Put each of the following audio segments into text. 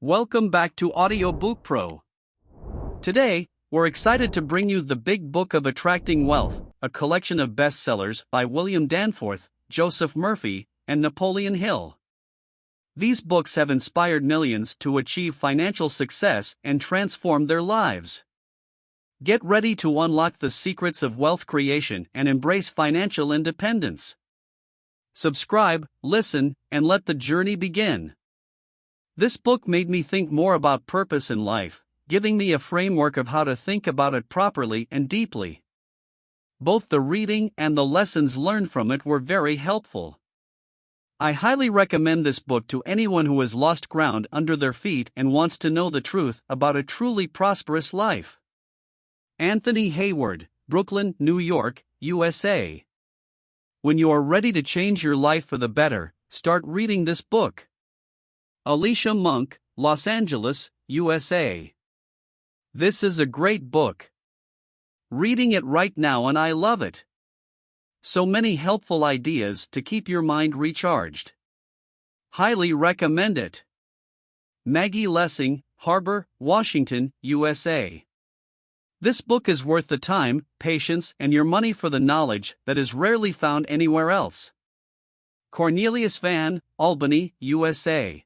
Welcome back to Audiobookpro. Today, we're excited to bring you The Big Book of Attracting Wealth, a collection of bestsellers by William Danforth, Joseph Murphy, and Napoleon Hill. These books have inspired millions to achieve financial success and transform their lives. Get ready to unlock the secrets of wealth creation and embrace financial independence. Subscribe, listen, and let the journey begin. This book made me think more about purpose in life, giving me a framework of how to think about it properly and deeply. Both the reading and the lessons learned from it were very helpful. I highly recommend this book to anyone who has lost ground under their feet and wants to know the truth about a truly prosperous life. Anthony Hayward, Brooklyn, New York, USA. When you are ready to change your life for the better, start reading this book. Alicia Monk, Los Angeles, USA. This is a great book. Reading it right now and I love it. So many helpful ideas to keep your mind recharged. Highly recommend it. Maggie Lessing, Harbor, Washington, USA. This book is worth the time, patience, and your money for the knowledge that is rarely found anywhere else. Cornelius Van, Albany, USA.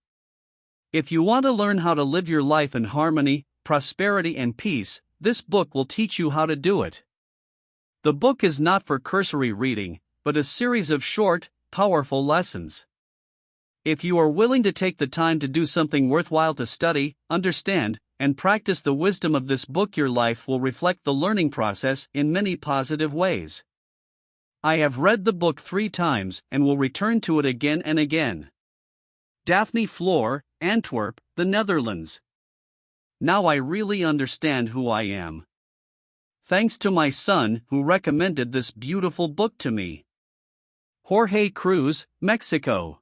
If you want to learn how to live your life in harmony, prosperity, and peace, this book will teach you how to do it. The book is not for cursory reading, but a series of short, powerful lessons. If you are willing to take the time to do something worthwhile to study, understand, and practice the wisdom of this book, your life will reflect the learning process in many positive ways. I have read the book 3 times and will return to it again and again. Daphne Floor, Antwerp, the Netherlands. Now I really understand who I am. Thanks to my son who recommended this beautiful book to me. Jorge Cruz, Mexico.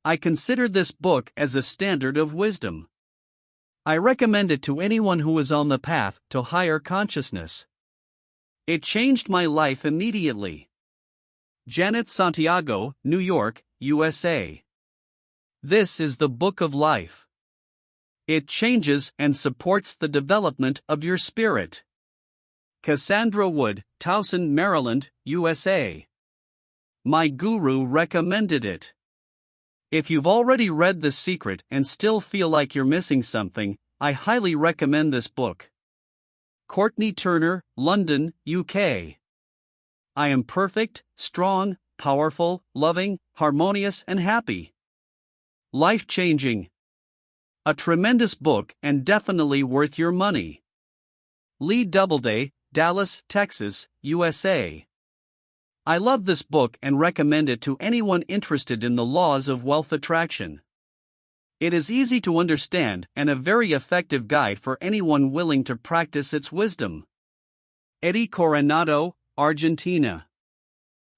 I consider this book as a standard of wisdom. I recommend it to anyone who is on the path to higher consciousness. It changed my life immediately. Janet Santiago, New York, USA. This is the book of life. It changes and supports the development of your spirit. Cassandra Wood, Towson, Maryland, USA. My guru recommended it. If you've already read The Secret and still feel like you're missing something, I highly recommend this book. Courtney Turner, London, UK. I am perfect, strong, powerful, loving, harmonious, and happy. Life-changing. A tremendous book and definitely worth your money. Lee Doubleday, Dallas, Texas, USA. I love this book and recommend it to anyone interested in the laws of wealth attraction. It is easy to understand and a very effective guide for anyone willing to practice its wisdom. Eddie Coronado, Argentina.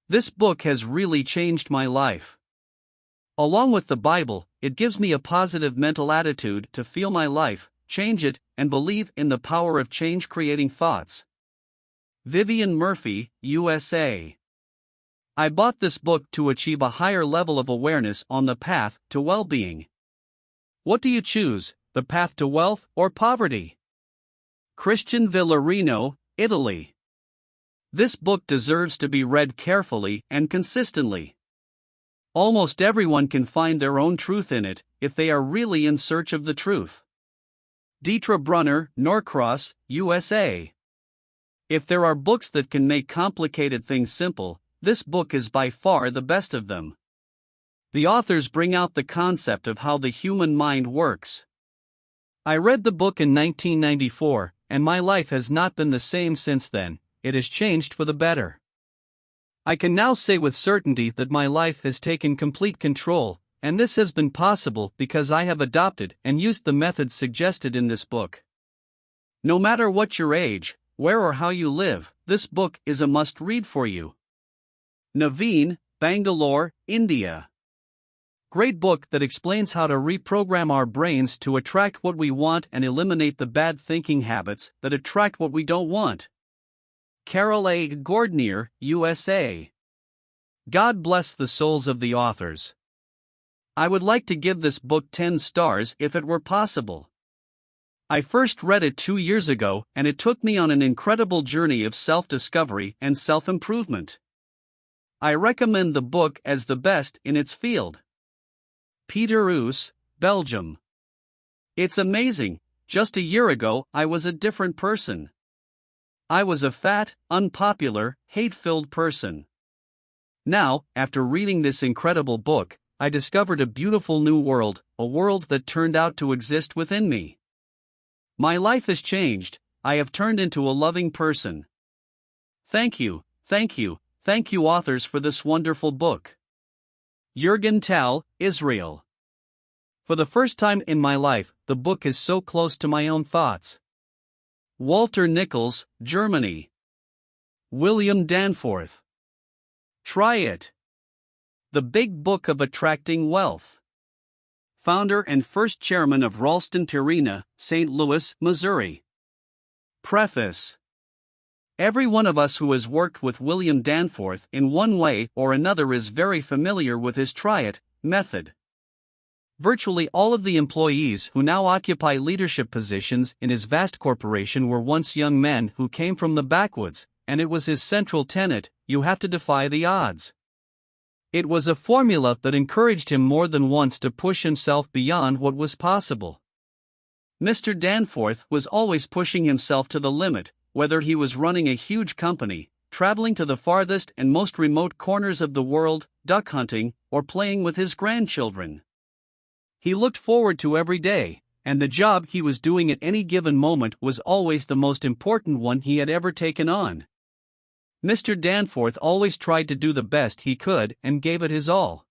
This book has really changed my life. Along with the Bible, it gives me a positive mental attitude to feel my life, change it, and believe in the power of change-creating thoughts. Vivian Murphy, USA. I bought this book to achieve a higher level of awareness on the path to well-being. What do you choose, the path to wealth or poverty? Christian Villarino, Italy. This book deserves to be read carefully and consistently. Almost everyone can find their own truth in it, if they are really in search of the truth. Dietra Brunner, Norcross, USA. If there are books that can make complicated things simple, this book is by far the best of them. The authors bring out the concept of how the human mind works. I read the book in 1994, and my life has not been the same since then. It has changed for the better. I can now say with certainty that my life has taken complete control, and this has been possible because I have adopted and used the methods suggested in this book. No matter what your age, where or how you live, this book is a must-read for you. Naveen, Bangalore, India. Great book that explains how to reprogram our brains to attract what we want and eliminate the bad thinking habits that attract what we don't want. Carol A. Gordnier, USA. God bless the souls of the authors. I would like to give this book 10 stars if it were possible. I first read it 2 years ago, and it took me on an incredible journey of self-discovery and self-improvement. I recommend the book as the best in its field. Peter Oos, Belgium. It's amazing, just a year ago I was a different person. I was a fat, unpopular, hate-filled person. Now, after reading this incredible book, I discovered a beautiful new world, a world that turned out to exist within me. My life has changed, I have turned into a loving person. Thank you, authors, for this wonderful book. Jürgen Tal, Israel. For the first time in my life, the book is so close to my own thoughts. Walter Nichols, Germany. William Danforth. Try it. The Big Book of Attracting Wealth. Founder and first chairman of Ralston Purina, St. Louis, Missouri. Preface. Every one of us who has worked with William Danforth in one way or another is very familiar with his try it method. Virtually all of the employees who now occupy leadership positions in his vast corporation were once young men who came from the backwoods, and it was his central tenet: you have to defy the odds. It was a formula that encouraged him more than once to push himself beyond what was possible. Mr. Danforth was always pushing himself to the limit, whether he was running a huge company, traveling to the farthest and most remote corners of the world, duck hunting, or playing with his grandchildren. He looked forward to every day, and the job he was doing at any given moment was always the most important one he had ever taken on. Mr. Danforth always tried to do the best he could and gave it his all.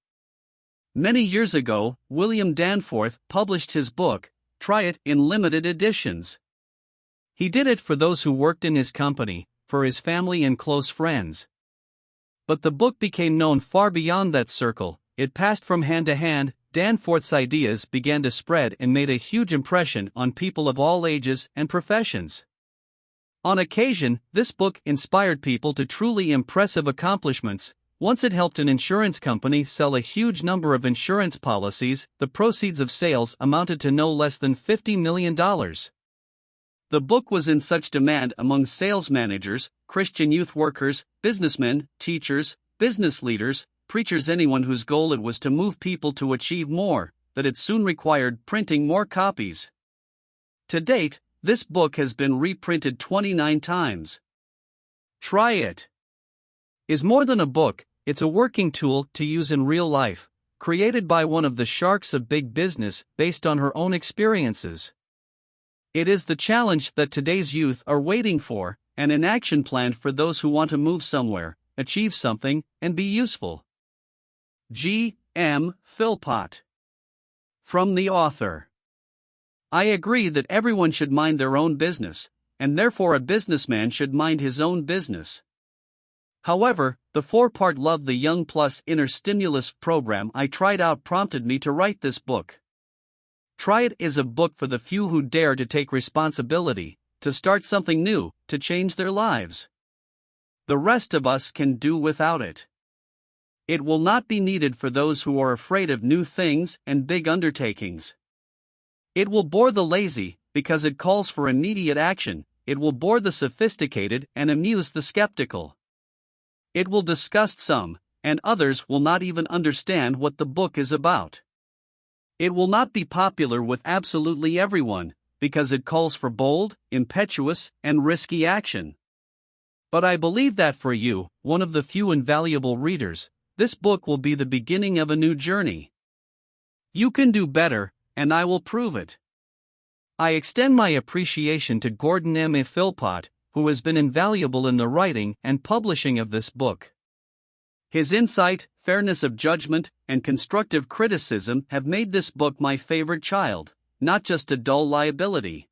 Many years ago, William Danforth published his book, Try It, in limited editions. He did it for those who worked in his company, for his family and close friends. But the book became known far beyond that circle. It passed from hand to hand. Danforth's ideas began to spread and made a huge impression on people of all ages and professions. On occasion, this book inspired people to truly impressive accomplishments. Once it helped an insurance company sell a huge number of insurance policies. The proceeds of sales amounted to no less than $50 million. The book was in such demand among sales managers, Christian youth workers, businessmen, teachers, business leaders, preachers, anyone whose goal it was to move people to achieve more, that it soon required printing more copies. To date, this book has been reprinted 29 times. Try It is more than a book, it's a working tool to use in real life, created by one of the sharks of big business based on her own experiences. It is the challenge that today's youth are waiting for, and an action plan for those who want to move somewhere, achieve something, and be useful. G. M. Philpott. From the author. I agree that everyone should mind their own business, and therefore a businessman should mind his own business. However, the 4-part Love the Young Plus Inner Stimulus program I tried out prompted me to write this book. Try It is a book for the few who dare to take responsibility, to start something new, to change their lives. The rest of us can do without it. It will not be needed for those who are afraid of new things and big undertakings. It will bore the lazy, because it calls for immediate action. It will bore the sophisticated and amuse the skeptical. It will disgust some, and others will not even understand what the book is about. It will not be popular with absolutely everyone, because it calls for bold, impetuous, and risky action. But I believe that for you, one of the few invaluable readers, this book will be the beginning of a new journey. You can do better, and I will prove it. I extend my appreciation to Gordon M. Philpott, who has been invaluable in the writing and publishing of this book. His insight, fairness of judgment, and constructive criticism have made this book my favorite child, not just a dull liability.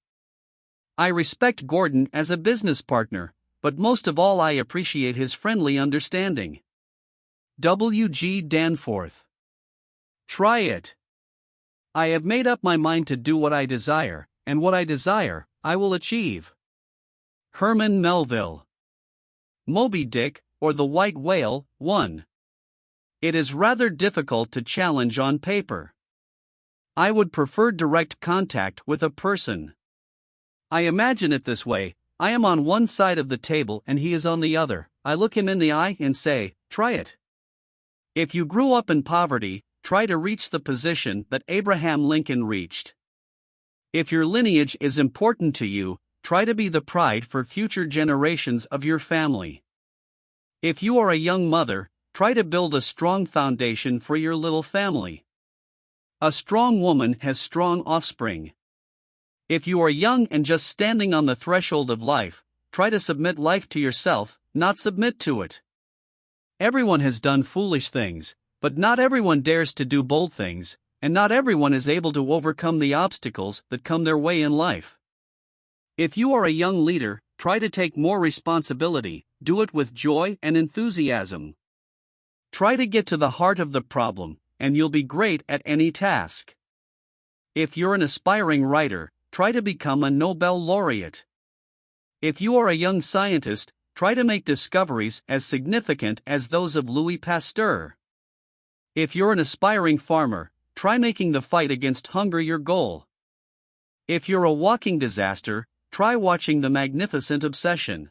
I respect Gordon as a business partner, but most of all I appreciate his friendly understanding. W. G. Danforth. Try It. I have made up my mind to do what I desire, and what I desire, I will achieve. Herman Melville. Moby Dick, or the White Whale, 1. It is rather difficult to challenge on paper. I would prefer direct contact with a person. I imagine it this way: I am on one side of the table and he is on the other. I look him in the eye and say, "Try it." If you grew up in poverty, try to reach the position that Abraham Lincoln reached. If your lineage is important to you, try to be the pride for future generations of your family. If you are a young mother, try to build a strong foundation for your little family. A strong woman has strong offspring. If you are young and just standing on the threshold of life, try to submit life to yourself, not submit to it. Everyone has done foolish things, but not everyone dares to do bold things, and not everyone is able to overcome the obstacles that come their way in life. If you are a young leader, try to take more responsibility, do it with joy and enthusiasm. Try to get to the heart of the problem, and you'll be great at any task. If you're an aspiring writer, try to become a Nobel laureate. If you are a young scientist, try to make discoveries as significant as those of Louis Pasteur. If you're an aspiring farmer, try making the fight against hunger your goal. If you're a walking disaster, try watching The Magnificent Obsession.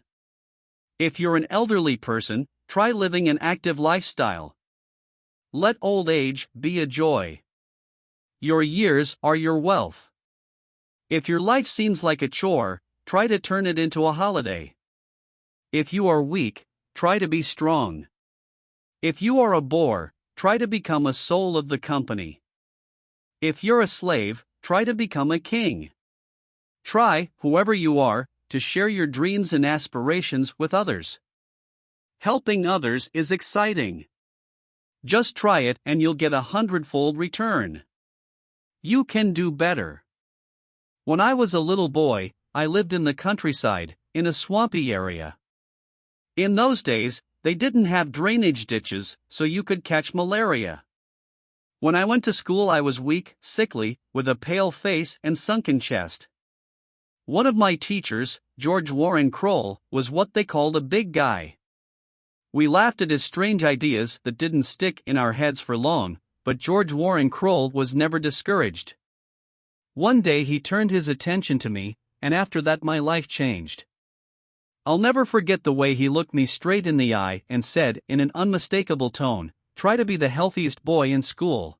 If you're an elderly person, try living an active lifestyle. Let old age be a joy. Your years are your wealth. If your life seems like a chore, try to turn it into a holiday. If you are weak, try to be strong. If you are a bore, try to become a soul of the company. If you're a slave, try to become a king. Try, whoever you are, to share your dreams and aspirations with others. Helping others is exciting. Just try it and you'll get a 100-fold return. You can do better. When I was a little boy, I lived in the countryside, in a swampy area. In those days, they didn't have drainage ditches, so you could catch malaria. When I went to school, I was weak, sickly, with a pale face and sunken chest. One of my teachers, George Warren Kroll, was what they called a big guy. We laughed at his strange ideas that didn't stick in our heads for long, but George Warren Kroll was never discouraged. One day he turned his attention to me, and after that my life changed. I'll never forget the way he looked me straight in the eye and said in an unmistakable tone, "Try to be the healthiest boy in school."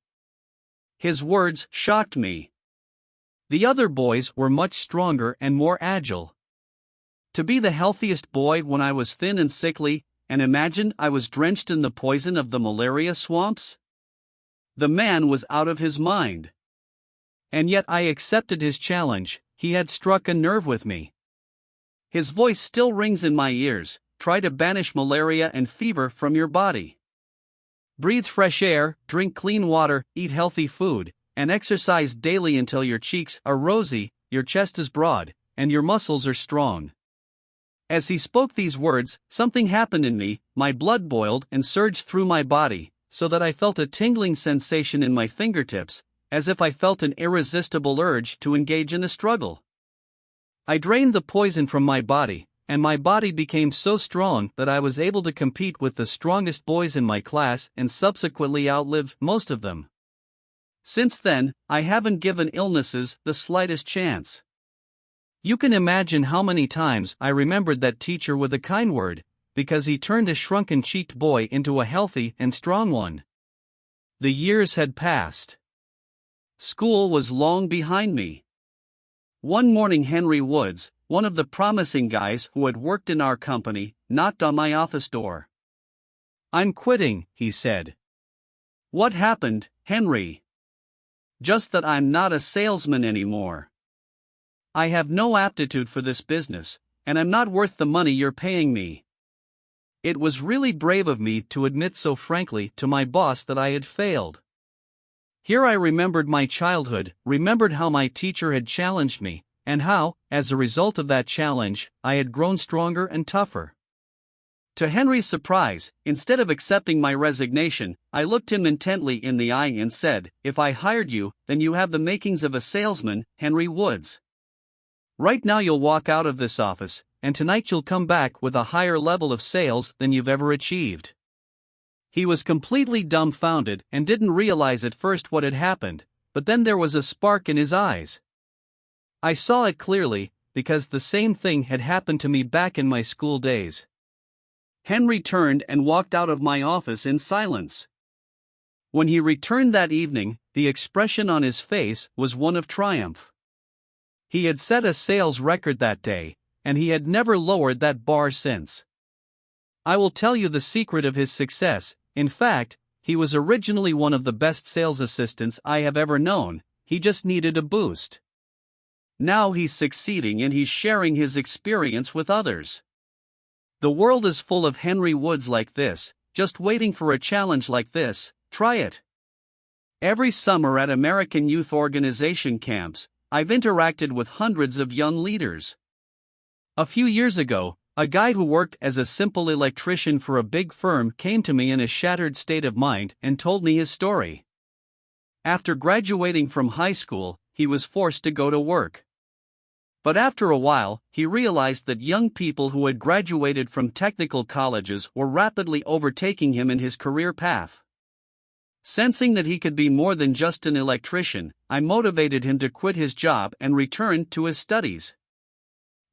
His words shocked me. The other boys were much stronger and more agile. To be the healthiest boy when I was thin and sickly, and imagine I was drenched in the poison of the malaria swamps? The man was out of his mind. And yet I accepted his challenge. He had struck a nerve with me. His voice still rings in my ears: try to banish malaria and fever from your body. Breathe fresh air, drink clean water, eat healthy food, and exercise daily until your cheeks are rosy, your chest is broad, and your muscles are strong. As he spoke these words, something happened in me. My blood boiled and surged through my body, so that I felt a tingling sensation in my fingertips, as if I felt an irresistible urge to engage in a struggle. I drained the poison from my body, and my body became so strong that I was able to compete with the strongest boys in my class and subsequently outlived most of them. Since then, I haven't given illnesses the slightest chance. You can imagine how many times I remembered that teacher with a kind word, because he turned a shrunken-cheeked boy into a healthy and strong one. The years had passed. School was long behind me. One morning Henry Woods, one of the promising guys who had worked in our company, knocked on my office door. "I'm quitting," he said. "What happened, Henry?" "Just that I'm not a salesman anymore. I have no aptitude for this business, and I'm not worth the money you're paying me." It was really brave of me to admit so frankly to my boss that I had failed. Here I remembered my childhood, remembered how my teacher had challenged me, and how, as a result of that challenge, I had grown stronger and tougher. To Henry's surprise, instead of accepting my resignation, I looked him intently in the eye and said, "If I hired you, then you have the makings of a salesman, Henry Woods. Right now you'll walk out of this office, and tonight you'll come back with a higher level of sales than you've ever achieved." He was completely dumbfounded and didn't realize at first what had happened, but then there was a spark in his eyes. I saw it clearly, because the same thing had happened to me back in my school days. Henry turned and walked out of my office in silence. When he returned that evening, the expression on his face was one of triumph. He had set a sales record that day, and he had never lowered that bar since. I will tell you the secret of his success. In fact, he was originally one of the best sales assistants I have ever known. He just needed a boost. Now he's succeeding and he's sharing his experience with others. The world is full of Henry Woods like this, just waiting for a challenge like this. Try it. Every summer at American youth organization camps, I've interacted with hundreds of young leaders. A few years ago, a guy who worked as a simple electrician for a big firm came to me in a shattered state of mind and told me his story. After graduating from high school, he was forced to go to work. But after a while, he realized that young people who had graduated from technical colleges were rapidly overtaking him in his career path. Sensing that he could be more than just an electrician, I motivated him to quit his job and return to his studies.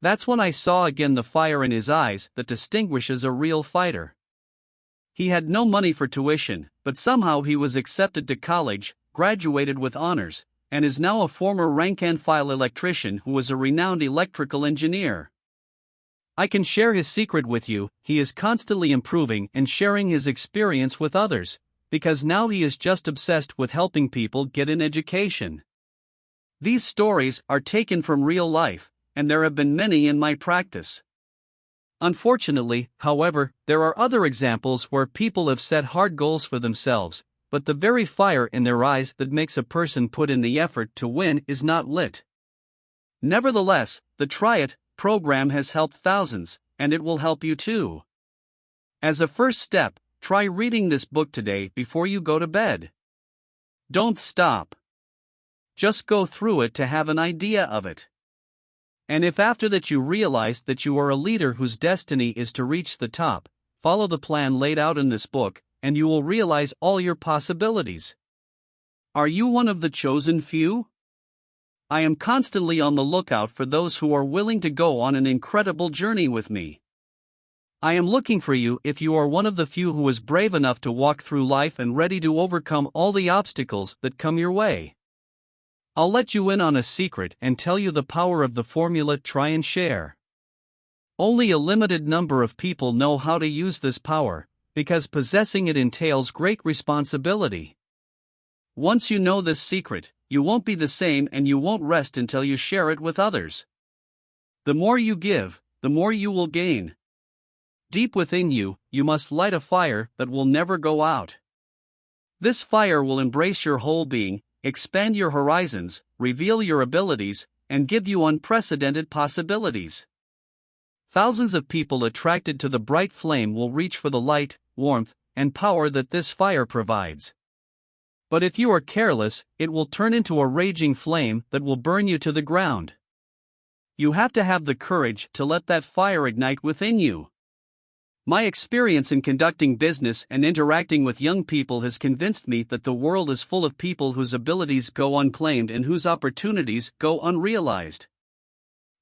That's when I saw again the fire in his eyes that distinguishes a real fighter. He had no money for tuition, but somehow he was accepted to college, graduated with honors, and is now a former rank-and-file electrician who was a renowned electrical engineer. I can share his secret with you. He is constantly improving and sharing his experience with others, because now he is just obsessed with helping people get an education. These stories are taken from real life, and there have been many in my practice. Unfortunately, however, there are other examples where people have set hard goals for themselves, but the very fire in their eyes that makes a person put in the effort to win is not lit. Nevertheless, the Try It program has helped thousands, and it will help you too. As a first step, try reading this book today before you go to bed. Don't stop. Just go through it to have an idea of it. And if after that you realize that you are a leader whose destiny is to reach the top, follow the plan laid out in this book, and you will realize all your possibilities. Are you one of the chosen few? I am constantly on the lookout for those who are willing to go on an incredible journey with me. I am looking for you if you are one of the few who is brave enough to walk through life and ready to overcome all the obstacles that come your way. I'll let you in on a secret and tell you the power of the formula Try and Share. Only a limited number of people know how to use this power, because possessing it entails great responsibility. Once you know this secret, you won't be the same and you won't rest until you share it with others. The more you give, the more you will gain. Deep within you, you must light a fire that will never go out. This fire will embrace your whole being, expand your horizons, reveal your abilities, and give you unprecedented possibilities. Thousands of people attracted to the bright flame will reach for the light, warmth, and power that this fire provides. But if you are careless, it will turn into a raging flame that will burn you to the ground. You have to have the courage to let that fire ignite within you. My experience in conducting business and interacting with young people has convinced me that the world is full of people whose abilities go unclaimed and whose opportunities go unrealized.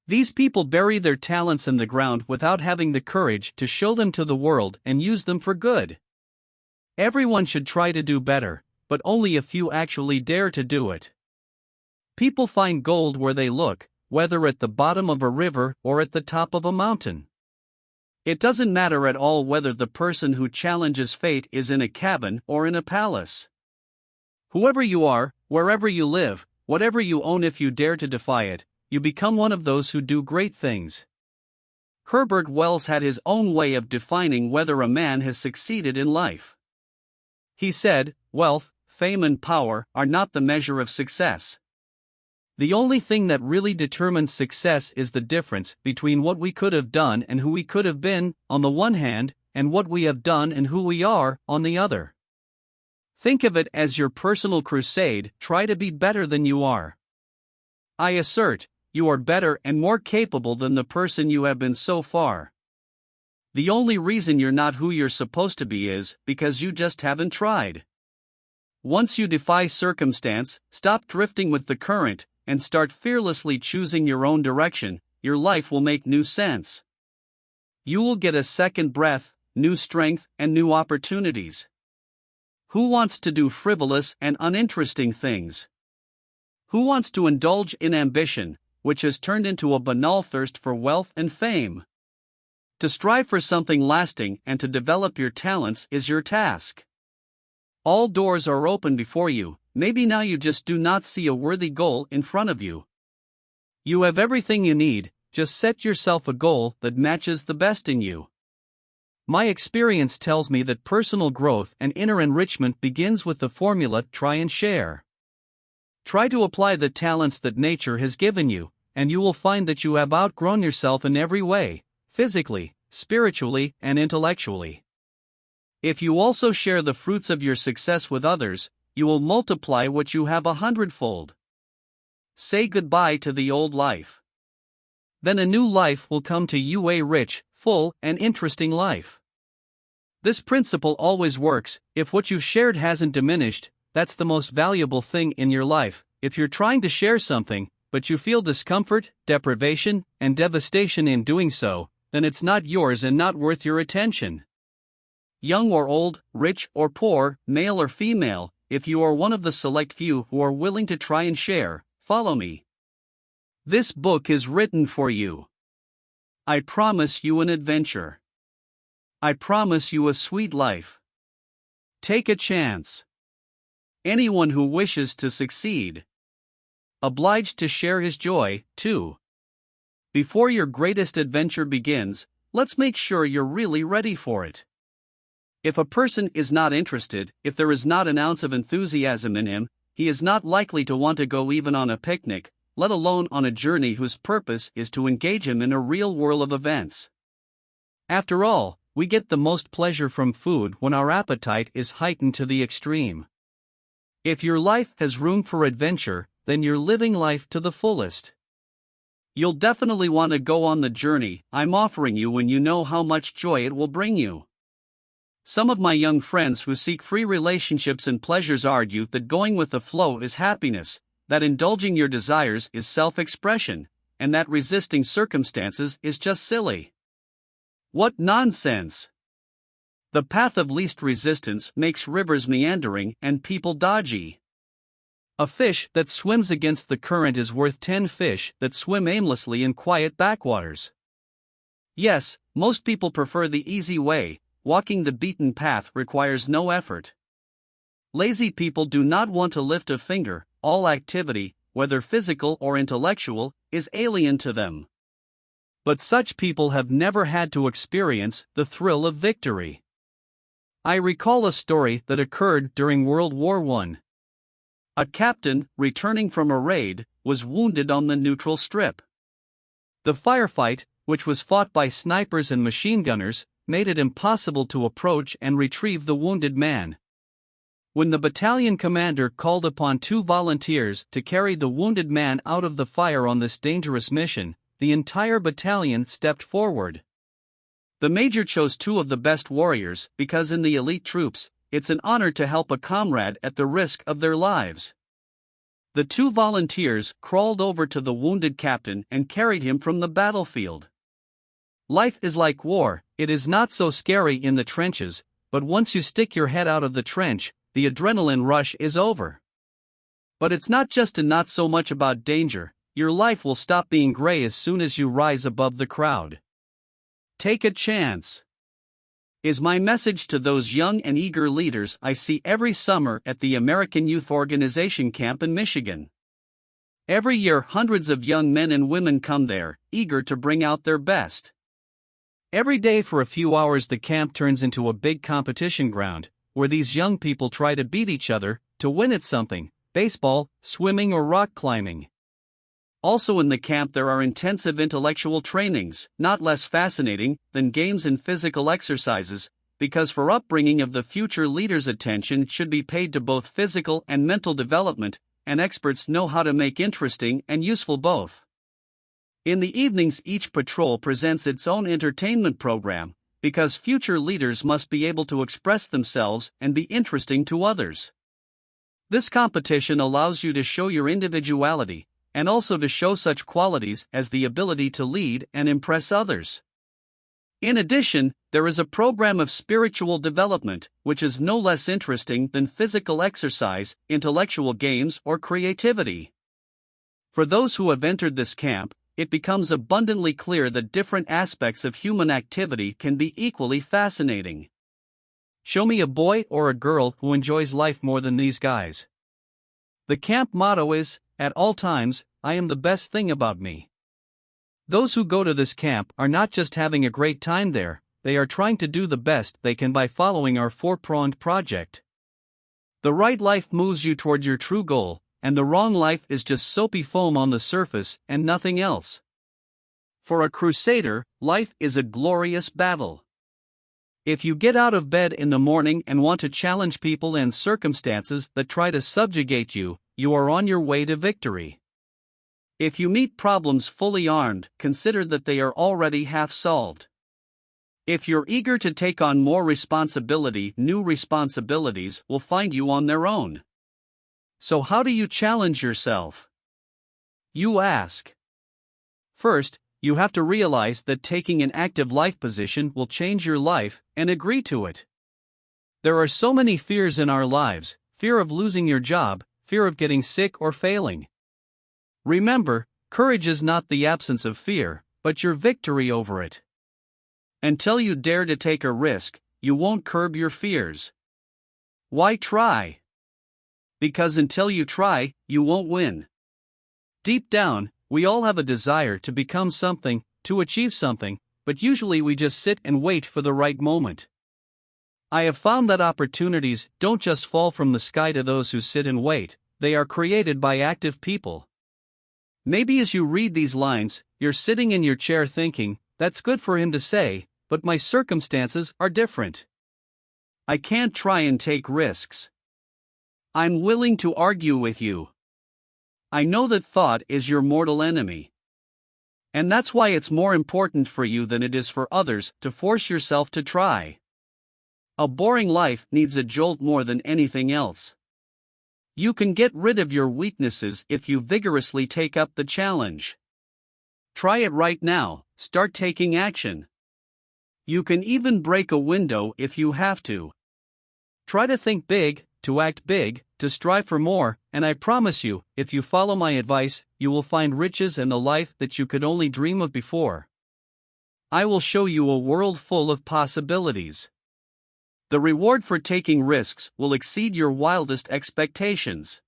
These people bury their talents in the ground without having the courage to show them to the world and use them for good. Everyone should try to do better, but only a few actually dare to do it. People find gold where they look, whether at the bottom of a river or at the top of a mountain. It doesn't matter at all whether the person who challenges fate is in a cabin or in a palace. Whoever you are, wherever you live, whatever you own, if you dare to defy it, you become one of those who do great things. Herbert Wells had his own way of defining whether a man has succeeded in life. He said, "Wealth, fame and power are not the measure of success. The only thing that really determines success is the difference between what we could have done and who we could have been, on the one hand, and what we have done and who we are, on the other." Think of it as your personal crusade. Try to be better than you are. I assert, you are better and more capable than the person you have been so far. The only reason you're not who you're supposed to be is because you just haven't tried. Once you defy circumstance, stop drifting with the current, and start fearlessly choosing your own direction, your life will make new sense. You will get a second breath, new strength, and new opportunities. Who wants to do frivolous and uninteresting things? Who wants to indulge in ambition, which has turned into a banal thirst for wealth and fame? To strive for something lasting and to develop your talents is your task. All doors are open before you, maybe now you just do not see a worthy goal in front of you. You have everything you need, just set yourself a goal that matches the best in you. My experience tells me that personal growth and inner enrichment begins with the formula try and share. Try to apply the talents that nature has given you, and you will find that you have outgrown yourself in every way, physically, spiritually, and intellectually. If you also share the fruits of your success with others, you will multiply what you have 100-fold. Say goodbye to the old life. Then a new life will come to you, a rich, full, and interesting life. This principle always works. If what you shared hasn't diminished, that's the most valuable thing in your life. If you're trying to share something, but you feel discomfort, deprivation, and devastation in doing so, then it's not yours and not worth your attention. Young or old, rich or poor, male or female, if you are one of the select few who are willing to try and share, follow me. This book is written for you. I promise you an adventure. I promise you a sweet life. Take a chance. Anyone who wishes to succeed, obliged to share his joy, too. Before your greatest adventure begins, let's make sure you're really ready for it. If a person is not interested, if there is not an ounce of enthusiasm in him, he is not likely to want to go even on a picnic, let alone on a journey whose purpose is to engage him in a real whirl of events. After all, we get the most pleasure from food when our appetite is heightened to the extreme. If your life has room for adventure, then you're living life to the fullest. You'll definitely want to go on the journey I'm offering you when you know how much joy it will bring you. Some of my young friends who seek free relationships and pleasures argue that going with the flow is happiness, that indulging your desires is self-expression, and that resisting circumstances is just silly. What nonsense! The path of least resistance makes rivers meandering and people dodgy. A fish that swims against the current is worth 10 fish that swim aimlessly in quiet backwaters. Yes, most people prefer the easy way. Walking the beaten path requires no effort. Lazy people do not want to lift a finger. All activity, whether physical or intellectual, is alien to them. But such people have never had to experience the thrill of victory. I recall a story that occurred during World War I. A captain, returning from a raid, was wounded on the neutral strip. The firefight, which was fought by snipers and machine gunners, made it impossible to approach and retrieve the wounded man. When the battalion commander called upon 2 volunteers to carry the wounded man out of the fire on this dangerous mission, the entire battalion stepped forward. The major chose 2 of the best warriors because in the elite troops, it's an honor to help a comrade at the risk of their lives. The 2 volunteers crawled over to the wounded captain and carried him from the battlefield. Life is like war, it is not so scary in the trenches, but once you stick your head out of the trench, the adrenaline rush is over. But it's not just and not so much about danger, your life will stop being gray as soon as you rise above the crowd. Take a chance. Is my message to those young and eager leaders I see every summer at the American Youth Organization camp in Michigan. Every year hundreds of young men and women come there, eager to bring out their best. Every day for a few hours the camp turns into a big competition ground, where these young people try to beat each other, to win at something, baseball, swimming or rock climbing. Also in the camp there are intensive intellectual trainings, not less fascinating than games and physical exercises, because for upbringing of the future leaders attention should be paid to both physical and mental development, and experts know how to make interesting and useful both. In the evenings each patrol presents its own entertainment program, because future leaders must be able to express themselves and be interesting to others. This competition allows you to show your individuality, and also to show such qualities as the ability to lead and impress others. In addition, there is a program of spiritual development, which is no less interesting than physical exercise, intellectual games, or creativity. For those who have entered this camp, it becomes abundantly clear that different aspects of human activity can be equally fascinating. Show me a boy or a girl who enjoys life more than these guys. The camp motto is, at all times, I am the best thing about me. Those who go to this camp are not just having a great time there, they are trying to do the best they can by following our four-pronged project. The right life moves you toward your true goal, and the wrong life is just soapy foam on the surface and nothing else. For a crusader, life is a glorious battle. If you get out of bed in the morning and want to challenge people and circumstances that try to subjugate you, you are on your way to victory. If you meet problems fully armed, consider that they are already half solved. If you're eager to take on more responsibility, new responsibilities will find you on their own. So how do you challenge yourself? You ask. First, you have to realize that taking an active life position will change your life, and agree to it. There are so many fears in our lives: fear of losing your job, fear of getting sick or failing. Remember, courage is not the absence of fear, but your victory over it. Until you dare to take a risk, you won't curb your fears. Why try? Because until you try, you won't win. Deep down, we all have a desire to become something, to achieve something, but usually we just sit and wait for the right moment. I have found that opportunities don't just fall from the sky to those who sit and wait, they are created by active people. Maybe as you read these lines, you're sitting in your chair thinking, that's good for him to say, but my circumstances are different. I can't try and take risks. I'm willing to argue with you. I know that thought is your mortal enemy. And that's why it's more important for you than it is for others to force yourself to try. A boring life needs a jolt more than anything else. You can get rid of your weaknesses if you vigorously take up the challenge. Try it right now, start taking action. You can even break a window if you have to. Try to think big, to act big, to strive for more, and I promise you, if you follow my advice, you will find riches and the life that you could only dream of before. I will show you a world full of possibilities. The reward for taking risks will exceed your wildest expectations.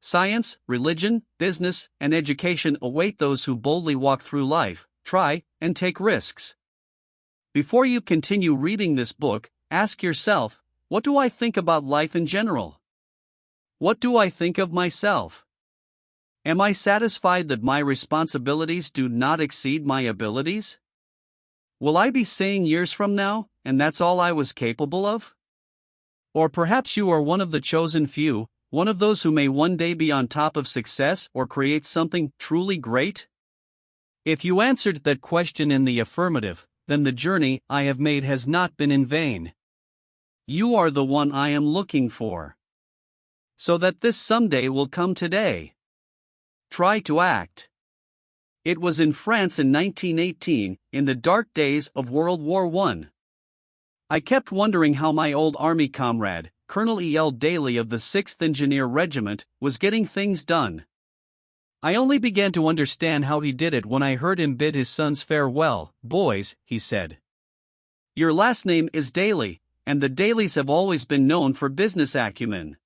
Science, religion, business, and education await those who boldly walk through life, try, and take risks. Before you continue reading this book, ask yourself, what do I think about life in general? What do I think of myself? Am I satisfied that my responsibilities do not exceed my abilities? Will I be saying years from now, and that's all I was capable of? Or perhaps you are one of the chosen few, one of those who may one day be on top of success or create something truly great? If you answered that question in the affirmative, then the journey I have made has not been in vain. You are the one I am looking for. So that this someday will come today. Try to act. It was in France in 1918, in the dark days of World War I. I kept wondering how my old army comrade, Colonel E.L. Daly of the 6th Engineer Regiment, was getting things done. I only began to understand how he did it when I heard him bid his sons farewell. "Boys," he said. "Your last name is Daly, and the Dalys have always been known for business acumen.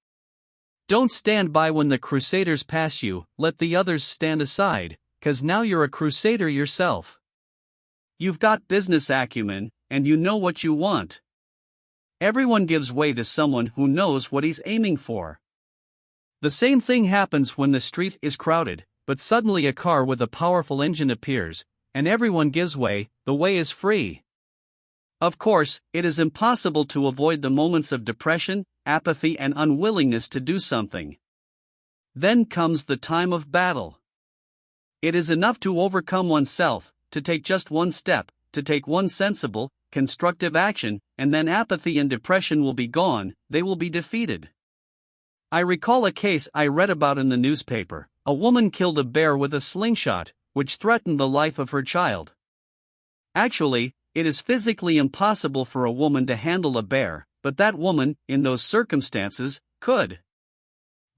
Don't stand by when the crusaders pass you, let the others stand aside, 'cause now you're a crusader yourself. You've got business acumen, and you know what you want. Everyone gives way to someone who knows what he's aiming for. The same thing happens when the street is crowded, but suddenly a car with a powerful engine appears, and everyone gives way, the way is free. Of course, it is impossible to avoid the moments of depression, apathy, and unwillingness to do something. Then comes the time of battle. It is enough to overcome oneself, to take just one step, to take one sensible, constructive action, and then apathy and depression will be gone, they will be defeated. I recall a case I read about in the newspaper. A woman killed a bear with a slingshot, which threatened the life of her child. Actually, it is physically impossible for a woman to handle a bear, but that woman, in those circumstances, could.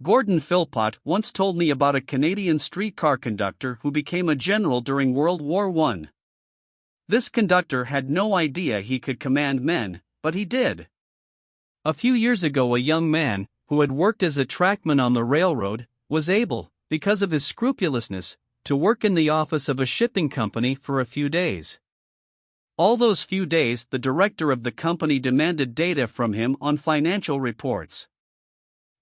Gordon Philpott once told me about a Canadian streetcar conductor who became a general during World War I. This conductor had no idea he could command men, but he did. A few years ago, a young man, who had worked as a trackman on the railroad, was able, because of his scrupulousness, to work in the office of a shipping company for a few days. All those few days, the director of the company demanded data from him on financial reports.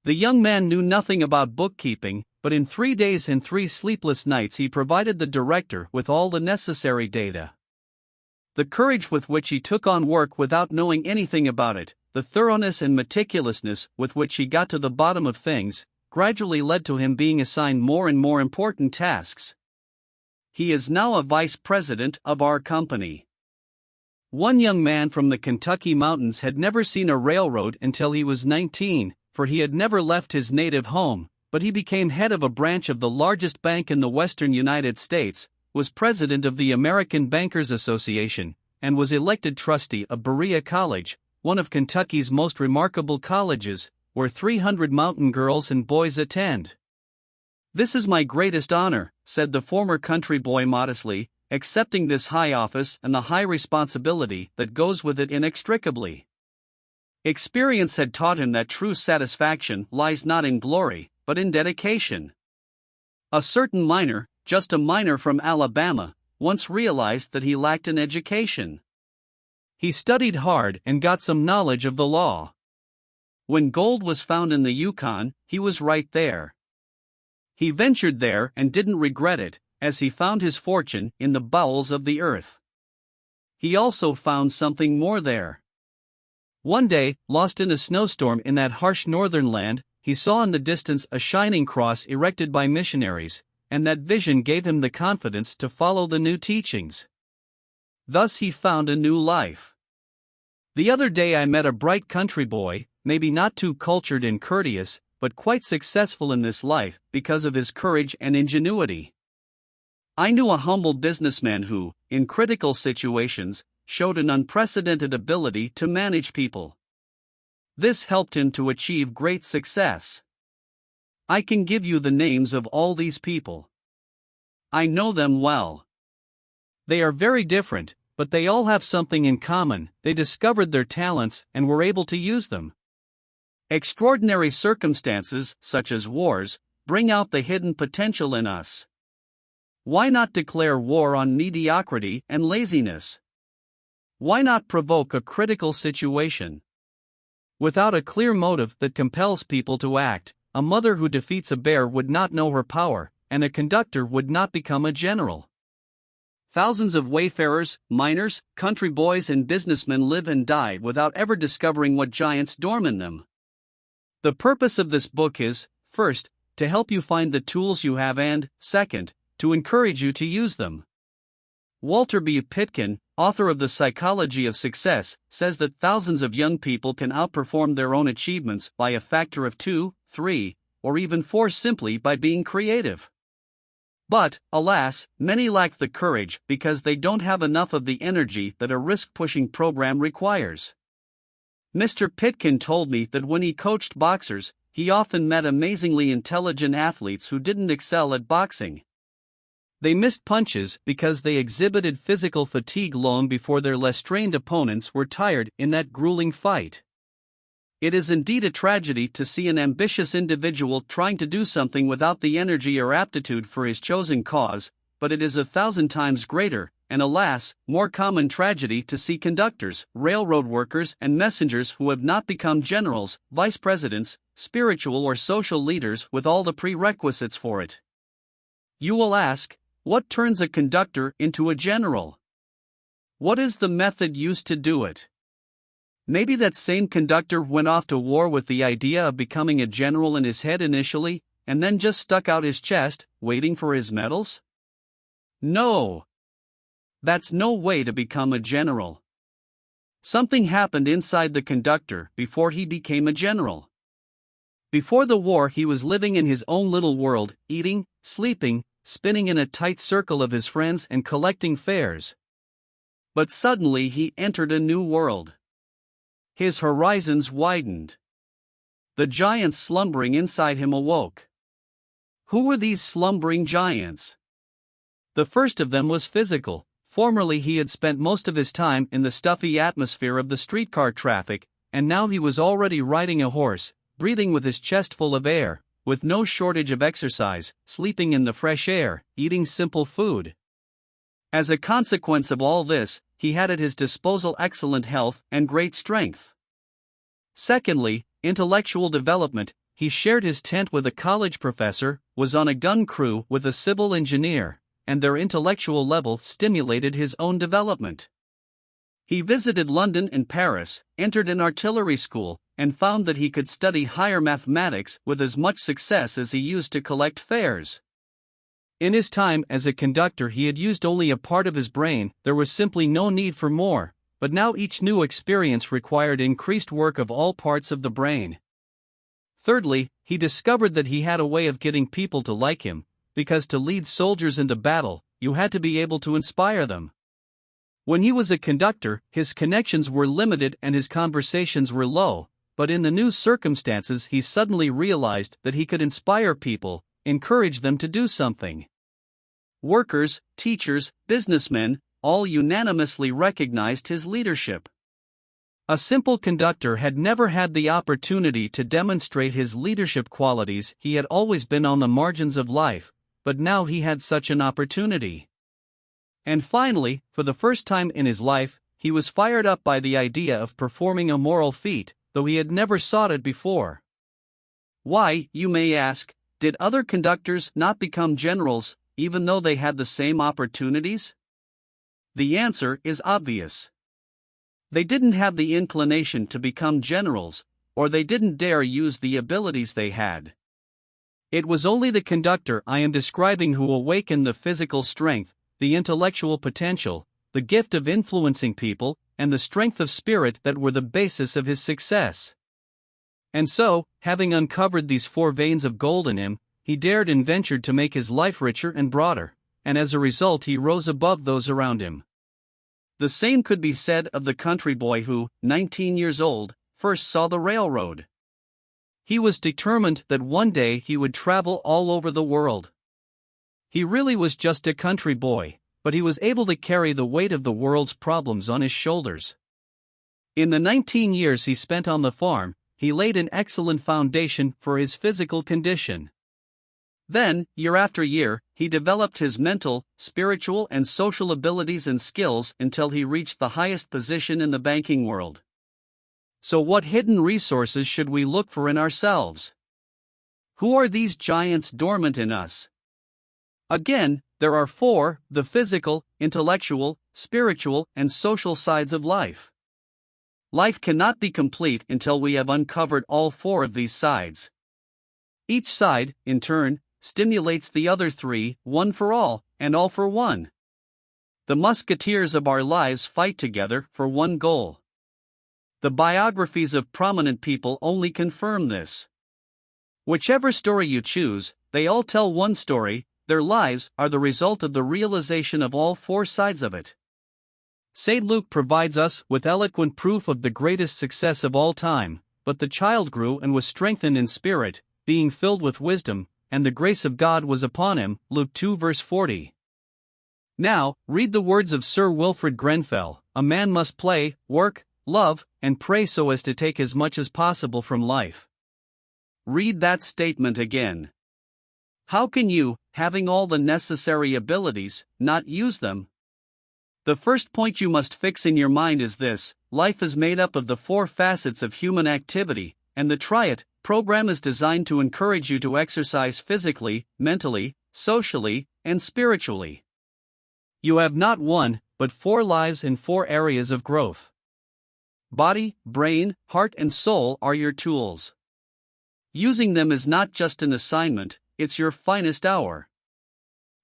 The young man knew nothing about bookkeeping, but in 3 days and 3 sleepless nights he provided the director with all the necessary data. The courage with which he took on work without knowing anything about it, the thoroughness and meticulousness with which he got to the bottom of things, gradually led to him being assigned more and more important tasks. He is now a vice president of our company. One young man from the Kentucky mountains had never seen a railroad until he was 19, for he had never left his native home, but he became head of a branch of the largest bank in the western United States, was president of the American Bankers Association, and was elected trustee of Berea College, one of Kentucky's most remarkable colleges, where 300 mountain girls and boys attend. "This is my greatest honor," said the former country boy modestly, accepting this high office and the high responsibility that goes with it inextricably. Experience had taught him that true satisfaction lies not in glory, but in dedication. A certain miner, just a miner from Alabama, once realized that he lacked an education. He studied hard and got some knowledge of the law. When gold was found in the Yukon, he was right there. He ventured there and didn't regret it, as he found his fortune in the bowels of the earth. He also found something more there. One day, lost in a snowstorm in that harsh northern land, he saw in the distance a shining cross erected by missionaries, and that vision gave him the confidence to follow the new teachings. Thus he found a new life. The other day I met a bright country boy, maybe not too cultured and courteous, but quite successful in this life because of his courage and ingenuity. I knew a humble businessman who, in critical situations, showed an unprecedented ability to manage people. This helped him to achieve great success. I can give you the names of all these people. I know them well. They are very different, but they all have something in common: they discovered their talents and were able to use them. Extraordinary circumstances, such as wars, bring out the hidden potential in us. Why not declare war on mediocrity and laziness? Why not provoke a critical situation? Without a clear motive that compels people to act, a mother who defeats a bear would not know her power, and a conductor would not become a general. Thousands of wayfarers, miners, country boys, and businessmen live and die without ever discovering what giants dorm in them. The purpose of this book is, first, to help you find the tools you have and, second, to encourage you to use them. Walter B. Pitkin, author of The Psychology of Success, says that thousands of young people can outperform their own achievements by a factor of 2, 3, or even 4 simply by being creative. But, alas, many lack the courage because they don't have enough of the energy that a risk-pushing program requires. Mr. Pitkin told me that when he coached boxers, he often met amazingly intelligent athletes who didn't excel at boxing. They missed punches because they exhibited physical fatigue long before their less trained opponents were tired in that grueling fight. It is indeed a tragedy to see an ambitious individual trying to do something without the energy or aptitude for his chosen cause, but it is 1,000 times greater, and alas, more common tragedy to see conductors, railroad workers, and messengers who have not become generals, vice presidents, spiritual or social leaders with all the prerequisites for it. You will ask, what turns a conductor into a general? What is the method used to do it? Maybe that same conductor went off to war with the idea of becoming a general in his head initially, and then just stuck out his chest, waiting for his medals? No. That's no way to become a general. Something happened inside the conductor before he became a general. Before the war, he was living in his own little world, eating, sleeping, spinning in a tight circle of his friends and collecting fares. But suddenly he entered a new world. His horizons widened. The giants slumbering inside him awoke. Who were these slumbering giants? The first of them was physical. Formerly he had spent most of his time in the stuffy atmosphere of the streetcar traffic, and now he was already riding a horse, breathing with his chest full of air, with no shortage of exercise, sleeping in the fresh air, eating simple food. As a consequence of all this, he had at his disposal excellent health and great strength. Secondly, intellectual development. He shared his tent with a college professor, was on a gun crew with a civil engineer, and their intellectual level stimulated his own development. He visited London and Paris, entered an artillery school, and found that he could study higher mathematics with as much success as he used to collect fares. In his time as a conductor, he had used only a part of his brain. There was simply no need for more, but now each new experience required increased work of all parts of the brain. Thirdly, he discovered that he had a way of getting people to like him, because to lead soldiers into battle, you had to be able to inspire them. When he was a conductor, his connections were limited and his conversations were low, but in the new circumstances he suddenly realized that he could inspire people, encourage them to do something. Workers, teachers, businessmen, all unanimously recognized his leadership. A simple conductor had never had the opportunity to demonstrate his leadership qualities. He had always been on the margins of life, but now he had such an opportunity. And finally, for the first time in his life, he was fired up by the idea of performing a moral feat, though he had never sought it before. Why, you may ask, did other conductors not become generals, even though they had the same opportunities? The answer is obvious. They didn't have the inclination to become generals, or they didn't dare use the abilities they had. It was only the conductor I am describing who awakened the physical strength, the intellectual potential, the gift of influencing people, and the strength of spirit that were the basis of his success. And so, having uncovered these four veins of gold in him, he dared and ventured to make his life richer and broader, and as a result he rose above those around him. The same could be said of the country boy who, 19 years old, first saw the railroad. He was determined that one day he would travel all over the world. He really was just a country boy, but he was able to carry the weight of the world's problems on his shoulders. In the 19 years he spent on the farm, he laid an excellent foundation for his physical condition. Then, year after year, he developed his mental, spiritual, and social abilities and skills until he reached the highest position in the banking world. So what hidden resources should we look for in ourselves? Who are these giants dormant in us? Again, there are four: the physical, intellectual, spiritual, and social sides of life. Life cannot be complete until we have uncovered all four of these sides. Each side, in turn, stimulates the other three, one for all, and all for one. The musketeers of our lives fight together for one goal. The biographies of prominent people only confirm this. Whichever story you choose, they all tell one story: their lives are the result of the realization of all four sides of it. St. Luke provides us with eloquent proof of the greatest success of all time. But the child grew and was strengthened in spirit, being filled with wisdom, and the grace of God was upon him. Luke 2 verse 40. Now, read the words of Sir Wilfrid Grenfell: a man must play, work, love, and pray so as to take as much as possible from life. Read that statement again. How can you, having all the necessary abilities, not use them? The first point you must fix in your mind is this: life is made up of the four facets of human activity, and the Try It program is designed to encourage you to exercise physically, mentally, socially, and spiritually. You have not one, but four lives in four areas of growth. Body, brain, heart, and soul are your tools. Using them is not just an assignment, it's your finest hour.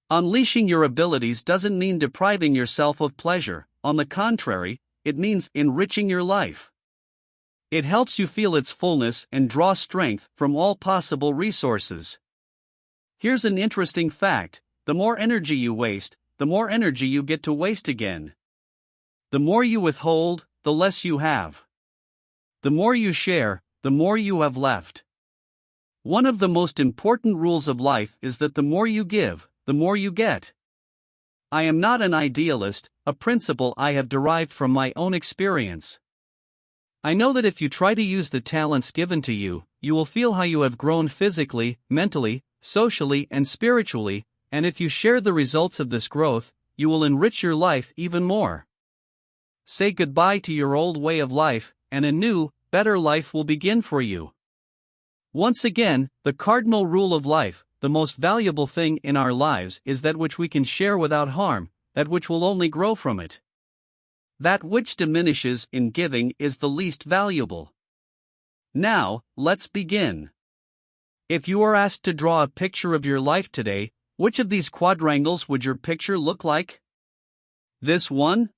Unleashing your abilities doesn't mean depriving yourself of pleasure. On the contrary, it means enriching your life. It helps you feel its fullness and draw strength from all possible resources. Here's an interesting fact: the more energy you waste, the more energy you get to waste again. The more you withhold, the less you have. The more you share, the more you have left. One of the most important rules of life is that the more you give, the more you get. I am not an idealist, a principle I have derived from my own experience. I know that if you try to use the talents given to you, you will feel how you have grown physically, mentally, socially, and spiritually, and if you share the results of this growth, you will enrich your life even more. Say goodbye to your old way of life, and a new, better life will begin for you. Once again, the cardinal rule of life: the most valuable thing in our lives is that which we can share without harm, that which will only grow from it. That which diminishes in giving is the least valuable. Now, let's begin. If you are asked to draw a picture of your life today, which of these quadrangles would your picture look like? This one?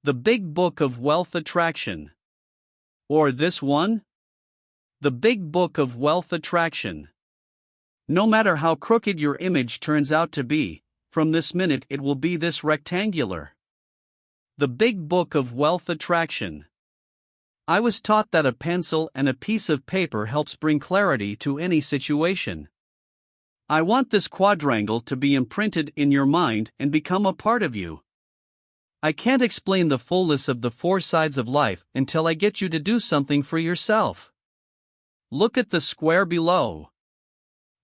The Big Book of Wealth Attraction. Or this one? The Big Book of Wealth Attraction. No matter how crooked your image turns out to be, from this minute it will be this rectangular. The Big Book of Wealth Attraction. I was taught that a pencil and a piece of paper helps bring clarity to any situation. I want this quadrangle to be imprinted in your mind and become a part of you. I can't explain the fullness of the four sides of life until I get you to do something for yourself. Look at the square below.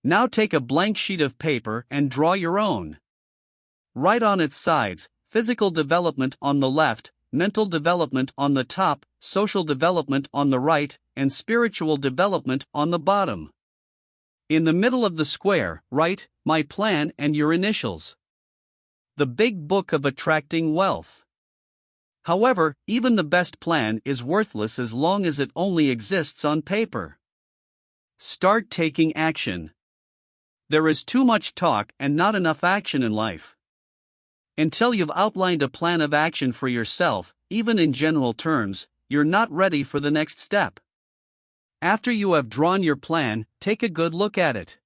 Now take a blank sheet of paper and draw your own. Write on its sides: physical development on the left, mental development on the top, social development on the right, and spiritual development on the bottom. In the middle of the square, write "My Plan" and your initials. The Big Book of Attracting Wealth. However, even the best plan is worthless as long as it only exists on paper. Start taking action. There is too much talk and not enough action in life. Until you've outlined a plan of action for yourself, even in general terms, you're not ready for the next step. After you have drawn your plan, take a good look at it.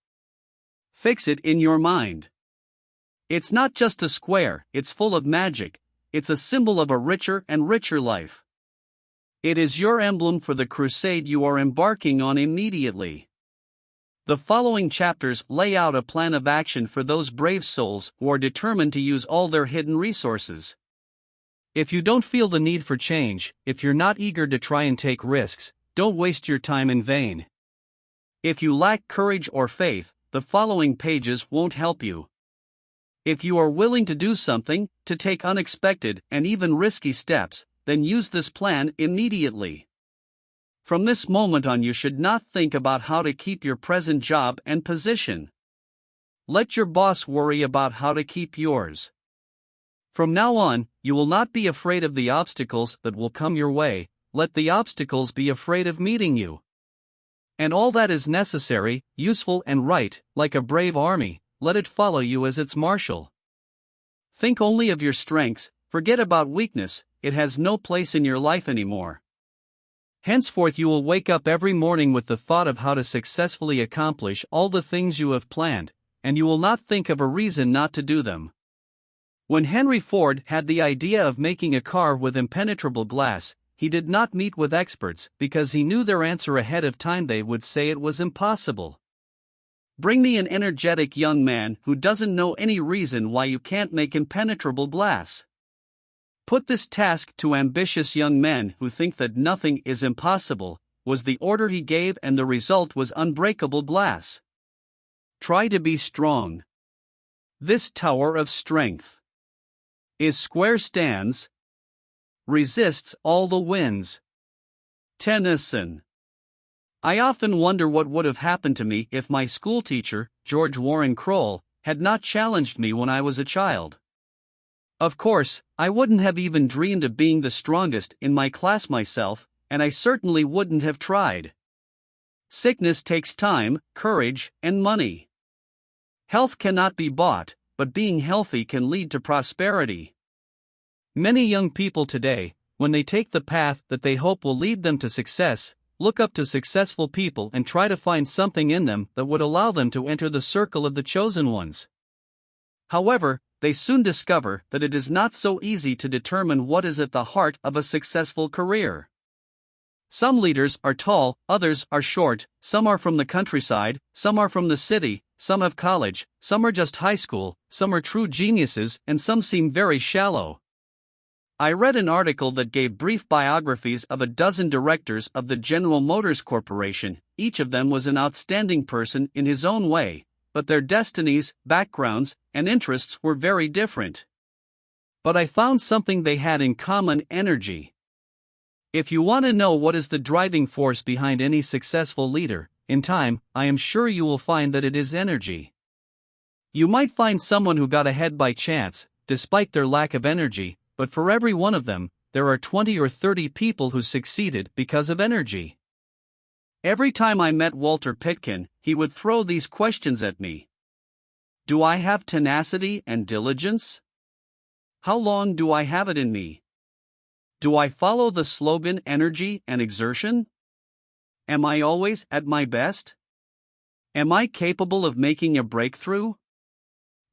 Fix it in your mind. It's not just a square, it's full of magic. It's a symbol of a richer and richer life. It is your emblem for the crusade you are embarking on immediately. The following chapters lay out a plan of action for those brave souls who are determined to use all their hidden resources. If you don't feel the need for change, if you're not eager to try and take risks, don't waste your time in vain. If you lack courage or faith, the following pages won't help you. If you are willing to do something, to take unexpected and even risky steps, then use this plan immediately. From this moment on, you should not think about how to keep your present job and position. Let your boss worry about how to keep yours. From now on, you will not be afraid of the obstacles that will come your way. Let the obstacles be afraid of meeting you. And all that is necessary, useful and right, like a brave army, let it follow you as its marshal. Think only of your strengths, forget about weakness, it has no place in your life anymore. Henceforth you will wake up every morning with the thought of how to successfully accomplish all the things you have planned, and you will not think of a reason not to do them. When Henry Ford had the idea of making a car with impenetrable glass, he did not meet with experts because he knew their answer ahead of time. They would say it was impossible. Bring me an energetic young man who doesn't know any reason why you can't make impenetrable glass. Put this task to ambitious young men who think that nothing is impossible, was the order he gave, and the result was unbreakable glass. Try to be strong. This tower of strength is square stands, resists all the winds. Tennyson. I often wonder what would have happened to me if my schoolteacher, George Warren Crowell, had not challenged me when I was a child. Of course, I wouldn't have even dreamed of being the strongest in my class myself, and I certainly wouldn't have tried. Sickness takes time, courage, and money. Health cannot be bought, but being healthy can lead to prosperity. Many young people today, when they take the path that they hope will lead them to success, look up to successful people and try to find something in them that would allow them to enter the circle of the chosen ones. However, they soon discover that it is not so easy to determine what is at the heart of a successful career. Some leaders are tall, others are short, some are from the countryside, some are from the city, some have college, some are just high school, some are true geniuses, and some seem very shallow. I read an article that gave brief biographies of a dozen directors of the General Motors Corporation. Each of them was an outstanding person in his own way, but their destinies, backgrounds, and interests were very different. But I found something they had in common: energy. If you want to know what is the driving force behind any successful leader, in time, I am sure you will find that it is energy. You might find someone who got ahead by chance, despite their lack of energy, but for every one of them, there are 20 or 30 people who succeeded because of energy. Every time I met Walter Pitkin, he would throw these questions at me. Do I have tenacity and diligence? How long do I have it in me? Do I follow the slogan energy and exertion? Am I always at my best? Am I capable of making a breakthrough?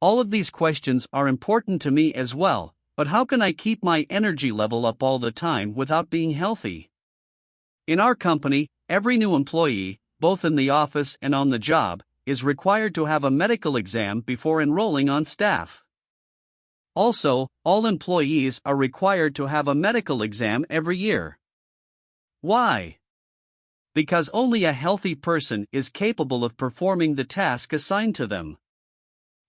All of these questions are important to me as well, but how can I keep my energy level up all the time without being healthy? In our company, every new employee, both in the office and on the job, is required to have a medical exam before enrolling on staff. Also, all employees are required to have a medical exam every year. Why? Because only a healthy person is capable of performing the task assigned to them.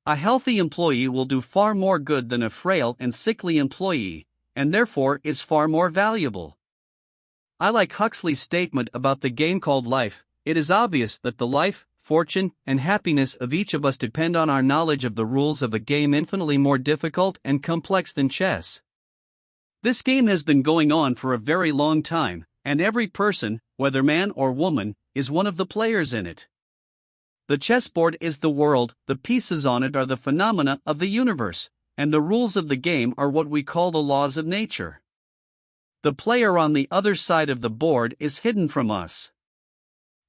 A healthy employee will do far more good than a frail and sickly employee, and therefore is far more valuable. I like Huxley's statement about the game called life. It is obvious that the life, fortune, and happiness of each of us depend on our knowledge of the rules of a game infinitely more difficult and complex than chess. This game has been going on for a very long time, and every person, whether man or woman, is one of the players in it. The chessboard is the world, the pieces on it are the phenomena of the universe, and the rules of the game are what we call the laws of nature. The player on the other side of the board is hidden from us.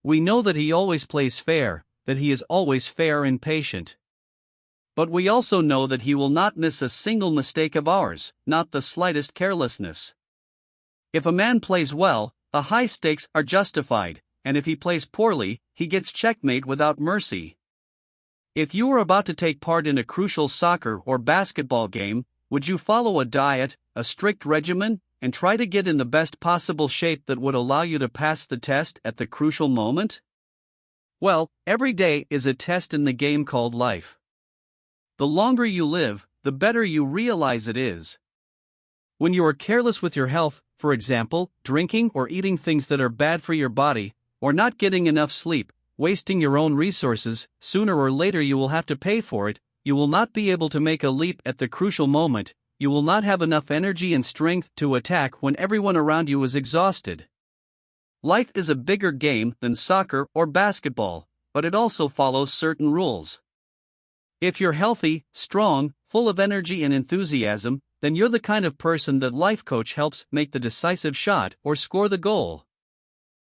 We know that he always plays fair, that he is always fair and patient. But we also know that he will not miss a single mistake of ours, not the slightest carelessness. If a man plays well, the high stakes are justified, and if he plays poorly, he gets checkmate without mercy. If you were about to take part in a crucial soccer or basketball game, would you follow a diet, a strict regimen, and try to get in the best possible shape that would allow you to pass the test at the crucial moment? Well, every day is a test in the game called life. The longer you live, the better you realize it is. When you are careless with your health, for example, drinking or eating things that are bad for your body, or not getting enough sleep, wasting your own resources, sooner or later you will have to pay for it. You will not be able to make a leap at the crucial moment. You will not have enough energy and strength to attack when everyone around you is exhausted. Life is a bigger game than soccer or basketball, but it also follows certain rules. If you're healthy, strong, full of energy and enthusiasm, then you're the kind of person that life coach helps make the decisive shot or score the goal.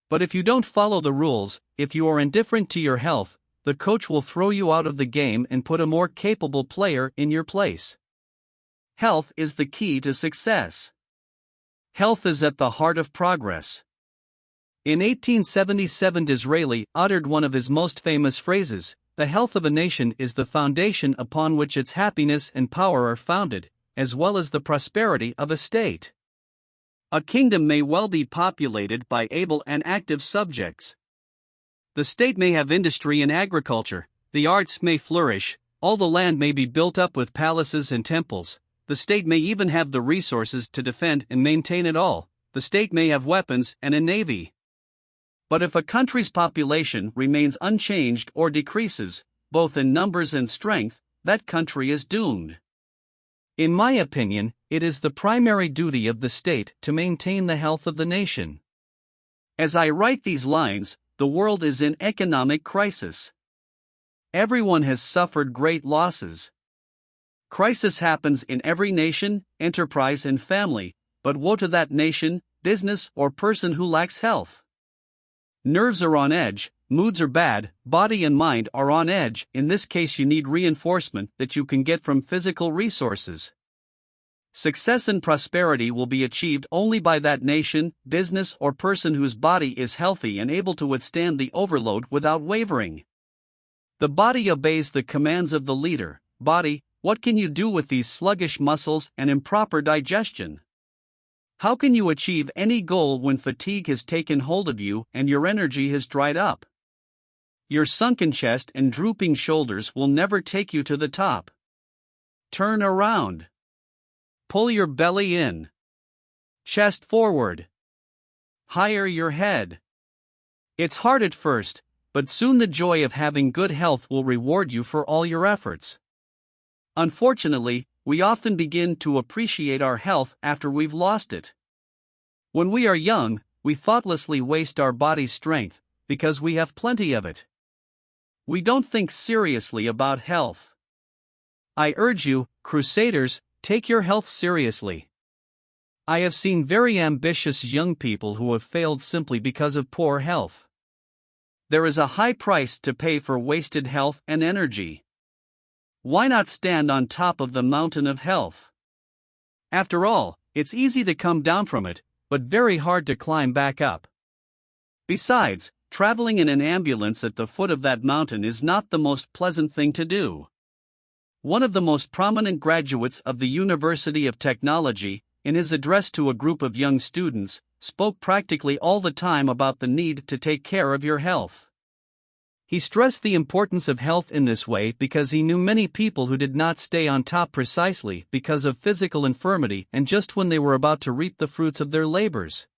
But if you don't follow the rules, if you are indifferent to your health, the coach will throw you out of the game and put a more capable player in your place. Health is the key to success. Health is at the heart of progress. In 1877, Disraeli uttered one of his most famous phrases: "The health of a nation is the foundation upon which its happiness and power are founded, as well as the prosperity of a state." A kingdom may well be populated by able and active subjects. The state may have industry and agriculture, the arts may flourish, all the land may be built up with palaces and temples. The state may even have the resources to defend and maintain it all. The state may have weapons and a navy. But if a country's population remains unchanged or decreases, both in numbers and strength, that country is doomed. In my opinion, it is the primary duty of the state to maintain the health of the nation. As I write these lines, the world is in economic crisis. Everyone has suffered great losses. Crisis happens in every nation, enterprise and family, but woe to that nation, business, or person who lacks health. Nerves are on edge, moods are bad, body and mind are on edge. In this case, you need reinforcement that you can get from physical resources. Success and prosperity will be achieved only by that nation, business, or person whose body is healthy and able to withstand the overload without wavering. The body obeys the commands of the leader. Body, what can you do with these sluggish muscles and improper digestion? How can you achieve any goal when fatigue has taken hold of you and your energy has dried up? Your sunken chest and drooping shoulders will never take you to the top. Turn around. Pull your belly in. Chest forward. Higher your head. It's hard at first, but soon the joy of having good health will reward you for all your efforts. Unfortunately, we often begin to appreciate our health after we've lost it. When we are young, we thoughtlessly waste our body's strength because we have plenty of it. We don't think seriously about health. I urge you, crusaders, take your health seriously. I have seen very ambitious young people who have failed simply because of poor health. There is a high price to pay for wasted health and energy. Why not stand on top of the mountain of health? After all, it's easy to come down from it, but very hard to climb back up. Besides, traveling in an ambulance at the foot of that mountain is not the most pleasant thing to do. One of the most prominent graduates of the University of Technology, in his address to a group of young students, spoke practically all the time about the need to take care of your health. He stressed the importance of health in this way because he knew many people who did not stay on top precisely because of physical infirmity and just when they were about to reap the fruits of their labors.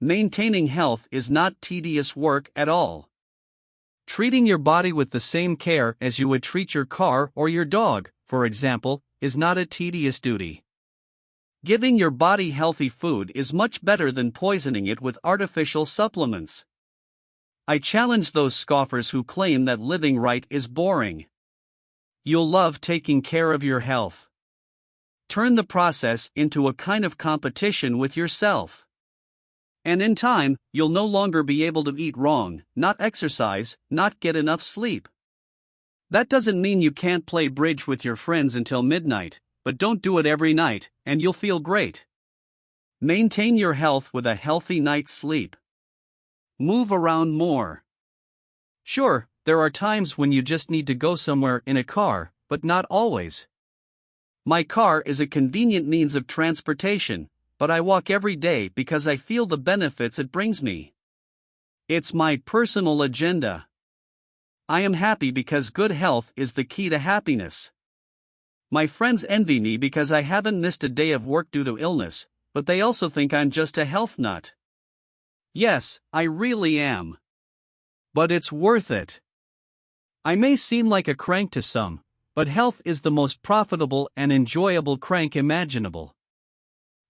Maintaining health is not tedious work at all. Treating your body with the same care as you would treat your car or your dog, for example, is not a tedious duty. Giving your body healthy food is much better than poisoning it with artificial supplements. I challenge those scoffers who claim that living right is boring. You'll love taking care of your health. Turn the process into a kind of competition with yourself. And in time, you'll no longer be able to eat wrong, not exercise, not get enough sleep. That doesn't mean you can't play bridge with your friends until midnight, but don't do it every night, and you'll feel great. Maintain your health with a healthy night's sleep. Move around more. Sure, there are times when you just need to go somewhere in a car, but not always. My car is a convenient means of transportation, but I walk every day because I feel the benefits it brings me. It's my personal agenda. I am happy because good health is the key to happiness. My friends envy me because I haven't missed a day of work due to illness, but they also think I'm just a health nut. Yes, I really am. But it's worth it. I may seem like a crank to some, but health is the most profitable and enjoyable crank imaginable.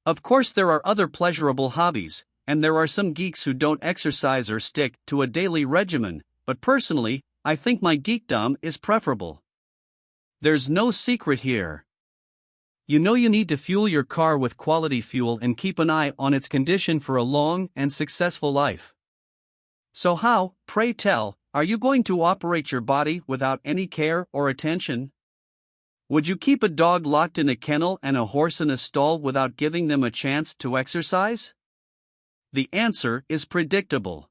Of course, there are other pleasurable hobbies, and there are some geeks who don't exercise or stick to a daily regimen, but personally, I think my geekdom is preferable. There's no secret here. You know you need to fuel your car with quality fuel and keep an eye on its condition for a long and successful life. So how, pray tell, are you going to operate your body without any care or attention? Would you keep a dog locked in a kennel and a horse in a stall without giving them a chance to exercise? The answer is predictable.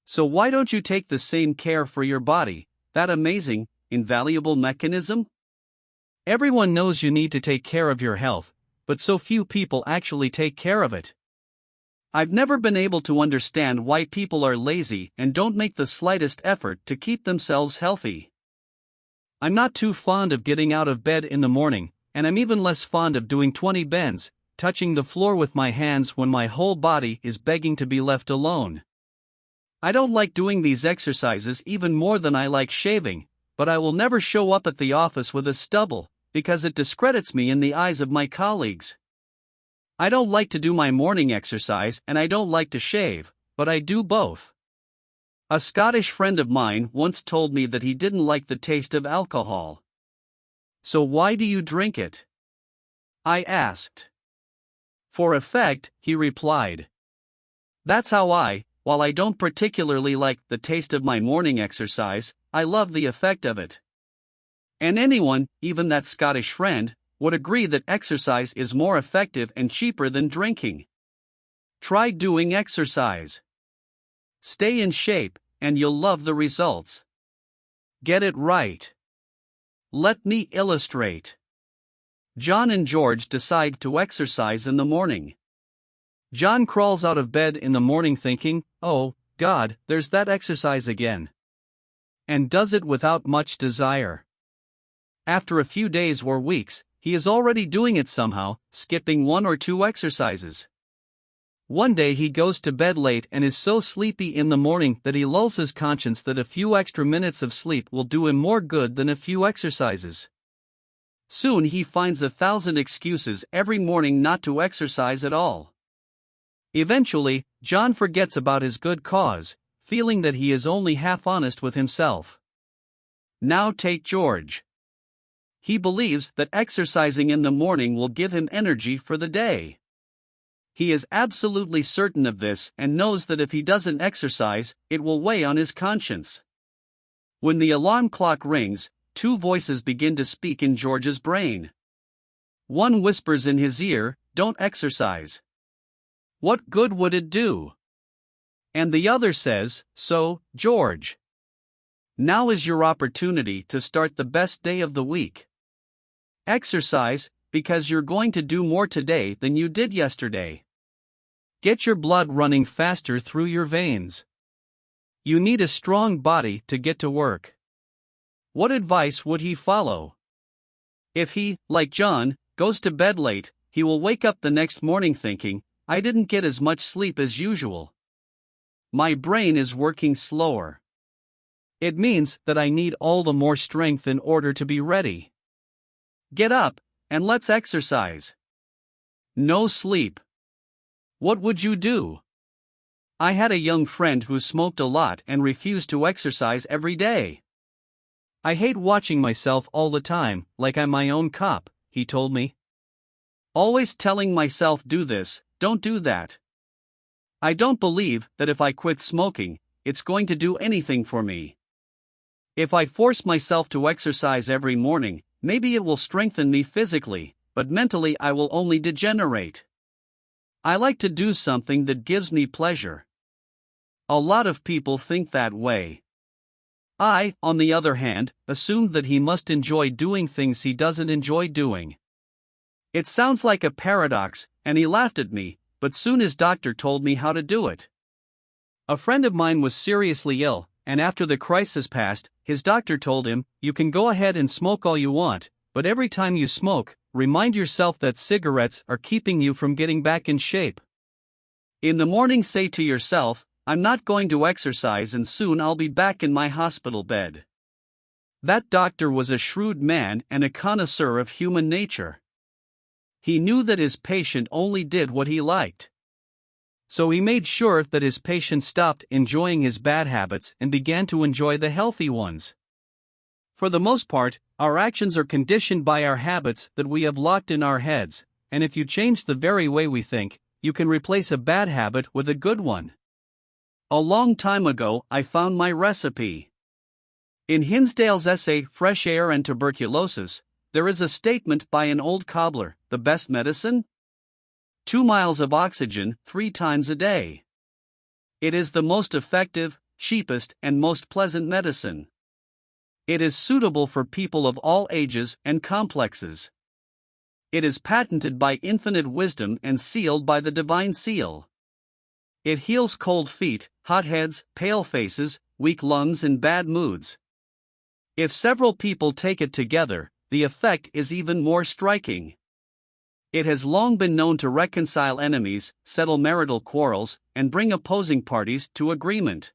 So why don't you take the same care for your body, that amazing, invaluable mechanism? Everyone knows you need to take care of your health, but so few people actually take care of it. I've never been able to understand why people are lazy and don't make the slightest effort to keep themselves healthy. I'm not too fond of getting out of bed in the morning, and I'm even less fond of doing 20 bends, touching the floor with my hands when my whole body is begging to be left alone. I don't like doing these exercises even more than I like shaving, but I will never show up at the office with a stubble, because it discredits me in the eyes of my colleagues. I don't like to do my morning exercise and I don't like to shave, but I do both. A Scottish friend of mine once told me that he didn't like the taste of alcohol. So why do you drink it? I asked. For effect, he replied. That's how while I don't particularly like the taste of my morning exercise, I love the effect of it. And anyone, even that Scottish friend, would agree that exercise is more effective and cheaper than drinking. Try doing exercise. Stay in shape, and you'll love the results. Get it right. Let me illustrate. John and George decide to exercise in the morning. John crawls out of bed in the morning thinking, "Oh, God, there's that exercise again." And does it without much desire. After a few days or weeks, he is already doing it somehow, skipping one or two exercises. One day he goes to bed late and is so sleepy in the morning that he lulls his conscience that a few extra minutes of sleep will do him more good than a few exercises. Soon he finds 1,000 excuses every morning not to exercise at all. Eventually, John forgets about his good cause, feeling that he is only half honest with himself. Now take George. He believes that exercising in the morning will give him energy for the day. He is absolutely certain of this and knows that if he doesn't exercise, it will weigh on his conscience. When the alarm clock rings, two voices begin to speak in George's brain. One whispers in his ear, "Don't exercise. What good would it do?" And the other says, "So, George, now is your opportunity to start the best day of the week. Exercise, because you're going to do more today than you did yesterday. Get your blood running faster through your veins. You need a strong body to get to work." What advice would he follow? If he, like John, goes to bed late, he will wake up the next morning thinking, "I didn't get as much sleep as usual. My brain is working slower. It means that I need all the more strength in order to be ready. Get up, and let's exercise." No sleep. What would you do? I had a young friend who smoked a lot and refused to exercise every day. "I hate watching myself all the time, like I'm my own cop," he told me. "Always telling myself do this, don't do that. I don't believe that if I quit smoking, it's going to do anything for me. If I force myself to exercise every morning, maybe it will strengthen me physically, but mentally I will only degenerate. I like to do something that gives me pleasure." A lot of people think that way. I, on the other hand, assumed that he must enjoy doing things he doesn't enjoy doing. It sounds like a paradox, and he laughed at me, but soon his doctor told me how to do it. A friend of mine was seriously ill, and after the crisis passed, his doctor told him, "You can go ahead and smoke all you want, but every time you smoke, remind yourself that cigarettes are keeping you from getting back in shape. In the morning say to yourself, 'I'm not going to exercise and soon I'll be back in my hospital bed.'" That doctor was a shrewd man and a connoisseur of human nature. He knew that his patient only did what he liked. So he made sure that his patient stopped enjoying his bad habits and began to enjoy the healthy ones. For the most part, our actions are conditioned by our habits that we have locked in our heads, and if you change the very way we think, you can replace a bad habit with a good one. A long time ago, I found my recipe. In Hinsdale's essay Fresh Air and Tuberculosis, there is a statement by an old cobbler, "The best medicine? 2 miles of oxygen 3 times a day." It is the most effective, cheapest, and most pleasant medicine. It is suitable for people of all ages and complexes. It is patented by infinite wisdom and sealed by the divine seal. It heals cold feet, hot heads, pale faces, weak lungs, and bad moods. If several people take it together, the effect is even more striking. It has long been known to reconcile enemies, settle marital quarrels, and bring opposing parties to agreement.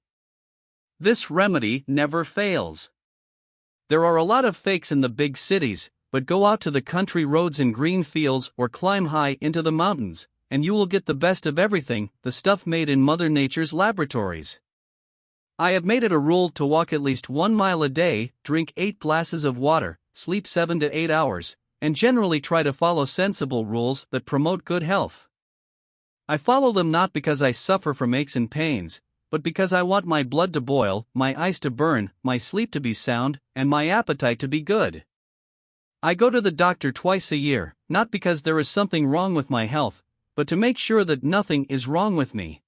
This remedy never fails. There are a lot of fakes in the big cities, but go out to the country roads and green fields or climb high into the mountains, and you will get the best of everything, the stuff made in Mother Nature's laboratories. I have made it a rule to walk at least 1 mile a day, drink 8 glasses of water, sleep 7 to 8 hours, and generally try to follow sensible rules that promote good health. I follow them not because I suffer from aches and pains, but because I want my blood to boil, my eyes to burn, my sleep to be sound, and my appetite to be good. I go to the doctor twice a year, not because there is something wrong with my health, but to make sure that nothing is wrong with me.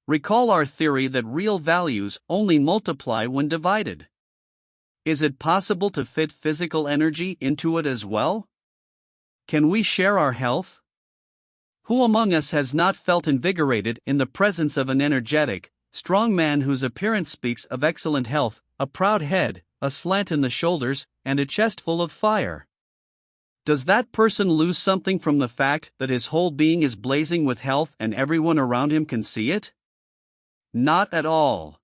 Recall our theory that real values only multiply when divided. Is it possible to fit physical energy into it as well? Can we share our health? Who among us has not felt invigorated in the presence of an energetic, strong man whose appearance speaks of excellent health, a proud head, a slant in the shoulders, and a chest full of fire? Does that person lose something from the fact that his whole being is blazing with health and everyone around him can see it? Not at all.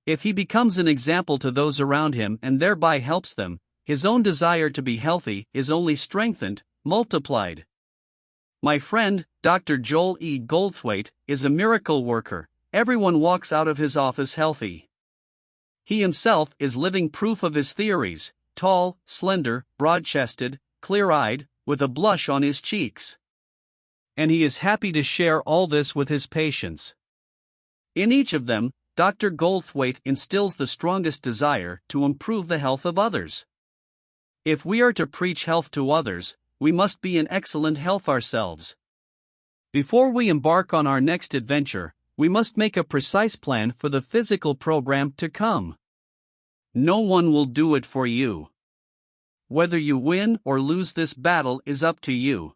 If he becomes an example to those around him and thereby helps them, his own desire to be healthy is only strengthened, multiplied. My friend, Dr. Joel E. Goldthwait, is a miracle worker. Everyone walks out of his office healthy. He himself is living proof of his theories, tall, slender, broad-chested, clear-eyed, with a blush on his cheeks. And he is happy to share all this with his patients. In each of them, Dr. Goldthwait instills the strongest desire to improve the health of others. If we are to preach health to others, we must be in excellent health ourselves. Before we embark on our next adventure, we must make a precise plan for the physical program to come. No one will do it for you. Whether you win or lose this battle is up to you.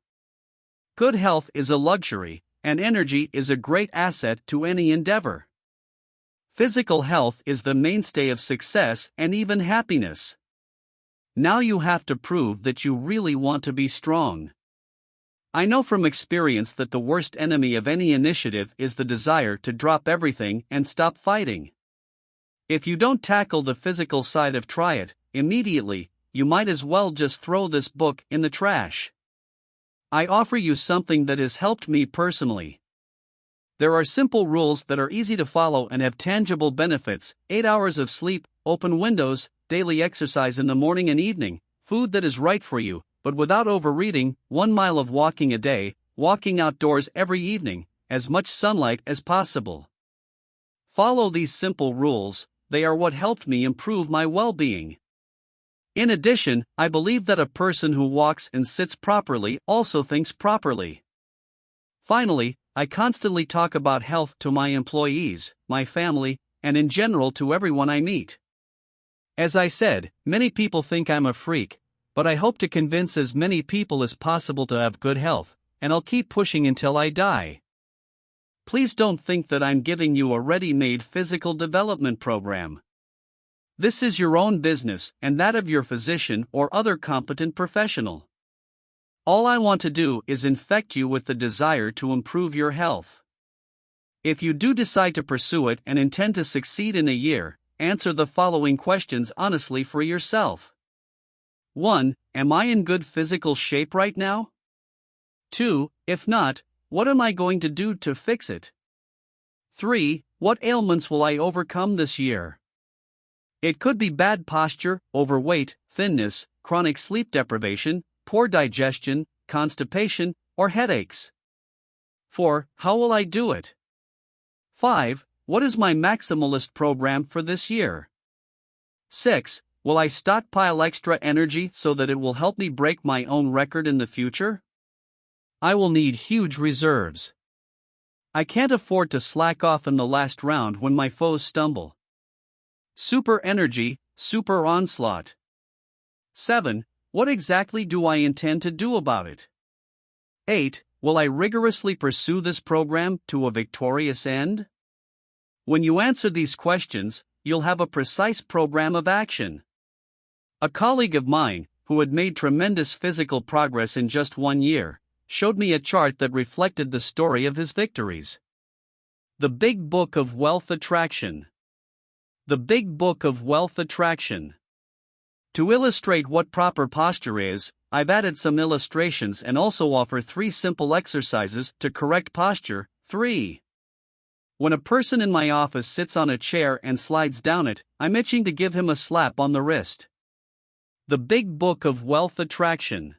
Good health is a luxury, and energy is a great asset to any endeavor. Physical health is the mainstay of success and even happiness. Now you have to prove that you really want to be strong. I know from experience that the worst enemy of any initiative is the desire to drop everything and stop fighting. If you don't tackle the physical side of Try It immediately, you might as well just throw this book in the trash. I offer you something that has helped me personally. There are simple rules that are easy to follow and have tangible benefits: 8 hours of sleep, open windows, daily exercise in the morning and evening, food that is right for you, but without overeating, 1 mile of walking a day, walking outdoors every evening, as much sunlight as possible. Follow these simple rules, they are what helped me improve my well-being. In addition, I believe that a person who walks and sits properly also thinks properly. Finally, I constantly talk about health to my employees, my family, and in general to everyone I meet. As I said, many people think I'm a freak, but I hope to convince as many people as possible to have good health, and I'll keep pushing until I die. Please don't think that I'm giving you a ready-made physical development program. This is your own business and that of your physician or other competent professional. All I want to do is infect you with the desire to improve your health. If you do decide to pursue it and intend to succeed in a year, answer the following questions honestly for yourself. 1. Am I in good physical shape right now? 2. If not, what am I going to do to fix it? 3. What ailments will I overcome this year? It could be bad posture, overweight, thinness, chronic sleep deprivation, poor digestion, constipation, or headaches. 4. How will I do it? 5. What is my maximalist program for this year? 6. Will I stockpile extra energy so that it will help me break my own record in the future? I will need huge reserves. I can't afford to slack off in the last round when my foes stumble. Super energy, super onslaught. 7. What exactly do I intend to do about it? 8. Will I rigorously pursue this program to a victorious end? When you answer these questions, you'll have a precise program of action. A colleague of mine, who had made tremendous physical progress in just 1 year, showed me a chart that reflected the story of his victories. The Big Book of Wealth Attraction. The Big Book of Wealth Attraction. To illustrate what proper posture is, I've added some illustrations and also offer 3 simple exercises to correct posture. 3. When a person in my office sits on a chair and slides down it, I'm itching to give him a slap on the wrist. The Big Book of Wealth Attraction.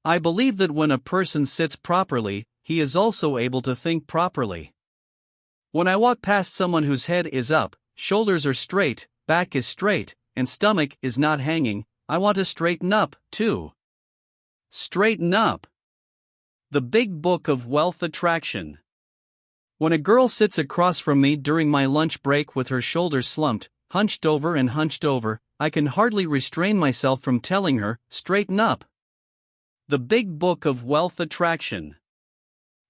I believe that when a person sits properly, he is also able to think properly. When I walk past someone whose head is up, shoulders are straight, back is straight, and stomach is not hanging, I want to straighten up, too. Straighten up. The Big Book of Wealth Attraction. When a girl sits across from me during my lunch break with her shoulders slumped, hunched over, I can hardly restrain myself from telling her, straighten up. The Big Book of Wealth Attraction.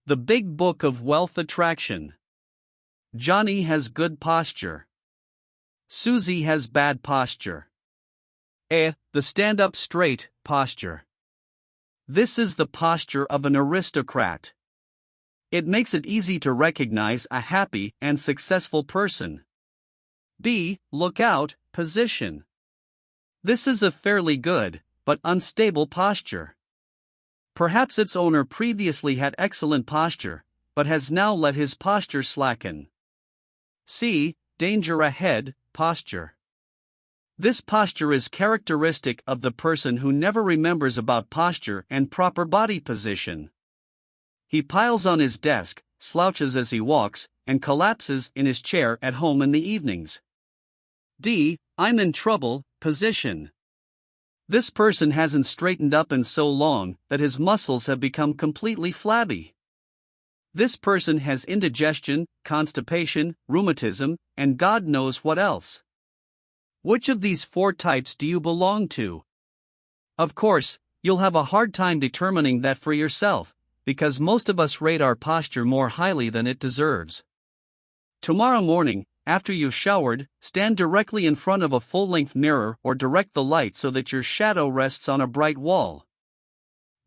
The Big Book of Wealth Attraction. Johnny has good posture. Susie has bad posture. The stand up straight posture. This is the posture of an aristocrat. It makes it easy to recognize a happy and successful person. B. Look out position. This is a fairly good, but unstable posture. Perhaps its owner previously had excellent posture, but has now let his posture slacken. C. Danger ahead posture. This posture is characteristic of the person who never remembers about posture and proper body position. He piles on his desk, slouches as he walks, and collapses in his chair at home in the evenings. D. I'm in trouble position. This person hasn't straightened up in so long that his muscles have become completely flabby. This person has indigestion, constipation, rheumatism, and God knows what else. Which of these 4 types do you belong to? Of course, you'll have a hard time determining that for yourself, because most of us rate our posture more highly than it deserves. Tomorrow morning, after you've showered, stand directly in front of a full-length mirror or direct the light so that your shadow rests on a bright wall.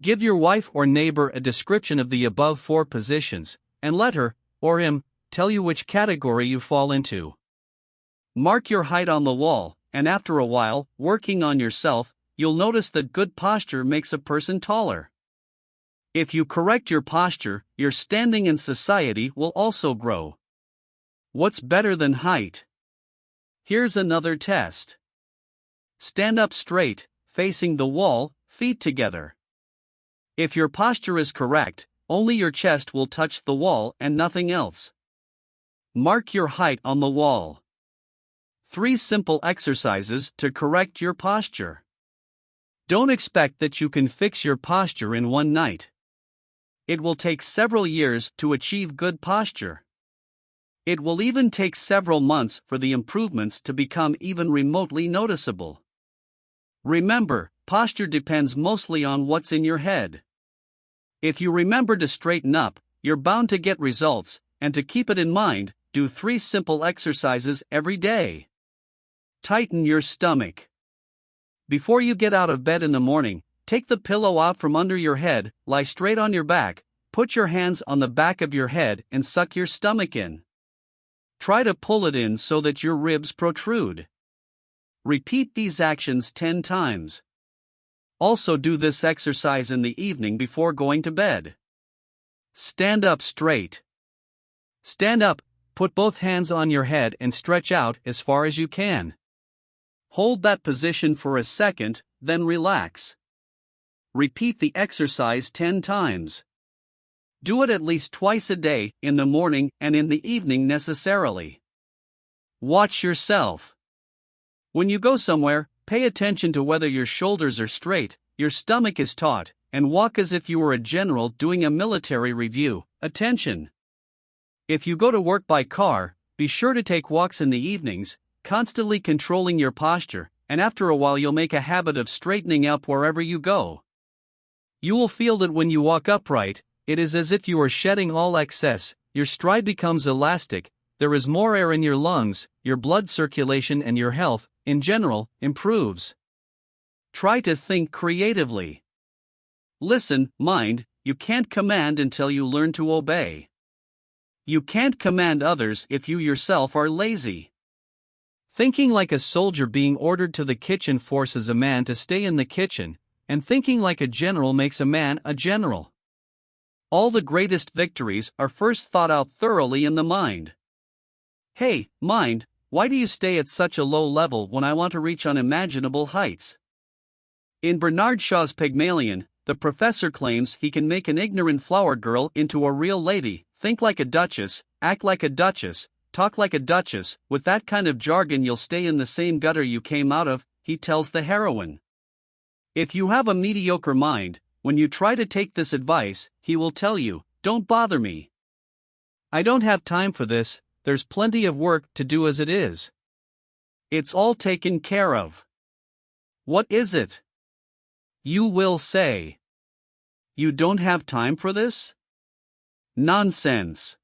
Give your wife or neighbor a description of the above 4 positions, and let her, or him, tell you which category you fall into. Mark your height on the wall, and after a while, working on yourself, you'll notice that good posture makes a person taller. If you correct your posture, your standing in society will also grow. What's better than height? Here's another test. Stand up straight, facing the wall, feet together. If your posture is correct, only your chest will touch the wall and nothing else. Mark your height on the wall. 3 simple exercises to correct your posture. Don't expect that you can fix your posture in one night. It will take several years to achieve good posture. It will even take several months for the improvements to become even remotely noticeable. Remember, posture depends mostly on what's in your head. If you remember to straighten up, you're bound to get results, and to keep it in mind, do 3 simple exercises every day. Tighten your stomach. Before you get out of bed in the morning, take the pillow out from under your head, lie straight on your back, put your hands on the back of your head and suck your stomach in. Try to pull it in so that your ribs protrude. Repeat these actions 10 times. Also do this exercise in the evening before going to bed. Stand up straight. Stand up, put both hands on your head and stretch out as far as you can. Hold that position for a second, then relax. Repeat the exercise 10 times. Do it at least twice a day, in the morning and in the evening necessarily. Watch yourself. When you go somewhere, pay attention to whether your shoulders are straight, your stomach is taut, and walk as if you were a general doing a military review. Attention! If you go to work by car, be sure to take walks in the evenings, constantly controlling your posture, and after a while you'll make a habit of straightening up wherever you go. You will feel that when you walk upright, it is as if you are shedding all excess, your stride becomes elastic, there is more air in your lungs, your blood circulation and your health, in general, improves. Try to think creatively. Listen, mind, you can't command until you learn to obey. You can't command others if you yourself are lazy. Thinking like a soldier being ordered to the kitchen forces a man to stay in the kitchen, and thinking like a general makes a man a general. All the greatest victories are first thought out thoroughly in the mind. Hey, mind, why do you stay at such a low level when I want to reach unimaginable heights? In Bernard Shaw's Pygmalion, the professor claims he can make an ignorant flower girl into a real lady, think like a duchess, act like a duchess, talk like a duchess. With that kind of jargon you'll stay in the same gutter you came out of, he tells the heroine. If you have a mediocre mind, when you try to take this advice, he will tell you, don't bother me. I don't have time for this, there's plenty of work to do as it is. It's all taken care of. What is it? You will say. You don't have time for this? Nonsense.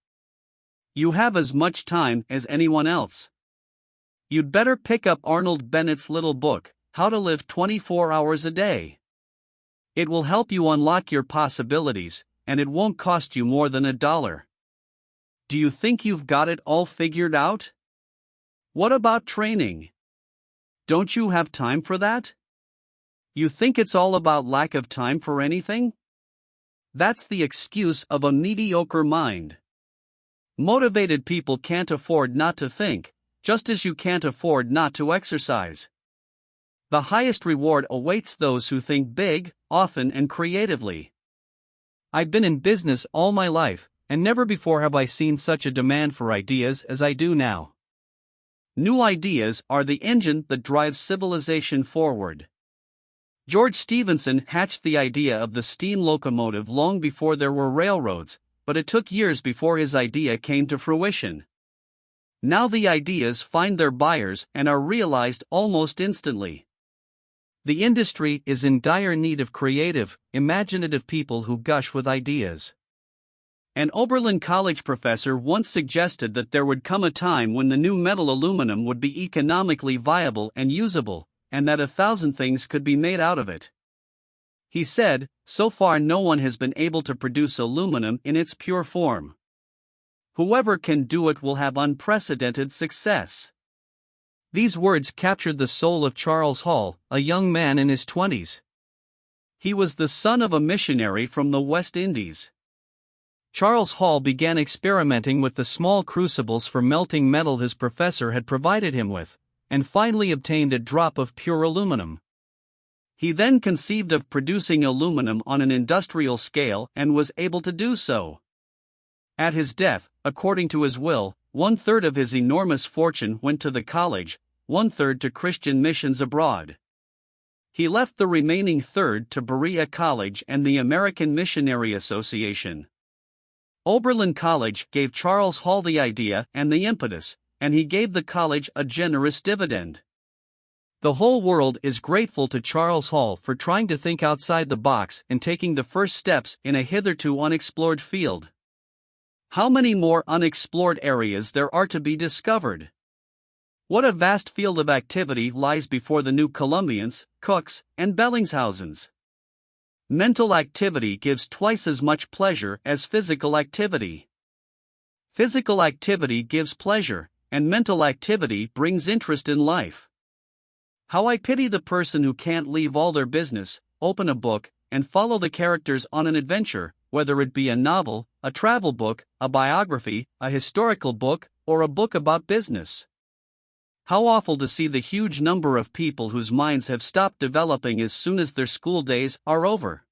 You have as much time as anyone else. You'd better pick up Arnold Bennett's little book, How to Live 24 Hours a Day. It will help you unlock your possibilities, and it won't cost you more than $1. Do you think you've got it all figured out? What about training? Don't you have time for that? You think it's all about lack of time for anything? That's the excuse of a mediocre mind. Motivated people can't afford not to think, just as you can't afford not to exercise. The highest reward awaits those who think big, often and creatively. I've been in business all my life, and never before have I seen such a demand for ideas as I do now. New ideas are the engine that drives civilization forward. George Stephenson hatched the idea of the steam locomotive long before there were railroads, but it took years before his idea came to fruition. Now the ideas find their buyers and are realized almost instantly. The industry is in dire need of creative, imaginative people who gush with ideas. An Oberlin College professor once suggested that there would come a time when the new metal aluminum would be economically viable and usable, and that 1,000 things could be made out of it. He said, so far no one has been able to produce aluminum in its pure form. Whoever can do it will have unprecedented success. These words captured the soul of Charles Hall, a young man in his 20s. He was the son of a missionary from the West Indies. Charles Hall began experimenting with the small crucibles for melting metal his professor had provided him with, and finally obtained a drop of pure aluminum. He then conceived of producing aluminum on an industrial scale and was able to do so. At his death, according to his will, 1/3 of his enormous fortune went to the college, 1/3 to Christian missions abroad. He left the remaining third to Berea College and the American Missionary Association. Oberlin College gave Charles Hall the idea and the impetus, and he gave the college a generous dividend. The whole world is grateful to Charles Hall for trying to think outside the box and taking the first steps in a hitherto unexplored field. How many more unexplored areas there are to be discovered? What a vast field of activity lies before the new Columbians, Cooks, and Bellingshausens. Mental activity gives twice as much pleasure as physical activity. Physical activity gives pleasure, and mental activity brings interest in life. How I pity the person who can't leave all their business, open a book, and follow the characters on an adventure, whether it be a novel, a travel book, a biography, a historical book, or a book about business. How awful to see the huge number of people whose minds have stopped developing as soon as their school days are over.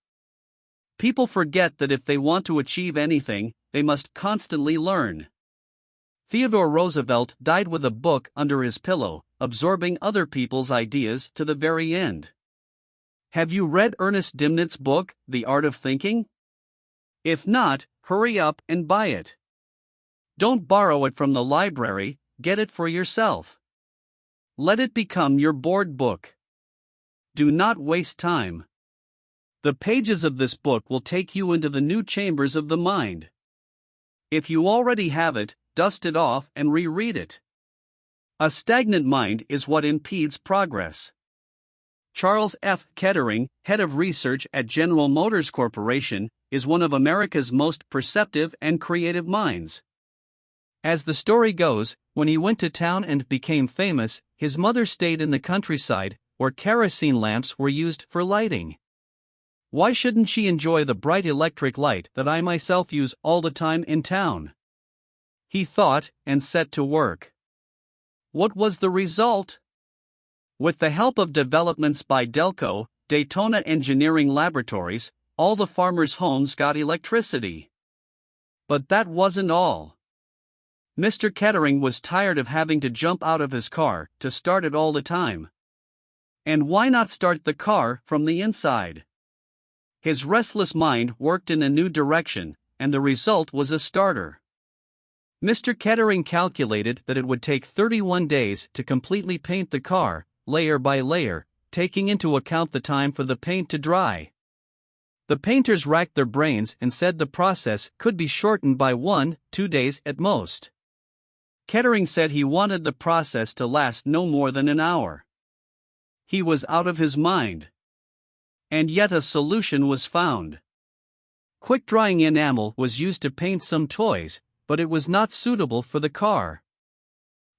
People forget that if they want to achieve anything, they must constantly learn. Theodore Roosevelt died with a book under his pillow, absorbing other people's ideas to the very end. Have you read Ernest Dimnitz's book, The Art of Thinking? If not, hurry up and buy it. Don't borrow it from the library, get it for yourself. Let it become your board book. Do not waste time. The pages of this book will take you into the new chambers of the mind. If you already have it, dust it off and reread it. A stagnant mind is what impedes progress. Charles F. Kettering, head of research at General Motors Corporation, is one of America's most perceptive and creative minds. As the story goes, when he went to town and became famous, his mother stayed in the countryside, where kerosene lamps were used for lighting. Why shouldn't she enjoy the bright electric light that I myself use all the time in town? He thought and set to work. What was the result? With the help of developments by Delco, Daytona Engineering Laboratories, all the farmers' homes got electricity. But that wasn't all. Mr. Kettering was tired of having to jump out of his car to start it all the time. And why not start the car from the inside? His restless mind worked in a new direction, and the result was a starter. Mr. Kettering calculated that it would take 31 days to completely paint the car, layer by layer, taking into account the time for the paint to dry. The painters racked their brains and said the process could be shortened by 1-2 days at most. Kettering said he wanted the process to last no more than an hour. He was out of his mind. And yet a solution was found. Quick-drying enamel was used to paint some toys, but it was not suitable for the car.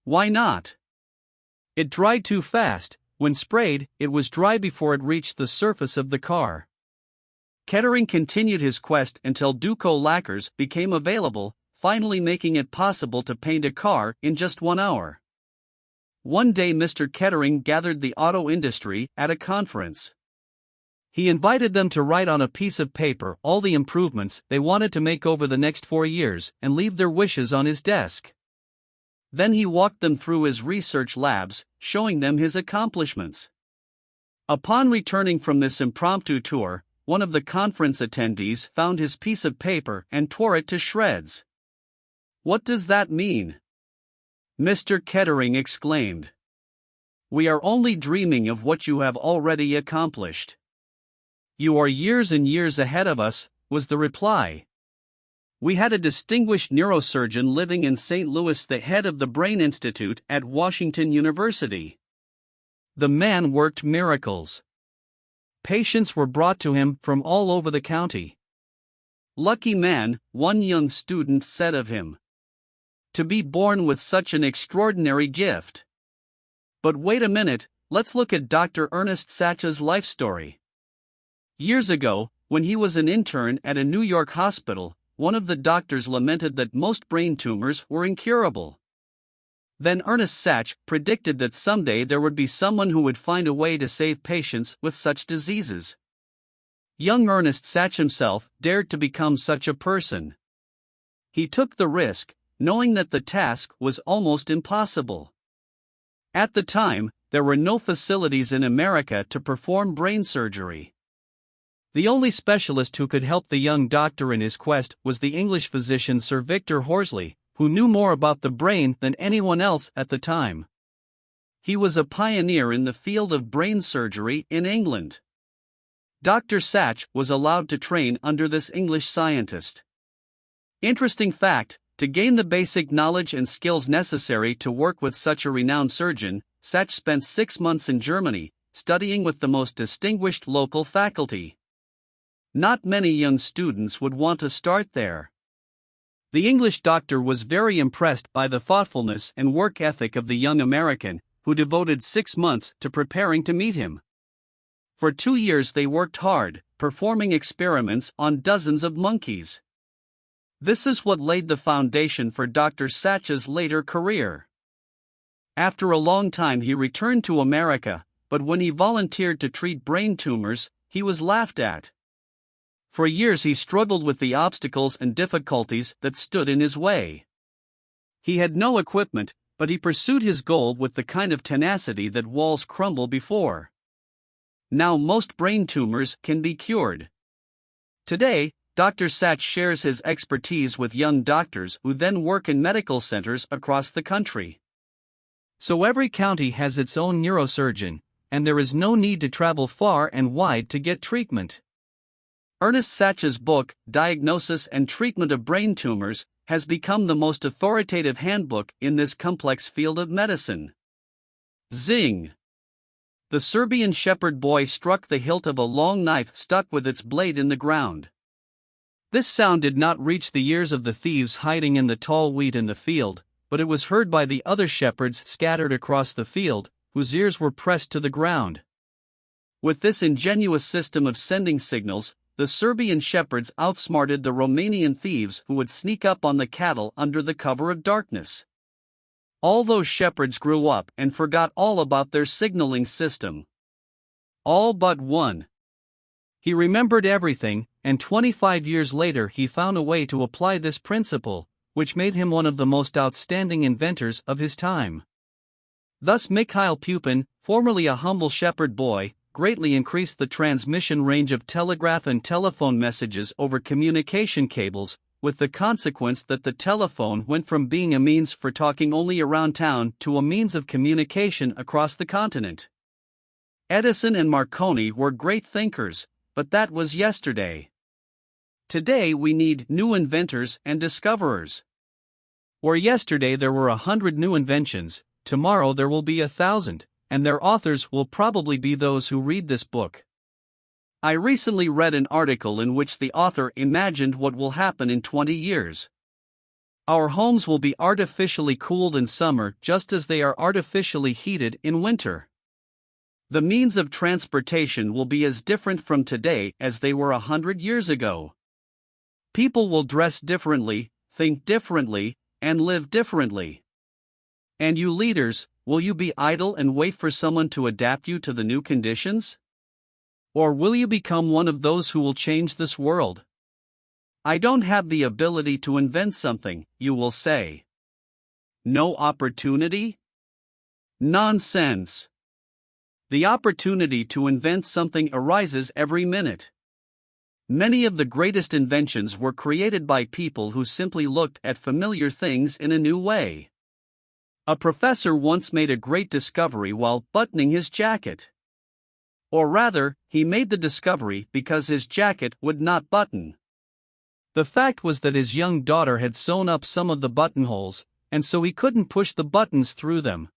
Why not? It dried too fast. When sprayed, it was dry before it reached the surface of the car. Kettering continued his quest until Duco lacquers became available, finally making it possible to paint a car in just 1 hour. One day Mr. Kettering gathered the auto industry at a conference. He invited them to write on a piece of paper all the improvements they wanted to make over the next 4 years and leave their wishes on his desk. Then he walked them through his research labs, showing them his accomplishments. Upon returning from this impromptu tour, one of the conference attendees found his piece of paper and tore it to shreds. "What does that mean?" Mr. Kettering exclaimed. "We are only dreaming of what you have already accomplished." "You are years and years ahead of us," was the reply. "We had a distinguished neurosurgeon living in St. Louis, the head of the Brain Institute at Washington University. The man worked miracles. Patients were brought to him from all over the county. Lucky man," one young student said of him. "To be born with such an extraordinary gift." But wait a minute, let's look at Dr. Ernest Sachs's life story. Years ago, when he was an intern at a New York hospital, one of the doctors lamented that most brain tumors were incurable. Then Ernest Sachs predicted that someday there would be someone who would find a way to save patients with such diseases. Young Ernest Sachs himself dared to become such a person. He took the risk, knowing that the task was almost impossible. At the time, there were no facilities in America to perform brain surgery. The only specialist who could help the young doctor in his quest was the English physician Sir Victor Horsley, who knew more about the brain than anyone else at the time. He was a pioneer in the field of brain surgery in England. Dr. Sachs was allowed to train under this English scientist. Interesting fact, to gain the basic knowledge and skills necessary to work with such a renowned surgeon, Sachs spent 6 months in Germany, studying with the most distinguished local faculty. Not many young students would want to start there. The English doctor was very impressed by the thoughtfulness and work ethic of the young American, who devoted 6 months to preparing to meet him. For 2 years they worked hard, performing experiments on dozens of monkeys. This is what laid the foundation for Dr. Sachs's later career. After a long time he returned to America, but when he volunteered to treat brain tumors, he was laughed at. For years he struggled with the obstacles and difficulties that stood in his way. He had no equipment, but he pursued his goal with the kind of tenacity that walls crumble before. Now most brain tumors can be cured. Today, Dr. Sachs shares his expertise with young doctors who then work in medical centers across the country. So every county has its own neurosurgeon, and there is no need to travel far and wide to get treatment. Ernest Sachs's book, Diagnosis and Treatment of Brain Tumors, has become the most authoritative handbook in this complex field of medicine. Zing! The Serbian shepherd boy struck the hilt of a long knife stuck with its blade in the ground. This sound did not reach the ears of the thieves hiding in the tall wheat in the field, but it was heard by the other shepherds scattered across the field, whose ears were pressed to the ground. With this ingenious system of sending signals, the Serbian shepherds outsmarted the Romanian thieves who would sneak up on the cattle under the cover of darkness. All those shepherds grew up and forgot all about their signaling system. All but one. He remembered everything, and 25 years later he found a way to apply this principle, which made him one of the most outstanding inventors of his time. Thus Mikhail Pupin, formerly a humble shepherd boy, greatly increased the transmission range of telegraph and telephone messages over communication cables, with the consequence that the telephone went from being a means for talking only around town to a means of communication across the continent. Edison and Marconi were great thinkers, but that was yesterday. Today we need new inventors and discoverers. Where yesterday there were 100 new inventions, tomorrow there will be 1,000, and their authors will probably be those who read this book. I recently read an article in which the author imagined what will happen in 20 years. Our homes will be artificially cooled in summer just as they are artificially heated in winter. The means of transportation will be as different from today as they were 100 years ago. People will dress differently, think differently, and live differently. And you leaders, will you be idle and wait for someone to adapt you to the new conditions? Or will you become one of those who will change this world? I don't have the ability to invent something, you will say. No opportunity? Nonsense. The opportunity to invent something arises every minute. Many of the greatest inventions were created by people who simply looked at familiar things in a new way. A professor once made a great discovery while buttoning his jacket. Or rather, he made the discovery because his jacket would not button. The fact was that his young daughter had sewn up some of the buttonholes, and so he couldn't push the buttons through them.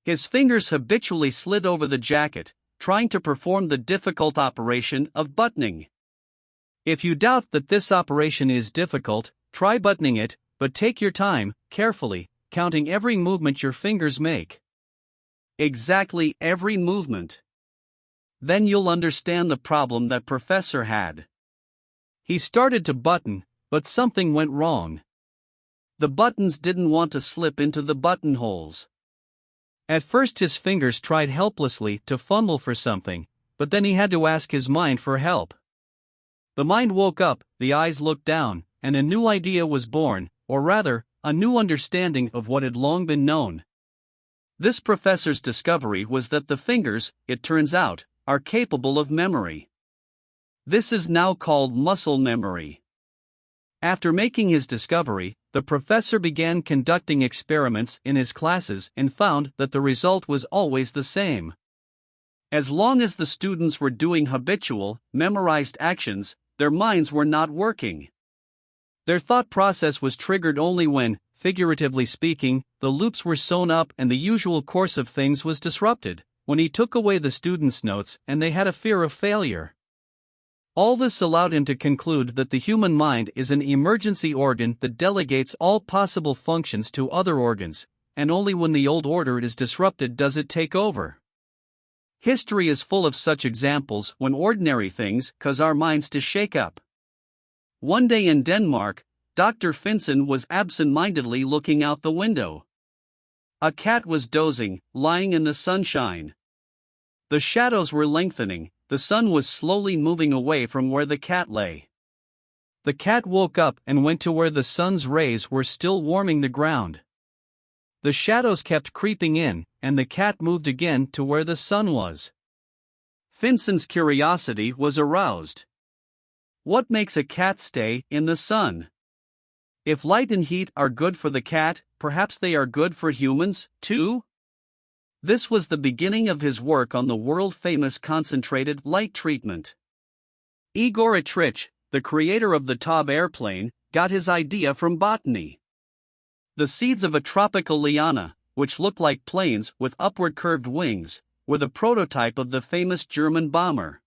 His fingers habitually slid over the jacket, trying to perform the difficult operation of buttoning. If you doubt that this operation is difficult, try buttoning it, but take your time, carefully, counting every movement your fingers make. Exactly every movement. Then you'll understand the problem that professor had. He started to button, but something went wrong. The buttons didn't want to slip into the buttonholes. At first his fingers tried helplessly to fumble for something, but then he had to ask his mind for help. The mind woke up, the eyes looked down, and a new idea was born, or rather, a new understanding of what had long been known. This professor's discovery was that the fingers, it turns out, are capable of memory. This is now called muscle memory. After making his discovery, the professor began conducting experiments in his classes and found that the result was always the same. As long as the students were doing habitual, memorized actions, their minds were not working. Their thought process was triggered only when, figuratively speaking, the loops were sewn up and the usual course of things was disrupted, when he took away the students' notes and they had a fear of failure. All this allowed him to conclude that the human mind is an emergency organ that delegates all possible functions to other organs, and only when the old order is disrupted does it take over. History is full of such examples when ordinary things cause our minds to shake up. One day in Denmark, Dr. Finsen was absent-mindedly looking out the window. A cat was dozing, lying in the sunshine. The shadows were lengthening, the sun was slowly moving away from where the cat lay. The cat woke up and went to where the sun's rays were still warming the ground. The shadows kept creeping in, and the cat moved again to where the sun was. Finsen's curiosity was aroused. What makes a cat stay in the sun? If light and heat are good for the cat, perhaps they are good for humans, too? This was the beginning of his work on the world-famous concentrated light treatment. Igor Itrich, the creator of the Taube airplane, got his idea from botany. The seeds of a tropical liana, which looked like planes with upward curved wings, were the prototype of the famous German bomber.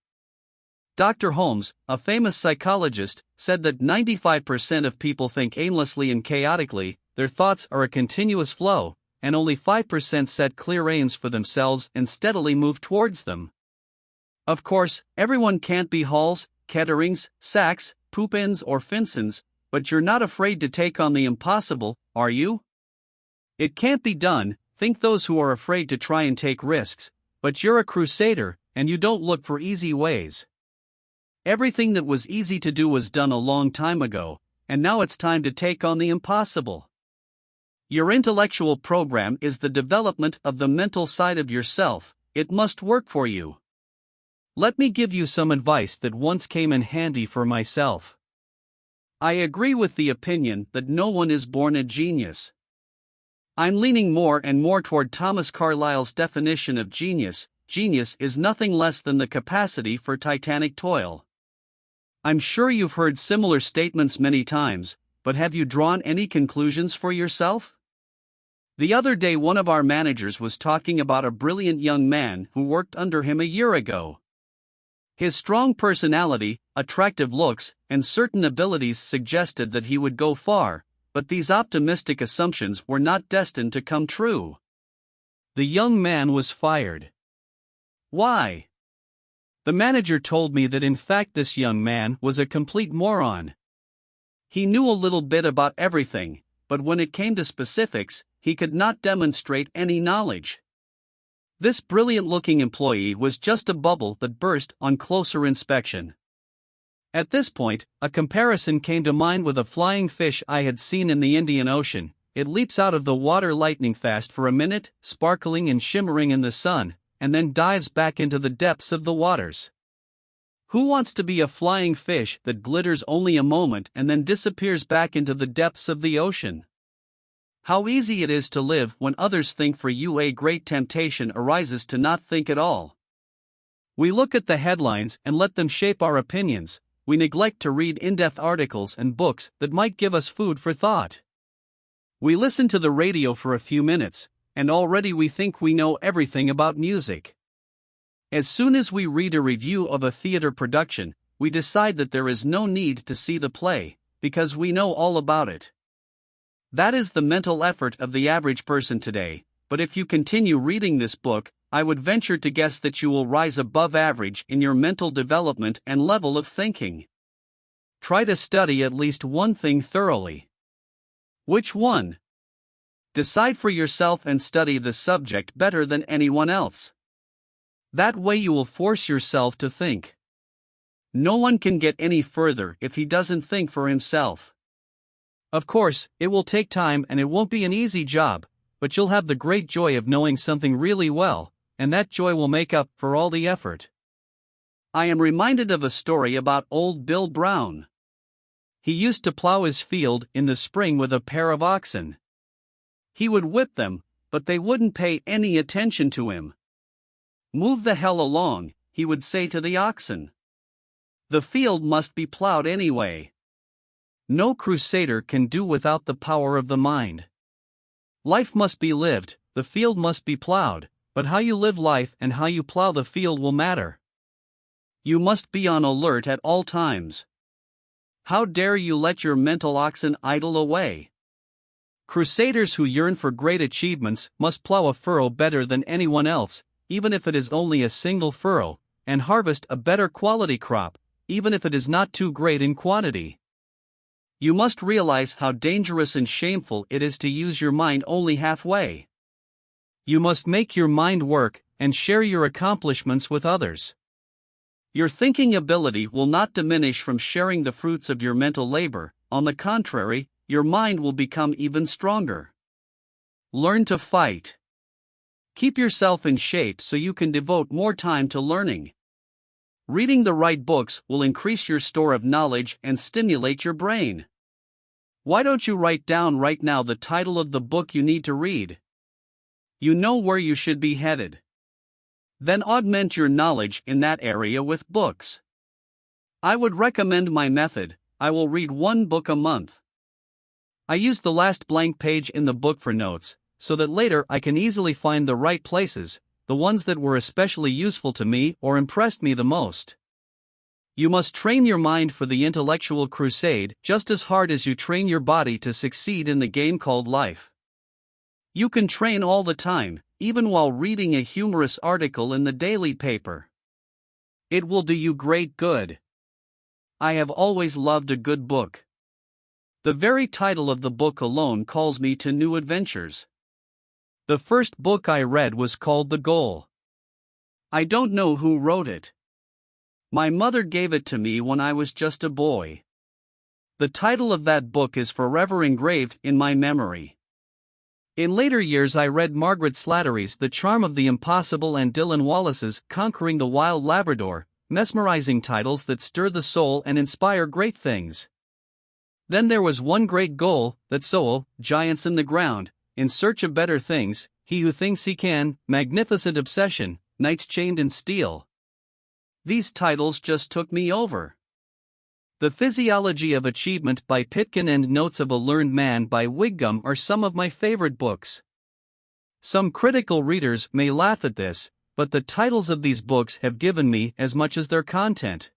Dr. Holmes, a famous psychologist, said that 95% of people think aimlessly and chaotically, their thoughts are a continuous flow, and only 5% set clear aims for themselves and steadily move towards them. Of course, everyone can't be Halls, Ketterings, Sachs, Pupins or Finsens, but you're not afraid to take on the impossible, are you? It can't be done, think those who are afraid to try and take risks, but you're a crusader, and you don't look for easy ways. Everything that was easy to do was done a long time ago, and now it's time to take on the impossible. Your intellectual program is the development of the mental side of yourself. It must work for you. Let me give you some advice that once came in handy for myself. I agree with the opinion that no one is born a genius. I'm leaning more and more toward Thomas Carlyle's definition of genius. Genius is nothing less than the capacity for titanic toil. I'm sure you've heard similar statements many times, but have you drawn any conclusions for yourself? The other day one of our managers was talking about a brilliant young man who worked under him a year ago. His strong personality, attractive looks, and certain abilities suggested that he would go far, but these optimistic assumptions were not destined to come true. The young man was fired. Why? The manager told me that in fact this young man was a complete moron. He knew a little bit about everything, but when it came to specifics, he could not demonstrate any knowledge. This brilliant-looking employee was just a bubble that burst on closer inspection. At this point, a comparison came to mind with a flying fish I had seen in the Indian Ocean. It leaps out of the water lightning fast for a minute, sparkling and shimmering in the sun, and then dives back into the depths of the waters. Who wants to be a flying fish that glitters only a moment and then disappears back into the depths of the ocean? How easy it is to live when others think for you. A great temptation arises to not think at all. We look at the headlines and let them shape our opinions. We neglect to read in-depth articles and books that might give us food for thought. We listen to the radio for a few minutes, and already we think we know everything about music. As soon as we read a review of a theater production, we decide that there is no need to see the play, because we know all about it. That is the mental effort of the average person today, but if you continue reading this book, I would venture to guess that you will rise above average in your mental development and level of thinking. Try to study at least one thing thoroughly. Which one? Decide for yourself and study the subject better than anyone else. That way you will force yourself to think. No one can get any further if he doesn't think for himself. Of course, it will take time and it won't be an easy job, but you'll have the great joy of knowing something really well, and that joy will make up for all the effort. I am reminded of a story about old Bill Brown. He used to plow his field in the spring with a pair of oxen. He would whip them, but they wouldn't pay any attention to him. "Move the hell along," he would say to the oxen. The field must be plowed anyway. No crusader can do without the power of the mind. Life must be lived, the field must be plowed, but how you live life and how you plow the field will matter. You must be on alert at all times. How dare you let your mental oxen idle away? Crusaders who yearn for great achievements must plow a furrow better than anyone else, even if it is only a single furrow, and harvest a better quality crop, even if it is not too great in quantity. You must realize how dangerous and shameful it is to use your mind only halfway. You must make your mind work and share your accomplishments with others. Your thinking ability will not diminish from sharing the fruits of your mental labor. On the contrary, your mind will become even stronger. Learn to fight. Keep yourself in shape so you can devote more time to learning. Reading the right books will increase your store of knowledge and stimulate your brain. Why don't you write down right now the title of the book you need to read? You know where you should be headed. Then augment your knowledge in that area with books. I would recommend my method. I will read one book a month. I use the last blank page in the book for notes, so that later I can easily find the right places, the ones that were especially useful to me or impressed me the most. You must train your mind for the intellectual crusade just as hard as you train your body to succeed in the game called life. You can train all the time, even while reading a humorous article in the daily paper. It will do you great good. I have always loved a good book. The very title of the book alone calls me to new adventures. The first book I read was called The Goal. I don't know who wrote it. My mother gave it to me when I was just a boy. The title of that book is forever engraved in my memory. In later years I read Margaret Slattery's The Charm of the Impossible and Dylan Wallace's Conquering the Wild Labrador, mesmerizing titles that stir the soul and inspire great things. Then there was One Great Goal, That Soul, Giants in the Ground, In Search of Better Things, He Who Thinks He Can, Magnificent Obsession, Knights Chained in Steel. These titles just took me over. The Physiology of Achievement by Pitkin and Notes of a Learned Man by Whitcomb are some of my favorite books. Some critical readers may laugh at this, but the titles of these books have given me as much as their content.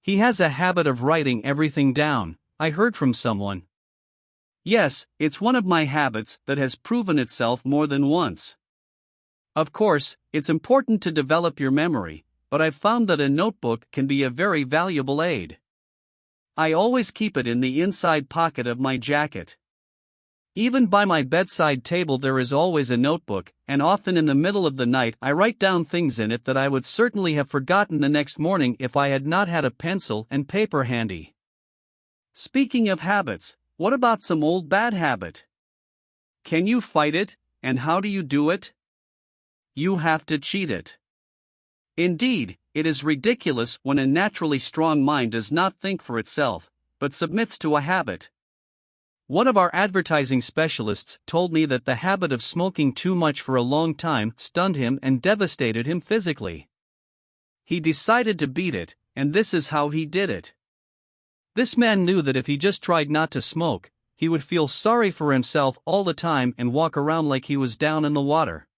He has a habit of writing everything down, I heard from someone. Yes, it's one of my habits that has proven itself more than once. Of course, it's important to develop your memory, but I've found that a notebook can be a very valuable aid. I always keep it in the inside pocket of my jacket. Even by my bedside table there is always a notebook, and often in the middle of the night I write down things in it that I would certainly have forgotten the next morning if I had not had a pencil and paper handy. Speaking of habits, what about some old bad habit? Can you fight it, and how do you do it? You have to cheat it. Indeed, it is ridiculous when a naturally strong mind does not think for itself, but submits to a habit. One of our advertising specialists told me that the habit of smoking too much for a long time stunned him and devastated him physically. He decided to beat it, and this is how he did it. This man knew that if he just tried not to smoke, he would feel sorry for himself all the time and walk around like he was down in the water.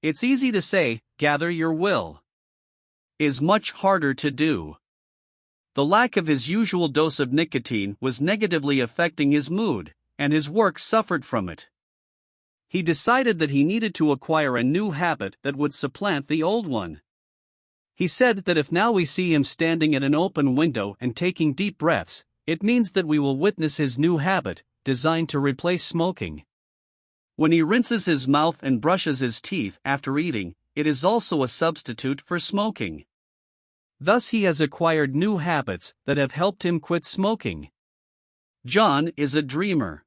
It's easy to say, gather your will. Is much harder to do. The lack of his usual dose of nicotine was negatively affecting his mood, and his work suffered from it. He decided that he needed to acquire a new habit that would supplant the old one. He said that if now we see him standing at an open window and taking deep breaths, it means that we will witness his new habit, designed to replace smoking. When he rinses his mouth and brushes his teeth after eating, it is also a substitute for smoking. Thus he has acquired new habits that have helped him quit smoking. John is a dreamer.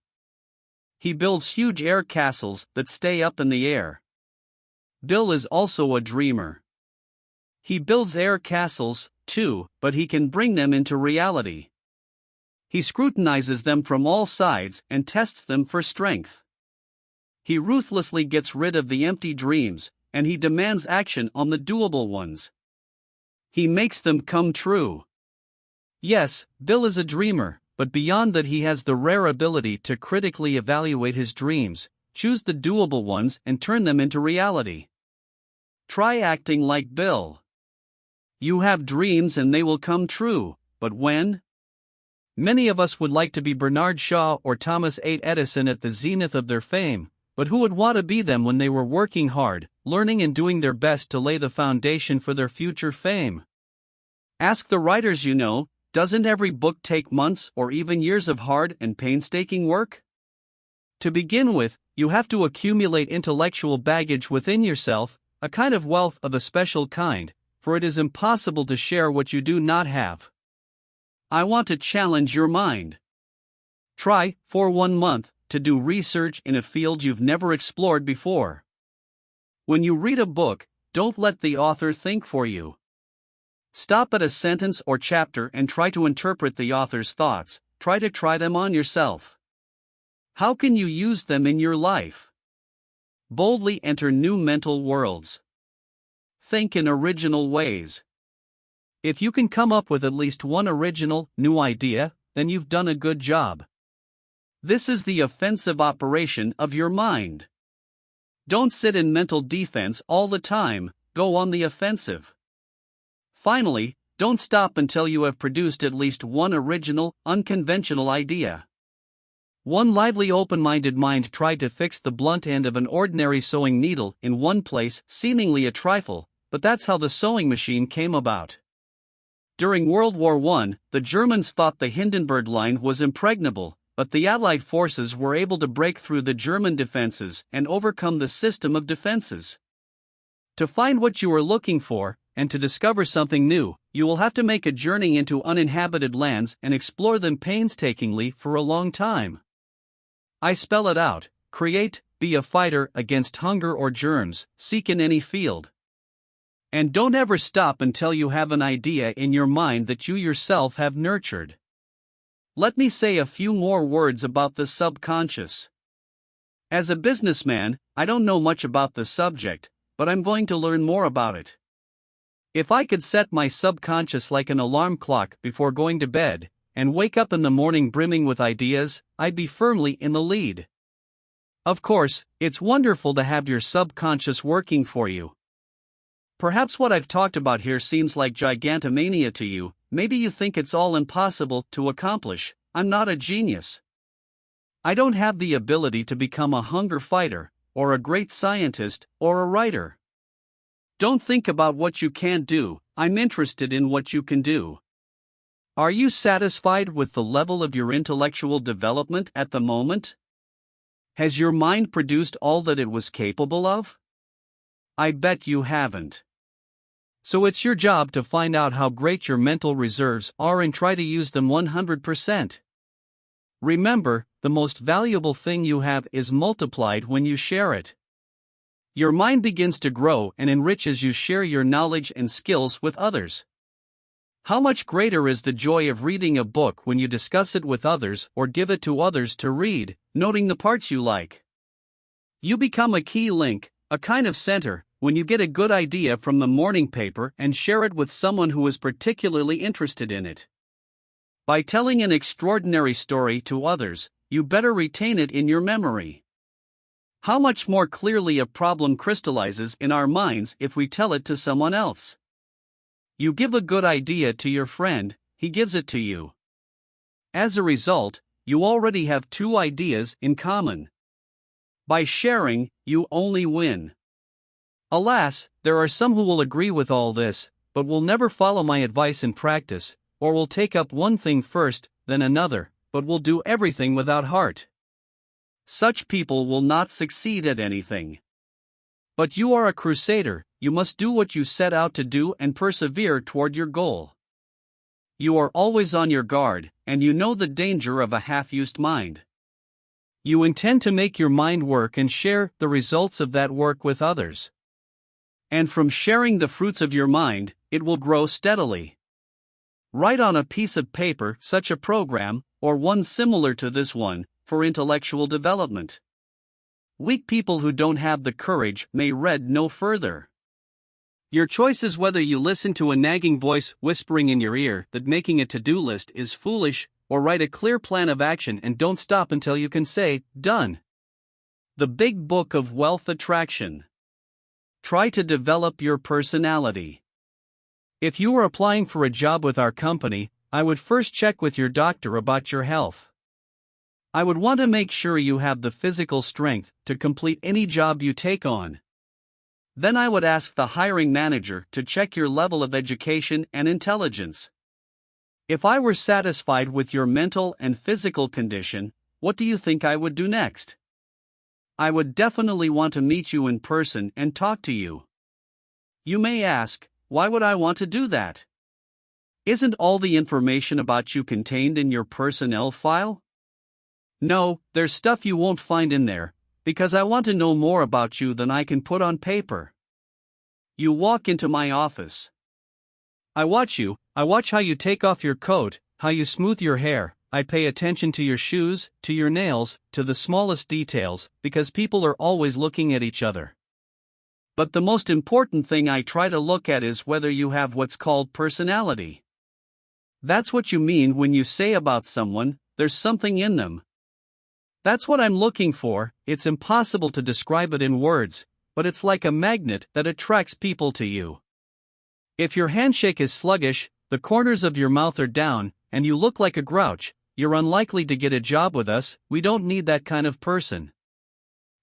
He builds huge air castles that stay up in the air. Bill is also a dreamer. He builds air castles, too, but he can bring them into reality. He scrutinizes them from all sides and tests them for strength. He ruthlessly gets rid of the empty dreams, and he demands action on the doable ones. He makes them come true. Yes, Bill is a dreamer, but beyond that he has the rare ability to critically evaluate his dreams, choose the doable ones and turn them into reality. Try acting like Bill. You have dreams and they will come true, but when? Many of us would like to be Bernard Shaw or Thomas A. Edison at the zenith of their fame, but who would want to be them when they were working hard, learning and doing their best to lay the foundation for their future fame? Ask the writers you know, doesn't every book take months or even years of hard and painstaking work? To begin with, you have to accumulate intellectual baggage within yourself, a kind of wealth of a special kind, for it is impossible to share what you do not have. I want to challenge your mind. Try, for 1 month, to do research in a field you've never explored before. When you read a book, don't let the author think for you. Stop at a sentence or chapter and try to interpret the author's thoughts, try them on yourself. How can you use them in your life? Boldly enter new mental worlds. Think in original ways. If you can come up with at least one original, new idea, then you've done a good job. This is the offensive operation of your mind. Don't sit in mental defense all the time, go on the offensive. Finally, don't stop until you have produced at least one original, unconventional idea. One lively open-minded mind tried to fix the blunt end of an ordinary sewing needle in one place, seemingly a trifle, but that's how the sewing machine came about. During World War I, the Germans thought the Hindenburg Line was impregnable, but the Allied forces were able to break through the German defenses and overcome the system of defenses. To find what you are looking for, and to discover something new, you will have to make a journey into uninhabited lands and explore them painstakingly for a long time. I spell it out: create, be a fighter against hunger or germs, seek in any field. And don't ever stop until you have an idea in your mind that you yourself have nurtured. Let me say a few more words about the subconscious. As a businessman, I don't know much about the subject, but I'm going to learn more about it. If I could set my subconscious like an alarm clock before going to bed, and wake up in the morning brimming with ideas, I'd be firmly in the lead. Of course, it's wonderful to have your subconscious working for you. Perhaps what I've talked about here seems like gigantomania to you. Maybe you think it's all impossible to accomplish. I'm not a genius. I don't have the ability to become a hunger fighter, or a great scientist, or a writer. Don't think about what you can't do, I'm interested in what you can do. Are you satisfied with the level of your intellectual development at the moment? Has your mind produced all that it was capable of? I bet you haven't. So it's your job to find out how great your mental reserves are and try to use them 100%. Remember, the most valuable thing you have is multiplied when you share it. Your mind begins to grow and enrich as you share your knowledge and skills with others. How much greater is the joy of reading a book when you discuss it with others or give it to others to read, noting the parts you like. You become a key link, a kind of center, when you get a good idea from the morning paper and share it with someone who is particularly interested in it. By telling an extraordinary story to others, you better retain it in your memory. How much more clearly a problem crystallizes in our minds if we tell it to someone else. You give a good idea to your friend, he gives it to you. As a result, you already have two ideas in common. By sharing, you only win. Alas, there are some who will agree with all this, but will never follow my advice in practice, or will take up one thing first, then another, but will do everything without heart. Such people will not succeed at anything. But you are a crusader, you must do what you set out to do and persevere toward your goal. You are always on your guard, and you know the danger of a half-used mind. You intend to make your mind work and share the results of that work with others. And from sharing the fruits of your mind, it will grow steadily. Write on a piece of paper such a program, or one similar to this one, for intellectual development. Weak people who don't have the courage may read no further. Your choice is whether you listen to a nagging voice whispering in your ear that making a to-do list is foolish, or write a clear plan of action and don't stop until you can say, done. The Big Book of Wealth Attraction. Try to develop your personality. If you are applying for a job with our company, I would first check with your doctor about your health. I would want to make sure you have the physical strength to complete any job you take on. Then I would ask the hiring manager to check your level of education and intelligence. If I were satisfied with your mental and physical condition, what do you think I would do next? I would definitely want to meet you in person and talk to you. You may ask, why would I want to do that? Isn't all the information about you contained in your personnel file? No, there's stuff you won't find in there, because I want to know more about you than I can put on paper. You walk into my office. I watch you, I watch how you take off your coat, how you smooth your hair. I pay attention to your shoes, to your nails, to the smallest details, because people are always looking at each other. But the most important thing I try to look at is whether you have what's called personality. That's what you mean when you say about someone, there's something in them. That's what I'm looking for. It's impossible to describe it in words, but it's like a magnet that attracts people to you. If your handshake is sluggish, the corners of your mouth are down, and you look like a grouch, you're unlikely to get a job with us. We don't need that kind of person.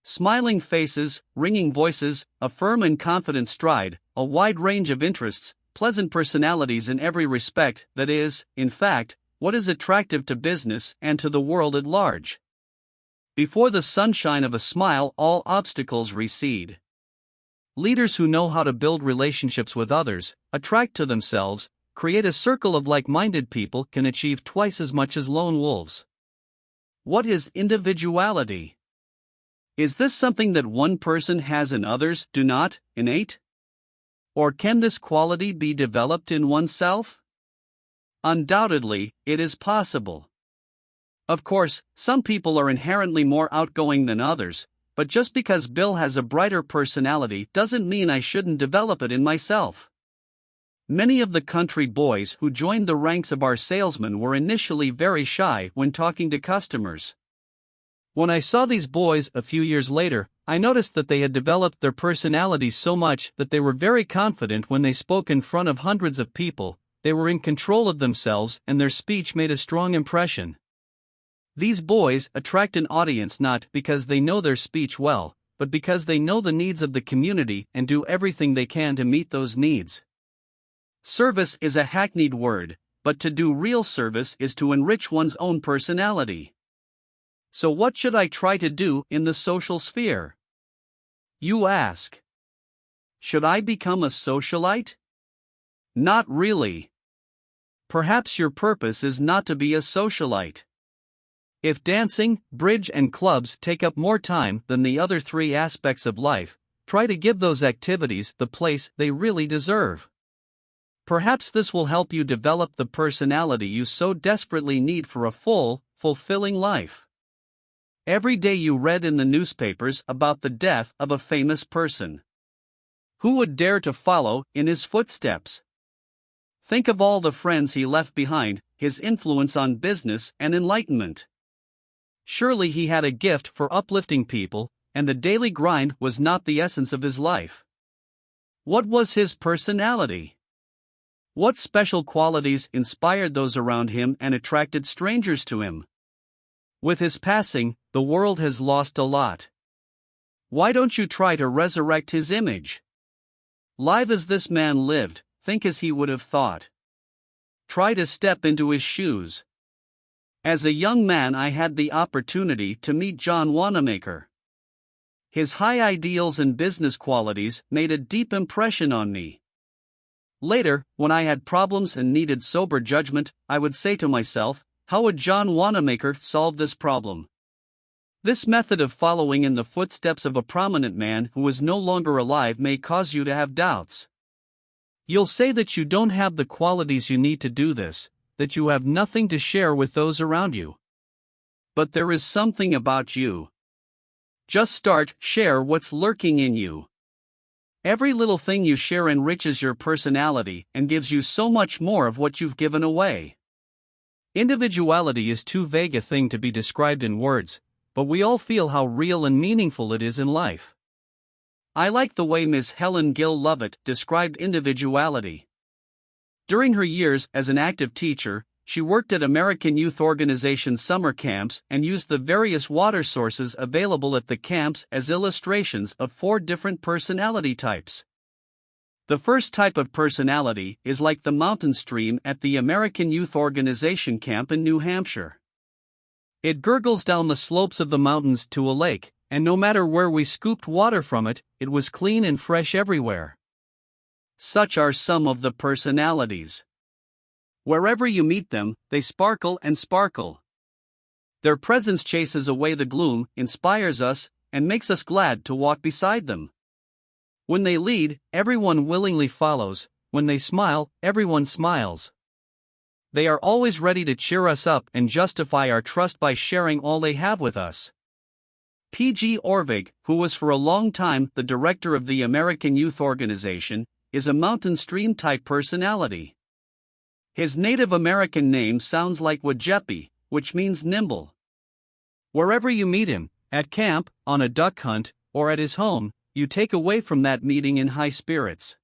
Smiling faces, ringing voices, a firm and confident stride, a wide range of interests, pleasant personalities in every respect, that is, in fact, what is attractive to business and to the world at large. Before the sunshine of a smile, all obstacles recede. Leaders who know how to build relationships with others, attract to themselves, create a circle of like-minded people can achieve twice as much as lone wolves. What is individuality? Is this something that one person has and others do not, innate? Or can this quality be developed in oneself? Undoubtedly, it is possible. Of course, some people are inherently more outgoing than others, but just because Bill has a brighter personality doesn't mean I shouldn't develop it in myself. Many of the country boys who joined the ranks of our salesmen were initially very shy when talking to customers. When I saw these boys a few years later, I noticed that they had developed their personalities so much that they were very confident when they spoke in front of hundreds of people. They were in control of themselves and their speech made a strong impression. These boys attract an audience not because they know their speech well, but because they know the needs of the community and do everything they can to meet those needs. Service is a hackneyed word, but to do real service is to enrich one's own personality. So what should I try to do in the social sphere? You ask. Should I become a socialite? Not really. Perhaps your purpose is not to be a socialite. If dancing, bridge, and clubs take up more time than the other three aspects of life, try to give those activities the place they really deserve. Perhaps this will help you develop the personality you so desperately need for a full, fulfilling life. Every day you read in the newspapers about the death of a famous person. Who would dare to follow in his footsteps? Think of all the friends he left behind, his influence on business and enlightenment. Surely he had a gift for uplifting people, and the daily grind was not the essence of his life. What was his personality? What special qualities inspired those around him and attracted strangers to him? With his passing, the world has lost a lot. Why don't you try to resurrect his image? Live as this man lived, think as he would have thought. Try to step into his shoes. As a young man, I had the opportunity to meet John Wanamaker. His high ideals and business qualities made a deep impression on me. Later, when I had problems and needed sober judgment, I would say to myself, how would John Wanamaker solve this problem? This method of following in the footsteps of a prominent man who is no longer alive may cause you to have doubts. You'll say that you don't have the qualities you need to do this, that you have nothing to share with those around you. But there is something about you. Just share what's lurking in you. Every little thing you share enriches your personality and gives you so much more of what you've given away. Individuality is too vague a thing to be described in words, but we all feel how real and meaningful it is in life. I like the way Ms. Helen Gill Lovett described individuality. During her years as an active teacher, she worked at American Youth Organization summer camps and used the various water sources available at the camps as illustrations of 4 different personality types. The first type of personality is like the mountain stream at the American Youth Organization camp in New Hampshire. It gurgles down the slopes of the mountains to a lake, and no matter where we scooped water from it, it was clean and fresh everywhere. Such are some of the personalities. Wherever you meet them, they sparkle and sparkle. Their presence chases away the gloom, inspires us, and makes us glad to walk beside them. When they lead, everyone willingly follows. When they smile, everyone smiles. They are always ready to cheer us up and justify our trust by sharing all they have with us. P.G. Orvig, who was for a long time the director of the American Youth Organization, is a mountain stream type personality. His Native American name sounds like Wajepi, which means nimble. Wherever you meet him, at camp, on a duck hunt, or at his home, you take away from that meeting in high spirits.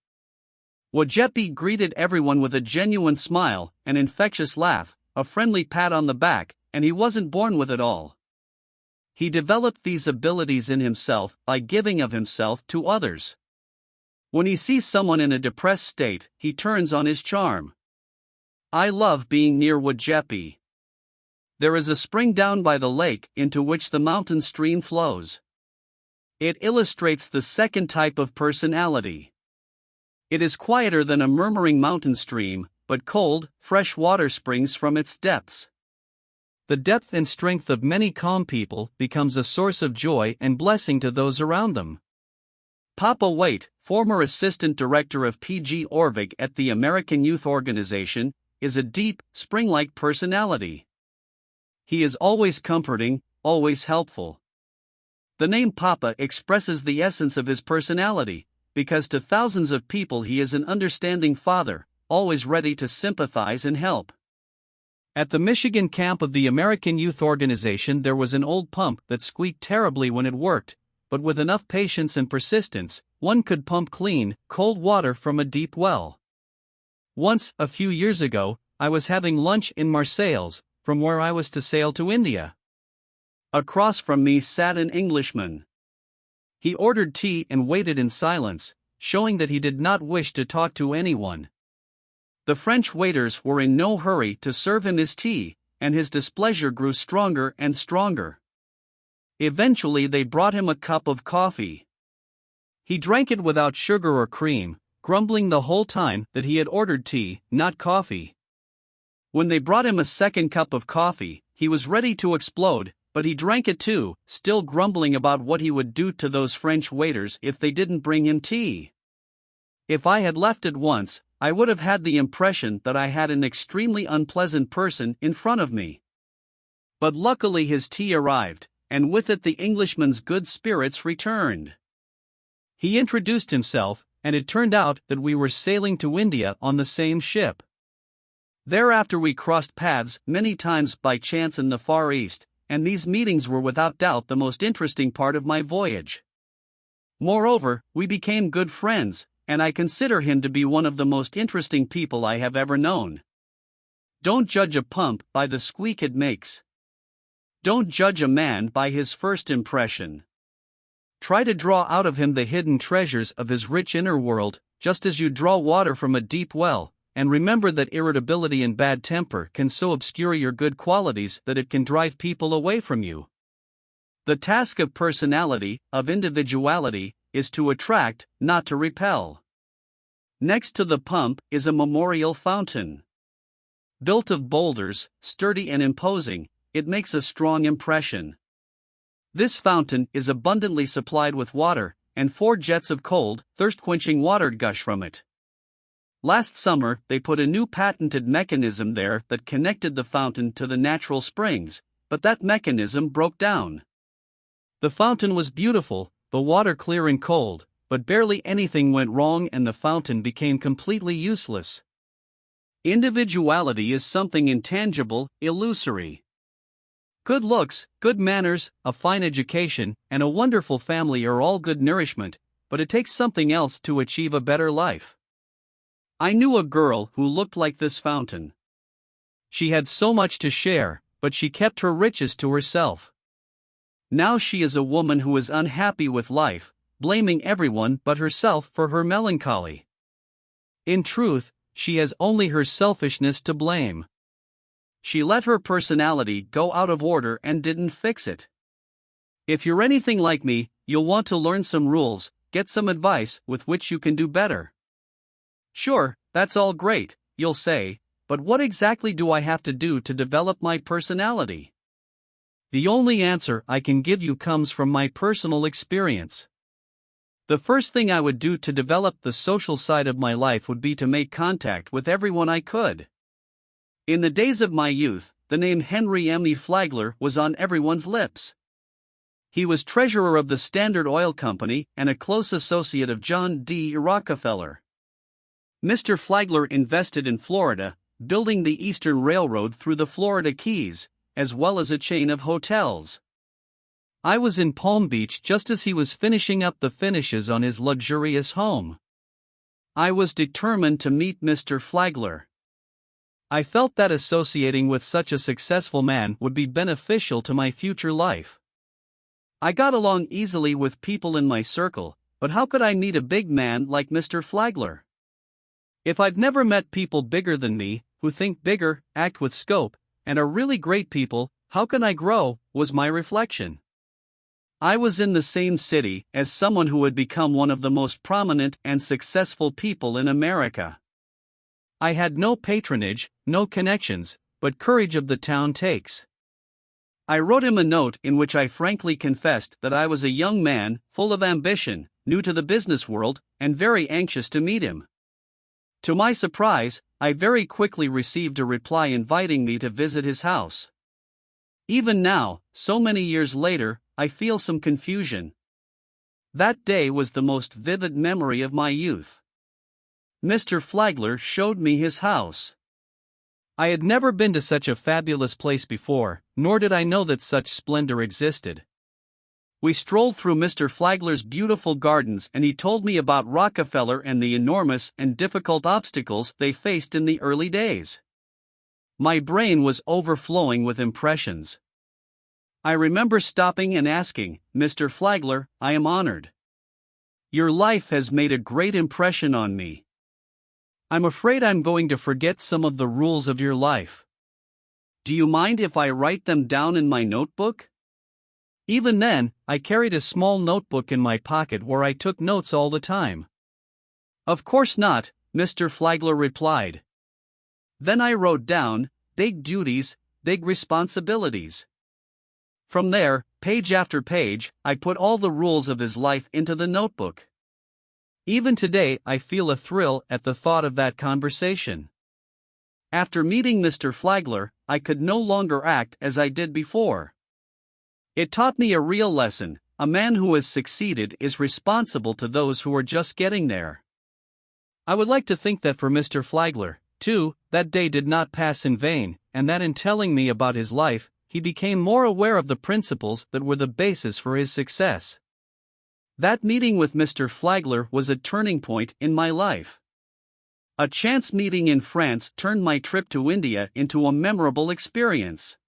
Wajepi greeted everyone with a genuine smile, an infectious laugh, a friendly pat on the back, and he wasn't born with it all. He developed these abilities in himself by giving of himself to others. When he sees someone in a depressed state, he turns on his charm. I love being near Wajepi. There is a spring down by the lake into which the mountain stream flows. It illustrates the second type of personality. It is quieter than a murmuring mountain stream, but cold, fresh water springs from its depths. The depth and strength of many calm people becomes a source of joy and blessing to those around them. Papa Waite, former assistant director of P.G. Orvig at the American Youth Organization, is a deep, spring-like personality. He is always comforting, always helpful. The name Papa expresses the essence of his personality, because to thousands of people he is an understanding father, always ready to sympathize and help. At the Michigan camp of the American Youth Organization there was an old pump that squeaked terribly when it worked, but with enough patience and persistence, one could pump clean, cold water from a deep well. Once, a few years ago, I was having lunch in Marseilles, from where I was to sail to India. Across from me sat an Englishman. He ordered tea and waited in silence, showing that he did not wish to talk to anyone. The French waiters were in no hurry to serve him his tea, and his displeasure grew stronger and stronger. Eventually they brought him a cup of coffee. He drank it without sugar or cream, grumbling the whole time that he had ordered tea, not coffee. When they brought him a second cup of coffee, he was ready to explode, but he drank it too, still grumbling about what he would do to those French waiters if they didn't bring him tea. If I had left at once, I would have had the impression that I had an extremely unpleasant person in front of me. But luckily his tea arrived, and with it the Englishman's good spirits returned. He introduced himself, and it turned out that we were sailing to India on the same ship. Thereafter we crossed paths many times by chance in the Far East, and these meetings were without doubt the most interesting part of my voyage. Moreover, we became good friends, and I consider him to be one of the most interesting people I have ever known. Don't judge a pump by the squeak it makes. Don't judge a man by his first impression. Try to draw out of him the hidden treasures of his rich inner world, just as you draw water from a deep well, and remember that irritability and bad temper can so obscure your good qualities that it can drive people away from you. The task of personality, of individuality, is to attract, not to repel. Next to the pump is a memorial fountain. Built of boulders, sturdy and imposing, it makes a strong impression. This fountain is abundantly supplied with water, and 4 jets of cold, thirst-quenching water gush from it. Last summer, they put a new patented mechanism there that connected the fountain to the natural springs, but that mechanism broke down. The fountain was beautiful, the water clear and cold, but barely anything went wrong and the fountain became completely useless. Individuality is something intangible, illusory. Good looks, good manners, a fine education, and a wonderful family are all good nourishment, but it takes something else to achieve a better life. I knew a girl who looked like this fountain. She had so much to share, but she kept her riches to herself. Now she is a woman who is unhappy with life, blaming everyone but herself for her melancholy. In truth, she has only her selfishness to blame. She let her personality go out of order and didn't fix it. If you're anything like me, you'll want to learn some rules, get some advice with which you can do better. Sure, that's all great, you'll say, but what exactly do I have to do to develop my personality? The only answer I can give you comes from my personal experience. The first thing I would do to develop the social side of my life would be to make contact with everyone I could. In the days of my youth, the name Henry M. E. Flagler was on everyone's lips. He was treasurer of the Standard Oil Company and a close associate of John D. Rockefeller. Mr. Flagler invested in Florida, building the Eastern Railroad through the Florida Keys, as well as a chain of hotels. I was in Palm Beach just as he was finishing up the finishes on his luxurious home. I was determined to meet Mr. Flagler. I felt that associating with such a successful man would be beneficial to my future life. I got along easily with people in my circle, but how could I meet a big man like Mr. Flagler? If I'd never met people bigger than me, who think bigger, act with scope, and are really great people, how can I grow, was my reflection. I was in the same city as someone who had become one of the most prominent and successful people in America. I had no patronage, no connections, but courage of the town takes. I wrote him a note in which I frankly confessed that I was a young man, full of ambition, new to the business world, and very anxious to meet him. To my surprise, I very quickly received a reply inviting me to visit his house. Even now, so many years later, I feel some confusion. That day was the most vivid memory of my youth. Mr. Flagler showed me his house. I had never been to such a fabulous place before, nor did I know that such splendor existed. We strolled through Mr. Flagler's beautiful gardens and he told me about Rockefeller and the enormous and difficult obstacles they faced in the early days. My brain was overflowing with impressions. I remember stopping and asking, "Mr. Flagler, I am honored. Your life has made a great impression on me. I'm afraid I'm going to forget some of the rules of your life. Do you mind if I write them down in my notebook?" Even then, I carried a small notebook in my pocket where I took notes all the time. "Of course not," Mr. Flagler replied. Then I wrote down, "Big duties, big responsibilities." From there, page after page, I put all the rules of his life into the notebook. Even today, I feel a thrill at the thought of that conversation. After meeting Mr. Flagler, I could no longer act as I did before. It taught me a real lesson: a man who has succeeded is responsible to those who are just getting there. I would like to think that for Mr. Flagler, too, that day did not pass in vain, and that in telling me about his life, he became more aware of the principles that were the basis for his success. That meeting with Mr. Flagler was a turning point in my life. A chance meeting in France turned my trip to India into a memorable experience.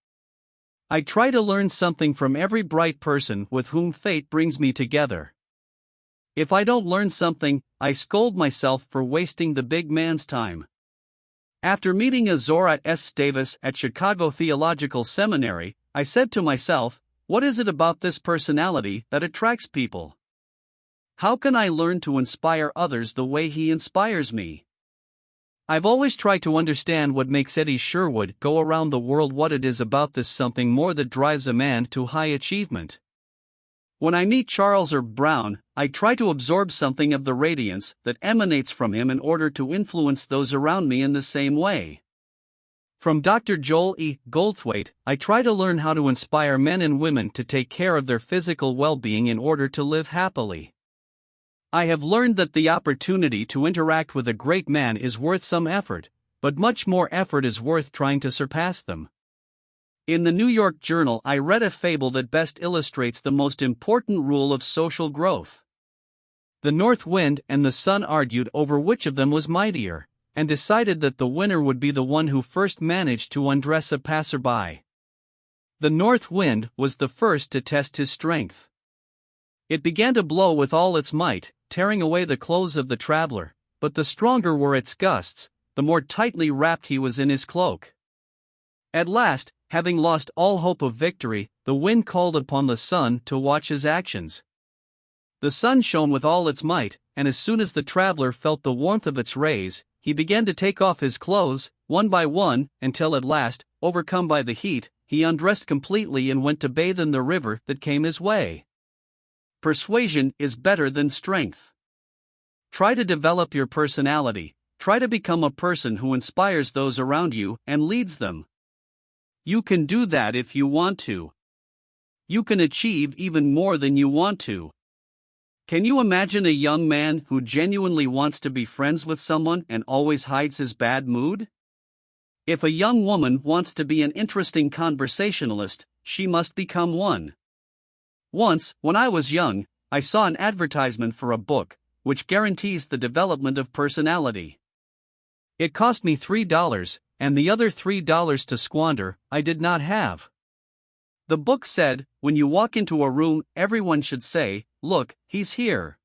I try to learn something from every bright person with whom fate brings me together. If I don't learn something, I scold myself for wasting the big man's time. After meeting Azora S. Davis at Chicago Theological Seminary, I said to myself, what is it about this personality that attracts people? How can I learn to inspire others the way he inspires me? I've always tried to understand what makes Eddie Sherwood go around the world, what it is about this something more that drives a man to high achievement. When I meet Charles or Brown, I try to absorb something of the radiance that emanates from him in order to influence those around me in the same way. From Dr. Joel E. Goldthwait, I try to learn how to inspire men and women to take care of their physical well-being in order to live happily. I have learned that the opportunity to interact with a great man is worth some effort, but much more effort is worth trying to surpass them. In the New York Journal, I read a fable that best illustrates the most important rule of social growth. The north wind and the sun argued over which of them was mightier, and decided that the winner would be the one who first managed to undress a passerby. The north wind was the first to test his strength. It began to blow with all its might, tearing away the clothes of the traveler, but the stronger were its gusts, the more tightly wrapped he was in his cloak. At last, having lost all hope of victory, the wind called upon the sun to watch his actions. The sun shone with all its might, and as soon as the traveler felt the warmth of its rays, he began to take off his clothes, one by one, until at last, overcome by the heat, he undressed completely and went to bathe in the river that came his way. Persuasion is better than strength. Try to develop your personality, try to become a person who inspires those around you and leads them. You can do that if you want to. You can achieve even more than you want to. Can you imagine a young man who genuinely wants to be friends with someone and always hides his bad mood? If a young woman wants to be an interesting conversationalist, she must become one. Once, when I was young, I saw an advertisement for a book, which guarantees the development of personality. It cost me $3, and the other $3 to squander, I did not have. The book said, when you walk into a room, everyone should say, "Look, he's here."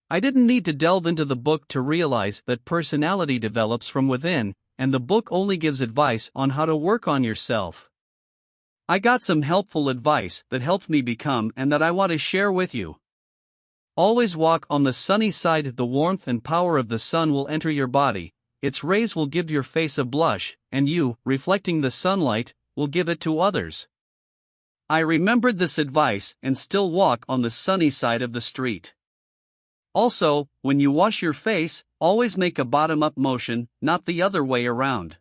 I didn't need to delve into the book to realize that personality develops from within, and the book only gives advice on how to work on yourself. I got some helpful advice that helped me become and that I want to share with you. Always walk on the sunny side. The warmth and power of the sun will enter your body, its rays will give your face a blush, and you, reflecting the sunlight, will give it to others. I remembered this advice and still walk on the sunny side of the street. Also, when you wash your face, always make a bottom-up motion, not the other way around.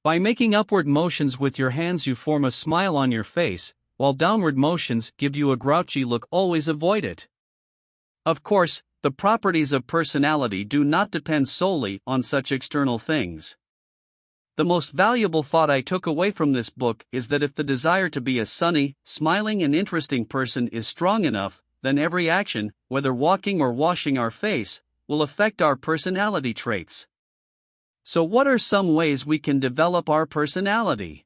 By making upward motions with your hands, you form a smile on your face, while downward motions give you a grouchy look. Always avoid it. Of course, the properties of personality do not depend solely on such external things. The most valuable thought I took away from this book is that if the desire to be a sunny, smiling, and interesting person is strong enough, then every action, whether walking or washing our face, will affect our personality traits. So, what are some ways we can develop our personality?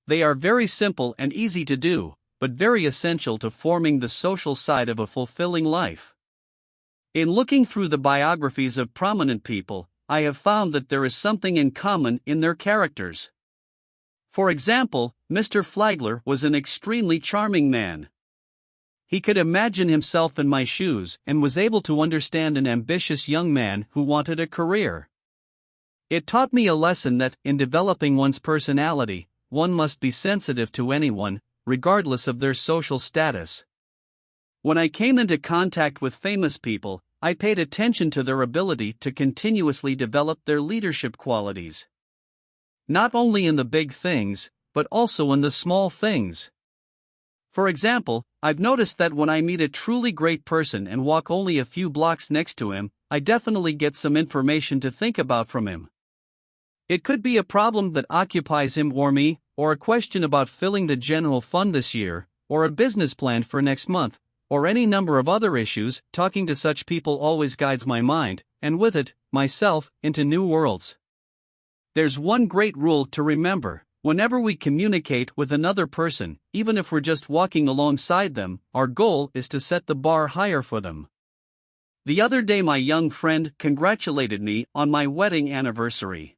They are very simple and easy to do, but very essential to forming the social side of a fulfilling life. In looking through the biographies of prominent people, I have found that there is something in common in their characters. For example, Mr. Flagler was an extremely charming man. He could imagine himself in my shoes and was able to understand an ambitious young man who wanted a career. It taught me a lesson that, in developing one's personality, one must be sensitive to anyone, regardless of their social status. When I came into contact with famous people, I paid attention to their ability to continuously develop their leadership qualities. Not only in the big things, but also in the small things. For example, I've noticed that when I meet a truly great person and walk only a few blocks next to him, I definitely get some information to think about from him. It could be a problem that occupies him or me, or a question about filling the general fund this year, or a business plan for next month, or any number of other issues. Talking to such people always guides my mind, and with it, myself, into new worlds. There's one great rule to remember: whenever we communicate with another person, even if we're just walking alongside them, our goal is to set the bar higher for them. The other day, my young friend congratulated me on my wedding anniversary.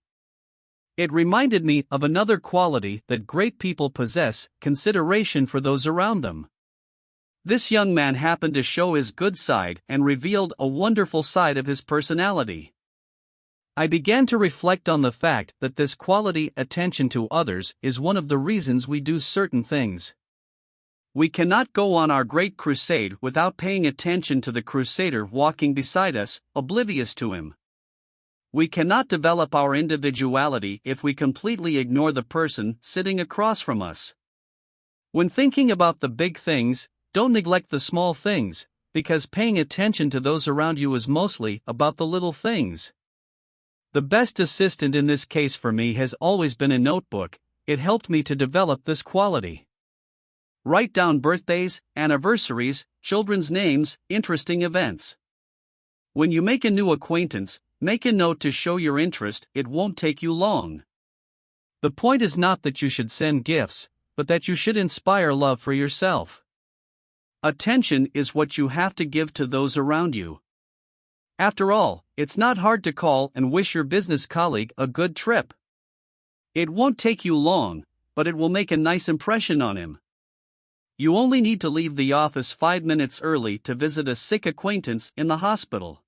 It reminded me of another quality that great people possess: consideration for those around them. This young man happened to show his good side and revealed a wonderful side of his personality. I began to reflect on the fact that this quality, attention to others, is one of the reasons we do certain things. We cannot go on our great crusade without paying attention to the crusader walking beside us, oblivious to him. We cannot develop our individuality if we completely ignore the person sitting across from us. When thinking about the big things, don't neglect the small things, because paying attention to those around you is mostly about the little things. The best assistant in this case for me has always been a notebook. It helped me to develop this quality. Write down birthdays, anniversaries, children's names, interesting events. When you make a new acquaintance, make a note to show your interest. It won't take you long. The point is not that you should send gifts, but that you should inspire love for yourself. Attention is what you have to give to those around you. After all, it's not hard to call and wish your business colleague a good trip. It won't take you long, but it will make a nice impression on him. You only need to leave the office 5 minutes early to visit a sick acquaintance in the hospital.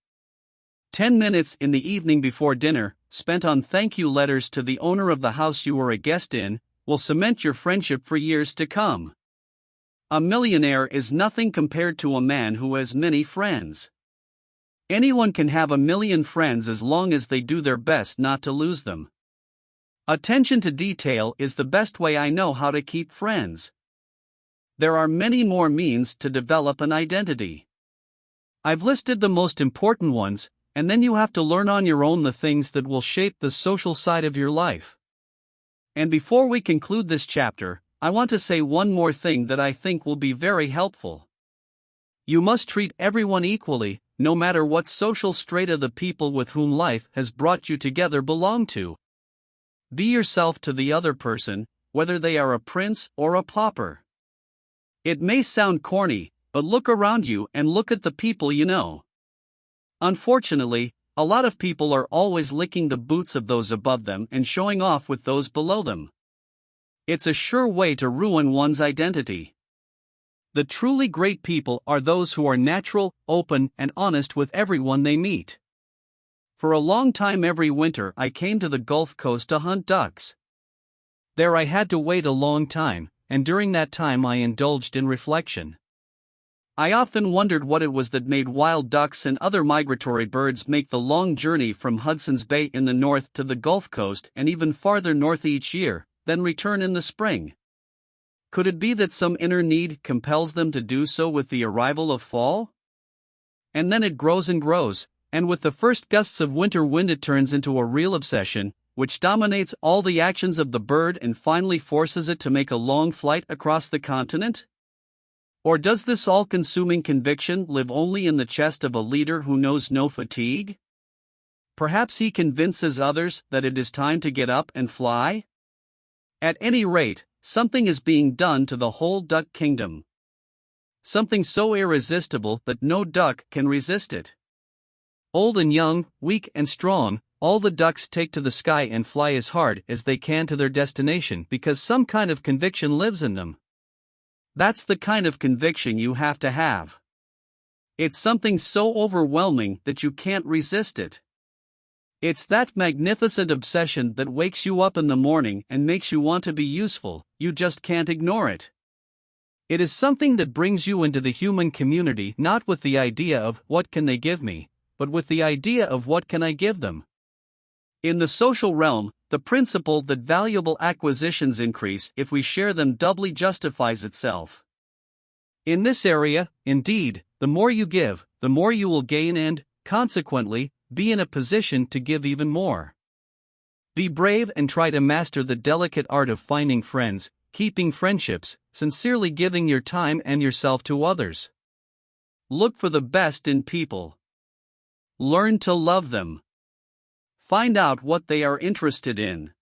10 minutes in the evening before dinner, spent on thank you letters to the owner of the house you were a guest in, will cement your friendship for years to come. A millionaire is nothing compared to a man who has many friends. Anyone can have 1,000,000 friends as long as they do their best not to lose them. Attention to detail is the best way I know how to keep friends. There are many more means to develop an identity. I've listed the most important ones, and then you have to learn on your own the things that will shape the social side of your life. And before we conclude this chapter, I want to say one more thing that I think will be very helpful. You must treat everyone equally, no matter what social strata the people with whom life has brought you together belong to. Be yourself to the other person, whether they are a prince or a pauper. It may sound corny, but look around you and look at the people you know. Unfortunately, a lot of people are always licking the boots of those above them and showing off with those below them. It's a sure way to ruin one's identity. The truly great people are those who are natural, open, and honest with everyone they meet. For a long time every winter I came to the Gulf Coast to hunt ducks. There I had to wait a long time, and during that time I indulged in reflection. I often wondered what it was that made wild ducks and other migratory birds make the long journey from Hudson's Bay in the north to the Gulf Coast and even farther north each year, then return in the spring. Could it be that some inner need compels them to do so with the arrival of fall? And then it grows, and with the first gusts of winter wind it turns into a real obsession, which dominates all the actions of the bird and finally forces it to make a long flight across the continent? Or does this all-consuming conviction live only in the chest of a leader who knows no fatigue? Perhaps he convinces others that it is time to get up and fly? At any rate, something is being done to the whole duck kingdom. Something so irresistible that no duck can resist it. Old and young, weak and strong, all the ducks take to the sky and fly as hard as they can to their destination because some kind of conviction lives in them. That's the kind of conviction you have to have. It's something so overwhelming that you can't resist it. It's that magnificent obsession that wakes you up in the morning and makes you want to be useful, you just can't ignore it. It is something that brings you into the human community not with the idea of what can they give me, but with the idea of what can I give them. In the social realm, the principle that valuable acquisitions increase if we share them doubly justifies itself. In this area, indeed, the more you give, the more you will gain and, consequently, be in a position to give even more. Be brave and try to master the delicate art of finding friends, keeping friendships, sincerely giving your time and yourself to others. Look for the best in people. Learn to love them. Find out what they are interested in.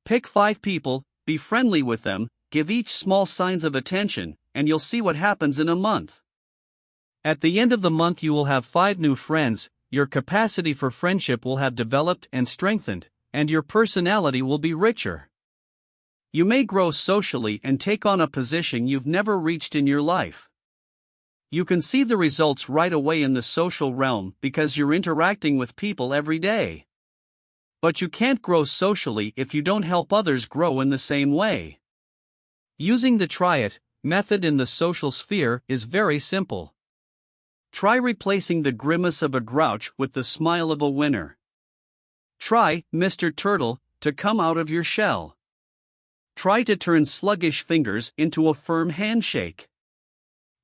Pick 5 people, be friendly with them, give each small signs of attention, and you'll see what happens in a month. At the end of the month you will have 5 new friends, your capacity for friendship will have developed and strengthened, and your personality will be richer. You may grow socially and take on a position you've never reached in your life. You can see the results right away in the social realm because you're interacting with people every day. But you can't grow socially if you don't help others grow in the same way. Using the try it method in the social sphere is very simple. Try replacing the grimace of a grouch with the smile of a winner. Try, Mr. Turtle, to come out of your shell. Try to turn sluggish fingers into a firm handshake.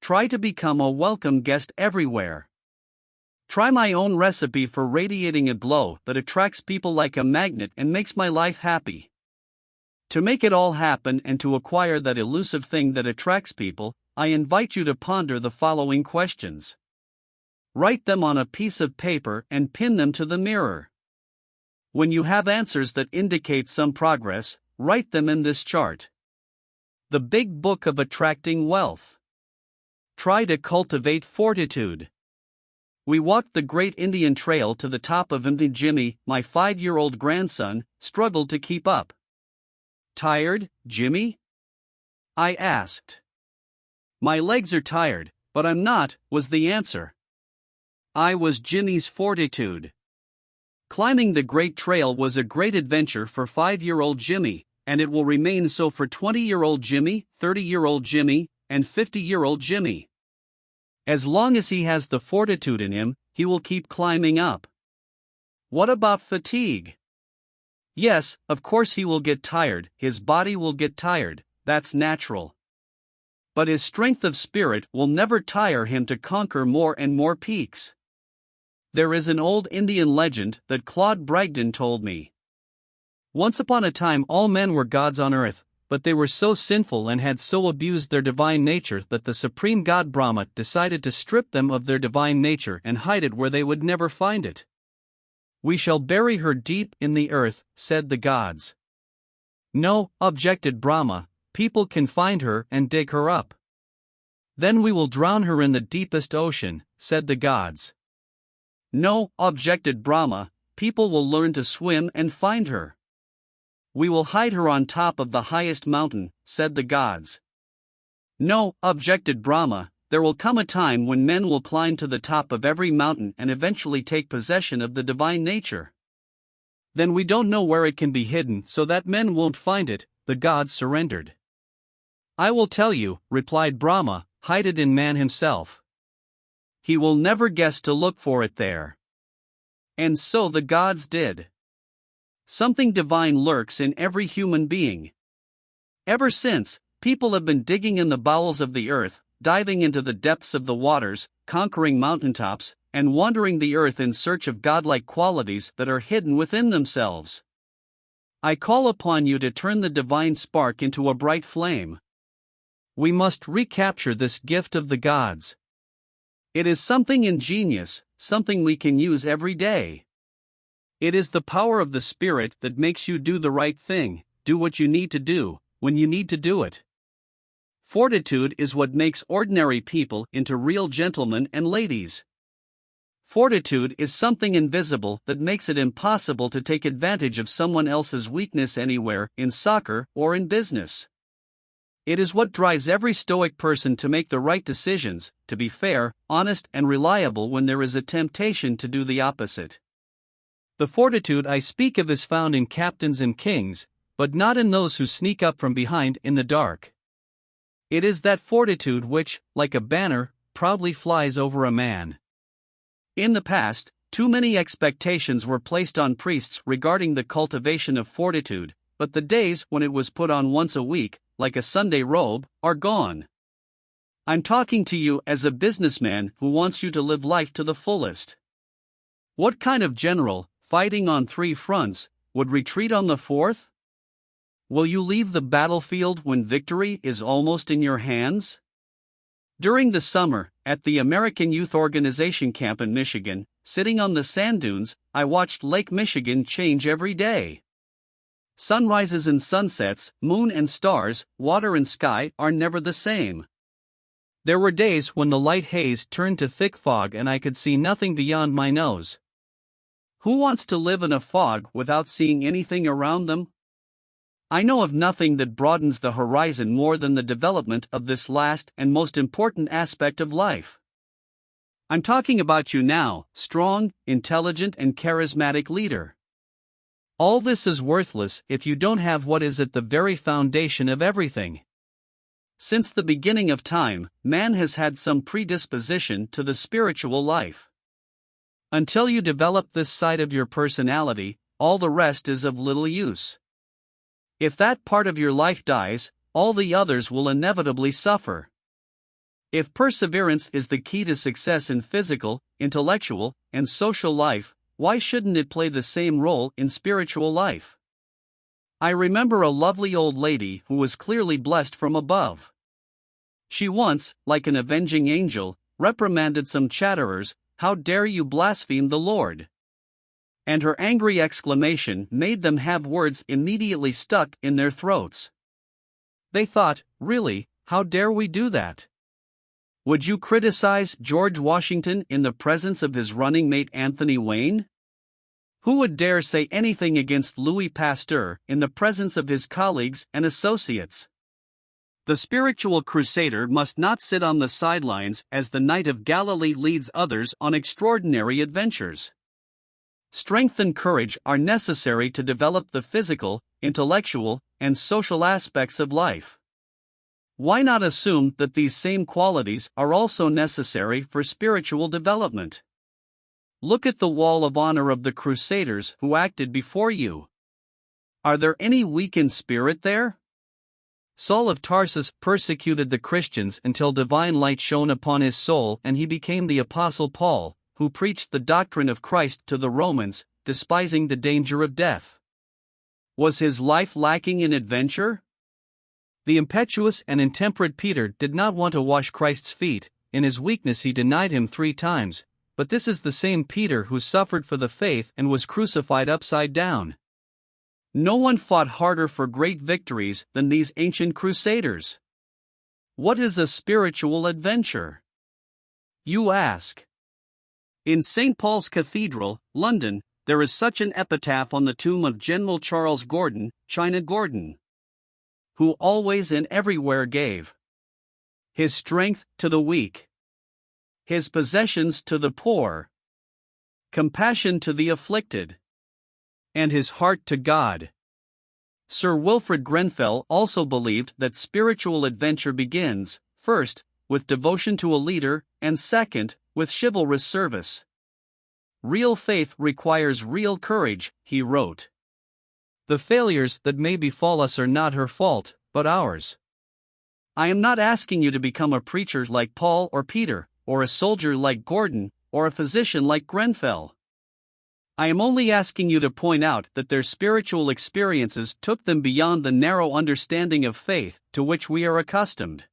Try to become a welcome guest everywhere. Try my own recipe for radiating a glow that attracts people like a magnet and makes my life happy. To make it all happen and to acquire that elusive thing that attracts people, I invite you to ponder the following questions. Write them on a piece of paper and pin them to the mirror. When you have answers that indicate some progress, write them in this chart. The Big Book of Attracting Wealth. Try to cultivate fortitude. We walked the Great Indian Trail to the top of Mt. Jimmy, my 5-year-old grandson, struggled to keep up. Tired, Jimmy? I asked. My legs are tired, but I'm not, was the answer. I was Jimmy's fortitude. Climbing the Great Trail was a great adventure for 5-year-old Jimmy, and it will remain so for 20-year-old Jimmy, 30-year-old Jimmy, and 50-year-old Jimmy. As long as he has the fortitude in him, he will keep climbing up. What about fatigue? Yes, of course he will get tired, his body will get tired, that's natural. But his strength of spirit will never tire him to conquer more and more peaks. There is an old Indian legend that Claude Bragdon told me. Once upon a time all men were gods on earth, but they were so sinful and had so abused their divine nature that the supreme god Brahma decided to strip them of their divine nature and hide it where they would never find it. We shall bury her deep in the earth, said the gods. No, objected Brahma, people can find her and dig her up. Then we will drown her in the deepest ocean, said the gods. No, objected Brahma, people will learn to swim and find her. "We will hide her on top of the highest mountain," said the gods. "No," objected Brahma, "there will come a time when men will climb to the top of every mountain and eventually take possession of the divine nature. Then we don't know where it can be hidden so that men won't find it," the gods surrendered. "I will tell you," replied Brahma, "hide it in man himself. He will never guess to look for it there." And so the gods did. Something divine lurks in every human being. Ever since, people have been digging in the bowels of the earth, diving into the depths of the waters, conquering mountaintops, and wandering the earth in search of godlike qualities that are hidden within themselves. I call upon you to turn the divine spark into a bright flame. We must recapture this gift of the gods. It is something ingenious, something we can use every day. It is the power of the Spirit that makes you do the right thing, do what you need to do, when you need to do it. Fortitude is what makes ordinary people into real gentlemen and ladies. Fortitude is something invisible that makes it impossible to take advantage of someone else's weakness anywhere, in soccer or in business. It is what drives every stoic person to make the right decisions, to be fair, honest, and reliable when there is a temptation to do the opposite. The fortitude I speak of is found in captains and kings, but not in those who sneak up from behind in the dark. It is that fortitude which, like a banner, proudly flies over a man. In the past, too many expectations were placed on priests regarding the cultivation of fortitude, but the days when it was put on once a week, like a Sunday robe, are gone. I'm talking to you as a businessman who wants you to live life to the fullest. What kind of general, fighting on 3 fronts, would retreat on the 4th? Will you leave the battlefield when victory is almost in your hands? During the summer, at the American Youth Organization camp in Michigan, sitting on the sand dunes, I watched Lake Michigan change every day. Sunrises and sunsets, moon and stars, water and sky are never the same. There were days when the light haze turned to thick fog and I could see nothing beyond my nose. Who wants to live in a fog without seeing anything around them? I know of nothing that broadens the horizon more than the development of this last and most important aspect of life. I'm talking about you now, strong, intelligent, and charismatic leader. All this is worthless if you don't have what is at the very foundation of everything. Since the beginning of time, man has had some predisposition to the spiritual life. Until you develop this side of your personality, all the rest is of little use. If that part of your life dies, all the others will inevitably suffer. If perseverance is the key to success in physical, intellectual, and social life, why shouldn't it play the same role in spiritual life? I remember a lovely old lady who was clearly blessed from above. She once, like an avenging angel, reprimanded some chatterers, "How dare you blaspheme the Lord?" And her angry exclamation made them have words immediately stuck in their throats. They thought, really, how dare we do that? Would you criticize George Washington in the presence of his running mate Anthony Wayne? Who would dare say anything against Louis Pasteur in the presence of his colleagues and associates? The spiritual crusader must not sit on the sidelines as the Knight of Galilee leads others on extraordinary adventures. Strength and courage are necessary to develop the physical, intellectual, and social aspects of life. Why not assume that these same qualities are also necessary for spiritual development? Look at the wall of honor of the crusaders who acted before you. Are there any weak in spirit there? Saul of Tarsus persecuted the Christians until divine light shone upon his soul and he became the Apostle Paul, who preached the doctrine of Christ to the Romans, despising the danger of death. Was his life lacking in adventure? The impetuous and intemperate Peter did not want to wash Christ's feet. In his weakness he denied him 3 times, but this is the same Peter who suffered for the faith and was crucified upside down. No one fought harder for great victories than these ancient crusaders. What is a spiritual adventure? You ask. In St. Paul's Cathedral, London, There is such an epitaph on the tomb of General Charles Gordon, China Gordon, who always and everywhere gave his strength to the weak, his possessions to the poor, compassion to the afflicted, and his heart to God. Sir Wilfrid Grenfell also believed that spiritual adventure begins, first, with devotion to a leader, and second, with chivalrous service. Real faith requires real courage, he wrote. The failures that may befall us are not her fault, but ours. I am not asking you to become a preacher like Paul or Peter, or a soldier like Gordon, or a physician like Grenfell. I am only asking you to point out that their spiritual experiences took them beyond the narrow understanding of faith to which we are accustomed.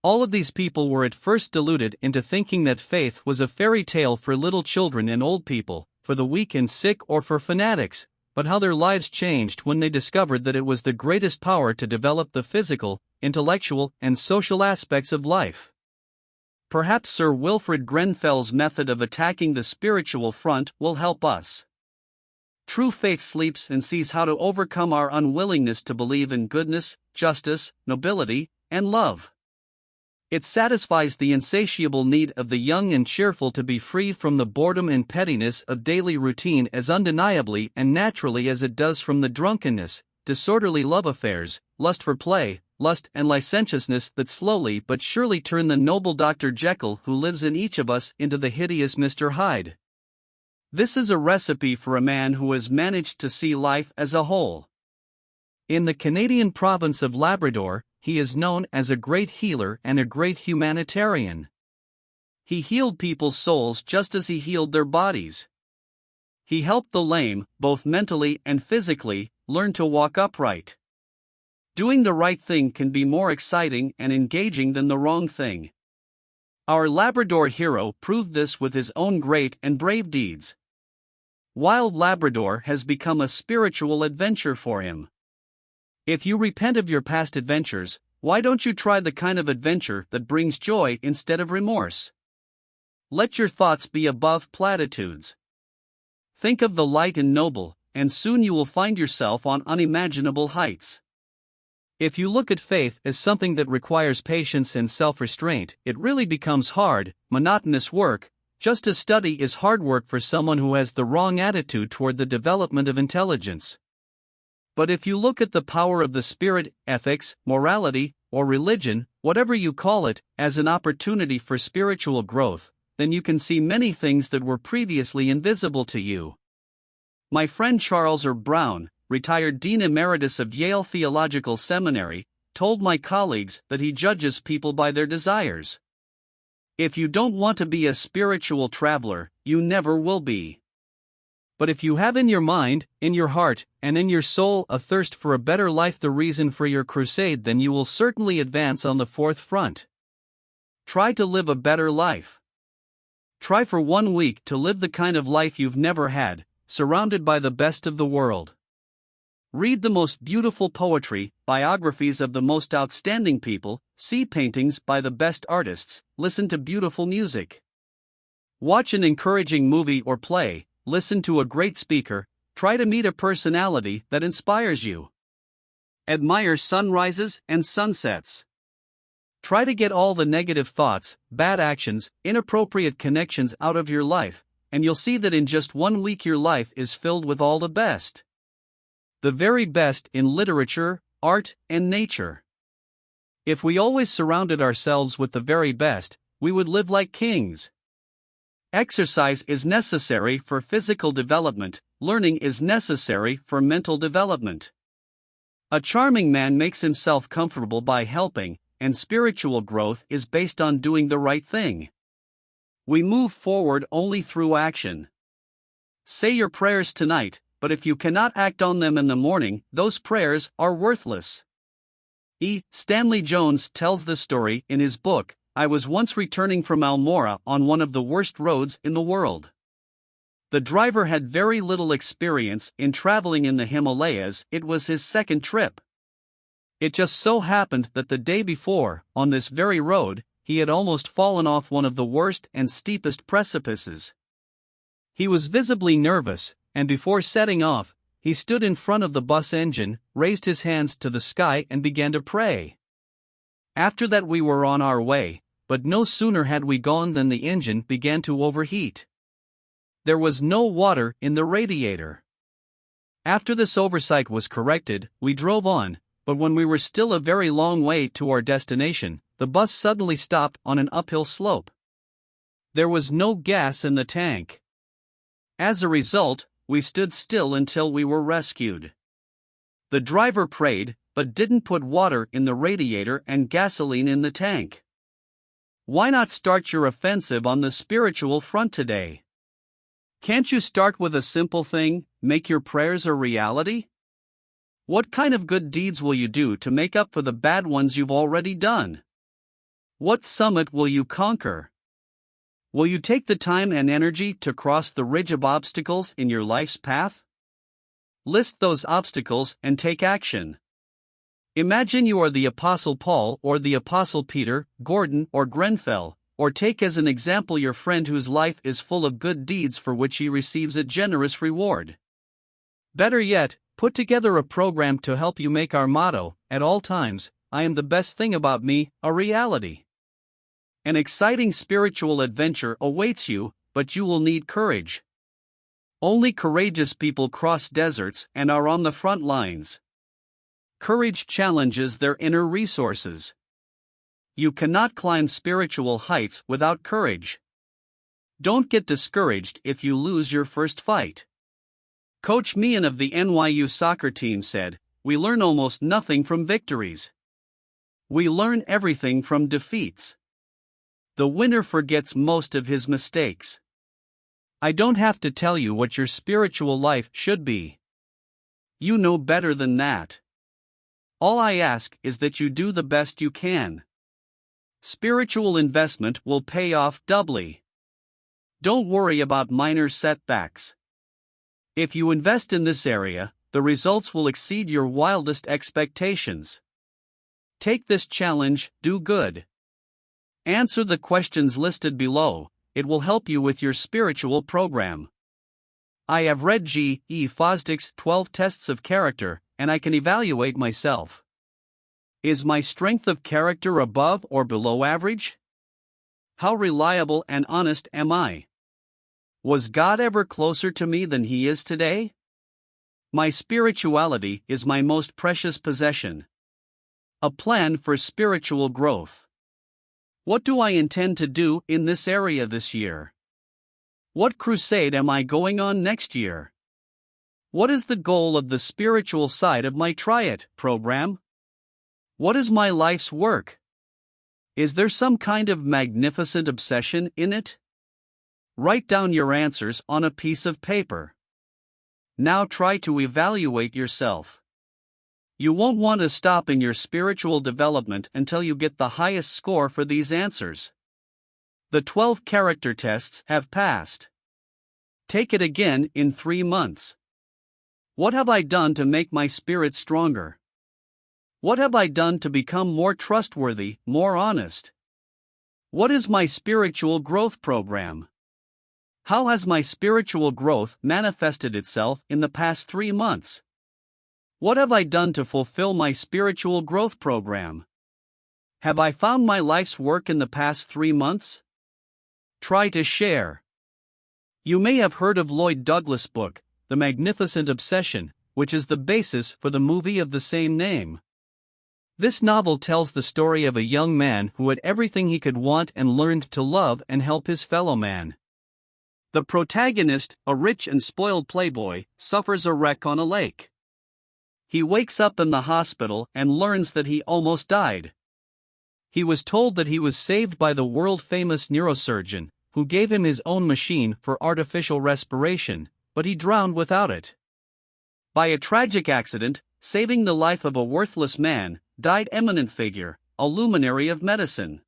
All of these people were at first deluded into thinking that faith was a fairy tale for little children and old people, for the weak and sick, or for fanatics, but how their lives changed when they discovered that it was the greatest power to develop the physical, intellectual, and social aspects of life. Perhaps Sir Wilfrid Grenfell's method of attacking the spiritual front will help us. True faith sleeps and sees how to overcome our unwillingness to believe in goodness, justice, nobility, and love. It satisfies the insatiable need of the young and cheerful to be free from the boredom and pettiness of daily routine as undeniably and naturally as it does from the drunkenness, disorderly love affairs, lust for play, lust and licentiousness that slowly but surely turn the noble Dr. Jekyll who lives in each of us into the hideous Mr. Hyde. This is a recipe for a man who has managed to see life as a whole. In the Canadian province of Labrador, he is known as a great healer and a great humanitarian. He healed people's souls just as he healed their bodies. He helped the lame, both mentally and physically, learn to walk upright. Doing the right thing can be more exciting and engaging than the wrong thing. Our Labrador hero proved this with his own great and brave deeds. Wild Labrador has become a spiritual adventure for him. If you repent of your past adventures, why don't you try the kind of adventure that brings joy instead of remorse? Let your thoughts be above platitudes. Think of the light and noble, and soon you will find yourself on unimaginable heights. If you look at faith as something that requires patience and self-restraint, it really becomes hard, monotonous work, just as study is hard work for someone who has the wrong attitude toward the development of intelligence. But if you look at the power of the spirit, ethics, morality, or religion, whatever you call it, as an opportunity for spiritual growth, then you can see many things that were previously invisible to you. My friend Charles Brown, retired Dean Emeritus of Yale Theological Seminary, told my colleagues that he judges people by their desires. If you don't want to be a spiritual traveler, you never will be. But if you have in your mind, in your heart, and in your soul a thirst for a better life, the reason for your crusade, then you will certainly advance on the fourth front. Try to live a better life. Try for 1 week to live the kind of life you've never had, surrounded by the best of the world. Read the most beautiful poetry, biographies of the most outstanding people, see paintings by the best artists, listen to beautiful music. Watch an encouraging movie or play, listen to a great speaker, try to meet a personality that inspires you. Admire sunrises and sunsets. Try to get all the negative thoughts, bad actions, inappropriate connections out of your life, and you'll see that in just 1 week your life is filled with all the best. The very best in literature, art, and nature. If we always surrounded ourselves with the very best, we would live like kings. Exercise is necessary for physical development, learning is necessary for mental development. A charming man makes himself comfortable by helping, and spiritual growth is based on doing the right thing. We move forward only through action. Say your prayers tonight, but if you cannot act on them in the morning, those prayers are worthless. Stanley Jones tells the story in his book, I was once returning from Almora on one of the worst roads in the world. The driver had very little experience in traveling in the Himalayas, it was his second trip. It just so happened that the day before, on this very road, he had almost fallen off one of the worst and steepest precipices. He was visibly nervous, and before setting off, he stood in front of the bus engine, raised his hands to the sky and began to pray. After that we were on our way, but no sooner had we gone than the engine began to overheat. There was no water in the radiator. After this oversight was corrected, we drove on, but when we were still a very long way to our destination, the bus suddenly stopped on an uphill slope. There was no gas in the tank. As a result, we stood still until we were rescued. The driver prayed, but didn't put water in the radiator and gasoline in the tank. Why not start your offensive on the spiritual front today? Can't you start with a simple thing, make your prayers a reality? What kind of good deeds will you do to make up for the bad ones you've already done? What summit will you conquer? Will you take the time and energy to cross the ridge of obstacles in your life's path? List those obstacles and take action. Imagine you are the Apostle Paul or the Apostle Peter, Gordon or Grenfell, or take as an example your friend whose life is full of good deeds for which he receives a generous reward. Better yet, put together a program to help you make our motto, at all times, I am the best thing about me, a reality. An exciting spiritual adventure awaits you, but you will need courage. Only courageous people cross deserts and are on the front lines. Courage challenges their inner resources. You cannot climb spiritual heights without courage. Don't get discouraged if you lose your first fight. Coach Meehan of the NYU soccer team said, "We learn almost nothing from victories. We learn everything from defeats. The winner forgets most of his mistakes." I don't have to tell you what your spiritual life should be. You know better than that. All I ask is that you do the best you can. Spiritual investment will pay off doubly. Don't worry about minor setbacks. If you invest in this area, the results will exceed your wildest expectations. Take this challenge, do good. Answer the questions listed below, it will help you with your spiritual program. I have read G. E. Fosdick's 12 Tests of Character, and I can evaluate myself. Is my strength of character above or below average? How reliable and honest am I? Was God ever closer to me than He is today? My spirituality is my most precious possession. A plan for spiritual growth. What do I intend to do in this area this year? What crusade am I going on next year? What is the goal of the spiritual side of my Try It program? What is my life's work? Is there some kind of magnificent obsession in it? Write down your answers on a piece of paper. Now try to evaluate yourself. You won't want to stop in your spiritual development until you get the highest score for these answers. The 12 character tests have passed. Take it again in 3 months. What have I done to make my spirit stronger? What have I done to become more trustworthy, more honest? What is my spiritual growth program? How has my spiritual growth manifested itself in the past 3 months? What have I done to fulfill my spiritual growth program? Have I found my life's work in the past 3 months? Try to share. You may have heard of Lloyd Douglas' book, The Magnificent Obsession, which is the basis for the movie of the same name. This novel tells the story of a young man who had everything he could want and learned to love and help his fellow man. The protagonist, a rich and spoiled playboy, suffers a wreck on a lake. He wakes up in the hospital and learns that he almost died. He was told that he was saved by the world-famous neurosurgeon, who gave him his own machine for artificial respiration, but he drowned without it. By a tragic accident, saving the life of a worthless man, died eminent figure, a luminary of medicine.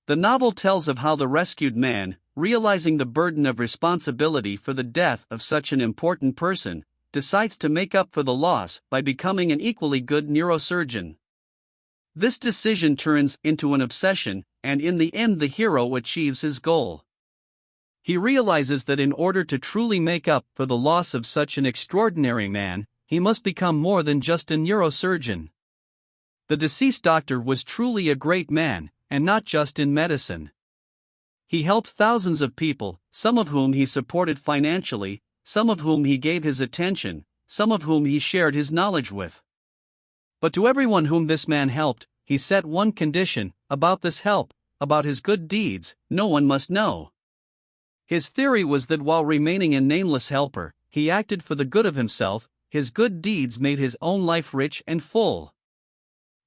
The novel tells of how the rescued man, realizing the burden of responsibility for the death of such an important person, decides to make up for the loss by becoming an equally good neurosurgeon. This decision turns into an obsession, and in the end the hero achieves his goal. He realizes that in order to truly make up for the loss of such an extraordinary man, he must become more than just a neurosurgeon. The deceased doctor was truly a great man, and not just in medicine. He helped thousands of people, some of whom he supported financially, some of whom he gave his attention, some of whom he shared his knowledge with. But to everyone whom this man helped, he set one condition: about this help, about his good deeds, no one must know. His theory was that while remaining a nameless helper, he acted for the good of himself. His good deeds made his own life rich and full.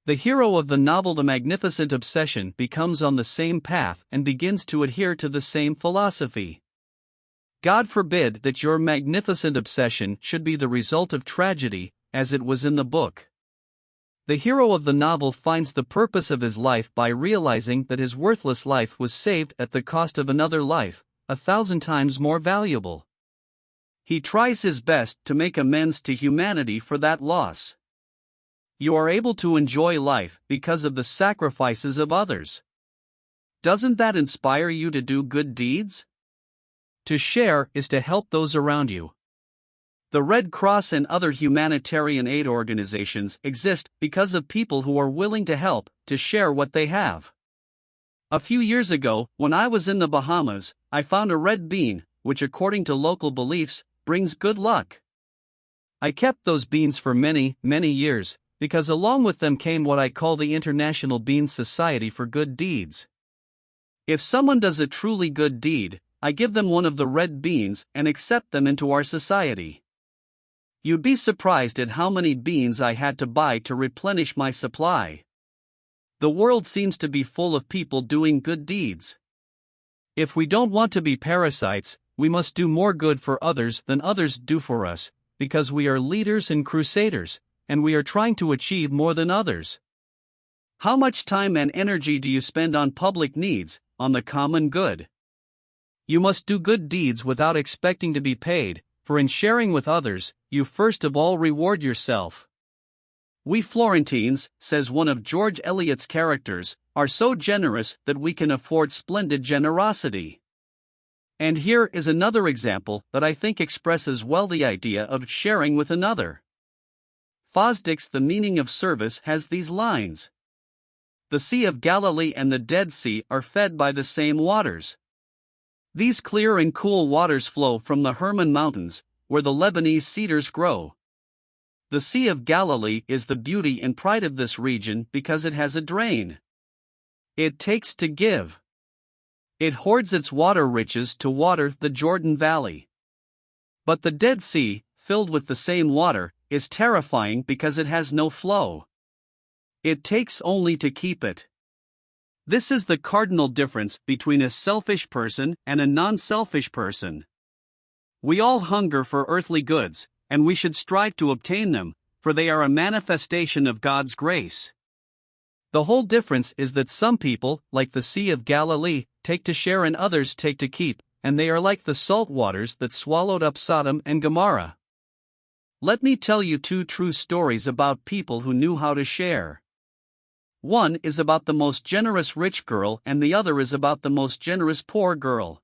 The hero of the novel The Magnificent Obsession becomes on the same path and begins to adhere to the same philosophy. God forbid that your magnificent obsession should be the result of tragedy, as it was in the book. The hero of the novel finds the purpose of his life by realizing that his worthless life was saved at the cost of another life, 1,000 times more valuable. He tries his best to make amends to humanity for that loss. You are able to enjoy life because of the sacrifices of others. Doesn't that inspire you to do good deeds? To share is to help those around you. The Red Cross and other humanitarian aid organizations exist because of people who are willing to help, to share what they have. A few years ago, when I was in the Bahamas, I found a red bean, which according to local beliefs, brings good luck. I kept those beans for many, many years, because along with them came what I call the International Bean Society for Good Deeds. If someone does a truly good deed, I give them one of the red beans and accept them into our society. You'd be surprised at how many beans I had to buy to replenish my supply. The world seems to be full of people doing good deeds. If we don't want to be parasites, we must do more good for others than others do for us, because we are leaders and crusaders, and we are trying to achieve more than others. How much time and energy do you spend on public needs, on the common good? You must do good deeds without expecting to be paid, for in sharing with others, you first of all reward yourself. We Florentines, says one of George Eliot's characters, are so generous that we can afford splendid generosity. And here is another example that I think expresses well the idea of sharing with another. Fosdick's The Meaning of Service has these lines. The Sea of Galilee and the Dead Sea are fed by the same waters. These clear and cool waters flow from the Hermon Mountains, where the Lebanese cedars grow. The Sea of Galilee is the beauty and pride of this region because it has a drain. It takes to give. It hoards its water riches to water the Jordan Valley. But the Dead Sea, filled with the same water, is terrifying because it has no flow. It takes only to keep it. This is the cardinal difference between a selfish person and a non-selfish person. We all hunger for earthly goods, and we should strive to obtain them, for they are a manifestation of God's grace. The whole difference is that some people, like the Sea of Galilee, take to share and others take to keep, and they are like the salt waters that swallowed up Sodom and Gomorrah. Let me tell you two true stories about people who knew how to share. One is about the most generous rich girl and the other is about the most generous poor girl.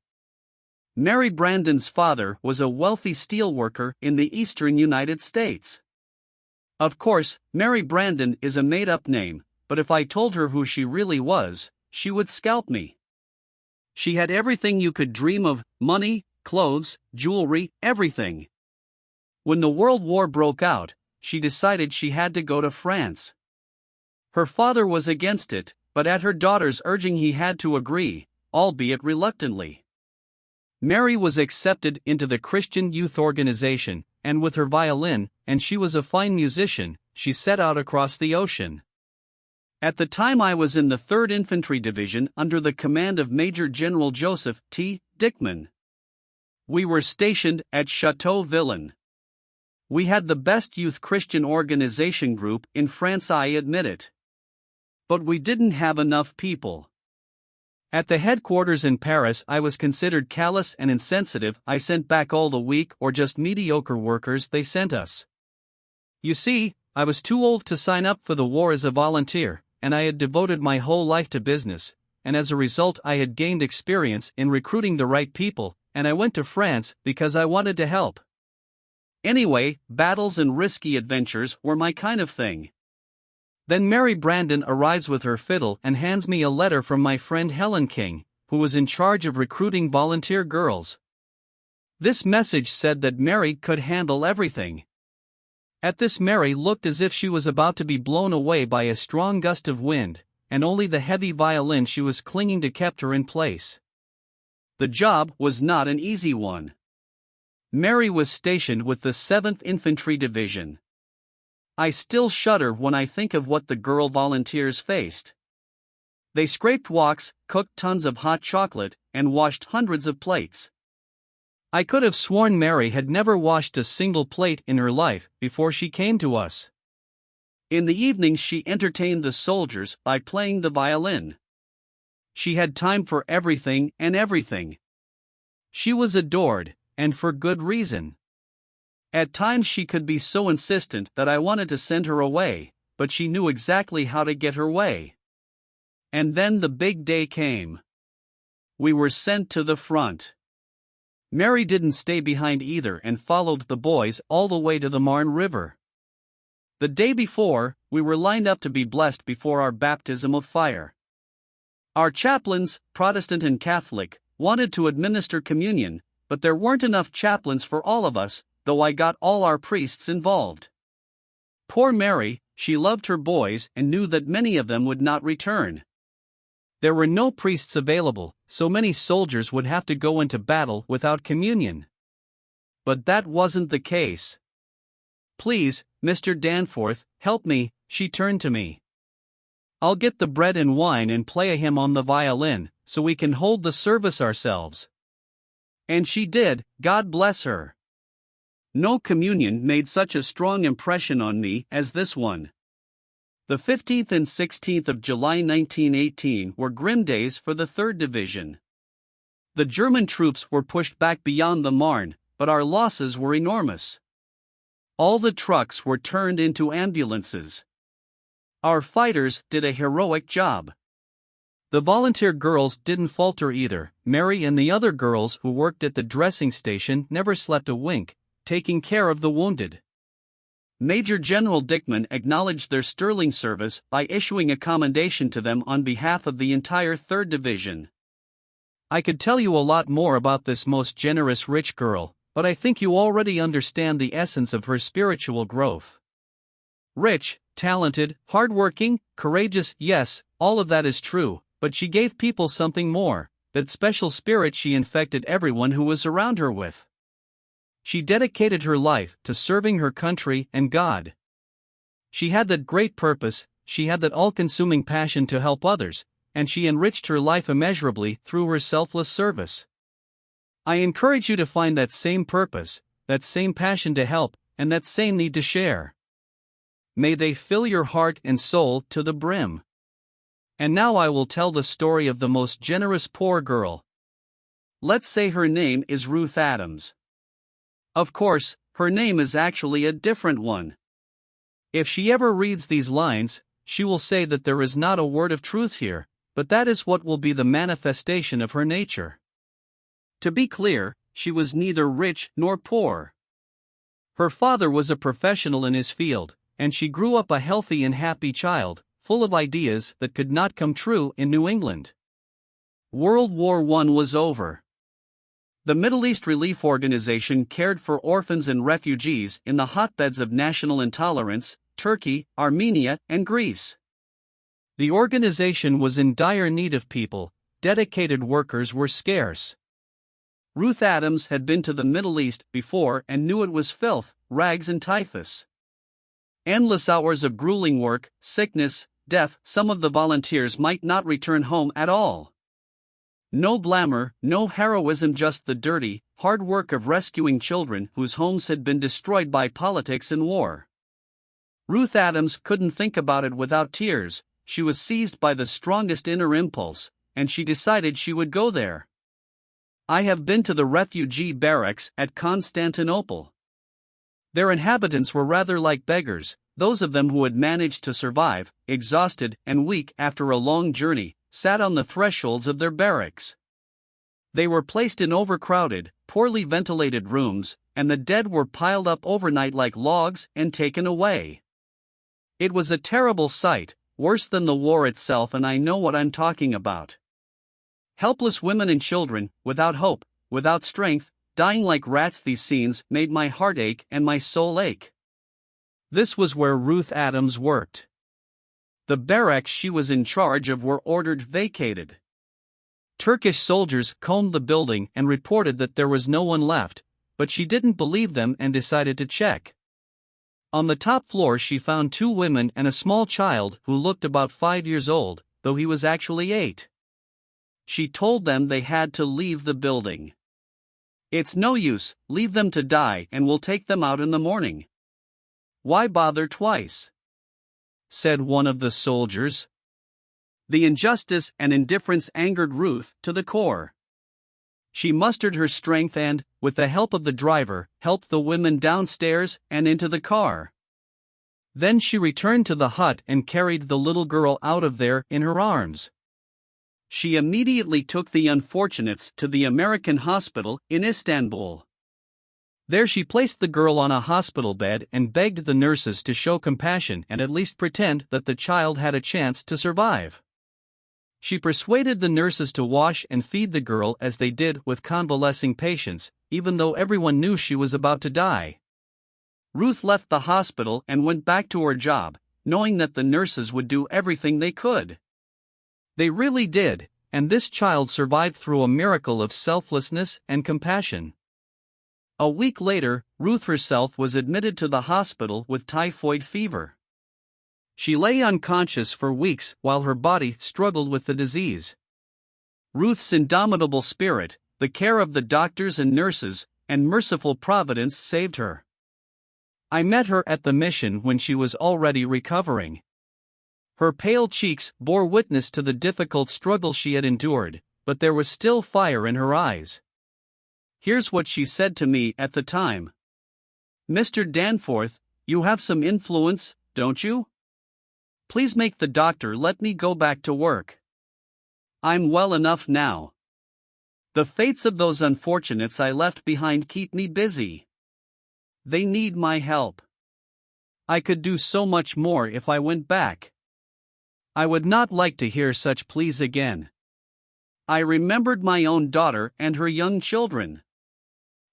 Mary Brandon's father was a wealthy steelworker in the eastern United States. Of course, Mary Brandon is a made-up name, but if I told her who she really was, she would scalp me. She had everything you could dream of: money, clothes, jewelry, everything. When the World War broke out, she decided she had to go to France. Her father was against it, but at her daughter's urging he had to agree, albeit reluctantly. Mary was accepted into the Christian Youth Organization, and with her violin, and she was a fine musician, she set out across the ocean. At the time I was in the 3rd Infantry Division under the command of Major General Joseph T. Dickman. We were stationed at Chateau Villain. We had the best youth Christian organization group in France, I admit it. But we didn't have enough people. At the headquarters in Paris I was considered callous and insensitive. I sent back all the weak or just mediocre workers they sent us. You see, I was too old to sign up for the war as a volunteer, and I had devoted my whole life to business, and as a result I had gained experience in recruiting the right people, and I went to France because I wanted to help. Anyway, battles and risky adventures were my kind of thing. Then Mary Brandon arrives with her fiddle and hands me a letter from my friend Helen King, who was in charge of recruiting volunteer girls. This message said that Mary could handle everything. At this, Mary looked as if she was about to be blown away by a strong gust of wind, and only the heavy violin she was clinging to kept her in place. The job was not an easy one. Mary was stationed with the 7th Infantry Division. I still shudder when I think of what the girl volunteers faced. They scraped walks, cooked tons of hot chocolate, and washed hundreds of plates. I could have sworn Mary had never washed a single plate in her life before she came to us. In the evenings she entertained the soldiers by playing the violin. She had time for everything and everything. She was adored, and for good reason. At times she could be so insistent that I wanted to send her away, but she knew exactly how to get her way. And then the big day came. We were sent to the front. Mary didn't stay behind either and followed the boys all the way to the Marne River. The day before, we were lined up to be blessed before our baptism of fire. Our chaplains, Protestant and Catholic, wanted to administer communion, but there weren't enough chaplains for all of us, though I got all our priests involved. Poor Mary, she loved her boys and knew that many of them would not return. There were no priests available, so many soldiers would have to go into battle without communion. But that wasn't the case. "Please, Mr. Danforth, help me," she turned to me. "I'll get the bread and wine and play a hymn on the violin, so we can hold the service ourselves." And she did, God bless her. No communion made such a strong impression on me as this one. The 15th and 16th of July 1918 were grim days for the 3rd Division. The German troops were pushed back beyond the Marne, but our losses were enormous. All the trucks were turned into ambulances. Our fighters did a heroic job. The volunteer girls didn't falter either. Mary and the other girls who worked at the dressing station never slept a wink, taking care of the wounded. Major General Dickman acknowledged their sterling service by issuing a commendation to them on behalf of the entire 3rd Division. I could tell you a lot more about this most generous rich girl, but I think you already understand the essence of her spiritual growth. Rich, talented, hardworking, courageous, yes, all of that is true, but she gave people something more, that special spirit she infected everyone who was around her with. She dedicated her life to serving her country and God. She had that great purpose, she had that all-consuming passion to help others, and she enriched her life immeasurably through her selfless service. I encourage you to find that same purpose, that same passion to help, and that same need to share. May they fill your heart and soul to the brim. And now I will tell the story of the most generous poor girl. Let's say her name is Ruth Adams. Of course, her name is actually a different one. If she ever reads these lines, she will say that there is not a word of truth here, but that is what will be the manifestation of her nature. To be clear, she was neither rich nor poor. Her father was a professional in his field, and she grew up a healthy and happy child, full of ideas that could not come true in New England. World War I was over. The Middle East Relief Organization cared for orphans and refugees in the hotbeds of national intolerance, Turkey, Armenia, and Greece. The organization was in dire need of people, dedicated workers were scarce. Ruth Adams had been to the Middle East before and knew it was filth, rags and typhus. Endless hours of grueling work, sickness, death. Some of the volunteers might not return home at all. No glamour, no heroism, just the dirty, hard work of rescuing children whose homes had been destroyed by politics and war. Ruth Adams couldn't think about it without tears. She was seized by the strongest inner impulse, and she decided she would go there. I have been to the refugee barracks at Constantinople. Their inhabitants were rather like beggars, those of them who had managed to survive, exhausted and weak after a long journey, sat on the thresholds of their barracks. They were placed in overcrowded, poorly ventilated rooms, and the dead were piled up overnight like logs and taken away. It was a terrible sight, worse than the war itself, and I know what I'm talking about. Helpless women and children, without hope, without strength, dying like rats. These scenes made my heart ache and my soul ache. This was where Ruth Adams worked. The barracks she was in charge of were ordered vacated. Turkish soldiers combed the building and reported that there was no one left, but she didn't believe them and decided to check. On the top floor she found 2 women and a small child who looked about 5 years old, though he was actually 8. She told them they had to leave the building. "It's no use, leave them to die and we'll take them out in the morning." "Why bother twice?" said one of the soldiers. The injustice and indifference angered Ruth to the core. She mustered her strength and, with the help of the driver, helped the women downstairs and into the car. Then she returned to the hut and carried the little girl out of there in her arms. She immediately took the unfortunates to the American hospital in Istanbul. There she placed the girl on a hospital bed and begged the nurses to show compassion and at least pretend that the child had a chance to survive. She persuaded the nurses to wash and feed the girl as they did with convalescing patients, even though everyone knew she was about to die. Ruth left the hospital and went back to her job, knowing that the nurses would do everything they could. They really did, and this child survived through a miracle of selflessness and compassion. A week later, Ruth herself was admitted to the hospital with typhoid fever. She lay unconscious for weeks while her body struggled with the disease. Ruth's indomitable spirit, the care of the doctors and nurses, and merciful providence saved her. I met her at the mission when she was already recovering. Her pale cheeks bore witness to the difficult struggle she had endured, but there was still fire in her eyes. Here's what she said to me at the time. "Mr. Danforth, you have some influence, don't you? Please make the doctor let me go back to work. I'm well enough now. The fates of those unfortunates I left behind keep me busy. They need my help. I could do so much more if I went back. I would not like to hear such pleas again." I remembered my own daughter and her young children.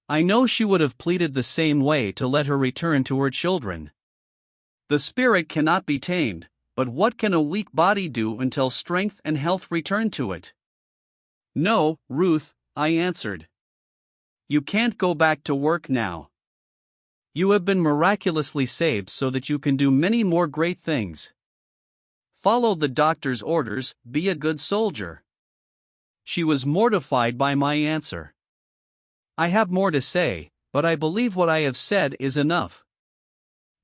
I know she would have pleaded the same way to let her return to her children. The spirit cannot be tamed, but what can a weak body do until strength and health return to it? "No, Ruth," I answered. "You can't go back to work now. You have been miraculously saved so that you can do many more great things. Follow the doctor's orders, be a good soldier." She was mortified by my answer. I have more to say, but I believe what I have said is enough.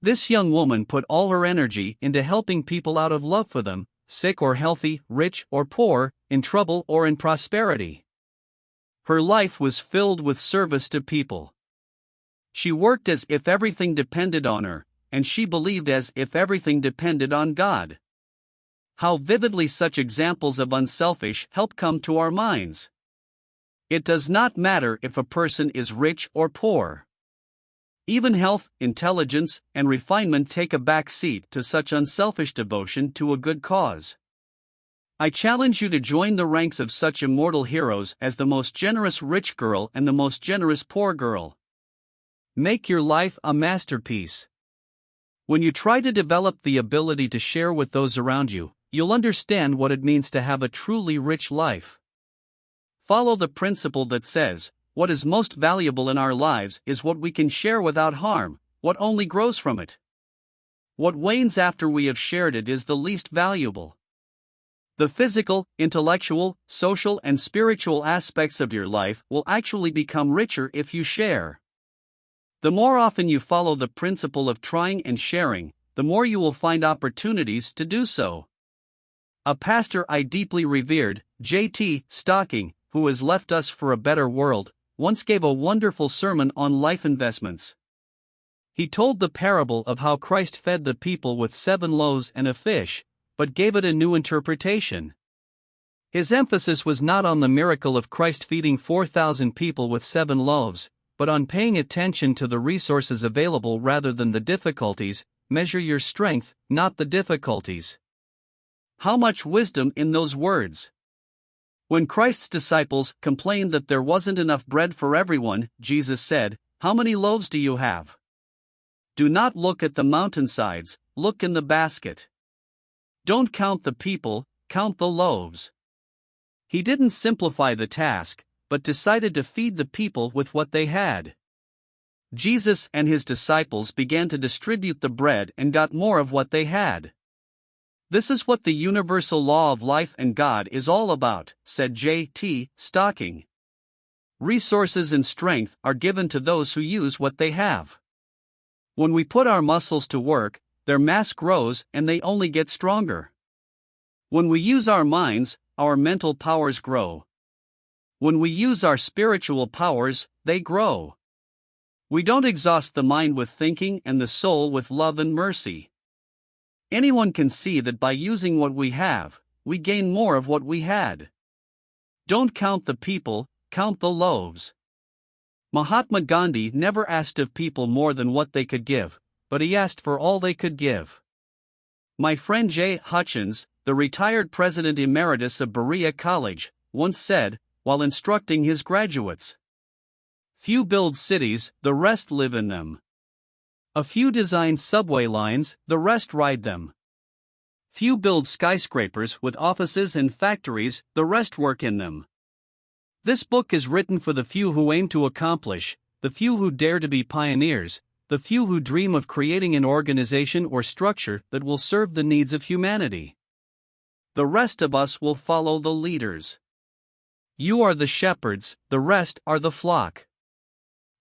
This young woman put all her energy into helping people out of love for them, sick or healthy, rich or poor, in trouble or in prosperity. Her life was filled with service to people. She worked as if everything depended on her, and she believed as if everything depended on God. How vividly such examples of unselfish help come to our minds. It does not matter if a person is rich or poor. Even health, intelligence, and refinement take a back seat to such unselfish devotion to a good cause. I challenge you to join the ranks of such immortal heroes as the most generous rich girl and the most generous poor girl. Make your life a masterpiece. When you try to develop the ability to share with those around you, you'll understand what it means to have a truly rich life. Follow the principle that says, what is most valuable in our lives is what we can share without harm, what only grows from it. What wanes after we have shared it is the least valuable. The physical, intellectual, social, and spiritual aspects of your life will actually become richer if you share. The more often you follow the principle of trying and sharing, the more you will find opportunities to do so. A pastor I deeply revered, J.T. Stocking, who has left us for a better world, once gave a wonderful sermon on life investments. He told the parable of how Christ fed the people with 7 loaves and a fish, but gave it a new interpretation. His emphasis was not on the miracle of Christ feeding 4,000 people with 7 loaves, but on paying attention to the resources available rather than the difficulties. Measure your strength, not the difficulties. How much wisdom in those words! When Christ's disciples complained that there wasn't enough bread for everyone, Jesus said, "How many loaves do you have? Do not look at the mountainsides, look in the basket. Don't count the people, count the loaves." He didn't simplify the task, but decided to feed the people with what they had. Jesus and his disciples began to distribute the bread and got more of what they had. "This is what the universal law of life and God is all about," said J.T. Stocking. "Resources and strength are given to those who use what they have. When we put our muscles to work, their mass grows and they only get stronger. When we use our minds, our mental powers grow. When we use our spiritual powers, they grow. We don't exhaust the mind with thinking and the soul with love and mercy. Anyone can see that by using what we have, we gain more of what we had. Don't count the people, count the loaves." Mahatma Gandhi never asked of people more than what they could give, but he asked for all they could give. My friend J. Hutchins, the retired president emeritus of Berea College, once said, while instructing his graduates, "Few build cities, the rest live in them. A few design subway lines, the rest ride them. Few build skyscrapers with offices and factories, the rest work in them." This book is written for the few who aim to accomplish, the few who dare to be pioneers, the few who dream of creating an organization or structure that will serve the needs of humanity. The rest of us will follow the leaders. You are the shepherds, the rest are the flock.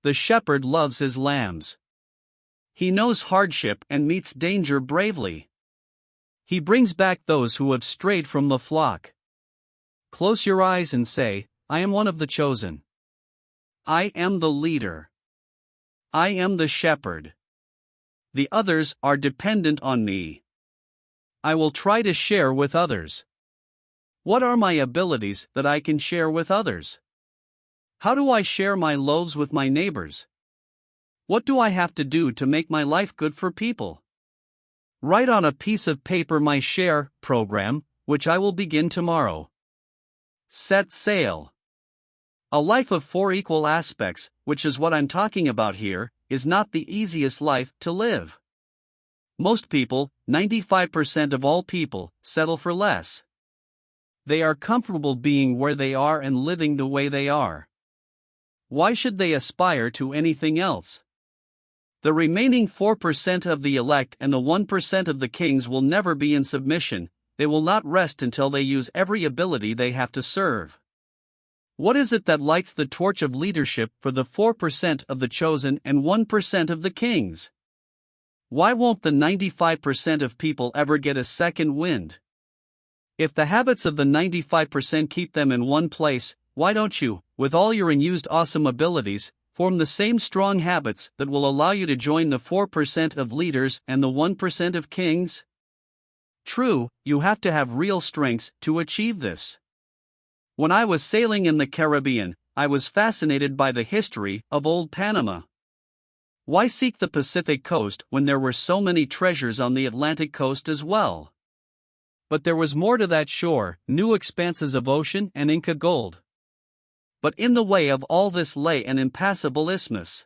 The shepherd loves his lambs. He knows hardship and meets danger bravely. He brings back those who have strayed from the flock. Close your eyes and say, "I am one of the chosen. I am the leader. I am the shepherd. The others are dependent on me. I will try to share with others. What are my abilities that I can share with others? How do I share my loaves with my neighbors? What do I have to do to make my life good for people? Write on a piece of paper my share program, which I will begin tomorrow. Set sail. A life of 4 equal aspects, which is what I'm talking about here, is not the easiest life to live. Most people, 95% of all people, settle for less. They are comfortable being where they are and living the way they are. Why should they aspire to anything else? The remaining 4% of the elect and the 1% of the kings will never be in submission. They will not rest until they use every ability they have to serve. What is it that lights the torch of leadership for the 4% of the chosen and 1% of the kings? Why won't the 95% of people ever get a second wind? If the habits of the 95% keep them in one place, why don't you, with all your unused awesome abilities, form the same strong habits that will allow you to join the 4% of leaders and the 1% of kings? True, you have to have real strengths to achieve this. When I was sailing in the Caribbean, I was fascinated by the history of old Panama. Why seek the Pacific coast when there were so many treasures on the Atlantic coast as well? But there was more to that shore, new expanses of ocean and Inca gold. But in the way of all this lay an impassable isthmus.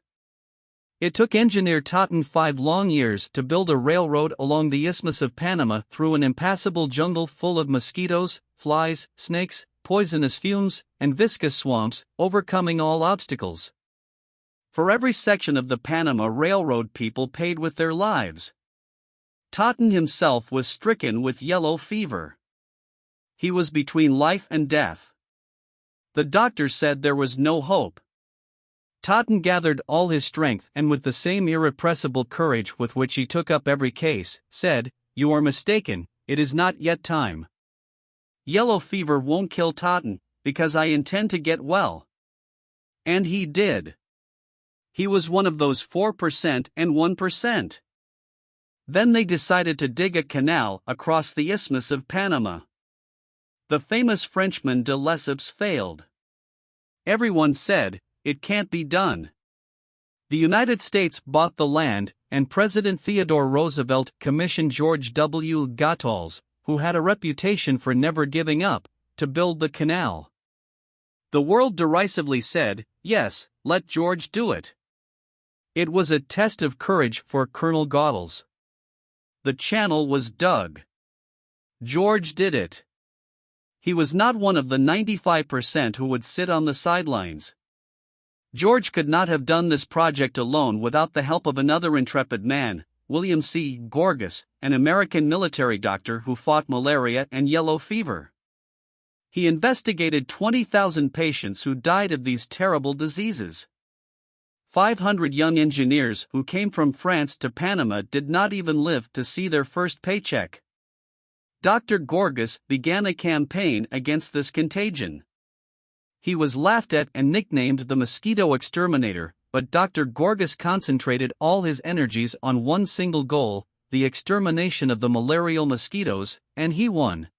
It took engineer Totten 5 long years to build a railroad along the Isthmus of Panama through an impassable jungle full of mosquitoes, flies, snakes, poisonous fumes, and viscous swamps, overcoming all obstacles. For every section of the Panama Railroad people paid with their lives. Totten himself was stricken with yellow fever. He was between life and death. The doctor said there was no hope. Totten gathered all his strength and with the same irrepressible courage with which he took up every case, said, "You are mistaken, it is not yet time. Yellow fever won't kill Totten, because I intend to get well." And he did. He was one of those 4% and 1%. Then they decided to dig a canal across the Isthmus of Panama. the famous Frenchman de Lesseps failed. Everyone said, "It can't be done." The United States bought the land, and President Theodore Roosevelt commissioned George W. Goethals, who had a reputation for never giving up, to build the canal. The world derisively said, "Yes, let George do it." It was a test of courage for Colonel Goethals. The channel was dug. George did it. He was not one of the 95% who would sit on the sidelines. George could not have done this project alone without the help of another intrepid man, William C. Gorgas, an American military doctor who fought malaria and yellow fever. He investigated 20,000 patients who died of these terrible diseases. 500 young engineers who came from France to Panama did not even live to see their first paycheck. Dr. Gorgas began a campaign against this contagion. He was laughed at and nicknamed the mosquito exterminator, but Dr. Gorgas concentrated all his energies on one single goal, the extermination of the malarial mosquitoes, and he won.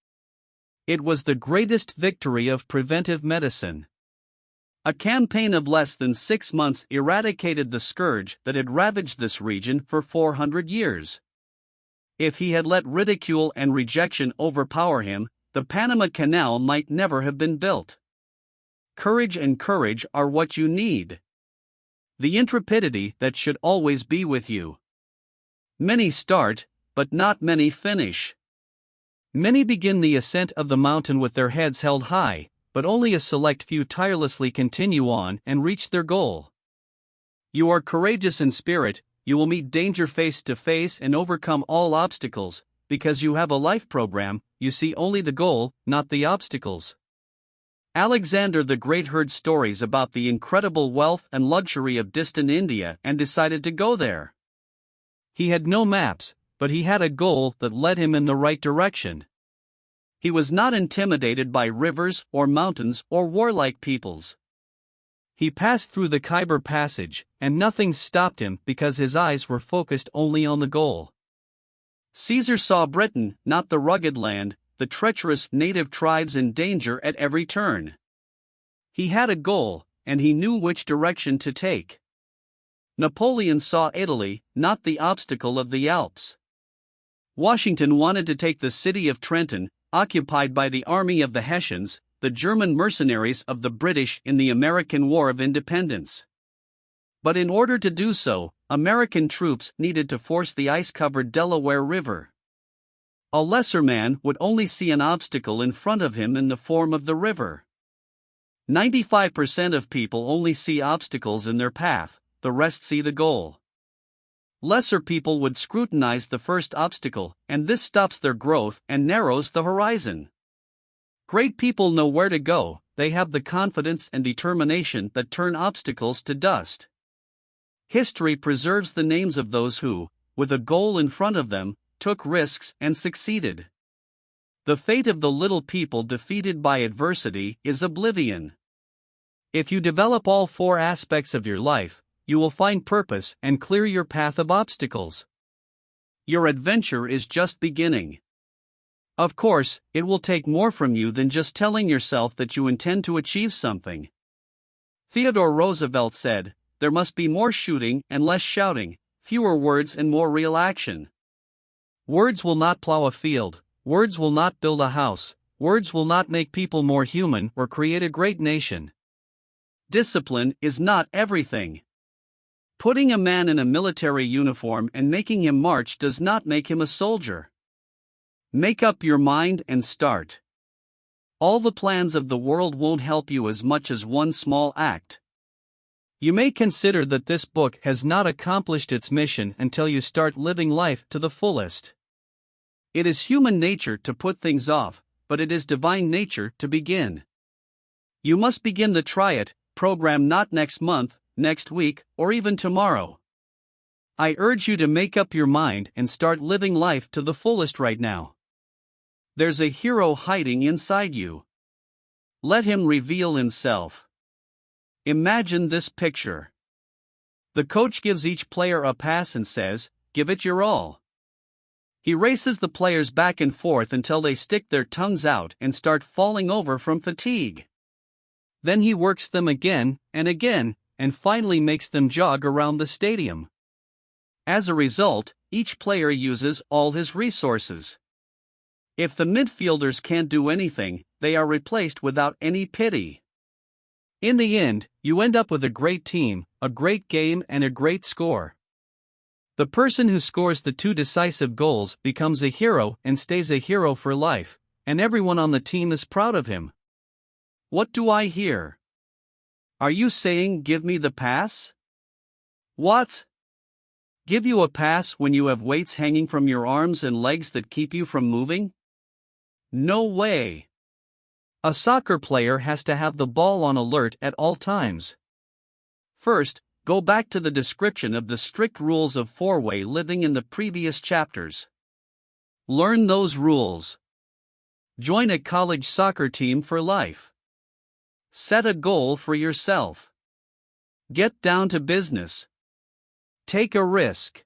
It was the greatest victory of preventive medicine. A campaign of less than 6 months eradicated the scourge that had ravaged this region for 400 years. If he had let ridicule and rejection overpower him, the Panama Canal might never have been built. Courage and courage are what you need. The intrepidity that should always be with you. Many start, but not many finish. Many begin the ascent of the mountain with their heads held high, but only a select few tirelessly continue on and reach their goal. You are courageous in spirit, you will meet danger face to face and overcome all obstacles, because you have a life program, you see only the goal, not the obstacles. Alexander the Great heard stories about the incredible wealth and luxury of distant India and decided to go there. He had no maps, but he had a goal that led him in the right direction. He was not intimidated by rivers or mountains or warlike peoples. He passed through the Khyber Passage, and nothing stopped him because his eyes were focused only on the goal. Caesar saw Britain, not the rugged land, the treacherous native tribes in danger at every turn. He had a goal, and he knew which direction to take. Napoleon saw Italy, not the obstacle of the Alps. Washington wanted to take the city of Trenton, occupied by the army of the Hessians, the German mercenaries of the British in the American War of Independence. But in order to do so, American troops needed to force the ice-covered Delaware River. A lesser man would only see an obstacle in front of him in the form of the river. 95% of people only see obstacles in their path, the rest see the goal. Lesser people would scrutinize the first obstacle, and this stops their growth and narrows the horizon. Great people know where to go, they have the confidence and determination that turn obstacles to dust. History preserves the names of those who, with a goal in front of them, took risks and succeeded. The fate of the little people defeated by adversity is oblivion. If you develop all 4 aspects of your life, you will find purpose and clear your path of obstacles. Your adventure is just beginning. Of course, it will take more from you than just telling yourself that you intend to achieve something. Theodore Roosevelt said, "There must be more shooting and less shouting, fewer words and more real action." Words will not plow a field, words will not build a house, words will not make people more human or create a great nation. Discipline is not everything. Putting a man in a military uniform and making him march does not make him a soldier. Make up your mind and start. All the plans of the world won't help you as much as one small act. You may consider that this book has not accomplished its mission until you start living life to the fullest. It is human nature to put things off, but it is divine nature to begin. You must begin to try it, program not next month, next week, or even tomorrow. I urge you to make up your mind and start living life to the fullest right now. There's a hero hiding inside you. Let him reveal himself. Imagine this picture. The coach gives each player a pass and says, "Give it your all." He races the players back and forth until they stick their tongues out and start falling over from fatigue. Then he works them again, and finally makes them jog around the stadium. As a result, each player uses all his resources. If the midfielders can't do anything, they are replaced without any pity. In the end, you end up with a great team, a great game, and a great score. The person who scores the 2 decisive goals becomes a hero and stays a hero for life, and everyone on the team is proud of him. What do I hear? Are you saying give me the pass? What? Give you a pass when you have weights hanging from your arms and legs that keep you from moving? No way. A soccer player has to have the ball on alert at all times. First, go back to the description of the strict rules of four-way living in the previous chapters. Learn those rules. Join a college soccer team for life. Set a goal for yourself. Get down to business. Take a risk.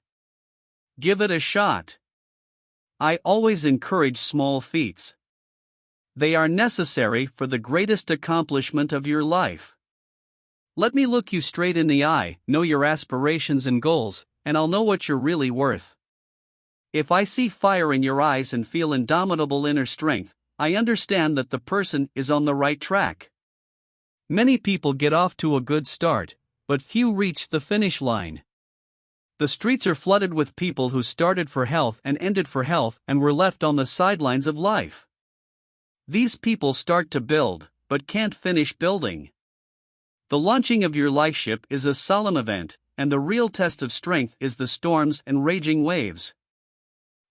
Give it a shot. I always encourage small feats. They are necessary for the greatest accomplishment of your life. Let me look you straight in the eye, know your aspirations and goals, and I'll know what you're really worth. If I see fire in your eyes and feel indomitable inner strength, I understand that the person is on the right track. Many people get off to a good start, but few reach the finish line. The streets are flooded with people who started for health and ended for health and were left on the sidelines of life. These people start to build, but can't finish building. The launching of your lifeship is a solemn event, and the real test of strength is the storms and raging waves.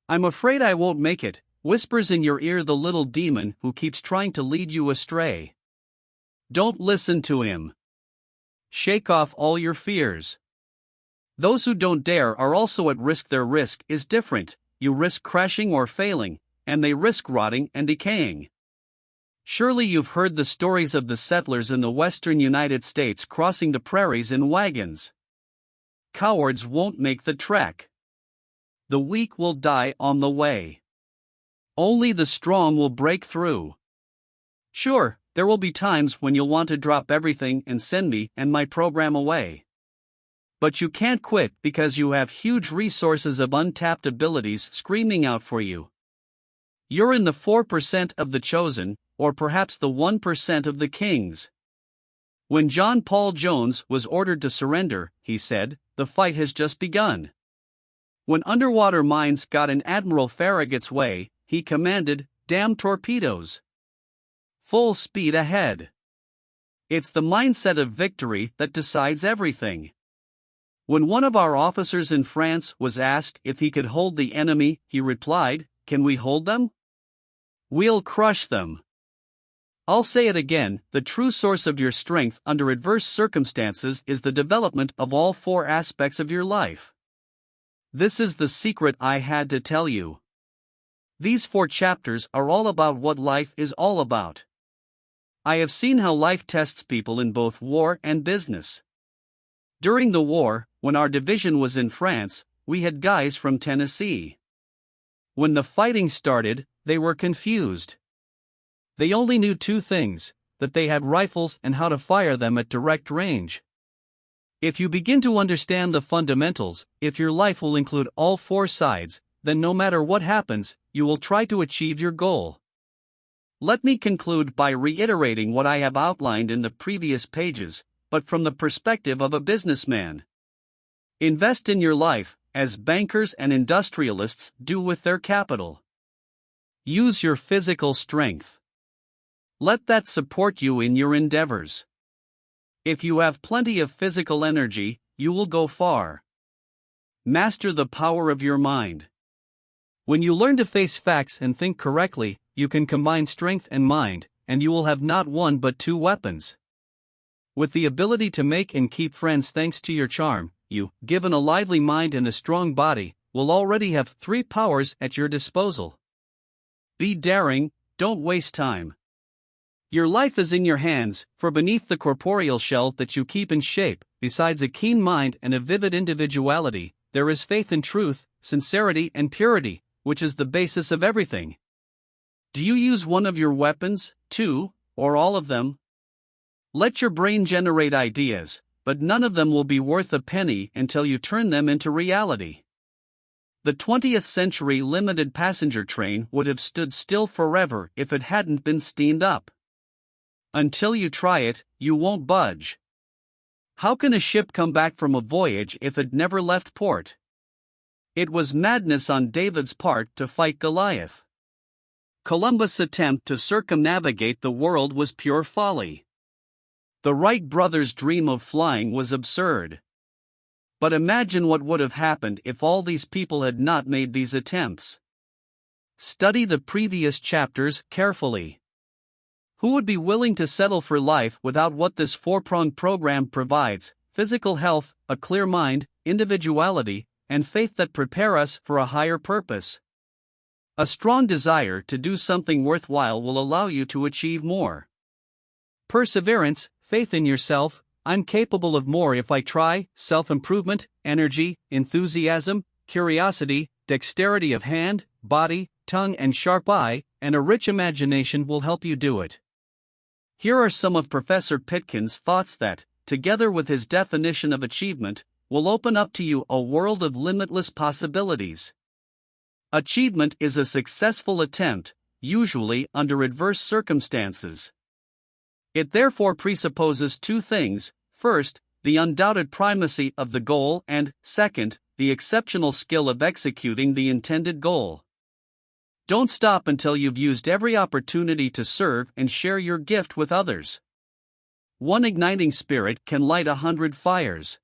I'm afraid I won't make it, whispers in your ear the little demon who keeps trying to lead you astray. Don't listen to him. Shake off all your fears. Those who don't dare are also at risk. Their risk is different. You risk crashing or failing, and they risk rotting and decaying. Surely you've heard the stories of the settlers in the western United States crossing the prairies in wagons. Cowards won't make the trek. The weak will die on the way. Only the strong will break through. Sure, there will be times when you'll want to drop everything and send me and my program away. But you can't quit because you have huge resources of untapped abilities screaming out for you. You're in the 4% of the chosen, or perhaps the 1% of the kings. When John Paul Jones was ordered to surrender, he said, "The fight has just begun." When underwater mines got in Admiral Farragut's way, he commanded, "Damn torpedoes! Full speed ahead." It's the mindset of victory that decides everything. When one of our officers in France was asked if he could hold the enemy, he replied, "Can we hold them? We'll crush them." I'll say it again, the true source of your strength under adverse circumstances is the development of all 4 aspects of your life. This is the secret I had to tell you. These 4 chapters are all about what life is all about. I have seen how life tests people in both war and business. During the war, when our division was in France, we had guys from Tennessee. When the fighting started, they were confused. They only knew 2 things, that they had rifles and how to fire them at direct range. If you begin to understand the fundamentals, if your life will include all 4 sides, then no matter what happens, you will try to achieve your goal. Let me conclude by reiterating what I have outlined in the previous pages, but from the perspective of a businessman. Invest in your life, as bankers and industrialists do with their capital. Use your physical strength. Let that support you in your endeavors. If you have plenty of physical energy, you will go far. Master the power of your mind. When you learn to face facts and think correctly, you can combine strength and mind, and you will have not 1 but 2 weapons. With the ability to make and keep friends thanks to your charm, you, given a lively mind and a strong body, will already have 3 powers at your disposal. Be daring, don't waste time. Your life is in your hands, for beneath the corporeal shell that you keep in shape, besides a keen mind and a vivid individuality, there is faith and truth, sincerity and purity, which is the basis of everything. Do you use one of your weapons, two, or all of them? Let your brain generate ideas, but none of them will be worth a penny until you turn them into reality. The 20th century limited passenger train would have stood still forever if it hadn't been steamed up. Until you try it, you won't budge. How can a ship come back from a voyage if it never left port? It was madness on David's part to fight Goliath. Columbus' attempt to circumnavigate the world was pure folly. The Wright brothers' dream of flying was absurd. But imagine what would have happened if all these people had not made these attempts. Study the previous chapters carefully. Who would be willing to settle for life without what this four-pronged program provides: physical health, a clear mind, individuality, and faith that prepare us for a higher purpose? A strong desire to do something worthwhile will allow you to achieve more. Perseverance, faith in yourself, I'm capable of more if I try, self-improvement, energy, enthusiasm, curiosity, dexterity of hand, body, tongue and sharp eye, and a rich imagination will help you do it. Here are some of Professor Pitkin's thoughts that, together with his definition of achievement, will open up to you a world of limitless possibilities. Achievement is a successful attempt, usually under adverse circumstances. It therefore presupposes two things: first, the undoubted primacy of the goal, and, second, the exceptional skill of executing the intended goal. Don't stop until you've used every opportunity to serve and share your gift with others. One igniting spirit can light 100 fires.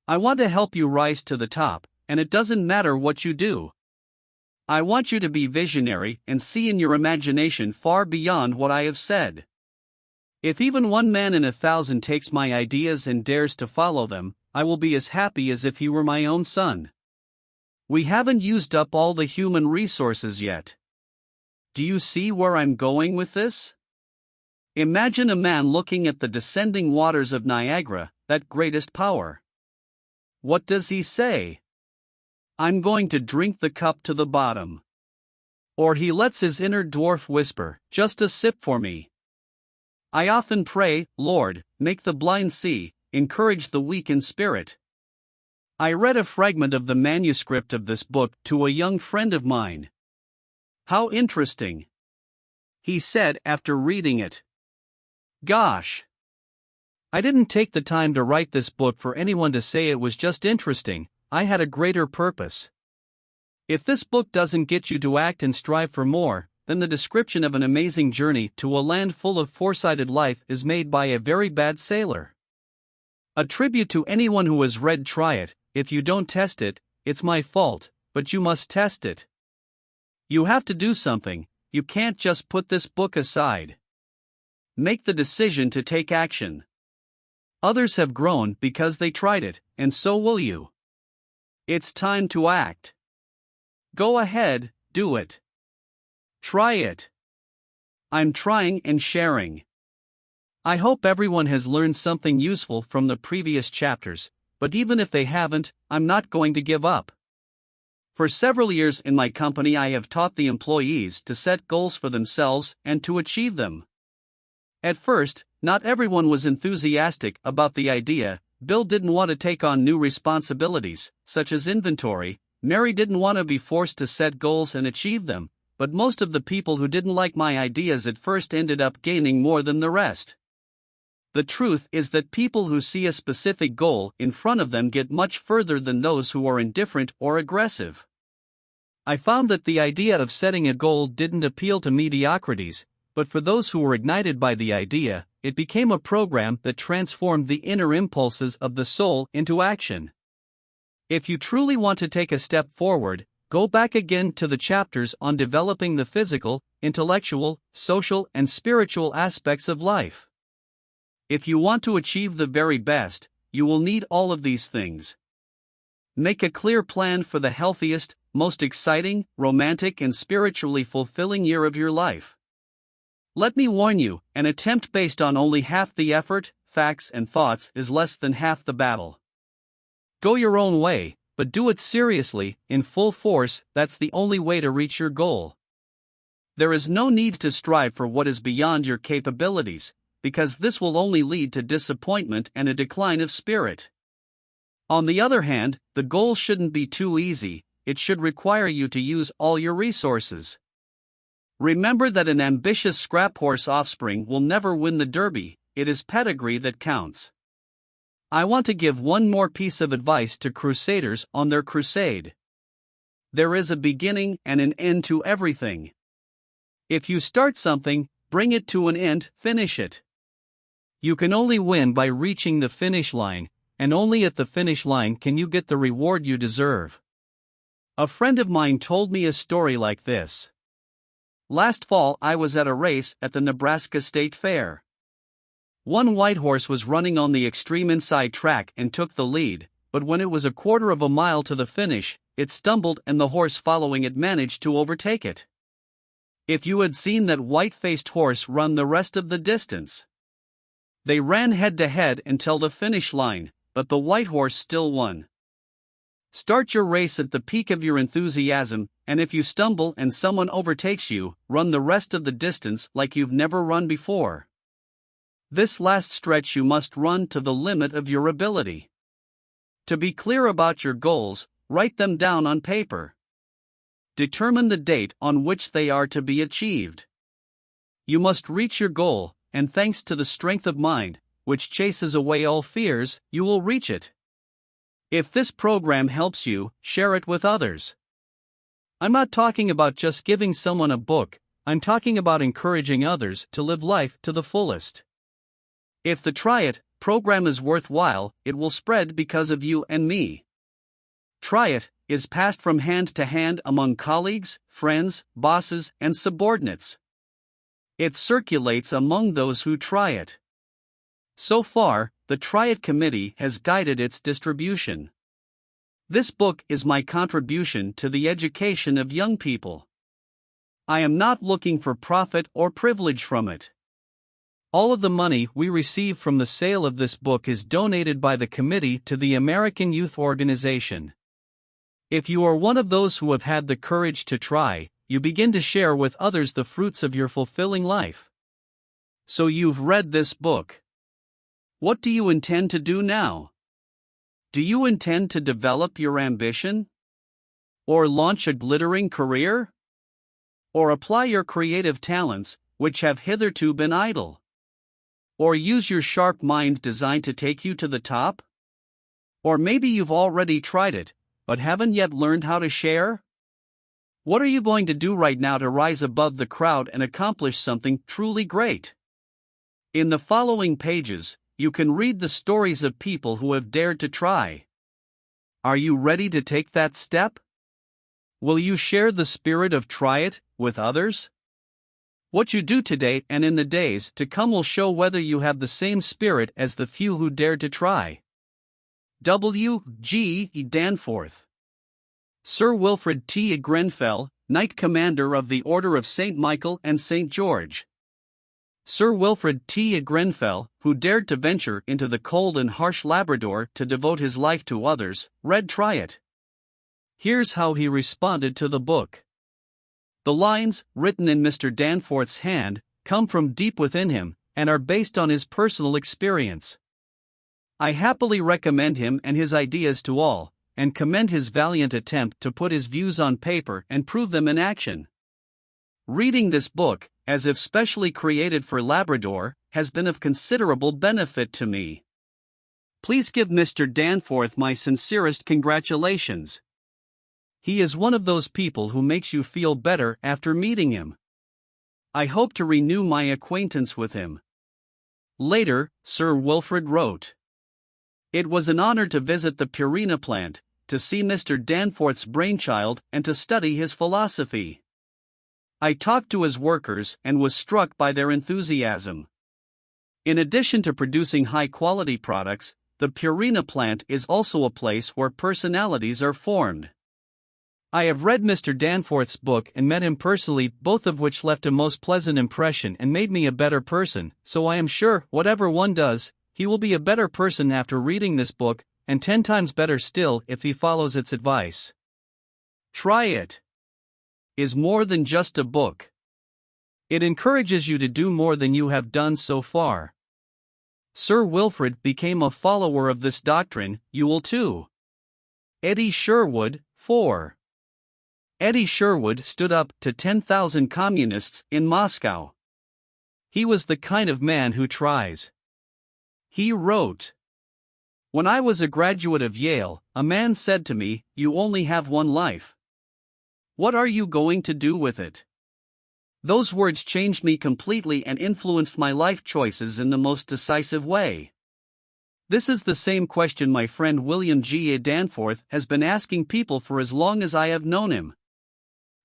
I want to help you rise to the top, and it doesn't matter what you do. I want you to be visionary and see in your imagination far beyond what I have said. If even one man in 1,000 takes my ideas and dares to follow them, I will be as happy as if he were my own son. We haven't used up all the human resources yet. Do you see where I'm going with this? Imagine a man looking at the descending waters of Niagara, that greatest power. What does he say? I'm going to drink the cup to the bottom. Or he lets his inner dwarf whisper, just a sip for me. I often pray, Lord, make the blind see, encourage the weak in spirit. I read a fragment of the manuscript of this book to a young friend of mine. How interesting, he said after reading it. Gosh! I didn't take the time to write this book for anyone to say it was just interesting. I had a greater purpose. If this book doesn't get you to act and strive for more, then the description of an amazing journey to a land full of foresighted life is made by a very bad sailor. A tribute to anyone who has read Try It. If you don't test it, it's my fault, but you must test it. You have to do something, you can't just put this book aside. Make the decision to take action. Others have grown because they tried it, and so will you. It's time to act. Go ahead, do it. Try it. I'm trying and sharing. I hope everyone has learned something useful from the previous chapters, but even if they haven't, I'm not going to give up. For several years in my company, I have taught the employees to set goals for themselves and to achieve them. At first, not everyone was enthusiastic about the idea. Bill didn't want to take on new responsibilities, such as inventory. Mary didn't want to be forced to set goals and achieve them, but most of the people who didn't like my ideas at first ended up gaining more than the rest. The truth is that people who see a specific goal in front of them get much further than those who are indifferent or aggressive. I found that the idea of setting a goal didn't appeal to mediocrities, but for those who were ignited by the idea, it became a program that transformed the inner impulses of the soul into action. If you truly want to take a step forward, go back again to the chapters on developing the physical, intellectual, social, and spiritual aspects of life. If you want to achieve the very best, you will need all of these things. Make a clear plan for the healthiest, most exciting, romantic, and spiritually fulfilling year of your life. Let me warn you, an attempt based on only half the effort, facts, and thoughts is less than half the battle. Go your own way, but do it seriously, in full force. That's the only way to reach your goal. There is no need to strive for what is beyond your capabilities, because this will only lead to disappointment and a decline of spirit. On the other hand, the goal shouldn't be too easy, it should require you to use all your resources. Remember that an ambitious scrap horse offspring will never win the Derby, it is pedigree that counts. I want to give one more piece of advice to crusaders on their crusade. There is a beginning and an end to everything. If you start something, bring it to an end, finish it. You can only win by reaching the finish line, and only at the finish line can you get the reward you deserve. A friend of mine told me a story like this. Last fall I was at a race at the Nebraska State Fair. One white horse was running on the extreme inside track and took the lead, but when it was a quarter of a mile to the finish, it stumbled and the horse following it managed to overtake it. If you had seen that white-faced horse run the rest of the distance. They ran head-to-head until the finish line, but the white horse still won. Start your race at the peak of your enthusiasm, and if you stumble and someone overtakes you, run the rest of the distance like you've never run before. This last stretch you must run to the limit of your ability. To be clear about your goals, write them down on paper. Determine the date on which they are to be achieved. You must reach your goal, and thanks to the strength of mind, which chases away all fears, you will reach it. If this program helps you, share it with others. I'm not talking about just giving someone a book, I'm talking about encouraging others to live life to the fullest. If the Try It program is worthwhile, it will spread because of you and me. Try It is passed from hand to hand among colleagues, friends, bosses, and subordinates. It circulates among those who try it. So far, the Try It Committee has guided its distribution. This book is my contribution to the education of young people. I am not looking for profit or privilege from it. All of the money we receive from the sale of this book is donated by the committee to the American Youth Organization. If you are one of those who have had the courage to try, you begin to share with others the fruits of your fulfilling life. So you've read this book. What do you intend to do now? Do you intend to develop your ambition? Or launch a glittering career? Or apply your creative talents, which have hitherto been idle? Or use your sharp mind designed to take you to the top? Or maybe you've already tried it, but haven't yet learned how to share? What are you going to do right now to rise above the crowd and accomplish something truly great? In the following pages, you can read the stories of people who have dared to try. Are you ready to take that step? Will you share the spirit of Try It with others? What you do today and in the days to come will show whether you have the same spirit as the few who dared to try. W. G. Danforth. Sir Wilfrid T. Grenfell, Knight Commander of the Order of St. Michael and St. George. Sir Wilfrid T. Grenfell, who dared to venture into the cold and harsh Labrador to devote his life to others, read Try It. Here's how he responded to the book. The lines, written in Mr. Danforth's hand, come from deep within him, and are based on his personal experience. I happily recommend him and his ideas to all, and commend his valiant attempt to put his views on paper and prove them in action. Reading this book, as if specially created for Labrador, has been of considerable benefit to me. Please give Mr. Danforth my sincerest congratulations. He is one of those people who makes you feel better after meeting him. I hope to renew my acquaintance with him. Later, Sir Wilfrid wrote, "It was an honor to visit the Purina plant, to see Mr. Danforth's brainchild and to study his philosophy. I talked to his workers and was struck by their enthusiasm. In addition to producing high-quality products, the Purina plant is also a place where personalities are formed. I have read Mr. Danforth's book and met him personally, both of which left a most pleasant impression and made me a better person, so I am sure, whatever one does, he will be a better person after reading this book. and 10 times better still if he follows its advice. Try It is more than just a book. It encourages you to do more than you have done so far. Sir Wilfrid became a follower of this doctrine, you will too. Eddie Sherwood, 4. Eddie Sherwood stood up to 10,000 communists in Moscow. He was the kind of man who tries. He wrote, "When I was a graduate of Yale, a man said to me, 'You only have one life. What are you going to do with it?' Those words changed me completely and influenced my life choices in the most decisive way." This is the same question my friend William G. Danforth has been asking people for as long as I have known him.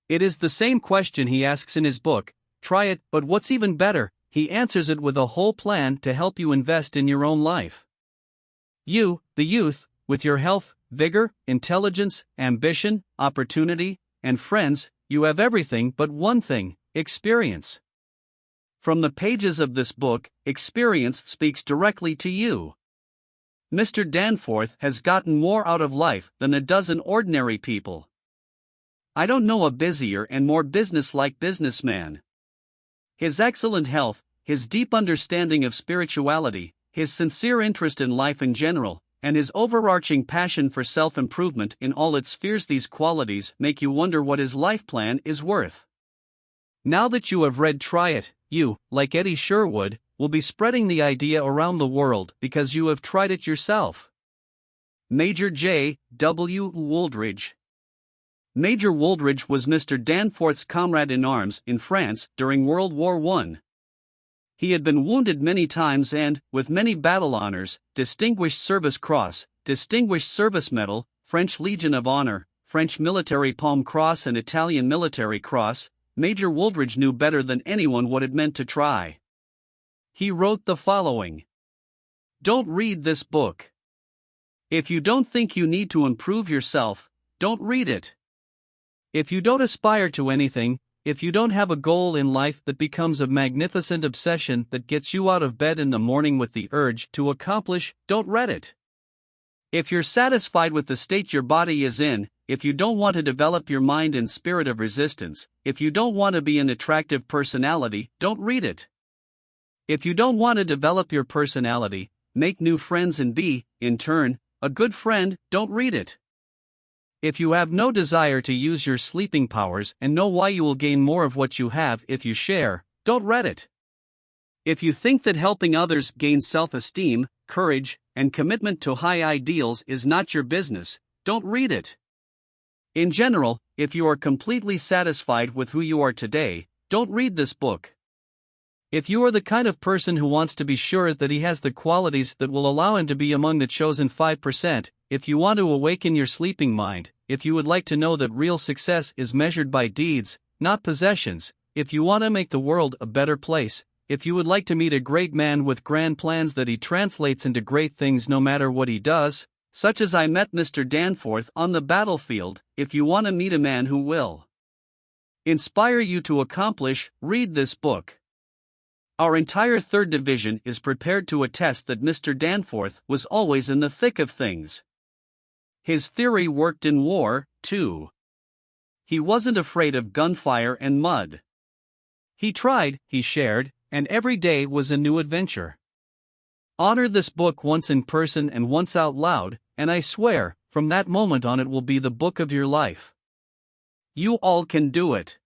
It is the same question he asks in his book, Try It, but what's even better, he answers it with a whole plan to help you invest in your own life. You, the youth, with your health, vigor, intelligence, ambition, opportunity, and friends, you have everything but one thing: experience. From the pages of this book, experience speaks directly to you. Mr. Danforth has gotten more out of life than a dozen ordinary people. I don't know a busier and more business-like businessman. His excellent health, his deep understanding of spirituality, his sincere interest in life in general, and his overarching passion for self-improvement in all its spheres, these qualities make you wonder what his life plan is worth. Now that you have read Try It, you, like Eddie Sherwood, will be spreading the idea around the world because you have tried it yourself. Major J. W. Wooldridge. Major Wooldridge was Mr. Danforth's comrade in arms in France during World War I. He had been wounded many times and, with many battle honors, Distinguished Service Cross, Distinguished Service Medal, French Legion of Honor, French Military Palm Cross and Italian Military Cross, Major Wooldridge knew better than anyone what it meant to try. He wrote the following: "Don't read this book. If you don't think you need to improve yourself, don't read it. If you don't aspire to anything, if you don't have a goal in life that becomes a magnificent obsession that gets you out of bed in the morning with the urge to accomplish, don't read it. If you're satisfied with the state your body is in, if you don't want to develop your mind and spirit of resistance, if you don't want to be an attractive personality, don't read it. If you don't want to develop your personality, make new friends and be, in turn, a good friend, don't read it. If you have no desire to use your sleeping powers and know why you will gain more of what you have if you share, don't read it. If you think that helping others gain self-esteem, courage, and commitment to high ideals is not your business, don't read it. In general, if you are completely satisfied with who you are today, don't read this book. If you are the kind of person who wants to be sure that he has the qualities that will allow him to be among the chosen 5%, if you want to awaken your sleeping mind, if you would like to know that real success is measured by deeds, not possessions, if you want to make the world a better place, if you would like to meet a great man with grand plans that he translates into great things no matter what he does, such as I met Mr. Danforth on the battlefield, if you want to meet a man who will inspire you to accomplish, read this book. Our entire 3rd Division is prepared to attest that Mr. Danforth was always in the thick of things. His theory worked in war, too. He wasn't afraid of gunfire and mud. He tried, he shared, and every day was a new adventure. Honor this book once in person and once out loud, and I swear, from that moment on it will be the book of your life. You all can do it.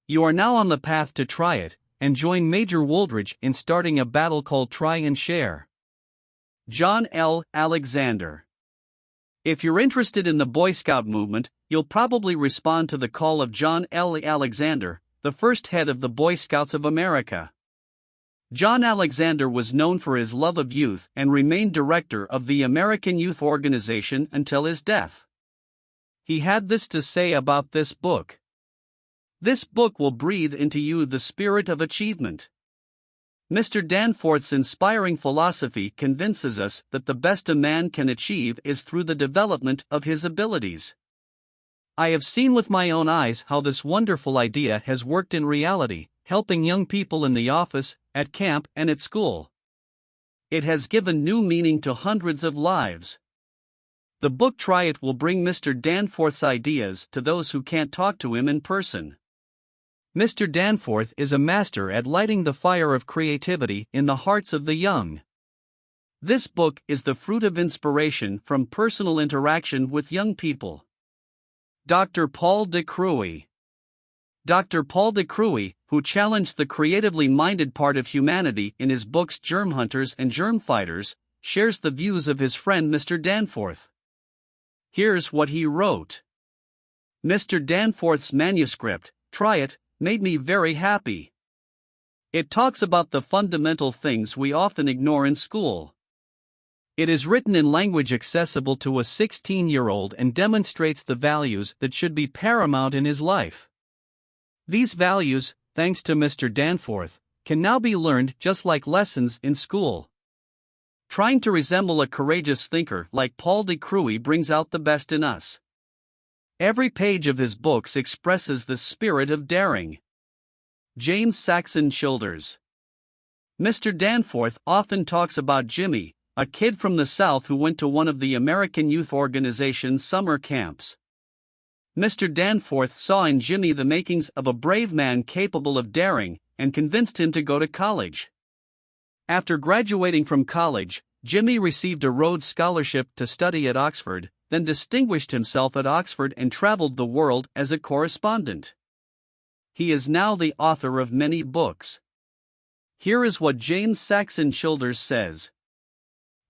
You are now on the path to try it, and join Major Wooldridge in starting a battle called Try and Share. John L. Alexander. If you're interested in the Boy Scout movement, you'll probably respond to the call of John L. Alexander, the first head of the Boy Scouts of America. John Alexander was known for his love of youth and remained director of the American Youth Organization until his death. He had this to say about this book: "This book will breathe into you the spirit of achievement." Mr. Danforth's inspiring philosophy convinces us that the best a man can achieve is through the development of his abilities. I have seen with my own eyes how this wonderful idea has worked in reality, helping young people in the office, at camp, and at school. It has given new meaning to hundreds of lives. The book Try It will bring Mr. Danforth's ideas to those who can't talk to him in person. Mr. Danforth is a master at lighting the fire of creativity in the hearts of the young. This book is the fruit of inspiration from personal interaction with young people. Dr. Paul de Cruy. Dr. Paul de Cruy, who challenged the creatively minded part of humanity in his books Germ Hunters and Germ Fighters, shares the views of his friend Mr. Danforth. Here's what he wrote. Mr. Danforth's manuscript, Try It, made me very happy. It talks about the fundamental things we often ignore in school. It is written in language accessible to a 16-year-old and demonstrates the values that should be paramount in his life. These values, thanks to Mr. Danforth, can now be learned just like lessons in school. Trying to resemble a courageous thinker like Paul de Cruy brings out the best in us. Every page of his books expresses the spirit of daring. James Saxon Childers. Mr. Danforth often talks about Jimmy, a kid from the South who went to one of the American Youth Organization's summer camps. Mr. Danforth saw in Jimmy the makings of a brave man capable of daring, and convinced him to go to college. After graduating from college, Jimmy received a Rhodes Scholarship to study at Oxford, then distinguished himself at Oxford and traveled the world as a correspondent. He is now the author of many books. Here is what James Saxon Childers says.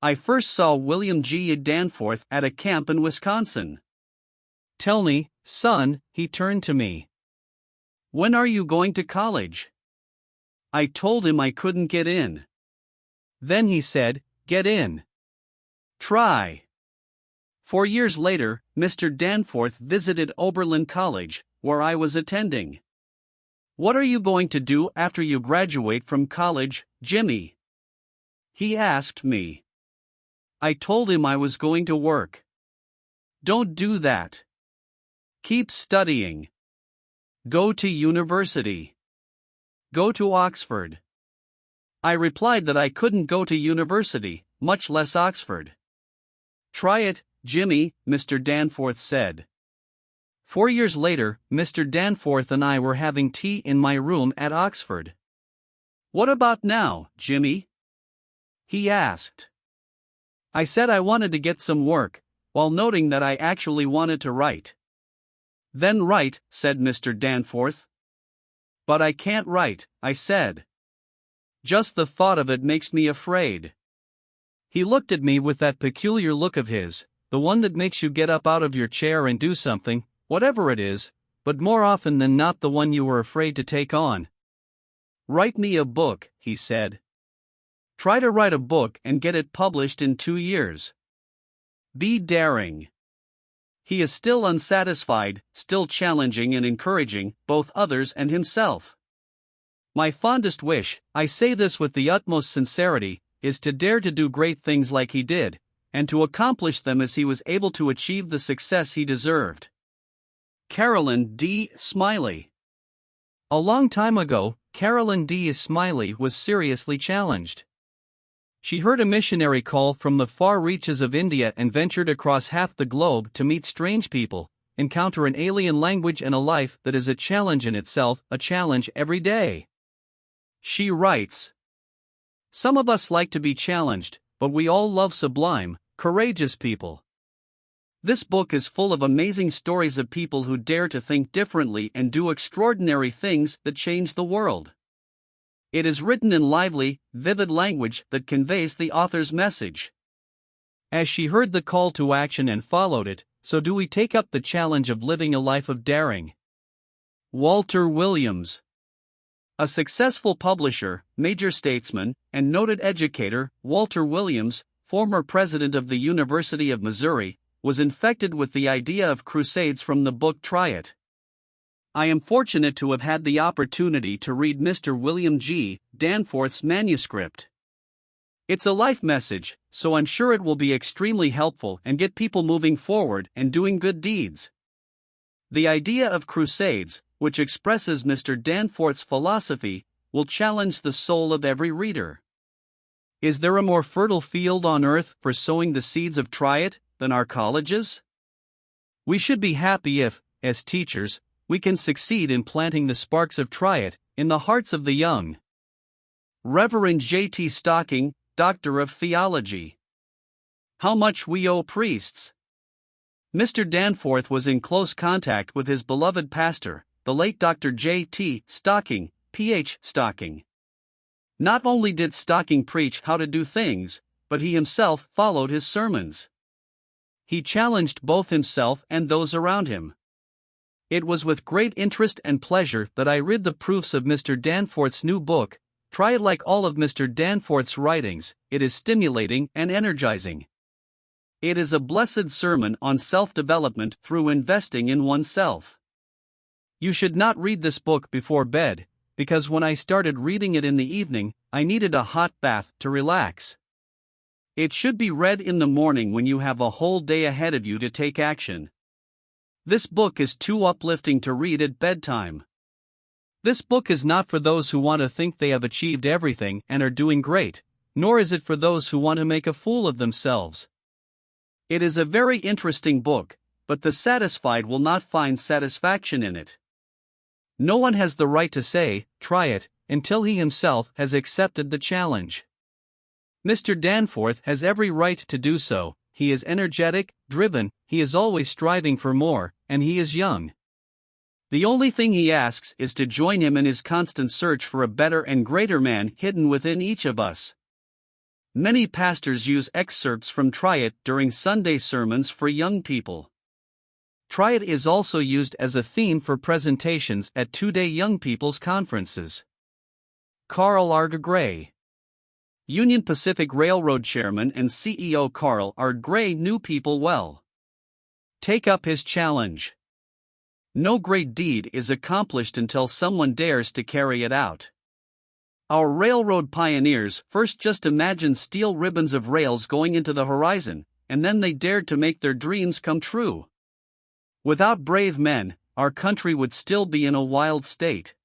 I first saw William G. Danforth at a camp in Wisconsin. Tell me, son, he turned to me. When are you going to college? I told him I couldn't get in. Then he said, get in. Try. 4 years later, Mr. Danforth visited Oberlin College, where I was attending. What are you going to do after you graduate from college, Jimmy? He asked me. I told him I was going to work. Don't do that. Keep studying. Go to university. Go to Oxford. I replied that I couldn't go to university, much less Oxford. Try it, Jimmy, Mr. Danforth said. 4 years later, Mr. Danforth and I were having tea in my room at Oxford. What about now, Jimmy? He asked. I said I wanted to get some work, while noting that I actually wanted to write. Then write, said Mr. Danforth. But I can't write, I said. Just the thought of it makes me afraid. He looked at me with that peculiar look of his, the one that makes you get up out of your chair and do something, whatever it is, but more often than not the one you were afraid to take on. Write me a book, he said. Try to write a book and get it published in 2 years. Be daring. He is still unsatisfied, still challenging and encouraging both others and himself. My fondest wish, I say this with the utmost sincerity, is to dare to do great things like he did, and to accomplish them as he was able to achieve the success he deserved. Carolyn D. Smiley. A long time ago, Carolyn D. Smiley was seriously challenged. She heard a missionary call from the far reaches of India and ventured across half the globe to meet strange people, encounter an alien language and a life that is a challenge in itself, a challenge every day. She writes, some of us like to be challenged, but we all love sublime, courageous people. This book is full of amazing stories of people who dare to think differently and do extraordinary things that change the world. It is written in lively, vivid language that conveys the author's message. As she heard the call to action and followed it, so do we take up the challenge of living a life of daring. Walter Williams. A successful publisher, major statesman, and noted educator, Walter Williams, former president of the University of Missouri, was infected with the idea of crusades from the book Try It. I am fortunate to have had the opportunity to read Mr. William G. Danforth's manuscript. It's a life message, so I'm sure it will be extremely helpful and get people moving forward and doing good deeds. The idea of crusades, which expresses Mr. Danforth's philosophy, will challenge the soul of every reader. Is there a more fertile field on earth for sowing the seeds of Try It, than our colleges? We should be happy if, as teachers, we can succeed in planting the sparks of Try It in the hearts of the young. Reverend J.T. Stocking, Doctor of Theology. How much we owe priests. Mr. Danforth was in close contact with his beloved pastor, the late Dr. J.T. Stocking, Ph. Stocking. Not only did Stocking preach how to do things, but he himself followed his sermons. He challenged both himself and those around him. It was with great interest and pleasure that I read the proofs of Mr. Danforth's new book. Try it. Like all of Mr. Danforth's writings, it is stimulating and energizing. It is a blessed sermon on self-development through investing in oneself. You should not read this book before bed, because when I started reading it in the evening, I needed a hot bath to relax. It should be read in the morning when you have a whole day ahead of you to take action. This book is too uplifting to read at bedtime. This book is not for those who want to think they have achieved everything and are doing great, nor is it for those who want to make a fool of themselves. It is a very interesting book, but the satisfied will not find satisfaction in it. No one has the right to say, "Try it," until he himself has accepted the challenge. Mr. Danforth has every right to do so. He is energetic, driven, he is always striving for more, and he is young. The only thing he asks is to join him in his constant search for a better and greater man hidden within each of us. Many pastors use excerpts from Try It during Sunday sermons for young people. Try It is also used as a theme for presentations at two-day young people's conferences. Carl R. Gray. Union Pacific Railroad Chairman and CEO Carl R. Gray knew people well. Take up his challenge. No great deed is accomplished until someone dares to carry it out. Our railroad pioneers first just imagined steel ribbons of rails going into the horizon, and then they dared to make their dreams come true. Without brave men, our country would still be in a wild state.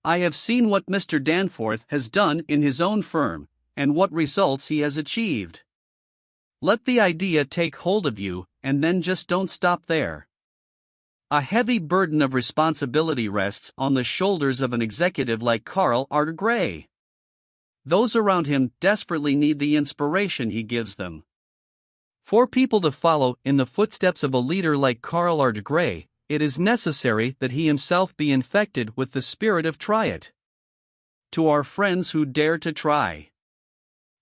I have seen what Mr. Danforth has done in his own firm, and what results he has achieved. Let the idea take hold of you, and then just don't stop there. A heavy burden of responsibility rests on the shoulders of an executive like Carl R. Gray. Those around him desperately need the inspiration he gives them. For people to follow in the footsteps of a leader like Carl R. Gray, it is necessary that he himself be infected with the spirit of Try It. To our friends who dare to try.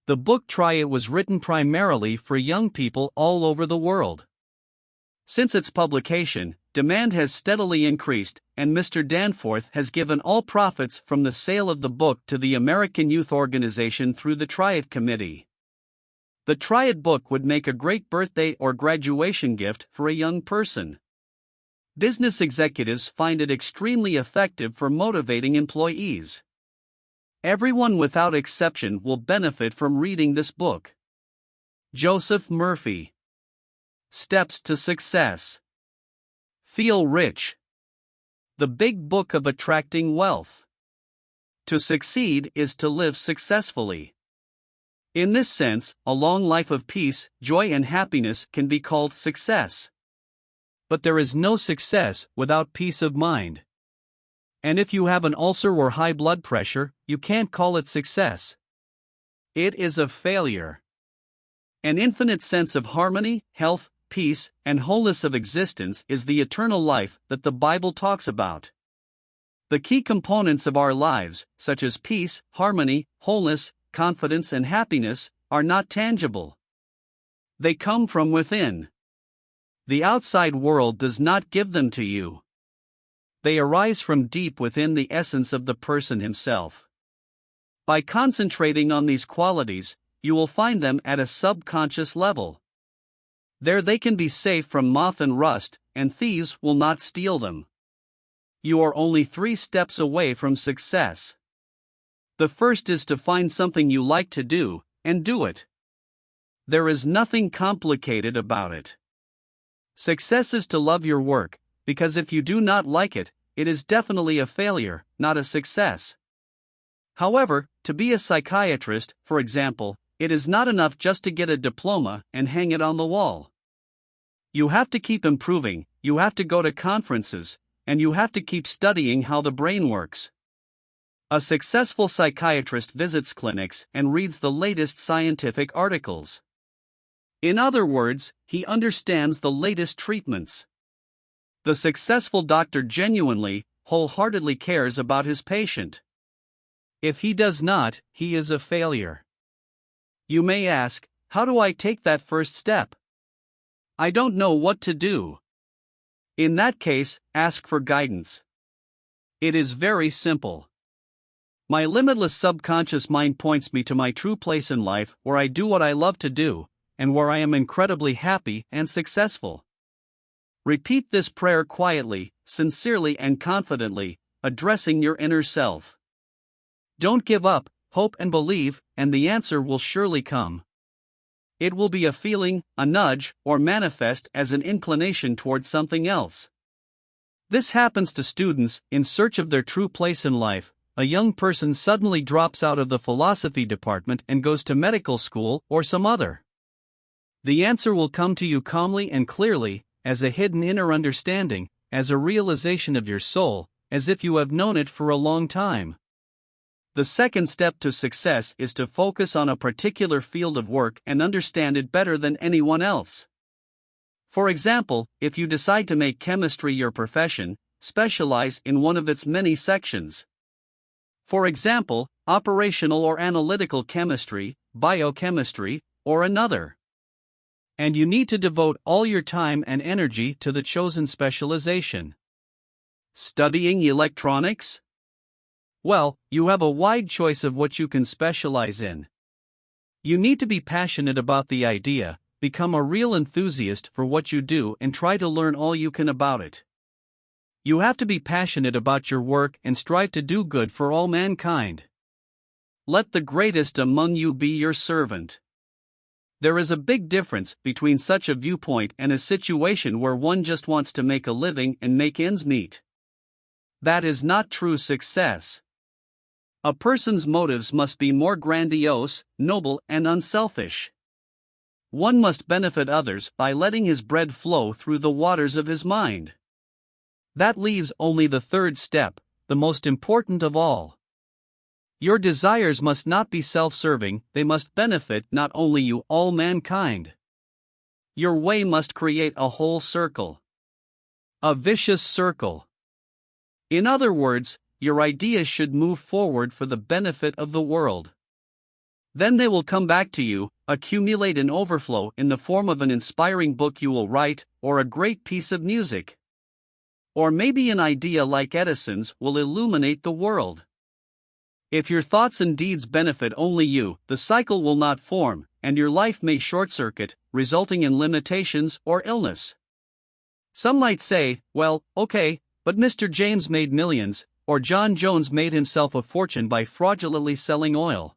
The book Try It was written primarily for young people all over the world. Since its publication, demand has steadily increased, and Mr. Danforth has given all profits from the sale of the book to the American Youth Organization through the Try It Committee. The Try It book would make a great birthday or graduation gift for a young person. Business executives find it extremely effective for motivating employees. Everyone without exception will benefit from reading this book. Joseph Murphy. Steps to Success. Feel Rich. The Big Book of Attracting Wealth. To succeed is to live successfully. In this sense, a long life of peace, joy, and happiness can be called success. But there is no success without peace of mind. And if you have an ulcer or high blood pressure, you can't call it success. It is a failure. An infinite sense of harmony, health, peace, and wholeness of existence is the eternal life that the Bible talks about. The key components of our lives, such as peace, harmony, wholeness, confidence, and happiness, are not tangible. They come from within. The outside world does not give them to you. They arise from deep within the essence of the person himself. By concentrating on these qualities, you will find them at a subconscious level. There they can be safe from moth and rust, and thieves will not steal them. You are only 3 steps away from success. The first is to find something you like to do, and do it. There is nothing complicated about it. Success is to love your work, because if you do not like it, it is definitely a failure, not a success. However, to be a psychiatrist, for example, it is not enough just to get a diploma and hang it on the wall. You have to keep improving, you have to go to conferences, and you have to keep studying how the brain works. A successful psychiatrist visits clinics and reads the latest scientific articles. In other words, he understands the latest treatments. The successful doctor genuinely, wholeheartedly cares about his patient. If he does not, he is a failure. You may ask, how do I take that first step? I don't know what to do. In that case, ask for guidance. It is very simple. My limitless subconscious mind points me to my true place in life where I do what I love to do, and where I am incredibly happy and successful. Repeat this prayer quietly, sincerely, and confidently, addressing your inner self. Don't give up, hope and believe, and the answer will surely come. It will be a feeling, a nudge, or manifest as an inclination towards something else. This happens to students in search of their true place in life. A young person suddenly drops out of the philosophy department and goes to medical school or some other. The answer will come to you calmly and clearly, as a hidden inner understanding, as a realization of your soul, as if you have known it for a long time. The second step to success is to focus on a particular field of work and understand it better than anyone else. For example, if you decide to make chemistry your profession, specialize in one of its many sections. For example, operational or analytical chemistry, biochemistry, or another. And you need to devote all your time and energy to the chosen specialization. Studying electronics? Well, you have a wide choice of what you can specialize in. You need to be passionate about the idea, become a real enthusiast for what you do, and try to learn all you can about it. You have to be passionate about your work and strive to do good for all mankind. Let the greatest among you be your servant. There is a big difference between such a viewpoint and a situation where one just wants to make a living and make ends meet. That is not true success. A person's motives must be more grandiose, noble, and unselfish. One must benefit others by letting his bread flow through the waters of his mind. That leaves only the third step, the most important of all. Your desires must not be self-serving, they must benefit not only you, all mankind. Your way must create a whole circle. A vicious circle. In other words, your ideas should move forward for the benefit of the world. Then they will come back to you, accumulate and overflow in the form of an inspiring book you will write, or a great piece of music. Or maybe an idea like Edison's will illuminate the world. If your thoughts and deeds benefit only you, the cycle will not form, and your life may short-circuit, resulting in limitations or illness. Some might say, well, okay, but Mr. James made millions, or John Jones made himself a fortune by fraudulently selling oil.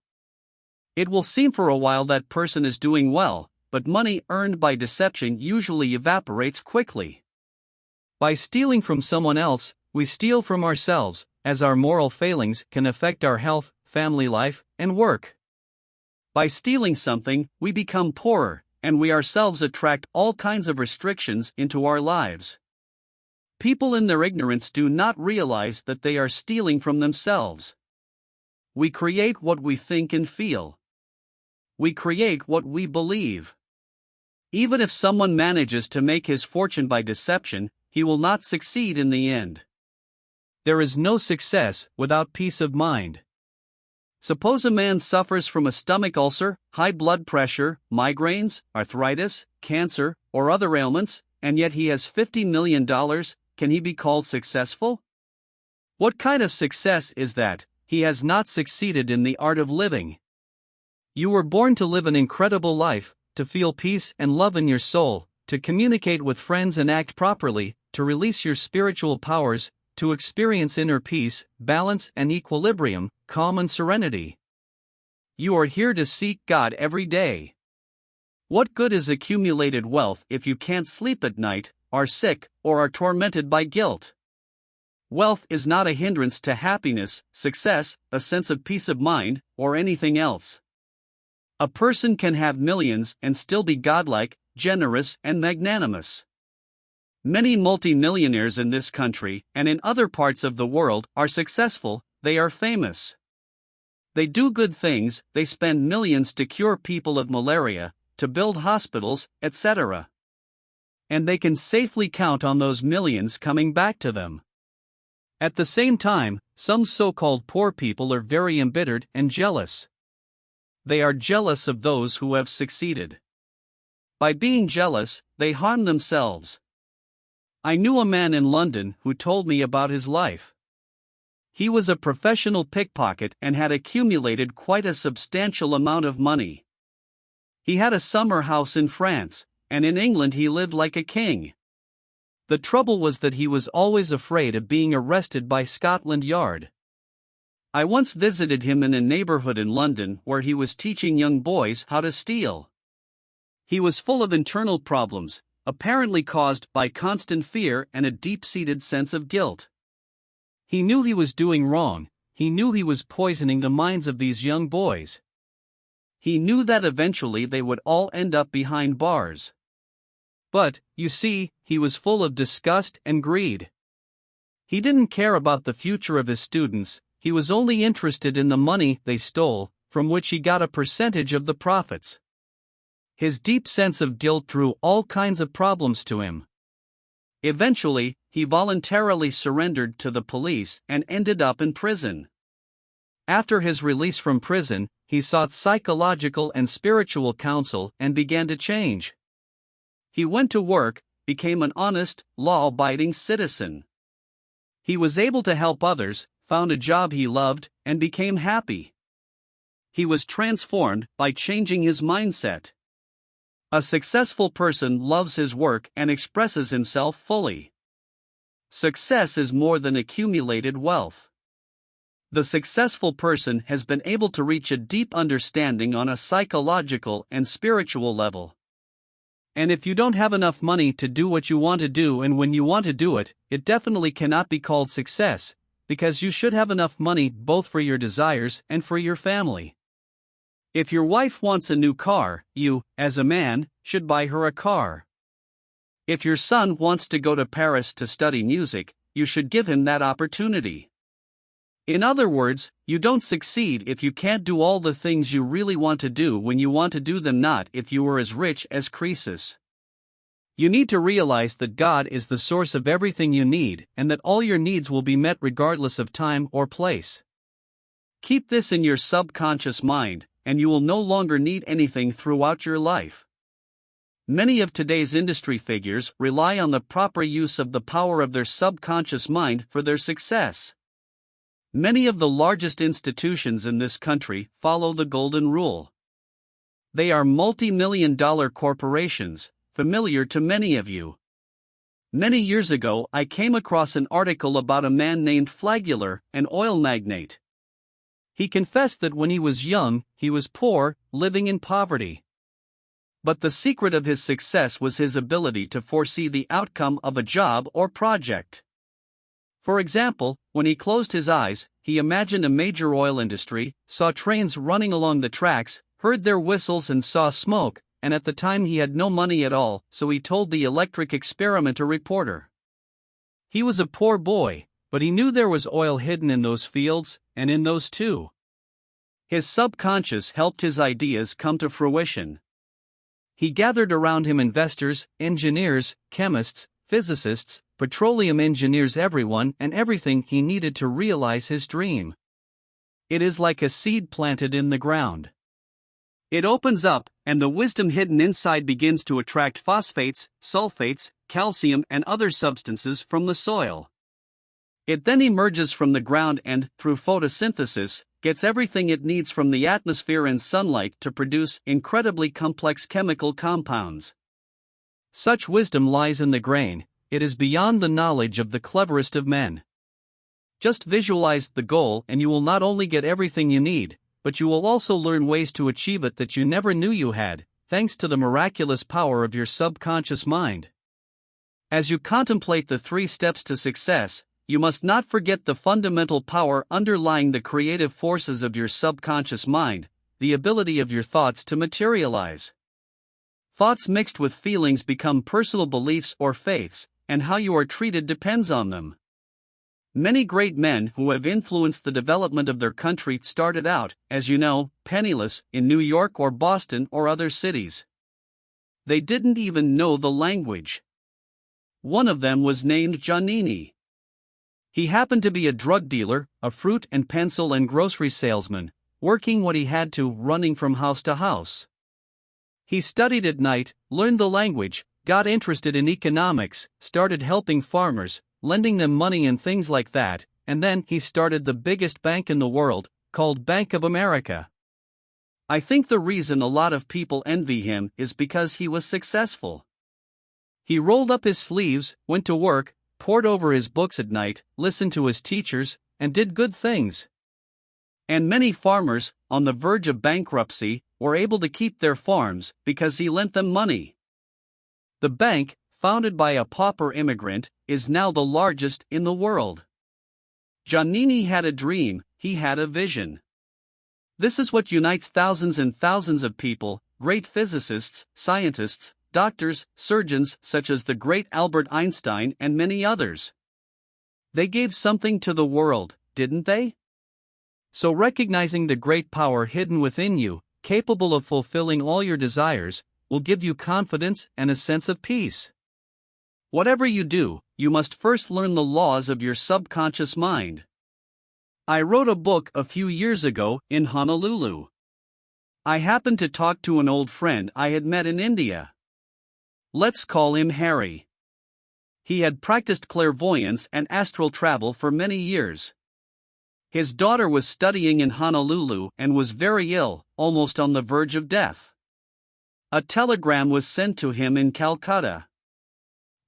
It will seem for a while that person is doing well, but money earned by deception usually evaporates quickly. By stealing from someone else, we steal from ourselves, as our moral failings can affect our health, family life, and work. By stealing something, we become poorer, and we ourselves attract all kinds of restrictions into our lives. People in their ignorance do not realize that they are stealing from themselves. We create what we think and feel. We create what we believe. Even if someone manages to make his fortune by deception, he will not succeed in the end. There is no success without peace of mind. Suppose a man suffers from a stomach ulcer, high blood pressure, migraines, arthritis, cancer, or other ailments, and yet he has $50 million. Can he be called successful? What kind of success is that? He has not succeeded in the art of living. You were born to live an incredible life, to feel peace and love in your soul, to communicate with friends and act properly, to release your spiritual powers, to experience inner peace, balance and equilibrium, calm and serenity. You are here to seek God every day. What good is accumulated wealth if you can't sleep at night, are sick, or are tormented by guilt? Wealth is not a hindrance to happiness, success, a sense of peace of mind, or anything else. A person can have millions and still be godlike, generous, and magnanimous. Many multimillionaires in this country and in other parts of the world are successful, they are famous. They do good things, they spend millions to cure people of malaria, to build hospitals, etc. And they can safely count on those millions coming back to them. At the same time, some so-called poor people are very embittered and jealous. They are jealous of those who have succeeded. By being jealous, they harm themselves. I knew a man in London who told me about his life. He was a professional pickpocket and had accumulated quite a substantial amount of money. He had a summer house in France, and in England he lived like a king. The trouble was that he was always afraid of being arrested by Scotland Yard. I once visited him in a neighborhood in London where he was teaching young boys how to steal. He was full of internal problems, apparently caused by constant fear and a deep-seated sense of guilt. He knew he was doing wrong, he knew he was poisoning the minds of these young boys. He knew that eventually they would all end up behind bars. But, you see, he was full of disgust and greed. He didn't care about the future of his students, he was only interested in the money they stole, from which he got a percentage of the profits. His deep sense of guilt drew all kinds of problems to him. Eventually, he voluntarily surrendered to the police and ended up in prison. After his release from prison, he sought psychological and spiritual counsel and began to change. He went to work, became an honest, law-abiding citizen. He was able to help others, found a job he loved, and became happy. He was transformed by changing his mindset. A successful person loves his work and expresses himself fully. Success is more than accumulated wealth. The successful person has been able to reach a deep understanding on a psychological and spiritual level. And if you don't have enough money to do what you want to do and when you want to do it, it definitely cannot be called success, because you should have enough money both for your desires and for your family. If your wife wants a new car, you, as a man, should buy her a car. If your son wants to go to Paris to study music, you should give him that opportunity. In other words, you don't succeed if you can't do all the things you really want to do when you want to do them, not if you were as rich as Croesus. You need to realize that God is the source of everything you need and that all your needs will be met regardless of time or place. Keep this in your subconscious mind, and you will no longer need anything throughout your life. Many of today's industry figures rely on the proper use of the power of their subconscious mind for their success. Many of the largest institutions in this country follow the golden rule. They are multi-million-dollar corporations, familiar to many of you. Many years ago, I came across an article about a man named Flagellar, an oil magnate. He confessed that when he was young, he was poor, living in poverty. But the secret of his success was his ability to foresee the outcome of a job or project. For example, when he closed his eyes, he imagined a major oil industry, saw trains running along the tracks, heard their whistles and saw smoke, and at the time he had no money at all, so he told the Electric Experimenter reporter. He was a poor boy, but he knew there was oil hidden in those fields, and in those too. His subconscious helped his ideas come to fruition. He gathered around him investors, engineers, chemists, physicists, petroleum engineers, everyone and everything he needed to realize his dream. It is like a seed planted in the ground. It opens up, and the wisdom hidden inside begins to attract phosphates, sulfates, calcium, and other substances from the soil. It then emerges from the ground and, through photosynthesis, gets everything it needs from the atmosphere and sunlight to produce incredibly complex chemical compounds. Such wisdom lies in the grain, it is beyond the knowledge of the cleverest of men. Just visualize the goal and you will not only get everything you need, but you will also learn ways to achieve it that you never knew you had, thanks to the miraculous power of your subconscious mind. As you contemplate the 3 steps to success, you must not forget the fundamental power underlying the creative forces of your subconscious mind, the ability of your thoughts to materialize. Thoughts mixed with feelings become personal beliefs or faiths, and how you are treated depends on them. Many great men who have influenced the development of their country started out, as you know, penniless, in New York or Boston or other cities. They didn't even know the language. One of them was named Giannini. He happened to be a drug dealer, a fruit and pencil and grocery salesman, working what he had to, running from house to house. He studied at night, learned the language, got interested in economics, started helping farmers, lending them money and things like that, and then he started the biggest bank in the world, called Bank of America. I think the reason a lot of people envy him is because he was successful. He rolled up his sleeves, went to work, pored over his books at night, listened to his teachers, and did good things. And many farmers, on the verge of bankruptcy, were able to keep their farms because he lent them money. The bank, founded by a pauper immigrant, is now the largest in the world. Giannini had a dream, he had a vision. This is what unites thousands and thousands of people, great physicists, scientists, doctors, surgeons such as the great Albert Einstein and many others. They gave something to the world, didn't they? So recognizing the great power hidden within you, capable of fulfilling all your desires, will give you confidence and a sense of peace. Whatever you do, you must first learn the laws of your subconscious mind. I wrote a book a few years ago in Honolulu. I happened to talk to an old friend I had met in India. Let's call him Harry. He had practiced clairvoyance and astral travel for many years. His daughter was studying in Honolulu and was very ill, almost on the verge of death. A telegram was sent to him in Calcutta.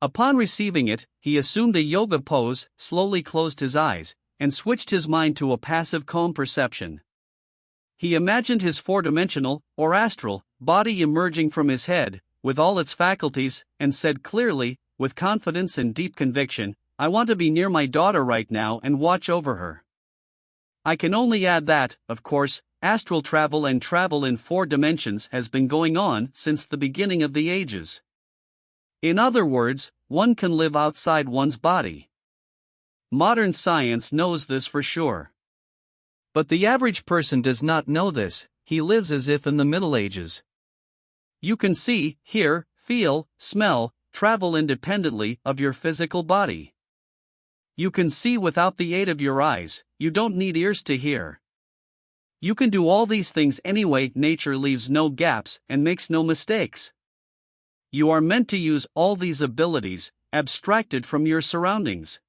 Upon receiving it, he assumed a yoga pose, slowly closed his eyes, and switched his mind to a passive calm perception. He imagined his four-dimensional, or astral, body emerging from his head, with all its faculties, and said clearly, with confidence and deep conviction, "I want to be near my daughter right now and watch over her." I can only add that, of course, astral travel and travel in 4 dimensions has been going on since the beginning of the ages. In other words, one can live outside one's body. Modern science knows this for sure. But the average person does not know this, he lives as if in the Middle Ages. You can see, hear, feel, smell, travel independently of your physical body. You can see without the aid of your eyes, you don't need ears to hear. You can do all these things anyway, nature leaves no gaps and makes no mistakes. You are meant to use all these abilities, abstracted from your surroundings.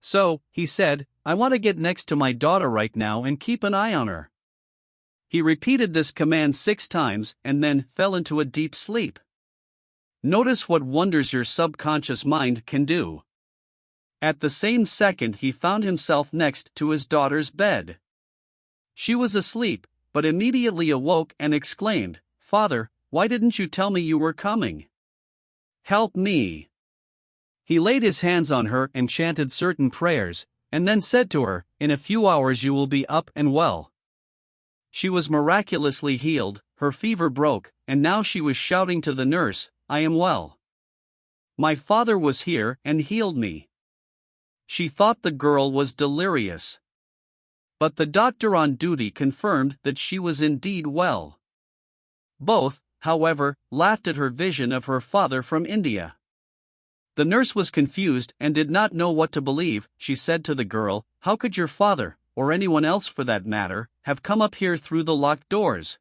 So, he said, I want to get next to my daughter right now and keep an eye on her. He repeated this command 6 times and then fell into a deep sleep. Notice what wonders your subconscious mind can do. At the same second, he found himself next to his daughter's bed. She was asleep, but immediately awoke and exclaimed, "Father, why didn't you tell me you were coming? Help me." He laid his hands on her and chanted certain prayers, and then said to her, "In a few hours you will be up and well." She was miraculously healed, her fever broke, and now she was shouting to the nurse, "I am well. My father was here and healed me." She thought the girl was delirious. But the doctor on duty confirmed that she was indeed well. Both, however, laughed at her vision of her father from India. The nurse was confused and did not know what to believe. She said to the girl, "How could your father, or anyone else for that matter, have come up here through the locked doors?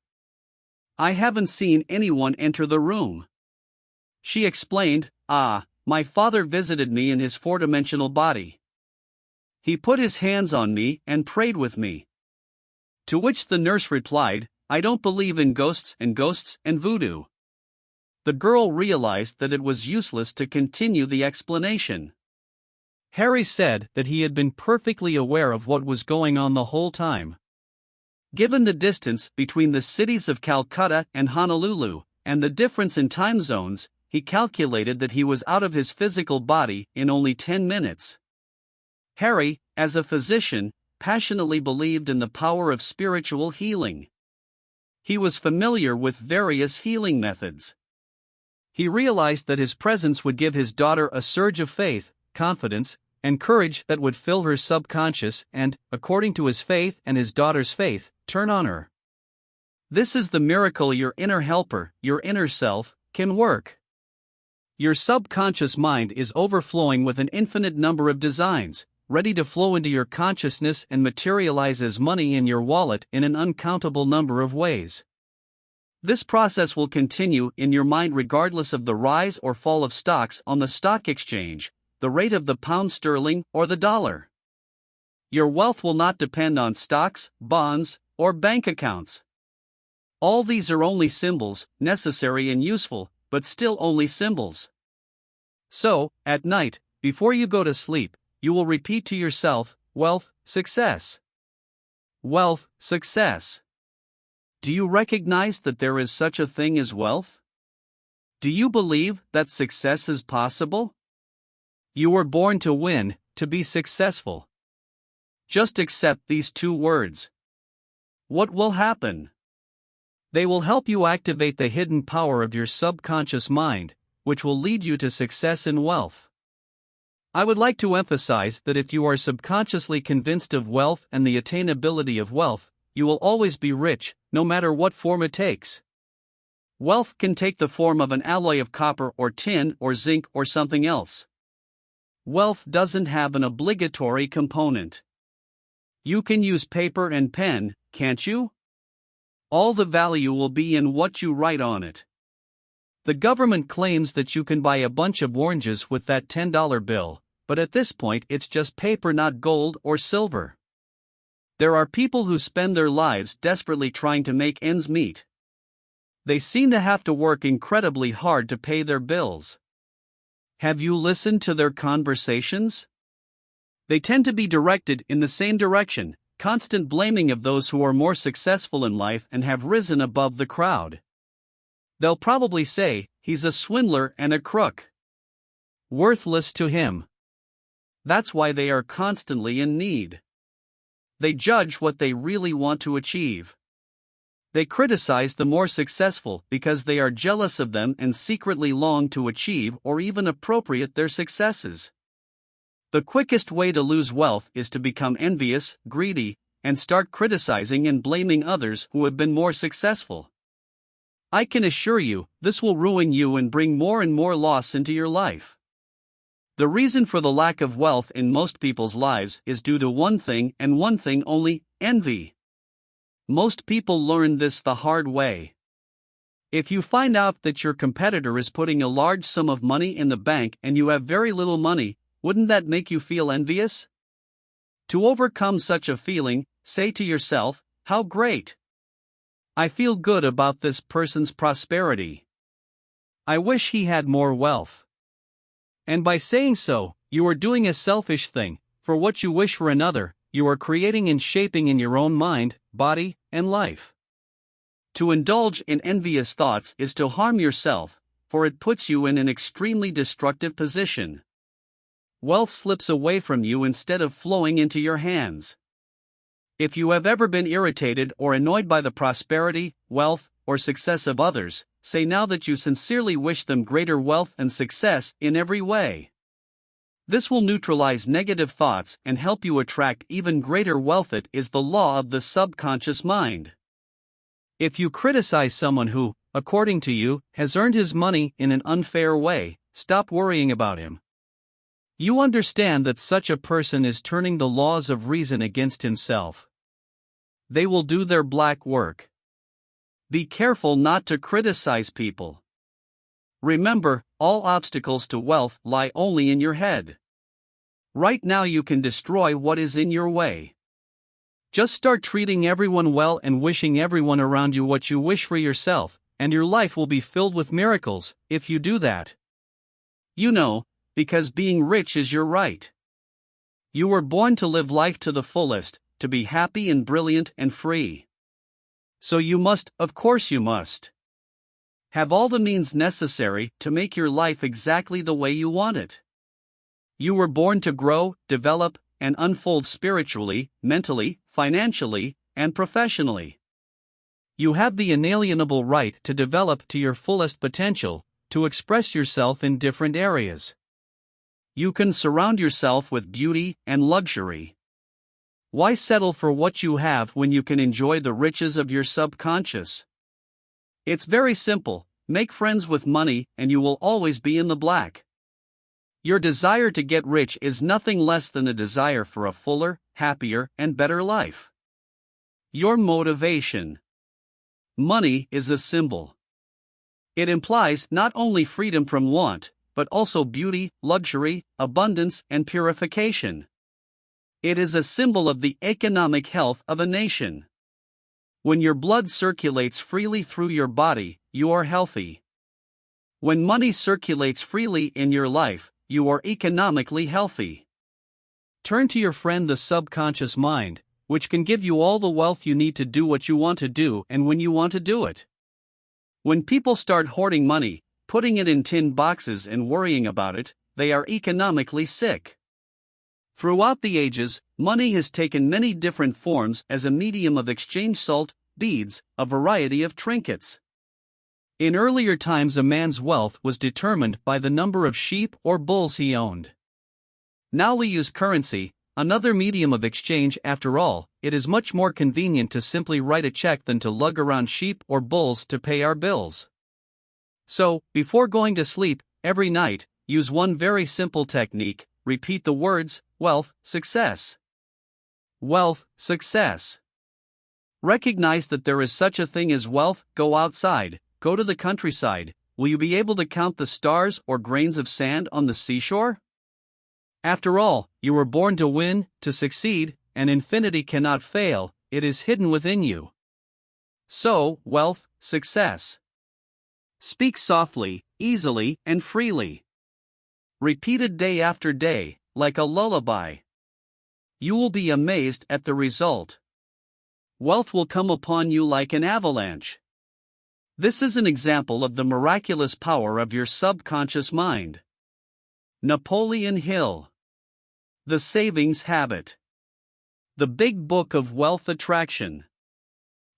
I haven't seen anyone enter the room." She explained, My father visited me in his 4-dimensional body. He put his hands on me and prayed with me." To which the nurse replied, "I don't believe in ghosts and voodoo." The girl realized that it was useless to continue the explanation. Harry said that he had been perfectly aware of what was going on the whole time. Given the distance between the cities of Calcutta and Honolulu, and the difference in time zones, he calculated that he was out of his physical body in only 10 minutes. Harry, as a physician, passionately believed in the power of spiritual healing. He was familiar with various healing methods. He realized that his presence would give his daughter a surge of faith, confidence, and courage that would fill her subconscious and, according to his faith and his daughter's faith, turn on her. This is the miracle your inner helper, your inner self, can work. Your subconscious mind is overflowing with an infinite number of designs, ready to flow into your consciousness and materialize as money in your wallet in an uncountable number of ways. This process will continue in your mind regardless of the rise or fall of stocks on the stock exchange, the rate of the pound sterling, or the dollar. Your wealth will not depend on stocks, bonds, or bank accounts. All these are only symbols, necessary and useful, but still only symbols. So, at night, before you go to sleep, you will repeat to yourself, wealth, success. Wealth, success. Do you recognize that there is such a thing as wealth? Do you believe that success is possible? You were born to win, to be successful. Just accept these two words. What will happen? They will help you activate the hidden power of your subconscious mind, which will lead you to success and wealth. I would like to emphasize that if you are subconsciously convinced of wealth and the attainability of wealth, you will always be rich, no matter what form it takes. Wealth can take the form of an alloy of copper or tin or zinc or something else. Wealth doesn't have an obligatory component. You can use paper and pen, can't you? All the value will be in what you write on it. The government claims that you can buy a bunch of oranges with that $10 bill, but at this point it's just paper, not gold or silver. There are people who spend their lives desperately trying to make ends meet. They seem to have to work incredibly hard to pay their bills. Have you listened to their conversations? They tend to be directed in the same direction, constant blaming of those who are more successful in life and have risen above the crowd. They'll probably say, he's a swindler and a crook. Worthless to him. That's why they are constantly in need. They judge what they really want to achieve. They criticize the more successful because they are jealous of them and secretly long to achieve or even appropriate their successes. The quickest way to lose wealth is to become envious, greedy, and start criticizing and blaming others who have been more successful. I can assure you, this will ruin you and bring more and more loss into your life. The reason for the lack of wealth in most people's lives is due to one thing and one thing only: envy. Most people learn this the hard way. If you find out that your competitor is putting a large sum of money in the bank and you have very little money, wouldn't that make you feel envious? To overcome such a feeling, say to yourself, how great! I feel good about this person's prosperity. I wish he had more wealth. And by saying so, you are doing a selfish thing, for what you wish for another, you are creating and shaping in your own mind, body, and life. To indulge in envious thoughts is to harm yourself, for it puts you in an extremely destructive position. Wealth slips away from you instead of flowing into your hands. If you have ever been irritated or annoyed by the prosperity, wealth, or success of others, say now that you sincerely wish them greater wealth and success in every way. This will neutralize negative thoughts and help you attract even greater wealth. It is the law of the subconscious mind. If you criticize someone who, according to you, has earned his money in an unfair way, stop worrying about him. You understand that such a person is turning the laws of reason against himself. They will do their black work. Be careful not to criticize people. Remember, all obstacles to wealth lie only in your head. Right now you can destroy what is in your way. Just start treating everyone well and wishing everyone around you what you wish for yourself, and your life will be filled with miracles, if you do that. You know, because being rich is your right. You were born to live life to the fullest, to be happy and brilliant and free. So you must, of course you must, have all the means necessary to make your life exactly the way you want it. You were born to grow, develop, and unfold spiritually, mentally, financially, and professionally. You have the inalienable right to develop to your fullest potential, to express yourself in different areas. You can surround yourself with beauty and luxury. Why settle for what you have when you can enjoy the riches of your subconscious? It's very simple: make friends with money and you will always be in the black. Your desire to get rich is nothing less than a desire for a fuller, happier, and better life. Your motivation. Money is a symbol. It implies not only freedom from want, but also beauty, luxury, abundance, and purification. It is a symbol of the economic health of a nation. When your blood circulates freely through your body, you are healthy. When money circulates freely in your life, you are economically healthy. Turn to your friend the subconscious mind, which can give you all the wealth you need to do what you want to do and when you want to do it. When people start hoarding money, putting it in tin boxes and worrying about it, they are economically sick. Throughout the ages, money has taken many different forms as a medium of exchange: salt, beads, a variety of trinkets. In earlier times, a man's wealth was determined by the number of sheep or bulls he owned. Now we use currency, another medium of exchange. After all, it is much more convenient to simply write a check than to lug around sheep or bulls to pay our bills. So, before going to sleep, every night, use one very simple technique: repeat the words, wealth, success. Wealth, success. Recognize that there is such a thing as wealth. Go outside, go to the countryside. Will you be able to count the stars or grains of sand on the seashore? After all, you were born to win, to succeed, and infinity cannot fail. It is hidden within you. So, wealth, success. Speak softly, easily, and freely. Repeated day after day, like a lullaby. You will be amazed at the result. Wealth will come upon you like an avalanche. This is an example of the miraculous power of your subconscious mind. Napoleon Hill. The Savings Habit. The Big Book of Wealth Attraction.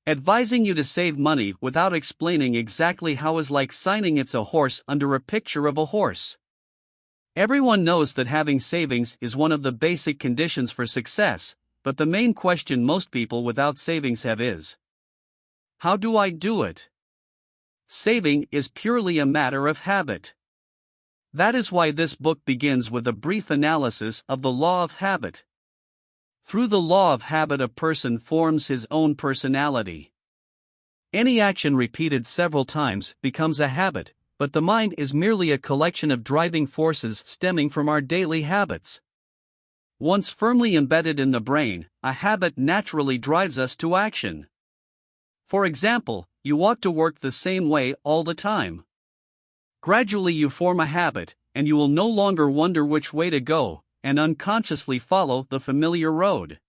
Advising you to save money without explaining exactly how is like signing "it's a horse" under a picture of a horse. Everyone knows that having savings is one of the basic conditions for success, but the main question most people without savings have is: how do I do it? Saving is purely a matter of habit. That is why this book begins with a brief analysis of the law of habit. Through the law of habit, a person forms his own personality. Any action repeated several times becomes a habit, but the mind is merely a collection of driving forces stemming from our daily habits. Once firmly embedded in the brain, a habit naturally drives us to action. For example, you walk to work the same way all the time. Gradually you form a habit, and you will no longer wonder which way to go, and unconsciously follow the familiar road.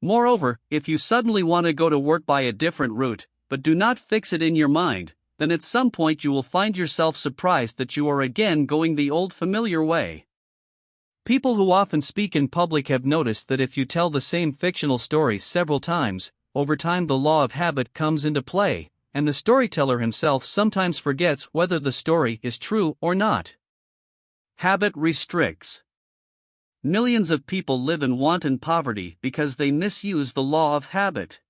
Moreover, if you suddenly want to go to work by a different route, but do not fix it in your mind, then at some point you will find yourself surprised that you are again going the old familiar way. People who often speak in public have noticed that if you tell the same fictional story several times, over time the law of habit comes into play, and the storyteller himself sometimes forgets whether the story is true or not. Habit restricts. Millions of people live in wanton poverty because they misuse the law of habit.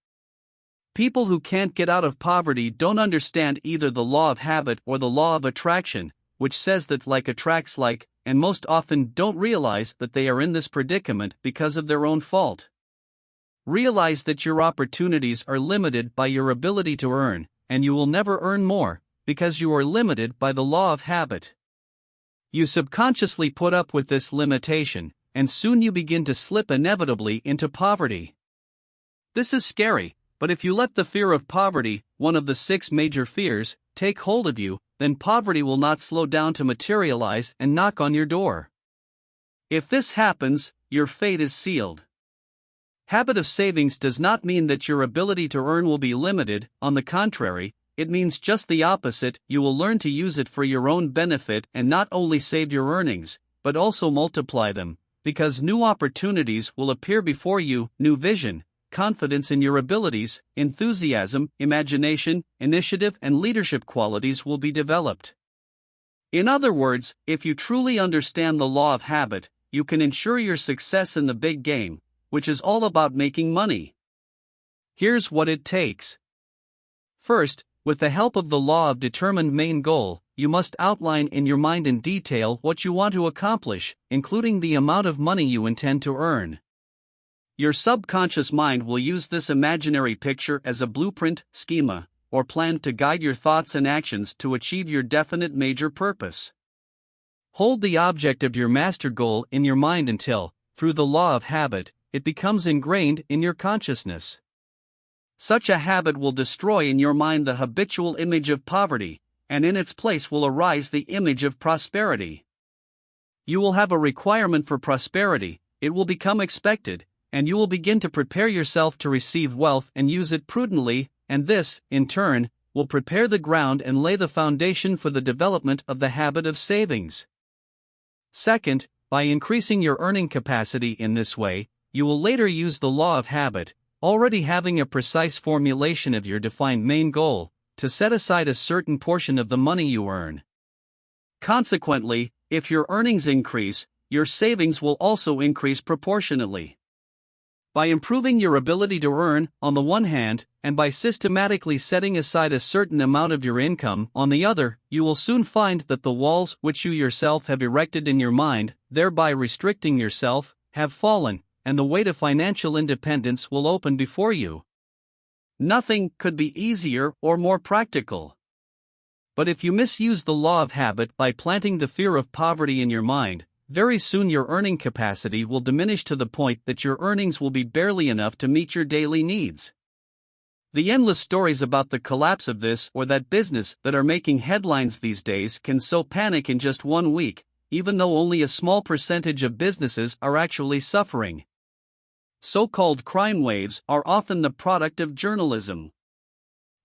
People who can't get out of poverty don't understand either the law of habit or the law of attraction, which says that like attracts like, and most often don't realize that they are in this predicament because of their own fault. Realize that your opportunities are limited by your ability to earn, and you will never earn more, because you are limited by the law of habit. You subconsciously put up with this limitation, and soon you begin to slip inevitably into poverty. This is scary, but if you let the fear of poverty, one of the 6 major fears, take hold of you, then poverty will not slow down to materialize and knock on your door. If this happens, your fate is sealed. Habit of savings does not mean that your ability to earn will be limited. On the contrary, it means just the opposite. You will learn to use it for your own benefit and not only save your earnings, but also multiply them, because new opportunities will appear before you, new vision, confidence in your abilities, enthusiasm, imagination, initiative, and leadership qualities will be developed. In other words, if you truly understand the law of habit, you can ensure your success in the big game, which is all about making money. Here's what it takes. First, with the help of the law of determined main goal, you must outline in your mind in detail what you want to accomplish, including the amount of money you intend to earn. Your subconscious mind will use this imaginary picture as a blueprint, schema, or plan to guide your thoughts and actions to achieve your definite major purpose. Hold the object of your master goal in your mind until, through the law of habit, it becomes ingrained in your consciousness. Such a habit will destroy in your mind the habitual image of poverty, and in its place will arise the image of prosperity. You will have a requirement for prosperity, it will become expected, and you will begin to prepare yourself to receive wealth and use it prudently, and this, in turn, will prepare the ground and lay the foundation for the development of the habit of savings. Second, by increasing your earning capacity in this way, you will later use the law of habit, already having a precise formulation of your defined main goal, to set aside a certain portion of the money you earn. Consequently, if your earnings increase, your savings will also increase proportionately. By improving your ability to earn, on the one hand, and by systematically setting aside a certain amount of your income, on the other, you will soon find that the walls which you yourself have erected in your mind, thereby restricting yourself, have fallen, and the way to financial independence will open before you. Nothing could be easier or more practical. But if you misuse the law of habit by planting the fear of poverty in your mind, very soon your earning capacity will diminish to the point that your earnings will be barely enough to meet your daily needs. The endless stories about the collapse of this or that business that are making headlines these days can sow panic in just 1 week, even though only a small percentage of businesses are actually suffering. So-called crime waves are often the product of journalism.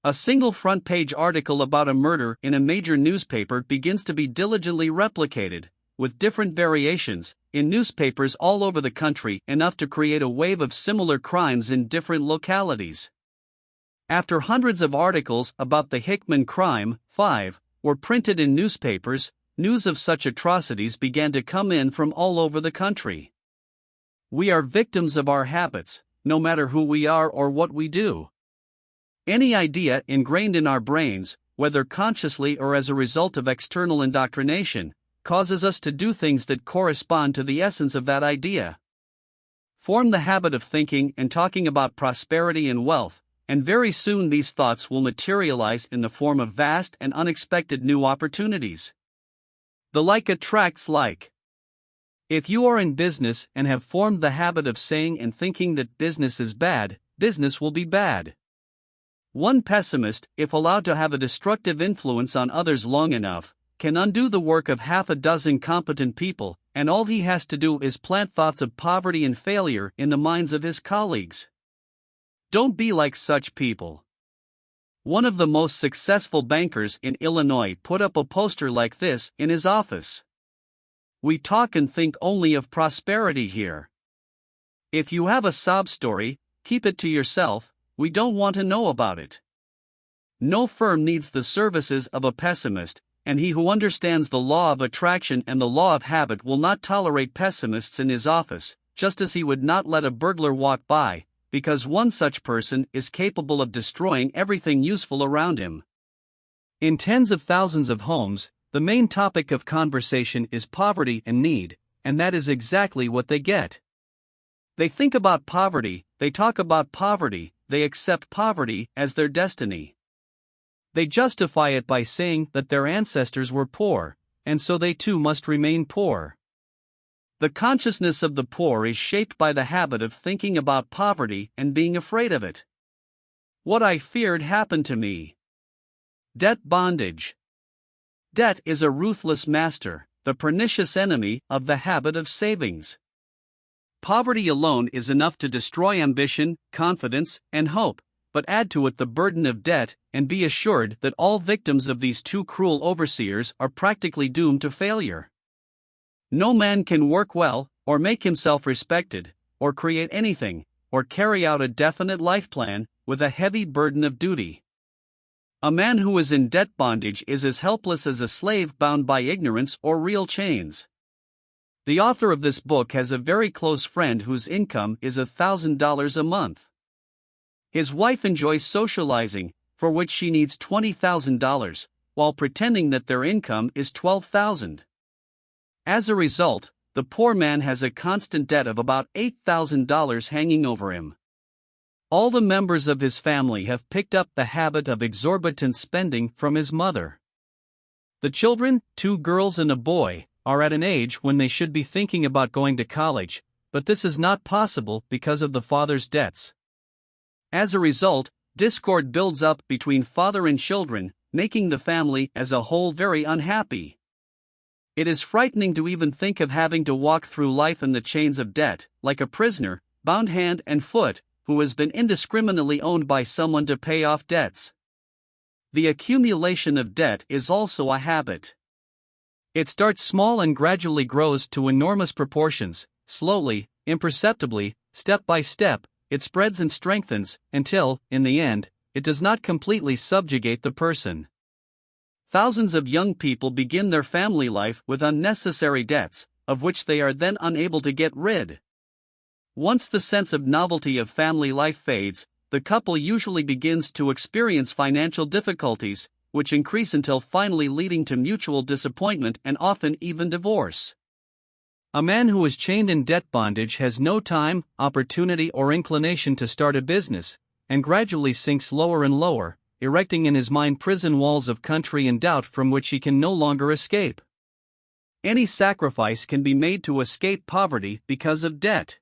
A single front-page article about a murder in a major newspaper begins to be diligently replicated, with different variations, in newspapers all over the country, enough to create a wave of similar crimes in different localities. After hundreds of articles about the Hickman crime, 5, were printed in newspapers, news of such atrocities began to come in from all over the country. We are victims of our habits, no matter who we are or what we do. Any idea ingrained in our brains, whether consciously or as a result of external indoctrination, causes us to do things that correspond to the essence of that idea. Form the habit of thinking and talking about prosperity and wealth, and very soon these thoughts will materialize in the form of vast and unexpected new opportunities. The like attracts like. If you are in business and have formed the habit of saying and thinking that business is bad, business will be bad. One pessimist, if allowed to have a destructive influence on others long enough, can undo the work of half a dozen competent people, and all he has to do is plant thoughts of poverty and failure in the minds of his colleagues. Don't be like such people. One of the most successful bankers in Illinois put up a poster like this in his office. We talk and think only of prosperity here. If you have a sob story, keep it to yourself, we don't want to know about it. No firm needs the services of a pessimist, and he who understands the law of attraction and the law of habit will not tolerate pessimists in his office, just as he would not let a burglar walk by, because one such person is capable of destroying everything useful around him. In tens of thousands of homes, the main topic of conversation is poverty and need, and that is exactly what they get. They think about poverty, they talk about poverty, they accept poverty as their destiny. They justify it by saying that their ancestors were poor, and so they too must remain poor. The consciousness of the poor is shaped by the habit of thinking about poverty and being afraid of it. What I feared happened to me. Debt bondage. Debt is a ruthless master, the pernicious enemy of the habit of savings. Poverty alone is enough to destroy ambition, confidence, and hope, but add to it the burden of debt, and be assured that all victims of these two cruel overseers are practically doomed to failure. No man can work well, or make himself respected, or create anything, or carry out a definite life plan, with a heavy burden of duty. A man who is in debt bondage is as helpless as a slave bound by ignorance or real chains. The author of this book has a very close friend whose income is $1,000 a month. His wife enjoys socializing, for which she needs $20,000, while pretending that their income is $12,000. As a result, the poor man has a constant debt of about $8,000 hanging over him. All the members of his family have picked up the habit of exorbitant spending from his mother. The children, 2 girls and a boy, are at an age when they should be thinking about going to college, but this is not possible because of the father's debts. As a result, discord builds up between father and children, making the family as a whole very unhappy. It is frightening to even think of having to walk through life in the chains of debt, like a prisoner, bound hand and foot, who has been indiscriminately owned by someone to pay off debts. The accumulation of debt is also a habit. It starts small and gradually grows to enormous proportions, slowly, imperceptibly, step by step. It spreads and strengthens, until, in the end, it does not completely subjugate the person. Thousands of young people begin their family life with unnecessary debts, of which they are then unable to get rid. Once the sense of novelty of family life fades, the couple usually begins to experience financial difficulties, which increase until finally leading to mutual disappointment and often even divorce. A man who is chained in debt bondage has no time, opportunity, or inclination to start a business, and gradually sinks lower and lower, erecting in his mind prison walls of country and doubt from which he can no longer escape. Any sacrifice can be made to escape poverty because of debt.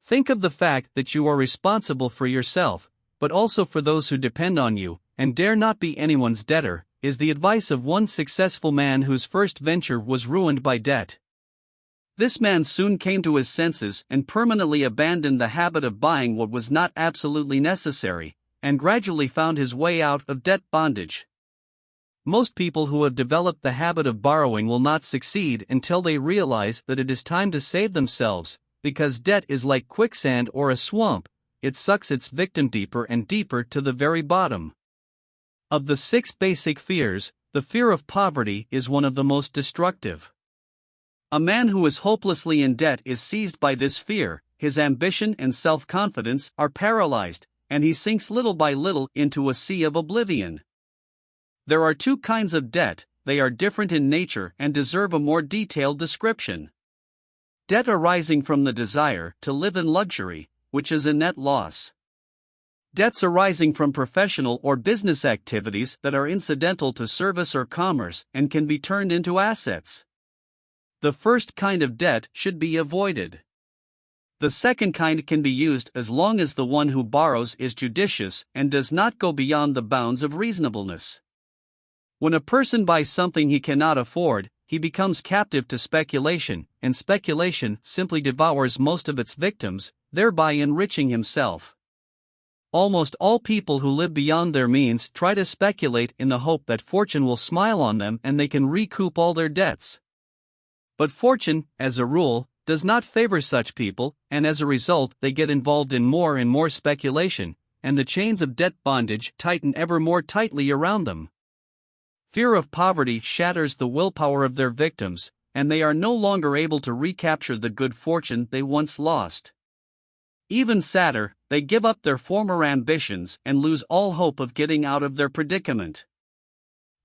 Think of the fact that you are responsible for yourself, but also for those who depend on you, and dare not be anyone's debtor, is the advice of one successful man whose first venture was ruined by debt. This man soon came to his senses and permanently abandoned the habit of buying what was not absolutely necessary, and gradually found his way out of debt bondage. Most people who have developed the habit of borrowing will not succeed until they realize that it is time to save themselves, because debt is like quicksand or a swamp, it sucks its victim deeper and deeper to the very bottom. Of the 6 basic fears, the fear of poverty is one of the most destructive. A man who is hopelessly in debt is seized by this fear, his ambition and self-confidence are paralyzed, and he sinks little by little into a sea of oblivion. There are 2 kinds of debt, they are different in nature and deserve a more detailed description. Debt arising from the desire to live in luxury, which is a net loss. Debts arising from professional or business activities that are incidental to service or commerce and can be turned into assets. The first kind of debt should be avoided. The second kind can be used as long as the one who borrows is judicious and does not go beyond the bounds of reasonableness. When a person buys something he cannot afford, he becomes captive to speculation, and speculation simply devours most of its victims, thereby enriching himself. Almost all people who live beyond their means try to speculate in the hope that fortune will smile on them and they can recoup all their debts. But fortune, as a rule, does not favor such people, and as a result they get involved in more and more speculation, and the chains of debt bondage tighten ever more tightly around them. Fear of poverty shatters the willpower of their victims, and they are no longer able to recapture the good fortune they once lost. Even sadder, they give up their former ambitions and lose all hope of getting out of their predicament.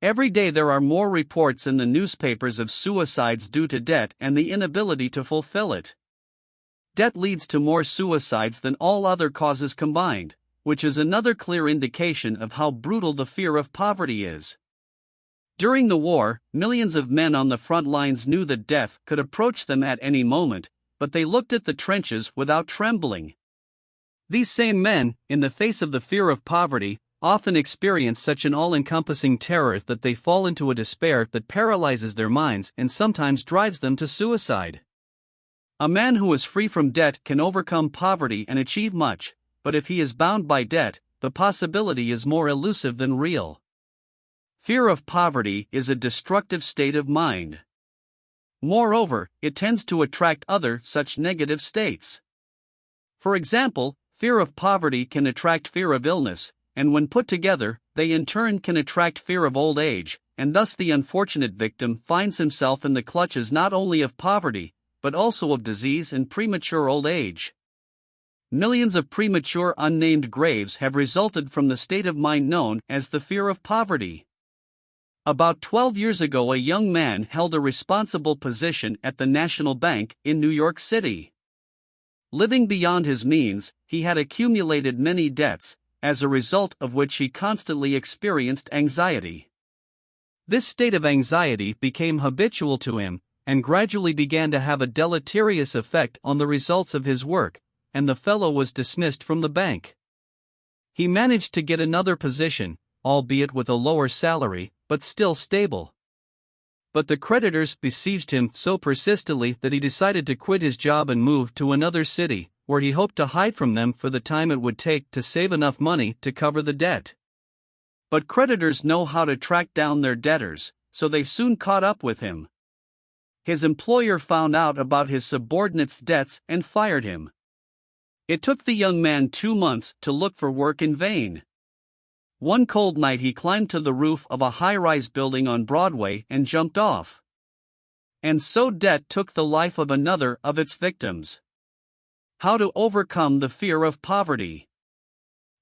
Every day there are more reports in the newspapers of suicides due to debt and the inability to fulfill it. Debt leads to more suicides than all other causes combined, which is another clear indication of how brutal the fear of poverty is. During the war, millions of men on the front lines knew that death could approach them at any moment, but they looked at the trenches without trembling. These same men, in the face of the fear of poverty, often experience such an all-encompassing terror that they fall into a despair that paralyzes their minds and sometimes drives them to suicide. A man who is free from debt can overcome poverty and achieve much, but if he is bound by debt, the possibility is more elusive than real. Fear of poverty is a destructive state of mind. Moreover, it tends to attract other such negative states. For example, fear of poverty can attract fear of illness, and when put together, they in turn can attract fear of old age, and thus the unfortunate victim finds himself in the clutches not only of poverty, but also of disease and premature old age. Millions of premature unnamed graves have resulted from the state of mind known as the fear of poverty. About 12 years ago, a young man held a responsible position at the National Bank in New York City. Living beyond his means, he had accumulated many debts, as a result of which he constantly experienced anxiety. This state of anxiety became habitual to him, and gradually began to have a deleterious effect on the results of his work, and the fellow was dismissed from the bank. He managed to get another position, albeit with a lower salary, but still stable. But the creditors besieged him so persistently that he decided to quit his job and move to another city, where he hoped to hide from them for the time it would take to save enough money to cover the debt. But creditors know how to track down their debtors, so they soon caught up with him. His employer found out about his subordinate's debts and fired him. It took the young man 2 months to look for work in vain. One cold night he climbed to the roof of a high-rise building on Broadway and jumped off. And so debt took the life of another of its victims. How to overcome the fear of poverty?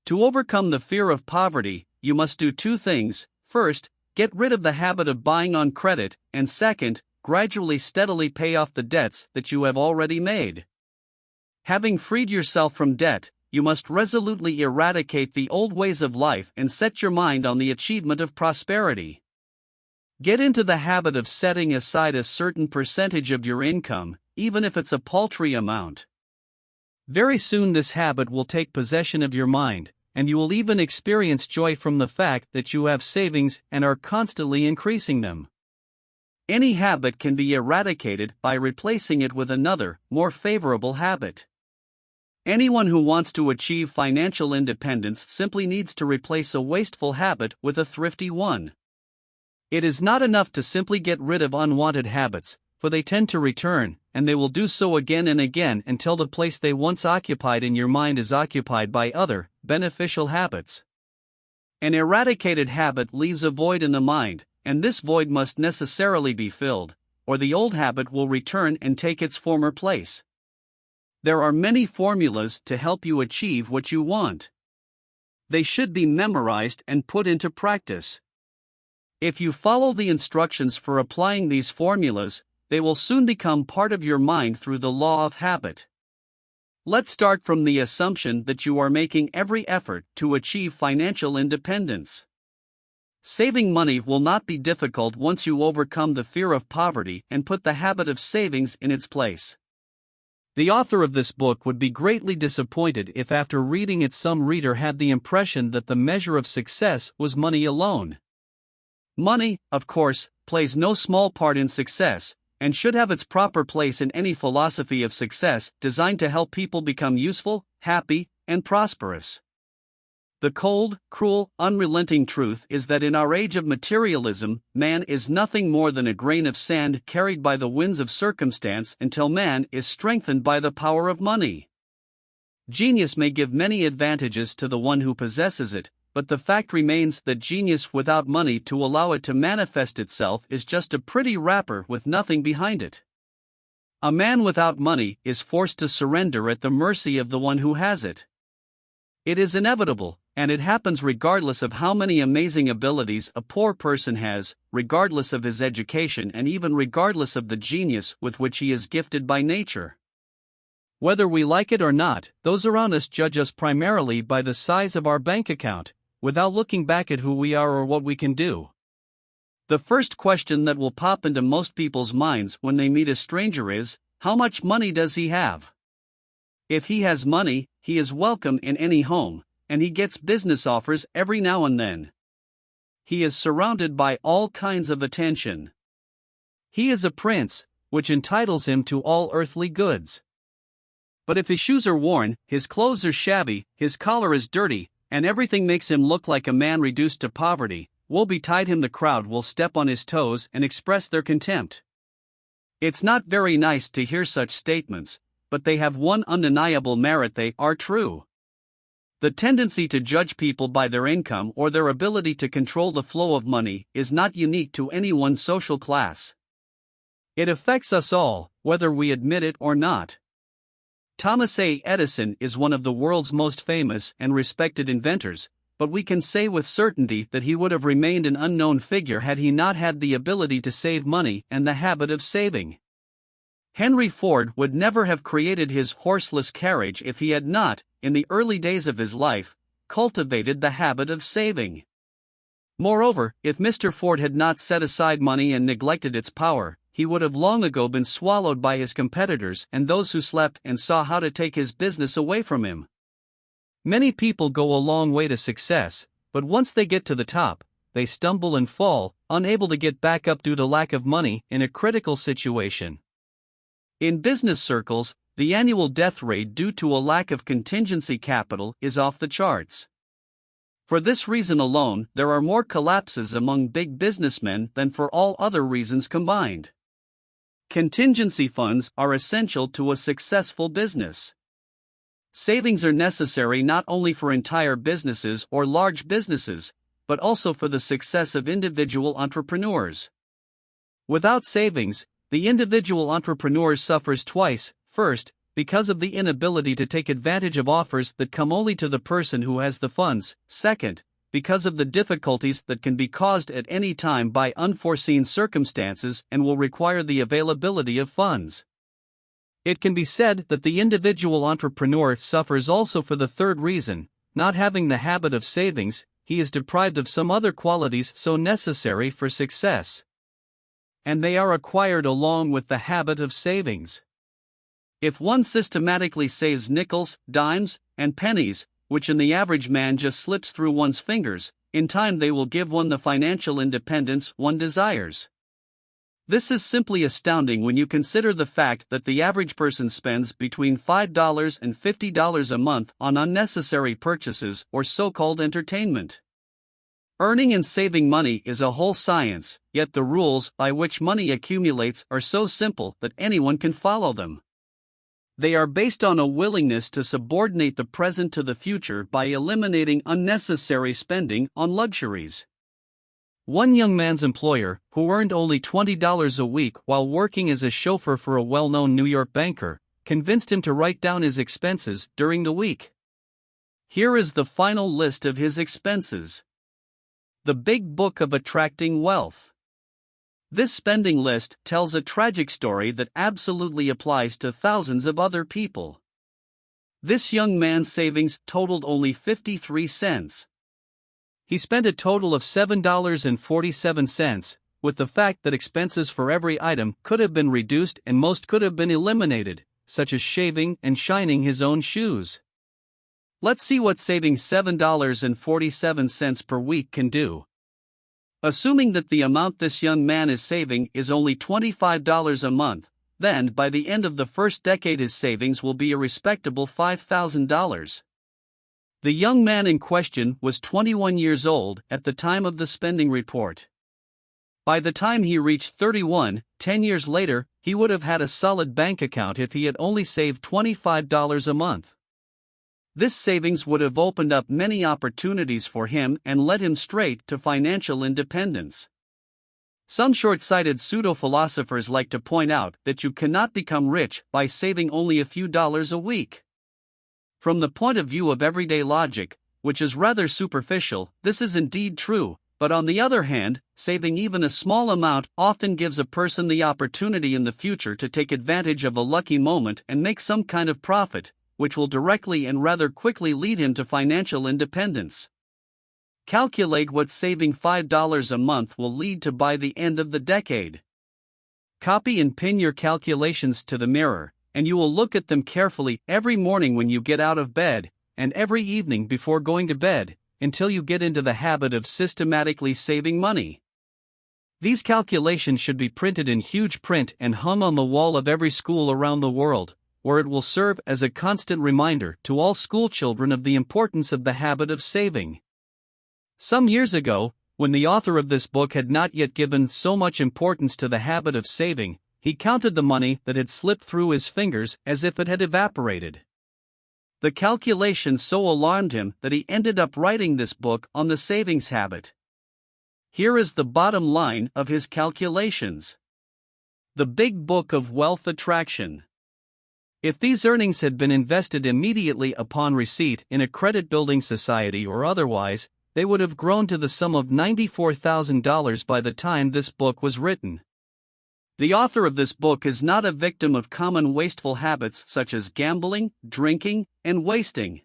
To overcome the fear of poverty, you must do 2 things. First, get rid of the habit of buying on credit, and second, gradually steadily pay off the debts that you have already made. Having freed yourself from debt, you must resolutely eradicate the old ways of life and set your mind on the achievement of prosperity. Get into the habit of setting aside a certain percentage of your income, even if it's a paltry amount. Very soon this habit will take possession of your mind, and you will even experience joy from the fact that you have savings and are constantly increasing them. Any habit can be eradicated by replacing it with another, more favorable habit. Anyone who wants to achieve financial independence simply needs to replace a wasteful habit with a thrifty one. It is not enough to simply get rid of unwanted habits, for they tend to return, and they will do so again and again until the place they once occupied in your mind is occupied by other, beneficial habits. An eradicated habit leaves a void in the mind, and this void must necessarily be filled, or the old habit will return and take its former place. There are many formulas to help you achieve what you want. They should be memorized and put into practice. If you follow the instructions for applying these formulas, they will soon become part of your mind through the law of habit. Let's start from the assumption that you are making every effort to achieve financial independence. Saving money will not be difficult once you overcome the fear of poverty and put the habit of savings in its place. The author of this book would be greatly disappointed if after reading it some reader had the impression that the measure of success was money alone. Money, of course, plays no small part in success, and should have its proper place in any philosophy of success designed to help people become useful, happy, and prosperous. The cold, cruel, unrelenting truth is that in our age of materialism, man is nothing more than a grain of sand carried by the winds of circumstance until man is strengthened by the power of money. Genius may give many advantages to the one who possesses it, but the fact remains that genius without money to allow it to manifest itself is just a pretty wrapper with nothing behind it. A man without money is forced to surrender at the mercy of the one who has it. It is inevitable, and it happens regardless of how many amazing abilities a poor person has, regardless of his education, and even regardless of the genius with which he is gifted by nature. Whether we like it or not, those around us judge us primarily by the size of our bank account, without looking back at who we are or what we can do. The first question that will pop into most people's minds when they meet a stranger is, how much money does he have? If he has money, he is welcome in any home, and he gets business offers every now and then. He is surrounded by all kinds of attention. He is a prince, which entitles him to all earthly goods. But if his shoes are worn, his clothes are shabby, his collar is dirty, and everything makes him look like a man reduced to poverty, woe betide him, the crowd will step on his toes and express their contempt. It's not very nice to hear such statements, but they have one undeniable merit: they are true. The tendency to judge people by their income or their ability to control the flow of money is not unique to any one social class. It affects us all, whether we admit it or not. Thomas A. Edison is one of the world's most famous and respected inventors, but we can say with certainty that he would have remained an unknown figure had he not had the ability to save money and the habit of saving. Henry Ford would never have created his horseless carriage if he had not, in the early days of his life, cultivated the habit of saving. Moreover, if Mr. Ford had not set aside money and neglected its power, he would have long ago been swallowed by his competitors and those who slept and saw how to take his business away from him. Many people go a long way to success, but once they get to the top, they stumble and fall, unable to get back up due to lack of money in a critical situation. In business circles, the annual death rate due to a lack of contingency capital is off the charts. For this reason alone, there are more collapses among big businessmen than for all other reasons combined. Contingency funds are essential to a successful business. Savings are necessary not only for entire businesses or large businesses, but also for the success of individual entrepreneurs. Without savings, the individual entrepreneur suffers twice: first, because of the inability to take advantage of offers that come only to the person who has the funds; second, because of the difficulties that can be caused at any time by unforeseen circumstances and will require the availability of funds. It can be said that the individual entrepreneur suffers also for the third reason: not having the habit of savings, he is deprived of some other qualities so necessary for success. And they are acquired along with the habit of savings. If one systematically saves nickels, dimes, and pennies, which in the average man just slips through one's fingers, in time they will give one the financial independence one desires. This is simply astounding when you consider the fact that the average person spends between $5 and $50 a month on unnecessary purchases or so-called entertainment. Earning and saving money is a whole science, yet the rules by which money accumulates are so simple that anyone can follow them. They are based on a willingness to subordinate the present to the future by eliminating unnecessary spending on luxuries. One young man's employer, who earned only $20 a week while working as a chauffeur for a well-known New York banker, convinced him to write down his expenses during the week. Here is the final list of his expenses. The Big Book of Attracting Wealth. This spending list tells a tragic story that absolutely applies to thousands of other people. This young man's savings totaled only 53 cents. He spent a total of $7.47, with the fact that expenses for every item could have been reduced and most could have been eliminated, such as shaving and shining his own shoes. Let's see what saving $7.47 per week can do. Assuming that the amount this young man is saving is only $25 a month, then by the end of the first decade his savings will be a respectable $5,000. The young man in question was 21 years old at the time of the spending report. By the time he reached 31, 10 years later, he would have had a solid bank account if he had only saved $25 a month. This savings would have opened up many opportunities for him and led him straight to financial independence. Some short-sighted pseudo-philosophers like to point out that you cannot become rich by saving only a few dollars a week. From the point of view of everyday logic, which is rather superficial, this is indeed true, but on the other hand, saving even a small amount often gives a person the opportunity in the future to take advantage of a lucky moment and make some kind of profit, which will directly and rather quickly lead him to financial independence. Calculate what saving $5 a month will lead to by the end of the decade. Copy and pin your calculations to the mirror, and you will look at them carefully every morning when you get out of bed, and every evening before going to bed, until you get into the habit of systematically saving money. These calculations should be printed in huge print and hung on the wall of every school around the world, where it will serve as a constant reminder to all schoolchildren of the importance of the habit of saving. Some years ago, when the author of this book had not yet given so much importance to the habit of saving, he counted the money that had slipped through his fingers as if it had evaporated. The calculations so alarmed him that he ended up writing this book on the savings habit. Here is the bottom line of his calculations. The Big Book of Wealth Attraction. If these earnings had been invested immediately upon receipt in a credit-building society or otherwise, they would have grown to the sum of $94,000 by the time this book was written. The author of this book is not a victim of common wasteful habits such as gambling, drinking, and wasting.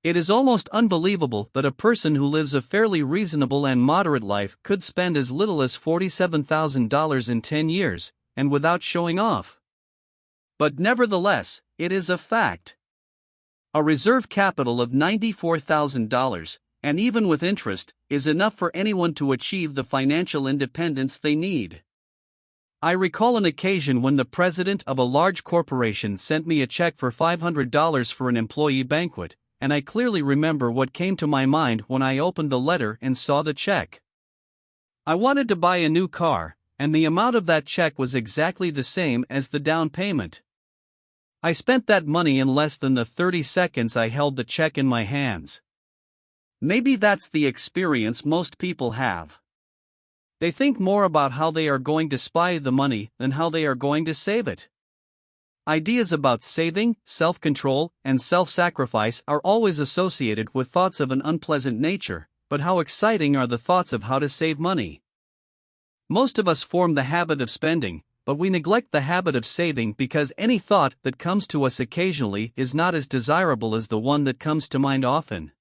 It is almost unbelievable that a person who lives a fairly reasonable and moderate life could spend as little as $47,000 in 10 years, and without showing off. But nevertheless, it is a fact. A reserve capital of $94,000, and even with interest, is enough for anyone to achieve the financial independence they need. I recall an occasion when the president of a large corporation sent me a check for $500 for an employee banquet, and I clearly remember what came to my mind when I opened the letter and saw the check. I wanted to buy a new car, and the amount of that check was exactly the same as the down payment. I spent that money in less than the 30 seconds I held the check in my hands. Maybe that's the experience most people have. They think more about how they are going to spend the money than how they are going to save it. Ideas about saving, self-control, and self-sacrifice are always associated with thoughts of an unpleasant nature, but how exciting are the thoughts of how to save money? Most of us form the habit of spending, but we neglect the habit of saving because any thought that comes to us occasionally is not as desirable as the one that comes to mind often.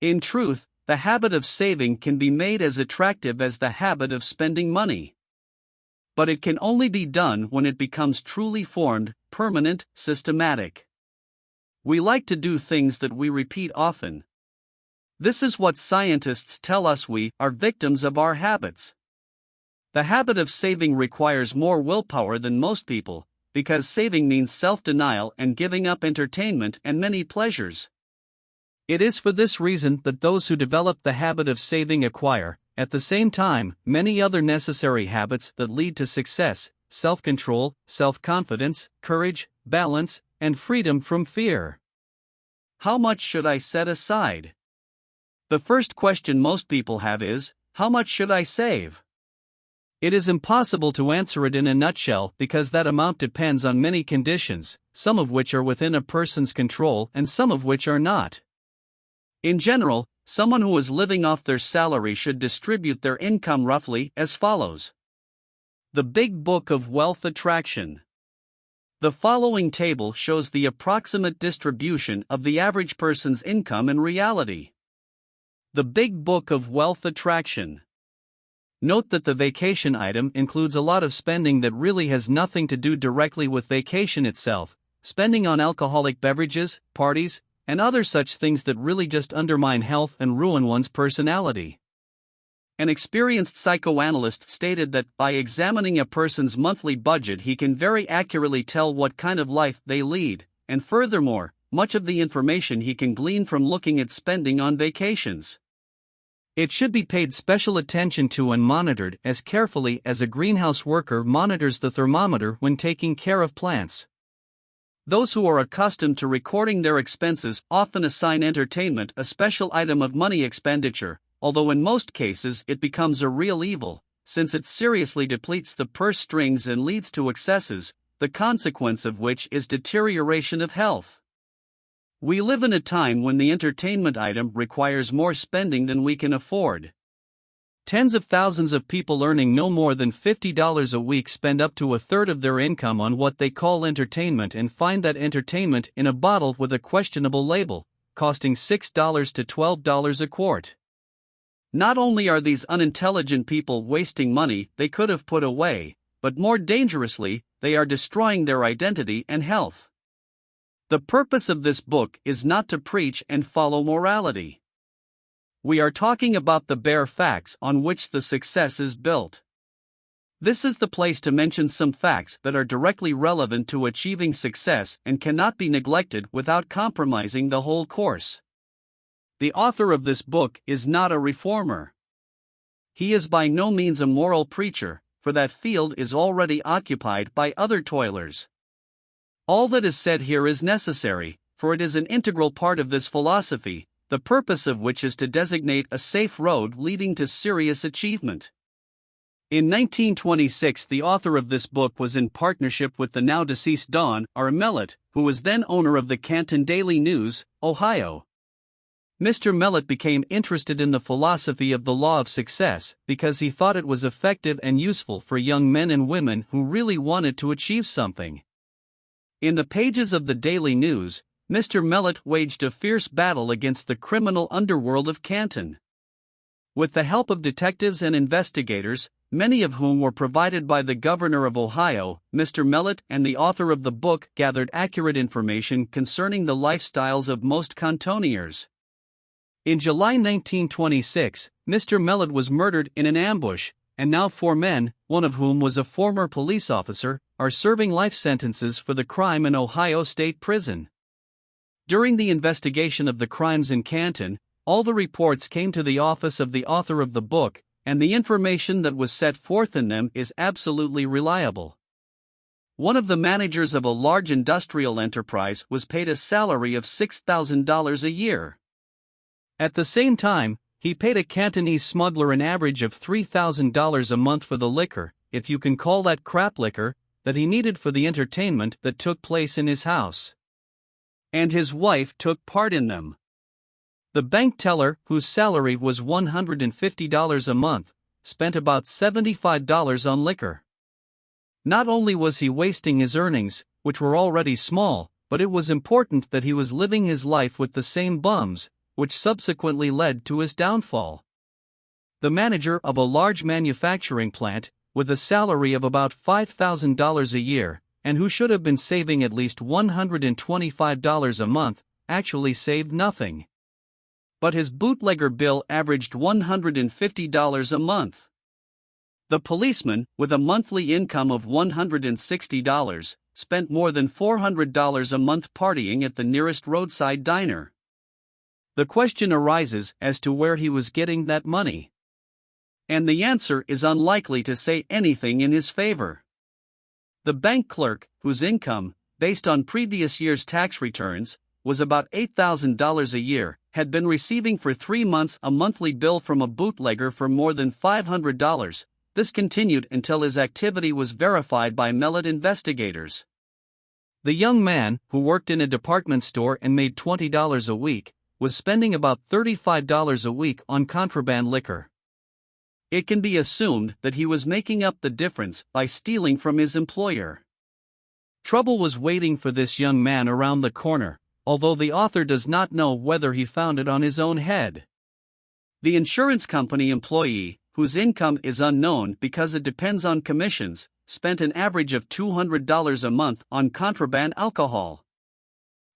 In truth, the habit of saving can be made as attractive as the habit of spending money. But it can only be done when it becomes truly formed, permanent, systematic. We like to do things that we repeat often. This is what scientists tell us: we are victims of our habits. The habit of saving requires more willpower than most people, because saving means self-denial and giving up entertainment and many pleasures. It is for this reason that those who develop the habit of saving acquire, at the same time, many other necessary habits that lead to success: self-control, self-confidence, courage, balance, and freedom from fear. How much should I set aside? The first question most people have is, how much should I save? It is impossible to answer it in a nutshell because that amount depends on many conditions, some of which are within a person's control and some of which are not. In general, someone who is living off their salary should distribute their income roughly as follows. The Big Book of Wealth Attraction. The following table shows the approximate distribution of the average person's income in reality. The Big Book of Wealth Attraction. Note that the vacation item includes a lot of spending that really has nothing to do directly with vacation itself, spending on alcoholic beverages, parties, and other such things that really just undermine health and ruin one's personality. An experienced psychoanalyst stated that by examining a person's monthly budget he can very accurately tell what kind of life they lead, and furthermore, much of the information he can glean from looking at spending on vacations. It should be paid special attention to and monitored as carefully as a greenhouse worker monitors the thermometer when taking care of plants. Those who are accustomed to recording their expenses often assign entertainment a special item of money expenditure, although in most cases it becomes a real evil, since it seriously depletes the purse strings and leads to excesses, the consequence of which is deterioration of health. We live in a time when the entertainment item requires more spending than we can afford. Tens of thousands of people earning no more than $50 a week spend up to a third of their income on what they call entertainment and find that entertainment in a bottle with a questionable label, costing $6 to $12 a quart. Not only are these unintelligent people wasting money they could have put away, but more dangerously, they are destroying their identity and health. The purpose of this book is not to preach and follow morality. We are talking about the bare facts on which the success is built. This is the place to mention some facts that are directly relevant to achieving success and cannot be neglected without compromising the whole course. The author of this book is not a reformer. He is by no means a moral preacher, for that field is already occupied by other toilers. All that is said here is necessary, for it is an integral part of this philosophy, the purpose of which is to designate a safe road leading to serious achievement. In 1926, the author of this book was in partnership with the now deceased Don R. Mellett, who was then owner of the Canton Daily News, Ohio. Mr. Mellett became interested in the philosophy of the law of success because he thought it was effective and useful for young men and women who really wanted to achieve something. In the pages of the Daily News, Mr. Mellett waged a fierce battle against the criminal underworld of Canton. With the help of detectives and investigators, many of whom were provided by the governor of Ohio, Mr. Mellett and the author of the book gathered accurate information concerning the lifestyles of most Cantoniers. In July 1926, Mr. Mellett was murdered in an ambush, and now 4 men, one of whom was a former police officer, are serving life sentences for the crime in Ohio State Prison. During the investigation of the crimes in Canton, all the reports came to the office of the author of the book, and the information that was set forth in them is absolutely reliable. One of the managers of a large industrial enterprise was paid a salary of $6,000 a year. At the same time, he paid a Cantonese smuggler an average of $3,000 a month for the liquor, if you can call that crap liquor, that he needed for the entertainment that took place in his house. And his wife took part in them. The bank teller, whose salary was $150 a month, spent about $75 on liquor. Not only was he wasting his earnings, which were already small, but it was important that he was living his life with the same bums, which subsequently led to his downfall. The manager of a large manufacturing plant, with a salary of about $5,000 a year, and who should have been saving at least $125 a month, actually saved nothing. But his bootlegger bill averaged $150 a month. The policeman, with a monthly income of $160, spent more than $400 a month partying at the nearest roadside diner. The question arises as to where he was getting that money. And the answer is unlikely to say anything in his favor. The bank clerk, whose income, based on previous year's tax returns, was about $8,000 a year, had been receiving for 3 months a monthly bill from a bootlegger for more than $500. This continued until his activity was verified by Mellett investigators. The young man, who worked in a department store and made $20 a week, was spending about $35 a week on contraband liquor. It can be assumed that he was making up the difference by stealing from his employer. Trouble was waiting for this young man around the corner, although the author does not know whether he found it on his own head. The insurance company employee, whose income is unknown because it depends on commissions, spent an average of $200 a month on contraband alcohol.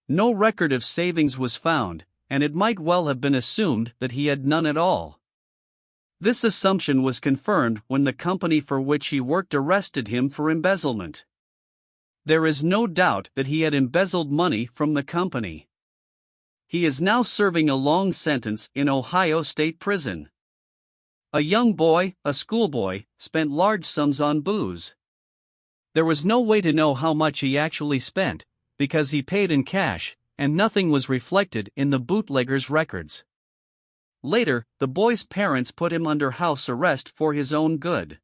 No record of savings was found, and it might well have been assumed that he had none at all. This assumption was confirmed when the company for which he worked arrested him for embezzlement. There is no doubt that he had embezzled money from the company. He is now serving a long sentence in Ohio State Prison. A young boy, a schoolboy, spent large sums on booze. There was no way to know how much he actually spent, because he paid in cash, and nothing was reflected in the bootlegger's records. Later, the boy's parents put him under house arrest for his own good.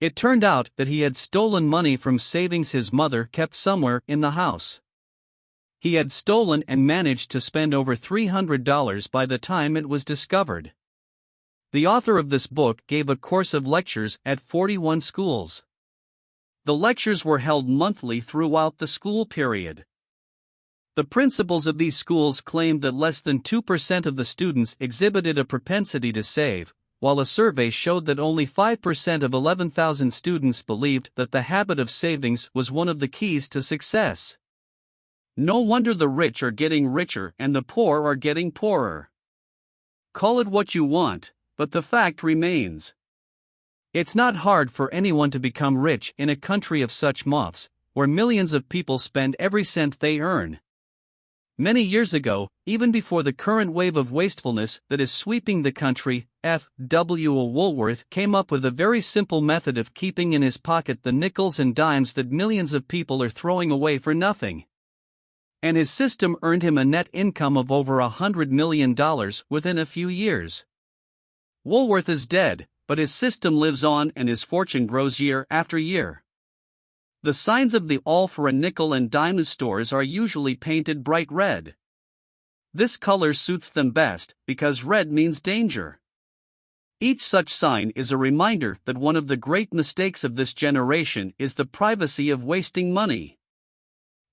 It turned out that he had stolen money from savings his mother kept somewhere in the house. He had stolen and managed to spend over $300 by the time it was discovered. The author of this book gave a course of lectures at 41 schools. The lectures were held monthly throughout the school period. The principals of these schools claimed that less than 2% of the students exhibited a propensity to save, while a survey showed that only 5% of 11,000 students believed that the habit of savings was one of the keys to success. No wonder the rich are getting richer and the poor are getting poorer. Call it what you want, but the fact remains. It's not hard for anyone to become rich in a country of such moths, where millions of people spend every cent they earn. Many years ago, even before the current wave of wastefulness that is sweeping the country, F. W. Woolworth came up with a very simple method of keeping in his pocket the nickels and dimes that millions of people are throwing away for nothing. And his system earned him a net income of over $100 million within a few years. Woolworth is dead, but his system lives on and his fortune grows year after year. The signs of the all for a nickel and dime stores are usually painted bright red. This color suits them best because red means danger. Each such sign is a reminder that one of the great mistakes of this generation is the privacy of wasting money.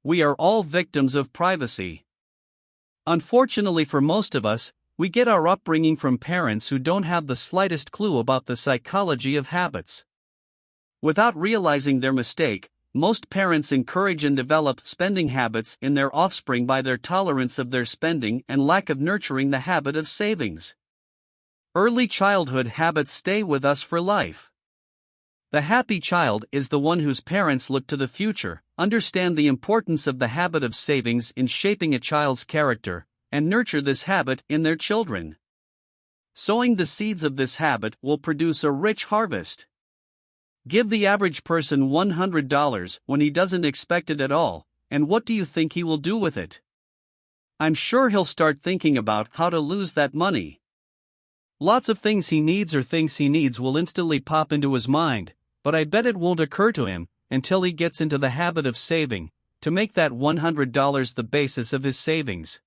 We are all victims of privacy. Unfortunately for most of us, we get our upbringing from parents who don't have the slightest clue about the psychology of habits. Without realizing their mistake, most parents encourage and develop spending habits in their offspring by their tolerance of their spending and lack of nurturing the habit of savings. Early childhood habits stay with us for life. The happy child is the one whose parents look to the future, understand the importance of the habit of savings in shaping a child's character, and nurture this habit in their children. Sowing the seeds of this habit will produce a rich harvest. Give the average person $100 when he doesn't expect it at all, and what do you think he will do with it? I'm sure he'll start thinking about how to lose that money. Lots of things he needs or thinks he needs will instantly pop into his mind, but I bet it won't occur to him until he gets into the habit of saving, to make that $100 the basis of his savings.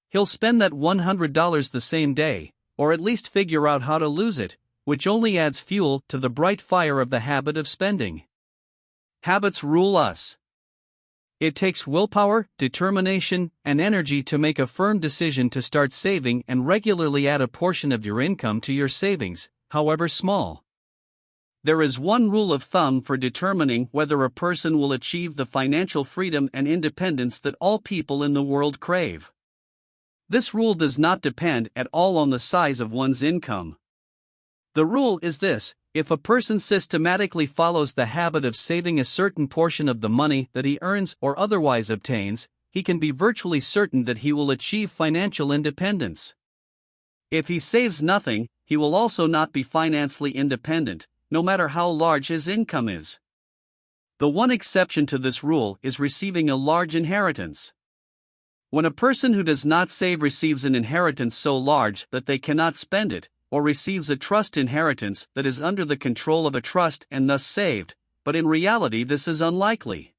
He'll spend that $100 the same day, or at least figure out how to lose it, which only adds fuel to the bright fire of the habit of spending. Habits rule us. It takes willpower, determination, and energy to make a firm decision to start saving and regularly add a portion of your income to your savings, however small. There is one rule of thumb for determining whether a person will achieve the financial freedom and independence that all people in the world crave. This rule does not depend at all on the size of one's income. The rule is this: if a person systematically follows the habit of saving a certain portion of the money that he earns or otherwise obtains, he can be virtually certain that he will achieve financial independence. If he saves nothing, he will also not be financially independent, no matter how large his income is. The one exception to this rule is receiving a large inheritance. When a person who does not save receives an inheritance so large that they cannot spend it, or receives a trust inheritance that is under the control of a trust and thus saved, but in reality this is unlikely.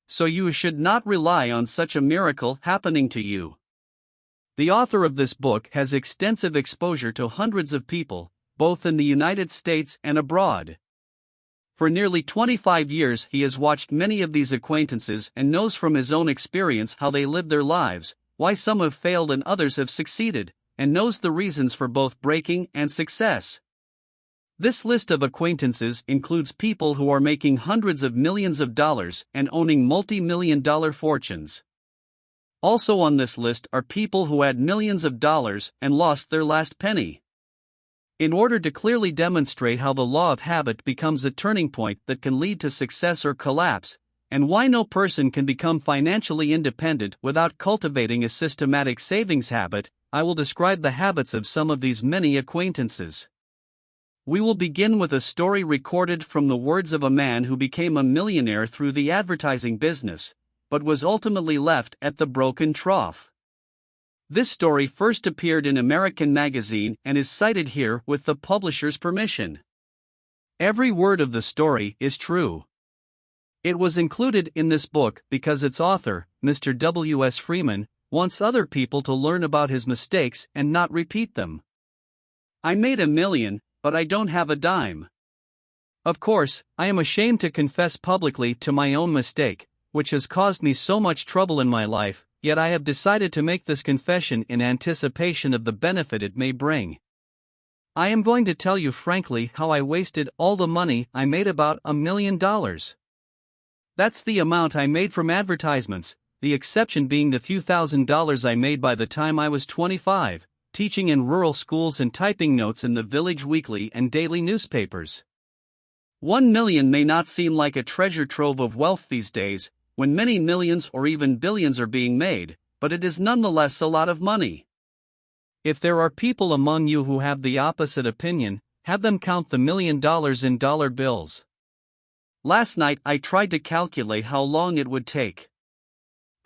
So you should not rely on such a miracle happening to you. The author of this book has extensive exposure to hundreds of people, both in the United States and abroad. For nearly 25 years he has watched many of these acquaintances and knows from his own experience how they live their lives, why some have failed and others have succeeded, and knows the reasons for both breaking and success. This list of acquaintances includes people who are making hundreds of millions of dollars and owning multi-million-dollar fortunes. Also on this list are people who had millions of dollars and lost their last penny. In order to clearly demonstrate how the law of habit becomes a turning point that can lead to success or collapse, and why no person can become financially independent without cultivating a systematic savings habit, I will describe the habits of some of these many acquaintances. We will begin with a story recorded from the words of a man who became a millionaire through the advertising business, but was ultimately left at the broken trough. This story first appeared in American Magazine and is cited here with the publisher's permission. Every word of the story is true. It was included in this book because its author, Mr. W.S. Freeman, wants other people to learn about his mistakes and not repeat them. I made $1 million, but I don't have a dime. Of course, I am ashamed to confess publicly to my own mistake, which has caused me so much trouble in my life, yet I have decided to make this confession in anticipation of the benefit it may bring. I am going to tell you frankly how I wasted all the money I made, about $1 million. That's the amount I made from advertisements, the exception being the few $1,000s I made by the time I was 25, teaching in rural schools and typing notes in the village weekly and daily newspapers. 1 million may not seem like a treasure trove of wealth these days, when many millions or even billions are being made, but it is nonetheless a lot of money. If there are people among you who have the opposite opinion, have them count the $1 million in dollar bills. Last night I tried to calculate how long it would take.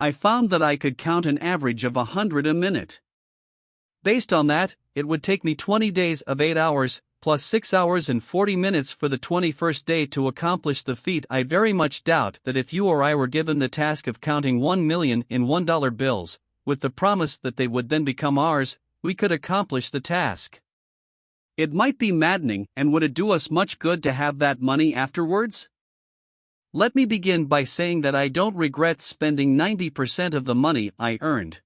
I found that I could count an average of 100 a minute. Based on that, it would take me 20 days of 8 hours, plus 6 hours and 40 minutes for the 21st day to accomplish the feat. I very much doubt that if you or I were given the task of counting 1 million in $1 bills, with the promise that they would then become ours, we could accomplish the task. It might be maddening, and would it do us much good to have that money afterwards? Let me begin by saying that I don't regret spending 90% of the money I earned.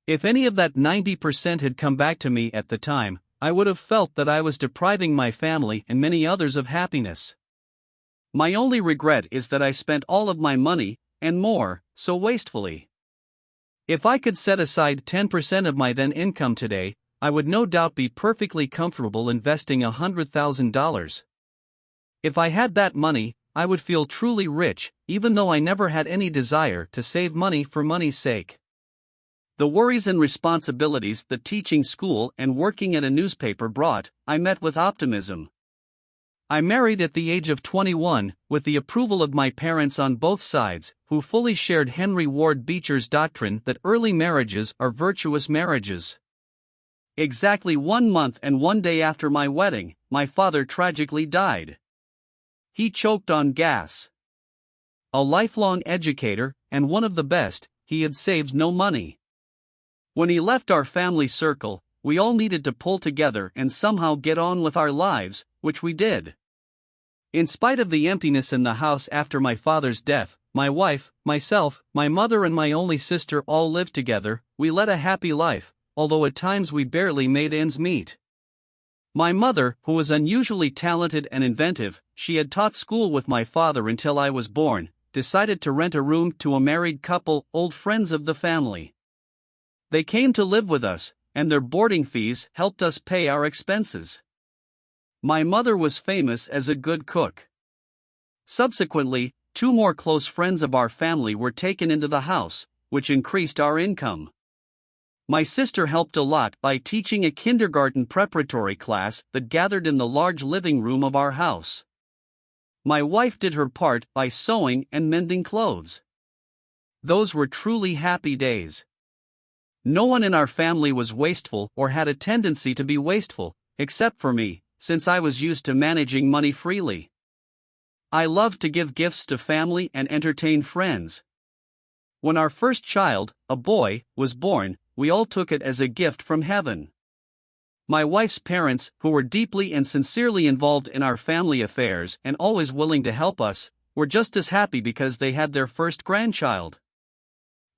If any of that 90% had come back to me at the time, I would have felt that I was depriving my family and many others of happiness. My only regret is that I spent all of my money, and more, so wastefully. If I could set aside 10% of my then income today, I would no doubt be perfectly comfortable investing $100,000. If I had that money, I would feel truly rich, even though I never had any desire to save money for money's sake. The worries and responsibilities that teaching school and working at a newspaper brought, I met with optimism. I married at the age of 21, with the approval of my parents on both sides, who fully shared Henry Ward Beecher's doctrine that early marriages are virtuous marriages. Exactly 1 month and 1 day after my wedding, my father tragically died. He choked on gas. A lifelong educator, and one of the best, he had saved no money. When he left our family circle, we all needed to pull together and somehow get on with our lives, which we did. In spite of the emptiness in the house after my father's death, my wife, myself, my mother and my only sister all lived together. We led a happy life, although at times we barely made ends meet. My mother, who was unusually talented and inventive, she had taught school with my father until I was born, decided to rent a room to a married couple, old friends of the family. They came to live with us, and their boarding fees helped us pay our expenses. My mother was famous as a good cook. Subsequently, 2 more close friends of our family were taken into the house, which increased our income. My sister helped a lot by teaching a kindergarten preparatory class that gathered in the large living room of our house. My wife did her part by sewing and mending clothes. Those were truly happy days. No one in our family was wasteful or had a tendency to be wasteful, except for me, since I was used to managing money freely. I loved to give gifts to family and entertain friends. When our first child, a boy, was born, we all took it as a gift from heaven. My wife's parents, who were deeply and sincerely involved in our family affairs and always willing to help us, were just as happy because they had their first grandchild.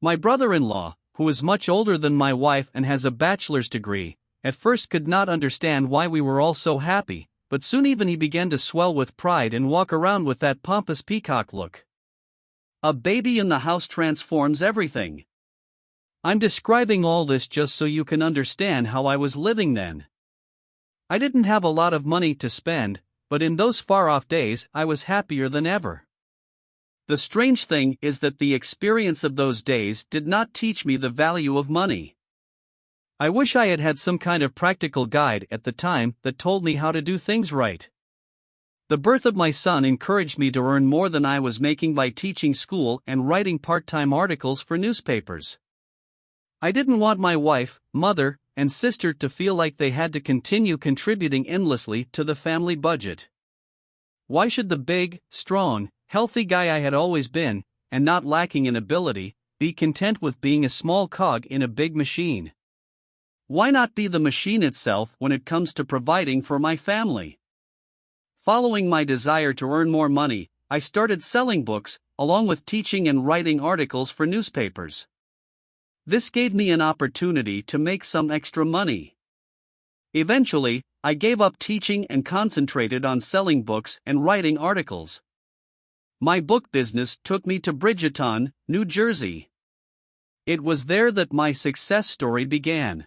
My brother-in-law, who is much older than my wife and has a bachelor's degree, at first could not understand why we were all so happy, but soon even he began to swell with pride and walk around with that pompous peacock look. A baby in the house transforms everything. I'm describing all this just so you can understand how I was living then. I didn't have a lot of money to spend, but in those far-off days I was happier than ever. The strange thing is that the experience of those days did not teach me the value of money. I wish I had had some kind of practical guide at the time that told me how to do things right. The birth of my son encouraged me to earn more than I was making by teaching school and writing part-time articles for newspapers. I didn't want my wife, mother, and sister to feel like they had to continue contributing endlessly to the family budget. Why should the big, strong, healthy guy I had always been, and not lacking in ability, be content with being a small cog in a big machine? Why not be the machine itself when it comes to providing for my family? Following my desire to earn more money, I started selling books, along with teaching and writing articles for newspapers. This gave me an opportunity to make some extra money. Eventually, I gave up teaching and concentrated on selling books and writing articles. My book business took me to Bridgeton, New Jersey. It was there that my success story began.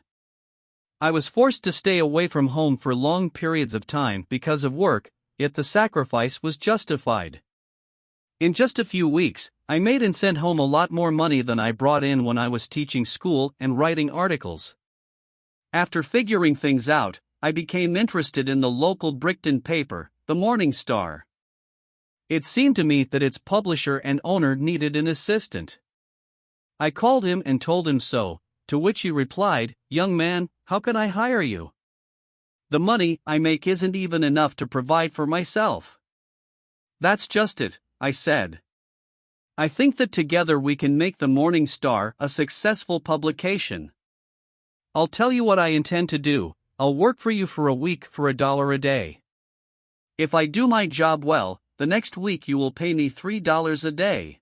I was forced to stay away from home for long periods of time because of work, yet the sacrifice was justified. In just a few weeks, I made and sent home a lot more money than I brought in when I was teaching school and writing articles. After figuring things out, I became interested in the local Brickton paper, the Morning Star. It seemed to me that its publisher and owner needed an assistant. I called him and told him so, to which he replied, "Young man, how can I hire you? The money I make isn't even enough to provide for myself." "That's just it," I said. "I think that together we can make the Morning Star a successful publication. I'll tell you what I intend to do. I'll work for you for a week for $1 a day. If I do my job well, the next week you will pay me $3 a day.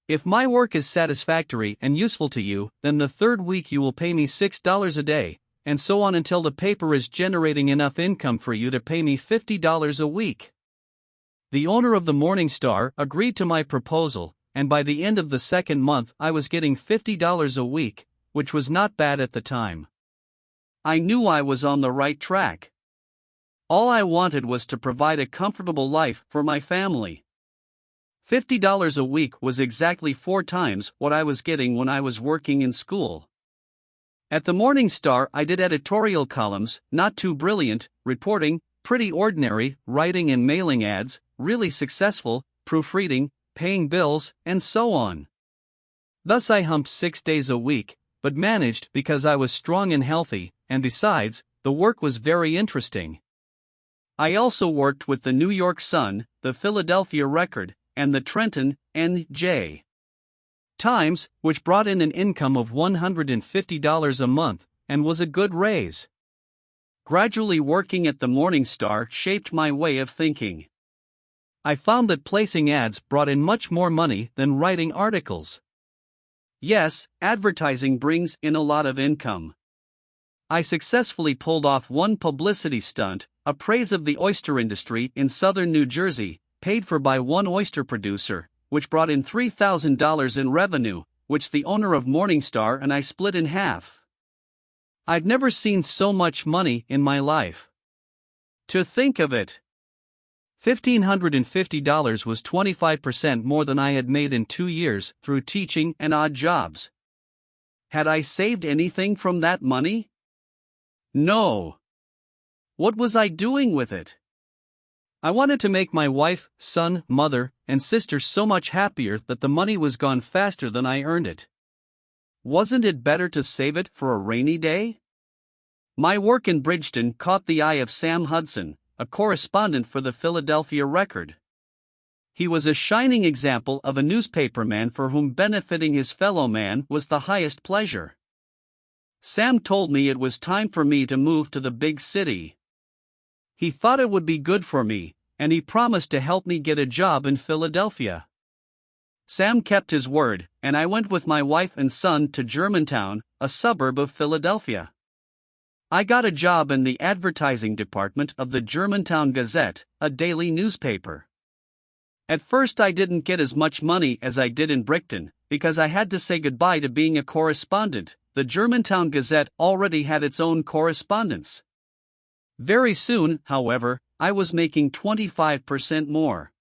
If my work is satisfactory and useful to you, then the third week you will pay me $6 a day, and so on until the paper is generating enough income for you to pay me $50 a week." The owner of the Morning Star agreed to my proposal, and by the end of the second month I was getting $50 a week, which was not bad at the time. I knew I was on the right track. All I wanted was to provide a comfortable life for my family. $50 a week was exactly 4 times what I was getting when I was working in school. At the Morning Star I did editorial columns, not too brilliant, reporting, pretty ordinary, writing and mailing ads, really successful, proofreading, paying bills, and so on. Thus I humped 6 days a week, but managed because I was strong and healthy, and besides, the work was very interesting. I also worked with the New York Sun, the Philadelphia Record, and the Trenton, N.J. Times, which brought in an income of $150 a month, and was a good raise. Gradually working at the Morning Star shaped my way of thinking. I found that placing ads brought in much more money than writing articles. Yes, advertising brings in a lot of income. I successfully pulled off one publicity stunt, a praise of the oyster industry in southern New Jersey, paid for by one oyster producer, which brought in $3,000 in revenue, which the owner of Morning Star and I split in half. I'd never seen so much money in my life. To think of it! $1,550 was 25% more than I had made in 2 years through teaching and odd jobs. Had I saved anything from that money? No. What was I doing with it? I wanted to make my wife, son, mother, and sister so much happier that the money was gone faster than I earned it. Wasn't it better to save it for a rainy day? My work in Bridgeton caught the eye of Sam Hudson, a correspondent for the Philadelphia Record. He was a shining example of a newspaperman for whom benefiting his fellow man was the highest pleasure. Sam told me it was time for me to move to the big city. He thought it would be good for me, and he promised to help me get a job in Philadelphia. Sam kept his word, and I went with my wife and son to Germantown, a suburb of Philadelphia. I got a job in the advertising department of the Germantown Gazette, a daily newspaper. At first I didn't get as much money as I did in Brickton, because I had to say goodbye to being a correspondent. The Germantown Gazette already had its own correspondents. Very soon, however, I was making 25% more.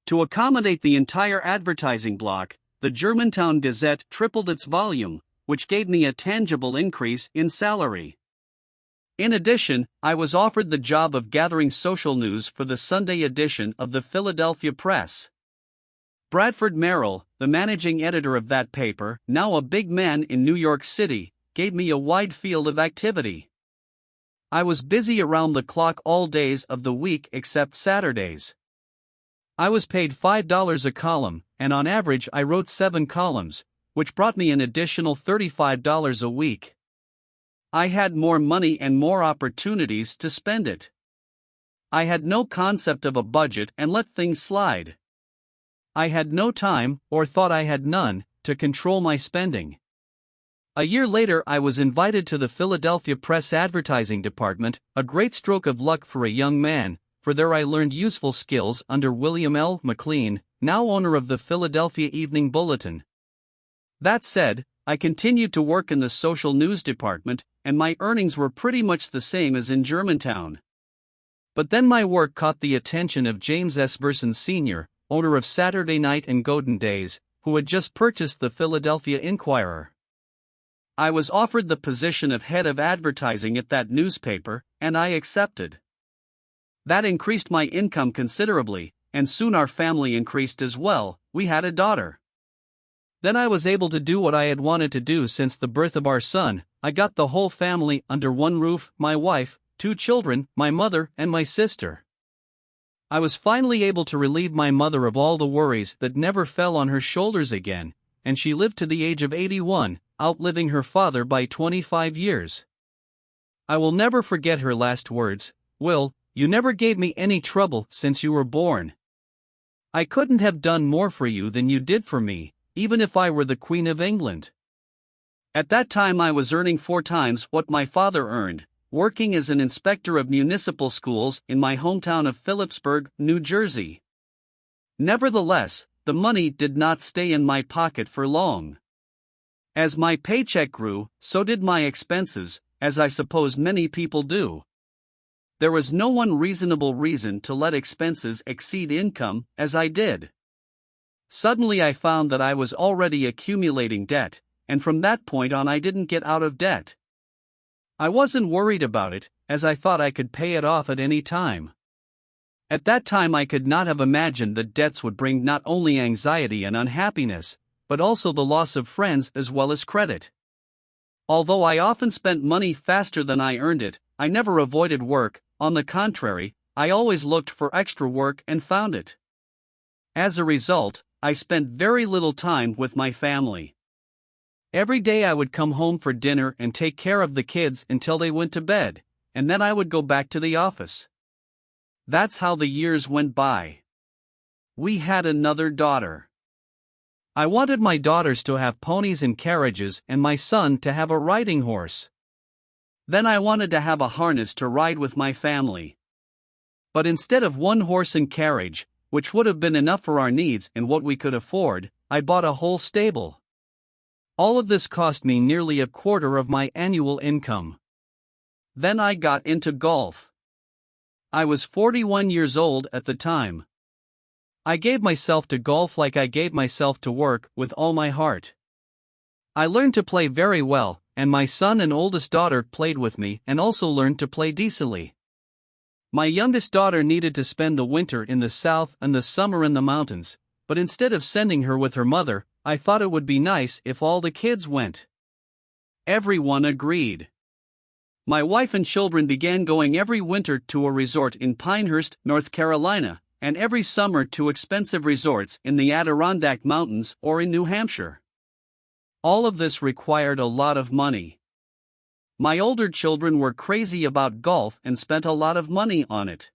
To accommodate the entire advertising block, the Germantown Gazette tripled its volume, which gave me a tangible increase in salary. In addition, I was offered the job of gathering social news for the Sunday edition of the Philadelphia Press. Bradford Merrill, the managing editor of that paper, now a big man in New York City, gave me a wide field of activity. I was busy around the clock all days of the week except Saturdays. I was paid $5 a column, and on average I wrote 7 columns, which brought me an additional $35 a week. I had more money and more opportunities to spend it. I had no concept of a budget and let things slide. I had no time, or thought I had none, to control my spending. A year later I was invited to the Philadelphia Press advertising department, a great stroke of luck for a young man, for there I learned useful skills under William L. McLean, now owner of the Philadelphia Evening Bulletin. That said, I continued to work in the social news department, and my earnings were pretty much the same as in Germantown. But then my work caught the attention of James Esperson Sr., owner of Saturday Night and Golden Days, who had just purchased the Philadelphia Inquirer. I was offered the position of head of advertising at that newspaper, and I accepted. That increased my income considerably, and soon our family increased as well. We had a daughter. Then I was able to do what I had wanted to do since the birth of our son. I got the whole family under one roof, my wife, 2 children, my mother, and my sister. I was finally able to relieve my mother of all the worries that never fell on her shoulders again, and she lived to the age of 81, outliving her father by 25 years. I will never forget her last words: "Will, you never gave me any trouble since you were born. I couldn't have done more for you than you did for me, even if I were the Queen of England." At that time I was earning 4 times what my father earned, working as an inspector of municipal schools in my hometown of Phillipsburg, New Jersey. Nevertheless, the money did not stay in my pocket for long. As my paycheck grew, so did my expenses, as I suppose many people do. There was no one reasonable reason to let expenses exceed income, as I did. Suddenly I found that I was already accumulating debt, and from that point on I didn't get out of debt. I wasn't worried about it, as I thought I could pay it off at any time. At that time I could not have imagined that debts would bring not only anxiety and unhappiness, but also the loss of friends as well as credit. Although I often spent money faster than I earned it, I never avoided work. On the contrary, I always looked for extra work and found it. As a result, I spent very little time with my family. Every day I would come home for dinner and take care of the kids until they went to bed, and then I would go back to the office. That's how the years went by. We had another daughter. I wanted my daughters to have ponies and carriages and my son to have a riding horse. Then I wanted to have a harness to ride with my family. But instead of 1 horse and carriage, which would have been enough for our needs and what we could afford, I bought a whole stable. All of this cost me nearly 1/4 of my annual income. Then I got into golf. I was 41 years old at the time. I gave myself to golf like I gave myself to work, with all my heart. I learned to play very well, and my son and oldest daughter played with me and also learned to play decently. My youngest daughter needed to spend the winter in the south and the summer in the mountains, but instead of sending her with her mother, I thought it would be nice if all the kids went. Everyone agreed. My wife and children began going every winter to a resort in Pinehurst, North Carolina, and every summer to expensive resorts in the Adirondack Mountains or in New Hampshire. All of this required a lot of money. My older children were crazy about golf and spent a lot of money on it.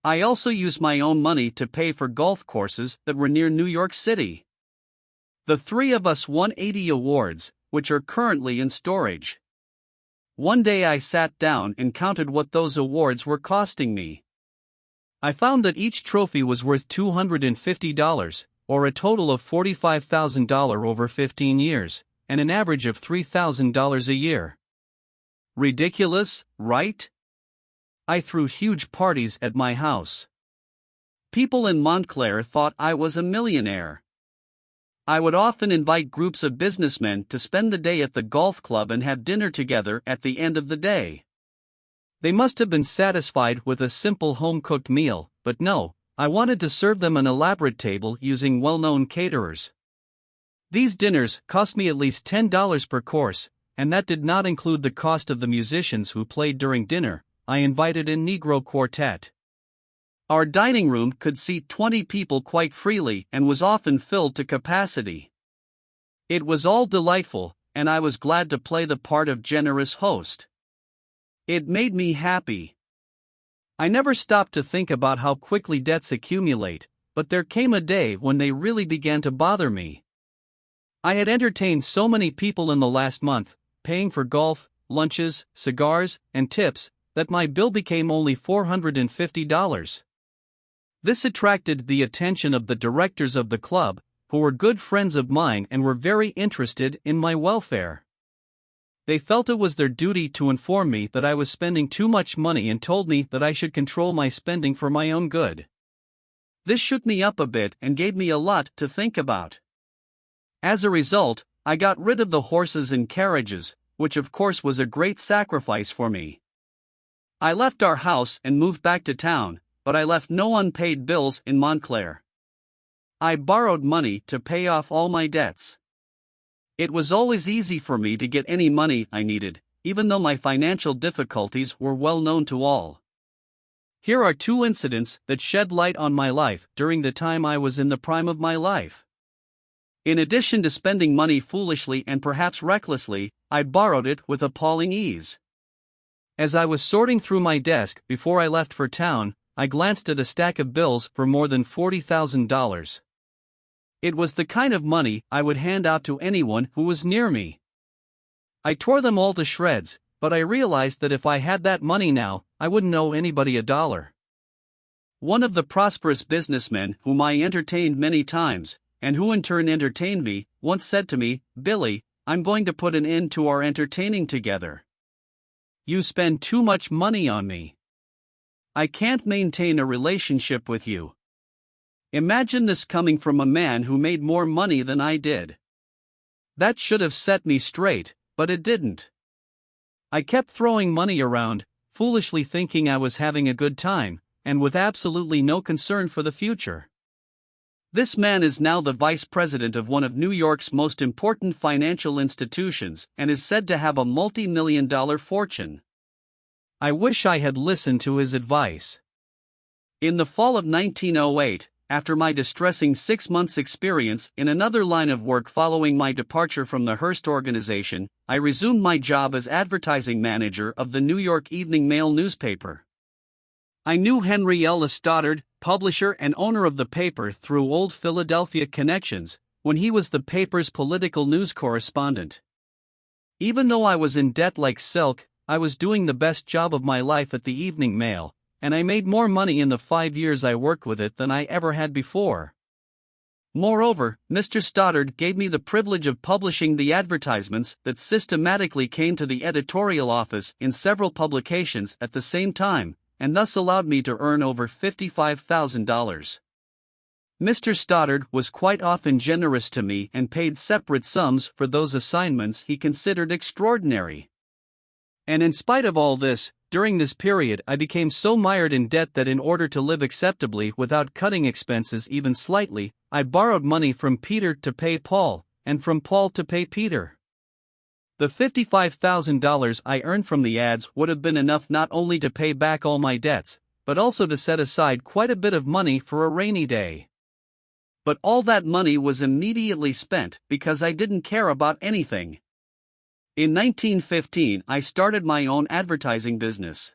I also used my own money to pay for golf courses that were near New York City. The 3 of us won 80 awards, which are currently in storage. One day I sat down and counted what those awards were costing me. I found that each trophy was worth $250, or a total of $45,000 over 15 years, and an average of $3,000 a year. Ridiculous, right? I threw huge parties at my house. People in Montclair thought I was a millionaire. I would often invite groups of businessmen to spend the day at the golf club and have dinner together at the end of the day. They must have been satisfied with a simple home-cooked meal, but no, I wanted to serve them an elaborate table using well-known caterers. These dinners cost me at least $10 per course, and that did not include the cost of the musicians who played during dinner. I invited a Negro quartet. Our dining room could seat 20 people quite freely and was often filled to capacity. It was all delightful, and I was glad to play the part of generous host. It made me happy. I never stopped to think about how quickly debts accumulate, but there came a day when they really began to bother me. I had entertained so many people in the last month, paying for golf, lunches, cigars, and tips, that my bill became only $450. This attracted the attention of the directors of the club, who were good friends of mine and were very interested in my welfare. They felt it was their duty to inform me that I was spending too much money and told me that I should control my spending for my own good. This shook me up a bit and gave me a lot to think about. As a result, I got rid of the horses and carriages, which of course was a great sacrifice for me. I left our house and moved back to town, but I left no unpaid bills in Montclair. I borrowed money to pay off all my debts. It was always easy for me to get any money I needed, even though my financial difficulties were well known to all. Here are two incidents that shed light on my life during the time I was in the prime of my life. In addition to spending money foolishly and perhaps recklessly, I borrowed it with appalling ease. As I was sorting through my desk before I left for town, I glanced at a stack of bills for more than $40,000. It was the kind of money I would hand out to anyone who was near me. I tore them all to shreds, but I realized that if I had that money now, I wouldn't owe anybody a dollar. One of the prosperous businessmen whom I entertained many times, and who in turn entertained me, once said to me, "Billy, I'm going to put an end to our entertaining together. You spend too much money on me. I can't maintain a relationship with you." Imagine this coming from a man who made more money than I did. That should have set me straight, but it didn't. I kept throwing money around, foolishly thinking I was having a good time, and with absolutely no concern for the future. This man is now the vice president of one of New York's most important financial institutions and is said to have a multi-million-dollar fortune. I wish I had listened to his advice. In the fall of 1908, after my distressing 6 months' experience in another line of work following my departure from the Hearst organization, I resumed my job as advertising manager of the New York Evening Mail newspaper. I knew Henry L. Stoddard, publisher and owner of the paper through old Philadelphia connections, when he was the paper's political news correspondent. Even though I was in debt like silk, I was doing the best job of my life at the Evening Mail, and I made more money in the 5 years I worked with it than I ever had before. Moreover, Mr. Stoddard gave me the privilege of publishing the advertisements that systematically came to the editorial office in several publications at the same time, and thus allowed me to earn over $55,000. Mr. Stoddard was quite often generous to me and paid separate sums for those assignments he considered extraordinary. And in spite of all this, during this period I became so mired in debt that in order to live acceptably without cutting expenses even slightly, I borrowed money from Peter to pay Paul, and from Paul to pay Peter. The $55,000 I earned from the ads would have been enough not only to pay back all my debts, but also to set aside quite a bit of money for a rainy day. But all that money was immediately spent because I didn't care about anything. In 1915, I started my own advertising business.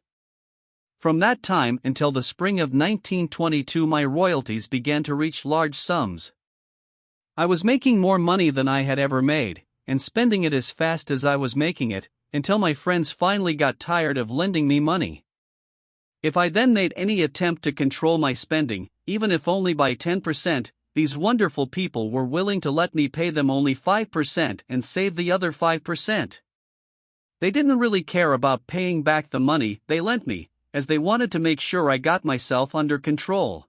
From that time until the spring of 1922, my royalties began to reach large sums. I was making more money than I had ever made, and spending it as fast as I was making it, until my friends finally got tired of lending me money. If I then made any attempt to control my spending, even if only by 10%, these wonderful people were willing to let me pay them only 5% and save the other 5%. They didn't really care about paying back the money they lent me, as they wanted to make sure I got myself under control.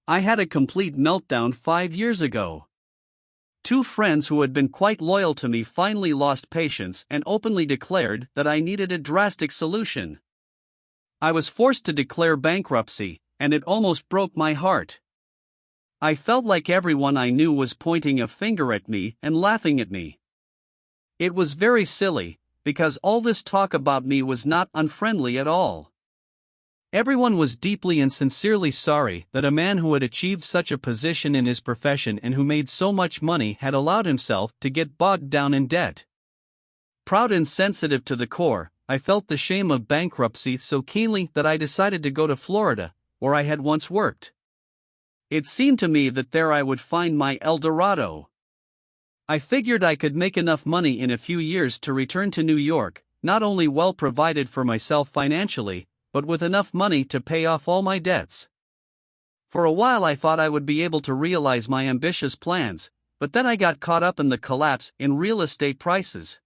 I had a complete meltdown 5 years ago. 2 friends who had been quite loyal to me finally lost patience and openly declared that I needed a drastic solution. I was forced to declare bankruptcy, and it almost broke my heart. I felt like everyone I knew was pointing a finger at me and laughing at me. It was very silly, because all this talk about me was not unfriendly at all. Everyone was deeply and sincerely sorry that a man who had achieved such a position in his profession and who made so much money had allowed himself to get bogged down in debt. Proud and sensitive to the core, I felt the shame of bankruptcy so keenly that I decided to go to Florida, where I had once worked. It seemed to me that there I would find my El Dorado. I figured I could make enough money in a few years to return to New York, not only well provided for myself financially, but with enough money to pay off all my debts. For a while I thought I would be able to realize my ambitious plans, but then I got caught up in the collapse in real estate prices.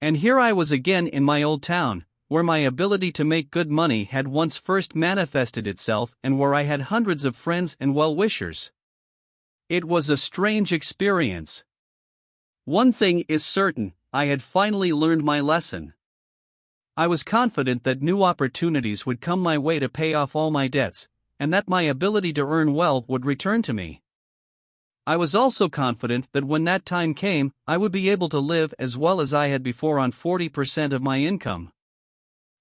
And here I was again in my old town, where my ability to make good money had once first manifested itself and where I had hundreds of friends and well-wishers. It was a strange experience. One thing is certain, I had finally learned my lesson. I was confident that new opportunities would come my way to pay off all my debts, and that my ability to earn well would return to me. I was also confident that when that time came, I would be able to live as well as I had before on 40% of my income.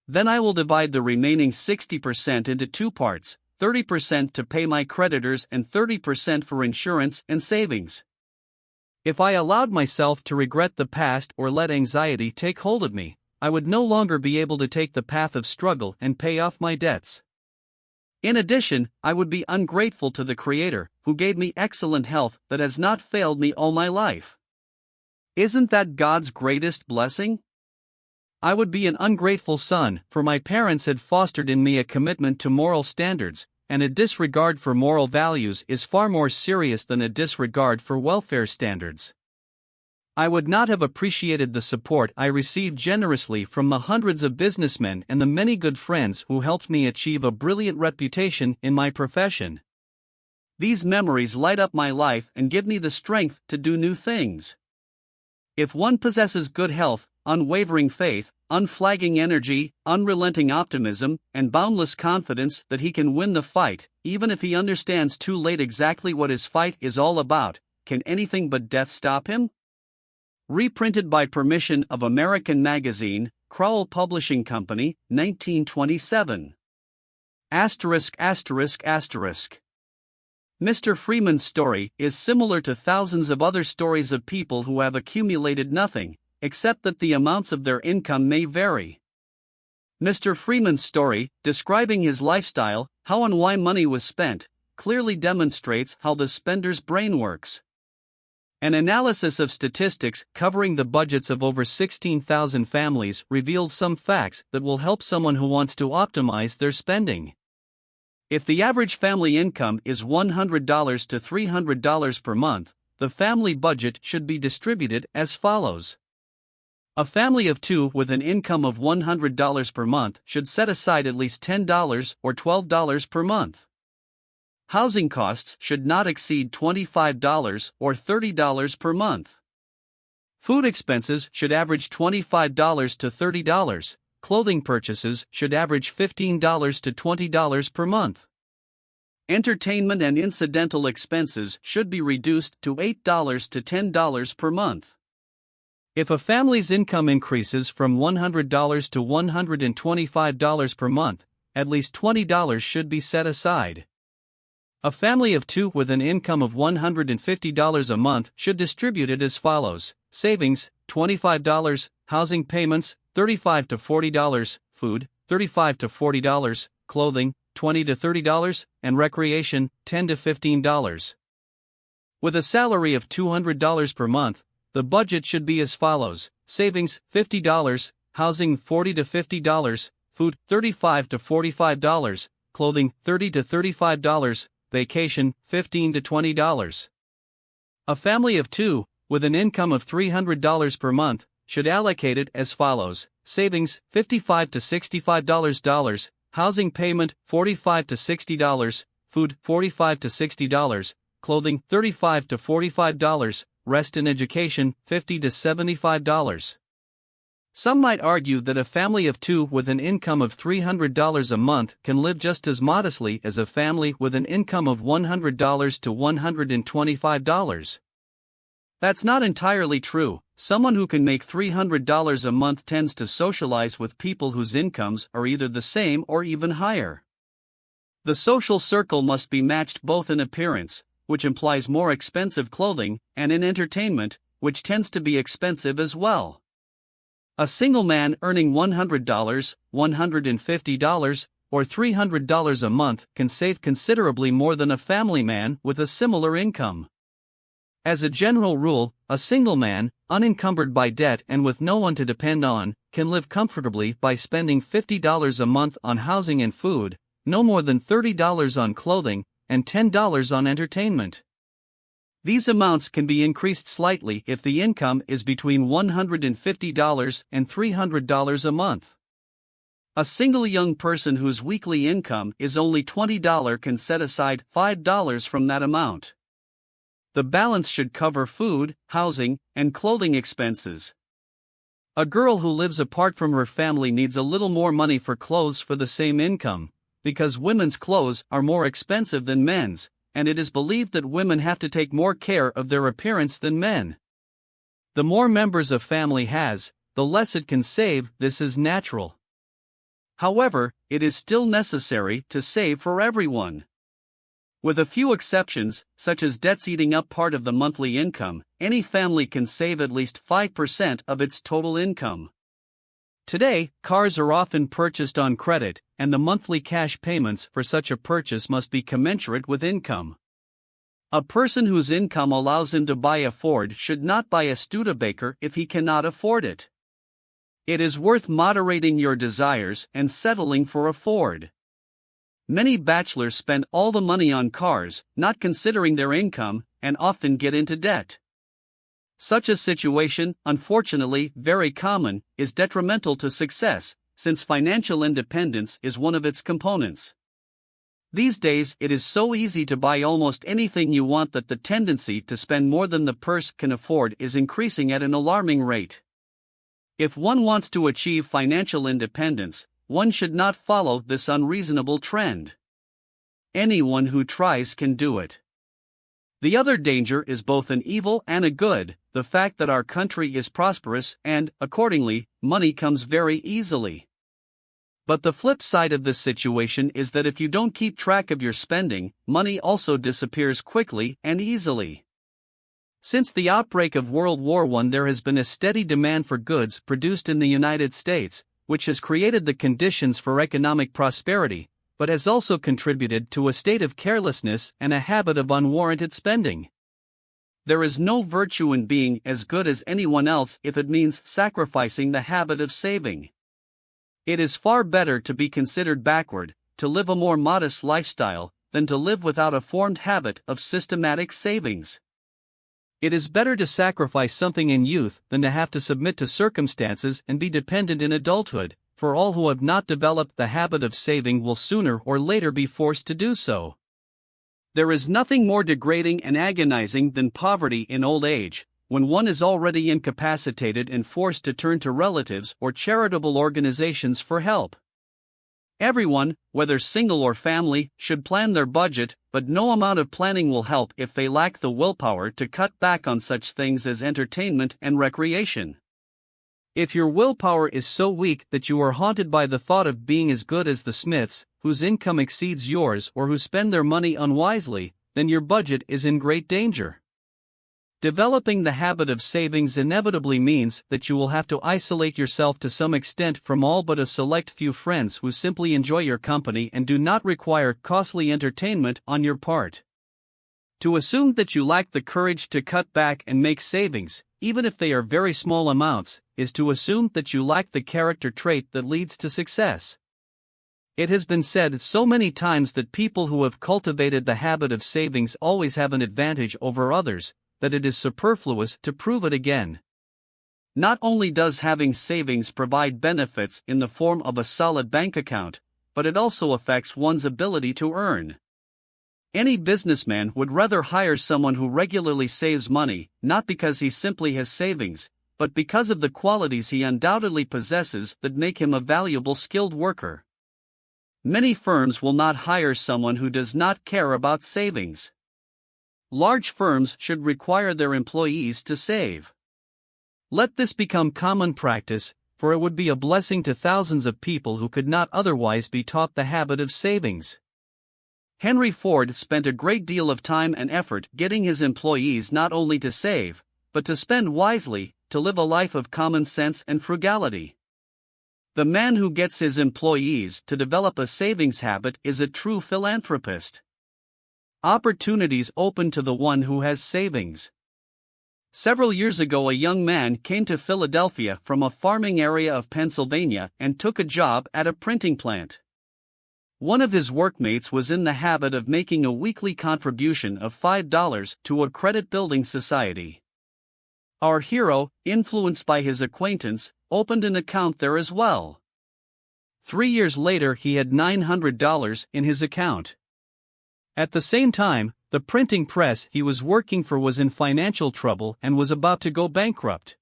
Then I will divide the remaining 60% into two parts, 30% to pay my creditors and 30% for insurance and savings. If I allowed myself to regret the past or let anxiety take hold of me, I would no longer be able to take the path of struggle and pay off my debts. In addition, I would be ungrateful to the Creator, who gave me excellent health that has not failed me all my life. Isn't that God's greatest blessing? I would be an ungrateful son, for my parents had fostered in me a commitment to moral standards, and a disregard for moral values is far more serious than a disregard for welfare standards. I would not have appreciated the support I received generously from the hundreds of businessmen and the many good friends who helped me achieve a brilliant reputation in my profession. These memories light up my life and give me the strength to do new things. If one possesses good health, unwavering faith, unflagging energy, unrelenting optimism, and boundless confidence that he can win the fight, even if he understands too late exactly what his fight is all about, can anything but death stop him? Reprinted by permission of American Magazine, Crowell Publishing Company, 1927. Mr. Freeman's story is similar to thousands of other stories of people who have accumulated nothing, except that the amounts of their income may vary. Mr. Freeman's story, describing his lifestyle, how and why money was spent, clearly demonstrates how the spender's brain works. An analysis of statistics covering the budgets of over 16,000 families revealed some facts that will help someone who wants to optimize their spending. If the average family income is $100 to $300 per month, the family budget should be distributed as follows. A family of two with an income of $100 per month should set aside at least $10 or $12 per month. Housing costs should not exceed $25 or $30 per month. Food expenses should average $25 to $30. Clothing purchases should average $15 to $20 per month. Entertainment and incidental expenses should be reduced to $8 to $10 per month. If a family's income increases from $100 to $125 per month, at least $20 should be set aside. A family of two with an income of $150 a month should distribute it as follows: savings, $25, housing payments, $35 to $40, food, $35 to $40, clothing, $20 to $30, and recreation, $10 to $15. With a salary of $200 per month, the budget should be as follows: savings, $50, housing, $40 to $50, food, $35 to $45, clothing, $30 to $35, vacation, $15 to $20. A family of two, with an income of $300 per month, should allocate it as follows: savings, $55 to $65, housing payment, $45 to $60, food, $45 to $60, clothing, $35 to $45, rest in education, $50 to $75. Some might argue that a family of two with an income of $300 a month can live just as modestly as a family with an income of $100 to $125. That's not entirely true. Someone who can make $300 a month tends to socialize with people whose incomes are either the same or even higher. The social circle must be matched both in appearance, which implies more expensive clothing, and in entertainment, which tends to be expensive as well. A single man earning $100, $150, or $300 a month can save considerably more than a family man with a similar income. As a general rule, a single man, unencumbered by debt and with no one to depend on, can live comfortably by spending $50 a month on housing and food, no more than $30 on clothing, and $10 on entertainment. These amounts can be increased slightly if the income is between $150 and $300 a month. A single young person whose weekly income is only $20 can set aside $5 from that amount. The balance should cover food, housing, and clothing expenses. A girl who lives apart from her family needs a little more money for clothes for the same income, because women's clothes are more expensive than men's, and it is believed that women have to take more care of their appearance than men. The more members a family has, the less it can save. This is natural. However, it is still necessary to save for everyone. With a few exceptions, such as debts eating up part of the monthly income, any family can save at least 5% of its total income. Today, cars are often purchased on credit, and the monthly cash payments for such a purchase must be commensurate with income. A person whose income allows him to buy a Ford should not buy a Studebaker if he cannot afford it. It is worth moderating your desires and settling for a Ford. Many bachelors spend all the money on cars, not considering their income, and often get into debt. Such a situation, unfortunately very common, is detrimental to success, since financial independence is one of its components. These days, it is so easy to buy almost anything you want that the tendency to spend more than the purse can afford is increasing at an alarming rate. If one wants to achieve financial independence, one should not follow this unreasonable trend. Anyone who tries can do it. The other danger is both an evil and a good, the fact that our country is prosperous and, accordingly, money comes very easily. But the flip side of this situation is that if you don't keep track of your spending, money also disappears quickly and easily. Since the outbreak of World War I, there has been a steady demand for goods produced in the United States, which has created the conditions for economic prosperity, but has also contributed to a state of carelessness and a habit of unwarranted spending. There is no virtue in being as good as anyone else if it means sacrificing the habit of saving. It is far better to be considered backward, to live a more modest lifestyle, than to live without a formed habit of systematic savings. It is better to sacrifice something in youth than to have to submit to circumstances and be dependent in adulthood, for all who have not developed the habit of saving will sooner or later be forced to do so. There is nothing more degrading and agonizing than poverty in old age, when one is already incapacitated and forced to turn to relatives or charitable organizations for help. Everyone, whether single or family, should plan their budget, but no amount of planning will help if they lack the willpower to cut back on such things as entertainment and recreation. If your willpower is so weak that you are haunted by the thought of being as good as the Smiths, whose income exceeds yours or who spend their money unwisely, then your budget is in great danger. Developing the habit of savings inevitably means that you will have to isolate yourself to some extent from all but a select few friends who simply enjoy your company and do not require costly entertainment on your part. To assume that you lack the courage to cut back and make savings, even if they are very small amounts, is to assume that you lack the character trait that leads to success. It has been said so many times that people who have cultivated the habit of savings always have an advantage over others, that it is superfluous to prove it again. Not only does having savings provide benefits in the form of a solid bank account, but it also affects one's ability to earn. Any businessman would rather hire someone who regularly saves money, not because he simply has savings, but because of the qualities he undoubtedly possesses that make him a valuable skilled worker. Many firms will not hire someone who does not care about savings. Large firms should require their employees to save. Let this become common practice, for it would be a blessing to thousands of people who could not otherwise be taught the habit of savings. Henry Ford spent a great deal of time and effort getting his employees not only to save, but to spend wisely, to live a life of common sense and frugality. The man who gets his employees to develop a savings habit is a true philanthropist. Opportunities open to the one who has savings. Several years ago, a young man came to Philadelphia from a farming area of Pennsylvania and took a job at a printing plant. One of his workmates was in the habit of making a weekly contribution of $5 to a credit building society. Our hero, influenced by his acquaintance, opened an account there as well. 3 years later, he had $900 in his account. At the same time, the printing press he was working for was in financial trouble and was about to go bankrupt.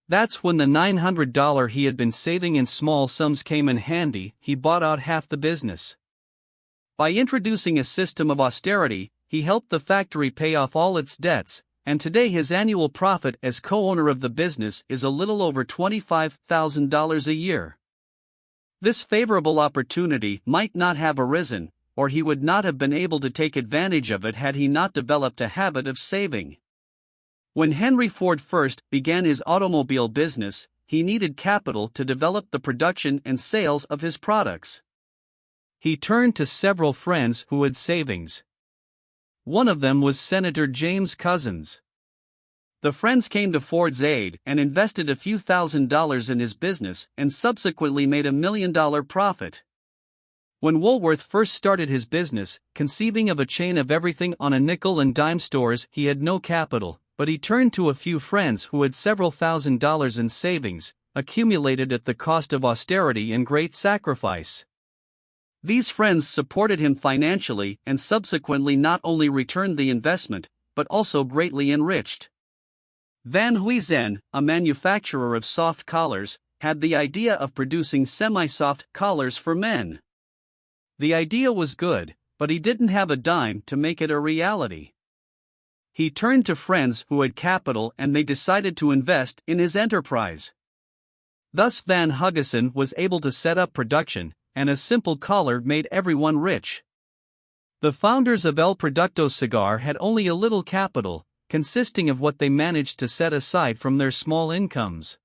That's when the $900 he had been saving in small sums came in handy. He bought out half the business. By introducing a system of austerity, he helped the factory pay off all its debts, and today his annual profit as co-owner of the business is a little over $25,000 a year. This favorable opportunity might not have arisen, or he would not have been able to take advantage of it had he not developed a habit of saving. When Henry Ford first began his automobile business, he needed capital to develop the production and sales of his products. He turned to several friends who had savings. One of them was Senator James Couzens. The friends came to Ford's aid and invested a few $1,000s in his business and subsequently made $1 million profit. When Woolworth first started his business, conceiving of a chain of everything on a nickel and dime stores, he had no capital, but he turned to a few friends who had several $1,000s in savings, accumulated at the cost of austerity and great sacrifice. These friends supported him financially and subsequently not only returned the investment, but also greatly enriched. Van Huysen, a manufacturer of soft collars, had the idea of producing semi-soft collars for men. The idea was good, but he didn't have a dime to make it a reality. He turned to friends who had capital and they decided to invest in his enterprise. Thus Van Huysen was able to set up production, and a simple collar made everyone rich. The founders of El Producto cigar had only a little capital, consisting of what they managed to set aside from their small incomes.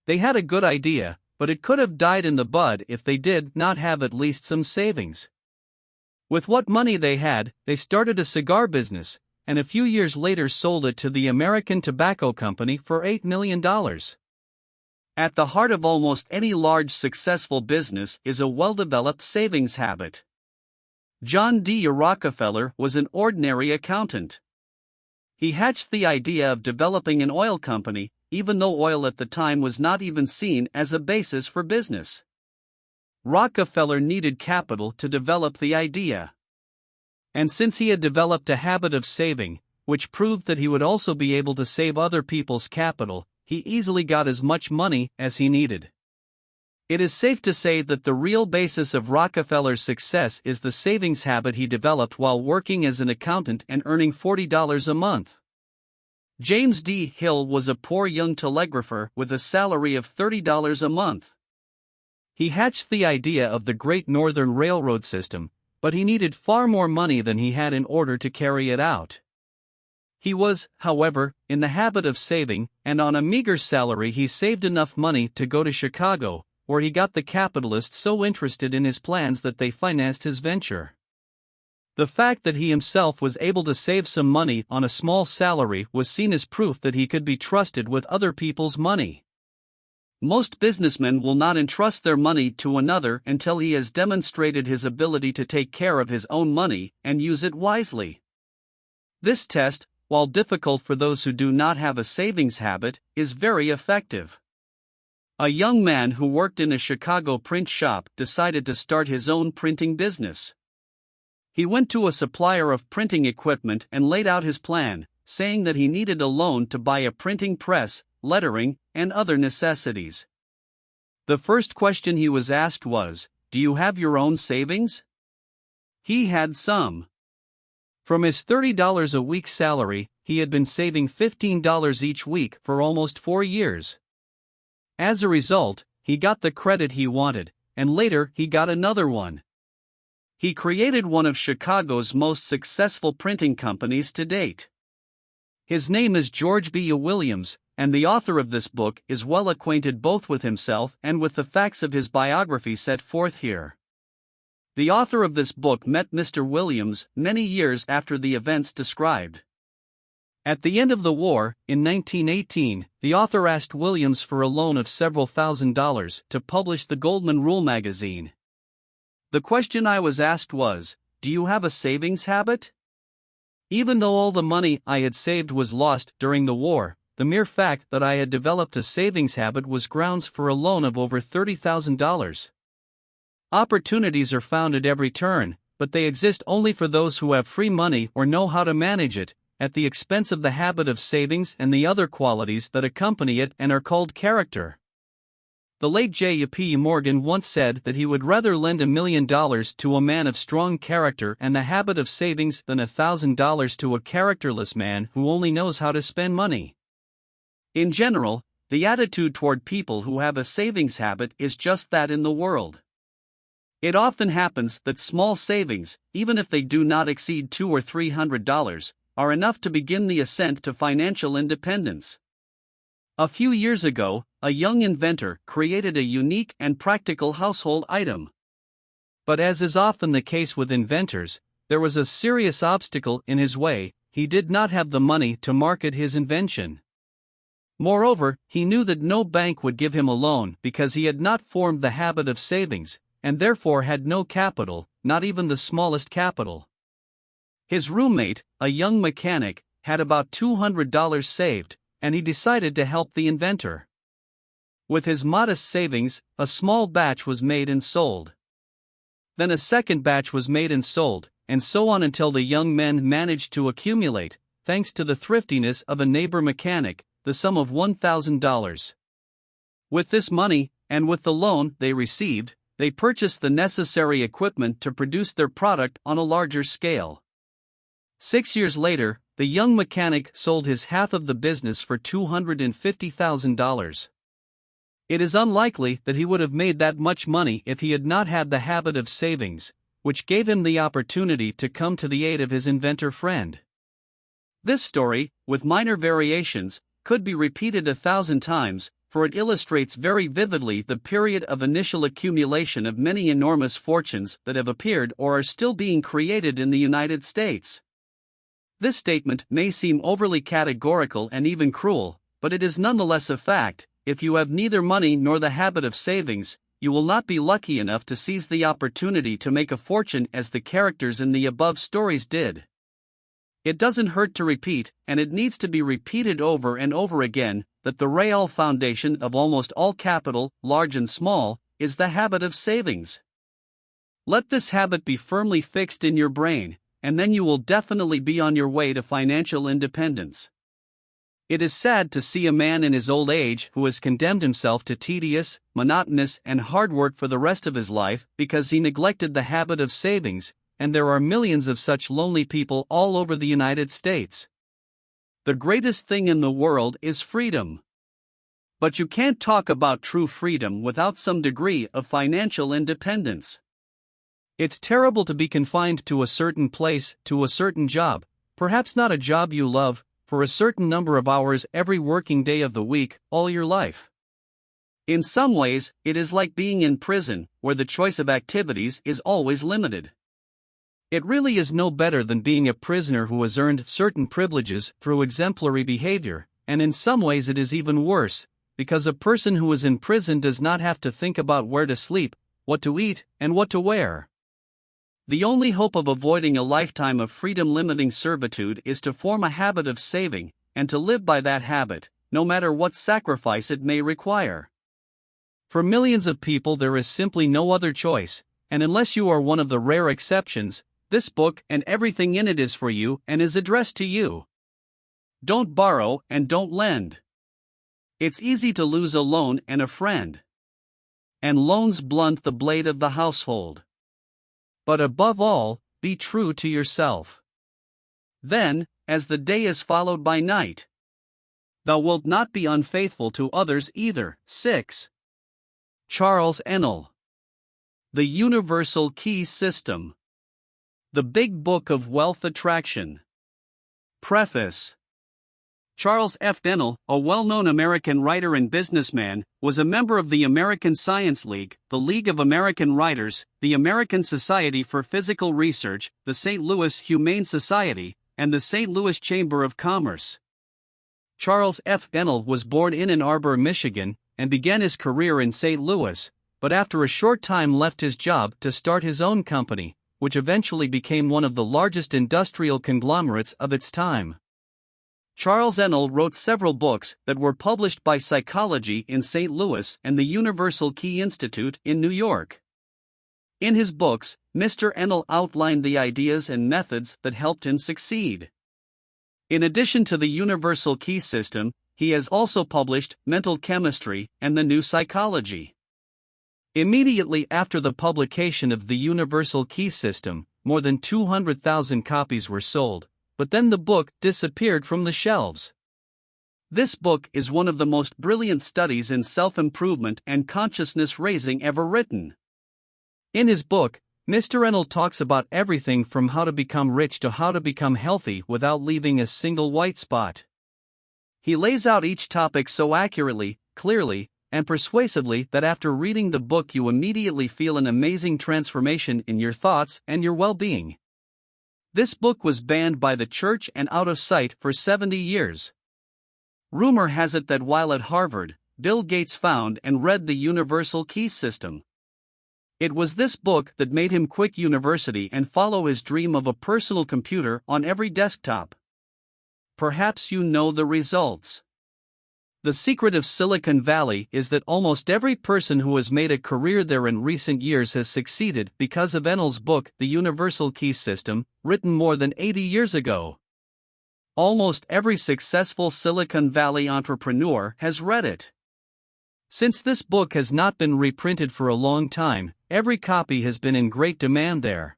They had a good idea, but it could have died in the bud if they did not have at least some savings. With what money they had, they started a cigar business, and a few years later sold it to the American Tobacco Company for $8 million. At the heart of almost any large successful business is a well-developed savings habit. John D. Rockefeller was an ordinary accountant. He hatched the idea of developing an oil company, even though oil at the time was not even seen as a basis for business. Rockefeller needed capital to develop the idea. And since he had developed a habit of saving, which proved that he would also be able to save other people's capital, he easily got as much money as he needed. It is safe to say that the real basis of Rockefeller's success is the savings habit he developed while working as an accountant and earning $40 a month. James D. Hill was a poor young telegrapher with a salary of $30 a month. He hatched the idea of the Great Northern Railroad system, but he needed far more money than he had in order to carry it out. He was, however, in the habit of saving, and on a meager salary he saved enough money to go to Chicago, where he got the capitalists so interested in his plans that they financed his venture. The fact that he himself was able to save some money on a small salary was seen as proof that he could be trusted with other people's money. Most businessmen will not entrust their money to another until he has demonstrated his ability to take care of his own money and use it wisely. This test, while difficult for those who do not have a savings habit, is very effective. A young man who worked in a Chicago print shop decided to start his own printing business. He went to a supplier of printing equipment and laid out his plan, saying that he needed a loan to buy a printing press, lettering, and other necessities. The first question he was asked was, "Do you have your own savings?" He had some. From his $30 a week salary, he had been saving $15 each week for almost 4 years. As a result, he got the credit he wanted, and later he got another one. He created one of Chicago's most successful printing companies to date. His name is George B. Williams, and the author of this book is well acquainted both with himself and with the facts of his biography set forth here. The author of this book met Mr. Williams many years after the events described. At the end of the war, in 1918, the author asked Williams for a loan of several $1,000s to publish the Goldman Rule magazine. The question I was asked was, "Do you have a savings habit?" Even though all the money I had saved was lost during the war, the mere fact that I had developed a savings habit was grounds for a loan of over $30,000. Opportunities are found at every turn, but they exist only for those who have free money or know how to manage it, at the expense of the habit of savings and the other qualities that accompany it and are called character. The late J.P. Morgan once said that he would rather lend $1 million to a man of strong character and the habit of savings than $1,000 to a characterless man who only knows how to spend money. In general, the attitude toward people who have a savings habit is just that in the world. It often happens that small savings, even if they do not exceed $200 or $300, are enough to begin the ascent to financial independence. A few years ago, a young inventor created a unique and practical household item. But as is often the case with inventors, there was a serious obstacle in his way: he did not have the money to market his invention. Moreover, he knew that no bank would give him a loan because he had not formed the habit of savings, and therefore had no capital, not even the smallest capital. His roommate, a young mechanic, had about $200 saved, and he decided to help the inventor. With his modest savings, a small batch was made and sold. Then a second batch was made and sold, and so on until the young men managed to accumulate, thanks to the thriftiness of a neighbor mechanic, the sum of $1,000. With this money, and with the loan they received, they purchased the necessary equipment to produce their product on a larger scale. 6 years later, the young mechanic sold his half of the business for $250,000. It is unlikely that he would have made that much money if he had not had the habit of savings, which gave him the opportunity to come to the aid of his inventor friend. This story, with minor variations, could be repeated 1,000 times, for it illustrates very vividly the period of initial accumulation of many enormous fortunes that have appeared or are still being created in the United States. This statement may seem overly categorical and even cruel, but it is nonetheless a fact: if you have neither money nor the habit of savings, you will not be lucky enough to seize the opportunity to make a fortune as the characters in the above stories did. It doesn't hurt to repeat, and it needs to be repeated over and over again, that the real foundation of almost all capital, large and small, is the habit of savings. Let this habit be firmly fixed in your brain, and then you will definitely be on your way to financial independence. It is sad to see a man in his old age who has condemned himself to tedious, monotonous, and hard work for the rest of his life because he neglected the habit of savings, and there are millions of such lonely people all over the United States. The greatest thing in the world is freedom. But you can't talk about true freedom without some degree of financial independence. It's terrible to be confined to a certain place, to a certain job, perhaps not a job you love, for a certain number of hours every working day of the week, all your life. In some ways, it is like being in prison, where the choice of activities is always limited. It really is no better than being a prisoner who has earned certain privileges through exemplary behavior, and in some ways it is even worse, because a person who is in prison does not have to think about where to sleep, what to eat, and what to wear. The only hope of avoiding a lifetime of freedom-limiting servitude is to form a habit of saving, and to live by that habit, no matter what sacrifice it may require. For millions of people there is simply no other choice, and unless you are one of the rare exceptions, this book and everything in it is for you and is addressed to you. Don't borrow and don't lend. It's easy to lose a loan and a friend. And loans blunt the blade of the household. But above all, be true to yourself. Then, as the day is followed by night, thou wilt not be unfaithful to others either. 6. Charles Ennell. The Universal Key System. The Big Book of Wealth Attraction. Preface. Charles F. Ennell, a well-known American writer and businessman, was a member of the American Science League, the League of American Writers, the American Society for Physical Research, the St. Louis Humane Society, and the St. Louis Chamber of Commerce. Charles F. Ennell was born in Ann Arbor, Michigan, and began his career in St. Louis, but after a short time left his job to start his own company, which eventually became one of the largest industrial conglomerates of its time. Charles Ennell wrote several books that were published by Psychology in St. Louis and the Universal Key Institute in New York. In his books, Mr. Ennell outlined the ideas and methods that helped him succeed. In addition to the Universal Key System, He has also published Mental Chemistry and the New Psychology. Immediately after the publication of the Universal Key System, more than 200,000 copies were sold, but then the book disappeared from the shelves. This book is one of the most brilliant studies in self-improvement and consciousness-raising ever written. In his book, Mr. Ennell talks about everything from how to become rich to how to become healthy without leaving a single white spot. He lays out each topic so accurately, clearly, and persuasively that after reading the book you immediately feel an amazing transformation in your thoughts and your well-being. This book was banned by the church and out of sight for 70 years. Rumor has it that while at Harvard, Bill Gates found and read the Universal Key System. It was this book that made him quit university and follow his dream of a personal computer on every desktop. Perhaps you know the results. The secret of Silicon Valley is that almost every person who has made a career there in recent years has succeeded because of Ennell's book, The Universal Key System, written more than 80 years ago. Almost every successful Silicon Valley entrepreneur has read it. Since this book has not been reprinted for a long time, every copy has been in great demand there.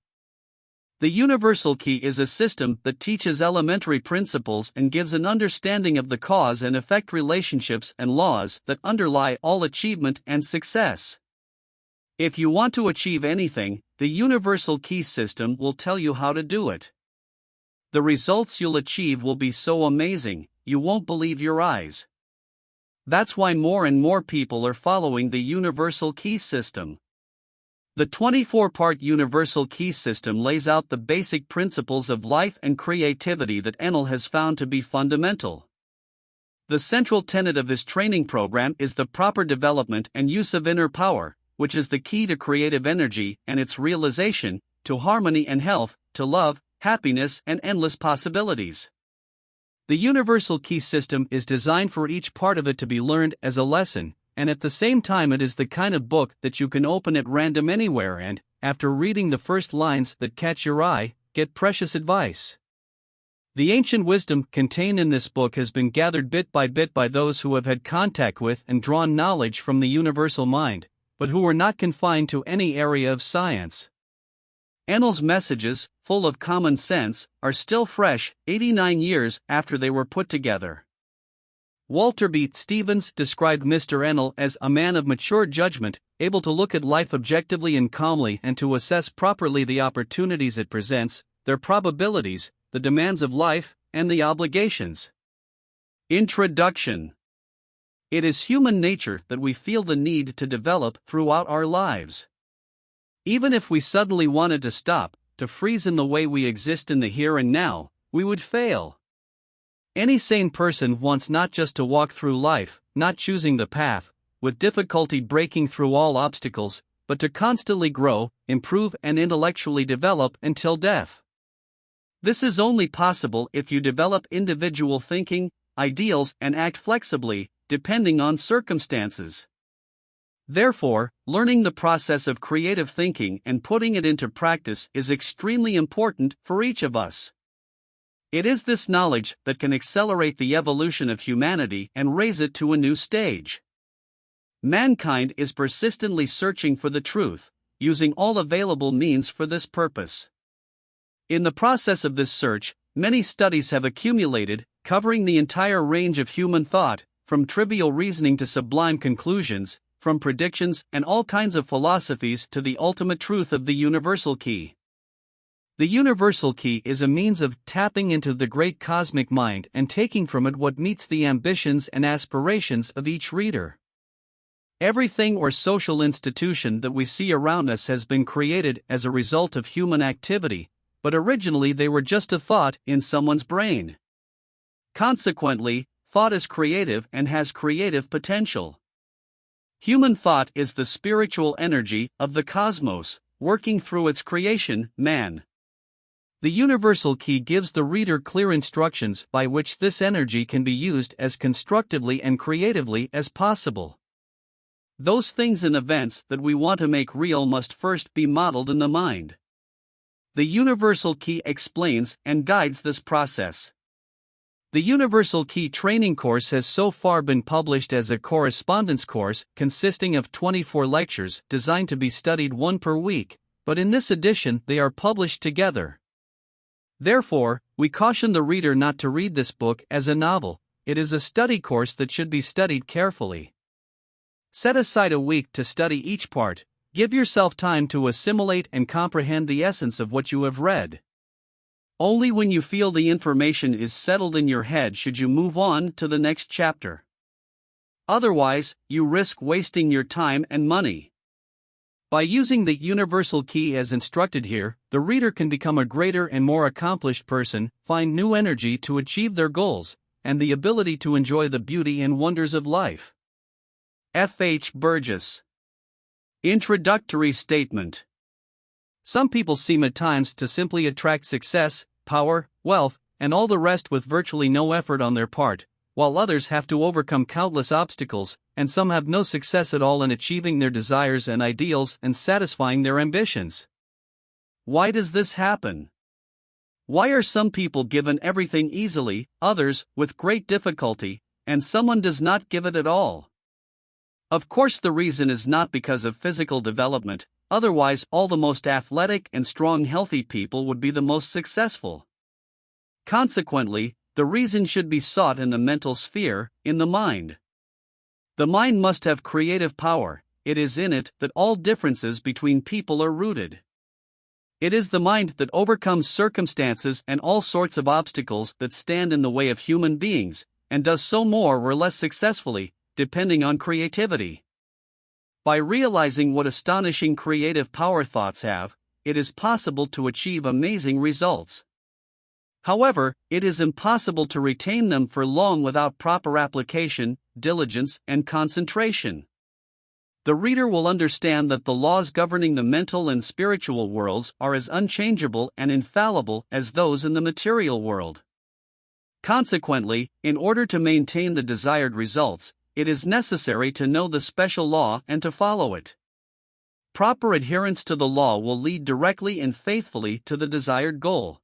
The Universal Key is a system that teaches elementary principles and gives an understanding of the cause and effect relationships and laws that underlie all achievement and success. If you want to achieve anything, the Universal Key System will tell you how to do it. The results you'll achieve will be so amazing, you won't believe your eyes. That's why more and more people are following the Universal Key System. The 24-part Universal Key System lays out the basic principles of life and creativity that Ennell has found to be fundamental. The central tenet of his training program is the proper development and use of inner power, which is the key to creative energy and its realization, to harmony and health, to love, happiness, and endless possibilities. The Universal Key System is designed for each part of it to be learned as a lesson, and at the same time it is the kind of book that you can open at random anywhere and, after reading the first lines that catch your eye, get precious advice. The ancient wisdom contained in this book has been gathered bit by those who have had contact with and drawn knowledge from the universal mind, but who are not confined to any area of science. Ennell's messages, full of common sense, are still fresh, 89 years after they were put together. Walter B. Stevens described Mr. Ennell as a man of mature judgment, able to look at life objectively and calmly and to assess properly the opportunities it presents, their probabilities, the demands of life, and the obligations. Introduction. It is human nature that we feel the need to develop throughout our lives. Even if we suddenly wanted to stop, to freeze in the way we exist in the here and now, we would fail. Any sane person wants not just to walk through life, not choosing the path, with difficulty breaking through all obstacles, but to constantly grow, improve, and intellectually develop until death. This is only possible if you develop individual thinking, ideals, and act flexibly, depending on circumstances. Therefore, learning the process of creative thinking and putting it into practice is extremely important for each of us. It is this knowledge that can accelerate the evolution of humanity and raise it to a new stage. Mankind is persistently searching for the truth, using all available means for this purpose. In the process of this search, many studies have accumulated, covering the entire range of human thought, from trivial reasoning to sublime conclusions, from predictions and all kinds of philosophies to the ultimate truth of the Universal Key. The Universal Key is a means of tapping into the great cosmic mind and taking from it what meets the ambitions and aspirations of each reader. Everything or social institution that we see around us has been created as a result of human activity, but originally they were just a thought in someone's brain. Consequently, thought is creative and has creative potential. Human thought is the spiritual energy of the cosmos, working through its creation, man. The Universal Key gives the reader clear instructions by which this energy can be used as constructively and creatively as possible. Those things and events that we want to make real must first be modeled in the mind. The Universal Key explains and guides this process. The Universal Key training course has so far been published as a correspondence course consisting of 24 lectures designed to be studied one per week, but in this edition they are published together. Therefore, we caution the reader not to read this book as a novel. It is a study course that should be studied carefully. Set aside a week to study each part. Give yourself time to assimilate and comprehend the essence of what you have read. Only when you feel the information is settled in your head should you move on to the next chapter. Otherwise, you risk wasting your time and money. By using the Universal Key as instructed here, the reader can become a greater and more accomplished person, find new energy to achieve their goals, and the ability to enjoy the beauty and wonders of life. F. H. Burgess. Introductory Statement. Some people seem at times to simply attract success, power, wealth, and all the rest with virtually no effort on their part, while others have to overcome countless obstacles, and some have no success at all in achieving their desires and ideals and satisfying their ambitions. Why does this happen? Why are some people given everything easily, others with great difficulty, and someone does not give it at all? Of course, the reason is not because of physical development. Otherwise, all the most athletic and strong healthy people would be the most successful. Consequently, the reason should be sought in the mental sphere, in the mind. The mind must have creative power. It is in it that all differences between people are rooted. It is the mind that overcomes circumstances and all sorts of obstacles that stand in the way of human beings, and does so more or less successfully, depending on creativity. By realizing what astonishing creative power thoughts have, it is possible to achieve amazing results. However, it is impossible to retain them for long without proper application, diligence, and concentration. The reader will understand that the laws governing the mental and spiritual worlds are as unchangeable and infallible as those in the material world. Consequently, in order to maintain the desired results, it is necessary to know the special law and to follow it. Proper adherence to the law will lead directly and faithfully to the desired goal.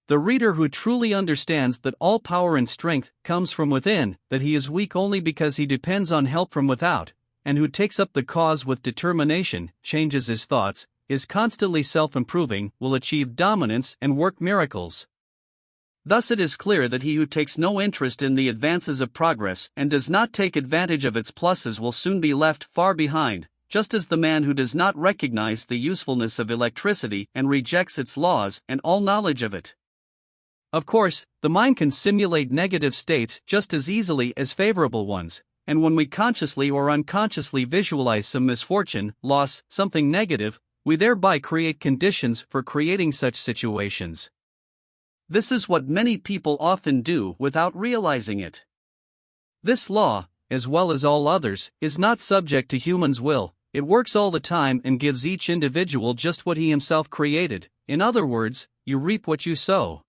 The reader who truly understands that all power and strength comes from within, that he is weak only because he depends on help from without, and who takes up the cause with determination, changes his thoughts, is constantly self-improving, will achieve dominance and work miracles. Thus it is clear that he who takes no interest in the advances of progress and does not take advantage of its pluses will soon be left far behind, just as the man who does not recognize the usefulness of electricity and rejects its laws and all knowledge of it. Of course, the mind can simulate negative states just as easily as favorable ones, and when we consciously or unconsciously visualize some misfortune, loss, something negative, we thereby create conditions for creating such situations. This is what many people often do without realizing it. This law, as well as all others, is not subject to humans' will. It works all the time and gives each individual just what he himself created. In other words, you reap what you sow.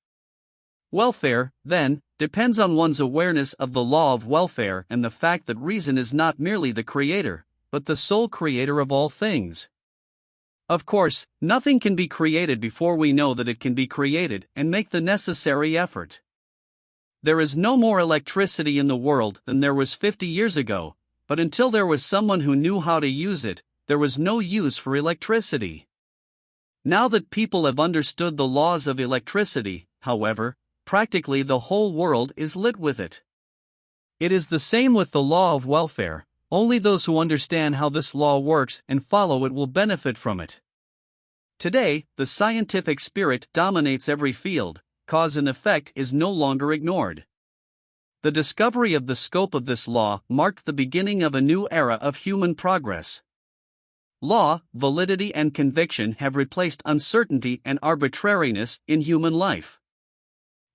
Welfare, then, depends on one's awareness of the law of welfare and the fact that reason is not merely the creator, but the sole creator of all things. Of course, nothing can be created before we know that it can be created and make the necessary effort. There is no more electricity in the world than there was 50 years ago, but until there was someone who knew how to use it, there was no use for electricity. Now that people have understood the laws of electricity, however, practically the whole world is lit with it. It is the same with the law of welfare. Only those who understand how this law works and follow it will benefit from it. Today, the scientific spirit dominates every field. Cause and effect is no longer ignored. The discovery of the scope of this law marked the beginning of a new era of human progress. Law, validity, and conviction have replaced uncertainty and arbitrariness in human life.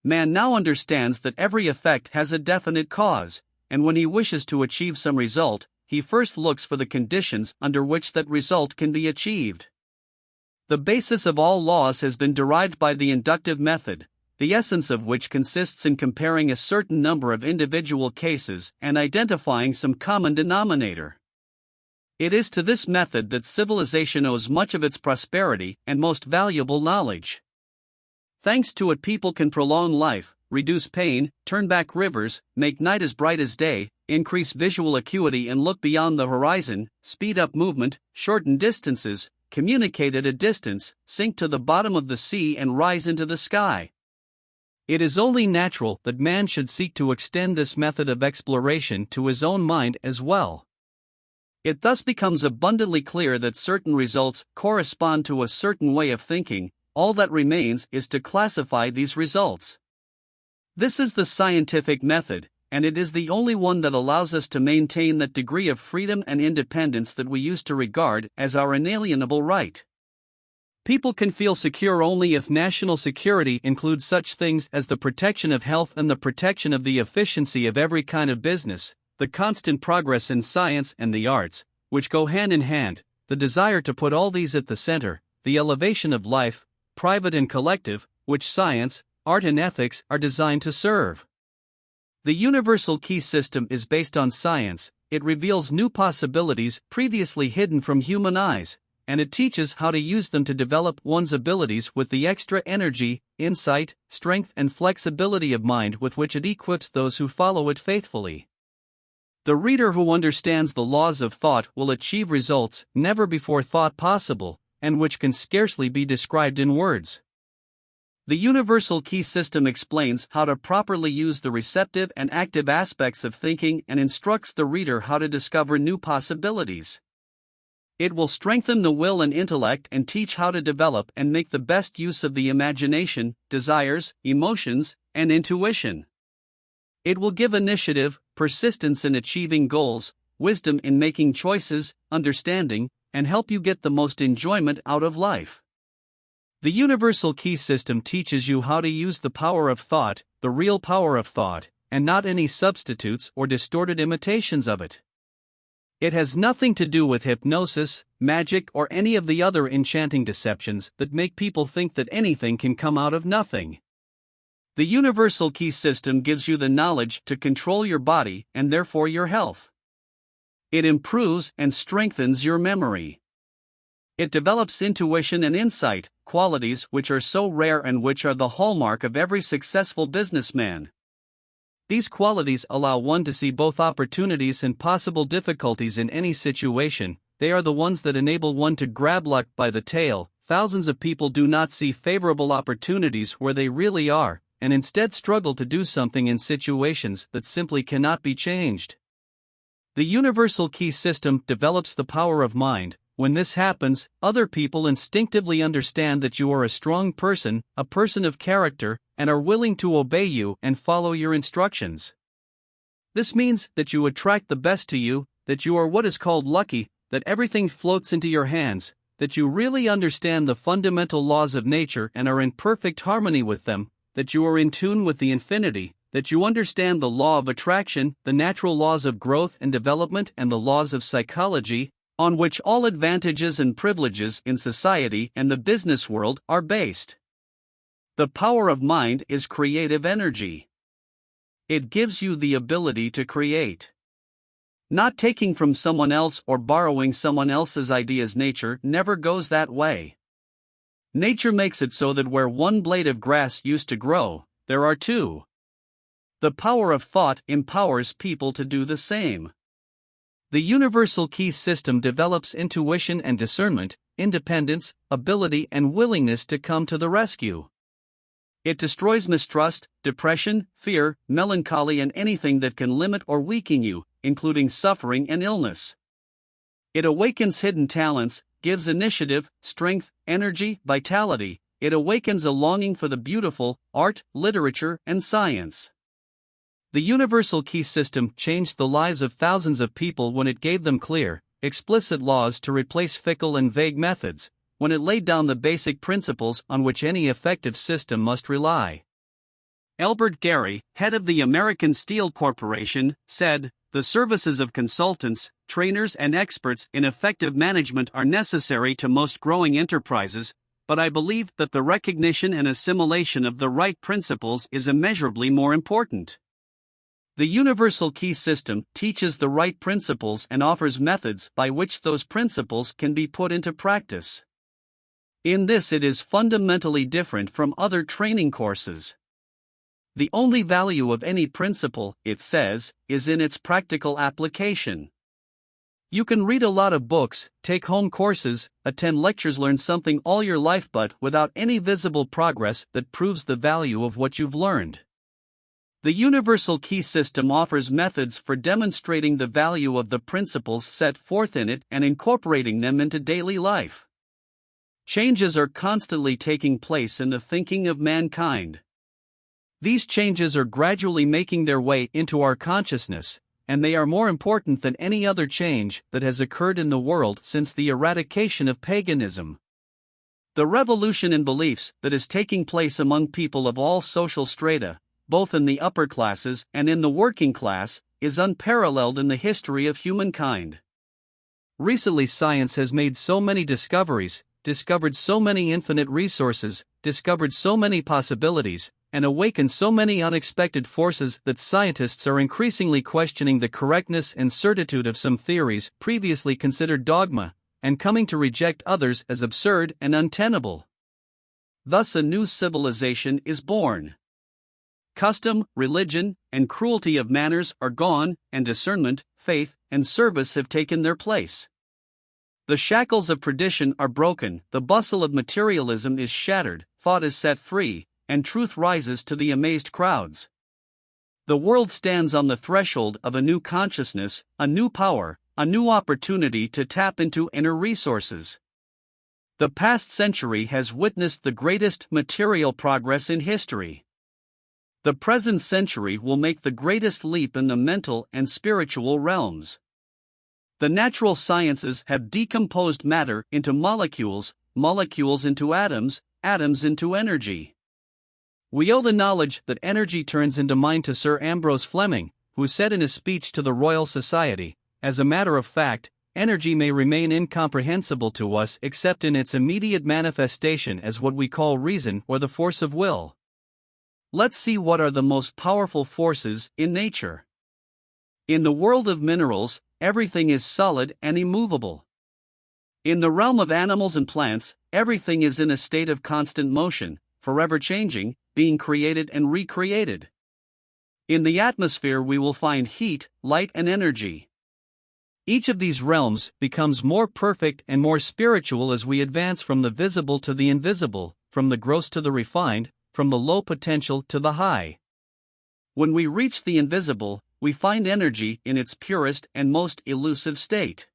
Man now understands that every effect has a definite cause, and when he wishes to achieve some result, he first looks for the conditions under which that result can be achieved. The basis of all laws has been derived by the inductive method, the essence of which consists in comparing a certain number of individual cases and identifying some common denominator. It is to this method that civilization owes much of its prosperity and most valuable knowledge. Thanks to it, people can prolong life, reduce pain, turn back rivers, make night as bright as day, increase visual acuity and look beyond the horizon, speed up movement, shorten distances, communicate at a distance, sink to the bottom of the sea and rise into the sky. It is only natural that man should seek to extend this method of exploration to his own mind as well. It thus becomes abundantly clear that certain results correspond to a certain way of thinking. All that remains is to classify these results. This is the scientific method, and it is the only one that allows us to maintain that degree of freedom and independence that we used to regard as our inalienable right. People can feel secure only if national security includes such things as the protection of health and the protection of the efficiency of every kind of business, the constant progress in science and the arts, which go hand in hand, the desire to put all these at the center, the elevation of life, private and collective, which science, art and ethics are designed to serve. The universal key system is based on science. It reveals new possibilities previously hidden from human eyes, and it teaches how to use them to develop one's abilities with the extra energy, insight, strength and flexibility of mind with which it equips those who follow it faithfully. The reader who understands the laws of thought will achieve results never before thought possible, and which can scarcely be described in words. The universal key system explains how to properly use the receptive and active aspects of thinking and instructs the reader how to discover new possibilities. It will strengthen the will and intellect and teach how to develop and make the best use of the imagination, desires, emotions, and intuition. It will give initiative, persistence in achieving goals, wisdom in making choices, understanding, and help you get the most enjoyment out of life. The universal key system teaches you how to use the power of thought, the real power of thought, and not any substitutes or distorted imitations of it. It has nothing to do with hypnosis, magic, or any of the other enchanting deceptions that make people think that anything can come out of nothing. The universal key system gives you the knowledge to control your body and therefore your health. It improves and strengthens your memory. It develops intuition and insight, qualities which are so rare and which are the hallmark of every successful businessman. These qualities allow one to see both opportunities and possible difficulties in any situation. They are the ones that enable one to grab luck by the tail. Thousands of people do not see favorable opportunities where they really are, and instead struggle to do something in situations that simply cannot be changed. The universal key system develops the power of mind. When this happens, other people instinctively understand that you are a strong person, a person of character, and are willing to obey you and follow your instructions. This means that you attract the best to you, that you are what is called lucky, that everything floats into your hands, that you really understand the fundamental laws of nature and are in perfect harmony with them, that you are in tune with the infinity, that you understand the law of attraction, the natural laws of growth and development, and the laws of psychology, on which all advantages and privileges in society and the business world are based. The power of mind is creative energy. It gives you the ability to create. Not taking from someone else or borrowing someone else's ideas. Nature never goes that way. Nature makes it so that where one blade of grass used to grow, there are two. The power of thought empowers people to do the same. The universal key system develops intuition and discernment, independence, ability, and willingness to come to the rescue. It destroys mistrust, depression, fear, melancholy, and anything that can limit or weaken you, including suffering and illness. It awakens hidden talents, gives initiative, strength, energy, vitality. It awakens a longing for the beautiful, art, literature, and science. The universal key system changed the lives of thousands of people when it gave them clear, explicit laws to replace fickle and vague methods, when it laid down the basic principles on which any effective system must rely. Albert Gary, head of the American Steel Corporation, said, "The services of consultants, trainers, and experts in effective management are necessary to most growing enterprises, but I believe that the recognition and assimilation of the right principles is immeasurably more important." The universal key system teaches the right principles and offers methods by which those principles can be put into practice. In this it is fundamentally different from other training courses. The only value of any principle, it says, is in its practical application. You can read a lot of books, take home courses, attend lectures, learn something all your life, but without any visible progress that proves the value of what you've learned. The Universal Key System offers methods for demonstrating the value of the principles set forth in it and incorporating them into daily life. Changes are constantly taking place in the thinking of mankind. These changes are gradually making their way into our consciousness, and they are more important than any other change that has occurred in the world since the eradication of paganism. The revolution in beliefs that is taking place among people of all social strata, both in the upper classes and in the working class, is unparalleled in the history of humankind. Recently, science has made so many discoveries, discovered so many infinite resources, discovered so many possibilities, and awakened so many unexpected forces that scientists are increasingly questioning the correctness and certitude of some theories previously considered dogma, and coming to reject others as absurd and untenable. Thus, a new civilization is born. Custom, religion, and cruelty of manners are gone, and discernment, faith, and service have taken their place. The shackles of tradition are broken, the bustle of materialism is shattered, thought is set free, and truth rises to the amazed crowds. The world stands on the threshold of a new consciousness, a new power, a new opportunity to tap into inner resources. The past century has witnessed the greatest material progress in history. The present century will make the greatest leap in the mental and spiritual realms. The natural sciences have decomposed matter into molecules, molecules into atoms, atoms into energy. We owe the knowledge that energy turns into mind to Sir Ambrose Fleming, who said in a speech to the Royal Society, "As a matter of fact, energy may remain incomprehensible to us except in its immediate manifestation as what we call reason or the force of will." Let's see what are the most powerful forces in nature. In the world of minerals, everything is solid and immovable. In the realm of animals and plants, everything is in a state of constant motion, forever changing, being created and recreated. In the atmosphere we will find heat, light, and energy. Each of these realms becomes more perfect and more spiritual as we advance from the visible to the invisible, from the gross to the refined, from the low potential to the high. When we reach the invisible, we find energy in its purest and most elusive state.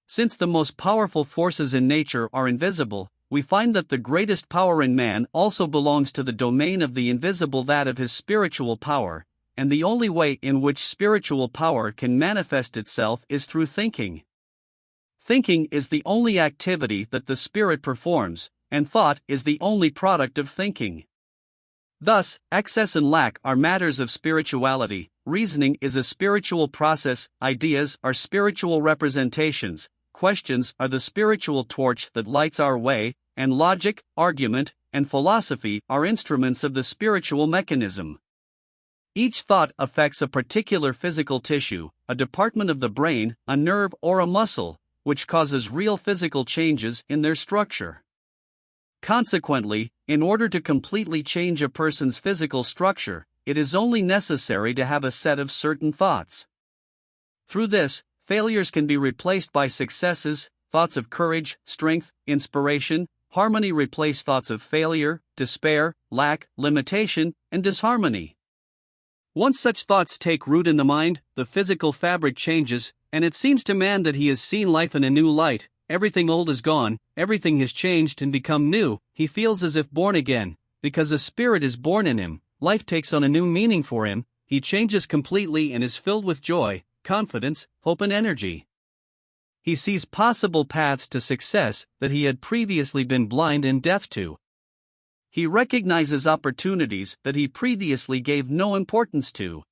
Since the most powerful forces in nature are invisible, we find that the greatest power in man also belongs to the domain of the invisible, that of his spiritual power, and the only way in which spiritual power can manifest itself is through thinking. Thinking is the only activity that the spirit performs, and thought is the only product of thinking. Thus, excess and lack are matters of spirituality, reasoning is a spiritual process, ideas are spiritual representations, questions are the spiritual torch that lights our way, and logic, argument, and philosophy are instruments of the spiritual mechanism. Each thought affects a particular physical tissue, a department of the brain, a nerve, or a muscle, which causes real physical changes in their structure. Consequently, in order to completely change a person's physical structure, it is only necessary to have a set of certain thoughts. Through this, failures can be replaced by successes, thoughts of courage, strength, inspiration, harmony replace thoughts of failure, despair, lack, limitation, and disharmony. Once such thoughts take root in the mind, the physical fabric changes, and it seems to man that he has seen life in a new light. Everything old is gone, everything has changed and become new. He feels as if born again, because a spirit is born in him. Life takes on a new meaning for him, he changes completely and is filled with joy, confidence, hope, and energy. He sees possible paths to success that he had previously been blind and deaf to. He recognizes opportunities that he previously gave no importance to.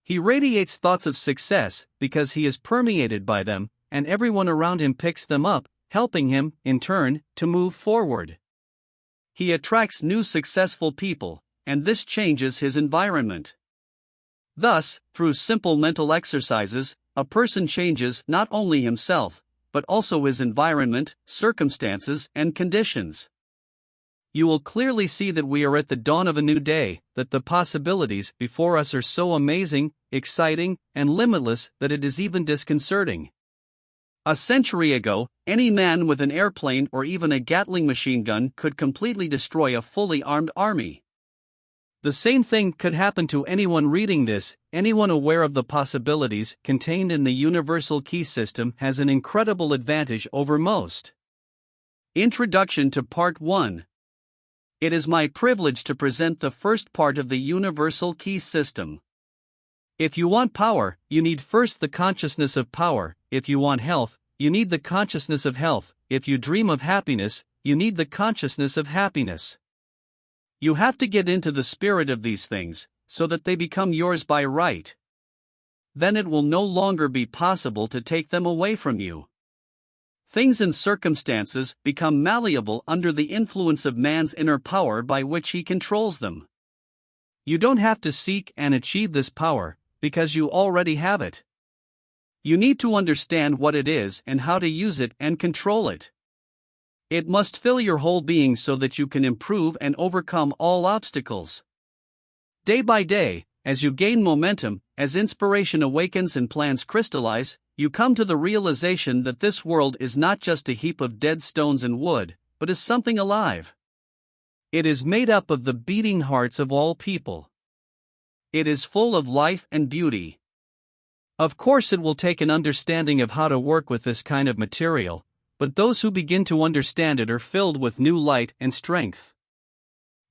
He radiates thoughts of success because he is permeated by them, and everyone around him picks them up, helping him, in turn, to move forward. He attracts new successful people, and this changes his environment. Thus, through simple mental exercises, a person changes not only himself, but also his environment, circumstances, and conditions. You will clearly see that we are at the dawn of a new day, that the possibilities before us are so amazing, exciting, and limitless that it is even disconcerting. A century ago, any man with an airplane or even a Gatling machine gun could completely destroy a fully armed army. The same thing could happen to anyone reading this. Anyone aware of the possibilities contained in the universal key system has an incredible advantage over most. Introduction to Part 1. It is my privilege to present the first part of the universal key system. If you want power, you need first the consciousness of power. If you want health, you need the consciousness of health. If you dream of happiness, you need the consciousness of happiness. You have to get into the spirit of these things, so that they become yours by right. Then it will no longer be possible to take them away from you. Things and circumstances become malleable under the influence of man's inner power by which he controls them. You don't have to seek and achieve this power, because you already have it. You need to understand what it is and how to use it and control it. It must fill your whole being so that you can improve and overcome all obstacles. Day by day, as you gain momentum, as inspiration awakens and plans crystallize, you come to the realization that this world is not just a heap of dead stones and wood, but is something alive. It is made up of the beating hearts of all people. It is full of life and beauty. Of course, it will take an understanding of how to work with this kind of material, but those who begin to understand it are filled with new light and strength.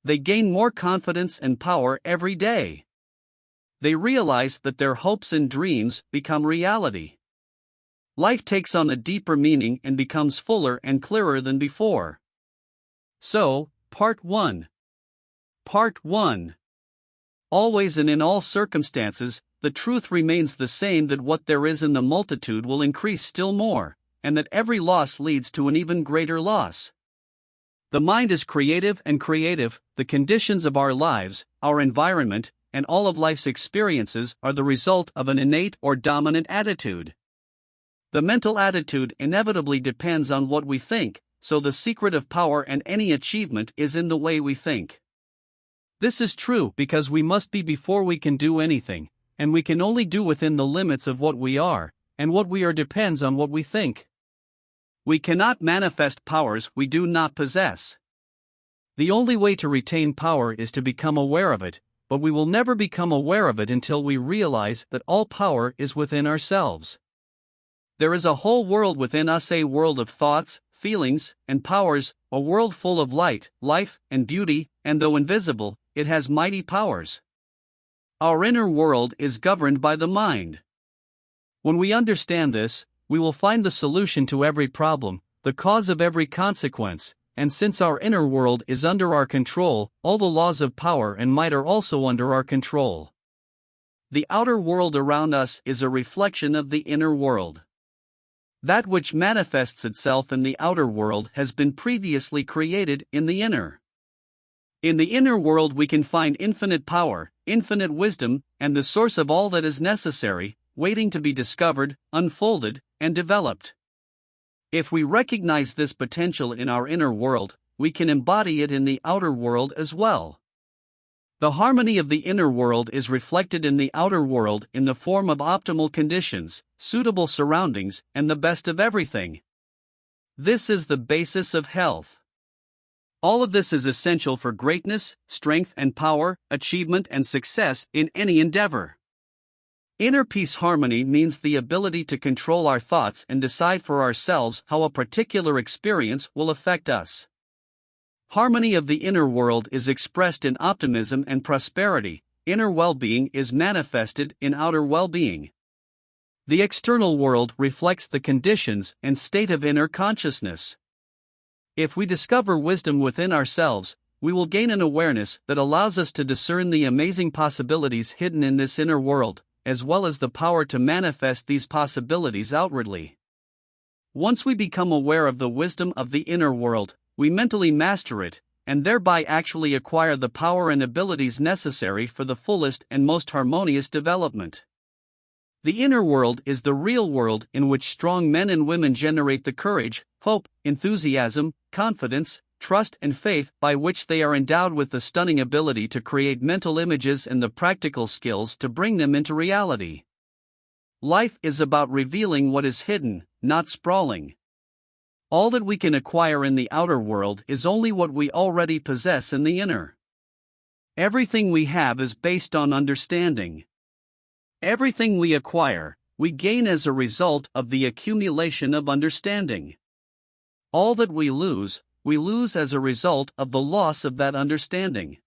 They gain more confidence and power every day. They realize that their hopes and dreams become reality. Life takes on a deeper meaning and becomes fuller and clearer than before. So, Part 1. Part 1. Always and in all circumstances, the truth remains the same, that what there is in the multitude will increase still more, and that every loss leads to an even greater loss. The mind is creative, and the conditions of our lives, our environment, and all of life's experiences are the result of an innate or dominant attitude. The mental attitude inevitably depends on what we think, so the secret of power and any achievement is in the way we think. This is true because we must be before we can do anything, and we can only do within the limits of what we are, and what we are depends on what we think. We cannot manifest powers we do not possess. The only way to retain power is to become aware of it, but we will never become aware of it until we realize that all power is within ourselves. There is a whole world within us, a world of thoughts, feelings, and powers, a world full of light, life, and beauty, and though invisible, it has mighty powers. Our inner world is governed by the mind. When we understand this, we will find the solution to every problem, the cause of every consequence, and since our inner world is under our control, all the laws of power and might are also under our control. The outer world around us is a reflection of the inner world. That which manifests itself in the outer world has been previously created in the inner. In the inner world we can find infinite power, infinite wisdom, and the source of all that is necessary, waiting to be discovered, unfolded, and developed. If we recognize this potential in our inner world, we can embody it in the outer world as well. The harmony of the inner world is reflected in the outer world in the form of optimal conditions, suitable surroundings, and the best of everything. This is the basis of health. All of this is essential for greatness, strength and power, achievement and success in any endeavor. Inner peace harmony means the ability to control our thoughts and decide for ourselves how a particular experience will affect us. Harmony of the inner world is expressed in optimism and prosperity. Inner well-being is manifested in outer well-being. The external world reflects the conditions and state of inner consciousness. If we discover wisdom within ourselves, we will gain an awareness that allows us to discern the amazing possibilities hidden in this inner world, as well as the power to manifest these possibilities outwardly. Once we become aware of the wisdom of the inner world, we mentally master it, and thereby actually acquire the power and abilities necessary for the fullest and most harmonious development. The inner world is the real world in which strong men and women generate the courage, hope, enthusiasm, confidence, trust, and faith by which they are endowed with the stunning ability to create mental images and the practical skills to bring them into reality. Life is about revealing what is hidden, not sprawling. All that we can acquire in the outer world is only what we already possess in the inner. Everything we have is based on understanding. Everything we acquire, we gain as a result of the accumulation of understanding. All that we lose as a result of the loss of that understanding.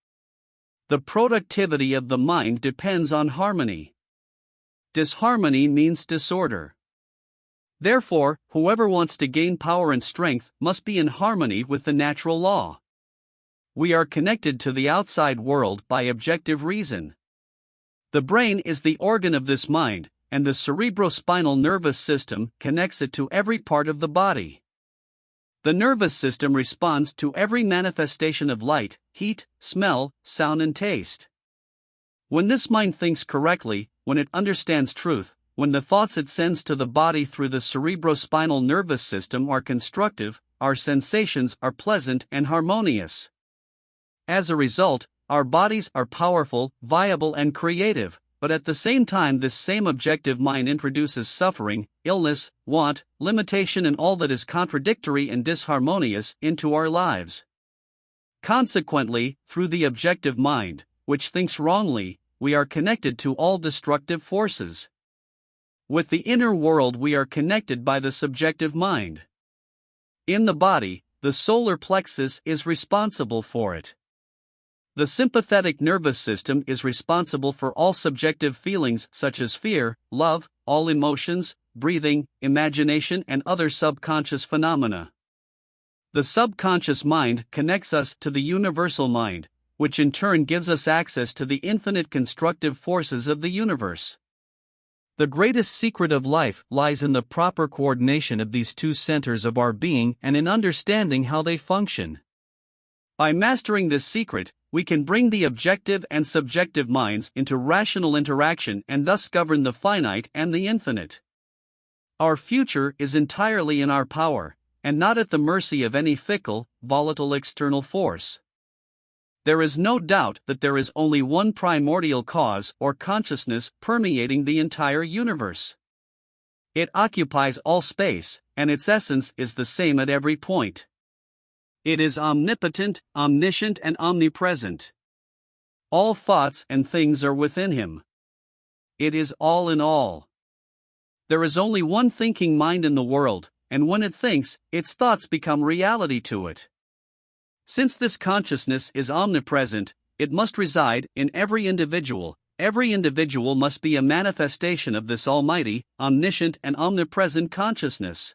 The productivity of the mind depends on harmony. Disharmony means disorder. Therefore, whoever wants to gain power and strength must be in harmony with the natural law. We are connected to the outside world by objective reason. The brain is the organ of this mind, and the cerebrospinal nervous system connects it to every part of the body. The nervous system responds to every manifestation of light, heat, smell, sound, and taste. When this mind thinks correctly, when it understands truth, when the thoughts it sends to the body through the cerebrospinal nervous system are constructive, our sensations are pleasant and harmonious. As a result, our bodies are powerful, viable, and creative, but at the same time, this same objective mind introduces suffering, illness, want, limitation, and all that is contradictory and disharmonious into our lives. Consequently, through the objective mind, which thinks wrongly, we are connected to all destructive forces. With the inner world, we are connected by the subjective mind. In the body, the solar plexus is responsible for it. The sympathetic nervous system is responsible for all subjective feelings such as fear, love, all emotions, breathing, imagination, and other subconscious phenomena. The subconscious mind connects us to the universal mind, which in turn gives us access to the infinite constructive forces of the universe. The greatest secret of life lies in the proper coordination of these two centers of our being and in understanding how they function. By mastering this secret, we can bring the objective and subjective minds into rational interaction and thus govern the finite and the infinite. Our future is entirely in our power, and not at the mercy of any fickle, volatile external force. There is no doubt that there is only one primordial cause or consciousness permeating the entire universe. It occupies all space, and its essence is the same at every point. It is omnipotent, omniscient, and omnipresent. All thoughts and things are within him. It is all in all. There is only one thinking mind in the world, and when it thinks, its thoughts become reality to it. Since this consciousness is omnipresent, it must reside in every individual. Every individual must be a manifestation of this almighty, omniscient, and omnipresent consciousness.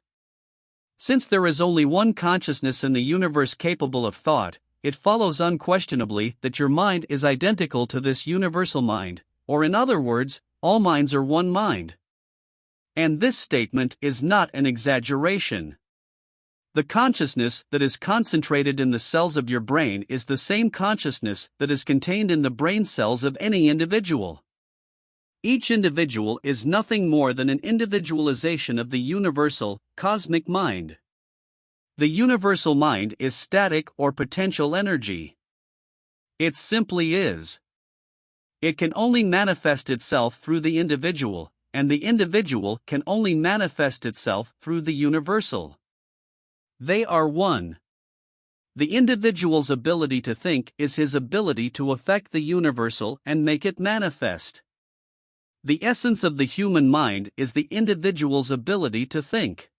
Since there is only one consciousness in the universe capable of thought, it follows unquestionably that your mind is identical to this universal mind, or in other words, all minds are one mind. And this statement is not an exaggeration. The consciousness that is concentrated in the cells of your brain is the same consciousness that is contained in the brain cells of any individual. Each individual is nothing more than an individualization of the universal, cosmic mind. The universal mind is static or potential energy. It simply is. It can only manifest itself through the individual, and the individual can only manifest itself through the universal. They are one. The individual's ability to think is his ability to affect the universal and make it manifest. The essence of the human mind is the individual's ability to think.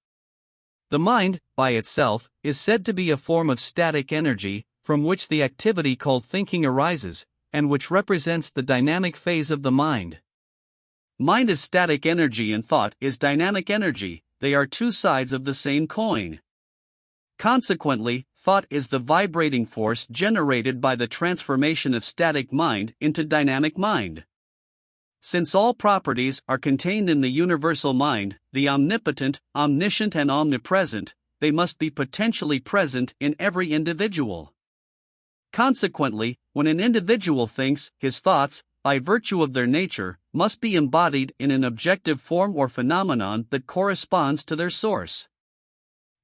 The mind, by itself, is said to be a form of static energy, from which the activity called thinking arises, and which represents the dynamic phase of the mind. Mind is static energy and thought is dynamic energy, they are two sides of the same coin. Consequently, thought is the vibrating force generated by the transformation of static mind into dynamic mind. Since all properties are contained in the universal mind, the omnipotent, omniscient, and omnipresent, they must be potentially present in every individual. Consequently, when an individual thinks, his thoughts, by virtue of their nature, must be embodied in an objective form or phenomenon that corresponds to their source.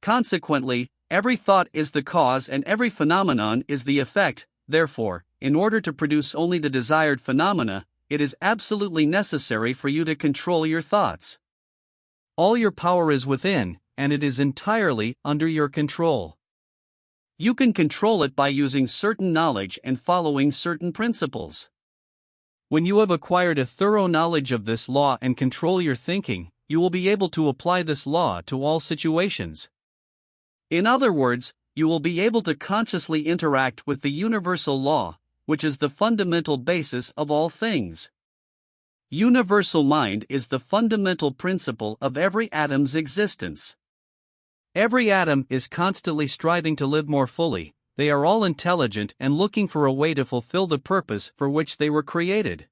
Consequently, Every thought is the cause and every phenomenon is the effect. Therefore, in order to produce only the desired phenomena, it is absolutely necessary for you to control your thoughts. All your power is within, and it is entirely under your control. You can control it by using certain knowledge and following certain principles. When you have acquired a thorough knowledge of this law and control your thinking, you will be able to apply this law to all situations. In other words, you will be able to consciously interact with the universal law, which is the fundamental basis of all things. Universal mind is the fundamental principle of every atom's existence. Every atom is constantly striving to live more fully. They are all intelligent and looking for a way to fulfill the purpose for which they were created.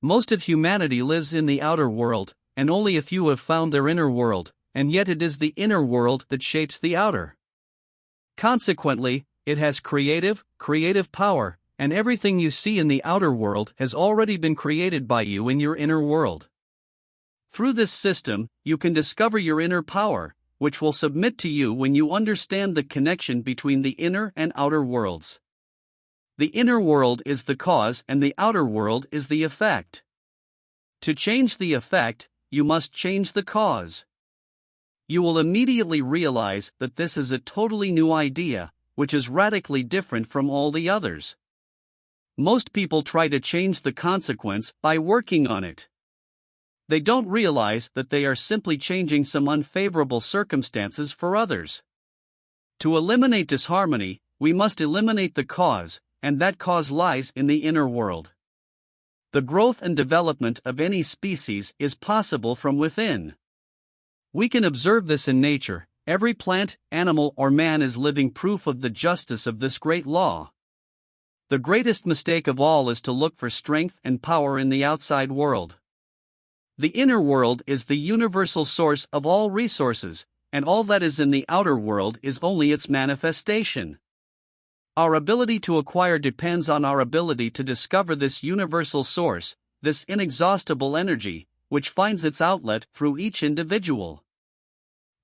Most of humanity lives in the outer world, and only a few have found their inner world, and yet it is the inner world that shapes the outer. Consequently, it has creative power, and everything you see in the outer world has already been created by you in your inner world. Through this system, you can discover your inner power, which will submit to you when you understand the connection between the inner and outer worlds. The inner world is the cause and the outer world is the effect. To change the effect, you must change the cause. You will immediately realize that this is a totally new idea, which is radically different from all the others. Most people try to change the consequence by working on it. They don't realize that they are simply changing some unfavorable circumstances for others. To eliminate disharmony, we must eliminate the cause, and that cause lies in the inner world. The growth and development of any species is possible from within. We can observe this in nature. Every plant, animal, or man is living proof of the justice of this great law. The greatest mistake of all is to look for strength and power in the outside world. The inner world is the universal source of all resources, and all that is in the outer world is only its manifestation. Our ability to acquire depends on our ability to discover this universal source, this inexhaustible energy, which finds its outlet through each individual.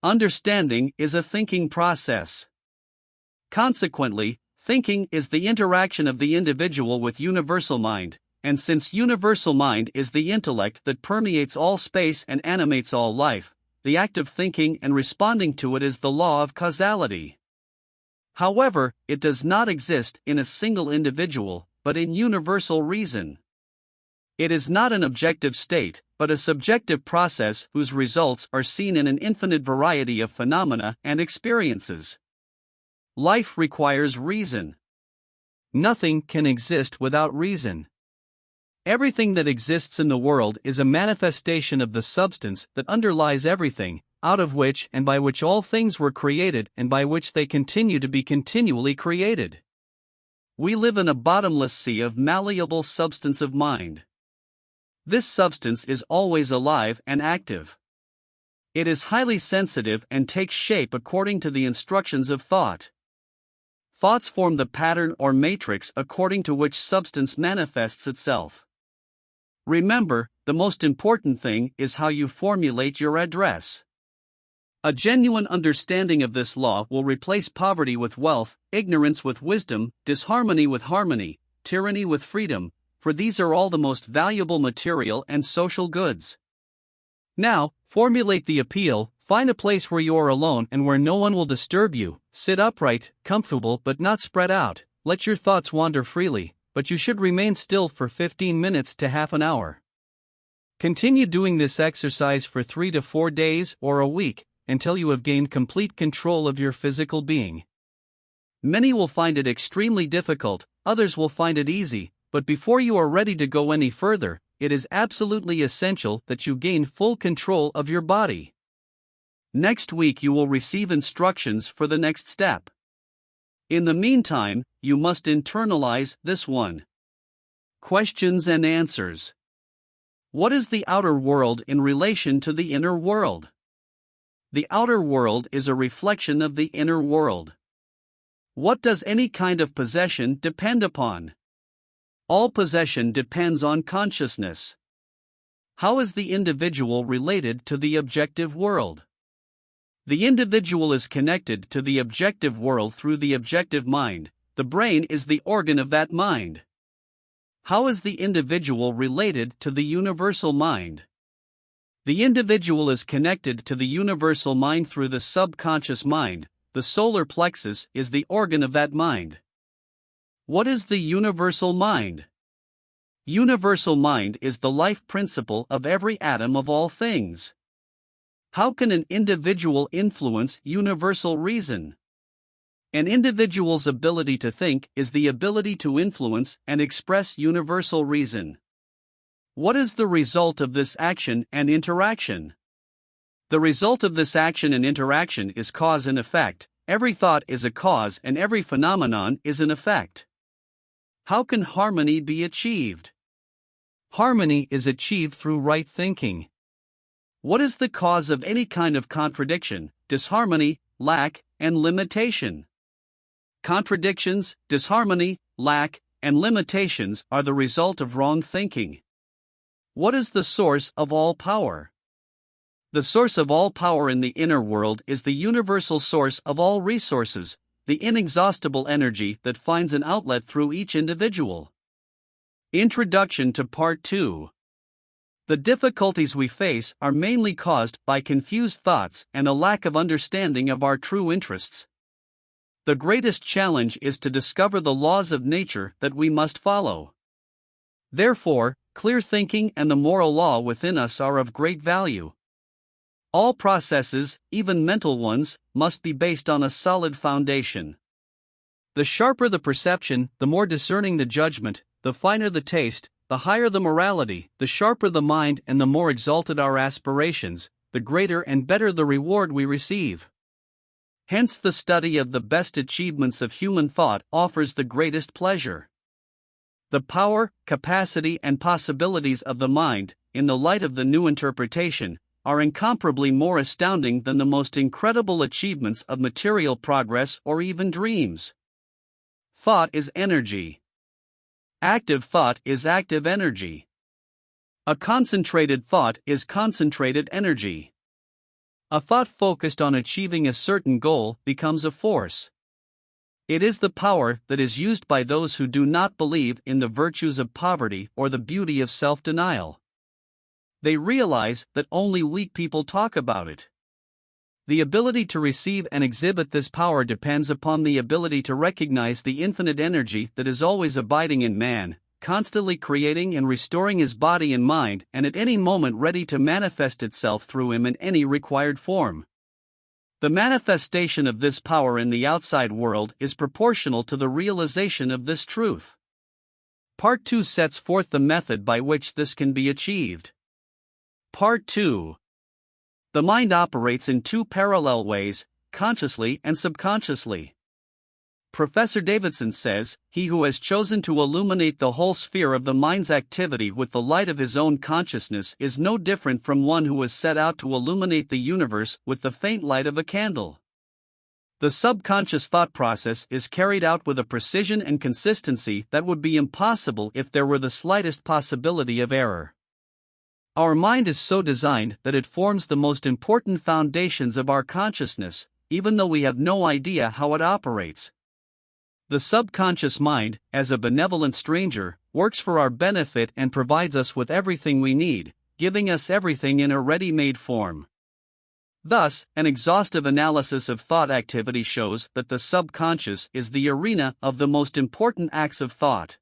Understanding is a thinking process. Consequently, thinking is the interaction of the individual with universal mind. And since universal mind is the intellect that permeates all space and animates all life, the act of thinking and responding to it is the law of causality. However, it does not exist in a single individual, but in universal reason. It is not an objective state, but a subjective process whose results are seen in an infinite variety of phenomena and experiences. Life requires reason. Nothing can exist without reason. Everything that exists in the world is a manifestation of the substance that underlies everything, out of which and by which all things were created and by which they continue to be continually created. We live in a bottomless sea of malleable substance of mind. This substance is always alive and active. It is highly sensitive and takes shape according to the instructions of thought. Thoughts form the pattern or matrix according to which substance manifests itself. Remember, the most important thing is how you formulate your address. A genuine understanding of this law will replace poverty with wealth, ignorance with wisdom, disharmony with harmony, tyranny with freedom, for these are all the most valuable material and social goods. Now, formulate the appeal. Find a place where you are alone and where no one will disturb you. Sit upright, comfortable but not spread out. Let your thoughts wander freely, but you should remain still for 15 minutes to half an hour. Continue doing this exercise for 3 to 4 days or a week, until you have gained complete control of your physical being. Many will find it extremely difficult, others will find it easy, but before you are ready to go any further, it is absolutely essential that you gain full control of your body. Next week you will receive instructions for the next step. In the meantime, you must internalize this one. Questions and answers. What is the outer world in relation to the inner world? The outer world is a reflection of the inner world. What does any kind of possession depend upon? All possession depends on consciousness. How is the individual related to the objective world? The individual is connected to the objective world through the objective mind. The brain is the organ of that mind. How is the individual related to the universal mind? The individual is connected to the universal mind through the subconscious mind. The solar plexus is the organ of that mind. What is the universal mind? Universal mind is the life principle of every atom of all things. How can an individual influence universal reason? An individual's ability to think is the ability to influence and express universal reason. What is the result of this action and interaction? The result of this action and interaction is cause and effect. Every thought is a cause and every phenomenon is an effect. How can harmony be achieved? Harmony is achieved through right thinking. What is the cause of any kind of contradiction, disharmony, lack, and limitation? Contradictions, disharmony, lack, and limitations are the result of wrong thinking. What is the source of all power? The source of all power in the inner world is the universal source of all resources, the inexhaustible energy that finds an outlet through each individual. Introduction to Part 2. The difficulties we face are mainly caused by confused thoughts and a lack of understanding of our true interests. The greatest challenge is to discover the laws of nature that we must follow. Therefore, clear thinking and the moral law within us are of great value. All processes, even mental ones, must be based on a solid foundation. The sharper the perception, the more discerning the judgment, the finer the taste, the higher the morality, the sharper the mind and the more exalted our aspirations, the greater and better the reward we receive. Hence the study of the best achievements of human thought offers the greatest pleasure. The power, capacity and possibilities of the mind, in the light of the new interpretation, are incomparably more astounding than the most incredible achievements of material progress or even dreams. Thought is energy. Active thought is active energy. A concentrated thought is concentrated energy. A thought focused on achieving a certain goal becomes a force. It is the power that is used by those who do not believe in the virtues of poverty or the beauty of self-denial. They realize that only weak people talk about it. The ability to receive and exhibit this power depends upon the ability to recognize the infinite energy that is always abiding in man, constantly creating and restoring his body and mind, and at any moment ready to manifest itself through him in any required form. The manifestation of this power in the outside world is proportional to the realization of this truth. Part 2 sets forth the method by which this can be achieved. Part 2. The mind operates in two parallel ways, consciously and subconsciously. Professor Davidson says, "He who has chosen to illuminate the whole sphere of the mind's activity with the light of his own consciousness is no different from one who has set out to illuminate the universe with the faint light of a candle." The subconscious thought process is carried out with a precision and consistency that would be impossible if there were the slightest possibility of error. Our mind is so designed that it forms the most important foundations of our consciousness, even though we have no idea how it operates. The subconscious mind, as a benevolent stranger, works for our benefit and provides us with everything we need, giving us everything in a ready-made form. Thus, an exhaustive analysis of thought activity shows that the subconscious is the arena of the most important acts of thought.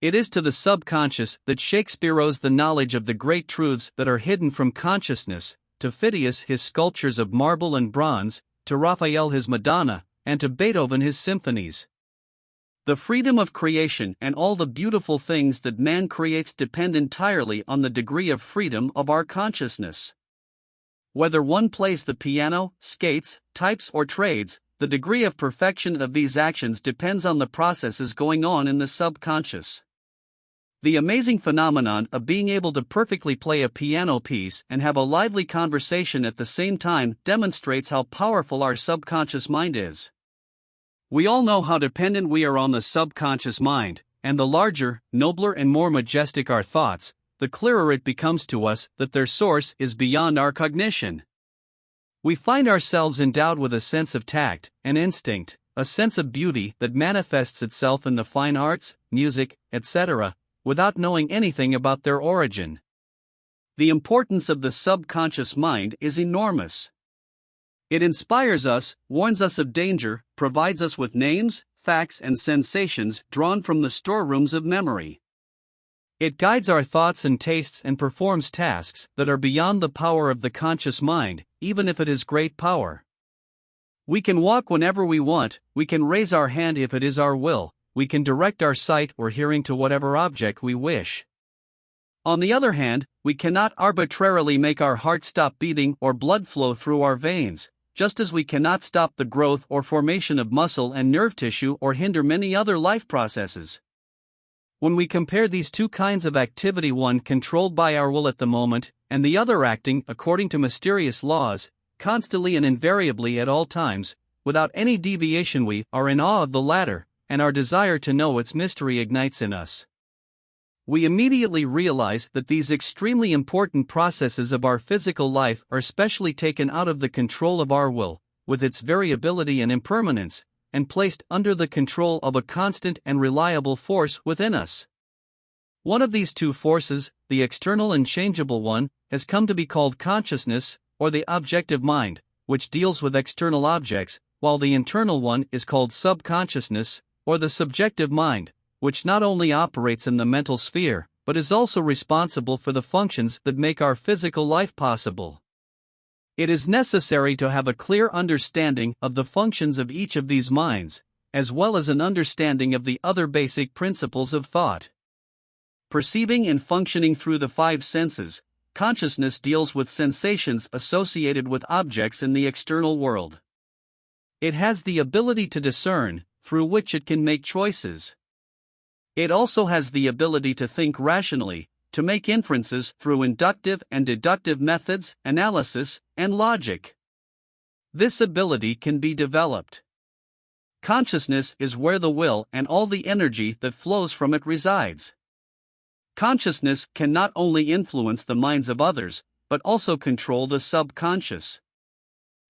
It is to the subconscious that Shakespeare owes the knowledge of the great truths that are hidden from consciousness, to Phidias his sculptures of marble and bronze, to Raphael his Madonna, and to Beethoven his symphonies. The freedom of creation and all the beautiful things that man creates depend entirely on the degree of freedom of our consciousness. Whether one plays the piano, skates, types or trades, the degree of perfection of these actions depends on the processes going on in the subconscious. The amazing phenomenon of being able to perfectly play a piano piece and have a lively conversation at the same time demonstrates how powerful our subconscious mind is. We all know how dependent we are on the subconscious mind, and the larger, nobler and more majestic our thoughts, the clearer it becomes to us that their source is beyond our cognition. We find ourselves endowed with a sense of tact, an instinct, a sense of beauty that manifests itself in the fine arts, music, etc., without knowing anything about their origin. The importance of the subconscious mind is enormous. It inspires us, warns us of danger, provides us with names, facts, and sensations drawn from the storerooms of memory. It guides our thoughts and tastes and performs tasks that are beyond the power of the conscious mind, even if it has great power. We can walk whenever we want, we can raise our hand if it is our will, we can direct our sight or hearing to whatever object we wish. On the other hand, we cannot arbitrarily make our heart stop beating or blood flow through our veins, just as we cannot stop the growth or formation of muscle and nerve tissue or hinder many other life processes. When we compare these two kinds of activity, one controlled by our will at the moment, and the other acting according to mysterious laws, constantly and invariably at all times, without any deviation, we are in awe of the latter, and our desire to know its mystery ignites in us. We immediately realize that these extremely important processes of our physical life are specially taken out of the control of our will, with its variability and impermanence, and placed under the control of a constant and reliable force within us. One of these two forces, the external and changeable one, has come to be called consciousness, or the objective mind, which deals with external objects, while the internal one is called subconsciousness, or the subjective mind, which not only operates in the mental sphere, but is also responsible for the functions that make our physical life possible. It is necessary to have a clear understanding of the functions of each of these minds, as well as an understanding of the other basic principles of thought. Perceiving and functioning through the five senses, consciousness deals with sensations associated with objects in the external world. It has the ability to discern, through which it can make choices. It also has the ability to think rationally, to make inferences through inductive and deductive methods, analysis, and logic. This ability can be developed. Consciousness is where the will and all the energy that flows from it resides. Consciousness can not only influence the minds of others, but also control the subconscious.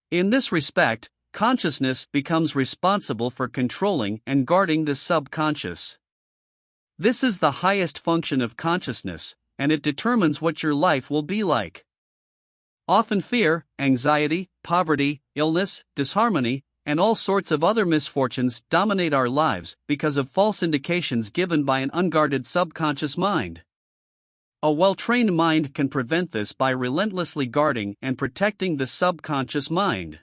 In this respect, consciousness becomes responsible for controlling and guarding the subconscious. This is the highest function of consciousness, and it determines what your life will be like. Often fear, anxiety, poverty, illness, disharmony, and all sorts of other misfortunes dominate our lives because of false indications given by an unguarded subconscious mind. A well-trained mind can prevent this by relentlessly guarding and protecting the subconscious mind.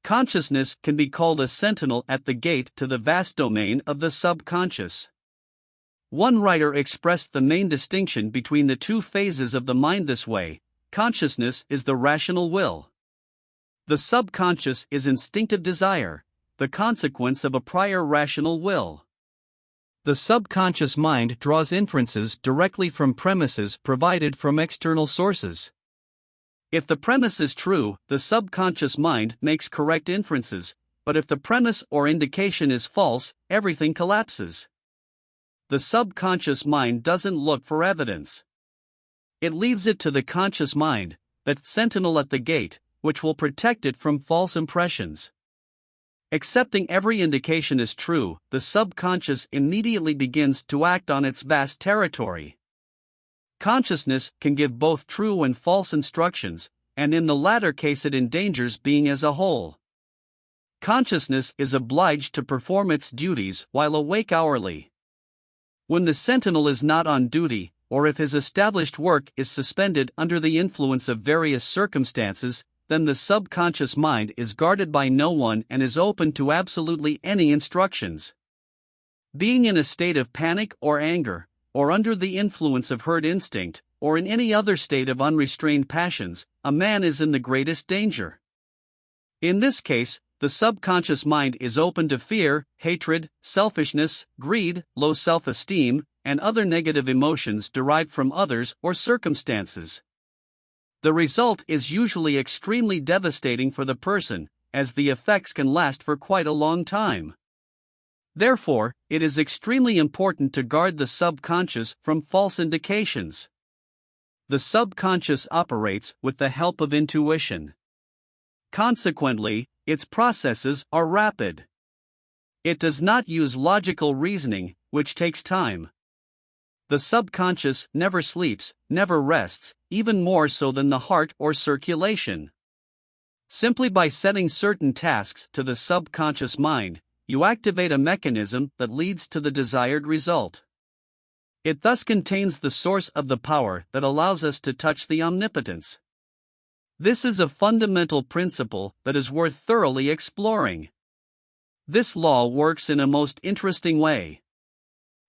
Consciousness can be called a sentinel at the gate to the vast domain of the subconscious. One writer expressed the main distinction between the two phases of the mind this way: consciousness is the rational will. The subconscious is instinctive desire, the consequence of a prior rational will. The subconscious mind draws inferences directly from premises provided from external sources. If the premise is true, the subconscious mind makes correct inferences, but if the premise or indication is false, everything collapses. The subconscious mind doesn't look for evidence. It leaves it to the conscious mind, that sentinel at the gate, which will protect it from false impressions. Accepting every indication as true, the subconscious immediately begins to act on its vast territory. Consciousness can give both true and false instructions, and in the latter case it endangers being as a whole. Consciousness is obliged to perform its duties while awake hourly. When the sentinel is not on duty, or if his established work is suspended under the influence of various circumstances, then the subconscious mind is guarded by no one and is open to absolutely any instructions. Being in a state of panic or anger, or under the influence of herd instinct, or in any other state of unrestrained passions, a man is in the greatest danger. In this case, the subconscious mind is open to fear, hatred, selfishness, greed, low self-esteem, and other negative emotions derived from others or circumstances. The result is usually extremely devastating for the person, as the effects can last for quite a long time. Therefore, it is extremely important to guard the subconscious from false indications. The subconscious operates with the help of intuition. Consequently, its processes are rapid. It does not use logical reasoning, which takes time. The subconscious never sleeps, never rests, even more so than the heart or circulation. Simply by setting certain tasks to the subconscious mind, you activate a mechanism that leads to the desired result. It thus contains the source of the power that allows us to touch the omnipotence. This is a fundamental principle that is worth thoroughly exploring. This law works in a most interesting way.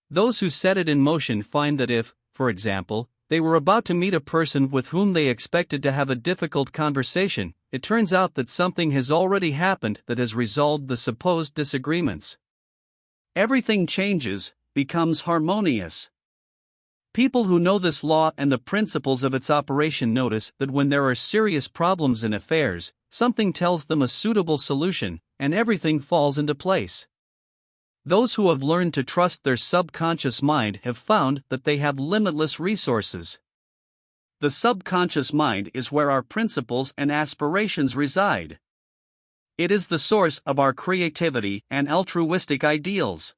Those who set it in motion find that if, for example, they were about to meet a person with whom they expected to have a difficult conversation, it turns out that something has already happened that has resolved the supposed disagreements. Everything changes, becomes harmonious. People who know this law and the principles of its operation notice that when there are serious problems in affairs, something tells them a suitable solution, and everything falls into place. Those who have learned to trust their subconscious mind have found that they have limitless resources. The subconscious mind is where our principles and aspirations reside. It is the source of our creativity and altruistic ideals.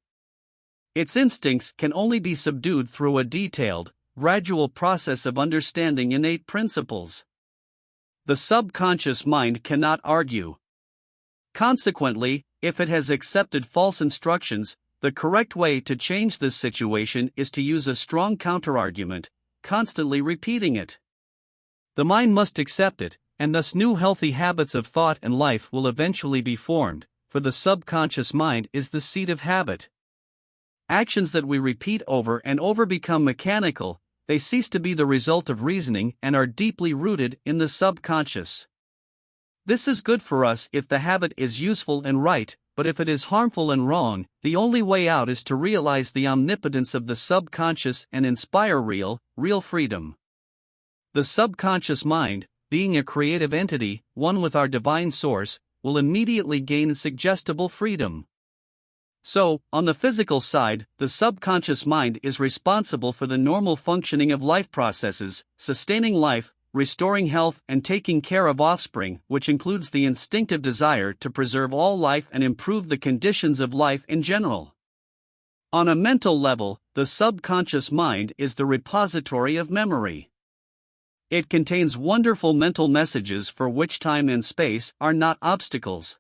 Its instincts can only be subdued through a detailed, gradual process of understanding innate principles. The subconscious mind cannot argue. Consequently, if it has accepted false instructions, the correct way to change this situation is to use a strong counterargument, constantly repeating it. The mind must accept it, and thus new healthy habits of thought and life will eventually be formed, for the subconscious mind is the seat of habit. Actions that we repeat over and over become mechanical, they cease to be the result of reasoning and are deeply rooted in the subconscious. This is good for us if the habit is useful and right, but if it is harmful and wrong, the only way out is to realize the omnipotence of the subconscious and inspire real freedom. The subconscious mind, being a creative entity, one with our divine source, will immediately gain suggestible freedom. So, on the physical side, the subconscious mind is responsible for the normal functioning of life processes, sustaining life, restoring health, and taking care of offspring, which includes the instinctive desire to preserve all life and improve the conditions of life in general. On a mental level, the subconscious mind is the repository of memory. It contains wonderful mental messages for which time and space are not obstacles.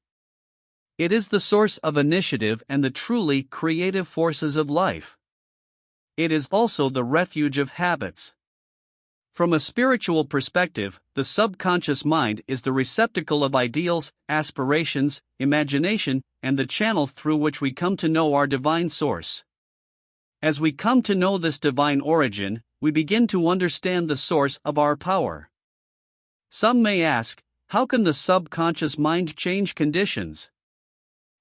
It is the source of initiative and the truly creative forces of life. It is also the refuge of habits. From a spiritual perspective, the subconscious mind is the receptacle of ideals, aspirations, imagination, and the channel through which we come to know our divine source. As we come to know this divine origin, we begin to understand the source of our power. Some may ask, how can the subconscious mind change conditions?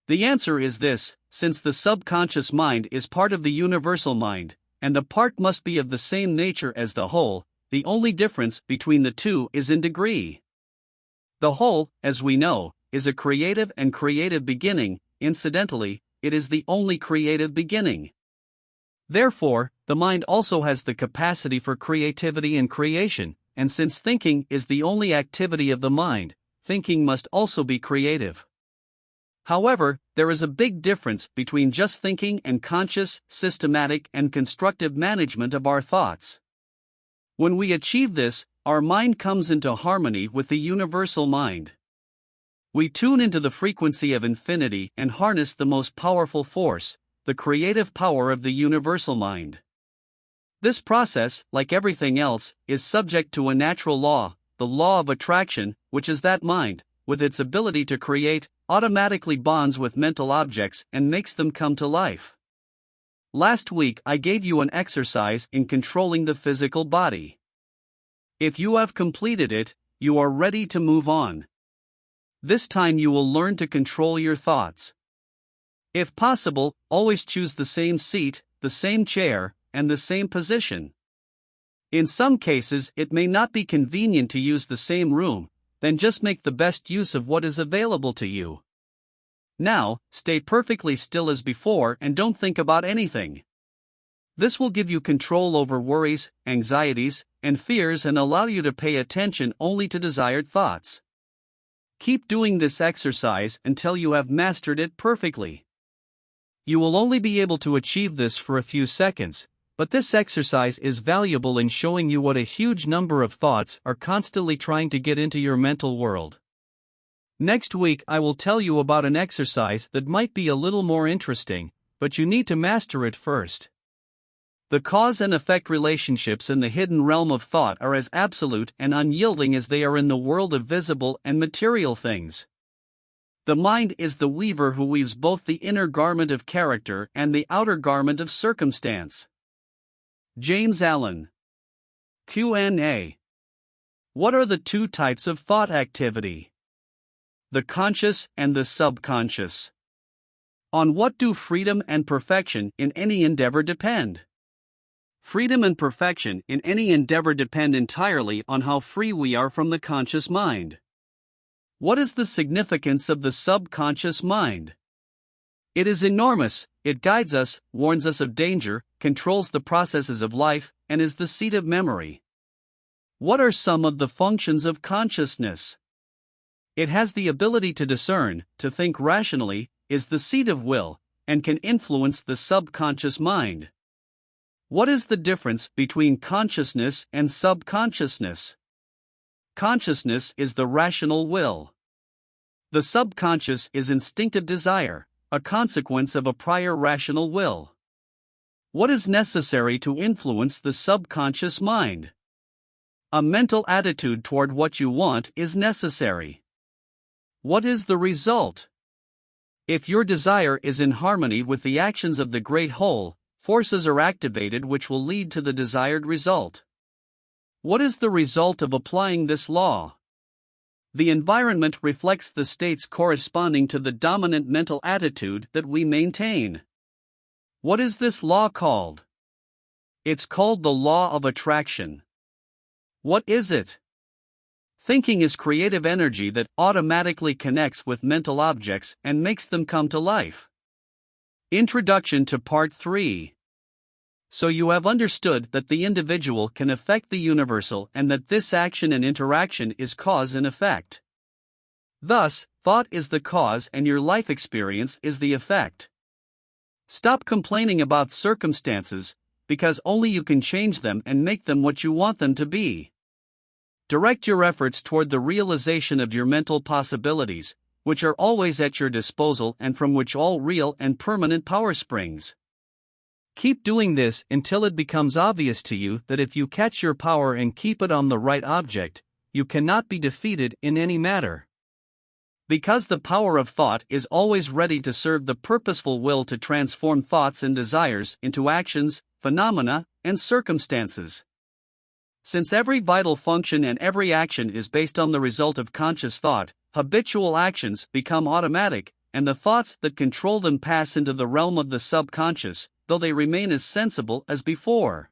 The answer is this: since the subconscious mind is part of the universal mind, and the part must be of the same nature as the whole, the only difference between the two is in degree. The whole, as we know, is a creative and creative beginning. Incidentally, it is the only creative beginning. Therefore, the mind also has the capacity for creativity and creation, and since thinking is the only activity of the mind, thinking must also be creative. However, there is a big difference between just thinking and conscious, systematic, and constructive management of our thoughts. When we achieve this, our mind comes into harmony with the universal mind. We tune into the frequency of infinity and harness the most powerful force, the creative power of the universal mind. This process, like everything else, is subject to a natural law, the law of attraction, which is that mind, with its ability to create, automatically bonds with mental objects and makes them come to life. Last week I gave you an exercise in controlling the physical body. If you have completed it, you are ready to move on. This time you will learn to control your thoughts. If possible, always choose the same seat, the same chair, and the same position. In some cases it may not be convenient to use the same room, then just make the best use of what is available to you. Now, stay perfectly still as before and don't think about anything. This will give you control over worries, anxieties, and fears and allow you to pay attention only to desired thoughts. Keep doing this exercise until you have mastered it perfectly. You will only be able to achieve this for a few seconds, but this exercise is valuable in showing you what a huge number of thoughts are constantly trying to get into your mental world. Next week I will tell you about an exercise that might be a little more interesting, but you need to master it first. The cause and effect relationships in the hidden realm of thought are as absolute and unyielding as they are in the world of visible and material things. The mind is the weaver who weaves both the inner garment of character and the outer garment of circumstance. James Allen. Q&A. What are the two types of thought activity? The conscious and the subconscious. On what do freedom and perfection in any endeavor depend? Freedom and perfection in any endeavor depend entirely on how free we are from the conscious mind. What is the significance of the subconscious mind? It is enormous. It guides us, warns us of danger, controls the processes of life, and is the seat of memory. What are some of the functions of consciousness? It has the ability to discern, to think rationally, is the seat of will, and can influence the subconscious mind. What is the difference between consciousness and subconsciousness? Consciousness is the rational will. The subconscious is instinctive desire, a consequence of a prior rational will. What is necessary to influence the subconscious mind? A mental attitude toward what you want is necessary. What is the result? If your desire is in harmony with the actions of the great whole, forces are activated which will lead to the desired result. What is the result of applying this law? The environment reflects the states corresponding to the dominant mental attitude that we maintain. What is this law called? It's called the law of attraction. What is it? Thinking is creative energy that automatically connects with mental objects and makes them come to life. Introduction to Part 3. So you have understood that the individual can affect the universal and that this action and interaction is cause and effect. Thus, thought is the cause and your life experience is the effect. Stop complaining about circumstances, because only you can change them and make them what you want them to be. Direct your efforts toward the realization of your mental possibilities, which are always at your disposal and from which all real and permanent power springs. Keep doing this until it becomes obvious to you that if you catch your power and keep it on the right object, you cannot be defeated in any matter. Because the power of thought is always ready to serve the purposeful will to transform thoughts and desires into actions, phenomena, and circumstances. Since every vital function and every action is based on the result of conscious thought, habitual actions become automatic, and the thoughts that control them pass into the realm of the subconscious, though they remain as sensible as before.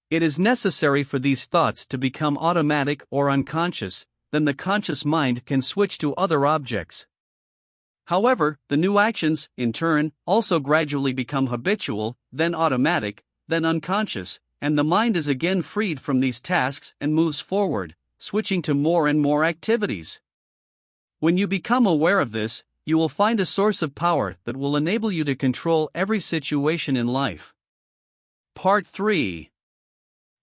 It is necessary for these thoughts to become automatic or unconscious, then the conscious mind can switch to other objects. However, the new actions, in turn, also gradually become habitual, then automatic, then unconscious, and the mind is again freed from these tasks and moves forward, switching to more and more activities. When you become aware of this, you will find a source of power that will enable you to control every situation in life. Part 3.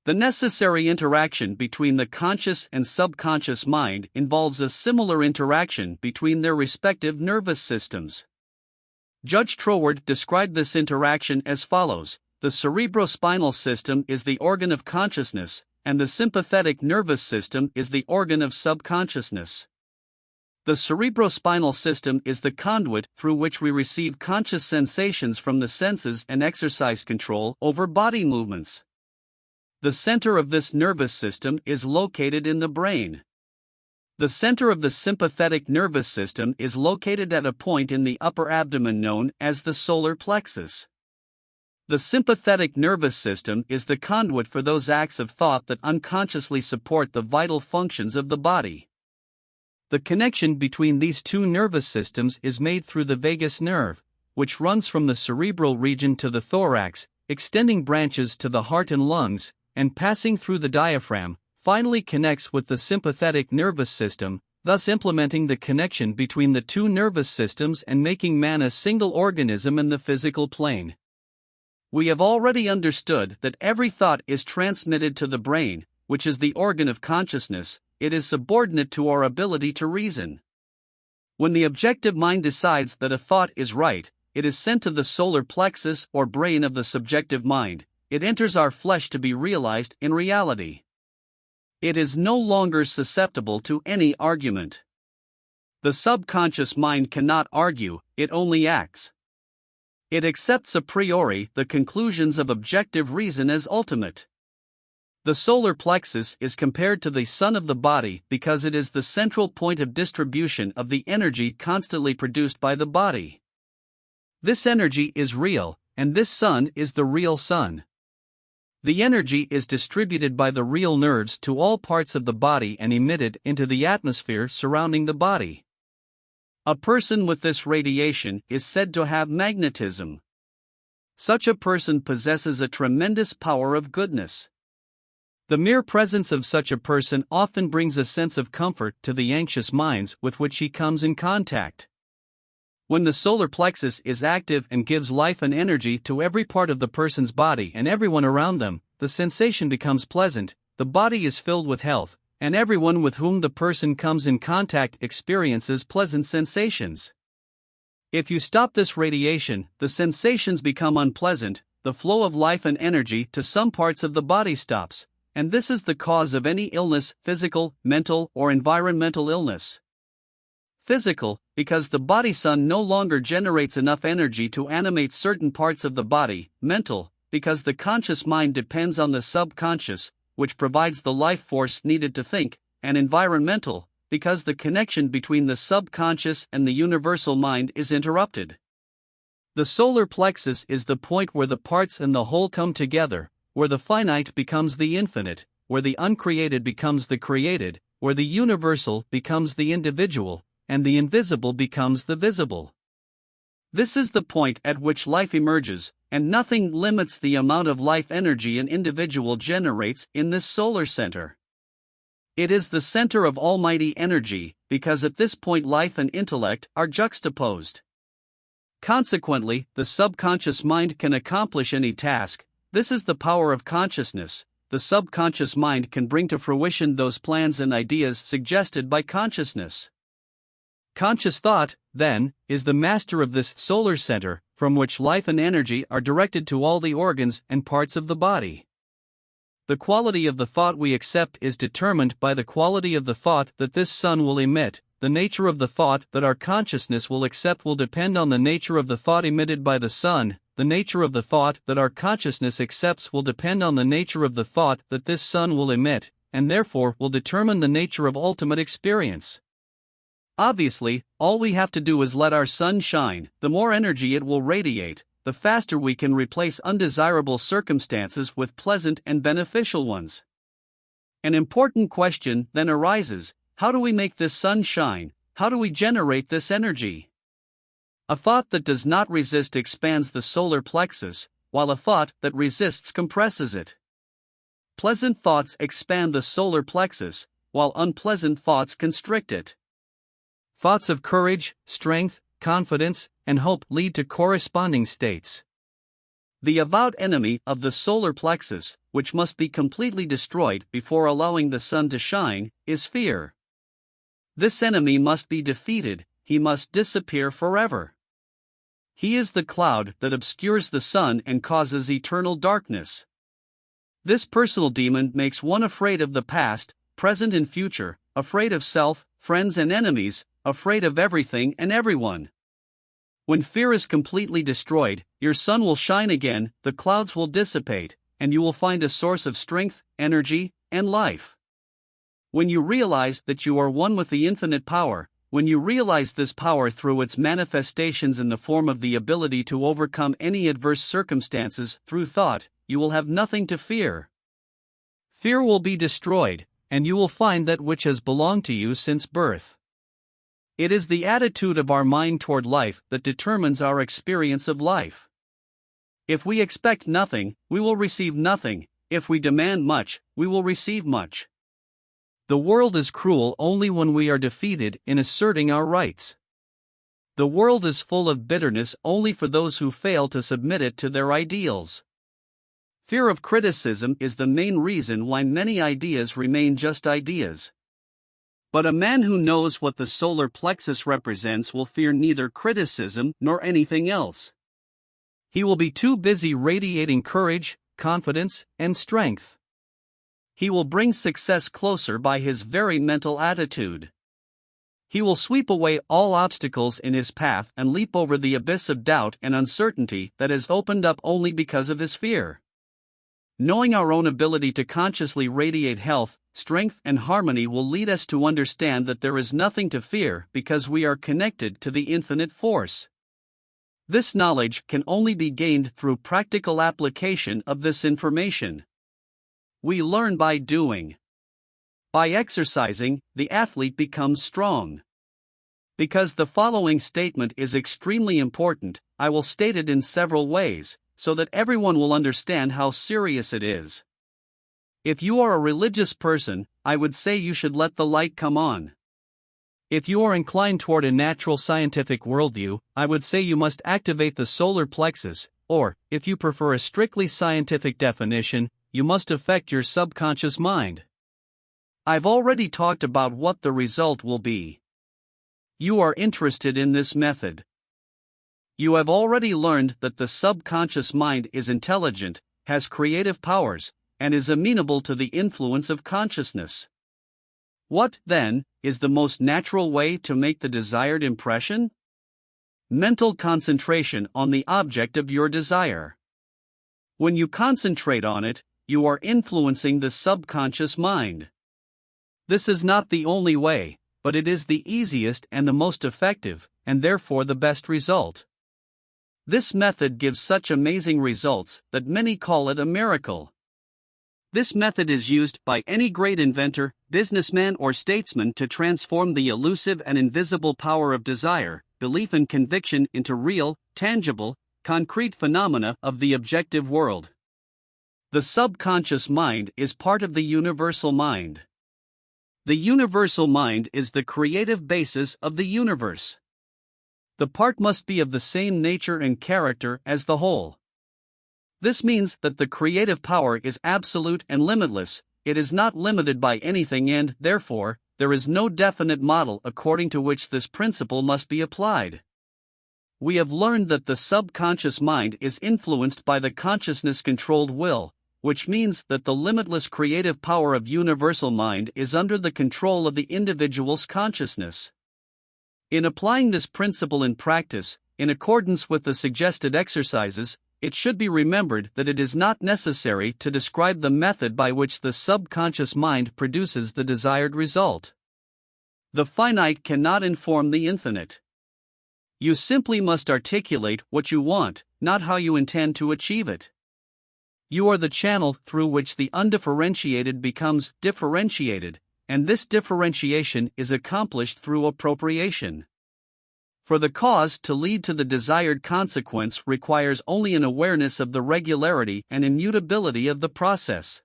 The necessary interaction between the conscious and subconscious mind involves a similar interaction between their respective nervous systems. Judge Troward described this interaction as follows: the cerebrospinal system is the organ of consciousness, and the sympathetic nervous system is the organ of subconsciousness. The cerebrospinal system is the conduit through which we receive conscious sensations from the senses and exercise control over body movements. The center of this nervous system is located in the brain. The center of the sympathetic nervous system is located at a point in the upper abdomen known as the solar plexus. The sympathetic nervous system is the conduit for those acts of thought that unconsciously support the vital functions of the body. The connection between these two nervous systems is made through the vagus nerve, which runs from the cerebral region to the thorax, extending branches to the heart and lungs, and passing through the diaphragm, finally connects with the sympathetic nervous system, thus implementing the connection between the two nervous systems and making man a single organism in the physical plane. We have already understood that every thought is transmitted to the brain, which is the organ of consciousness. It is subordinate to our ability to reason. When the objective mind decides that a thought is right, it is sent to the solar plexus or brain of the subjective mind. It enters our flesh to be realized in reality. It is no longer susceptible to any argument. The subconscious mind cannot argue, it only acts. It accepts a priori the conclusions of objective reason as ultimate. The solar plexus is compared to the sun of the body because it is the central point of distribution of the energy constantly produced by the body. This energy is real, and this sun is the real sun. The energy is distributed by the real nerves to all parts of the body and emitted into the atmosphere surrounding the body. A person with this radiation is said to have magnetism. Such a person possesses a tremendous power of goodness. The mere presence of such a person often brings a sense of comfort to the anxious minds with which he comes in contact. When the solar plexus is active and gives life and energy to every part of the person's body and everyone around them, the sensation becomes pleasant, the body is filled with health, and everyone with whom the person comes in contact experiences pleasant sensations. If you stop this radiation, the sensations become unpleasant, the flow of life and energy to some parts of the body stops, and this is the cause of any illness, physical, mental, or environmental illness. Physical, because the body sun no longer generates enough energy to animate certain parts of the body. Mental, because the conscious mind depends on the subconscious, which provides the life force needed to think. And environmental, because the connection between the subconscious and the universal mind is interrupted. The solar plexus is the point where the parts and the whole come together, where the finite becomes the infinite, where the uncreated becomes the created, where the universal becomes the individual, and the invisible becomes the visible. This is the point at which life emerges, and nothing limits the amount of life energy an individual generates in this solar center. It is the center of almighty energy, because at this point life and intellect are juxtaposed. Consequently, the subconscious mind can accomplish any task. This is the power of consciousness. The subconscious mind can bring to fruition those plans and ideas suggested by consciousness. Conscious thought, then, is the master of this solar center, from which life and energy are directed to all the organs and parts of the body. The quality of the thought we accept is determined by the quality of the thought that this sun will emit. The nature of the thought that our consciousness will accept will depend on the nature of the thought emitted by the sun. The nature of the thought that our consciousness accepts will depend on the nature of the thought that this sun will emit, and therefore will determine the nature of ultimate experience. Obviously, all we have to do is let our sun shine. The more energy it will radiate, the faster we can replace undesirable circumstances with pleasant and beneficial ones. An important question then arises: how do we make this sun shine? How do we generate this energy? A thought that does not resist expands the solar plexus, while a thought that resists compresses it. Pleasant thoughts expand the solar plexus, while unpleasant thoughts constrict it. Thoughts of courage, strength, confidence, and hope lead to corresponding states. The avowed enemy of the solar plexus, which must be completely destroyed before allowing the sun to shine, is fear. This enemy must be defeated, he must disappear forever. He is the cloud that obscures the sun and causes eternal darkness. This personal demon makes one afraid of the past, present and future, afraid of self, friends and enemies, afraid of everything and everyone. When fear is completely destroyed, your sun will shine again, the clouds will dissipate, and you will find a source of strength, energy, and life. When you realize that you are one with the infinite power, when you realize this power through its manifestations in the form of the ability to overcome any adverse circumstances through thought, you will have nothing to fear. Fear will be destroyed, and you will find that which has belonged to you since birth. It is the attitude of our mind toward life that determines our experience of life. If we expect nothing, we will receive nothing. If we demand much, we will receive much. The world is cruel only when we are defeated in asserting our rights. The world is full of bitterness only for those who fail to submit it to their ideals. Fear of criticism is the main reason why many ideas remain just ideas. But a man who knows what the solar plexus represents will fear neither criticism nor anything else. He will be too busy radiating courage, confidence, and strength. He will bring success closer by his very mental attitude. He will sweep away all obstacles in his path and leap over the abyss of doubt and uncertainty that has opened up only because of his fear. Knowing our own ability to consciously radiate health, strength, and harmony will lead us to understand that there is nothing to fear because we are connected to the infinite force. This knowledge can only be gained through practical application of this information. We learn by doing. By exercising, the athlete becomes strong. Because the following statement is extremely important, I will state it in several ways, so that everyone will understand how serious it is. If you are a religious person, I would say you should let the light come on. If you are inclined toward a natural scientific worldview, I would say you must activate the solar plexus, or, if you prefer a strictly scientific definition, you must affect your subconscious mind. I've already talked about what the result will be. You are interested in this method. You have already learned that the subconscious mind is intelligent, has creative powers, and is amenable to the influence of consciousness. What, then, is the most natural way to make the desired impression? Mental concentration on the object of your desire. When you concentrate on it, you are influencing the subconscious mind. This is not the only way, but it is the easiest and the most effective, and therefore the best result. This method gives such amazing results that many call it a miracle. This method is used by any great inventor, businessman, or statesman to transform the elusive and invisible power of desire, belief, and conviction into real, tangible, concrete phenomena of the objective world. The subconscious mind is part of the universal mind. The universal mind is the creative basis of the universe. The part must be of the same nature and character as the whole. This means that the creative power is absolute and limitless, it is not limited by anything, and, therefore, there is no definite model according to which this principle must be applied. We have learned that the subconscious mind is influenced by the consciousness-controlled will, which means that the limitless creative power of universal mind is under the control of the individual's consciousness. In applying this principle in practice, in accordance with the suggested exercises, it should be remembered that it is not necessary to describe the method by which the subconscious mind produces the desired result. The finite cannot inform the infinite. You simply must articulate what you want, not how you intend to achieve it. You are the channel through which the undifferentiated becomes differentiated, and this differentiation is accomplished through appropriation. For the cause to lead to the desired consequence requires only an awareness of the regularity and immutability of the process.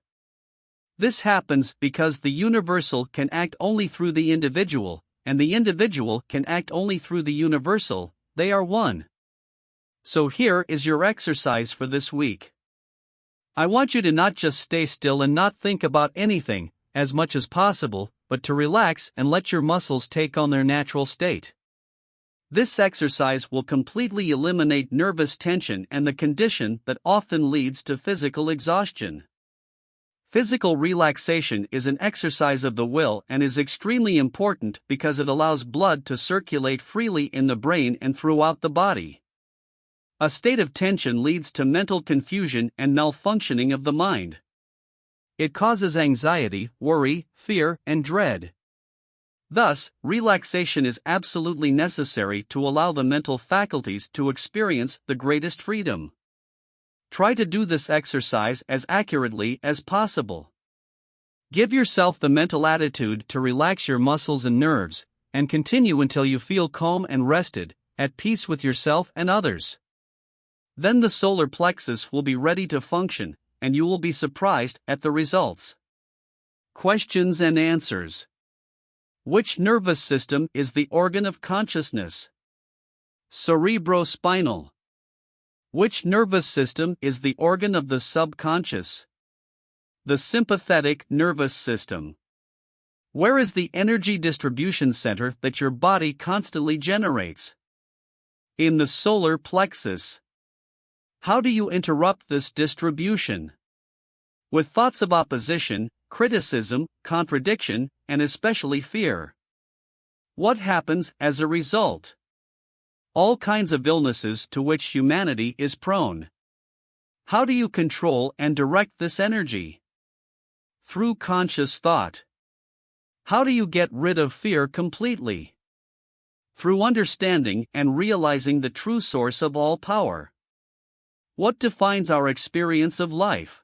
This happens because the universal can act only through the individual, and the individual can act only through the universal, they are one. So here is your exercise for this week. I want you to not just stay still and not think about anything, as much as possible, but to relax and let your muscles take on their natural state. This exercise will completely eliminate nervous tension and the condition that often leads to physical exhaustion. Physical relaxation is an exercise of the will and is extremely important because it allows blood to circulate freely in the brain and throughout the body. A state of tension leads to mental confusion and malfunctioning of the mind. It causes anxiety, worry, fear, and dread. Thus, relaxation is absolutely necessary to allow the mental faculties to experience the greatest freedom. Try to do this exercise as accurately as possible. Give yourself the mental attitude to relax your muscles and nerves, and continue until you feel calm and rested, at peace with yourself and others. Then the solar plexus will be ready to function, and you will be surprised at the results. Questions and answers. Which nervous system is the organ of consciousness? Cerebrospinal. Which nervous system is the organ of the subconscious? The sympathetic nervous system. Where is the energy distribution center that your body constantly generates? In the solar plexus. How do you interrupt this distribution? With thoughts of opposition, criticism, contradiction, and especially fear. What happens as a result? All kinds of illnesses to which humanity is prone. How do you control and direct this energy? Through conscious thought. How do you get rid of fear completely? Through understanding and realizing the true source of all power. What defines our experience of life?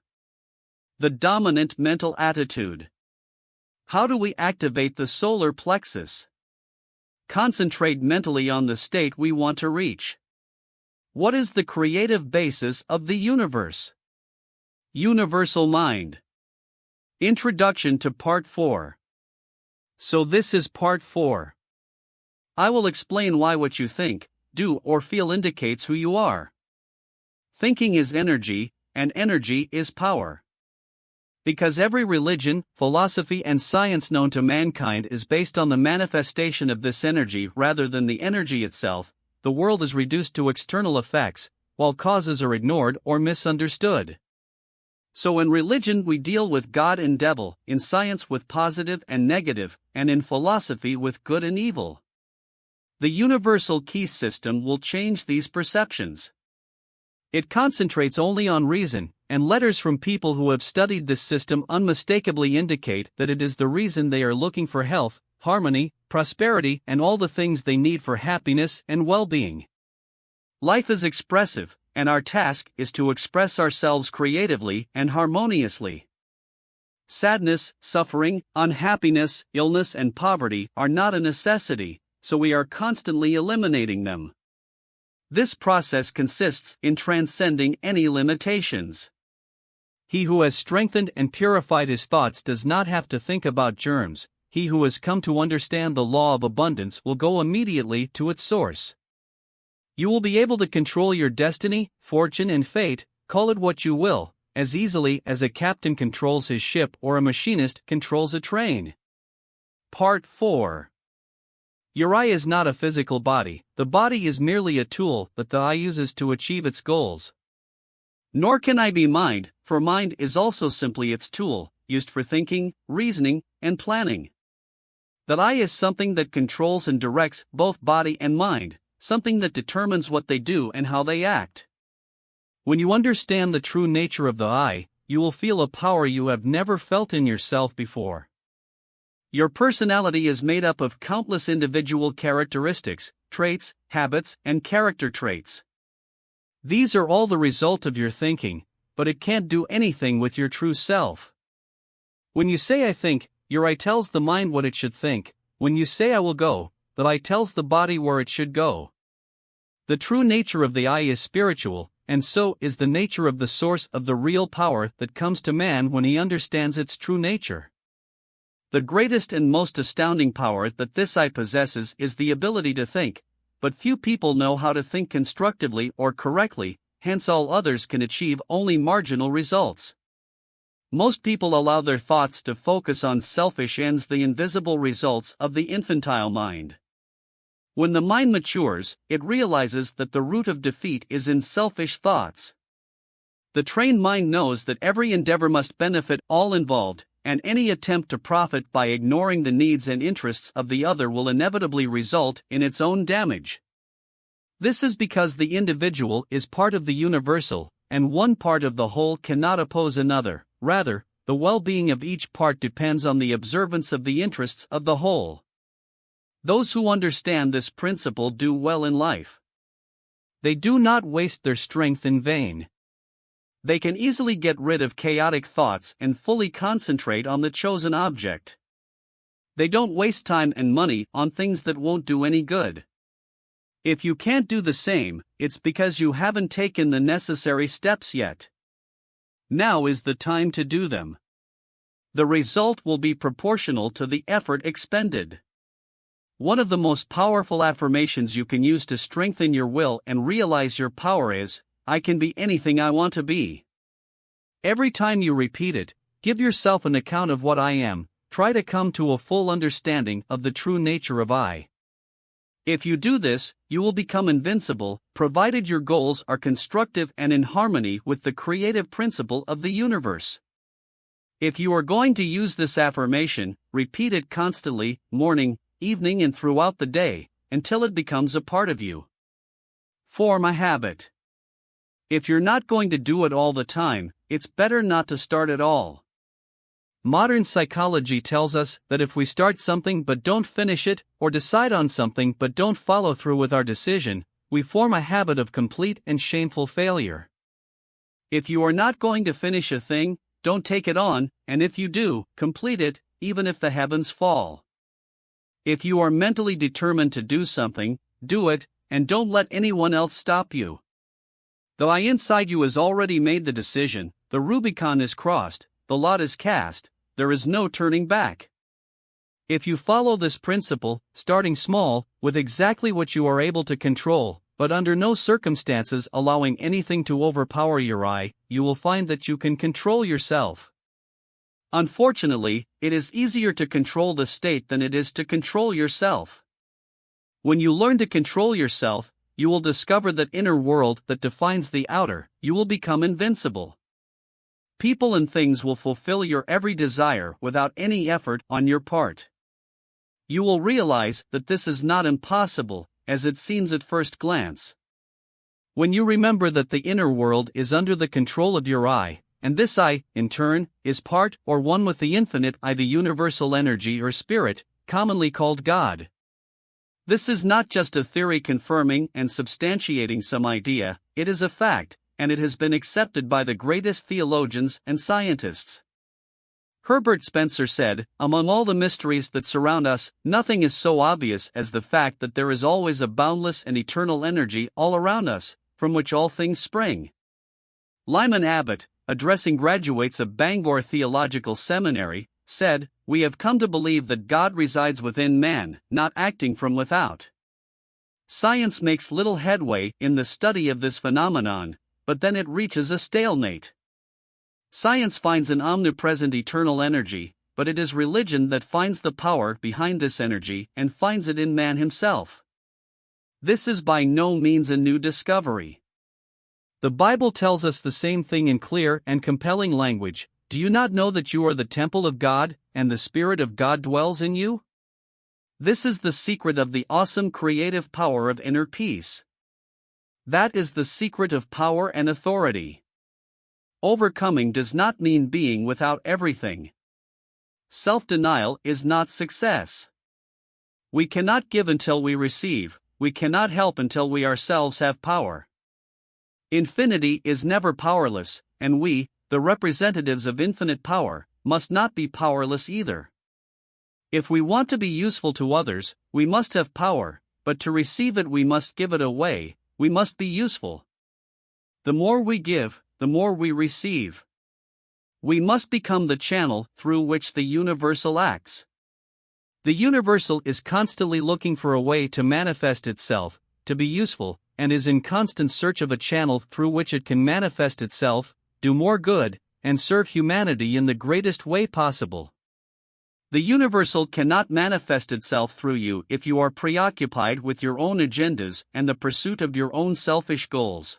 The dominant mental attitude. How do we activate the solar plexus? Concentrate mentally on the state we want to reach. What is the creative basis of the universe? Universal mind. Introduction to Part 4. So this is Part 4. I will explain why what you think, do, or feel indicates who you are. Thinking is energy, and energy is power. Because every religion, philosophy, and science known to mankind is based on the manifestation of this energy rather than the energy itself, the world is reduced to external effects, while causes are ignored or misunderstood. So in religion we deal with God and devil, in science with positive and negative, and in philosophy with good and evil. The universal key system will change these perceptions. It concentrates only on reason, and letters from people who have studied this system unmistakably indicate that it is the reason they are looking for health, harmony, prosperity, and all the things they need for happiness and well-being. Life is expressive, and our task is to express ourselves creatively and harmoniously. Sadness, suffering, unhappiness, illness, and poverty are not a necessity, so we are constantly eliminating them. This process consists in transcending any limitations. He who has strengthened and purified his thoughts does not have to think about germs. He who has come to understand the law of abundance will go immediately to its source. You will be able to control your destiny, fortune, and fate, call it what you will, as easily as a captain controls his ship or a machinist controls a train. Part 4. Your eye is not a physical body, the body is merely a tool that the eye uses to achieve its goals. Nor can eye be mind, for mind is also simply its tool, used for thinking, reasoning, and planning. The eye is something that controls and directs both body and mind, something that determines what they do and how they act. When you understand the true nature of the eye, you will feel a power you have never felt in yourself before. Your personality is made up of countless individual characteristics, traits, habits, and character traits. These are all the result of your thinking, but it can't do anything with your true self. When you say I think, your eye tells the mind what it should think. When you say I will go, the eye tells the body where it should go. The true nature of the eye is spiritual, and so is the nature of the source of the real power that comes to man when he understands its true nature. The greatest and most astounding power that this eye possesses is the ability to think, but few people know how to think constructively or correctly, hence all others can achieve only marginal results. Most people allow their thoughts to focus on selfish ends, the invisible results of the infantile mind. When the mind matures, it realizes that the root of defeat is in selfish thoughts. The trained mind knows that every endeavor must benefit all involved, and any attempt to profit by ignoring the needs and interests of the other will inevitably result in its own damage. This is because the individual is part of the universal, and one part of the whole cannot oppose another. Rather, the well-being of each part depends on the observance of the interests of the whole. Those who understand this principle do well in life. They do not waste their strength in vain. They can easily get rid of chaotic thoughts and fully concentrate on the chosen object. They don't waste time and money on things that won't do any good. If you can't do the same, it's because you haven't taken the necessary steps yet. Now is the time to do them. The result will be proportional to the effort expended. One of the most powerful affirmations you can use to strengthen your will and realize your power is, "I can be anything I want to be." Every time you repeat it, give yourself an account of what I am. Try to come to a full understanding of the true nature of I. If you do this, you will become invincible, provided your goals are constructive and in harmony with the creative principle of the universe. If you are going to use this affirmation, repeat it constantly, morning, evening, and throughout the day, until it becomes a part of you. Form a habit. If you're not going to do it all the time, it's better not to start at all. Modern psychology tells us that if we start something but don't finish it, or decide on something but don't follow through with our decision, we form a habit of complete and shameful failure. If you are not going to finish a thing, don't take it on, and if you do, complete it, even if the heavens fall. If you are mentally determined to do something, do it, and don't let anyone else stop you. The I inside you has already made the decision, the Rubicon is crossed, the lot is cast, there is no turning back. If you follow this principle, starting small, with exactly what you are able to control, but under no circumstances allowing anything to overpower your I, you will find that you can control yourself. Unfortunately, it is easier to control the state than it is to control yourself. When you learn to control yourself, you will discover that inner world that defines the outer. You will become invincible. People and things will fulfill your every desire without any effort on your part. You will realize that this is not impossible, as it seems at first glance. When you remember that the inner world is under the control of your I, and this I, in turn, is part or one with the infinite I, the universal energy or spirit, commonly called God. This is not just a theory confirming and substantiating some idea, it is a fact, and it has been accepted by the greatest theologians and scientists. Herbert Spencer said, "Among all the mysteries that surround us, nothing is so obvious as the fact that there is always a boundless and eternal energy all around us, from which all things spring." Lyman Abbott, addressing graduates of Bangor Theological Seminary, said, "We have come to believe that God resides within man, not acting from without." Science makes little headway in the study of this phenomenon, but then it reaches a stalemate. Science finds an omnipresent eternal energy, but it is religion that finds the power behind this energy and finds it in man himself. This is by no means a new discovery. The Bible tells us the same thing in clear and compelling language. Do you not know that you are the temple of God, and the Spirit of God dwells in you? This is the secret of the awesome creative power of inner peace. That is the secret of power and authority. Overcoming does not mean being without everything. Self-denial is not success. We cannot give until we receive, we cannot help until we ourselves have power. Infinity is never powerless, and we, the representatives of infinite power, must not be powerless either. If we want to be useful to others, we must have power, but to receive it we must give it away. We must be useful. The more we give, the more we receive. We must become the channel through which the universal acts. The universal is constantly looking for a way to manifest itself, to be useful, and is in constant search of a channel through which it can manifest itself, do more good, and serve humanity in the greatest way possible. The universal cannot manifest itself through you if you are preoccupied with your own agendas and the pursuit of your own selfish goals.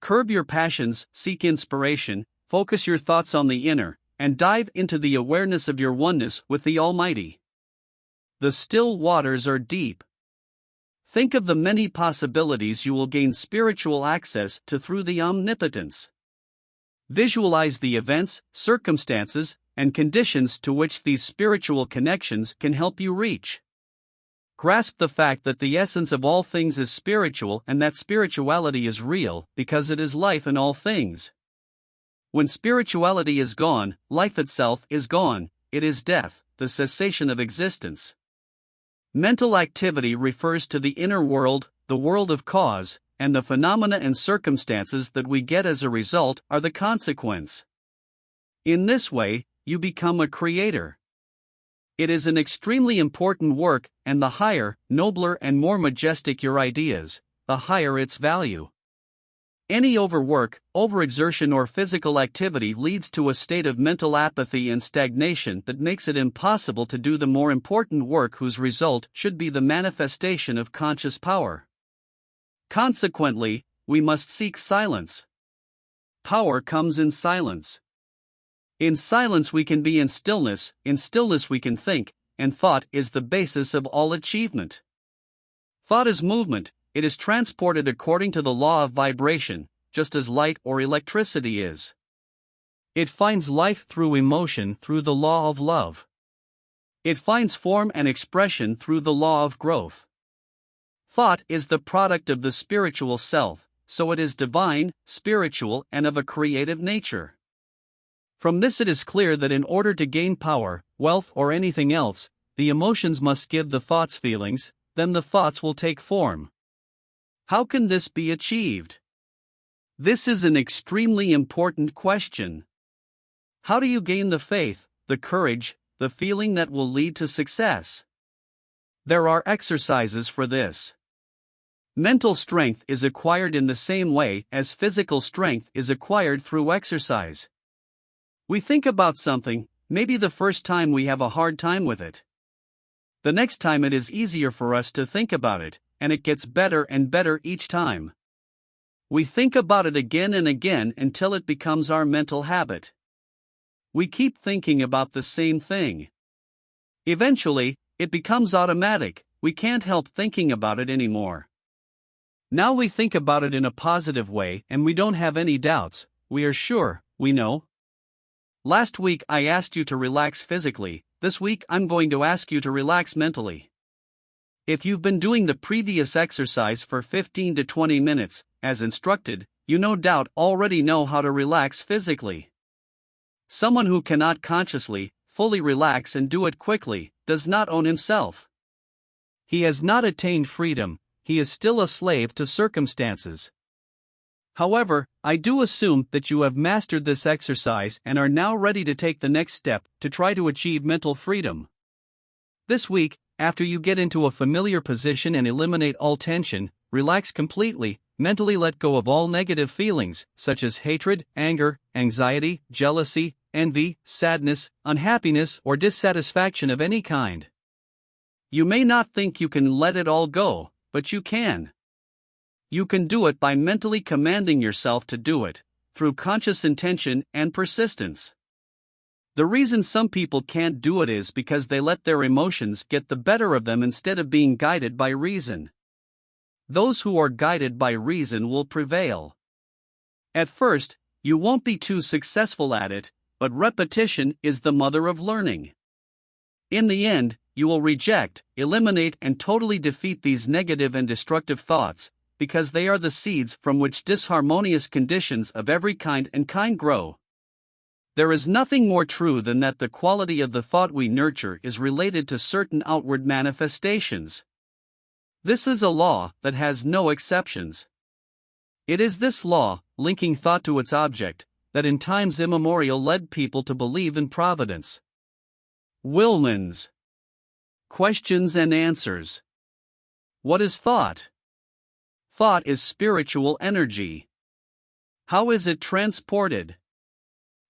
Curb your passions, seek inspiration, focus your thoughts on the inner, and dive into the awareness of your oneness with the Almighty. The still waters are deep. Think of the many possibilities you will gain spiritual access to through the omnipotence. Visualize the events, circumstances, and conditions to which these spiritual connections can help you reach. Grasp the fact that the essence of all things is spiritual and that spirituality is real because it is life in all things. When spirituality is gone, life itself is gone, it is death, the cessation of existence. Mental activity refers to the inner world, the world of cause, and the phenomena and circumstances that we get as a result are the consequence. In this way, you become a creator. It is an extremely important work, and the higher, nobler, and more majestic your ideas, the higher its value. Any overwork, overexertion, or physical activity leads to a state of mental apathy and stagnation that makes it impossible to do the more important work whose result should be the manifestation of conscious power. Consequently, we must seek silence. Power comes in silence. In silence we can be in stillness we can think, and thought is the basis of all achievement. Thought is movement, it is transported according to the law of vibration, just as light or electricity is. It finds life through emotion through the law of love. It finds form and expression through the law of growth. Thought is the product of the spiritual self, so it is divine, spiritual, and of a creative nature. From this it is clear that in order to gain power, wealth, or anything else, the emotions must give the thoughts feelings, then the thoughts will take form. How can this be achieved? This is an extremely important question. How do you gain the faith, the courage, the feeling that will lead to success? There are exercises for this. Mental strength is acquired in the same way as physical strength is acquired through exercise. We think about something, maybe the first time we have a hard time with it. The next time it is easier for us to think about it, and it gets better and better each time. We think about it again and again until it becomes our mental habit. We keep thinking about the same thing. Eventually, it becomes automatic, we can't help thinking about it anymore. Now we think about it in a positive way and we don't have any doubts, we are sure, we know. Last week I asked you to relax physically, this week I'm going to ask you to relax mentally. If you've been doing the previous exercise for 15 to 20 minutes, as instructed, you no doubt already know how to relax physically. Someone who cannot consciously, fully relax and do it quickly, does not own himself. He has not attained freedom, he is still a slave to circumstances. However, I do assume that you have mastered this exercise and are now ready to take the next step to try to achieve mental freedom. This week, after you get into a familiar position and eliminate all tension, relax completely, mentally let go of all negative feelings, such as hatred, anger, anxiety, jealousy, envy, sadness, unhappiness, or dissatisfaction of any kind. You may not think you can let it all go, but you can. You can do it by mentally commanding yourself to do it, through conscious intention and persistence. The reason some people can't do it is because they let their emotions get the better of them instead of being guided by reason. Those who are guided by reason will prevail. At first, you won't be too successful at it, but repetition is the mother of learning. In the end, you will reject, eliminate, and totally defeat these negative and destructive thoughts, because they are the seeds from which disharmonious conditions of every kind grow. There is nothing more true than that the quality of the thought we nurture is related to certain outward manifestations. This is a law that has no exceptions. It is this law, linking thought to its object, that in times immemorial led people to believe in providence. Willmans. Questions and answers. What is thought? Thought is spiritual energy. How is it transported?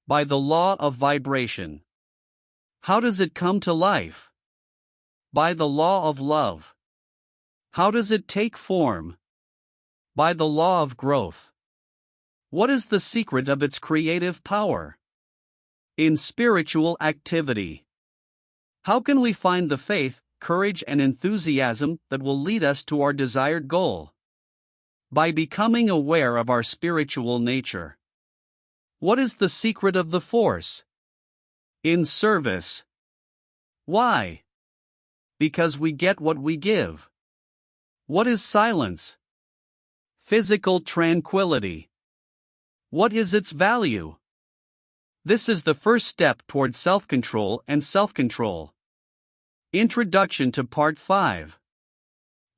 By the law of vibration. How does it come to life? By the law of love. How does it take form? By the law of growth. What is the secret of its creative power? In spiritual activity. How can we find the faith, courage, and enthusiasm that will lead us to our desired goal? By becoming aware of our spiritual nature. What is the secret of the force? In service. Why? Because we get what we give. What is silence? Physical tranquility. What is its value? This is the first step toward self-control and self-control. Introduction to Part 5.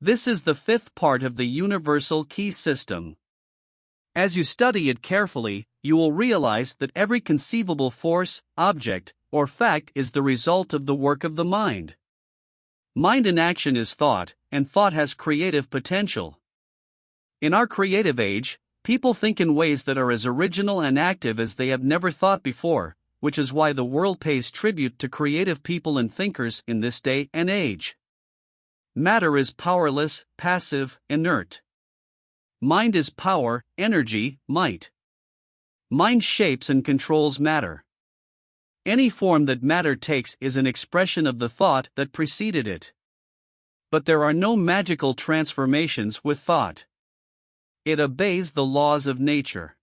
This is the fifth part of the universal key system. As you study it carefully, you will realize that every conceivable force, object, or fact is the result of the work of the mind. Mind in action is thought, and thought has creative potential. In our creative age, people think in ways that are as original and active as they have never thought before, which is why the world pays tribute to creative people and thinkers in this day and age. Matter is powerless, passive, inert. Mind is power, energy, might. Mind shapes and controls matter. Any form that matter takes is an expression of the thought that preceded it. But there are no magical transformations with thought. It obeys the laws of nature.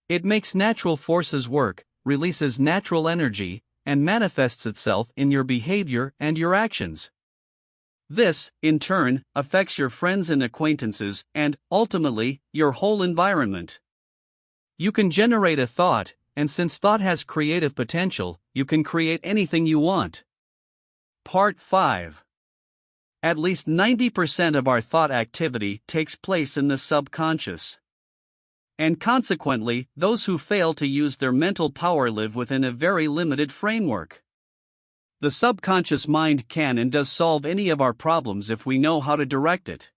It makes natural forces work, releases natural energy, and manifests itself in your behavior and your actions. This, in turn, affects your friends and acquaintances and, ultimately, your whole environment. You can generate a thought, and since thought has creative potential, you can create anything you want. Part 5. At least 90% of our thought activity takes place in the subconscious. And consequently, those who fail to use their mental power live within a very limited framework. The subconscious mind can and does solve any of our problems if we know how to direct it.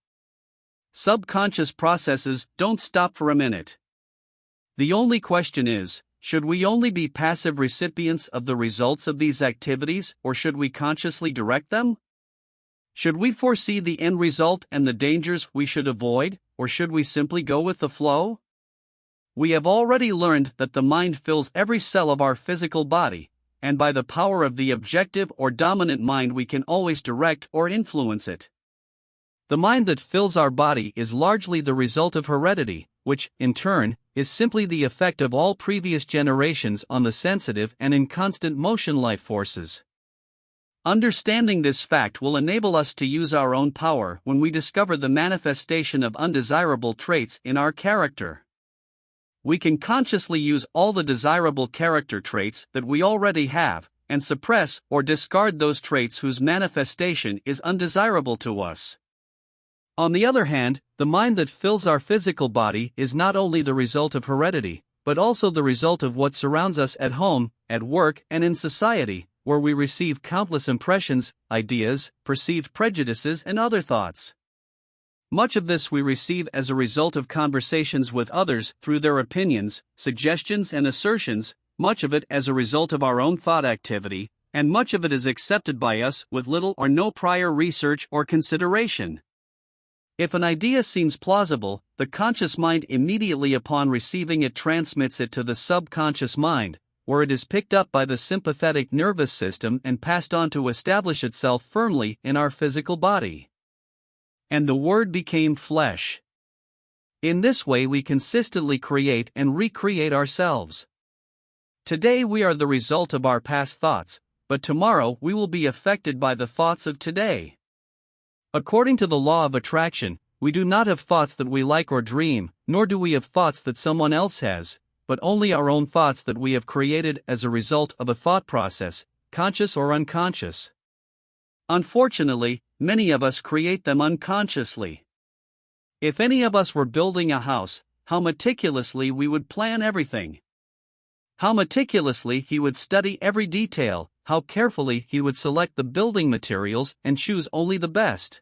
Subconscious processes don't stop for a minute. The only question is, should we only be passive recipients of the results of these activities, or should we consciously direct them? Should we foresee the end result and the dangers we should avoid, or should we simply go with the flow? We have already learned that the mind fills every cell of our physical body, and by the power of the objective or dominant mind we can always direct or influence it. The mind that fills our body is largely the result of heredity, which, in turn, is simply the effect of all previous generations on the sensitive and in constant motion life forces. Understanding this fact will enable us to use our own power when we discover the manifestation of undesirable traits in our character. We can consciously use all the desirable character traits that we already have, and suppress or discard those traits whose manifestation is undesirable to us. On the other hand, the mind that fills our physical body is not only the result of heredity, but also the result of what surrounds us at home, at work, and in society, where we receive countless impressions, ideas, perceived prejudices, and other thoughts. Much of this we receive as a result of conversations with others through their opinions, suggestions, and assertions, much of it as a result of our own thought activity, and much of it is accepted by us with little or no prior research or consideration. If an idea seems plausible, the conscious mind immediately upon receiving it transmits it to the subconscious mind, where it is picked up by the sympathetic nervous system and passed on to establish itself firmly in our physical body. And the Word became flesh. In this way we consistently create and recreate ourselves. Today we are the result of our past thoughts, but tomorrow we will be affected by the thoughts of today. According to the law of attraction, we do not have thoughts that we like or dream, nor do we have thoughts that someone else has, but only our own thoughts that we have created as a result of a thought process, conscious or unconscious. Unfortunately, many of us create them unconsciously. If any of us were building a house, how meticulously we would plan everything. How meticulously he would study every detail, how carefully he would select the building materials and choose only the best.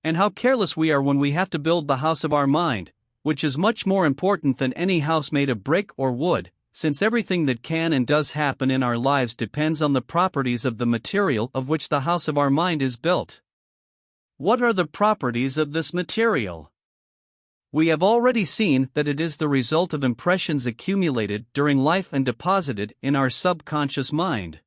And how careless we are when we have to build the house of our mind, which is much more important than any house made of brick or wood, since everything that can and does happen in our lives depends on the properties of the material of which the house of our mind is built. What are the properties of this material? We have already seen that it is the result of impressions accumulated during life and deposited in our subconscious mind.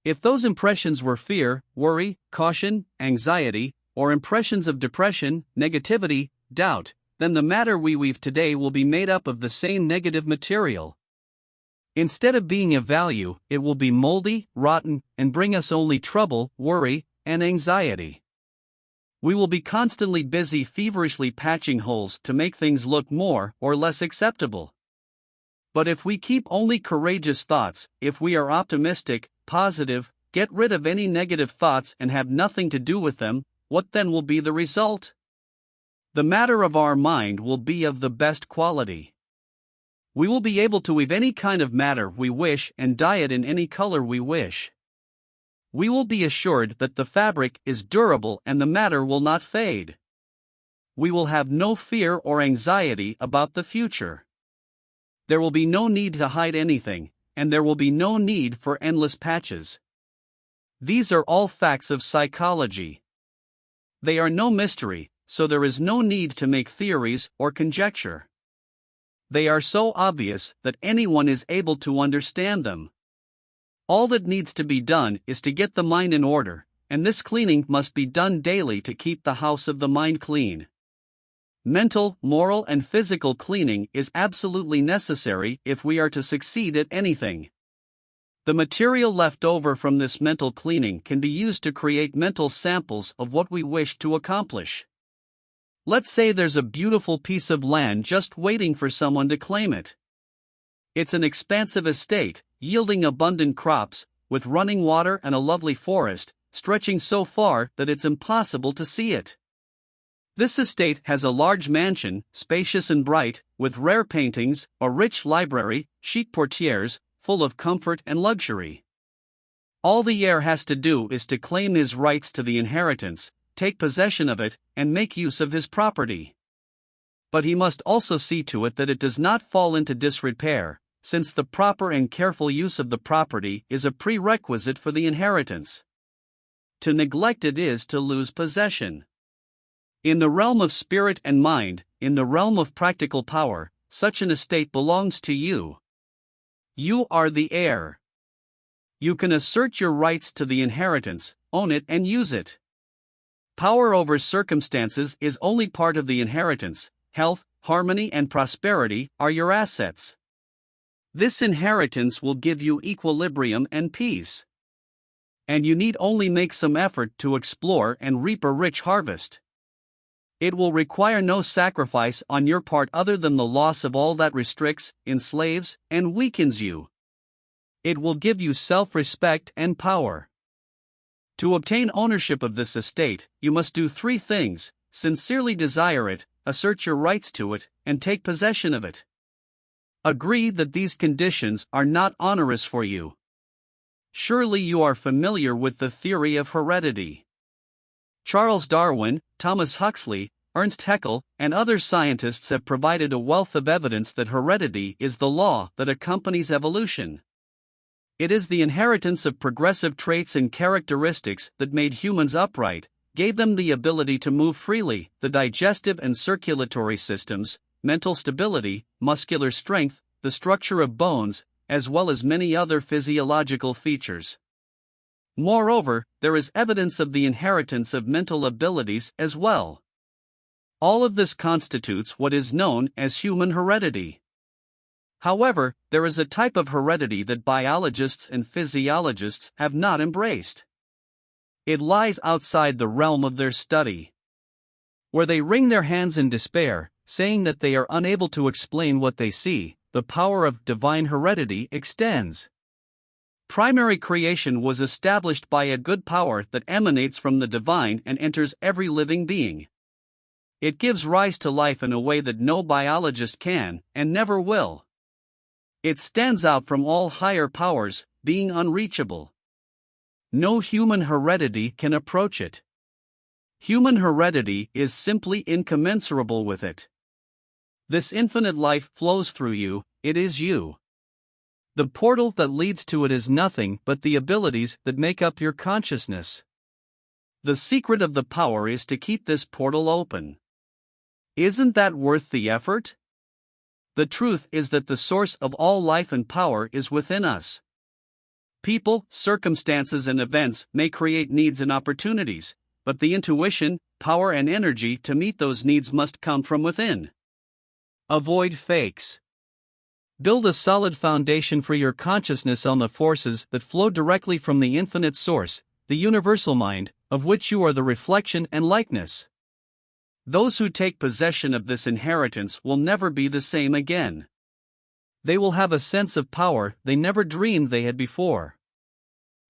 If those impressions were fear, worry, caution, anxiety, or impressions of depression, negativity, doubt, then the matter we weave today will be made up of the same negative material. Instead of being of value, it will be moldy, rotten, and bring us only trouble, worry, and anxiety. We will be constantly busy feverishly patching holes to make things look more or less acceptable. But if we keep only courageous thoughts, if we are optimistic, positive, get rid of any negative thoughts and have nothing to do with them, what then will be the result? The matter of our mind will be of the best quality. We will be able to weave any kind of matter we wish and dye it in any color we wish. We will be assured that the fabric is durable and the matter will not fade. We will have no fear or anxiety about the future. There will be no need to hide anything, and there will be no need for endless patches. These are all facts of psychology. They are no mystery, so there is no need to make theories or conjecture. They are so obvious that anyone is able to understand them. All that needs to be done is to get the mind in order, and this cleaning must be done daily to keep the house of the mind clean. Mental, moral, and physical cleaning is absolutely necessary if we are to succeed at anything. The material left over from this mental cleaning can be used to create mental samples of what we wish to accomplish. Let's say there's a beautiful piece of land just waiting for someone to claim it. It's an expansive estate, yielding abundant crops, with running water and a lovely forest, stretching so far that it's impossible to see it. This estate has a large mansion, spacious and bright, with rare paintings, a rich library, chic portières, full of comfort and luxury. All the heir has to do is to claim his rights to the inheritance, take possession of it, and make use of his property. But he must also see to it that it does not fall into disrepair, since the proper and careful use of the property is a prerequisite for the inheritance. To neglect it is to lose possession. In the realm of spirit and mind, in the realm of practical power, such an estate belongs to you. You are the heir. You can assert your rights to the inheritance, own it and use it. Power over circumstances is only part of the inheritance. Health, harmony, and prosperity are your assets. This inheritance will give you equilibrium and peace. And you need only make some effort to explore and reap a rich harvest. It will require no sacrifice on your part other than the loss of all that restricts, enslaves, and weakens you. It will give you self-respect and power. To obtain ownership of this estate, you must do 3 things: sincerely desire it, assert your rights to it, and take possession of it. Agree that these conditions are not onerous for you. Surely you are familiar with the theory of heredity. Charles Darwin, Thomas Huxley, Ernst Haeckel, and other scientists have provided a wealth of evidence that heredity is the law that accompanies evolution. It is the inheritance of progressive traits and characteristics that made humans upright, gave them the ability to move freely, the digestive and circulatory systems, mental stability, muscular strength, the structure of bones, as well as many other physiological features. Moreover, there is evidence of the inheritance of mental abilities as well. All of this constitutes what is known as human heredity. However, there is a type of heredity that biologists and physiologists have not embraced. It lies outside the realm of their study. Where they wring their hands in despair, saying that they are unable to explain what they see, the power of divine heredity extends. Primary creation was established by a good power that emanates from the divine and enters every living being. It gives rise to life in a way that no biologist can, and never will. It stands out from all higher powers, being unreachable. No human heredity can approach it. Human heredity is simply incommensurable with it. This infinite life flows through you, it is you. The portal that leads to it is nothing but the abilities that make up your consciousness. The secret of the power is to keep this portal open. Isn't that worth the effort? The truth is that the source of all life and power is within us. People, circumstances, and events may create needs and opportunities, but the intuition, power, and energy to meet those needs must come from within. Avoid fakes. Build a solid foundation for your consciousness on the forces that flow directly from the infinite source, the universal mind, of which you are the reflection and likeness. Those who take possession of this inheritance will never be the same again. They will have a sense of power they never dreamed they had before.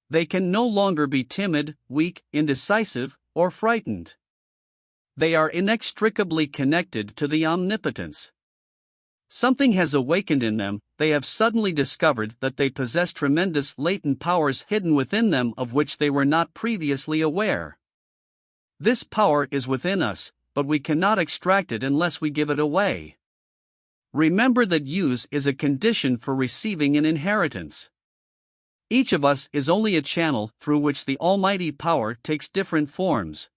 They can no longer be timid, weak, indecisive, or frightened. They are inextricably connected to the omnipotence. Something has awakened in them, they have suddenly discovered that they possess tremendous latent powers hidden within them of which they were not previously aware. This power is within us, but we cannot extract it unless we give it away. Remember that use is a condition for receiving an inheritance. Each of us is only a channel through which the almighty power takes different forms.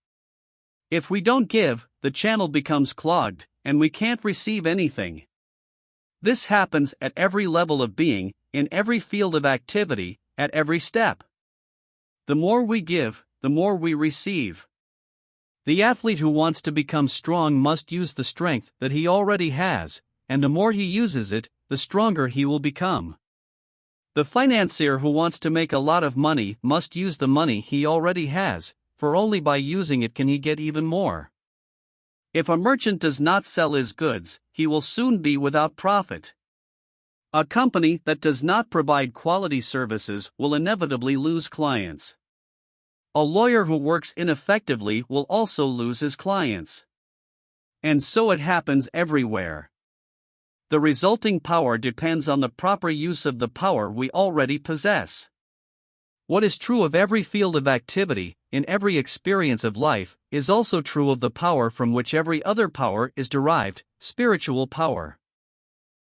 If we don't give, the channel becomes clogged, and we can't receive anything. This happens at every level of being, in every field of activity, at every step. The more we give, the more we receive. The athlete who wants to become strong must use the strength that he already has, and the more he uses it, the stronger he will become. The financier who wants to make a lot of money must use the money he already has, for only by using it can he get even more. If a merchant does not sell his goods, he will soon be without profit. A company that does not provide quality services will inevitably lose clients. A lawyer who works ineffectively will also lose his clients. And so it happens everywhere. The resulting power depends on the proper use of the power we already possess. What is true of every field of activity, in every experience of life, is also true of the power from which every other power is derived, spiritual power.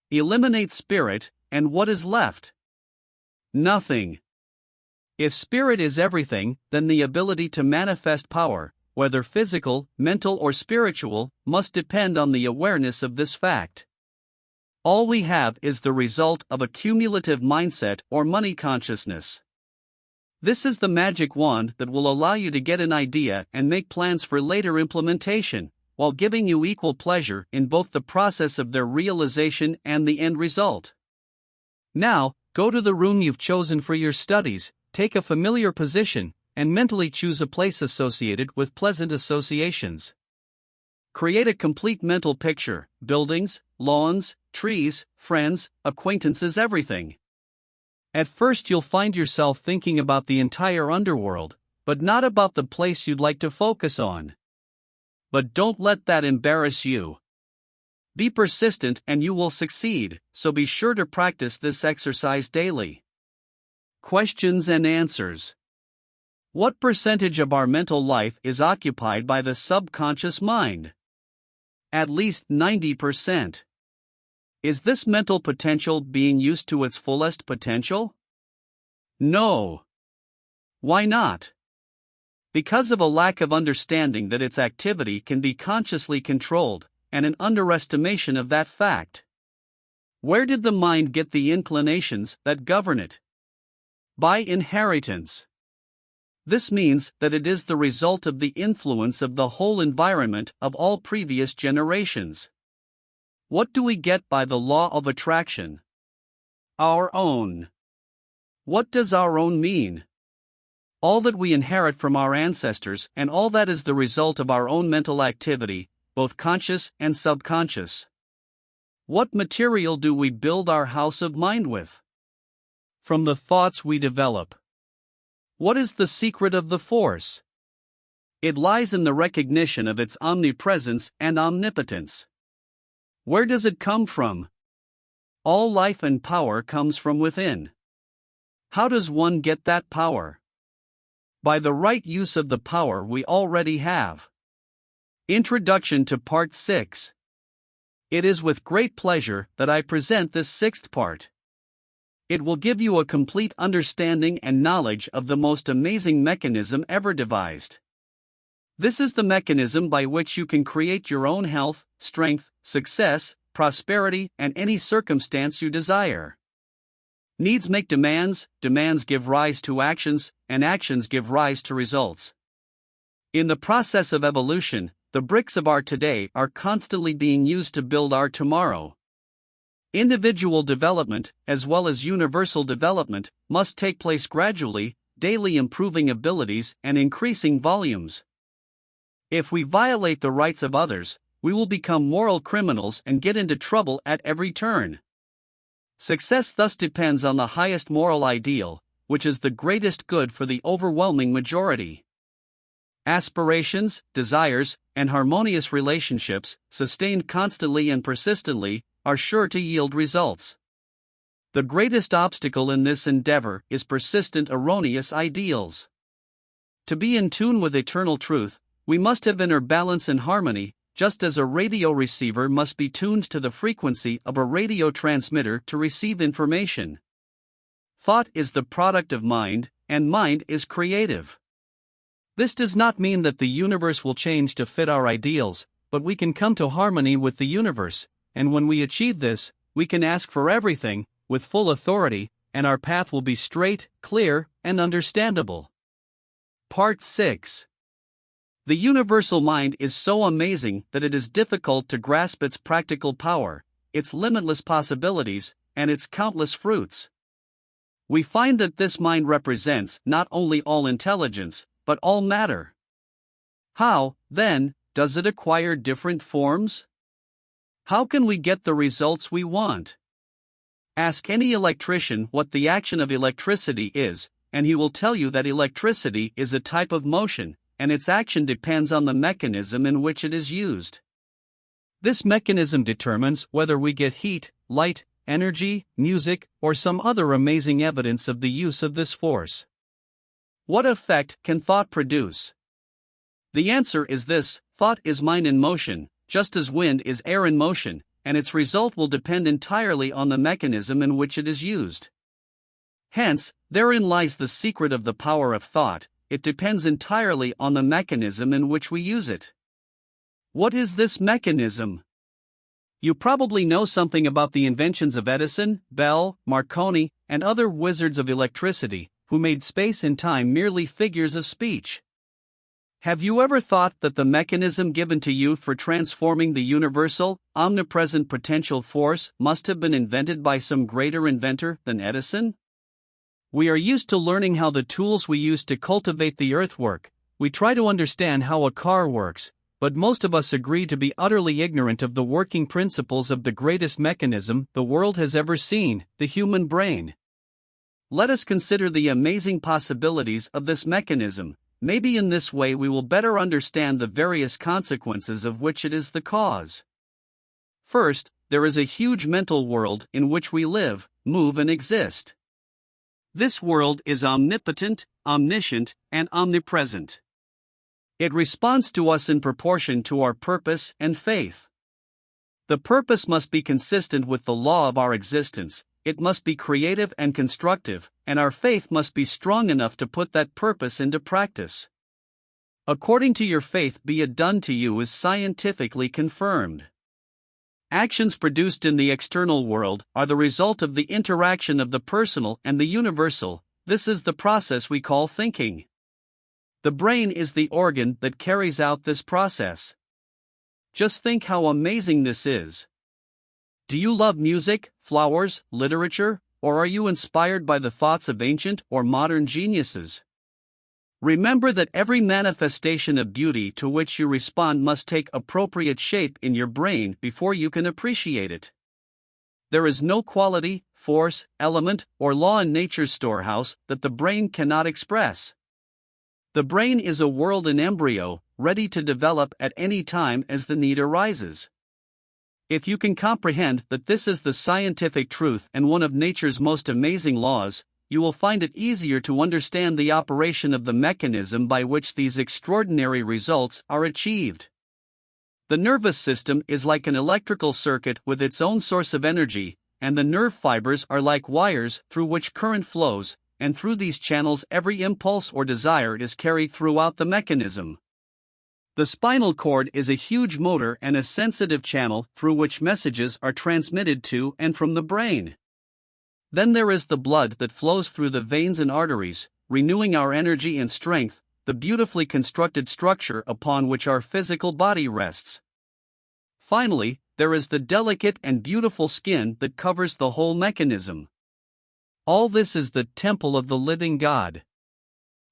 Eliminate spirit, and what is left? Nothing. If spirit is everything, then the ability to manifest power, whether physical, mental, or spiritual, must depend on the awareness of this fact. All we have is the result of a cumulative mindset or money consciousness. This is the magic wand that will allow you to get an idea and make plans for later implementation, while giving you equal pleasure in both the process of their realization and the end result. Now, go to the room you've chosen for your studies, take a familiar position, and mentally choose a place associated with pleasant associations. Create a complete mental picture: buildings, lawns, trees, friends, acquaintances, everything. At first you'll find yourself thinking about the entire underworld, but not about the place you'd like to focus on. But don't let that embarrass you. Be persistent and you will succeed, so be sure to practice this exercise daily. Questions and answers. What percentage of our mental life is occupied by the subconscious mind? At least 90%. Is this mental potential being used to its fullest potential? No. Why not? Because of a lack of understanding that its activity can be consciously controlled, and an underestimation of that fact. Where did the mind get the inclinations that govern it? By inheritance. This means that it is the result of the influence of the whole environment of all previous generations. What do we get by the law of attraction? Our own. What does our own mean? All that we inherit from our ancestors, and all that is the result of our own mental activity, both conscious and subconscious. What material do we build our house of mind with? From the thoughts we develop. What is the secret of the force? It lies in the recognition of its omnipresence and omnipotence. Where does it come from? All life and power comes from within. How does one get that power? By the right use of the power we already have. Introduction to Part 6. It is with great pleasure that I present this sixth part. It will give you a complete understanding and knowledge of the most amazing mechanism ever devised. This is the mechanism by which you can create your own health, strength, success, prosperity, and any circumstance you desire. Needs make demands, demands give rise to actions, and actions give rise to results. In the process of evolution, the bricks of our today are constantly being used to build our tomorrow. Individual development, as well as universal development, must take place gradually, daily improving abilities and increasing volumes. If we violate the rights of others, we will become moral criminals and get into trouble at every turn. Success thus depends on the highest moral ideal, which is the greatest good for the overwhelming majority. Aspirations, desires, and harmonious relationships, sustained constantly and persistently, are sure to yield results. The greatest obstacle in this endeavor is persistent erroneous ideals. To be in tune with eternal truth, we must have inner balance and harmony, just as a radio receiver must be tuned to the frequency of a radio transmitter to receive information. Thought is the product of mind, and mind is creative. This does not mean that the universe will change to fit our ideals, but we can come to harmony with the universe, and when we achieve this, we can ask for everything, with full authority, and our path will be straight, clear, and understandable. Part 6. The universal mind is so amazing that it is difficult to grasp its practical power, its limitless possibilities, and its countless fruits. We find that this mind represents not only all intelligence, but all matter. How, then, does it acquire different forms? How can we get the results we want? Ask any electrician what the action of electricity is, and he will tell you that electricity is a type of motion, and its action depends on the mechanism in which it is used. This mechanism determines whether we get heat, light, energy, music, or some other amazing evidence of the use of this force. What effect can thought produce? The answer is this: thought is mind in motion, just as wind is air in motion, and its result will depend entirely on the mechanism in which it is used. Hence, therein lies the secret of the power of thought. It depends entirely on the mechanism in which we use it. What is this mechanism? You probably know something about the inventions of Edison, Bell, Marconi, and other wizards of electricity, who made space and time merely figures of speech. Have you ever thought that the mechanism given to you for transforming the universal, omnipresent potential force must have been invented by some greater inventor than Edison? We are used to learning how the tools we use to cultivate the earth work. We try to understand how a car works, but most of us agree to be utterly ignorant of the working principles of the greatest mechanism the world has ever seen, the human brain. Let us consider the amazing possibilities of this mechanism. Maybe in this way we will better understand the various consequences of which it is the cause. First, there is a huge mental world in which we live, move, and exist. This world is omnipotent, omniscient, and omnipresent. It responds to us in proportion to our purpose and faith. The purpose must be consistent with the law of our existence. It must be creative and constructive, and our faith must be strong enough to put that purpose into practice. According to your faith be it done to you is scientifically confirmed. Actions produced in the external world are the result of the interaction of the personal and the universal. This is the process we call thinking. The brain is the organ that carries out this process. Just think how amazing this is. Do you love music, flowers, literature, or are you inspired by the thoughts of ancient or modern geniuses? Remember that every manifestation of beauty to which you respond must take appropriate shape in your brain before you can appreciate it. There is no quality, force, element, or law in nature's storehouse that the brain cannot express. The brain is a world in embryo, ready to develop at any time as the need arises. If you can comprehend that this is the scientific truth and one of nature's most amazing laws, you will find it easier to understand the operation of the mechanism by which these extraordinary results are achieved. The nervous system is like an electrical circuit with its own source of energy, and the nerve fibers are like wires through which current flows, and through these channels every impulse or desire is carried throughout the mechanism. The spinal cord is a huge motor and a sensitive channel through which messages are transmitted to and from the brain. Then there is the blood that flows through the veins and arteries, renewing our energy and strength, the beautifully constructed structure upon which our physical body rests. Finally, there is the delicate and beautiful skin that covers the whole mechanism. All this is the temple of the living God.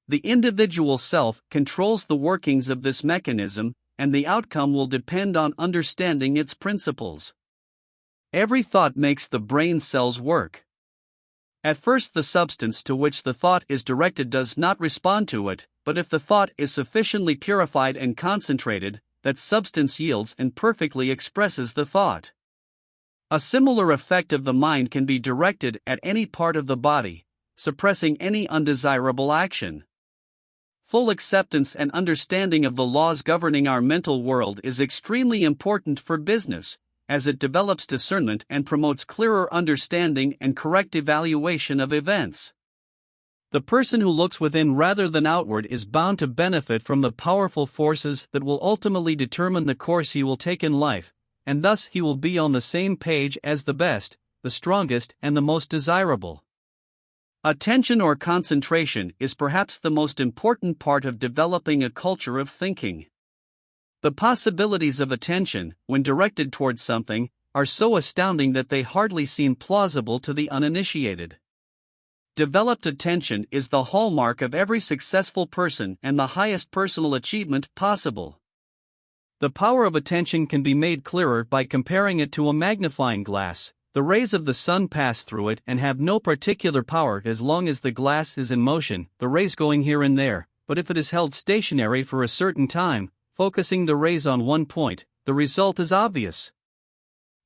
The individual self controls the workings of this mechanism, and the outcome will depend on understanding its principles. Every thought makes the brain cells work. At first, the substance to which the thought is directed does not respond to it, but if the thought is sufficiently purified and concentrated, that substance yields and perfectly expresses the thought. A similar effect of the mind can be directed at any part of the body, suppressing any undesirable action. Full acceptance and understanding of the laws governing our mental world is extremely important for business, as it develops discernment and promotes clearer understanding and correct evaluation of events. The person who looks within rather than outward is bound to benefit from the powerful forces that will ultimately determine the course he will take in life, and thus he will be on the same page as the best, the strongest, and the most desirable. Attention or concentration is perhaps the most important part of developing a culture of thinking. The possibilities of attention, when directed towards something, are so astounding that they hardly seem plausible to the uninitiated. Developed attention is the hallmark of every successful person and the highest personal achievement possible. The power of attention can be made clearer by comparing it to a magnifying glass. The rays of the sun pass through it and have no particular power as long as the glass is in motion, the rays going here and there, but if it is held stationary for a certain time, focusing the rays on one point, the result is obvious.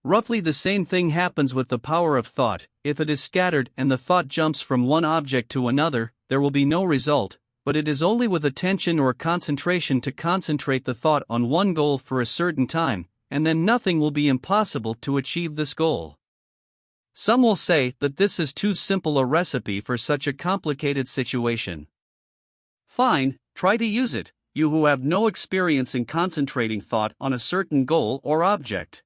Roughly the same thing happens with the power of thought. If it is scattered and the thought jumps from one object to another, there will be no result, but it is only with attention or concentration to concentrate the thought on one goal for a certain time, and then nothing will be impossible to achieve this goal. Some will say that this is too simple a recipe for such a complicated situation. Fine, try to use it, you who have no experience in concentrating thought on a certain goal or object.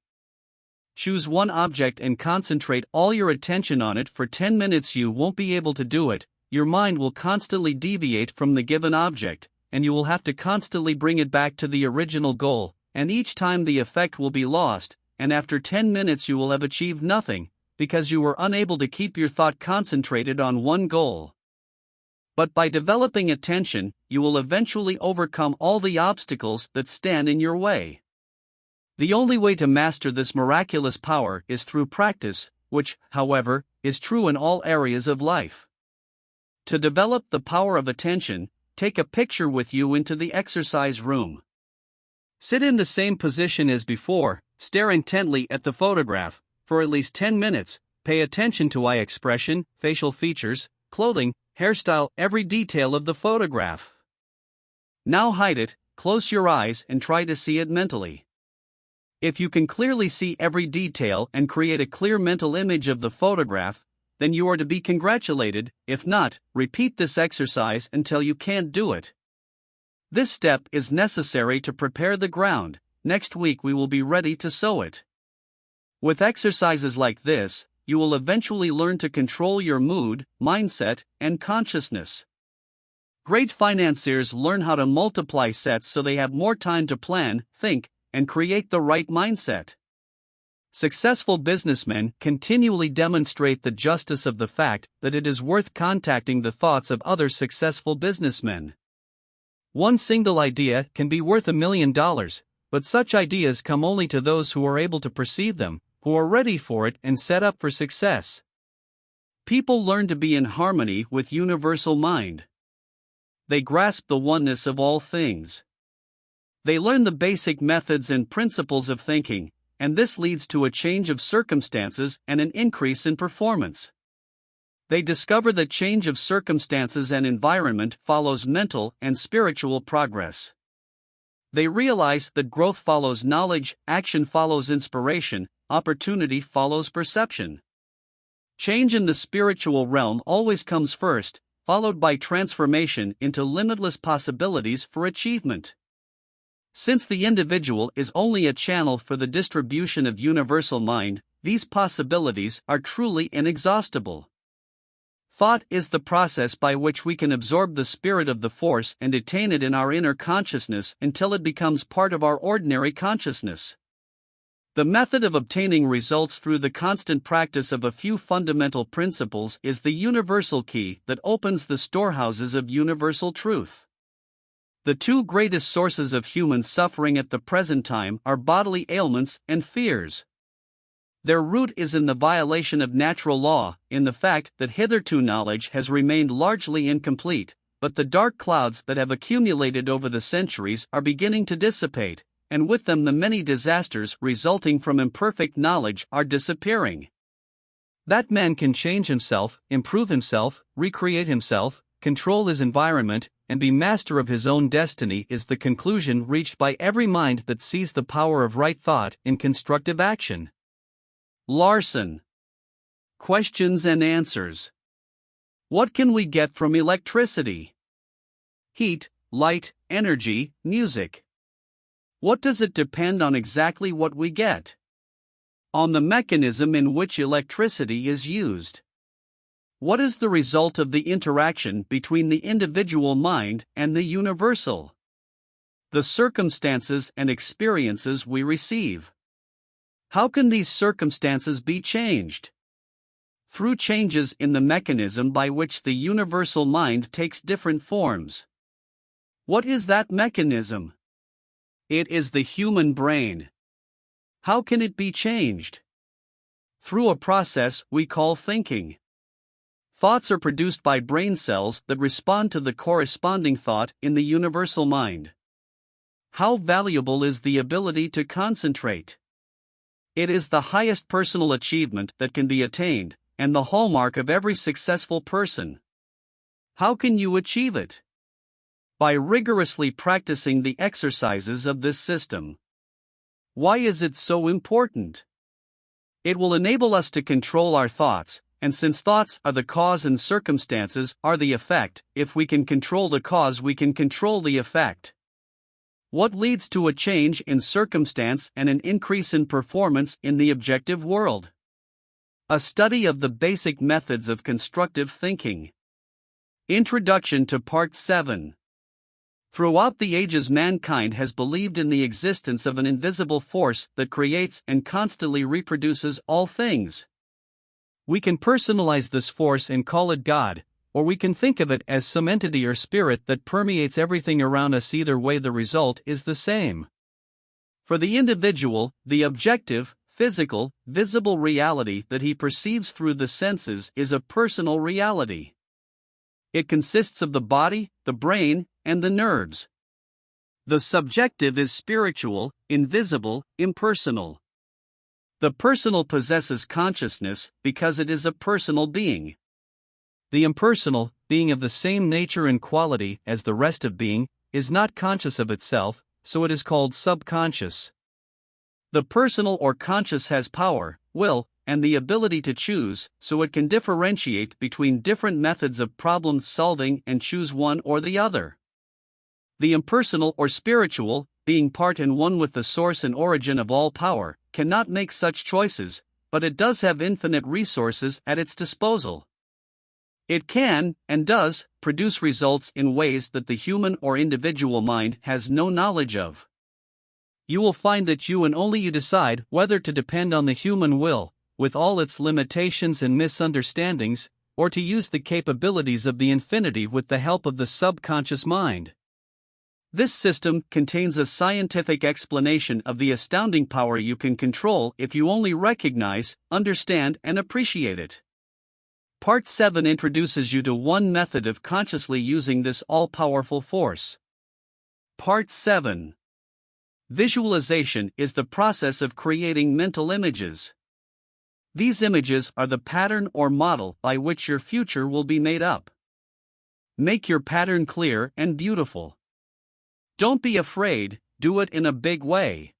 Choose one object and concentrate all your attention on it for 10 minutes. You won't be able to do it, your mind will constantly deviate from the given object, and you will have to constantly bring it back to the original goal, and each time the effect will be lost, and after 10 minutes you will have achieved nothing, because you were unable to keep your thought concentrated on one goal. But by developing attention, you will eventually overcome all the obstacles that stand in your way. The only way to master this miraculous power is through practice, which, however, is true in all areas of life. To develop the power of attention, take a picture with you into the exercise room. Sit in the same position as before, stare intently at the photograph. For at least 10 minutes, pay attention to eye expression, facial features, clothing, hairstyle, every detail of the photograph. Now hide it, close your eyes and try to see it mentally. If you can clearly see every detail and create a clear mental image of the photograph, then you are to be congratulated. If not, repeat this exercise until you can't do it. This step is necessary to prepare the ground. Next week we will be ready to sow it. With exercises like this, you will eventually learn to control your mood, mindset, and consciousness. Great financiers learn how to multiply sets so they have more time to plan, think, and create the right mindset. Successful businessmen continually demonstrate the justice of the fact that it is worth contacting the thoughts of other successful businessmen. One single idea can be worth $1 million, but such ideas come only to those who are able to perceive them, who are ready for it and set up for success. People learn to be in harmony with universal mind. They grasp the oneness of all things. They learn the basic methods and principles of thinking, and this leads to a change of circumstances and an increase in performance. They discover that change of circumstances and environment follows mental and spiritual progress. They realize that growth follows knowledge, action follows inspiration, opportunity follows perception. Change in the spiritual realm always comes first, followed by transformation into limitless possibilities for achievement. Since the individual is only a channel for the distribution of universal mind, these possibilities are truly inexhaustible. Thought is the process by which we can absorb the spirit of the force and detain it in our inner consciousness until it becomes part of our ordinary consciousness. The method of obtaining results through the constant practice of a few fundamental principles is the universal key that opens the storehouses of universal truth. The two greatest sources of human suffering at the present time are bodily ailments and fears. Their root is in the violation of natural law, in the fact that hitherto knowledge has remained largely incomplete, but the dark clouds that have accumulated over the centuries are beginning to dissipate, and with them the many disasters resulting from imperfect knowledge are disappearing. That man can change himself, improve himself, recreate himself, control his environment, and be master of his own destiny is the conclusion reached by every mind that sees the power of right thought in constructive action. Larson. Questions and answers. What can we get from electricity? Heat, light, energy, music. What does it depend on exactly what we get? On the mechanism in which electricity is used. What is the result of the interaction between the individual mind and the universal? The circumstances and experiences we receive. How can these circumstances be changed? Through changes in the mechanism by which the universal mind takes different forms. What is that mechanism? It is the human brain. How can it be changed? Through a process we call thinking. Thoughts are produced by brain cells that respond to the corresponding thought in the universal mind. How valuable is the ability to concentrate? It is the highest personal achievement that can be attained, and the hallmark of every successful person. How can you achieve it? By rigorously practicing the exercises of this system. Why is it so important? It will enable us to control our thoughts, and since thoughts are the cause and circumstances are the effect, if we can control the cause we can control the effect. What leads to a change in circumstance and an increase in performance in the objective world? A study of the basic methods of constructive thinking. Introduction to Part 7. Throughout the ages, mankind has believed in the existence of an invisible force that creates and constantly reproduces all things. We can personalize this force and call it God, or we can think of it as some entity or spirit that permeates everything around us. Either way, the result is the same. For the individual, the objective, physical, visible reality that he perceives through the senses is a personal reality. It consists of the body, the brain, and the nerves. The subjective is spiritual, invisible, impersonal. The personal possesses consciousness because it is a personal being. The impersonal, being of the same nature and quality as the rest of being, is not conscious of itself, so it is called subconscious. The personal or conscious has power, will, and the ability to choose, so it can differentiate between different methods of problem solving and choose one or the other. The impersonal or spiritual, being part and one with the source and origin of all power, cannot make such choices, but it does have infinite resources at its disposal. It can, and does, produce results in ways that the human or individual mind has no knowledge of. You will find that you and only you decide whether to depend on the human will, with all its limitations and misunderstandings, or to use the capabilities of the infinity with the help of the subconscious mind. This system contains a scientific explanation of the astounding power you can control if you only recognize, understand, and appreciate it. Part 7 introduces you to one method of consciously using this all-powerful force. Part 7. Visualization is the process of creating mental images. These images are the pattern or model by which your future will be made up. Make your pattern clear and beautiful. Don't be afraid, do it in a big way.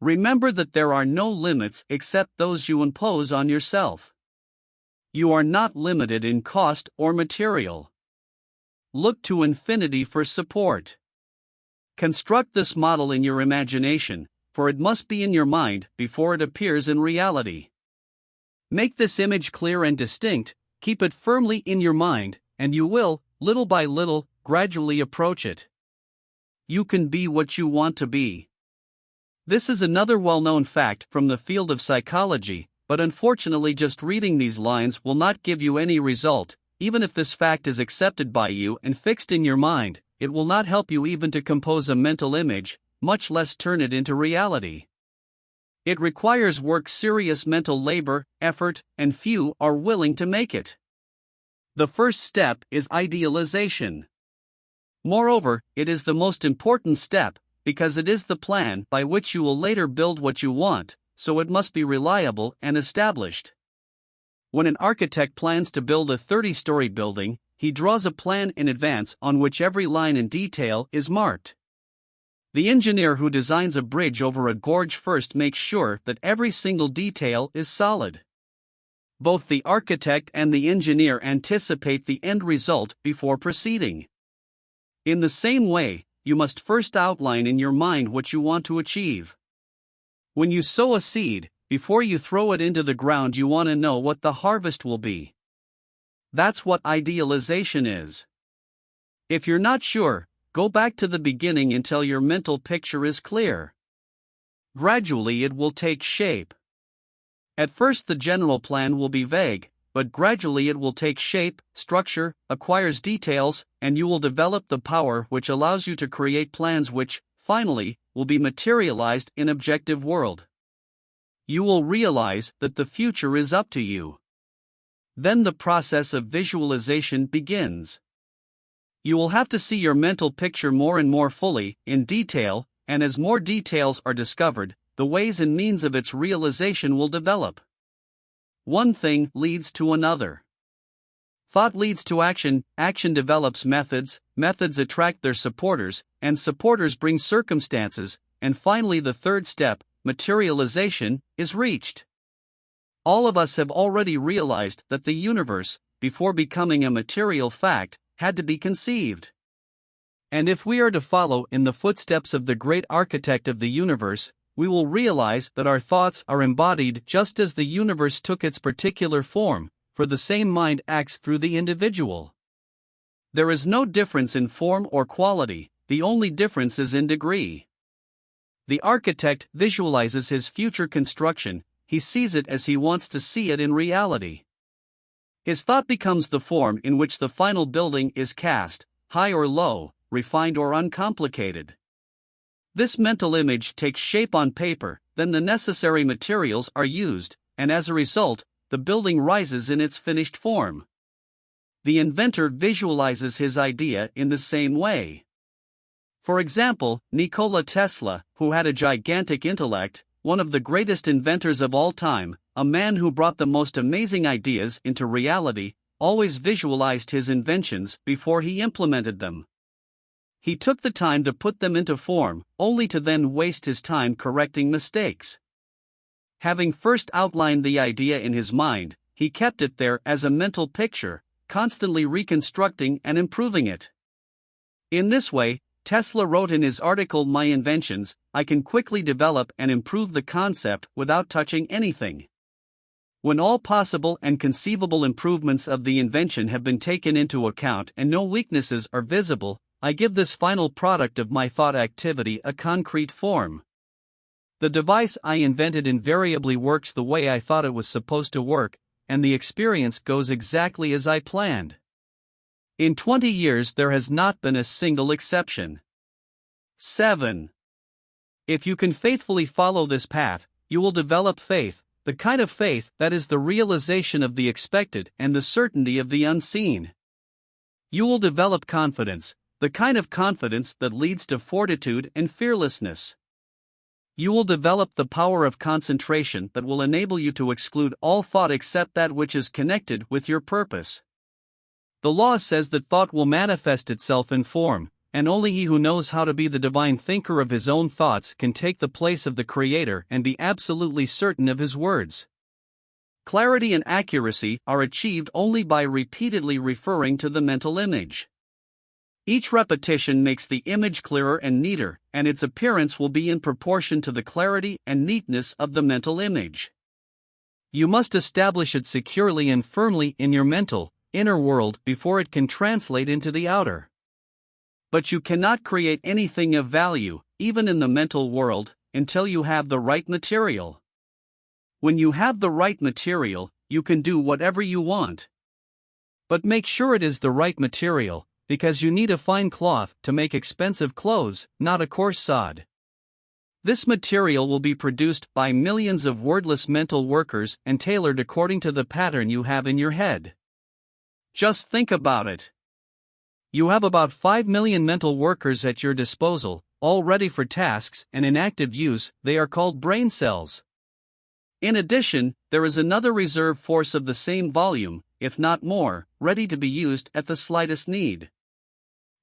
Remember that there are no limits except those you impose on yourself. You are not limited in cost or material. Look to infinity for support. Construct this model in your imagination, for it must be in your mind before it appears in reality. Make this image clear and distinct, keep it firmly in your mind, and you will, little by little, gradually approach it. You can be what you want to be. This is another well-known fact from the field of psychology, but unfortunately just reading these lines will not give you any result. Even if this fact is accepted by you and fixed in your mind, it will not help you even to compose a mental image, much less turn it into reality. It requires work, serious mental labor, effort, and few are willing to make it. The first step is idealization. Moreover, it is the most important step, because it is the plan by which you will later build what you want, so it must be reliable and established. When an architect plans to build a 30-story building, he draws a plan in advance on which every line and detail is marked. The engineer who designs a bridge over a gorge first makes sure that every single detail is solid. Both the architect and the engineer anticipate the end result before proceeding. In the same way, you must first outline in your mind what you want to achieve. When you sow a seed, before you throw it into the ground, you want to know what the harvest will be. That's what idealization is. If you're not sure, go back to the beginning until your mental picture is clear. Gradually it will take shape. At first the general plan will be vague, but gradually it will take shape, structure, acquires details, and you will develop the power which allows you to create plans which, finally, will be materialized in objective world. You will realize that the future is up to you. Then the process of visualization begins. You will have to see your mental picture more and more fully, in detail, and as more details are discovered, the ways and means of its realization will develop. One thing leads to another. Thought leads to action, action develops methods, methods attract their supporters, and supporters bring circumstances, and finally the third step, materialization, is reached. All of us have already realized that the universe, before becoming a material fact, had to be conceived. And if we are to follow in the footsteps of the great architect of the universe, we will realize that our thoughts are embodied just as the universe took its particular form, for the same mind acts through the individual. There is no difference in form or quality, the only difference is in degree. The architect visualizes his future construction, he sees it as he wants to see it in reality. His thought becomes the form in which the final building is cast, high or low, refined or uncomplicated. This mental image takes shape on paper, then the necessary materials are used, and as a result, the building rises in its finished form. The inventor visualizes his idea in the same way. For example, Nikola Tesla, who had a gigantic intellect, one of the greatest inventors of all time, a man who brought the most amazing ideas into reality, always visualized his inventions before he implemented them. He took the time to put them into form, only to then waste his time correcting mistakes. Having first outlined the idea in his mind, he kept it there as a mental picture, constantly reconstructing and improving it. In this way, Tesla wrote in his article My Inventions, I can quickly develop and improve the concept without touching anything. When all possible and conceivable improvements of the invention have been taken into account and no weaknesses are visible, I give this final product of my thought activity a concrete form. The device I invented invariably works the way I thought it was supposed to work, and the experience goes exactly as I planned. In 20 years there has not been a single exception. 7. If you can faithfully follow this path, you will develop faith, the kind of faith that is the realization of the expected and the certainty of the unseen. You will develop confidence, the kind of confidence that leads to fortitude and fearlessness. You will develop the power of concentration that will enable you to exclude all thought except that which is connected with your purpose. The law says that thought will manifest itself in form, and only he who knows how to be the divine thinker of his own thoughts can take the place of the Creator and be absolutely certain of his words. Clarity and accuracy are achieved only by repeatedly referring to the mental image. Each repetition makes the image clearer and neater, and its appearance will be in proportion to the clarity and neatness of the mental image. You must establish it securely and firmly in your mental, inner world before it can translate into the outer. But you cannot create anything of value, even in the mental world, until you have the right material. When you have the right material, you can do whatever you want. But make sure it is the right material, because you need a fine cloth to make expensive clothes, not a coarse sod. This material will be produced by millions of wordless mental workers and tailored according to the pattern you have in your head. Just think about it. You have about 5 million mental workers at your disposal, all ready for tasks and in active use. They are called brain cells. In addition, there is another reserve force of the same volume, if not more, ready to be used at the slightest need.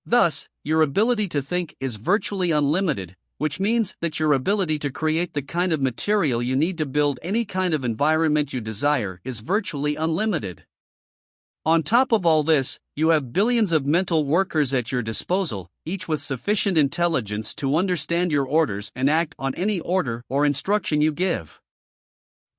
Thus, your ability to think is virtually unlimited, which means that your ability to create the kind of material you need to build any kind of environment you desire is virtually unlimited. On top of all this, you have billions of mental workers at your disposal, each with sufficient intelligence to understand your orders and act on any order or instruction you give.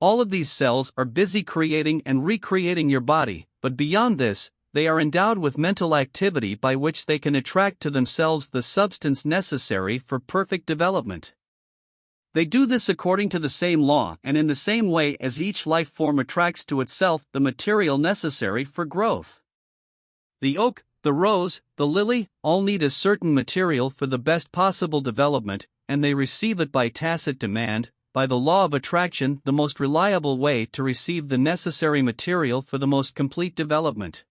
All of these cells are busy creating and recreating your body, but beyond this, they are endowed with mental activity by which they can attract to themselves the substance necessary for perfect development. They do this according to the same law and in the same way as each life form attracts to itself the material necessary for growth. The oak, the rose, the lily, all need a certain material for the best possible development, and they receive it by tacit demand, by the law of attraction, the most reliable way to receive the necessary material for the most complete development.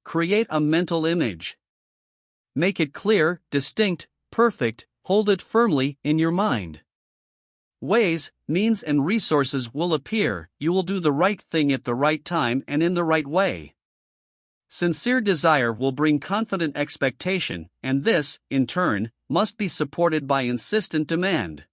Create a mental image. Make it clear, distinct, perfect, hold it firmly in your mind. Ways, means and resources will appear, you will do the right thing at the right time and in the right way. Sincere desire will bring confident expectation, and this, in turn, must be supported by insistent demand.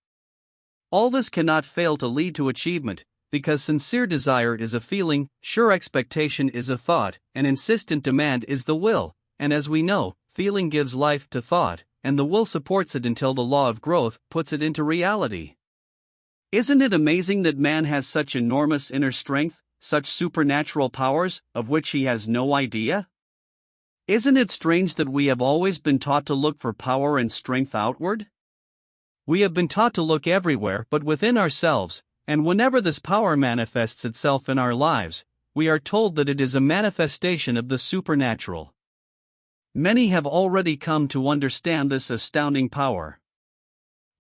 All this cannot fail to lead to achievement, because sincere desire is a feeling, sure expectation is a thought, and insistent demand is the will, and as we know, feeling gives life to thought, and the will supports it until the law of growth puts it into reality. Isn't it amazing that man has such enormous inner strength, such supernatural powers, of which he has no idea? Isn't it strange that we have always been taught to look for power and strength outward? We have been taught to look everywhere but within ourselves, and whenever this power manifests itself in our lives, we are told that it is a manifestation of the supernatural. Many have already come to understand this astounding power.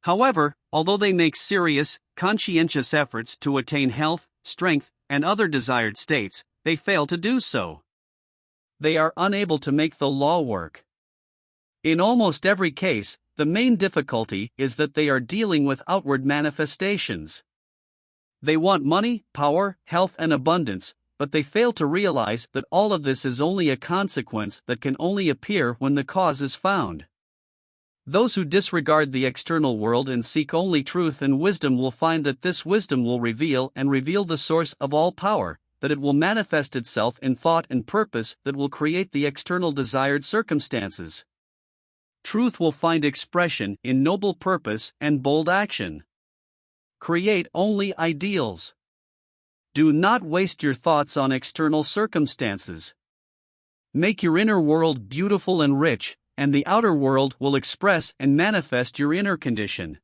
However, although they make serious, conscientious efforts to attain health, strength, and other desired states, they fail to do so. They are unable to make the law work. In almost every case, the main difficulty is that they are dealing with outward manifestations. They want money, power, health, and abundance, but they fail to realize that all of this is only a consequence that can only appear when the cause is found. Those who disregard the external world and seek only truth and wisdom will find that this wisdom will reveal the source of all power, that it will manifest itself in thought and purpose that will create the external desired circumstances. Truth will find expression in noble purpose and bold action. Create only ideals. Do not waste your thoughts on external circumstances. Make your inner world beautiful and rich, and the outer world will express and manifest your inner condition.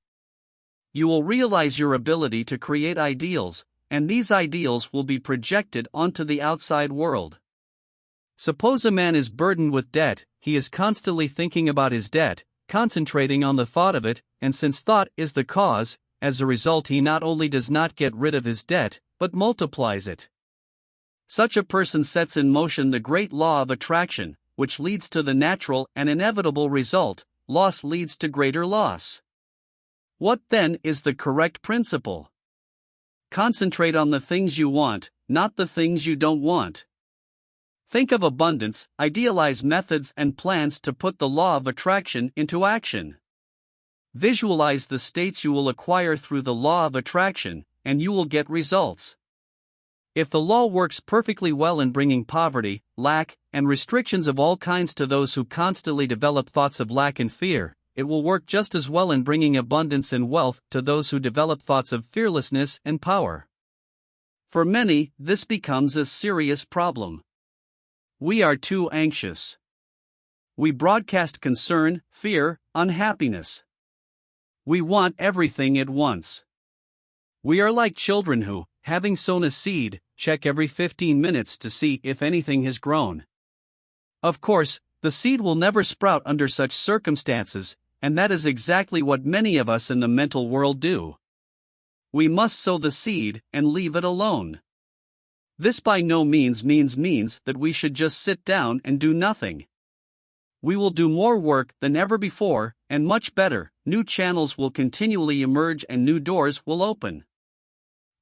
You will realize your ability to create ideals, and these ideals will be projected onto the outside world. Suppose a man is burdened with debt, he is constantly thinking about his debt, concentrating on the thought of it, and since thought is the cause, as a result he not only does not get rid of his debt, but multiplies it. Such a person sets in motion the great law of attraction, which leads to the natural and inevitable result: loss leads to greater loss. What then is the correct principle? Concentrate on the things you want, not the things you don't want. Think of abundance, idealize methods and plans to put the law of attraction into action. Visualize the states you will acquire through the law of attraction, and you will get results. If the law works perfectly well in bringing poverty, lack, and restrictions of all kinds to those who constantly develop thoughts of lack and fear, it will work just as well in bringing abundance and wealth to those who develop thoughts of fearlessness and power. For many, this becomes a serious problem. We are too anxious. We broadcast concern, fear, unhappiness. We want everything at once. We are like children who, having sown a seed, check every 15 minutes to see if anything has grown. Of course, the seed will never sprout under such circumstances, and that is exactly what many of us in the mental world do. We must sow the seed and leave it alone. This by no means means that we should just sit down and do nothing. We will do more work than ever before, and much better. New channels will continually emerge and new doors will open.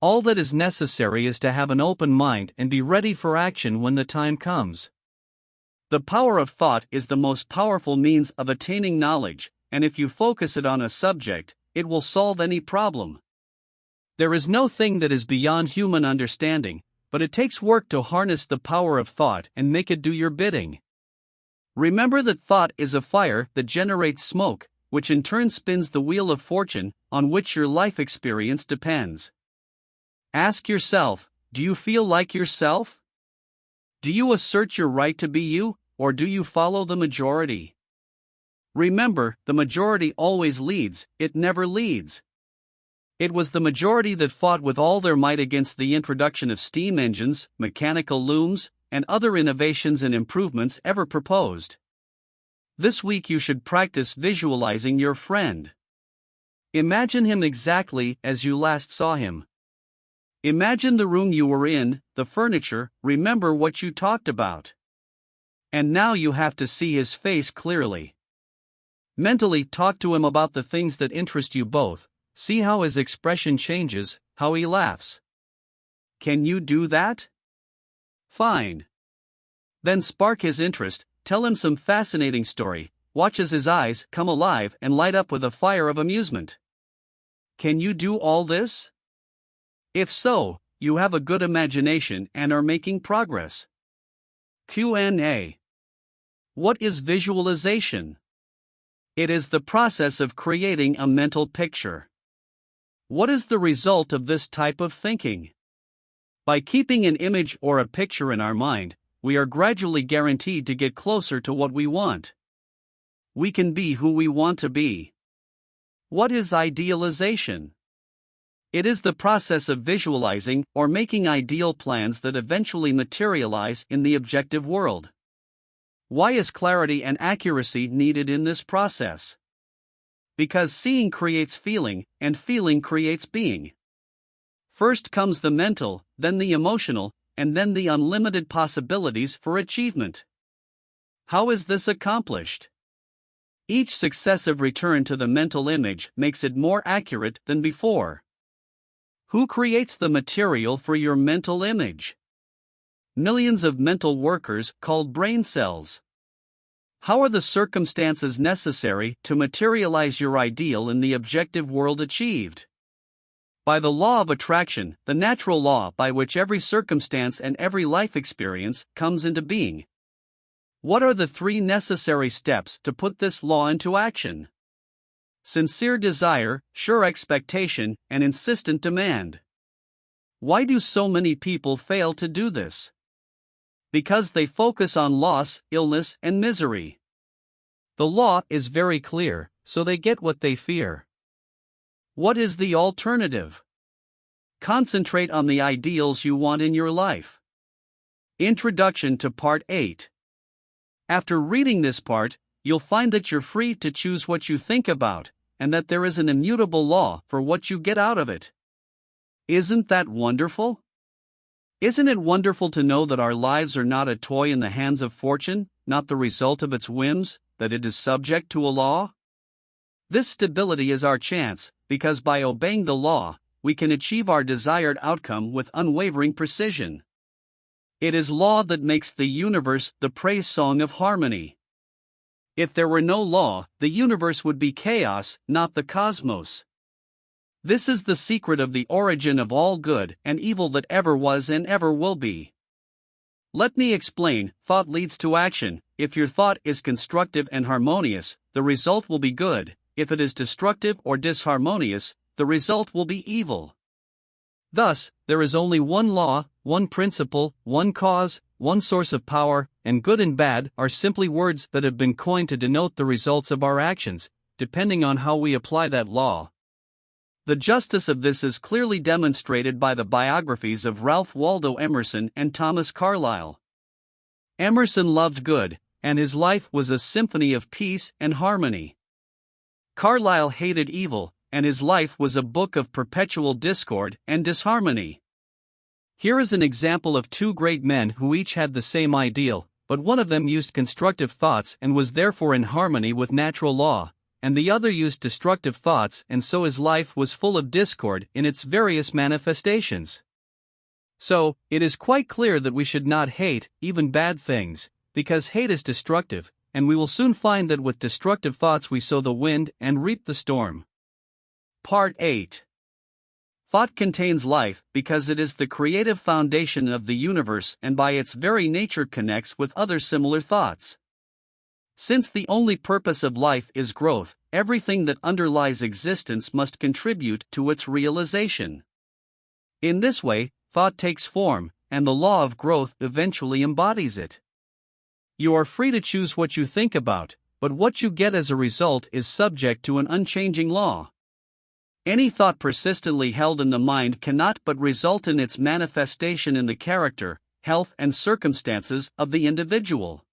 All that is necessary is to have an open mind and be ready for action when the time comes. The power of thought is the most powerful means of attaining knowledge, and if you focus it on a subject, it will solve any problem. There is no thing that is beyond human understanding, but it takes work to harness the power of thought and make it do your bidding. Remember that thought is a fire that generates smoke, which in turn spins the wheel of fortune, on which your life experience depends. Ask yourself, do you feel like yourself? Do you assert your right to be you, or do you follow the majority? Remember, the majority always leads, it never leads. It was the majority that fought with all their might against the introduction of steam engines, mechanical looms, and other innovations and improvements ever proposed. This week you should practice visualizing your friend. Imagine him exactly as you last saw him. Imagine the room you were in, the furniture, remember what you talked about. And now you have to see his face clearly. Mentally talk to him about the things that interest you both, see how his expression changes, how he laughs. Can you do that? Fine. Then spark his interest, tell him some fascinating story, watch as his eyes come alive and light up with a fire of amusement. Can you do all this? If so, you have a good imagination and are making progress. Q&A. What is visualization? It is the process of creating a mental picture. What is the result of this type of thinking? By keeping an image or a picture in our mind, we are gradually guaranteed to get closer to what we want. We can be who we want to be. What is idealization? It is the process of visualizing or making ideal plans that eventually materialize in the objective world. Why is clarity and accuracy needed in this process? Because seeing creates feeling, and feeling creates being. First comes the mental, then the emotional, and then the unlimited possibilities for achievement. How is this accomplished? Each successive return to the mental image makes it more accurate than before. Who creates the material for your mental image? Millions of mental workers called brain cells. How are the circumstances necessary to materialize your ideal in the objective world achieved? By the law of attraction, the natural law by which every circumstance and every life experience comes into being. What are the 3 necessary steps to put this law into action? Sincere desire, sure expectation, and insistent demand. Why do so many people fail to do this? Because they focus on loss, illness, and misery. The law is very clear, so they get what they fear. What is the alternative? Concentrate on the ideals you want in your life. Introduction to Part 8. After reading this part, you'll find that you're free to choose what you think about, and that there is an immutable law for what you get out of it. Isn't that wonderful? Isn't it wonderful to know that our lives are not a toy in the hands of fortune, not the result of its whims, that it is subject to a law? This stability is our chance, because by obeying the law, we can achieve our desired outcome with unwavering precision. It is law that makes the universe the praise song of harmony. If there were no law, the universe would be chaos, not the cosmos. This is the secret of the origin of all good and evil that ever was and ever will be. Let me explain. Thought leads to action. If your thought is constructive and harmonious, the result will be good. If it is destructive or disharmonious, the result will be evil. Thus, there is only one law, one principle, one cause, one source of power, and good and bad are simply words that have been coined to denote the results of our actions, depending on how we apply that law. The justice of this is clearly demonstrated by the biographies of Ralph Waldo Emerson and Thomas Carlyle. Emerson loved good, and his life was a symphony of peace and harmony. Carlyle hated evil, and his life was a book of perpetual discord and disharmony. Here is an example of 2 great men who each had the same ideal, but one of them used constructive thoughts and was therefore in harmony with natural law, and the other used destructive thoughts, and so his life was full of discord in its various manifestations. So, it is quite clear that we should not hate, even bad things, because hate is destructive, and we will soon find that with destructive thoughts we sow the wind and reap the storm. Part 8. Thought contains life because it is the creative foundation of the universe and by its very nature connects with other similar thoughts. Since the only purpose of life is growth, everything that underlies existence must contribute to its realization. In this way, thought takes form, and the law of growth eventually embodies it. You are free to choose what you think about, but what you get as a result is subject to an unchanging law. Any thought persistently held in the mind cannot but result in its manifestation in the character, health, and circumstances of the individual.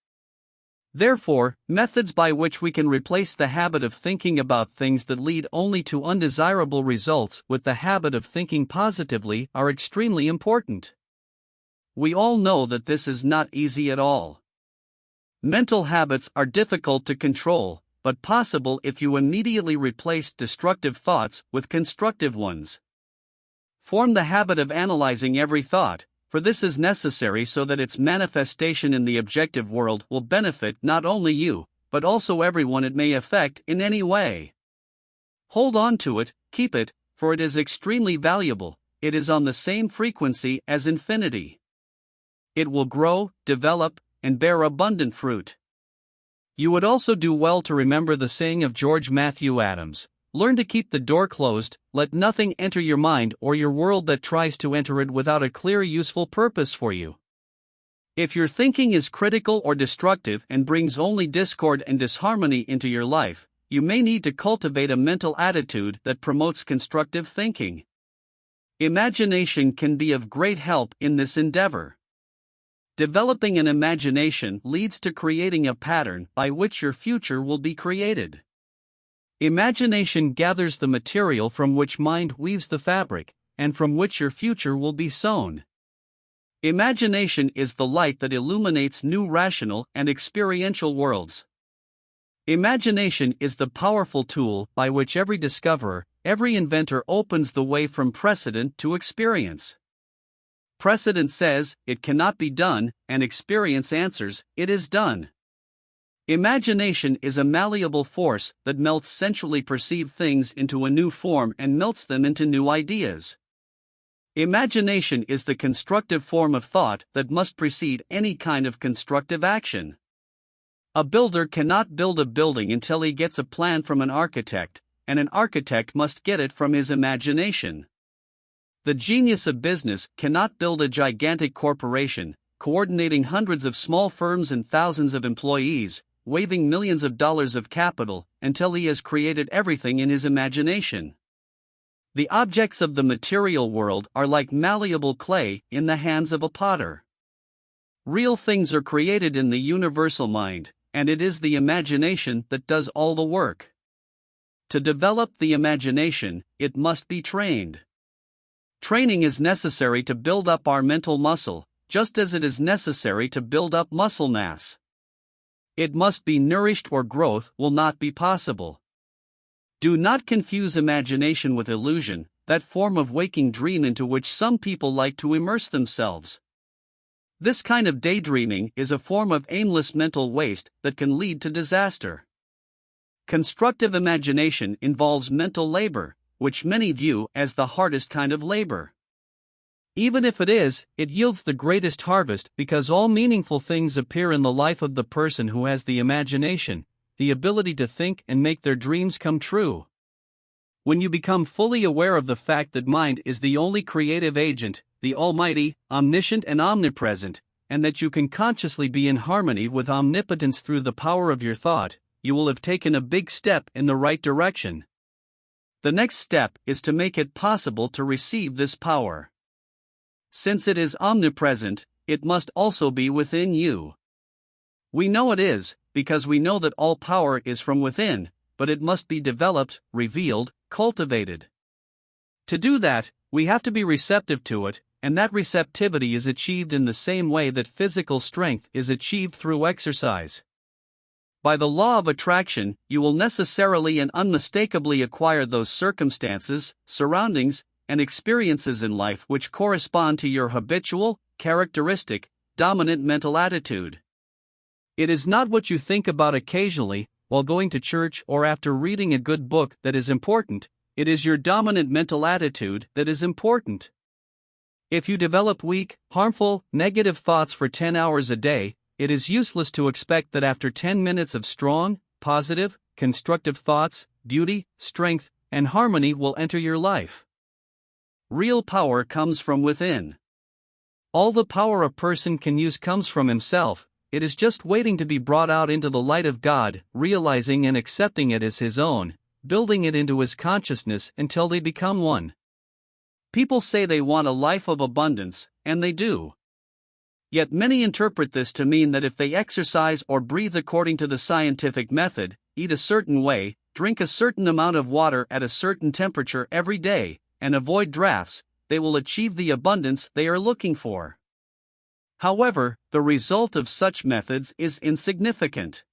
Therefore, methods by which we can replace the habit of thinking about things that lead only to undesirable results with the habit of thinking positively are extremely important. We all know that this is not easy at all. Mental habits are difficult to control, but possible if you immediately replace destructive thoughts with constructive ones. Form the habit of analyzing every thought, for this is necessary so that its manifestation in the objective world will benefit not only you, but also everyone it may affect in any way. Hold on to it, keep it, for it is extremely valuable. It is on the same frequency as infinity. It will grow, develop, and bear abundant fruit. You would also do well to remember the saying of George Matthew Adams: learn to keep the door closed, let nothing enter your mind or your world that tries to enter it without a clear useful purpose for you. If your thinking is critical or destructive and brings only discord and disharmony into your life, you may need to cultivate a mental attitude that promotes constructive thinking. Imagination can be of great help in this endeavor. Developing an imagination leads to creating a pattern by which your future will be created. Imagination gathers the material from which mind weaves the fabric, and from which your future will be sown. Imagination is the light that illuminates new rational and experiential worlds. Imagination is the powerful tool by which every discoverer, every inventor opens the way from precedent to experience. Precedent says, it cannot be done, and experience answers, it is done. Imagination is a malleable force that melts sensually perceived things into a new form and melts them into new ideas. Imagination is the constructive form of thought that must precede any kind of constructive action. A builder cannot build a building until he gets a plan from an architect, and an architect must get it from his imagination. The genius of business cannot build a gigantic corporation, coordinating hundreds of small firms and thousands of employees, waving millions of dollars of capital, until he has created everything in his imagination. The objects of the material world are like malleable clay in the hands of a potter. Real things are created in the universal mind, and it is the imagination that does all the work. To develop the imagination, it must be trained. Training is necessary to build up our mental muscle, just as it is necessary to build up muscle mass. It must be nourished or growth will not be possible. Do not confuse imagination with illusion, that form of waking dream into which some people like to immerse themselves. This kind of daydreaming is a form of aimless mental waste that can lead to disaster. Constructive imagination involves mental labor, which many view as the hardest kind of labor. Even if it is, it yields the greatest harvest because all meaningful things appear in the life of the person who has the imagination, the ability to think and make their dreams come true. When you become fully aware of the fact that mind is the only creative agent, the almighty, omniscient and omnipresent, and that you can consciously be in harmony with omnipotence through the power of your thought, you will have taken a big step in the right direction. The next step is to make it possible to receive this power. Since it is omnipresent, it must also be within you. We know it is, because we know that all power is from within, but it must be developed, revealed, cultivated. To do that, we have to be receptive to it, and that receptivity is achieved in the same way that physical strength is achieved through exercise. By the law of attraction, you will necessarily and unmistakably acquire those circumstances, surroundings, and experiences in life which correspond to your habitual, characteristic, dominant mental attitude. It is not what you think about occasionally, while going to church or after reading a good book, that is important. It is your dominant mental attitude that is important. If you develop weak, harmful, negative thoughts for 10 hours a day, it is useless to expect that after 10 minutes of strong, positive, constructive thoughts, beauty, strength, and harmony will enter your life. Real power comes from within. All the power a person can use comes from himself. It is just waiting to be brought out into the light of God, realizing and accepting it as his own, building it into his consciousness until they become one. People say they want a life of abundance, and they do. Yet many interpret this to mean that if they exercise or breathe according to the scientific method, eat a certain way, drink a certain amount of water at a certain temperature every day, and avoid drafts, they will achieve the abundance they are looking for. However, the result of such methods is insignificant.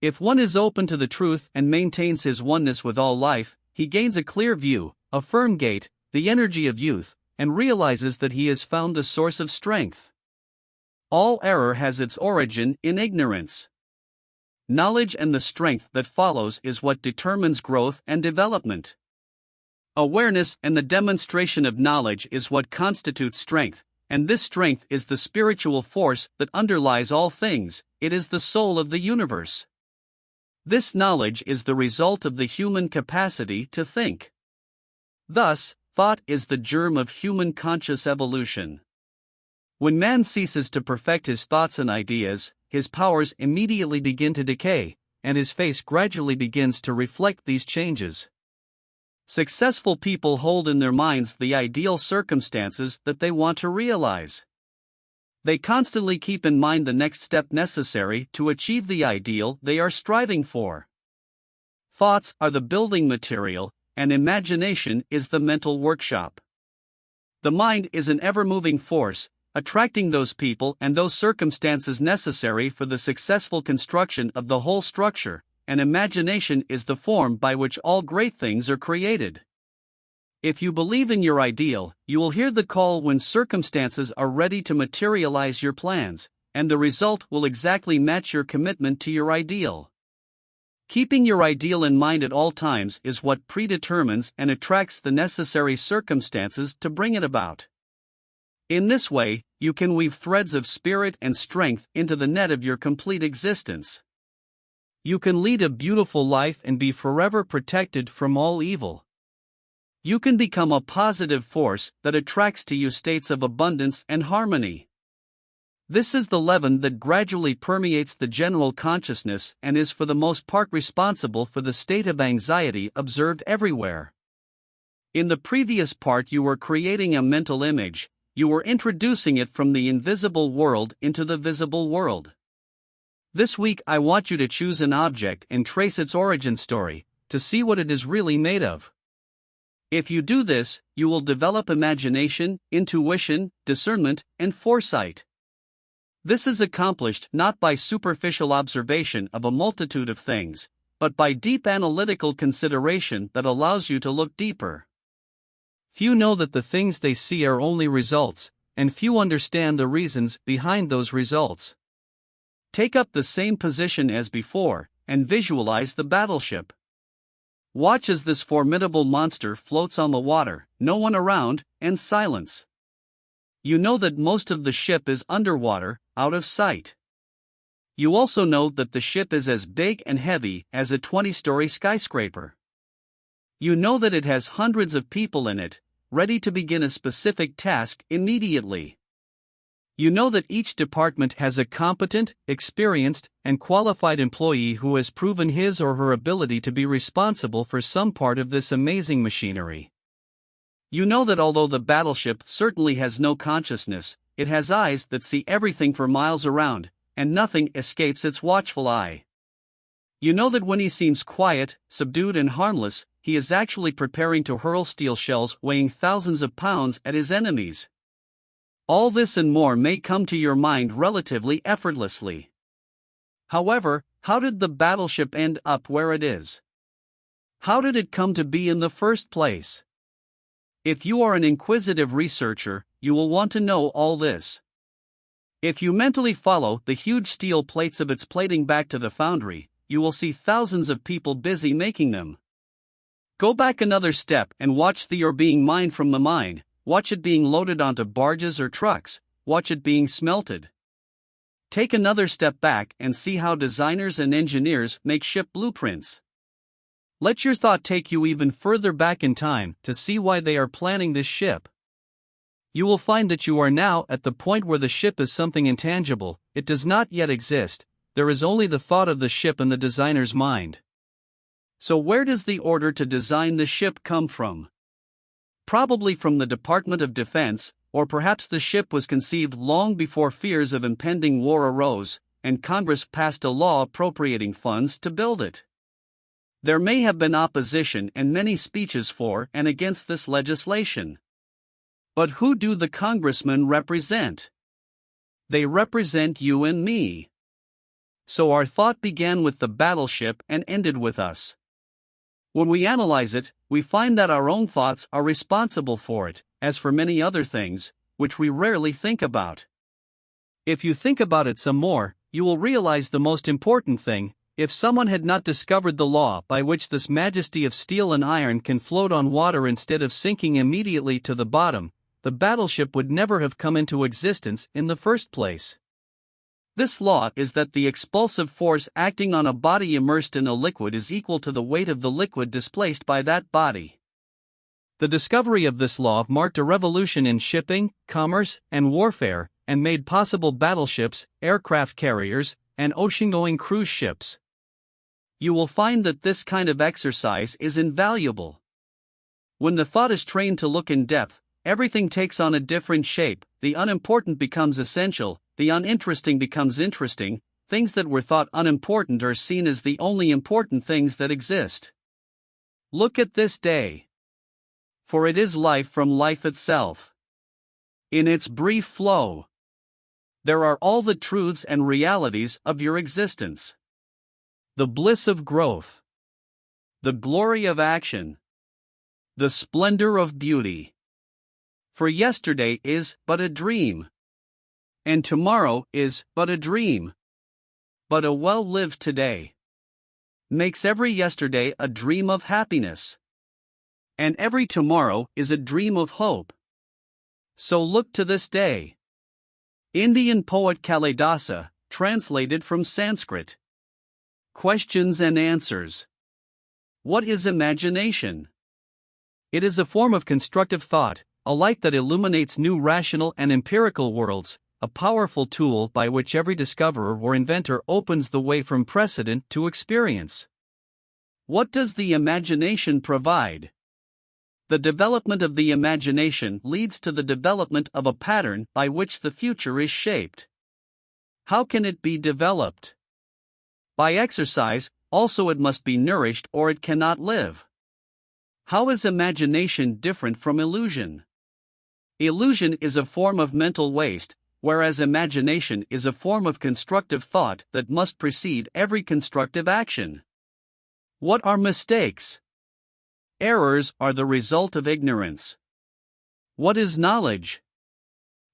If one is open to the truth and maintains his oneness with all life, he gains a clear view, a firm gait, the energy of youth, and realizes that he has found the source of strength. All error has its origin in ignorance. Knowledge and the strength that follows is what determines growth and development. Awareness and the demonstration of knowledge is what constitutes strength, and this strength is the spiritual force that underlies all things. It is the soul of the universe. This knowledge is the result of the human capacity to think. Thus, thought is the germ of human conscious evolution. When man ceases to perfect his thoughts and ideas, his powers immediately begin to decay, and his face gradually begins to reflect these changes. Successful people hold in their minds the ideal circumstances that they want to realize. They constantly keep in mind the next step necessary to achieve the ideal they are striving for. Thoughts are the building material, and imagination is the mental workshop. The mind is an ever-moving force, attracting those people and those circumstances necessary for the successful construction of the whole structure, and imagination is the form by which all great things are created. If you believe in your ideal, you will hear the call when circumstances are ready to materialize your plans, and the result will exactly match your commitment to your ideal. Keeping your ideal in mind at all times is what predetermines and attracts the necessary circumstances to bring it about. In this way, you can weave threads of spirit and strength into the net of your complete existence. You can lead a beautiful life and be forever protected from all evil. You can become a positive force that attracts to you states of abundance and harmony. This is the leaven that gradually permeates the general consciousness and is for the most part responsible for the state of anxiety observed everywhere. In the previous part, you were creating a mental image. You were introducing it from the invisible world into the visible world. This week I want you to choose an object and trace its origin story, to see what it is really made of. If you do this, you will develop imagination, intuition, discernment, and foresight. This is accomplished not by superficial observation of a multitude of things, but by deep analytical consideration that allows you to look deeper. Few know that the things they see are only results, and few understand the reasons behind those results. Take up the same position as before, and visualize the battleship. Watch as this formidable monster floats on the water, no one around, and silence. You know that most of the ship is underwater, out of sight. You also know that the ship is as big and heavy as a 20-story skyscraper. You know that it has hundreds of people in it, ready to begin a specific task immediately. You know that each department has a competent, experienced, and qualified employee who has proven his or her ability to be responsible for some part of this amazing machinery. You know that although the battleship certainly has no consciousness, it has eyes that see everything for miles around, and nothing escapes its watchful eye. You know that when he seems quiet, subdued, and harmless, he is actually preparing to hurl steel shells weighing thousands of pounds at his enemies. All this and more may come to your mind relatively effortlessly. However, how did the battleship end up where it is? How did it come to be in the first place? If you are an inquisitive researcher, you will want to know all this. If you mentally follow the huge steel plates of its plating back to the foundry, you will see thousands of people busy making them. Go back another step and watch the ore being mined from the mine, watch it being loaded onto barges or trucks, watch it being smelted. Take another step back and see how designers and engineers make ship blueprints. Let your thought take you even further back in time to see why they are planning this ship. You will find that you are now at the point where the ship is something intangible, it does not yet exist, there is only the thought of the ship in the designer's mind. So where does the order to design the ship come from? Probably from the Department of Defense, or perhaps the ship was conceived long before fears of impending war arose, and Congress passed a law appropriating funds to build it. There may have been opposition and many speeches for and against this legislation. But who do the congressmen represent? They represent you and me. So our thought began with the battleship and ended with us. When we analyze it, we find that our own thoughts are responsible for it, as for many other things, which we rarely think about. If you think about it some more, you will realize the most important thing. If someone had not discovered the law by which this majesty of steel and iron can float on water instead of sinking immediately to the bottom, the battleship would never have come into existence in the first place. This law is that the expulsive force acting on a body immersed in a liquid is equal to the weight of the liquid displaced by that body. The discovery of this law marked a revolution in shipping, commerce, and warfare, and made possible battleships, aircraft carriers, and ocean-going cruise ships. You will find that this kind of exercise is invaluable. When the thought is trained to look in depth, everything takes on a different shape, the unimportant becomes essential, the uninteresting becomes interesting, things that were thought unimportant are seen as the only important things that exist. Look at this day. For it is life from life itself. In its brief flow, there are all the truths and realities of your existence. The bliss of growth, the glory of action, the splendor of beauty. For yesterday is but a dream, and tomorrow is but a dream. But a well-lived today makes every yesterday a dream of happiness, and every tomorrow is a dream of hope. So look to this day. Indian poet Kalidasa, translated from Sanskrit. Questions and answers. What is imagination? It is a form of constructive thought, a light that illuminates new rational and empirical worlds, a powerful tool by which every discoverer or inventor opens the way from precedent to experience. What does the imagination provide? The development of the imagination leads to the development of a pattern by which the future is shaped. How can it be developed? By exercise, also it must be nourished or it cannot live. How is imagination different from illusion? Illusion is a form of mental waste, whereas imagination is a form of constructive thought that must precede every constructive action. What are mistakes? Errors are the result of ignorance. What is knowledge?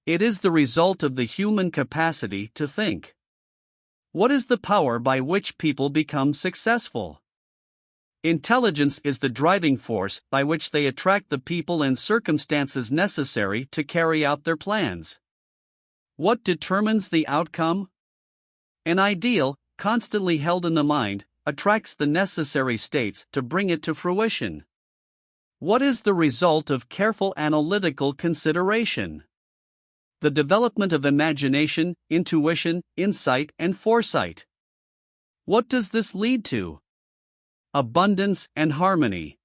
It is the result of the human capacity to think. What is the power by which people become successful? Intelligence is the driving force by which they attract the people and circumstances necessary to carry out their plans. What determines the outcome? An ideal, constantly held in the mind, attracts the necessary states to bring it to fruition. What is the result of careful analytical consideration? The development of imagination, intuition, insight, and foresight. What does this lead to? Abundance and harmony.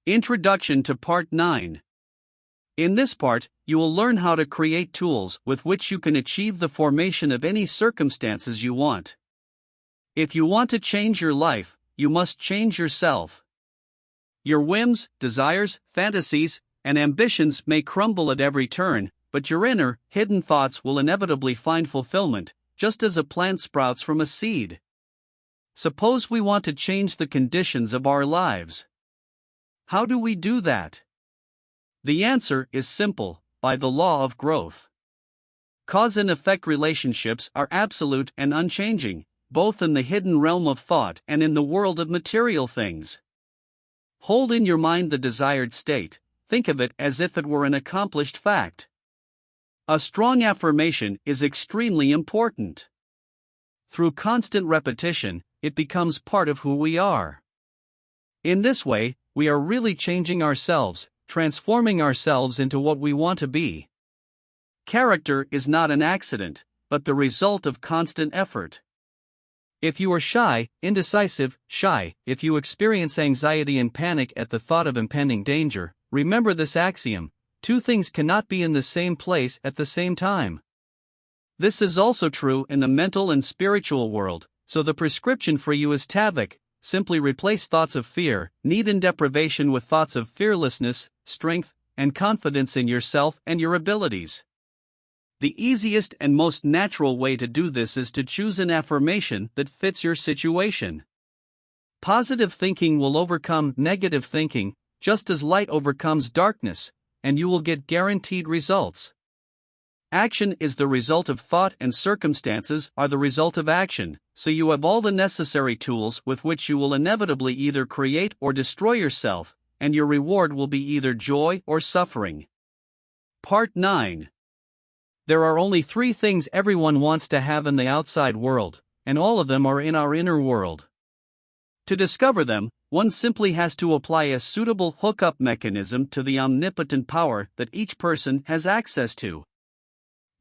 Introduction to Part 9. In this part, you will learn how to create tools with which you can achieve the formation of any circumstances you want. If you want to change your life, you must change yourself. Your whims, desires, fantasies, and ambitions may crumble at every turn, but your inner, hidden thoughts will inevitably find fulfillment, just as a plant sprouts from a seed. Suppose we want to change the conditions of our lives. How do we do that? The answer is simple: by the law of growth. Cause and effect relationships are absolute and unchanging, both in the hidden realm of thought and in the world of material things. Hold in your mind the desired state, think of it as if it were an accomplished fact. A strong affirmation is extremely important. Through constant repetition, it becomes part of who we are. In this way, we are really changing ourselves, transforming ourselves into what we want to be. Character is not an accident, but the result of constant effort. If you are shy, indecisive, shy, if you experience anxiety and panic at the thought of impending danger, remember this axiom: two things cannot be in the same place at the same time. This is also true in the mental and spiritual world, so the prescription for you is TAVIC: simply replace thoughts of fear, need, and deprivation with thoughts of fearlessness, strength, and confidence in yourself and your abilities. The easiest and most natural way to do this is to choose an affirmation that fits your situation. Positive thinking will overcome negative thinking, just as light overcomes darkness, and you will get guaranteed results. Action is the result of thought, and circumstances are the result of action, so you have all the necessary tools with which you will inevitably either create or destroy yourself, and your reward will be either joy or suffering. Part 9. There are only 3 things everyone wants to have in the outside world, and all of them are in our inner world. To discover them, one simply has to apply a suitable hookup mechanism to the omnipotent power that each person has access to.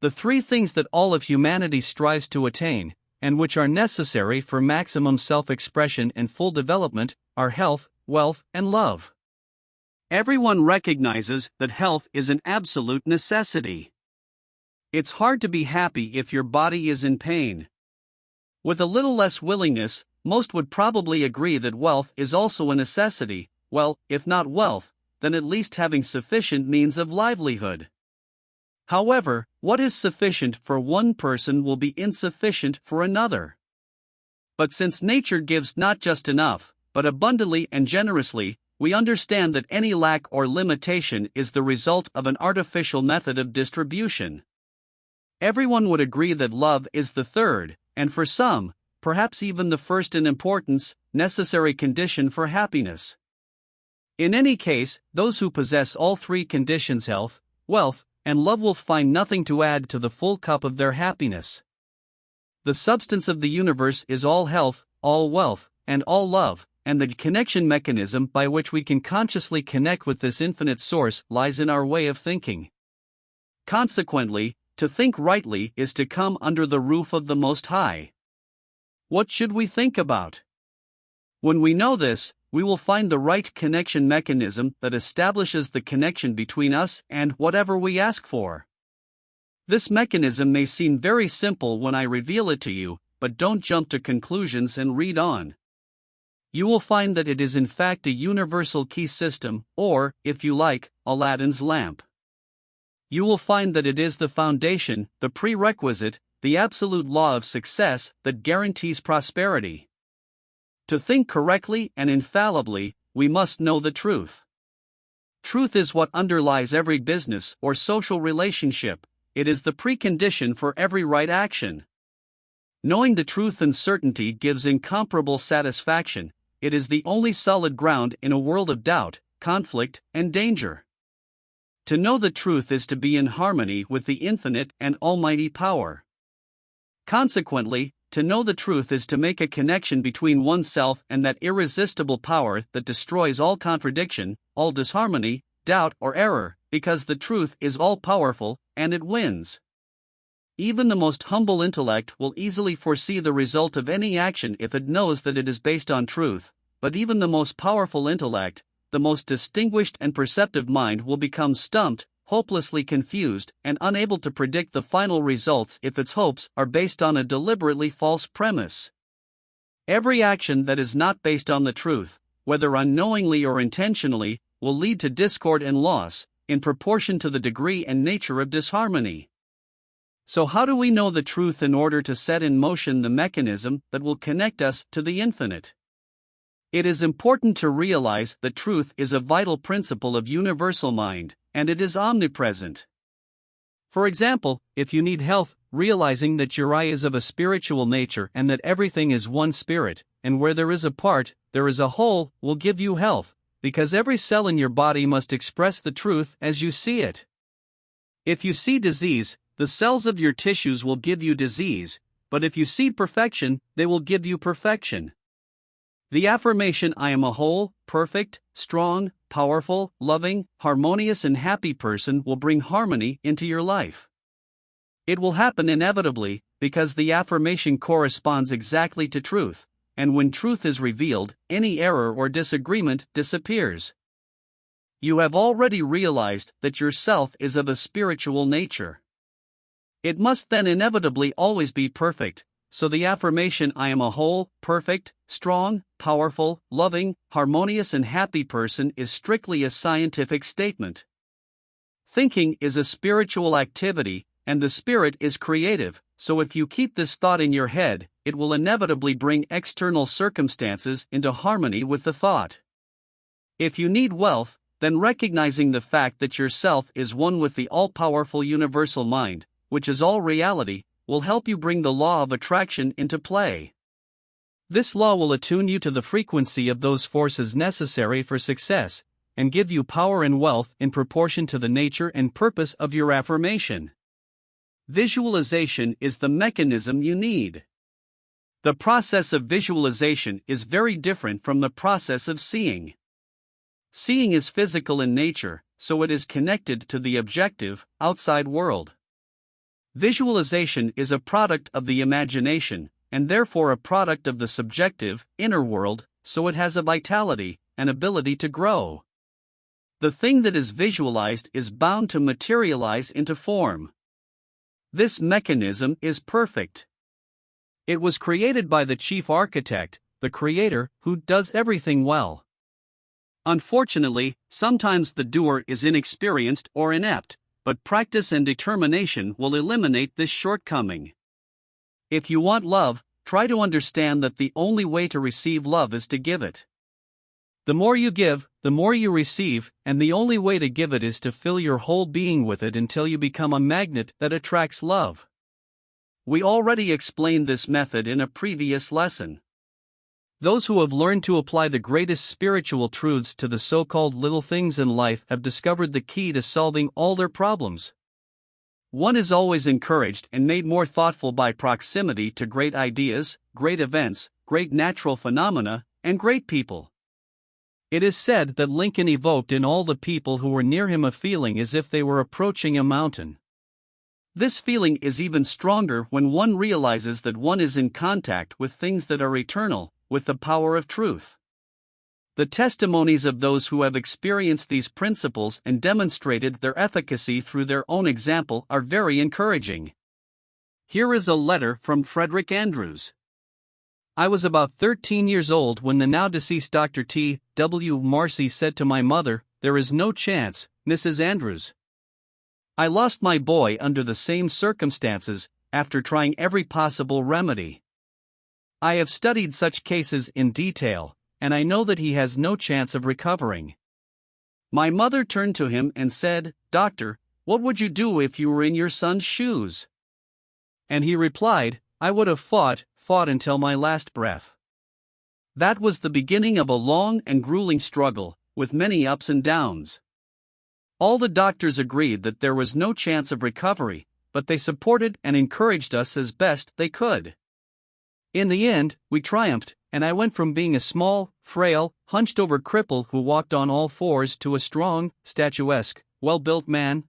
The 3 things that all of humanity strives to attain, and which are necessary for maximum self-expression and full development, are health, wealth, and love. Everyone recognizes that health is an absolute necessity. It's hard to be happy if your body is in pain. With a little less willingness, most would probably agree that wealth is also a necessity, well, if not wealth, then at least having sufficient means of livelihood. However, what is sufficient for one person will be insufficient for another. But since nature gives not just enough, but abundantly and generously, we understand that any lack or limitation is the result of an artificial method of distribution. Everyone would agree that love is the third, and for some, perhaps even the first in importance, necessary condition for happiness. In any case, those who possess all 3 conditions, health, wealth, and love, will find nothing to add to the full cup of their happiness. The substance of the universe is all health, all wealth, and all love, and the connection mechanism by which we can consciously connect with this infinite source lies in our way of thinking. Consequently, to think rightly is to come under the roof of the Most High. What should we think about? When we know this, we will find the right connection mechanism that establishes the connection between us and whatever we ask for. This mechanism may seem very simple when I reveal it to you, but don't jump to conclusions and read on. You will find that it is in fact a universal key system, or, if you like, Aladdin's lamp. You will find that it is the foundation, the prerequisite, the absolute law of success that guarantees prosperity. To think correctly and infallibly, we must know the truth. Truth is what underlies every business or social relationship. It is the precondition for every right action. Knowing the truth and certainty gives incomparable satisfaction. It is the only solid ground in a world of doubt, conflict, and danger. To know the truth is to be in harmony with the infinite and almighty power. Consequently, to know the truth is to make a connection between oneself and that irresistible power that destroys all contradiction, all disharmony, doubt, or error, because the truth is all-powerful, and it wins. Even the most humble intellect will easily foresee the result of any action if it knows that it is based on truth, but even the most powerful intellect, the most distinguished and perceptive mind, will become stumped, hopelessly confused, and unable to predict the final results if its hopes are based on a deliberately false premise. Every action that is not based on the truth, whether unknowingly or intentionally, will lead to discord and loss, in proportion to the degree and nature of disharmony. So, how do we know the truth in order to set in motion the mechanism that will connect us to the infinite? It is important to realize that truth is a vital principle of universal mind, and it is omnipresent. For example, if you need health, realizing that your eye is of a spiritual nature and that everything is one spirit, and where there is a part, there is a whole, will give you health, because every cell in your body must express the truth as you see it. If you see disease, the cells of your tissues will give you disease, but if you see perfection, they will give you perfection. The affirmation "I am a whole, perfect, strong, powerful, loving, harmonious and happy person" will bring harmony into your life. It will happen inevitably, because the affirmation corresponds exactly to truth, and when truth is revealed, any error or disagreement disappears. You have already realized that your self is of a spiritual nature. It must then inevitably always be perfect, so the affirmation "I am a whole, perfect, strong, powerful, loving, harmonious and happy person" is strictly a scientific statement. Thinking is a spiritual activity, and the spirit is creative, so if you keep this thought in your head, it will inevitably bring external circumstances into harmony with the thought. If you need wealth, then recognizing the fact that your self is one with the all-powerful universal mind, which is all reality, will help you bring the law of attraction into play. This law will attune you to the frequency of those forces necessary for success, and give you power and wealth in proportion to the nature and purpose of your affirmation. Visualization is the mechanism you need. The process of visualization is very different from the process of seeing. Seeing is physical in nature, so it is connected to the objective, outside world. Visualization is a product of the imagination, and therefore a product of the subjective, inner world, so it has a vitality, an ability to grow. The thing that is visualized is bound to materialize into form. This mechanism is perfect. It was created by the chief architect, the creator, who does everything well. Unfortunately, sometimes the doer is inexperienced or inept, but practice and determination will eliminate this shortcoming. If you want love, try to understand that the only way to receive love is to give it. The more you give, the more you receive, and the only way to give it is to fill your whole being with it until you become a magnet that attracts love. We already explained this method in a previous lesson. Those who have learned to apply the greatest spiritual truths to the so-called little things in life have discovered the key to solving all their problems. One is always encouraged and made more thoughtful by proximity to great ideas, great events, great natural phenomena, and great people. It is said that Lincoln evoked in all the people who were near him a feeling as if they were approaching a mountain. This feeling is even stronger when one realizes that one is in contact with things that are eternal, with the power of truth. The testimonies of those who have experienced these principles and demonstrated their efficacy through their own example are very encouraging. Here is a letter from Frederick Andrews. I was about 13 years old when the now deceased Dr. T. W. Marcy said to my mother, "There is no chance, Mrs. Andrews." I lost my boy under the same circumstances, after trying every possible remedy. I have studied such cases in detail, and I know that he has no chance of recovering. My mother turned to him and said, "Doctor, what would you do if you were in your son's shoes?" And he replied, "I would have fought until my last breath." That was the beginning of a long and grueling struggle, with many ups and downs. All the doctors agreed that there was no chance of recovery, but they supported and encouraged us as best they could. In the end, we triumphed, and I went from being a small, frail, hunched-over cripple who walked on all fours to a strong, statuesque, well-built man.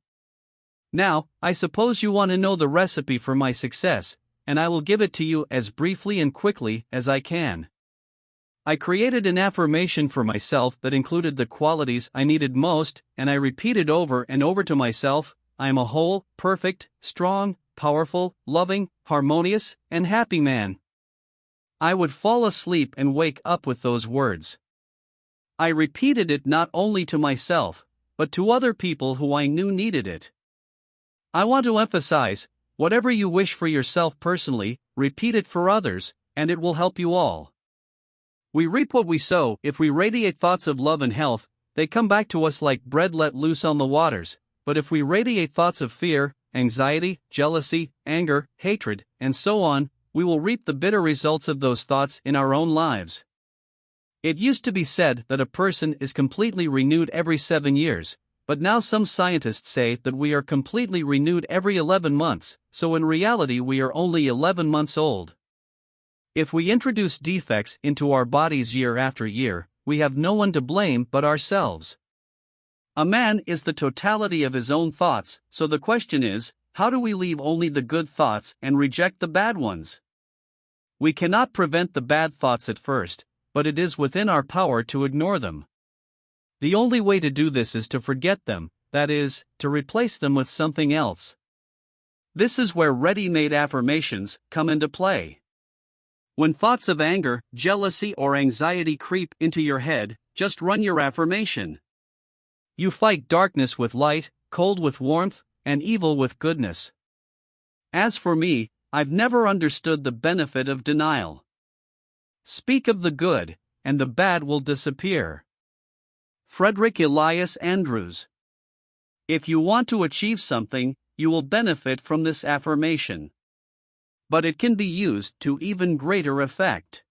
Now, I suppose you want to know the recipe for my success, and I will give it to you as briefly and quickly as I can. I created an affirmation for myself that included the qualities I needed most, and I repeated over and over to myself, "I am a whole, perfect, strong, powerful, loving, harmonious, and happy man." I would fall asleep and wake up with those words. I repeated it not only to myself, but to other people who I knew needed it. I want to emphasize, whatever you wish for yourself personally, repeat it for others, and it will help you all. We reap what we sow. If we radiate thoughts of love and health, they come back to us like bread let loose on the waters, but if we radiate thoughts of fear, anxiety, jealousy, anger, hatred, and so on, we will reap the bitter results of those thoughts in our own lives. It used to be said that a person is completely renewed every 7 years, but now some scientists say that we are completely renewed every 11 months, so in reality we are only 11 months old. If we introduce defects into our bodies year after year, we have no one to blame but ourselves. A man is the totality of his own thoughts, so the question is, how do we leave only the good thoughts and reject the bad ones? We cannot prevent the bad thoughts at first, but it is within our power to ignore them. The only way to do this is to forget them, that is, to replace them with something else. This is where ready-made affirmations come into play. When thoughts of anger, jealousy, or anxiety creep into your head, just run your affirmation. You fight darkness with light, cold with warmth, and evil with goodness. As for me, I've never understood the benefit of denial. Speak of the good, and the bad will disappear. Frederick Elias Andrews. If you want to achieve something, you will benefit from this affirmation. But it can be used to even greater effect.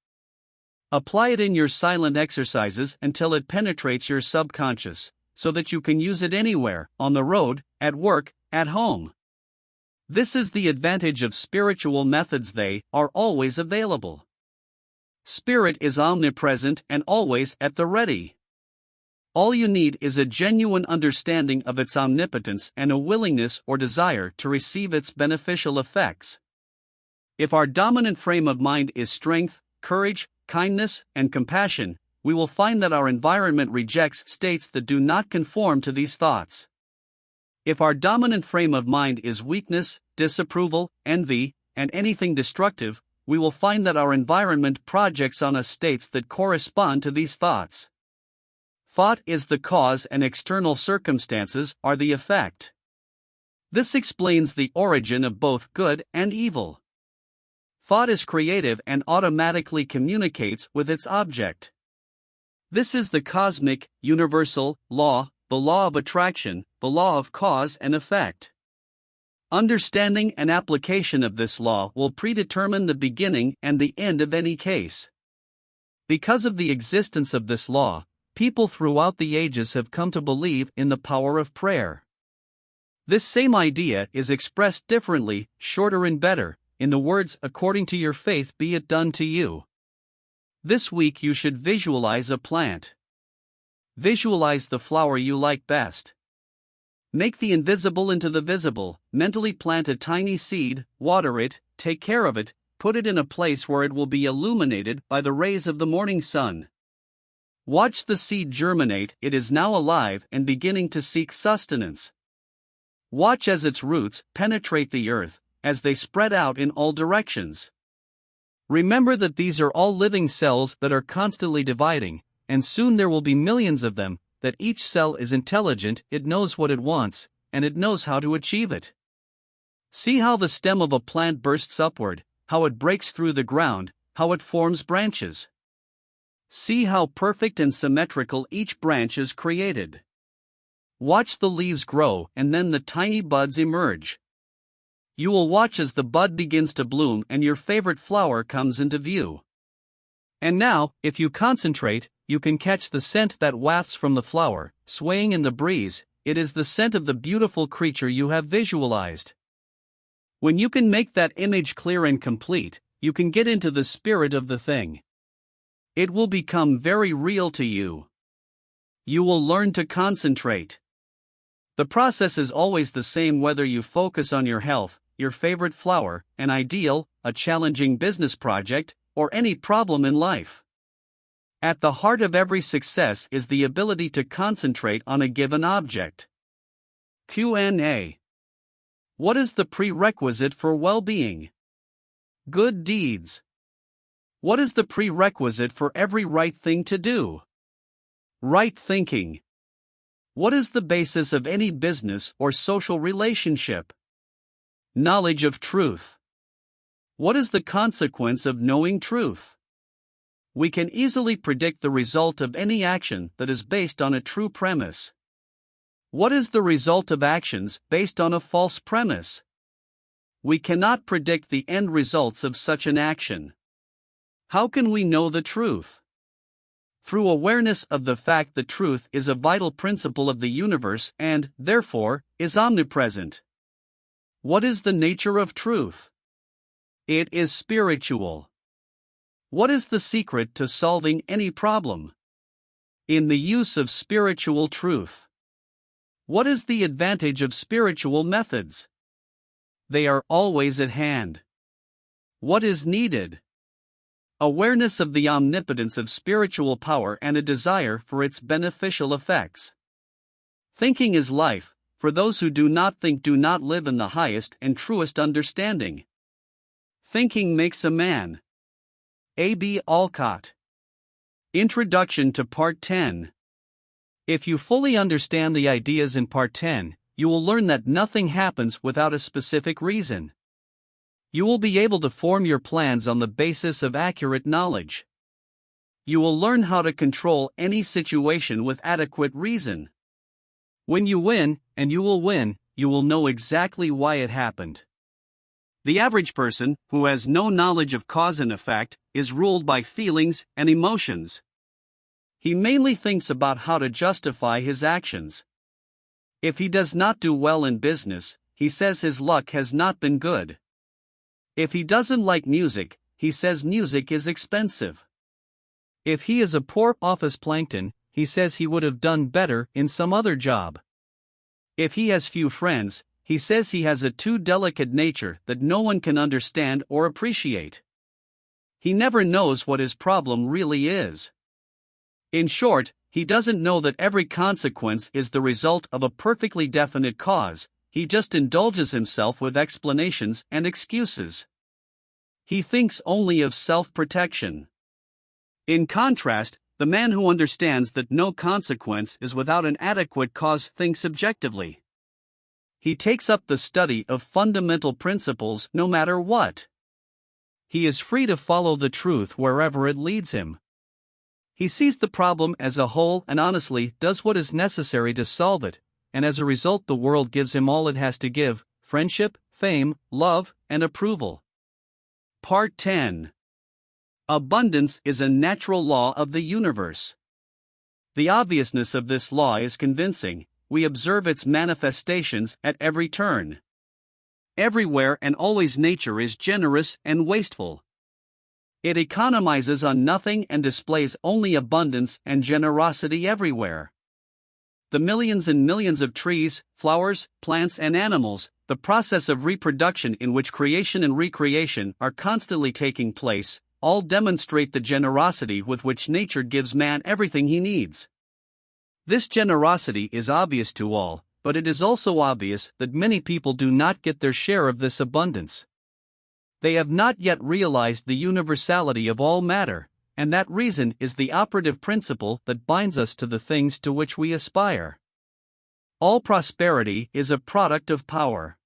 Apply it in your silent exercises until it penetrates your subconscious, so that you can use it anywhere, on the road, at work, at home. This is the advantage of spiritual methods, they are always available. Spirit is omnipresent and always at the ready. All you need is a genuine understanding of its omnipotence and a willingness or desire to receive its beneficial effects. If our dominant frame of mind is strength, courage, kindness, and compassion, we will find that our environment rejects states that do not conform to these thoughts. If our dominant frame of mind is weakness, disapproval, envy, and anything destructive, we will find that our environment projects on us states that correspond to these thoughts. Thought is the cause and external circumstances are the effect. This explains the origin of both good and evil. Thought is creative and automatically communicates with its object. This is the cosmic, universal law, the law of attraction, the law of cause and effect. Understanding and application of this law will predetermine the beginning and the end of any case. Because of the existence of this law, people throughout the ages have come to believe in the power of prayer. This same idea is expressed differently, shorter and better, in the words, "According to your faith be it done to you." This week you should visualize a plant. Visualize the flower you like best. Make the invisible into the visible, mentally plant a tiny seed, water it, take care of it, put it in a place where it will be illuminated by the rays of the morning sun. Watch the seed germinate, it is now alive and beginning to seek sustenance. Watch as its roots penetrate the earth, as they spread out in all directions. Remember that these are all living cells that are constantly dividing, and soon there will be millions of them, that each cell is intelligent, it knows what it wants, and it knows how to achieve it. See how the stem of a plant bursts upward, how it breaks through the ground, how it forms branches. See how perfect and symmetrical each branch is created. Watch the leaves grow and then the tiny buds emerge. You will watch as the bud begins to bloom and your favorite flower comes into view. And now, if you concentrate, you can catch the scent that wafts from the flower, swaying in the breeze. It is the scent of the beautiful creature you have visualized. When you can make that image clear and complete, you can get into the spirit of the thing. It will become very real to you. You will learn to concentrate. The process is always the same whether you focus on your health, your favorite flower, an ideal, a challenging business project, or any problem in life. At the heart of every success is the ability to concentrate on a given object. Q&A. What is the prerequisite for well-being? Good deeds. What is the prerequisite for every right thing to do? Right thinking. What is the basis of any business or social relationship? Knowledge of truth. What is the consequence of knowing truth? We can easily predict the result of any action that is based on a true premise. What is the result of actions based on a false premise? We cannot predict the end results of such an action. How can we know the truth? Through awareness of the fact that truth is a vital principle of the universe and, therefore, is omnipresent. What is the nature of truth? It is spiritual. What is the secret to solving any problem? In the use of spiritual truth. What is the advantage of spiritual methods? They are always at hand. What is needed? Awareness of the omnipotence of spiritual power and a desire for its beneficial effects. Thinking is life. For those who do not think do not live in the highest and truest understanding. Thinking makes a man. A.B. Alcott. Introduction to Part 10. If you fully understand the ideas in Part 10, you will learn that nothing happens without a specific reason. You will be able to form your plans on the basis of accurate knowledge. You will learn how to control any situation with adequate reason. When you win, and you will know exactly why it happened. The average person, who has no knowledge of cause and effect, is ruled by feelings and emotions. He mainly thinks about how to justify his actions. If he does not do well in business, he says his luck has not been good. If he doesn't like music, he says music is expensive. If he is a poor office plankton, he says he would have done better in some other job. If he has few friends, he says he has a too delicate nature that no one can understand or appreciate. He never knows what his problem really is. In short, he doesn't know that every consequence is the result of a perfectly definite cause. He just indulges himself with explanations and excuses. He thinks only of self-protection. In contrast, the man who understands that no consequence is without an adequate cause thinks objectively. He takes up the study of fundamental principles no matter what. He is free to follow the truth wherever it leads him. He sees the problem as a whole and honestly does what is necessary to solve it, and as a result the world gives him all it has to give: friendship, fame, love, and approval. Part 10. Abundance is a natural law of the universe. The obviousness of this law is convincing. We observe its manifestations at every turn. Everywhere and always nature is generous and wasteful. It economizes on nothing and displays only abundance and generosity everywhere. The millions and millions of trees, flowers, plants, and animals, the process of reproduction in which creation and recreation are constantly taking place, all demonstrate the generosity with which nature gives man everything he needs. This generosity is obvious to all, but it is also obvious that many people do not get their share of this abundance. They have not yet realized the universality of all matter, and that reason is the operative principle that binds us to the things to which we aspire. All prosperity is a product of power.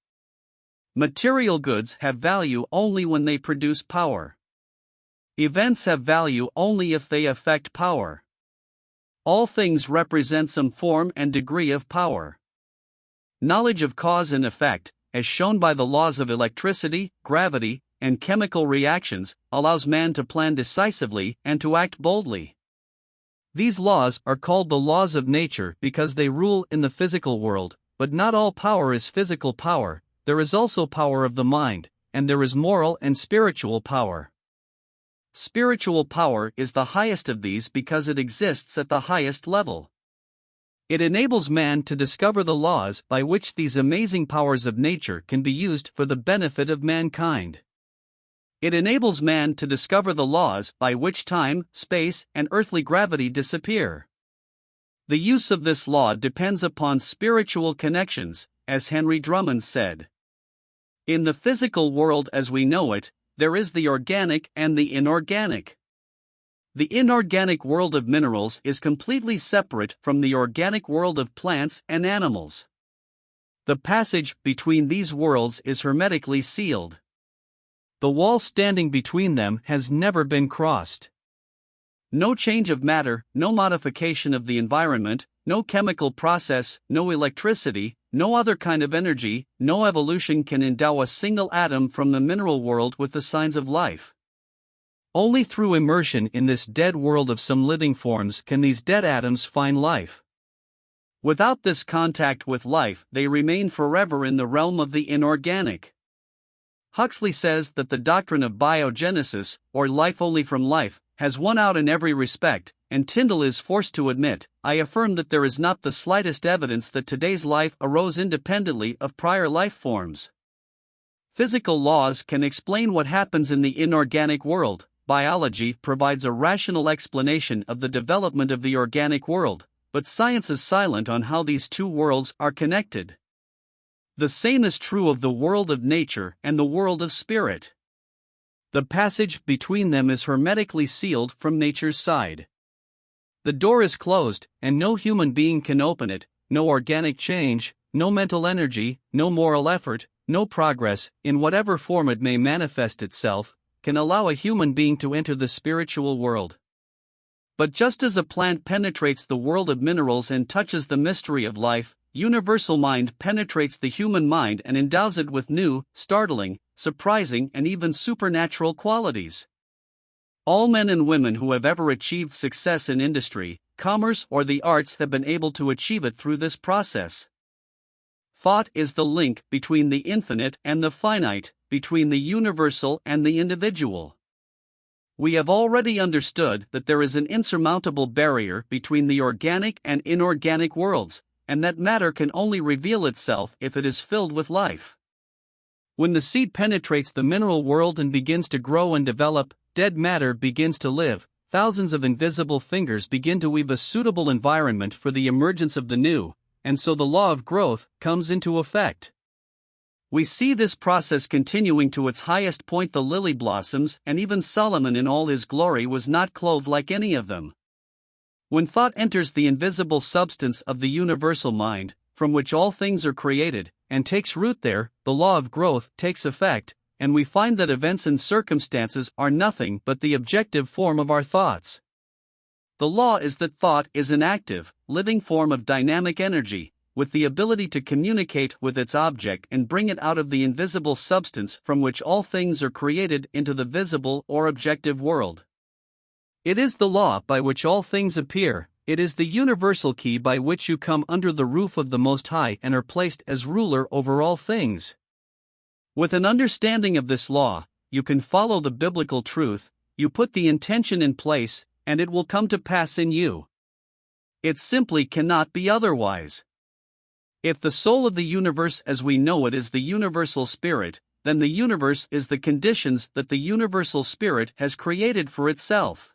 Material goods have value only when they produce power. Events have value only if they affect power. All things represent some form and degree of power. Knowledge of cause and effect, as shown by the laws of electricity, gravity, and chemical reactions, allows man to plan decisively and to act boldly. These laws are called the laws of nature because they rule in the physical world, but not all power is physical power. There is also power of the mind, and there is moral and spiritual power. Spiritual power is the highest of these because it exists at the highest level. It enables man to discover the laws by which these amazing powers of nature can be used for the benefit of mankind. It enables man to discover the laws by which time, space, and earthly gravity disappear. The use of this law depends upon spiritual connections, as Henry Drummond said. In the physical world as we know it, there is the organic and the inorganic. The inorganic world of minerals is completely separate from the organic world of plants and animals. The passage between these worlds is hermetically sealed. The wall standing between them has never been crossed. No change of matter, no modification of the environment, no chemical process, no electricity, no other kind of energy, no evolution can endow a single atom from the mineral world with the signs of life. Only through immersion in this dead world of some living forms can these dead atoms find life. Without this contact with life, they remain forever in the realm of the inorganic. Huxley says that the doctrine of biogenesis, or life only from life, has won out in every respect, and Tyndall is forced to admit, "I affirm that there is not the slightest evidence that today's life arose independently of prior life forms." Physical laws can explain what happens in the inorganic world. Biology provides a rational explanation of the development of the organic world, but science is silent on how these two worlds are connected. The same is true of the world of nature and the world of spirit. The passage between them is hermetically sealed from nature's side. The door is closed, and no human being can open it. No organic change, no mental energy, no moral effort, no progress, in whatever form it may manifest itself, can allow a human being to enter the spiritual world. But just as a plant penetrates the world of minerals and touches the mystery of life, universal mind penetrates the human mind and endows it with new, startling, surprising, and even supernatural qualities. All men and women who have ever achieved success in industry, commerce, or the arts have been able to achieve it through this process. Thought is the link between the infinite and the finite, between the universal and the individual. We have already understood that there is an insurmountable barrier between the organic and inorganic worlds, and that matter can only reveal itself if it is filled with life. When the seed penetrates the mineral world and begins to grow and develop, dead matter begins to live. Thousands of invisible fingers begin to weave a suitable environment for the emergence of the new, and so the law of growth comes into effect. We see this process continuing to its highest point. The lily blossoms, and even Solomon in all his glory was not clothed like any of them. When thought enters the invisible substance of the universal mind, from which all things are created, and takes root there, the law of growth takes effect, and we find that events and circumstances are nothing but the objective form of our thoughts. The law is that thought is an active, living form of dynamic energy, with the ability to communicate with its object and bring it out of the invisible substance from which all things are created into the visible or objective world. It is the law by which all things appear. It is the universal key by which you come under the roof of the Most High and are placed as ruler over all things. With an understanding of this law, you can follow the biblical truth, you put the intention in place, and it will come to pass in you. It simply cannot be otherwise. If the soul of the universe as we know it is the universal spirit, then the universe is the conditions that the universal spirit has created for itself.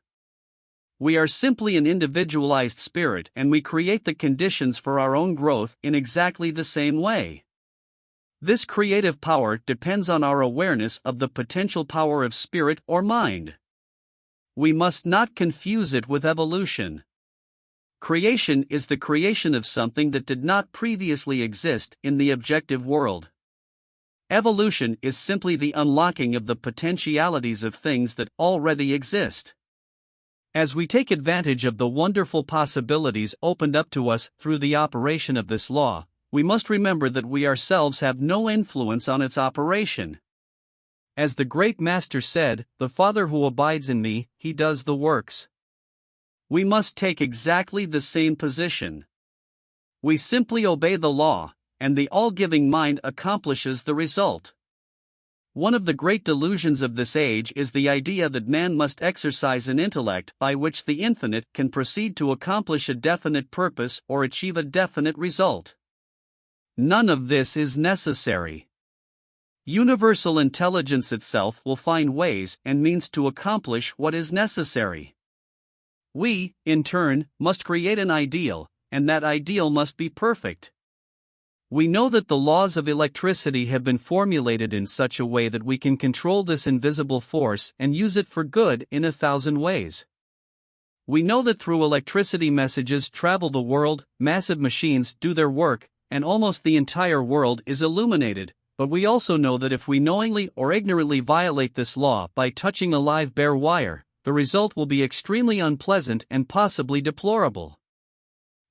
We are simply an individualized spirit, and we create the conditions for our own growth in exactly the same way. This creative power depends on our awareness of the potential power of spirit or mind. We must not confuse it with evolution. Creation is the creation of something that did not previously exist in the objective world. Evolution is simply the unlocking of the potentialities of things that already exist. As we take advantage of the wonderful possibilities opened up to us through the operation of this law, we must remember that we ourselves have no influence on its operation. As the great Master said, "The Father who abides in me, he does the works." We must take exactly the same position. We simply obey the law, and the all-giving mind accomplishes the result. One of the great delusions of this age is the idea that man must exercise an intellect by which the infinite can proceed to accomplish a definite purpose or achieve a definite result. None of this is necessary. Universal intelligence itself will find ways and means to accomplish what is necessary. We, in turn, must create an ideal, and that ideal must be perfect. We know that the laws of electricity have been formulated in such a way that we can control this invisible force and use it for good in 1,000 ways. We know that through electricity messages travel the world, massive machines do their work, and almost the entire world is illuminated, but we also know that if we knowingly or ignorantly violate this law by touching a live bare wire, the result will be extremely unpleasant and possibly deplorable.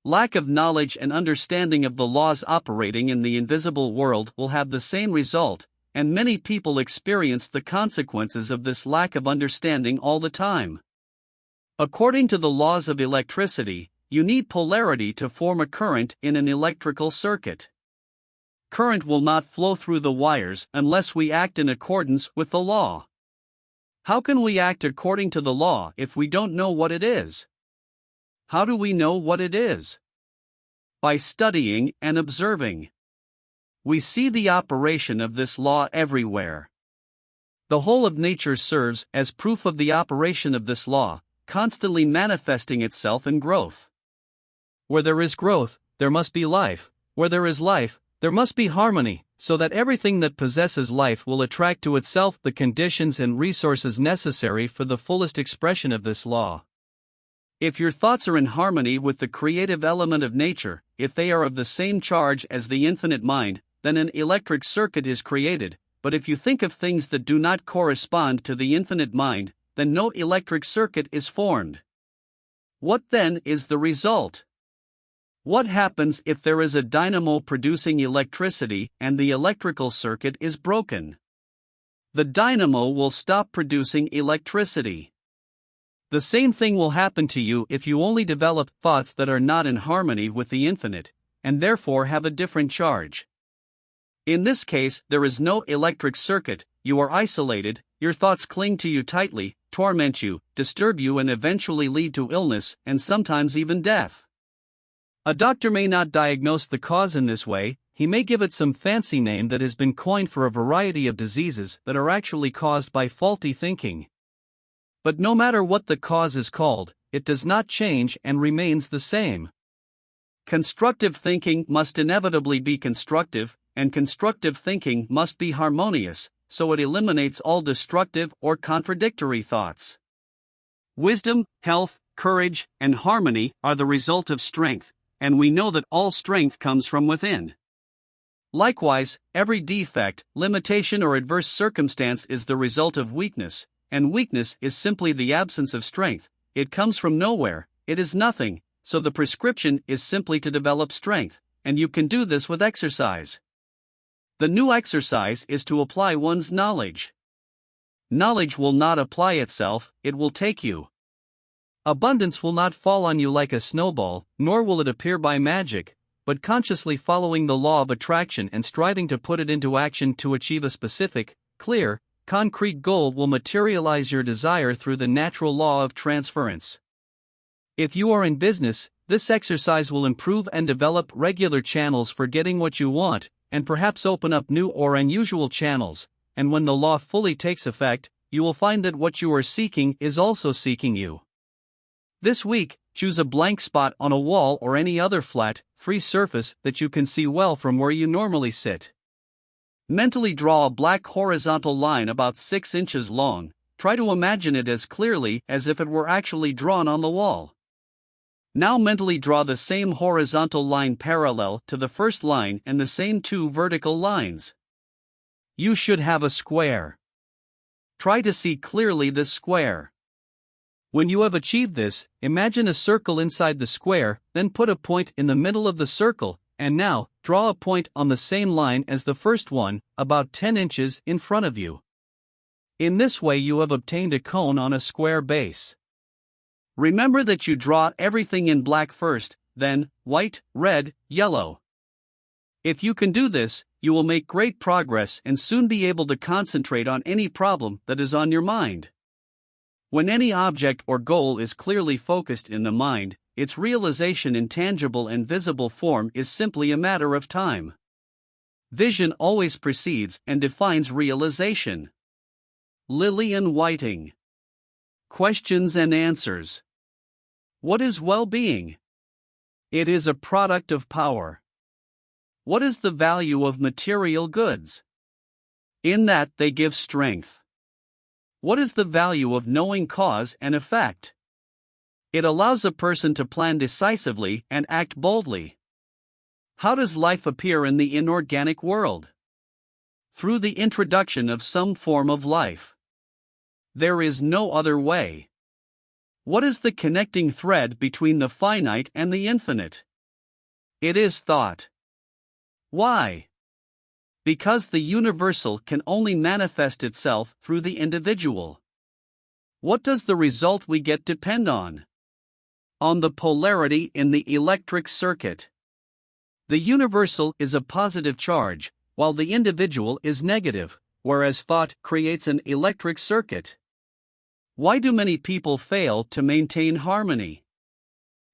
Lack of knowledge and understanding of the laws operating in the invisible world will have the same result, and many people experience the consequences of this lack of understanding all the time. According to the laws of electricity, you need polarity to form a current in an electrical circuit. Current will not flow through the wires unless we act in accordance with the law. How can we act according to the law if we don't know what it is? How do we know what it is? By studying and observing. We see the operation of this law everywhere. The whole of nature serves as proof of the operation of this law, constantly manifesting itself in growth. Where there is growth, there must be life. Where there is life, there must be harmony, so that everything that possesses life will attract to itself the conditions and resources necessary for the fullest expression of this law. If your thoughts are in harmony with the creative element of nature, if they are of the same charge as the infinite mind, then an electric circuit is created, but if you think of things that do not correspond to the infinite mind, then no electric circuit is formed. What then is the result? What happens if there is a dynamo producing electricity and the electrical circuit is broken? The dynamo will stop producing electricity. The same thing will happen to you if you only develop thoughts that are not in harmony with the infinite, and therefore have a different charge. In this case, there is no electric circuit, you are isolated, your thoughts cling to you tightly, torment you, disturb you, and eventually lead to illness and sometimes even death. A doctor may not diagnose the cause in this way, he may give it some fancy name that has been coined for a variety of diseases that are actually caused by faulty thinking. But no matter what the cause is called, it does not change and remains the same. Constructive thinking must inevitably be constructive, and constructive thinking must be harmonious, so it eliminates all destructive or contradictory thoughts. Wisdom, health, courage, and harmony are the result of strength, and we know that all strength comes from within. Likewise, every defect, limitation, or adverse circumstance is the result of weakness, and weakness is simply the absence of strength. It comes from nowhere, it is nothing, so the prescription is simply to develop strength, and you can do this with exercise. The new exercise is to apply one's knowledge. Knowledge will not apply itself, it will take you. Abundance will not fall on you like a snowball, nor will it appear by magic, but consciously following the law of attraction and striving to put it into action to achieve a specific, clear, concrete goal will materialize your desire through the natural law of transference. If you are in business, this exercise will improve and develop regular channels for getting what you want, and perhaps open up new or unusual channels, and when the law fully takes effect, you will find that what you are seeking is also seeking you. This week, choose a blank spot on a wall or any other flat, free surface that you can see well from where you normally sit. Mentally draw a black horizontal line about 6 inches long. Try to imagine it as clearly as if it were actually drawn on the wall. Now mentally draw the same horizontal line parallel to the first line and the same 2 vertical lines. You should have a square. Try to see clearly this square. When you have achieved this, imagine a circle inside the square, then put a point in the middle of the circle, and now, draw a point on the same line as the first one, about 10 inches in front of you. In this way you have obtained a cone on a square base. Remember that you draw everything in black first, then white, red, yellow. If you can do this, you will make great progress and soon be able to concentrate on any problem that is on your mind. When any object or goal is clearly focused in the mind, its realization in tangible and visible form is simply a matter of time. Vision always precedes and defines realization. Lillian Whiting. Questions and answers. What is well-being? It is a product of power. What is the value of material goods? In that they give strength. What is the value of knowing cause and effect? It allows a person to plan decisively and act boldly. How does life appear in the inorganic world? Through the introduction of some form of life. There is no other way. What is the connecting thread between the finite and the infinite? It is thought. Why? Because the universal can only manifest itself through the individual. What does the result we get depend on? On the polarity in the electric circuit. The universal is a positive charge, while the individual is negative, whereas thought creates an electric circuit. Why do many people fail to maintain harmony?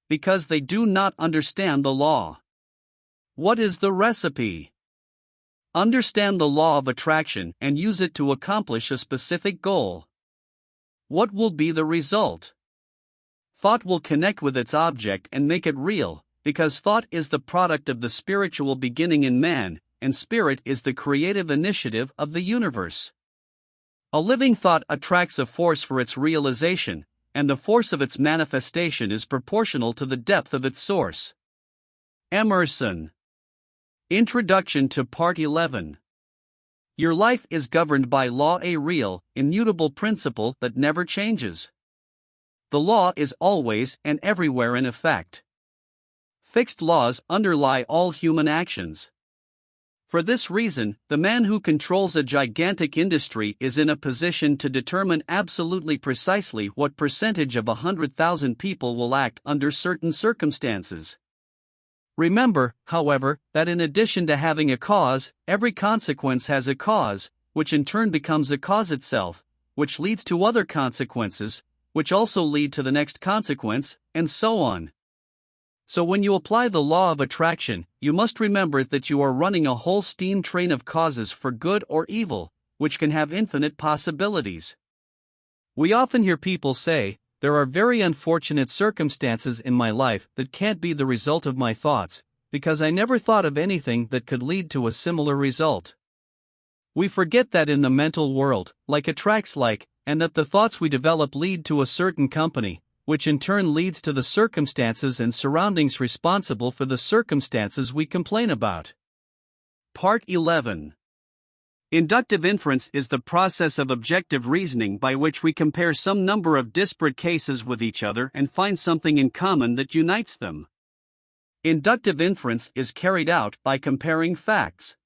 Because they do not understand the law. What is the recipe? Understand the law of attraction and use it to accomplish a specific goal. What will be the result? Thought will connect with its object and make it real, because thought is the product of the spiritual beginning in man, and spirit is the creative initiative of the universe. A living thought attracts a force for its realization, and the force of its manifestation is proportional to the depth of its source. Emerson. Introduction to Part 11. Your life is governed by law, a real, immutable principle that never changes. The law is always and everywhere in effect. Fixed laws underlie all human actions. For this reason, the man who controls a gigantic industry is in a position to determine absolutely precisely what percentage of 100,000 people will act under certain circumstances. Remember, however, that in addition to having a cause, every consequence has a cause, which in turn becomes a cause itself, which leads to other consequences, which also lead to the next consequence, and so on. So when you apply the law of attraction, you must remember that you are running a whole steam train of causes for good or evil, which can have infinite possibilities. We often hear people say, "There are very unfortunate circumstances in my life that can't be the result of my thoughts, because I never thought of anything that could lead to a similar result." We forget that in the mental world, like attracts like, and that the thoughts we develop lead to a certain company, which in turn leads to the circumstances and surroundings responsible for the circumstances we complain about. Part 11. Inductive inference is the process of objective reasoning by which we compare some number of disparate cases with each other and find something in common that unites them. Inductive inference is carried out by comparing facts.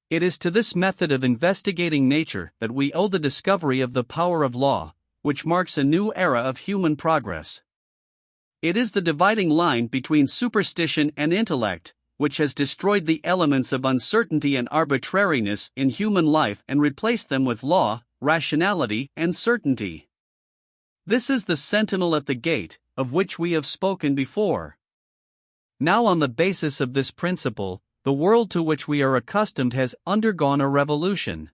It is to this method of investigating nature that we owe the discovery of the power of law, which marks a new era of human progress. It is the dividing line between superstition and intellect, which has destroyed the elements of uncertainty and arbitrariness in human life and replaced them with law, rationality, and certainty. This is the sentinel at the gate, of which we have spoken before. Now, on the basis of this principle, the world to which we are accustomed has undergone a revolution.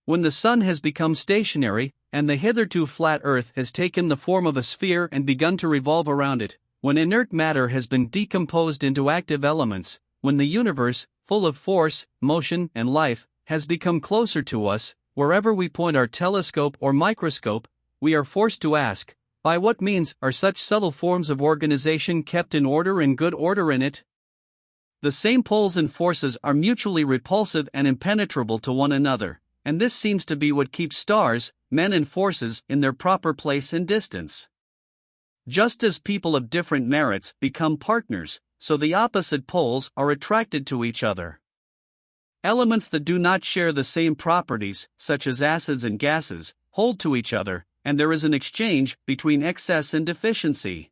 When the sun has become stationary, and the hitherto flat earth has taken the form of a sphere and begun to revolve around it, when inert matter has been decomposed into active elements, when the universe, full of force, motion, and life, has become closer to us, wherever we point our telescope or microscope, we are forced to ask, by what means are such subtle forms of organization kept in order and good order in it? The same poles and forces are mutually repulsive and impenetrable to one another, and this seems to be what keeps stars, men and forces in their proper place and distance. Just as people of different merits become partners, so the opposite poles are attracted to each other. Elements that do not share the same properties, such as acids and gases, hold to each other, and there is an exchange between excess and deficiency.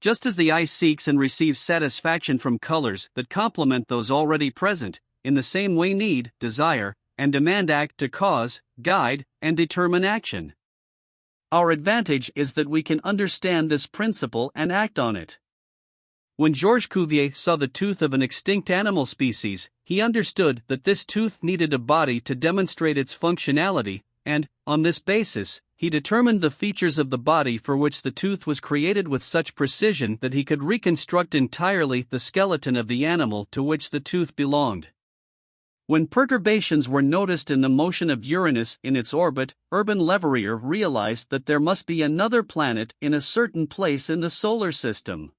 Just as the eye seeks and receives satisfaction from colors that complement those already present, in the same way need, desire, and demand act to cause, guide, and determine action. Our advantage is that we can understand this principle and act on it. When Georges Cuvier saw the tooth of an extinct animal species, he understood that this tooth needed a body to demonstrate its functionality, and, on this basis, he determined the features of the body for which the tooth was created with such precision that he could reconstruct entirely the skeleton of the animal to which the tooth belonged. When perturbations were noticed in the motion of Uranus in its orbit, Urban Leverrier realized that there must be another planet in a certain place in the solar system.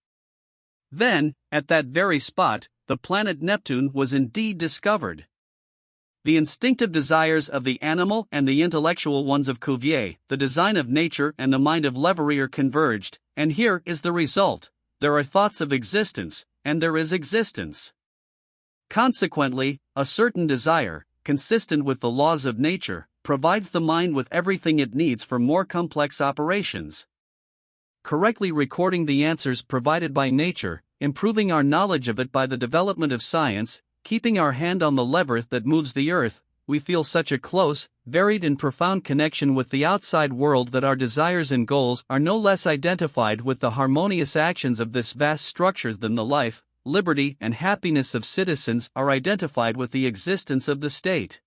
Then, at that very spot, the planet Neptune was indeed discovered. The instinctive desires of the animal and the intellectual ones of Cuvier, the design of nature and the mind of Leverrier converged, and here is the result: there are thoughts of existence, and there is existence. Consequently, a certain desire, consistent with the laws of nature, provides the mind with everything it needs for more complex operations. Correctly recording the answers provided by nature, improving our knowledge of it by the development of science, keeping our hand on the lever that moves the earth, we feel such a close, varied and profound connection with the outside world that our desires and goals are no less identified with the harmonious actions of this vast structure than the life, liberty and happiness of citizens are identified with the existence of the state.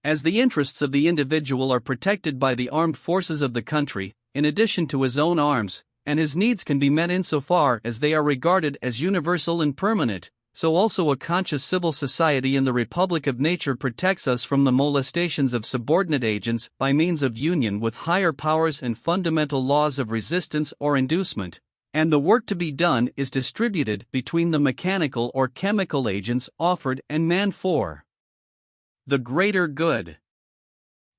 As the interests of the individual are protected by the armed forces of the country, in addition to his own arms, and his needs can be met insofar as they are regarded as universal and permanent, so also a conscious civil society in the Republic of Nature protects us from the molestations of subordinate agents by means of union with higher powers and fundamental laws of resistance or inducement, and the work to be done is distributed between the mechanical or chemical agents offered and manned for the greater good.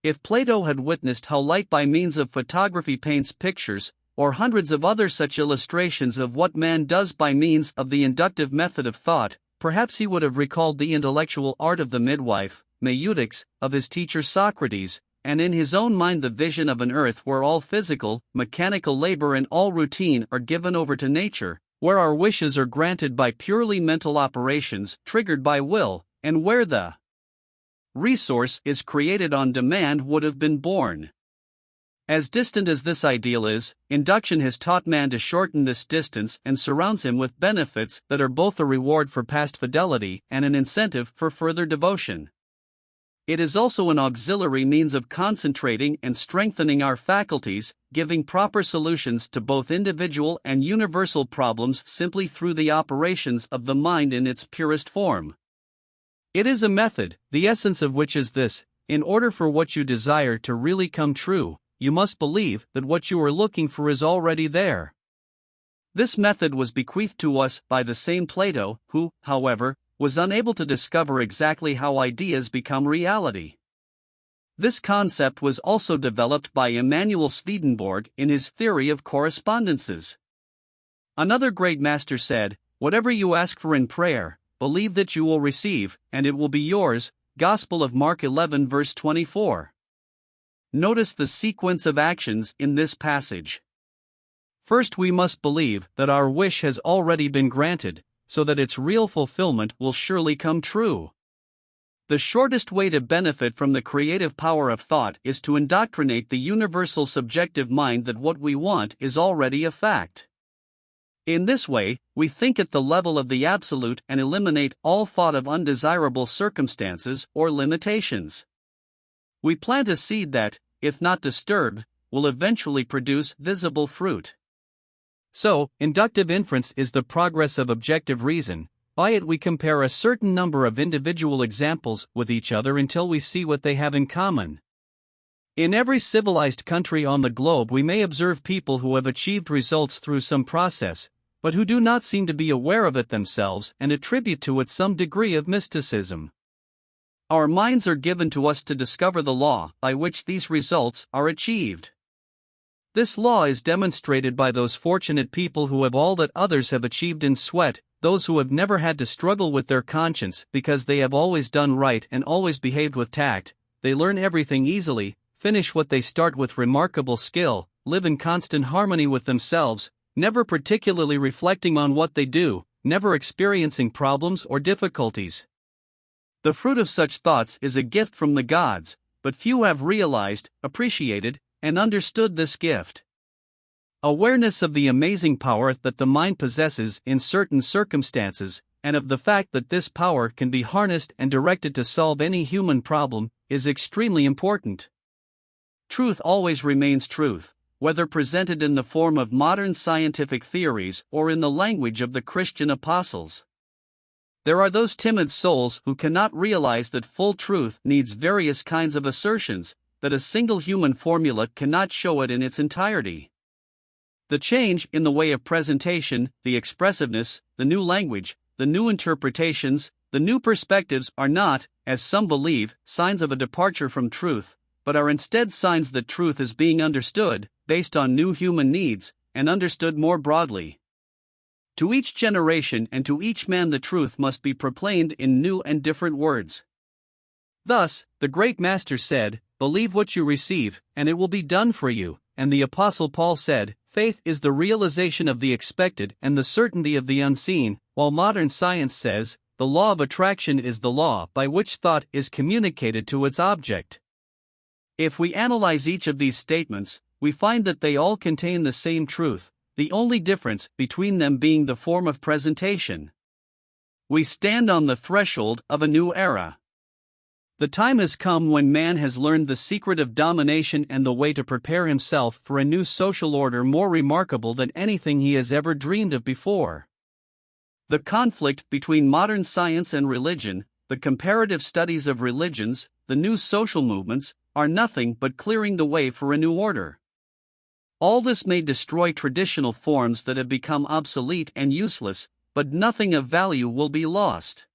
If Plato had witnessed how light by means of photography paints pictures, or hundreds of other such illustrations of what man does by means of the inductive method of thought, perhaps he would have recalled the intellectual art of the midwife, Maeutics, of his teacher Socrates, and in his own mind the vision of an earth where all physical, mechanical labor and all routine are given over to nature, where our wishes are granted by purely mental operations triggered by will, and where the resource is created on demand would have been born. As distant as this ideal is, induction has taught man to shorten this distance and surrounds him with benefits that are both a reward for past fidelity and an incentive for further devotion. It is also an auxiliary means of concentrating and strengthening our faculties, giving proper solutions to both individual and universal problems simply through the operations of the mind in its purest form. It is a method, the essence of which is this: in order for what you desire to really come true, you must believe that what you are looking for is already there. This method was bequeathed to us by the same Plato, who, however, was unable to discover exactly how ideas become reality. This concept was also developed by Emanuel Swedenborg in his theory of correspondences. Another great master said, "Whatever you ask for in prayer, believe that you will receive, and it will be yours." Gospel of Mark 11 verse 24. Notice the sequence of actions in this passage. First, we must believe that our wish has already been granted, so that its real fulfillment will surely come true. The shortest way to benefit from the creative power of thought is to indoctrinate the universal subjective mind that what we want is already a fact. In this way, we think at the level of the absolute and eliminate all thought of undesirable circumstances or limitations. We plant a seed that, if not disturbed, will eventually produce visible fruit. So, inductive inference is the progress of objective reason. By it we compare a certain number of individual examples with each other until we see what they have in common. In every civilized country on the globe we may observe people who have achieved results through some process, but who do not seem to be aware of it themselves and attribute to it some degree of mysticism. Our minds are given to us to discover the law by which these results are achieved. This law is demonstrated by those fortunate people who have all that others have achieved in sweat, those who have never had to struggle with their conscience because they have always done right and always behaved with tact. They learn everything easily, finish what they start with remarkable skill, live in constant harmony with themselves, never particularly reflecting on what they do, never experiencing problems or difficulties. The fruit of such thoughts is a gift from the gods, but few have realized, appreciated, and understood this gift. Awareness of the amazing power that the mind possesses in certain circumstances, and of the fact that this power can be harnessed and directed to solve any human problem, is extremely important. Truth always remains truth, whether presented in the form of modern scientific theories or in the language of the Christian apostles. There are those timid souls who cannot realize that full truth needs various kinds of assertions, that a single human formula cannot show it in its entirety. The change in the way of presentation, the expressiveness, the new language, the new interpretations, the new perspectives are not, as some believe, signs of a departure from truth, but are instead signs that truth is being understood, based on new human needs, and understood more broadly. To each generation and to each man the truth must be proclaimed in new and different words. Thus, the great Master said, "Believe what you receive, and it will be done for you," and the Apostle Paul said, "Faith is the realization of the expected and the certainty of the unseen," while modern science says, "The law of attraction is the law by which thought is communicated to its object." If we analyze each of these statements, we find that they all contain the same truth, the only difference between them being the form of presentation. We stand on the threshold of a new era. The time has come when man has learned the secret of domination and the way to prepare himself for a new social order more remarkable than anything he has ever dreamed of before. The conflict between modern science and religion, the comparative studies of religions, the new social movements, are nothing but clearing the way for a new order. All this may destroy traditional forms that have become obsolete and useless, but nothing of value will be lost.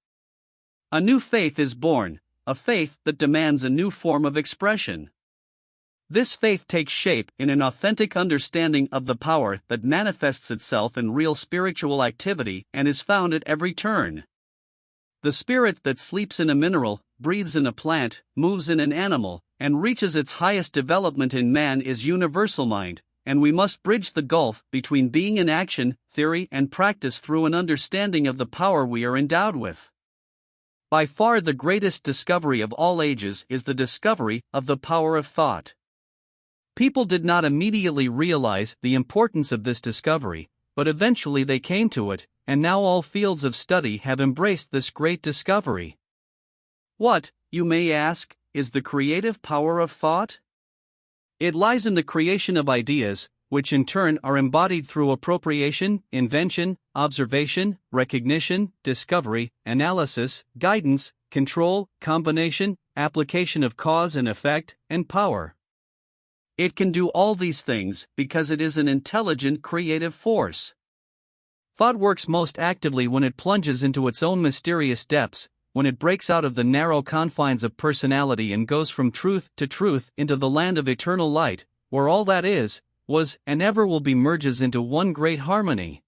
A new faith is born, a faith that demands a new form of expression. This faith takes shape in an authentic understanding of the power that manifests itself in real spiritual activity and is found at every turn. The spirit that sleeps in a mineral, breathes in a plant, moves in an animal, and reaches its highest development in man is universal mind, and we must bridge the gulf between being in action, theory, and practice through an understanding of the power we are endowed with. By far the greatest discovery of all ages is the discovery of the power of thought. People did not immediately realize the importance of this discovery, but eventually they came to it, and now all fields of study have embraced this great discovery. What, you may ask, is the creative power of thought? It lies in the creation of ideas, which in turn are embodied through appropriation, invention, observation, recognition, discovery, analysis, guidance, control, combination, application of cause and effect, and power. It can do all these things because it is an intelligent creative force. Thought works most actively when it plunges into its own mysterious depths, when it breaks out of the narrow confines of personality and goes from truth to truth into the land of eternal light, where all that is, was, and ever will be merges into one great harmony.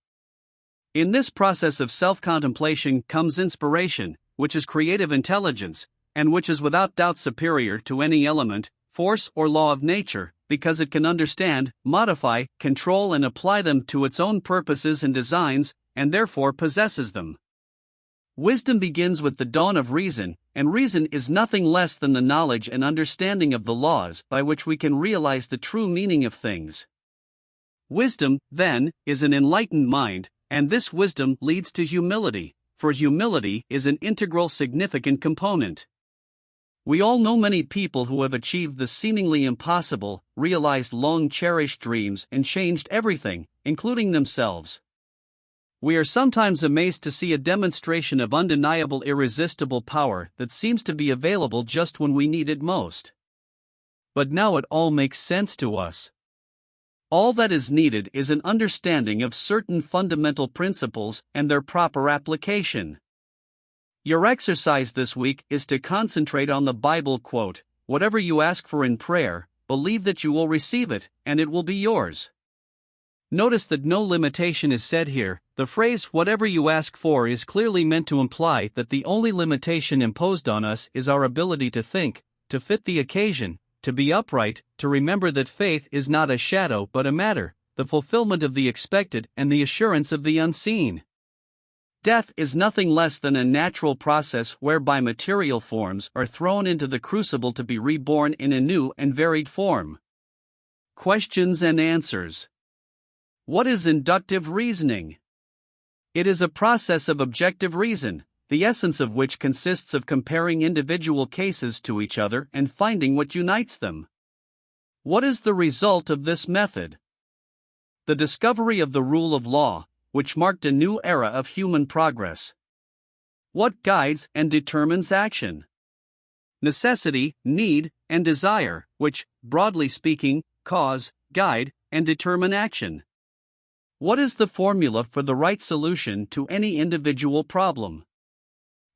In this process of self-contemplation comes inspiration, which is creative intelligence, and which is without doubt superior to any element, force or law of nature, because it can understand, modify, control and apply them to its own purposes and designs, and therefore possesses them. Wisdom begins with the dawn of reason, and reason is nothing less than the knowledge and understanding of the laws by which we can realize the true meaning of things. Wisdom, then, is an enlightened mind, and this wisdom leads to humility, for humility is an integral significant component. We all know many people who have achieved the seemingly impossible, realized long-cherished dreams and changed everything, including themselves. We are sometimes amazed to see a demonstration of undeniable irresistible power that seems to be available just when we need it most. But now it all makes sense to us. All that is needed is an understanding of certain fundamental principles and their proper application. Your exercise this week is to concentrate on the Bible quote, "Whatever you ask for in prayer, believe that you will receive it, and it will be yours." Notice that no limitation is said here. The phrase "whatever you ask for" is clearly meant to imply that the only limitation imposed on us is our ability to think, to fit the occasion, to be upright, to remember that faith is not a shadow but a matter, the fulfillment of the expected and the assurance of the unseen. Death is nothing less than a natural process whereby material forms are thrown into the crucible to be reborn in a new and varied form. Questions and answers. What is inductive reasoning? It is a process of objective reason, the essence of which consists of comparing individual cases to each other and finding what unites them. What is the result of this method? The discovery of the rule of law, which marked a new era of human progress. What guides and determines action? Necessity, need, and desire, which, broadly speaking, cause, guide, and determine action. What is the formula for the right solution to any individual problem?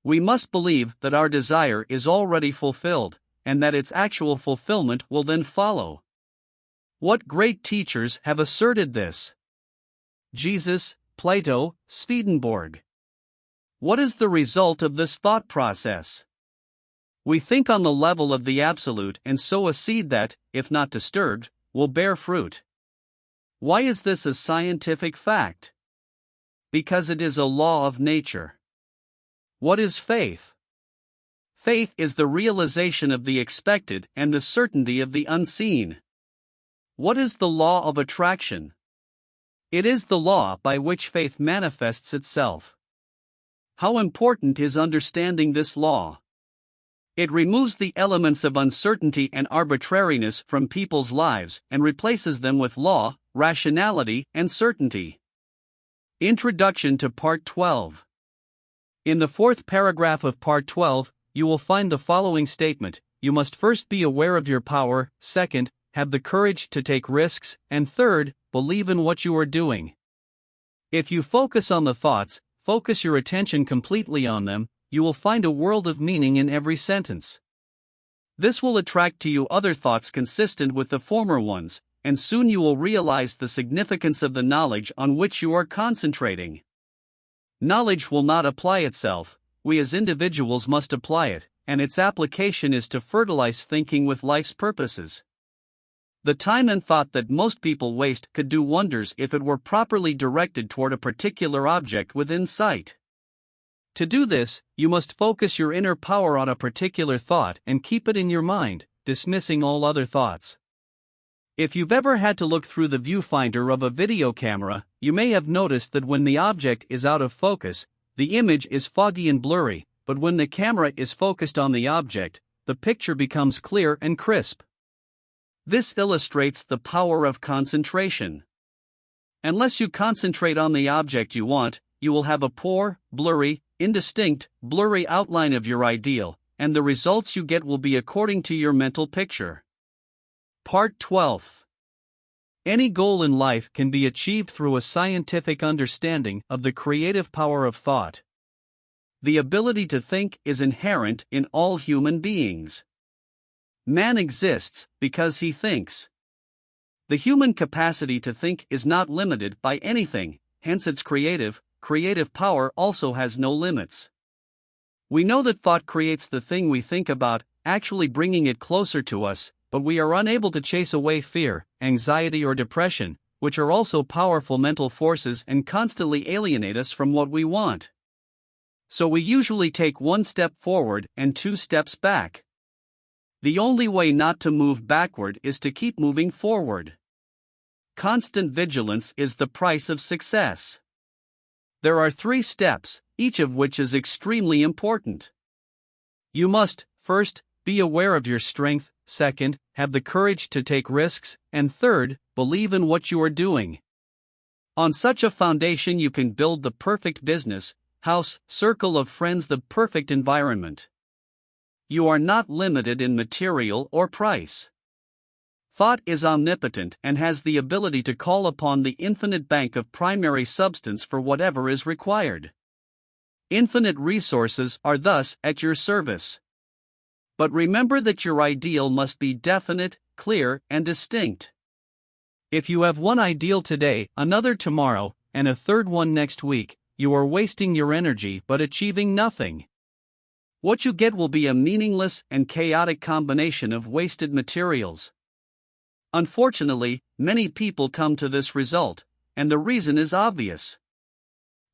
We must believe that our desire is already fulfilled, and that its actual fulfillment will then follow. What great teachers have asserted this? Jesus, Plato, Swedenborg. What is the result of this thought process? We think on the level of the absolute and sow a seed that, if not disturbed, will bear fruit. Why is this a scientific fact? Because it is a law of nature. What is faith? Faith is the realization of the expected and the certainty of the unseen. What is the law of attraction? It is the law by which faith manifests itself. How important is understanding this law? It removes the elements of uncertainty and arbitrariness from people's lives and replaces them with law, rationality, and certainty. Introduction to Part 12. In the fourth paragraph of Part 12, you will find the following statement: you must first be aware of your power, second, have the courage to take risks, and third, believe in what you are doing. If you focus on the thoughts, focus your attention completely on them, you will find a world of meaning in every sentence. This will attract to you other thoughts consistent with the former ones, and soon you will realize the significance of the knowledge on which you are concentrating. Knowledge will not apply itself, we as individuals must apply it, and its application is to fertilize thinking with life's purposes. The time and thought that most people waste could do wonders if it were properly directed toward a particular object within sight. To do this, you must focus your inner power on a particular thought and keep it in your mind, dismissing all other thoughts. If you've ever had to look through the viewfinder of a video camera, you may have noticed that when the object is out of focus, the image is foggy and blurry, but when the camera is focused on the object, the picture becomes clear and crisp. This illustrates the power of concentration. Unless you concentrate on the object you want, you will have a poor, blurry, indistinct, blurry outline of your ideal, and the results you get will be according to your mental picture. Part 12. Any goal in life can be achieved through a scientific understanding of the creative power of thought. The ability to think is inherent in all human beings. Man exists because he thinks. The human capacity to think is not limited by anything, hence its creative power also has no limits. We know that thought creates the thing we think about, actually bringing it closer to us, but we are unable to chase away fear, anxiety, or depression, which are also powerful mental forces and constantly alienate us from what we want. So we usually take one step forward and 2 steps back. The only way not to move backward is to keep moving forward. Constant vigilance is the price of success. There are 3 steps, each of which is extremely important. You must, first, be aware of your strength, second, have the courage to take risks, and third, believe in what you are doing. On such a foundation you can build the perfect business, house, circle of friends, the perfect environment. You are not limited in material or price. Thought is omnipotent and has the ability to call upon the infinite bank of primary substance for whatever is required. Infinite resources are thus at your service. But remember that your ideal must be definite, clear, and distinct. If you have one ideal today, another tomorrow, and a third one next week, you are wasting your energy but achieving nothing. What you get will be a meaningless and chaotic combination of wasted materials. Unfortunately, many people come to this result, and the reason is obvious.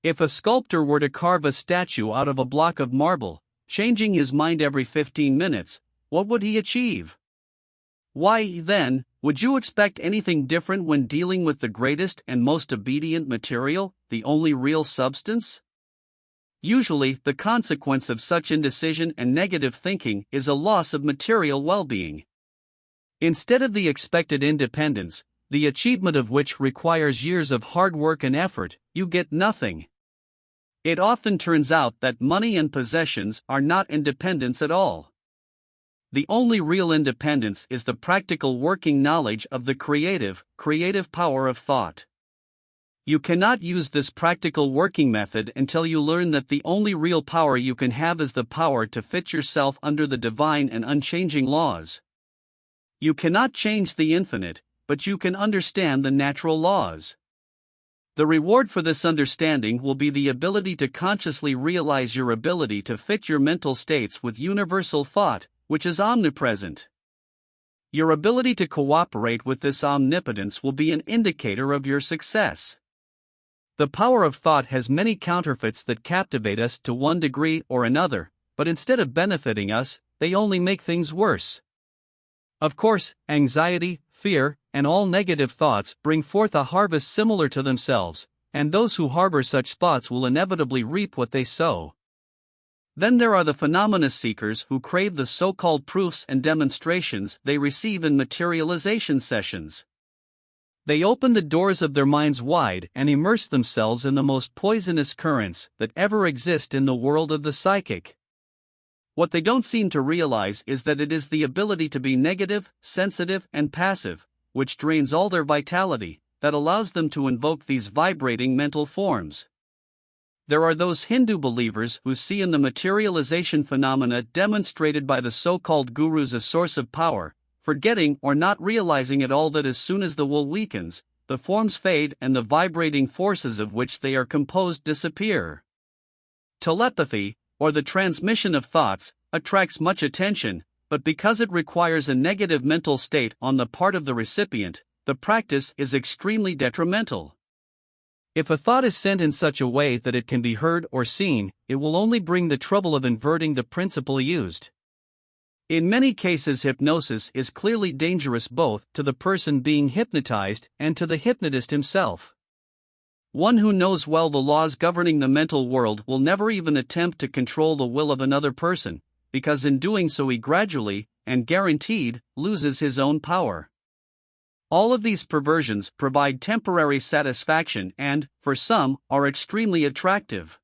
If a sculptor were to carve a statue out of a block of marble, changing his mind every 15 minutes, what would he achieve? Why, then, would you expect anything different when dealing with the greatest and most obedient material, the only real substance? Usually, the consequence of such indecision and negative thinking is a loss of material well-being. Instead of the expected independence, the achievement of which requires years of hard work and effort, you get nothing. It often turns out that money and possessions are not independence at all. The only real independence is the practical working knowledge of the creative power of thought. You cannot use this practical working method until you learn that the only real power you can have is the power to fit yourself under the divine and unchanging laws. You cannot change the infinite, but you can understand the natural laws. The reward for this understanding will be the ability to consciously realize your ability to fit your mental states with universal thought, which is omnipresent. Your ability to cooperate with this omnipotence will be an indicator of your success. The power of thought has many counterfeits that captivate us to one degree or another, but instead of benefiting us, they only make things worse. Of course, anxiety, fear, and all negative thoughts bring forth a harvest similar to themselves, and those who harbor such thoughts will inevitably reap what they sow. Then there are the phenomena seekers who crave the so-called proofs and demonstrations they receive in materialization sessions. They open the doors of their minds wide and immerse themselves in the most poisonous currents that ever exist in the world of the psychic. What they don't seem to realize is that it is the ability to be negative, sensitive, and passive, which drains all their vitality, that allows them to invoke these vibrating mental forms. There are those Hindu believers who see in the materialization phenomena demonstrated by the so-called gurus a source of power, forgetting or not realizing at all that as soon as the will weakens, the forms fade and the vibrating forces of which they are composed disappear. Telepathy, or the transmission of thoughts, attracts much attention, but because it requires a negative mental state on the part of the recipient, the practice is extremely detrimental. If a thought is sent in such a way that it can be heard or seen, it will only bring the trouble of inverting the principle used. In many cases, hypnosis is clearly dangerous both to the person being hypnotized and to the hypnotist himself. One who knows well the laws governing the mental world will never even attempt to control the will of another person, because in doing so he gradually, and guaranteed, loses his own power. All of these perversions provide temporary satisfaction and, for some, are extremely attractive.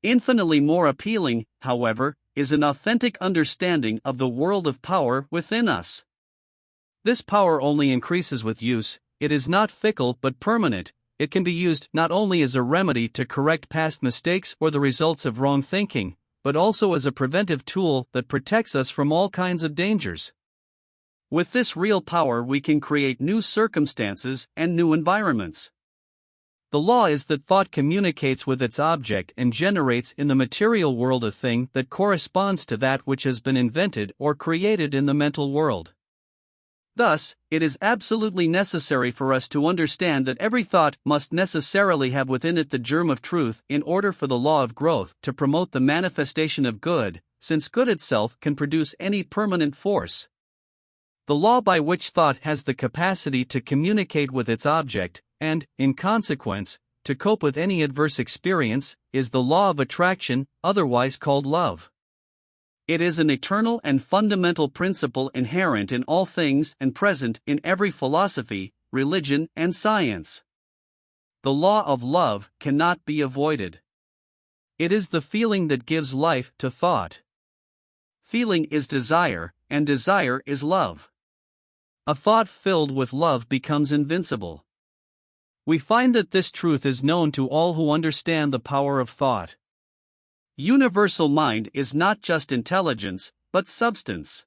Infinitely more appealing, however, is an authentic understanding of the world of power within us. This power only increases with use, it is not fickle but permanent, it can be used not only as a remedy to correct past mistakes or the results of wrong thinking, but also as a preventive tool that protects us from all kinds of dangers. With this real power we can create new circumstances and new environments. The law is that thought communicates with its object and generates in the material world a thing that corresponds to that which has been invented or created in the mental world. Thus, it is absolutely necessary for us to understand that every thought must necessarily have within it the germ of truth in order for the law of growth to promote the manifestation of good, since good itself can produce any permanent force. The law by which thought has the capacity to communicate with its object, and, in consequence, to cope with any adverse experience, is the law of attraction, otherwise called love. It is an eternal and fundamental principle inherent in all things and present in every philosophy, religion, and science. The law of love cannot be avoided. It is the feeling that gives life to thought. Feeling is desire, and desire is love. A thought filled with love becomes invincible. We find that this truth is known to all who understand the power of thought. Universal mind is not just intelligence, but substance.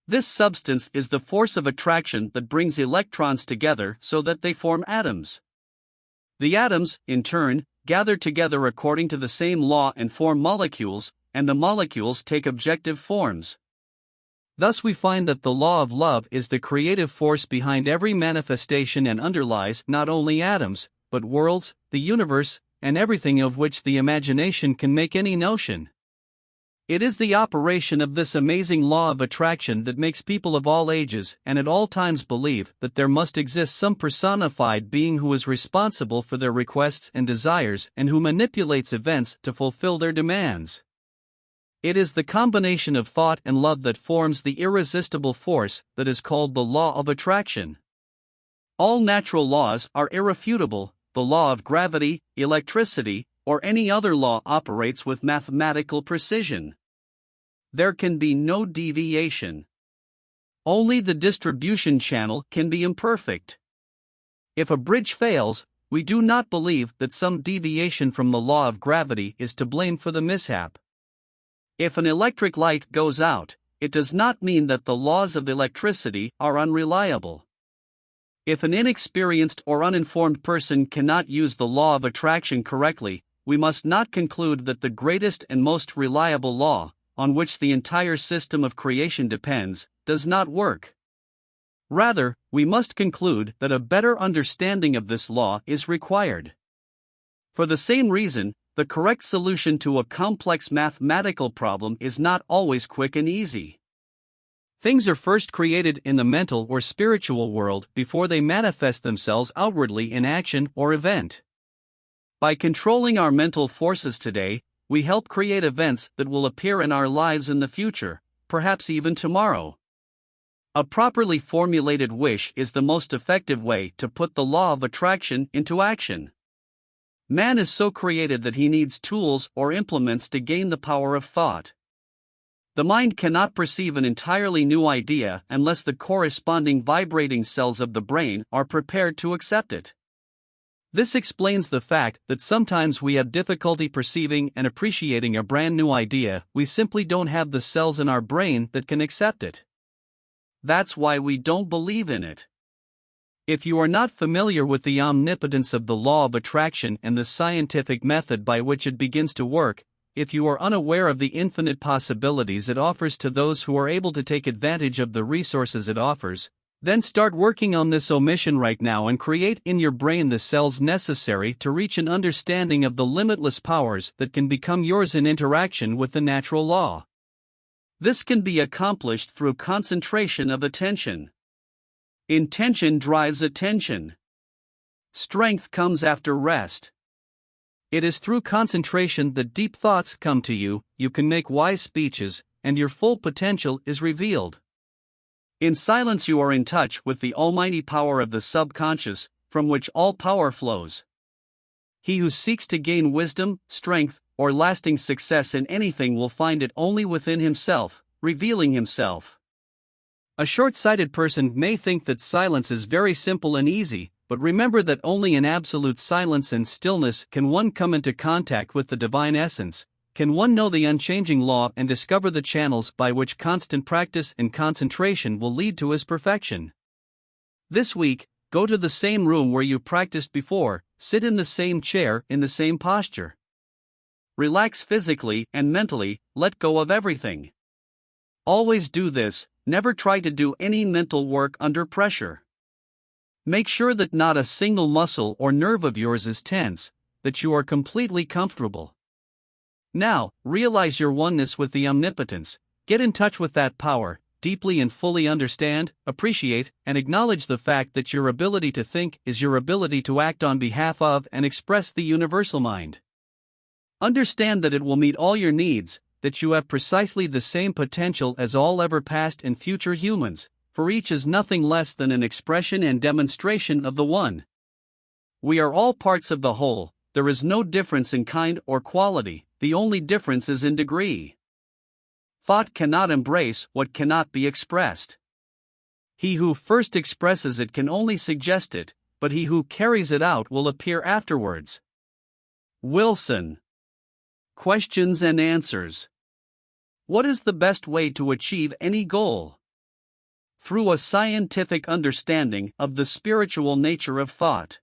This substance is the force of attraction that brings electrons together so that they form atoms. The atoms, in turn, gather together according to the same law and form molecules, and the molecules take objective forms. Thus we find that the law of love is the creative force behind every manifestation and underlies not only atoms, but worlds, the universe, and everything of which the imagination can make any notion. It is the operation of this amazing law of attraction that makes people of all ages and at all times believe that there must exist some personified being who is responsible for their requests and desires and who manipulates events to fulfill their demands. It is the combination of thought and love that forms the irresistible force that is called the law of attraction. All natural laws are irrefutable, the law of gravity, electricity, or any other law operates with mathematical precision. There can be no deviation. Only the distribution channel can be imperfect. If a bridge fails, we do not believe that some deviation from the law of gravity is to blame for the mishap. If an electric light goes out, it does not mean that the laws of electricity are unreliable. If an inexperienced or uninformed person cannot use the law of attraction correctly, we must not conclude that the greatest and most reliable law, on which the entire system of creation depends, does not work. Rather, we must conclude that a better understanding of this law is required. For the same reason, the correct solution to a complex mathematical problem is not always quick and easy. Things are first created in the mental or spiritual world before they manifest themselves outwardly in action or event. By controlling our mental forces today, we help create events that will appear in our lives in the future, perhaps even tomorrow. A properly formulated wish is the most effective way to put the law of attraction into action. Man is so created that he needs tools or implements to gain the power of thought. The mind cannot perceive an entirely new idea unless the corresponding vibrating cells of the brain are prepared to accept it. This explains the fact that sometimes we have difficulty perceiving and appreciating a brand new idea. We simply don't have the cells in our brain that can accept it. That's why we don't believe in it. If you are not familiar with the omnipotence of the law of attraction and the scientific method by which it begins to work, if you are unaware of the infinite possibilities it offers to those who are able to take advantage of the resources it offers, then start working on this omission right now and create in your brain the cells necessary to reach an understanding of the limitless powers that can become yours in interaction with the natural law. This can be accomplished through concentration of attention. Intention drives attention. Strength comes after rest. It is through concentration that deep thoughts come to you, you can make wise speeches, and your full potential is revealed. In silence you are in touch with the almighty power of the subconscious, from which all power flows. He who seeks to gain wisdom, strength, or lasting success in anything will find it only within himself, revealing himself. A short-sighted person may think that silence is very simple and easy, but remember that only in absolute silence and stillness can one come into contact with the divine essence, can one know the unchanging law and discover the channels by which constant practice and concentration will lead to his perfection. This week, go to the same room where you practiced before, sit in the same chair in the same posture. Relax physically and mentally, let go of everything. Always do this, never try to do any mental work under pressure. Make sure that not a single muscle or nerve of yours is tense, that you are completely comfortable. Now, realize your oneness with the omnipotence, get in touch with that power, deeply and fully understand, appreciate, and acknowledge the fact that your ability to think is your ability to act on behalf of and express the universal mind. Understand that it will meet all your needs, that you have precisely the same potential as all ever past and future humans, for each is nothing less than an expression and demonstration of the One. We are all parts of the whole, there is no difference in kind or quality, the only difference is in degree. Thought cannot embrace what cannot be expressed. He who first expresses it can only suggest it, but he who carries it out will appear afterwards. Wilson. Questions and answers. What is the best way to achieve any goal? Through a scientific understanding of the spiritual nature of thought.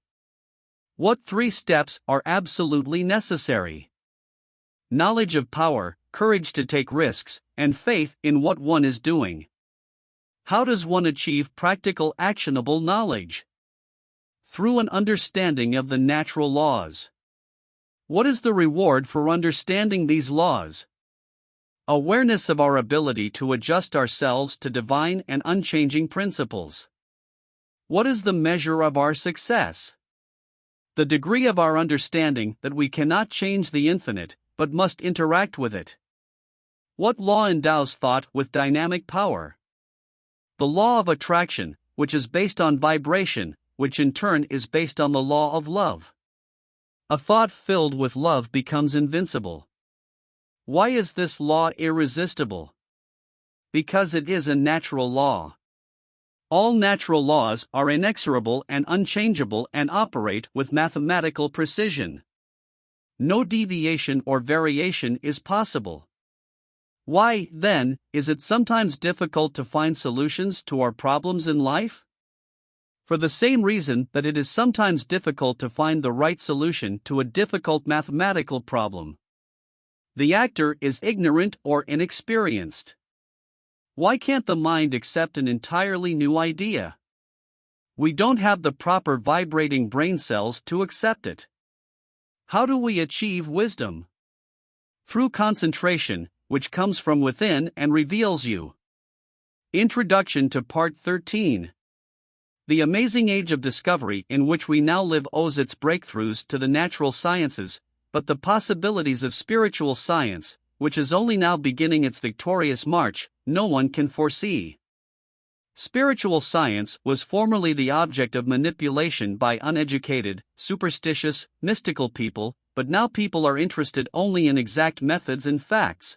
What 3 steps are absolutely necessary? Knowledge of power, courage to take risks, and faith in what one is doing. How does one achieve practical actionable knowledge? Through an understanding of the natural laws. What is the reward for understanding these laws? Awareness of our ability to adjust ourselves to divine and unchanging principles. What is the measure of our success? The degree of our understanding that we cannot change the infinite, but must interact with it. What law endows thought with dynamic power? The law of attraction, which is based on vibration, which in turn is based on the law of love. A thought filled with love becomes invincible. Why is this law irresistible? Because it is a natural law. All natural laws are inexorable and unchangeable and operate with mathematical precision. No deviation or variation is possible. Why, then, is it sometimes difficult to find solutions to our problems in life? For the same reason that it is sometimes difficult to find the right solution to a difficult mathematical problem. The actor is ignorant or inexperienced. Why can't the mind accept an entirely new idea? We don't have the proper vibrating brain cells to accept it. How do we achieve wisdom? Through concentration, which comes from within and reveals you. Introduction to Part 13. The amazing age of discovery in which we now live owes its breakthroughs to the natural sciences, but the possibilities of spiritual science, which is only now beginning its victorious march, no one can foresee. Spiritual science was formerly the object of manipulation by uneducated, superstitious, mystical people, but now people are interested only in exact methods and facts.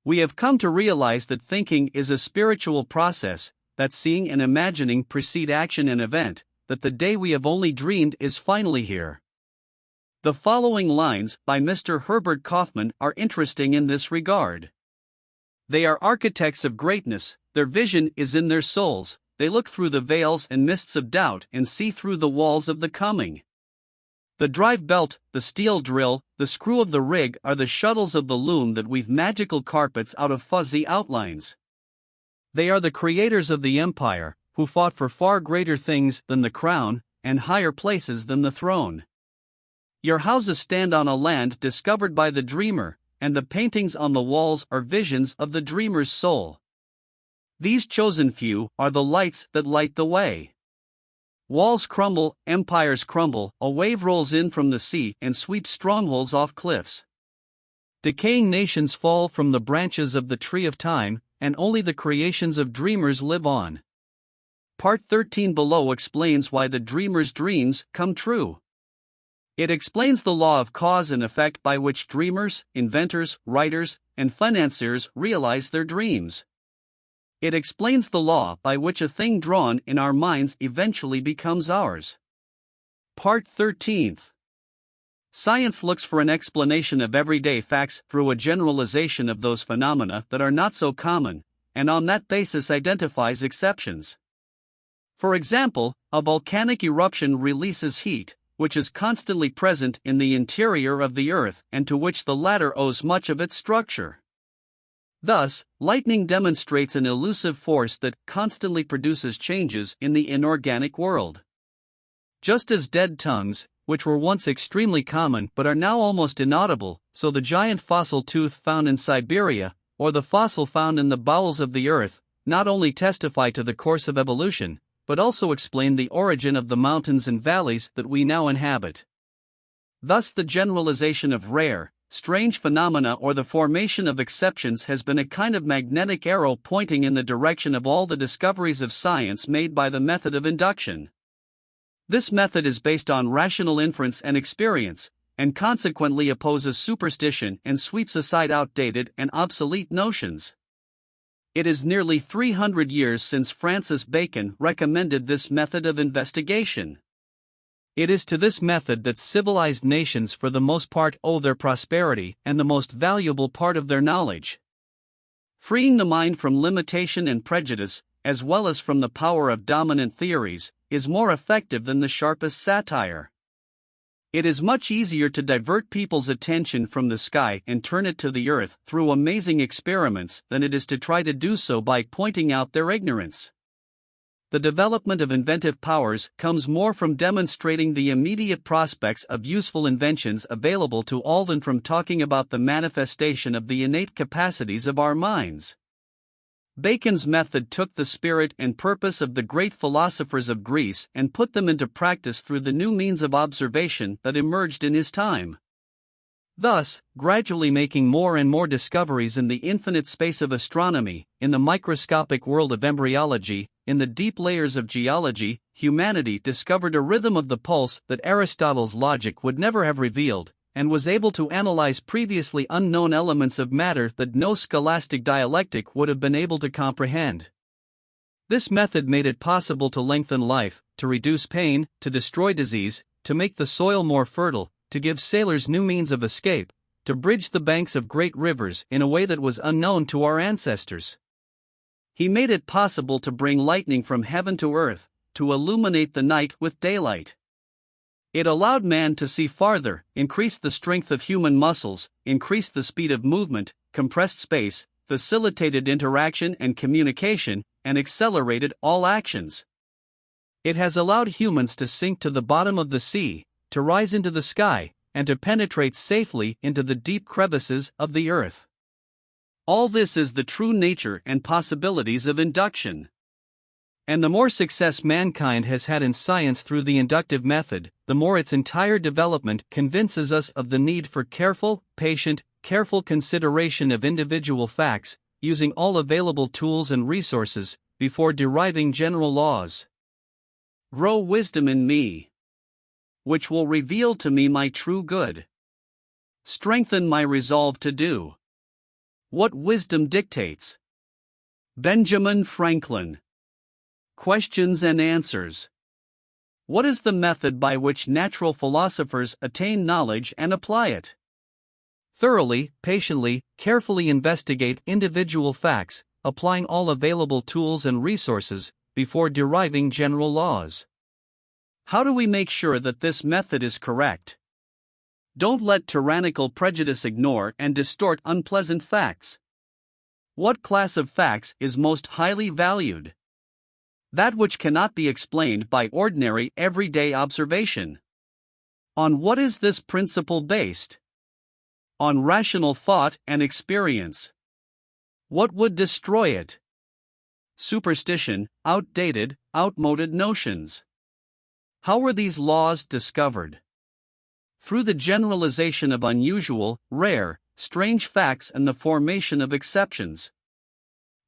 We have come to realize that thinking is a spiritual process, that seeing and imagining precede action and event, that the day we have only dreamed is finally here. The following lines by Mr. Herbert Kaufman are interesting in this regard. They are architects of greatness, their vision is in their souls, they look through the veils and mists of doubt and see through the walls of the coming. The drive belt, the steel drill, the screw of the rig are the shuttles of the loom that weave magical carpets out of fuzzy outlines. They are the creators of the empire, who fought for far greater things than the crown, and higher places than the throne. Your houses stand on a land discovered by the dreamer, and the paintings on the walls are visions of the dreamer's soul. These chosen few are the lights that light the way. Walls crumble, empires crumble, a wave rolls in from the sea and sweeps strongholds off cliffs. Decaying nations fall from the branches of the tree of time, and only the creations of dreamers live on. Part 13 below explains why the dreamer's dreams come true. It explains the law of cause and effect by which dreamers, inventors, writers, and financiers realize their dreams. It explains the law by which a thing drawn in our minds eventually becomes ours. Part 13. Science looks for an explanation of everyday facts through a generalization of those phenomena that are not so common, and on that basis identifies exceptions. For example, a volcanic eruption releases heat, which is constantly present in the interior of the earth and to which the latter owes much of its structure. Thus, lightning demonstrates an elusive force that constantly produces changes in the inorganic world. Just as dead tongues, which were once extremely common but are now almost inaudible, so the giant fossil tooth found in Siberia, or the fossil found in the bowels of the earth, not only testify to the course of evolution, but also explain the origin of the mountains and valleys that we now inhabit. Thus the generalization of rare, strange phenomena or the formation of exceptions has been a kind of magnetic arrow pointing in the direction of all the discoveries of science made by the method of induction. This method is based on rational inference and experience, and consequently opposes superstition and sweeps aside outdated and obsolete notions. It is nearly 300 years since Francis Bacon recommended this method of investigation. It is to this method that civilized nations for the most part owe their prosperity and the most valuable part of their knowledge. Freeing the mind from limitation and prejudice, as well as from the power of dominant theories, is more effective than the sharpest satire. It is much easier to divert people's attention from the sky and turn it to the earth through amazing experiments than it is to try to do so by pointing out their ignorance. The development of inventive powers comes more from demonstrating the immediate prospects of useful inventions available to all than from talking about the manifestation of the innate capacities of our minds. Bacon's method took the spirit and purpose of the great philosophers of Greece and put them into practice through the new means of observation that emerged in his time. Thus, gradually making more and more discoveries in the infinite space of astronomy, in the microscopic world of embryology, in the deep layers of geology, humanity discovered a rhythm of the pulse that Aristotle's logic would never have revealed, and was able to analyze previously unknown elements of matter that no scholastic dialectic would have been able to comprehend. This method made it possible to lengthen life, to reduce pain, to destroy disease, to make the soil more fertile, to give sailors new means of escape, to bridge the banks of great rivers in a way that was unknown to our ancestors. He made it possible to bring lightning from heaven to earth, to illuminate the night with daylight. It allowed man to see farther, increased the strength of human muscles, increased the speed of movement, compressed space, facilitated interaction and communication, and accelerated all actions. It has allowed humans to sink to the bottom of the sea, to rise into the sky, and to penetrate safely into the deep crevices of the earth. All this is the true nature and possibilities of induction. And the more success mankind has had in science through the inductive method, the more its entire development convinces us of the need for careful consideration of individual facts, using all available tools and resources, before deriving general laws. Grow wisdom in me, which will reveal to me my true good. Strengthen my resolve to do what wisdom dictates. Benjamin Franklin. Questions and answers. What is the method by which natural philosophers attain knowledge and apply it? Thoroughly, patiently, carefully investigate individual facts, applying all available tools and resources, before deriving general laws. How do we make sure that this method is correct? Don't let tyrannical prejudice ignore and distort unpleasant facts. What class of facts is most highly valued? That which cannot be explained by ordinary everyday observation. On what is this principle based? On rational thought and experience. What would destroy it? Superstition, outdated, outmoded notions. How were these laws discovered? Through the generalization of unusual, rare, strange facts and the formation of exceptions.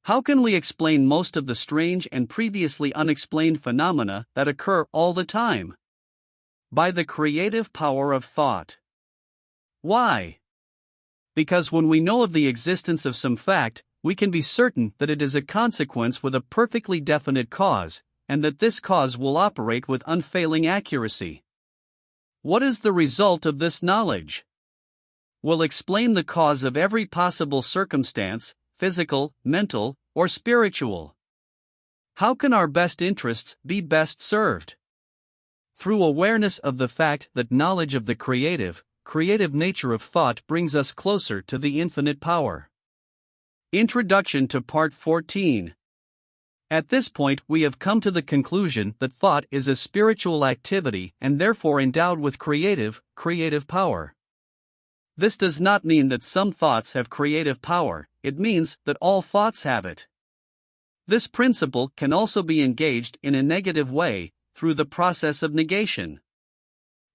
How can we explain most of the strange and previously unexplained phenomena that occur all the time? By the creative power of thought. Why? Because when we know of the existence of some fact, we can be certain that it is a consequence with a perfectly definite cause, and that this cause will operate with unfailing accuracy. What is the result of this knowledge? Will explain the cause of every possible circumstance, physical, mental, or spiritual. How can our best interests be best served? Through awareness of the fact that knowledge of the creative nature of thought brings us closer to the infinite power. Introduction to Part 14. At this point, we have come to the conclusion that thought is a spiritual activity and therefore endowed with creative power. This does not mean that some thoughts have creative power, it means that all thoughts have it. This principle can also be engaged in a negative way, through the process of negation.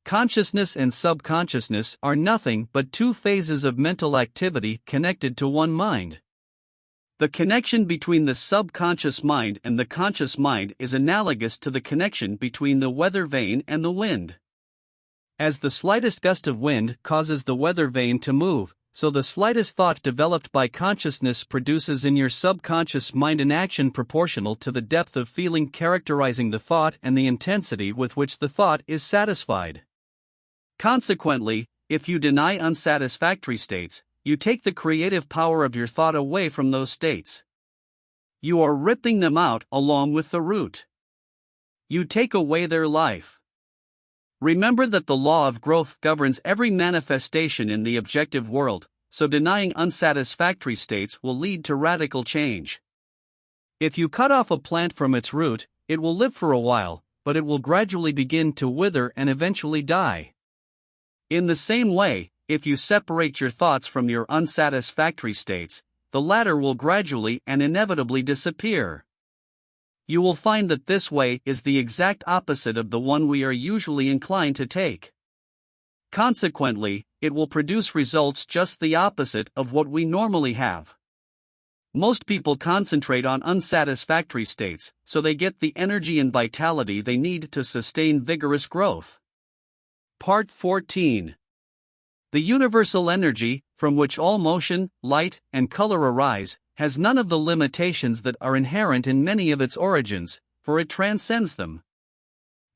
Consciousness and subconsciousness are nothing but two phases of mental activity connected to one mind. The connection between the subconscious mind and the conscious mind is analogous to the connection between the weather vane and the wind. As the slightest gust of wind causes the weather vane to move, so the slightest thought developed by consciousness produces in your subconscious mind an action proportional to the depth of feeling characterizing the thought and the intensity with which the thought is satisfied. Consequently, if you deny unsatisfactory states, you take the creative power of your thought away from those states. You are ripping them out along with the root. You take away their life. Remember that the law of growth governs every manifestation in the objective world, so denying unsatisfactory states will lead to radical change. If you cut off a plant from its root, it will live for a while, but it will gradually begin to wither and eventually die. In the same way, if you separate your thoughts from your unsatisfactory states, the latter will gradually and inevitably disappear. You will find that this way is the exact opposite of the one we are usually inclined to take. Consequently, it will produce results just the opposite of what we normally have. Most people concentrate on unsatisfactory states, so they get the energy and vitality they need to sustain vigorous growth. Part 14. The universal energy, from which all motion, light, and color arise, has none of the limitations that are inherent in many of its origins, for it transcends them.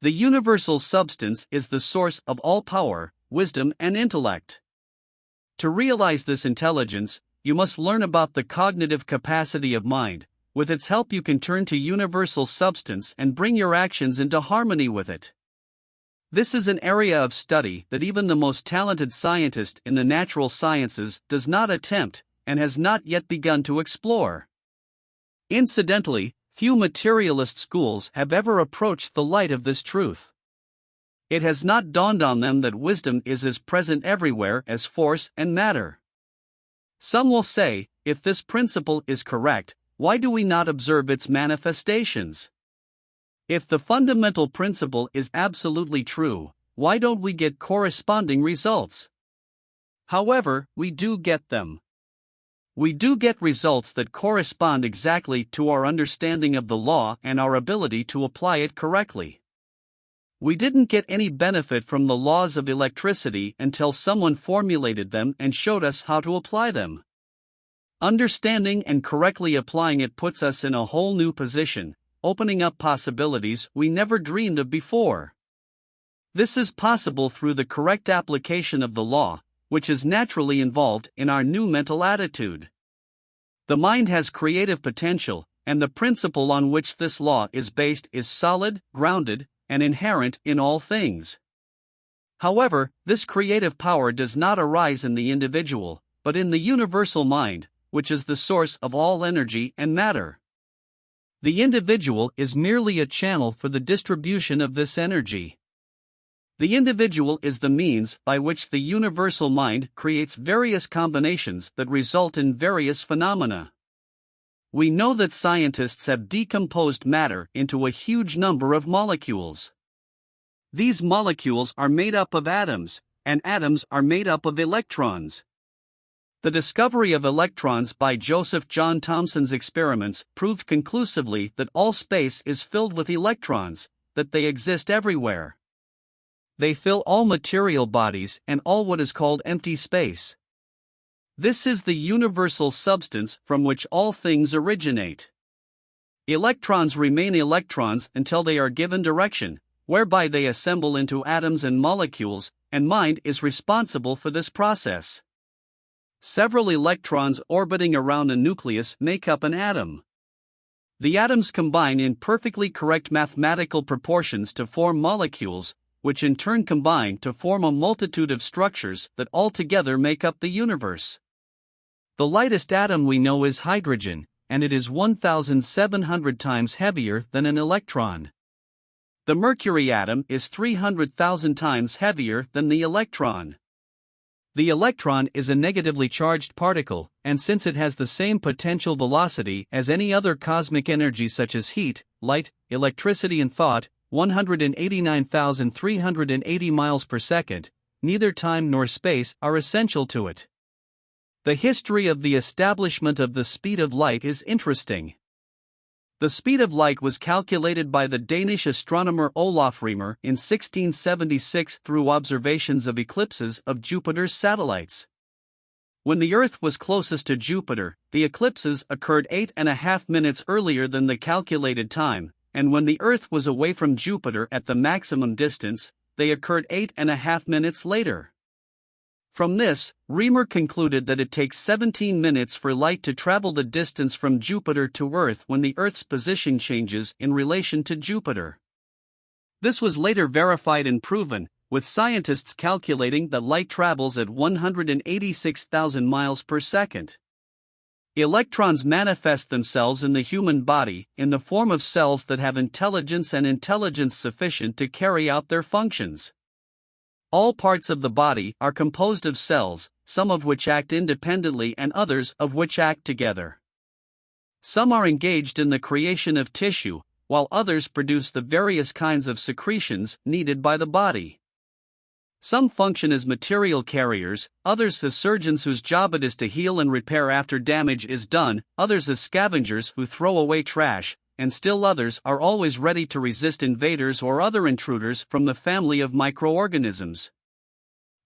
The universal substance is the source of all power, wisdom, and intellect. To realize this intelligence, you must learn about the cognitive capacity of mind. With its help, you can turn to universal substance and bring your actions into harmony with it. This is an area of study that even the most talented scientist in the natural sciences does not attempt, and has not yet begun to explore. Incidentally, few materialist schools have ever approached the light of this truth. It has not dawned on them that wisdom is as present everywhere as force and matter. Some will say, if this principle is correct, why do we not observe its manifestations? If the fundamental principle is absolutely true, why don't we get corresponding results? However, we do get them. We do get results that correspond exactly to our understanding of the law and our ability to apply it correctly. We didn't get any benefit from the laws of electricity until someone formulated them and showed us how to apply them. Understanding and correctly applying it puts us in a whole new position, opening up possibilities we never dreamed of before. This is possible through the correct application of the law, which is naturally involved in our new mental attitude. The mind has creative potential, and the principle on which this law is based is solid, grounded, and inherent in all things. However, this creative power does not arise in the individual, but in the universal mind, which is the source of all energy and matter. The individual is merely a channel for the distribution of this energy. The individual is the means by which the universal mind creates various combinations that result in various phenomena. We know that scientists have decomposed matter into a huge number of molecules. These molecules are made up of atoms, and atoms are made up of electrons. The discovery of electrons by Joseph John Thomson's experiments proved conclusively that all space is filled with electrons, that they exist everywhere. They fill all material bodies and all what is called empty space. This is the universal substance from which all things originate. Electrons remain electrons until they are given direction, whereby they assemble into atoms and molecules, and mind is responsible for this process. Several electrons orbiting around a nucleus make up an atom. The atoms combine in perfectly correct mathematical proportions to form molecules, which in turn combine to form a multitude of structures that all together make up the universe. The lightest atom we know is hydrogen, and it is 1,700 times heavier than an electron. The mercury atom is 300,000 times heavier than the electron. The electron is a negatively charged particle, and since it has the same potential velocity as any other cosmic energy such as heat, light, electricity and thought, 189,380 miles per second, neither time nor space are essential to it. The history of the establishment of the speed of light is interesting. The speed of light was calculated by the Danish astronomer Olaf Remer in 1676 through observations of eclipses of Jupiter's satellites. When the Earth was closest to Jupiter, the eclipses occurred 8.5 minutes earlier than the calculated time, and when the Earth was away from Jupiter at the maximum distance, they occurred 8.5 minutes later. From this, Remer concluded that it takes 17 minutes for light to travel the distance from Jupiter to Earth when the Earth's position changes in relation to Jupiter. This was later verified and proven, with scientists calculating that light travels at 186,000 miles per second. Electrons manifest themselves in the human body in the form of cells that have intelligence and intelligence sufficient to carry out their functions. All parts of the body are composed of cells, some of which act independently and others of which act together. Some are engaged in the creation of tissue, while others produce the various kinds of secretions needed by the body. Some function as material carriers, others as surgeons whose job it is to heal and repair after damage is done, others as scavengers who throw away trash, and still others are always ready to resist invaders or other intruders from the family of microorganisms.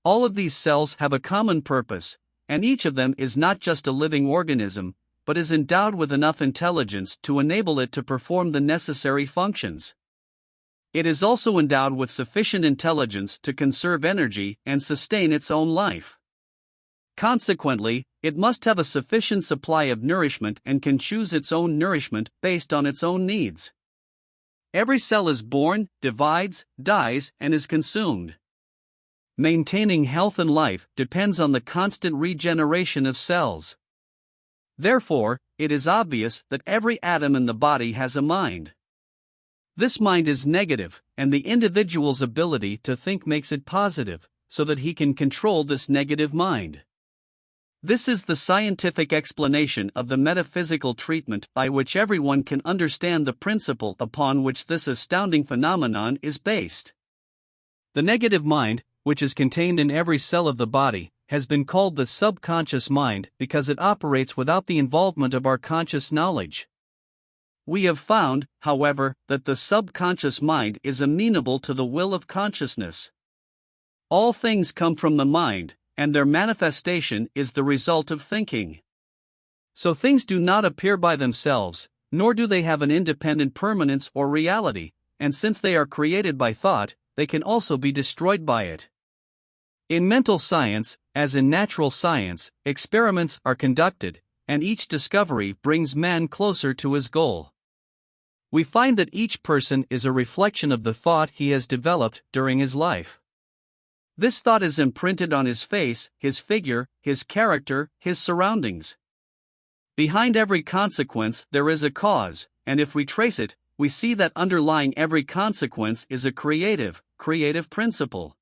All of these cells have a common purpose, and each of them is not just a living organism, but is endowed with enough intelligence to enable it to perform the necessary functions. It is also endowed with sufficient intelligence to conserve energy and sustain its own life. Consequently, it must have a sufficient supply of nourishment and can choose its own nourishment based on its own needs. Every cell is born, divides, dies, and is consumed. Maintaining health and life depends on the constant regeneration of cells. Therefore, it is obvious that every atom in the body has a mind. This mind is negative, and the individual's ability to think makes it positive, so that he can control this negative mind. This is the scientific explanation of the metaphysical treatment by which everyone can understand the principle upon which this astounding phenomenon is based. The negative mind, which is contained in every cell of the body, has been called the subconscious mind because it operates without the involvement of our conscious knowledge. We have found, however, that the subconscious mind is amenable to the will of consciousness. All things come from the mind, and their manifestation is the result of thinking. So things do not appear by themselves, nor do they have an independent permanence or reality, and since they are created by thought, they can also be destroyed by it. In mental science, as in natural science, experiments are conducted, and each discovery brings man closer to his goal. We find that each person is a reflection of the thought he has developed during his life. This thought is imprinted on his face, his figure, his character, his surroundings. Behind every consequence there is a cause, and if we trace it, we see that underlying every consequence is a creative principle.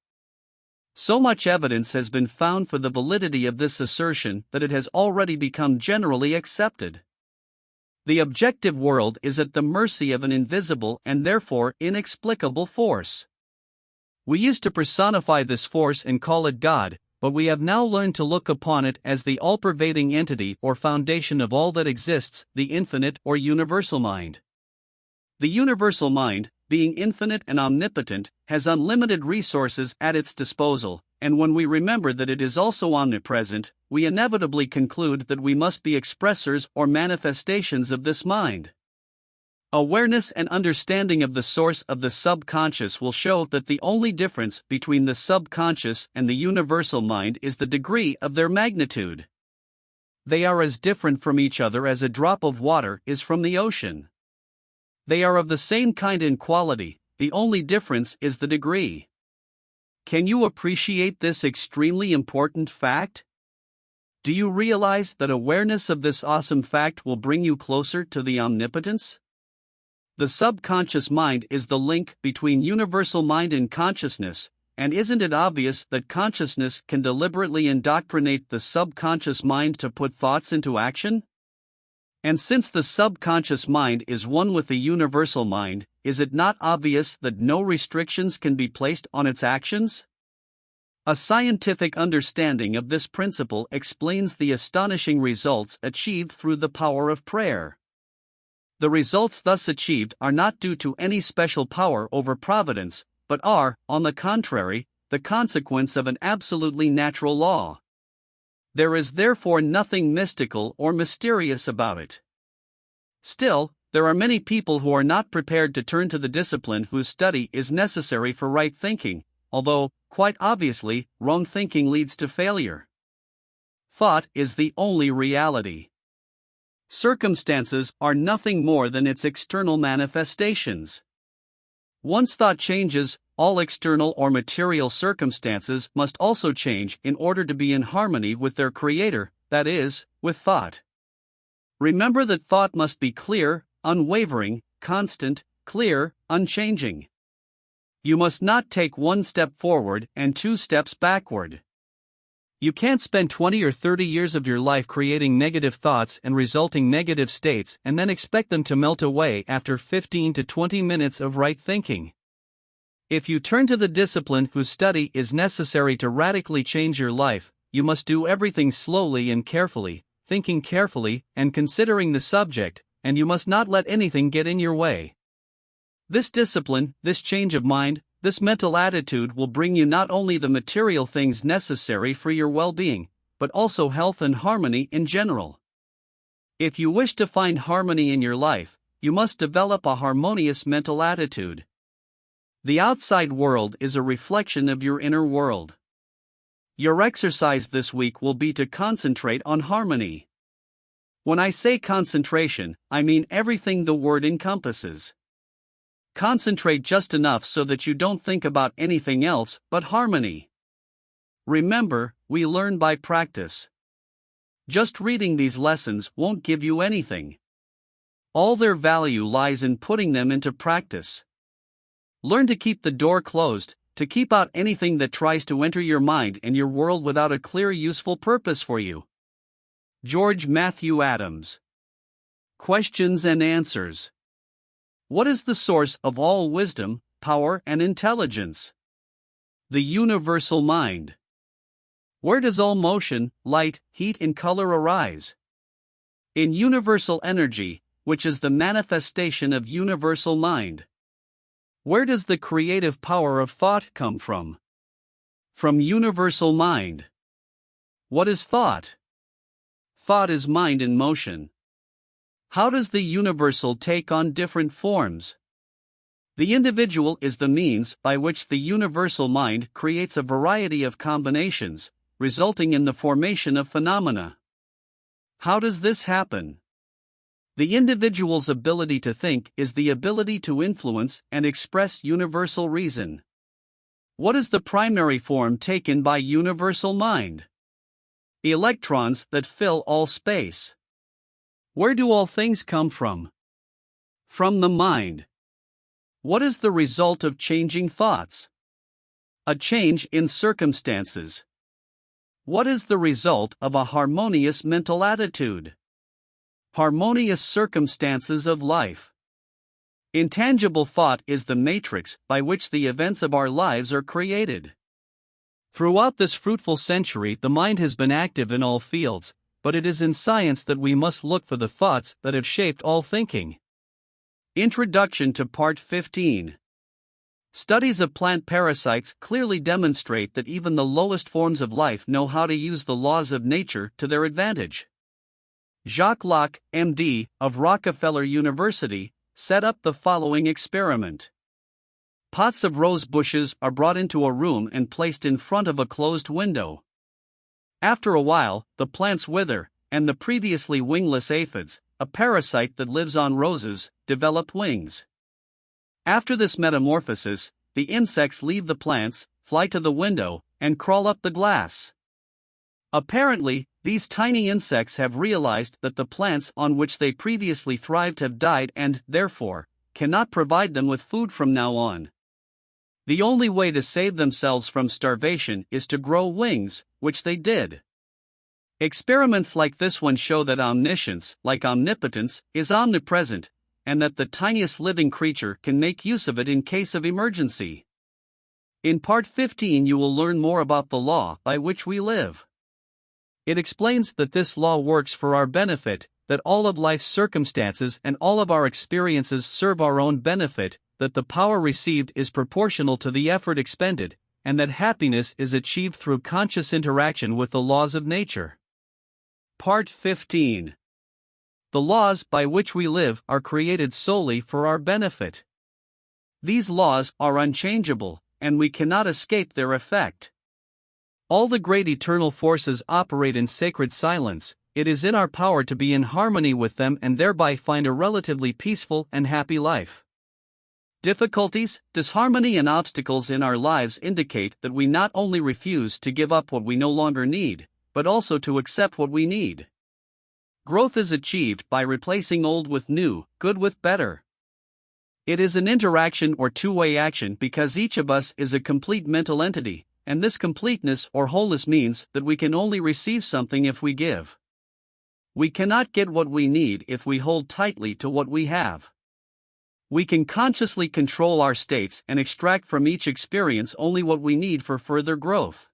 So much evidence has been found for the validity of this assertion that it has already become generally accepted. The objective world is at the mercy of an invisible and therefore inexplicable force. We used to personify this force and call it God, but we have now learned to look upon it as the all-pervading entity or foundation of all that exists, the infinite or universal mind. The universal mind, being infinite and omnipotent, has unlimited resources at its disposal, and when we remember that it is also omnipresent, we inevitably conclude that we must be expressors or manifestations of this mind. Awareness and understanding of the source of the subconscious will show that the only difference between the subconscious and the universal mind is the degree of their magnitude. They are as different from each other as a drop of water is from the ocean. They are of the same kind in quality, the only difference is the degree. Can you appreciate this extremely important fact? Do you realize that awareness of this awesome fact will bring you closer to the omnipotence? The subconscious mind is the link between universal mind and consciousness, and isn't it obvious that consciousness can deliberately indoctrinate the subconscious mind to put thoughts into action? And since the subconscious mind is one with the universal mind, is it not obvious that no restrictions can be placed on its actions? A scientific understanding of this principle explains the astonishing results achieved through the power of prayer. The results thus achieved are not due to any special power over providence, but are, on the contrary, the consequence of an absolutely natural law. There is therefore nothing mystical or mysterious about it. Still, there are many people who are not prepared to turn to the discipline whose study is necessary for right thinking, although, quite obviously, wrong thinking leads to failure. Thought is the only reality. Circumstances are nothing more than its external manifestations. Once thought changes, all external or material circumstances must also change in order to be in harmony with their creator, that is, with thought. Remember that thought must be clear, unwavering, constant, clear, unchanging. You must not take one step forward and 2 steps backward. You can't spend 20 or 30 years of your life creating negative thoughts and resulting negative states and then expect them to melt away after 15 to 20 minutes of right thinking. If you turn to the discipline whose study is necessary to radically change your life, you must do everything slowly and carefully, thinking carefully and considering the subject, and you must not let anything get in your way. This discipline, this change of mind, this mental attitude will bring you not only the material things necessary for your well-being, but also health and harmony in general. If you wish to find harmony in your life, you must develop a harmonious mental attitude. The outside world is a reflection of your inner world. Your exercise this week will be to concentrate on harmony. When I say concentration, I mean everything the word encompasses. Concentrate just enough so that you don't think about anything else but harmony. Remember, we learn by practice. Just reading these lessons won't give you anything. All their value lies in putting them into practice. Learn to keep the door closed, to keep out anything that tries to enter your mind and your world without a clear, useful purpose for you. George Matthew Adams. Questions and answers. What is the source of all wisdom, power, and intelligence? The universal mind. Where does all motion, light, heat, and color arise? In universal energy, which is the manifestation of universal mind. Where does the creative power of thought come from? From universal mind. What is thought? Thought is mind in motion. How does the universal take on different forms? The individual is the means by which the universal mind creates a variety of combinations, resulting in the formation of phenomena. How does this happen? The individual's ability to think is the ability to influence and express universal reason. What is the primary form taken by universal mind? Electrons that fill all space. Where do all things come from? From the mind. What is the result of changing thoughts? A change in circumstances. What is the result of a harmonious mental attitude? Harmonious circumstances of life. Intangible thought is the matrix by which the events of our lives are created. Throughout this fruitful century, the mind has been active in all fields, but it is in science that we must look for the thoughts that have shaped all thinking. Introduction to Part 15. Studies of plant parasites clearly demonstrate that even the lowest forms of life know how to use the laws of nature to their advantage. Jacques Locke, M.D., of Rockefeller University, set up the following experiment. Pots of rose bushes are brought into a room and placed in front of a closed window. After a while, the plants wither, and the previously wingless aphids, a parasite that lives on roses, develop wings. After this metamorphosis, the insects leave the plants, fly to the window, and crawl up the glass. Apparently, these tiny insects have realized that the plants on which they previously thrived have died and, therefore, cannot provide them with food from now on. The only way to save themselves from starvation is to grow wings, which they did. Experiments like this one show that omniscience, like omnipotence, is omnipresent, and that the tiniest living creature can make use of it in case of emergency. In Part 15 you will learn more about the law by which we live. It explains that this law works for our benefit, that all of life's circumstances and all of our experiences serve our own benefit, that the power received is proportional to the effort expended, and that happiness is achieved through conscious interaction with the laws of nature. Part 15. The laws by which we live are created solely for our benefit. These laws are unchangeable, and we cannot escape their effect. All the great eternal forces operate in sacred silence. It is in our power to be in harmony with them and thereby find a relatively peaceful and happy life. Difficulties, disharmony, and obstacles in our lives indicate that we not only refuse to give up what we no longer need, but also to accept what we need. Growth is achieved by replacing old with new, good with better. It is an interaction or two-way action because each of us is a complete mental entity, and this completeness or wholeness means that we can only receive something if we give. We cannot get what we need if we hold tightly to what we have. We can consciously control our states and extract from each experience only what we need for further growth.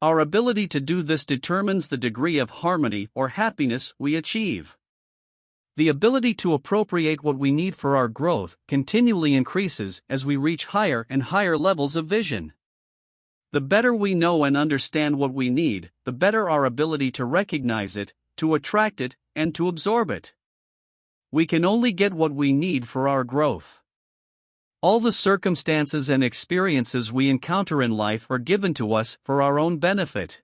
Our ability to do this determines the degree of harmony or happiness we achieve. The ability to appropriate what we need for our growth continually increases as we reach higher and higher levels of vision. The better we know and understand what we need, the better our ability to recognize it, to attract it, and to absorb it. We can only get what we need for our growth. All the circumstances and experiences we encounter in life are given to us for our own benefit.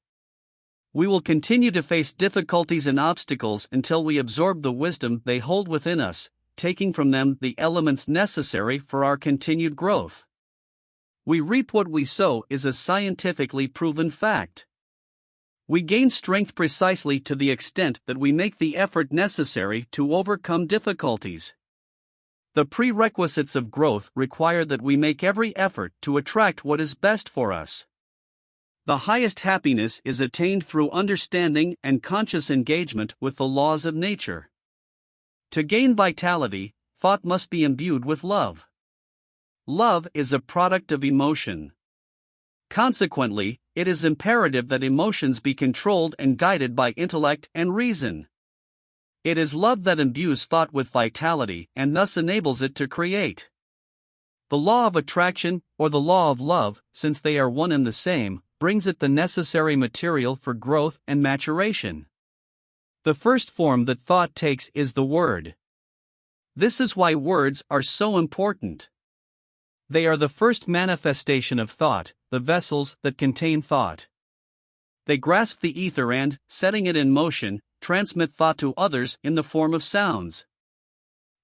We will continue to face difficulties and obstacles until we absorb the wisdom they hold within us, taking from them the elements necessary for our continued growth. We reap what we sow is a scientifically proven fact. We gain strength precisely to the extent that we make the effort necessary to overcome difficulties. The prerequisites of growth require that we make every effort to attract what is best for us. The highest happiness is attained through understanding and conscious engagement with the laws of nature. To gain vitality, thought must be imbued with love. Love is a product of emotion. Consequently, it is imperative that emotions be controlled and guided by intellect and reason. It is love that imbues thought with vitality and thus enables it to create. The law of attraction, or the law of love, since they are one and the same, brings it the necessary material for growth and maturation. The first form that thought takes is the word. This is why words are so important. They are the first manifestation of thought, the vessels that contain thought. They grasp the ether and, setting it in motion, transmit thought to others in the form of sounds.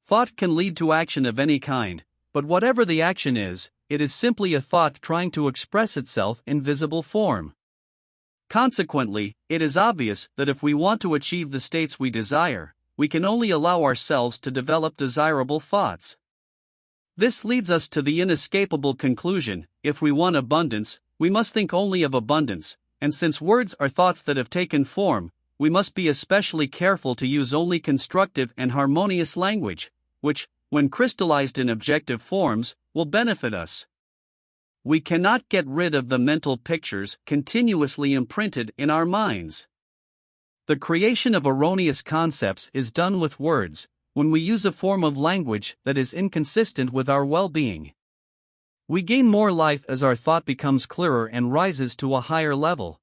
Thought can lead to action of any kind, but whatever the action is, it is simply a thought trying to express itself in visible form. Consequently, it is obvious that if we want to achieve the states we desire, we can only allow ourselves to develop desirable thoughts. This leads us to the inescapable conclusion: if we want abundance, we must think only of abundance, and since words are thoughts that have taken form, we must be especially careful to use only constructive and harmonious language, which, when crystallized in objective forms, will benefit us. We cannot get rid of the mental pictures continuously imprinted in our minds. The creation of erroneous concepts is done with words, when we use a form of language that is inconsistent with our well-being. We gain more life as our thought becomes clearer and rises to a higher level.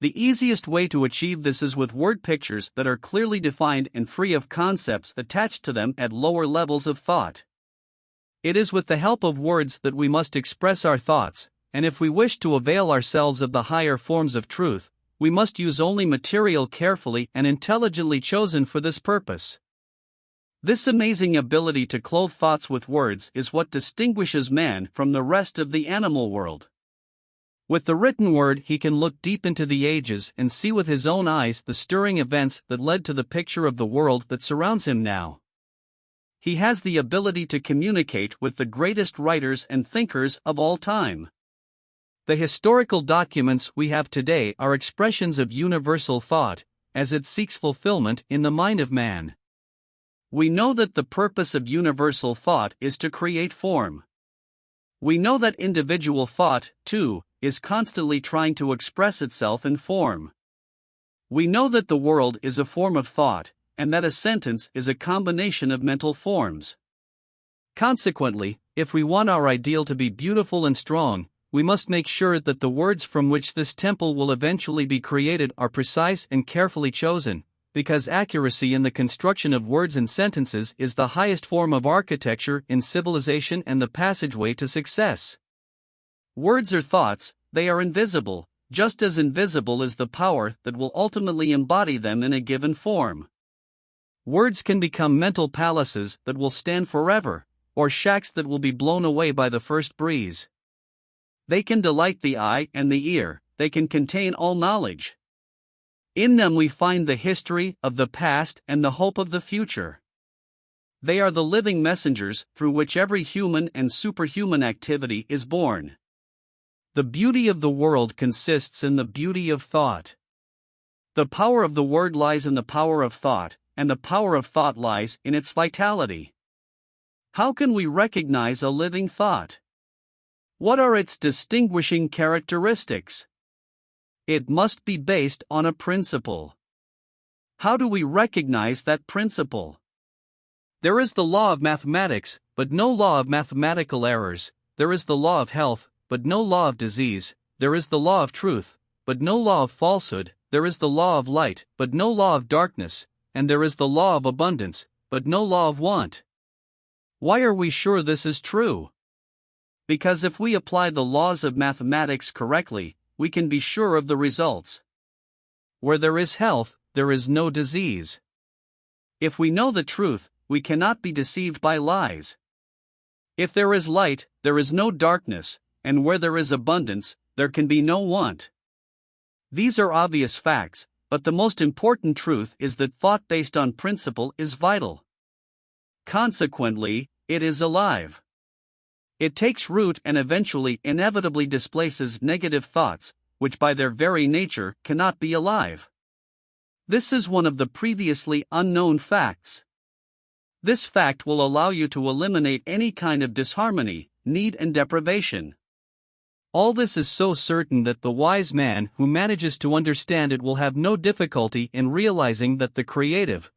The easiest way to achieve this is with word pictures that are clearly defined and free of concepts attached to them at lower levels of thought. It is with the help of words that we must express our thoughts, and if we wish to avail ourselves of the higher forms of truth, we must use only material carefully and intelligently chosen for this purpose. This amazing ability to clothe thoughts with words is what distinguishes man from the rest of the animal world. With the written word, he can look deep into the ages and see with his own eyes the stirring events that led to the picture of the world that surrounds him now. He has the ability to communicate with the greatest writers and thinkers of all time. The historical documents we have today are expressions of universal thought, as it seeks fulfillment in the mind of man. We know that the purpose of universal thought is to create form. We know that individual thought, too, is constantly trying to express itself in form. We know that the world is a form of thought, and that a sentence is a combination of mental forms. Consequently, if we want our ideal to be beautiful and strong, we must make sure that the words from which this temple will eventually be created are precise and carefully chosen, because accuracy in the construction of words and sentences is the highest form of architecture in civilization and the passageway to success. Words are thoughts, they are invisible, just as invisible is the power that will ultimately embody them in a given form. Words can become mental palaces that will stand forever, or shacks that will be blown away by the first breeze. They can delight the eye and the ear, they can contain all knowledge. In them we find the history of the past and the hope of the future. They are the living messengers through which every human and superhuman activity is born. The beauty of the world consists in the beauty of thought. The power of the word lies in the power of thought, and the power of thought lies in its vitality. How can we recognize a living thought? What are its distinguishing characteristics? It must be based on a principle. How do we recognize that principle? There is the law of mathematics, but no law of mathematical errors. There is the law of health, but no law of disease. There is the law of truth, but no law of falsehood. There is the law of light, but no law of darkness. And there is the law of abundance, but no law of want. Why are we sure this is true? Because if we apply the laws of mathematics correctly, we can be sure of the results. Where there is health, there is no disease. If we know the truth, we cannot be deceived by lies. If there is light, there is no darkness, and where there is abundance, there can be no want. These are obvious facts, but the most important truth is that thought based on principle is vital. Consequently, it is alive. It takes root and eventually inevitably displaces negative thoughts, which by their very nature cannot be alive. This is one of the previously unknown facts. This fact will allow you to eliminate any kind of disharmony, need, and deprivation. All this is so certain that the wise man who manages to understand it will have no difficulty in realizing that the creative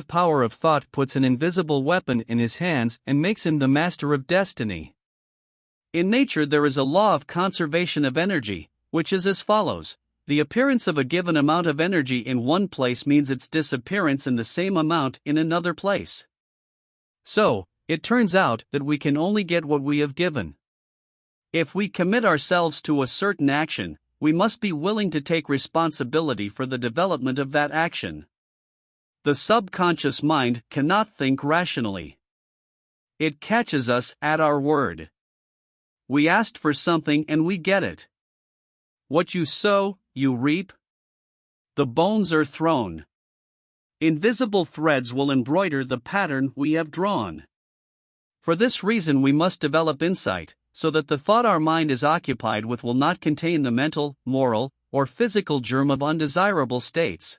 power of thought puts an invisible weapon in his hands and makes him the master of destiny. In nature there is a law of conservation of energy, which is as follows. The appearance of a given amount of energy in one place means its disappearance in the same amount in another place. So, it turns out that we can only get what we have given. If we commit ourselves to a certain action, we must be willing to take responsibility for the development of that action. The subconscious mind cannot think rationally. It catches us at our word. We asked for something and we get it. What you sow, you reap. The bones are thrown. Invisible threads will embroider the pattern we have drawn. For this reason we must develop insight, so that the thought our mind is occupied with will not contain the mental, moral, or physical germ of undesirable states.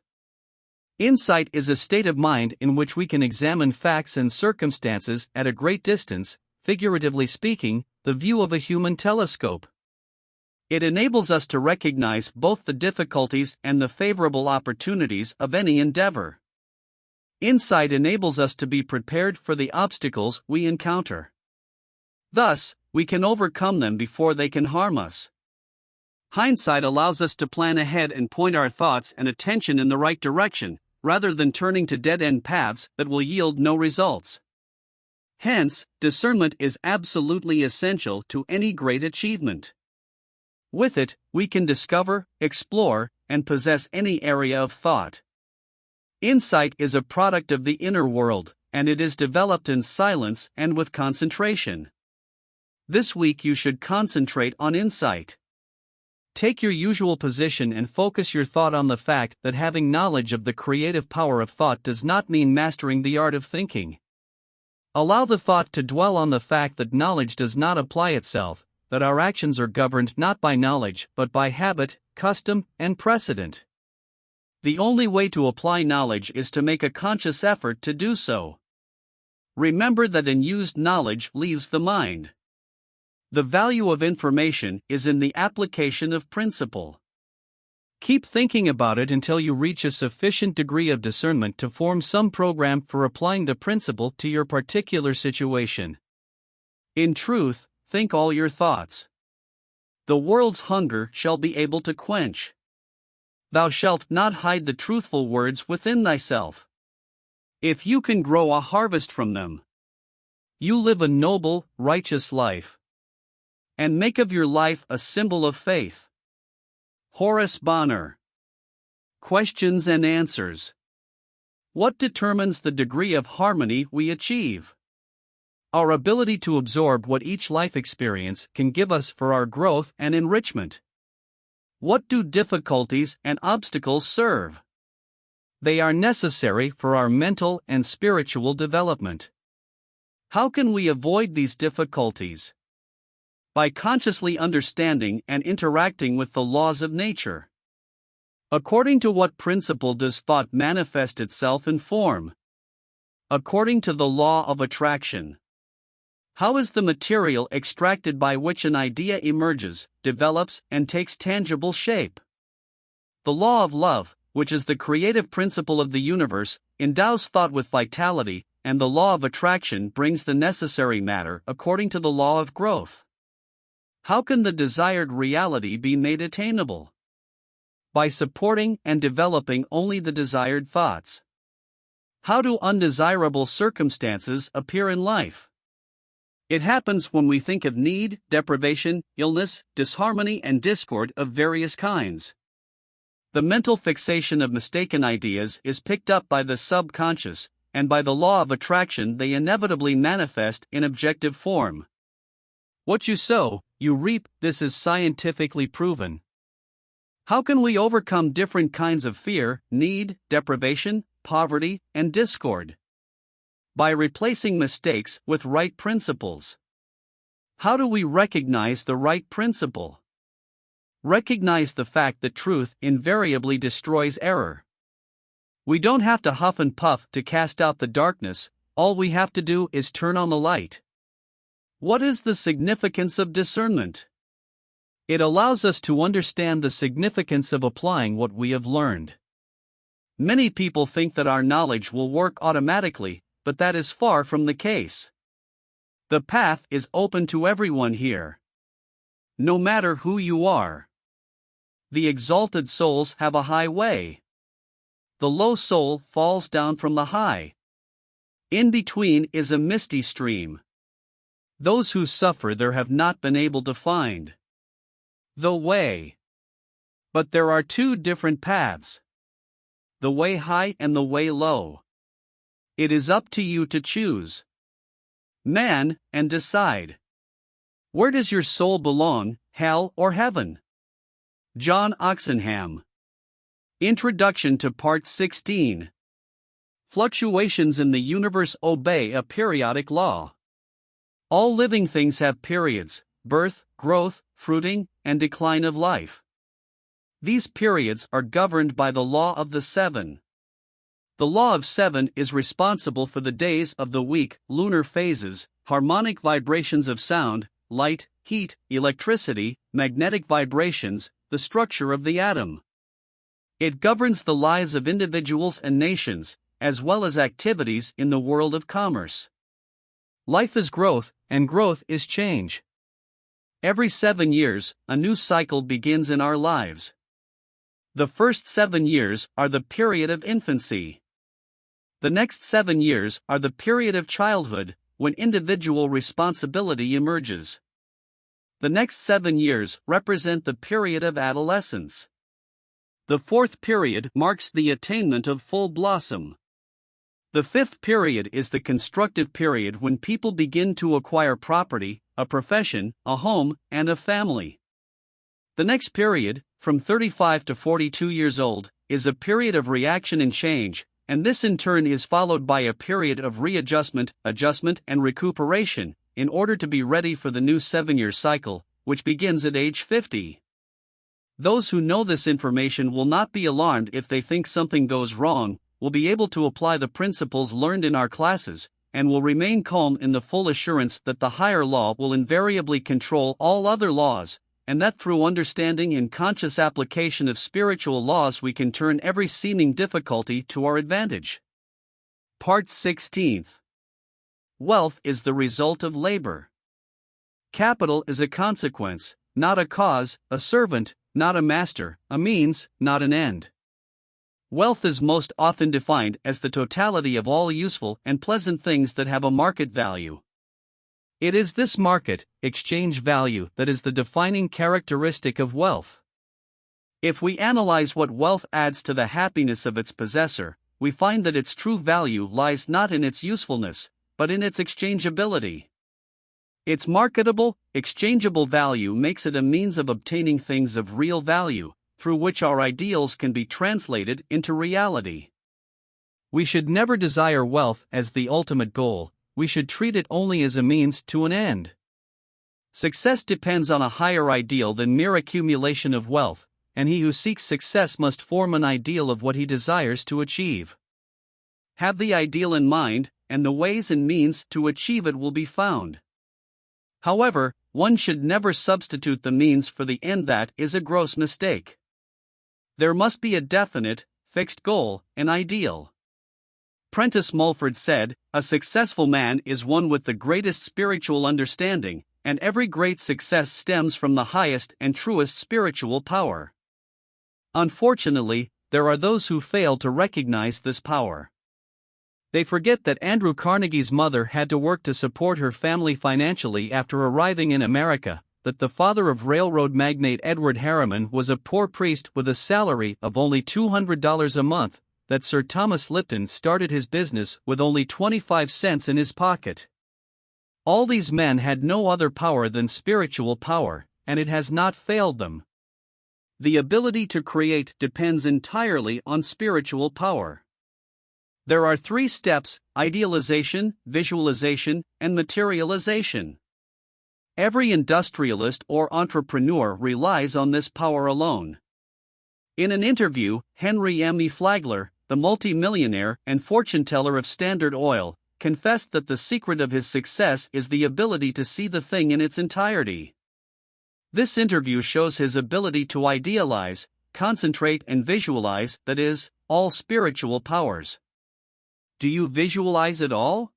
Insight is a state of mind in which we can examine facts and circumstances at a great distance, figuratively speaking, the view of a human telescope. It enables us to recognize both the difficulties and the favorable opportunities of any endeavor. Insight enables us to be prepared for the obstacles we encounter. Thus, we can overcome them before they can harm us. Hindsight allows us to plan ahead and point our thoughts and attention in the right direction, rather than turning to dead-end paths that will yield no results. Hence, discernment is absolutely essential to any great achievement. With it, we can discover, explore, and possess any area of thought. Insight is a product of the inner world, and it is developed in silence and with concentration. This week you should concentrate on insight. Take your usual position and focus your thought on the fact that having knowledge of the creative power of thought does not mean mastering the art of thinking. Allow the thought to dwell on the fact that knowledge does not apply itself, that our actions are governed not by knowledge but by habit, custom, and precedent. The only way to apply knowledge is to make a conscious effort to do so. Remember that unused knowledge leaves the mind. The value of information is in the application of principle. Keep thinking about it until you reach a sufficient degree of discernment to form some program for applying the principle to your particular situation. In truth, think all your thoughts. The world's hunger shall be able to quench. Thou shalt not hide the truthful words within thyself. If you can grow a harvest from them, you live a noble, righteous life. And make of your life a symbol of faith. Horace Bonner. Questions and answers. What determines the degree of harmony we achieve? Our ability to absorb what each life experience can give us for our growth and enrichment. What do difficulties and obstacles serve? They are necessary for our mental and spiritual development. How can we avoid these difficulties? By consciously understanding and interacting with the laws of nature. According to what principle does thought manifest itself in form? According to the law of attraction. How is the material extracted by which an idea emerges, develops, and takes tangible shape? The law of love, which is the creative principle of the universe, endows thought with vitality, and the law of attraction brings the necessary matter according to the law of growth. How can the desired reality be made attainable? By supporting and developing only the desired thoughts. How do undesirable circumstances appear in life? It happens when we think of need, deprivation, illness, disharmony, and discord of various kinds. The mental fixation of mistaken ideas is picked up by the subconscious, and by the law of attraction they inevitably manifest in objective form. What you sow, you reap. This is scientifically proven. How can we overcome different kinds of fear, need, deprivation, poverty, and discord? By replacing mistakes with right principles. How do we recognize the right principle? Recognize the fact that truth invariably destroys error. We don't have to huff and puff to cast out the darkness, all we have to do is turn on the light. What is the significance of discernment? It allows us to understand the significance of applying what we have learned. Many people think that our knowledge will work automatically, but that is far from the case. The path is open to everyone here. No matter who you are. The exalted souls have a high way. The low soul falls down from the high. In between is a misty stream. Those who suffer there have not been able to find the way. But there are two different paths. The way high and the way low. It is up to you to choose. Man, and decide. Where does your soul belong, hell or heaven? John Oxenham. Introduction to Part 16. Fluctuations in the universe obey a periodic law. All living things have periods: birth, growth, fruiting, and decline of life. These periods are governed by the law of the seven. The law of seven is responsible for the days of the week, lunar phases, harmonic vibrations of sound, light, heat, electricity, magnetic vibrations, the structure of the atom. It governs the lives of individuals and nations, as well as activities in the world of commerce. Life is growth, and growth is change. Every 7 years, a new cycle begins in our lives. The first 7 years are the period of infancy. The next 7 years are the period of childhood, when individual responsibility emerges. The next 7 years represent the period of adolescence. The fourth period marks the attainment of full blossom. The fifth period is the constructive period when people begin to acquire property, a profession, a home, and a family. The next period, from 35 to 42 years old, is a period of reaction and change, and this in turn is followed by a period of readjustment, adjustment, and recuperation, in order to be ready for the new 7-year cycle, which begins at age 50. Those who know this information will not be alarmed if they think something goes wrong, will be able to apply the principles learned in our classes, and will remain calm in the full assurance that the higher law will invariably control all other laws, and that through understanding and conscious application of spiritual laws we can turn every seeming difficulty to our advantage. Part 16. Wealth is the result of labor. Capital is a consequence, not a cause, a servant, not a master, a means, not an end. Wealth is most often defined as the totality of all useful and pleasant things that have a market value. It is this market, exchange value, that is the defining characteristic of wealth. If we analyze what wealth adds to the happiness of its possessor, we find that its true value lies not in its usefulness, but in its exchangeability. Its marketable, exchangeable value makes it a means of obtaining things of real value, through which our ideals can be translated into reality. We should never desire wealth as the ultimate goal, we should treat it only as a means to an end. Success depends on a higher ideal than mere accumulation of wealth, and he who seeks success must form an ideal of what he desires to achieve. Have the ideal in mind, and the ways and means to achieve it will be found. However, one should never substitute the means for the end. That is a gross mistake. There must be a definite, fixed goal, an ideal. Prentice Mulford said, "A successful man is one with the greatest spiritual understanding, and every great success stems from the highest and truest spiritual power." Unfortunately, there are those who fail to recognize this power. They forget that Andrew Carnegie's mother had to work to support her family financially after arriving in America, that the father of railroad magnate Edward Harriman was a poor priest with a salary of only $200 a month, that Sir Thomas Lipton started his business with only 25 cents in his pocket. All these men had no other power than spiritual power, and it has not failed them. The ability to create depends entirely on spiritual power. There are 3 steps: idealization, visualization, and materialization. Every industrialist or entrepreneur relies on this power alone. In an interview, Henry M. E. Flagler, the multi-millionaire and fortune-teller of Standard Oil, confessed that the secret of his success is the ability to see the thing in its entirety. This interview shows his ability to idealize, concentrate and visualize, that is, all spiritual powers. Do you visualize it all?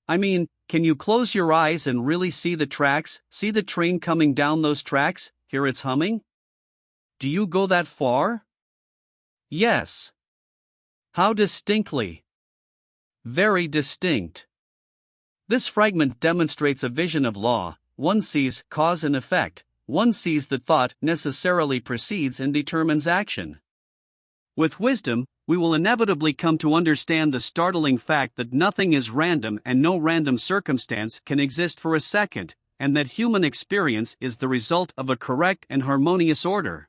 I mean, can you close your eyes and really see the tracks, see the train coming down those tracks, hear its humming? Do you go that far? Yes. How distinctly? Very distinct. This fragment demonstrates a vision of law. One sees cause and effect. One sees that thought necessarily precedes and determines action. With wisdom, we will inevitably come to understand the startling fact that nothing is random and no random circumstance can exist for a second, and that human experience is the result of a correct and harmonious order.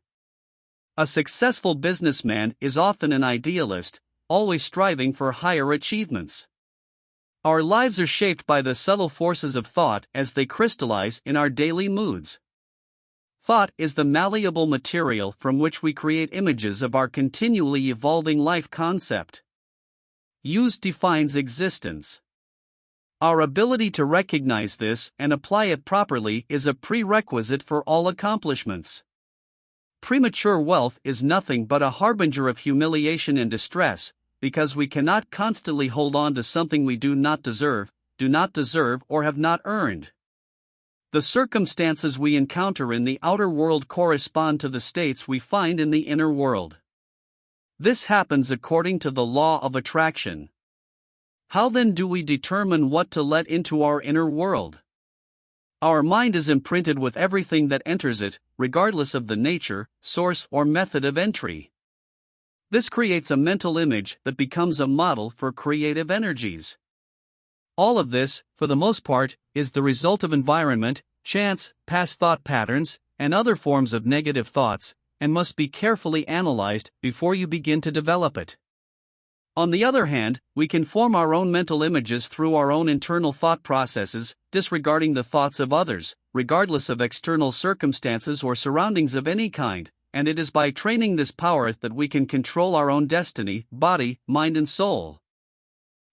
A successful businessman is often an idealist, always striving for higher achievements. Our lives are shaped by the subtle forces of thought as they crystallize in our daily moods. Thought is the malleable material from which we create images of our continually evolving life concept. Use defines existence. Our ability to recognize this and apply it properly is a prerequisite for all accomplishments. Premature wealth is nothing but a harbinger of humiliation and distress, because we cannot constantly hold on to something we do not deserve, or have not earned. The circumstances we encounter in the outer world correspond to the states we find in the inner world. This happens according to the law of attraction. How then do we determine what to let into our inner world? Our mind is imprinted with everything that enters it, regardless of the nature, source, or method of entry. This creates a mental image that becomes a model for creative energies. All of this, for the most part, is the result of environment, chance, past thought patterns, and other forms of negative thoughts, and must be carefully analyzed before you begin to develop it. On the other hand, we can form our own mental images through our own internal thought processes, disregarding the thoughts of others, regardless of external circumstances or surroundings of any kind, and it is by training this power that we can control our own destiny, body, mind, and soul.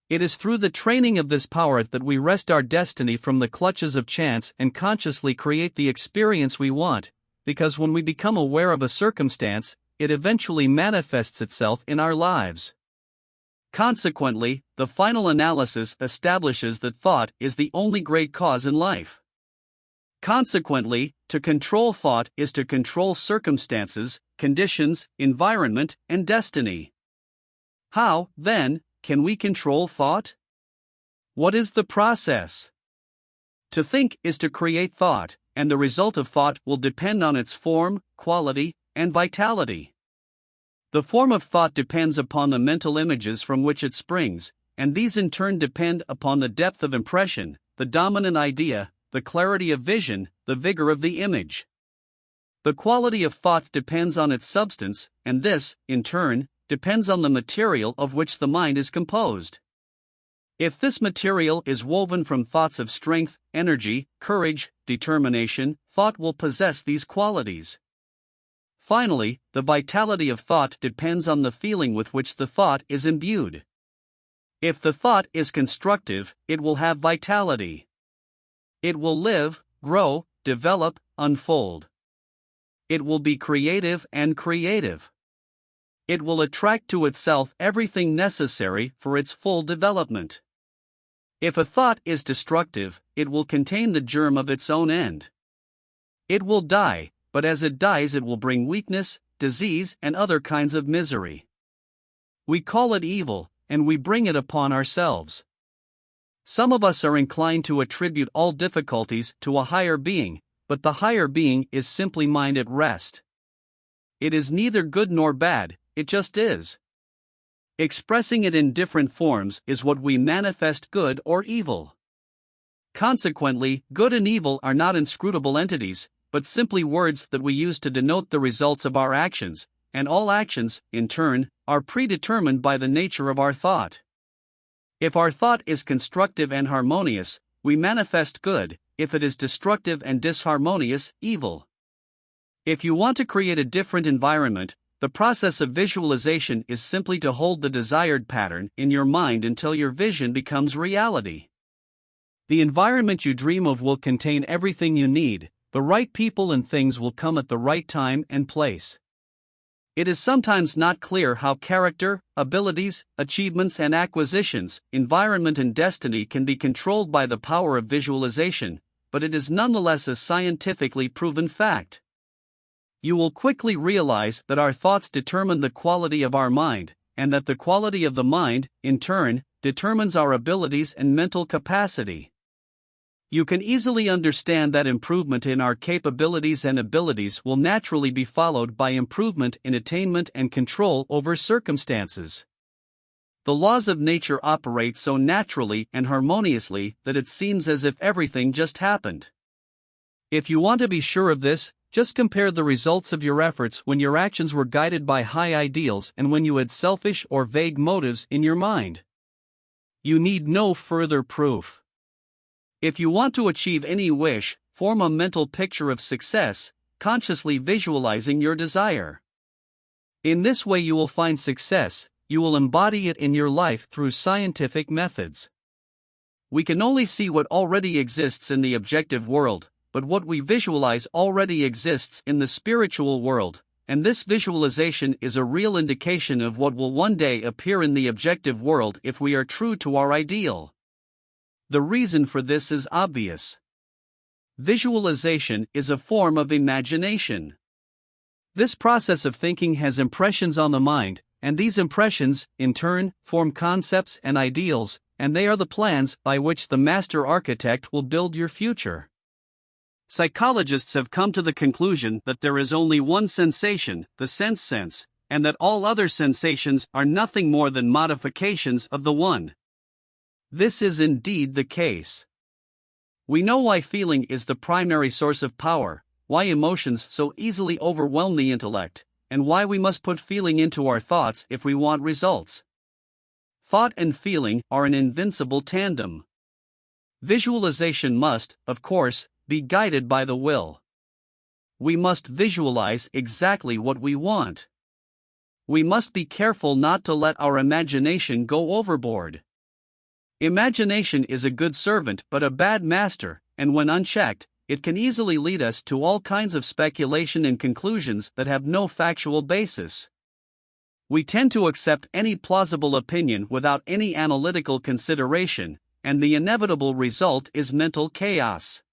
It is through the training of this power that we wrest our destiny from the clutches of chance and consciously create the experience we want, because when we become aware of a circumstance, it eventually manifests itself in our lives. Consequently, the final analysis establishes that thought is the only great cause in life. Consequently, to control thought is to control circumstances, conditions, environment, and destiny. How, then, can we control thought? What is the process? To think is to create thought, and the result of thought will depend on its form, quality, and vitality. The form of thought depends upon the mental images from which it springs, and these in turn depend upon the depth of impression, the dominant idea, the clarity of vision, the vigor of the image. The quality of thought depends on its substance, and this, in turn, depends on the material of which the mind is composed. If this material is woven from thoughts of strength, energy, courage, determination, thought will possess these qualities. Finally, the vitality of thought depends on the feeling with which the thought is imbued. If the thought is constructive, it will have vitality. It will live, grow, develop, unfold. It will be creative and creative. It will attract to itself everything necessary for its full development. If a thought is destructive, it will contain the germ of its own end. It will die, but as it dies, it will bring weakness, disease, and other kinds of misery. We call it evil, and we bring it upon ourselves. Some of us are inclined to attribute all difficulties to a higher being, but the higher being is simply mind at rest. It is neither good nor bad, it just is. Expressing it in different forms is what we manifest, good or evil. Consequently, good and evil are not inscrutable entities, but simply words that we use to denote the results of our actions, and all actions, in turn, are predetermined by the nature of our thought. If our thought is constructive and harmonious, we manifest good; if it is destructive and disharmonious, evil. If you want to create a different environment, the process of visualization is simply to hold the desired pattern in your mind until your vision becomes reality. The environment you dream of will contain everything you need. The right people and things will come at the right time and place. It is sometimes not clear how character, abilities, achievements and acquisitions, environment and destiny can be controlled by the power of visualization, but it is nonetheless a scientifically proven fact. You will quickly realize that our thoughts determine the quality of our mind, and that the quality of the mind, in turn, determines our abilities and mental capacity. You can easily understand that improvement in our capabilities and abilities will naturally be followed by improvement in attainment and control over circumstances. The laws of nature operate so naturally and harmoniously that it seems as if everything just happened. If you want to be sure of this, just compare the results of your efforts when your actions were guided by high ideals and when you had selfish or vague motives in your mind. You need no further proof. If you want to achieve any wish, form a mental picture of success, consciously visualizing your desire. In this way you will find success. You will embody it in your life through scientific methods. We can only see what already exists in the objective world, but what we visualize already exists in the spiritual world, and this visualization is a real indication of what will one day appear in the objective world if we are true to our ideal. The reason for this is obvious. Visualization is a form of imagination. This process of thinking has impressions on the mind, and these impressions, in turn, form concepts and ideals, and they are the plans by which the master architect will build your future. Psychologists have come to the conclusion that there is only one sensation, the sense, and that all other sensations are nothing more than modifications of the one. This is indeed the case. We know why feeling is the primary source of power, why emotions so easily overwhelm the intellect, and why we must put feeling into our thoughts if we want results. Thought and feeling are an invincible tandem. Visualization must, of course, be guided by the will. We must visualize exactly what we want. We must be careful not to let our imagination go overboard. Imagination is a good servant but a bad master, and when unchecked, it can easily lead us to all kinds of speculation and conclusions that have no factual basis. We tend to accept any plausible opinion without any analytical consideration, and the inevitable result is mental chaos.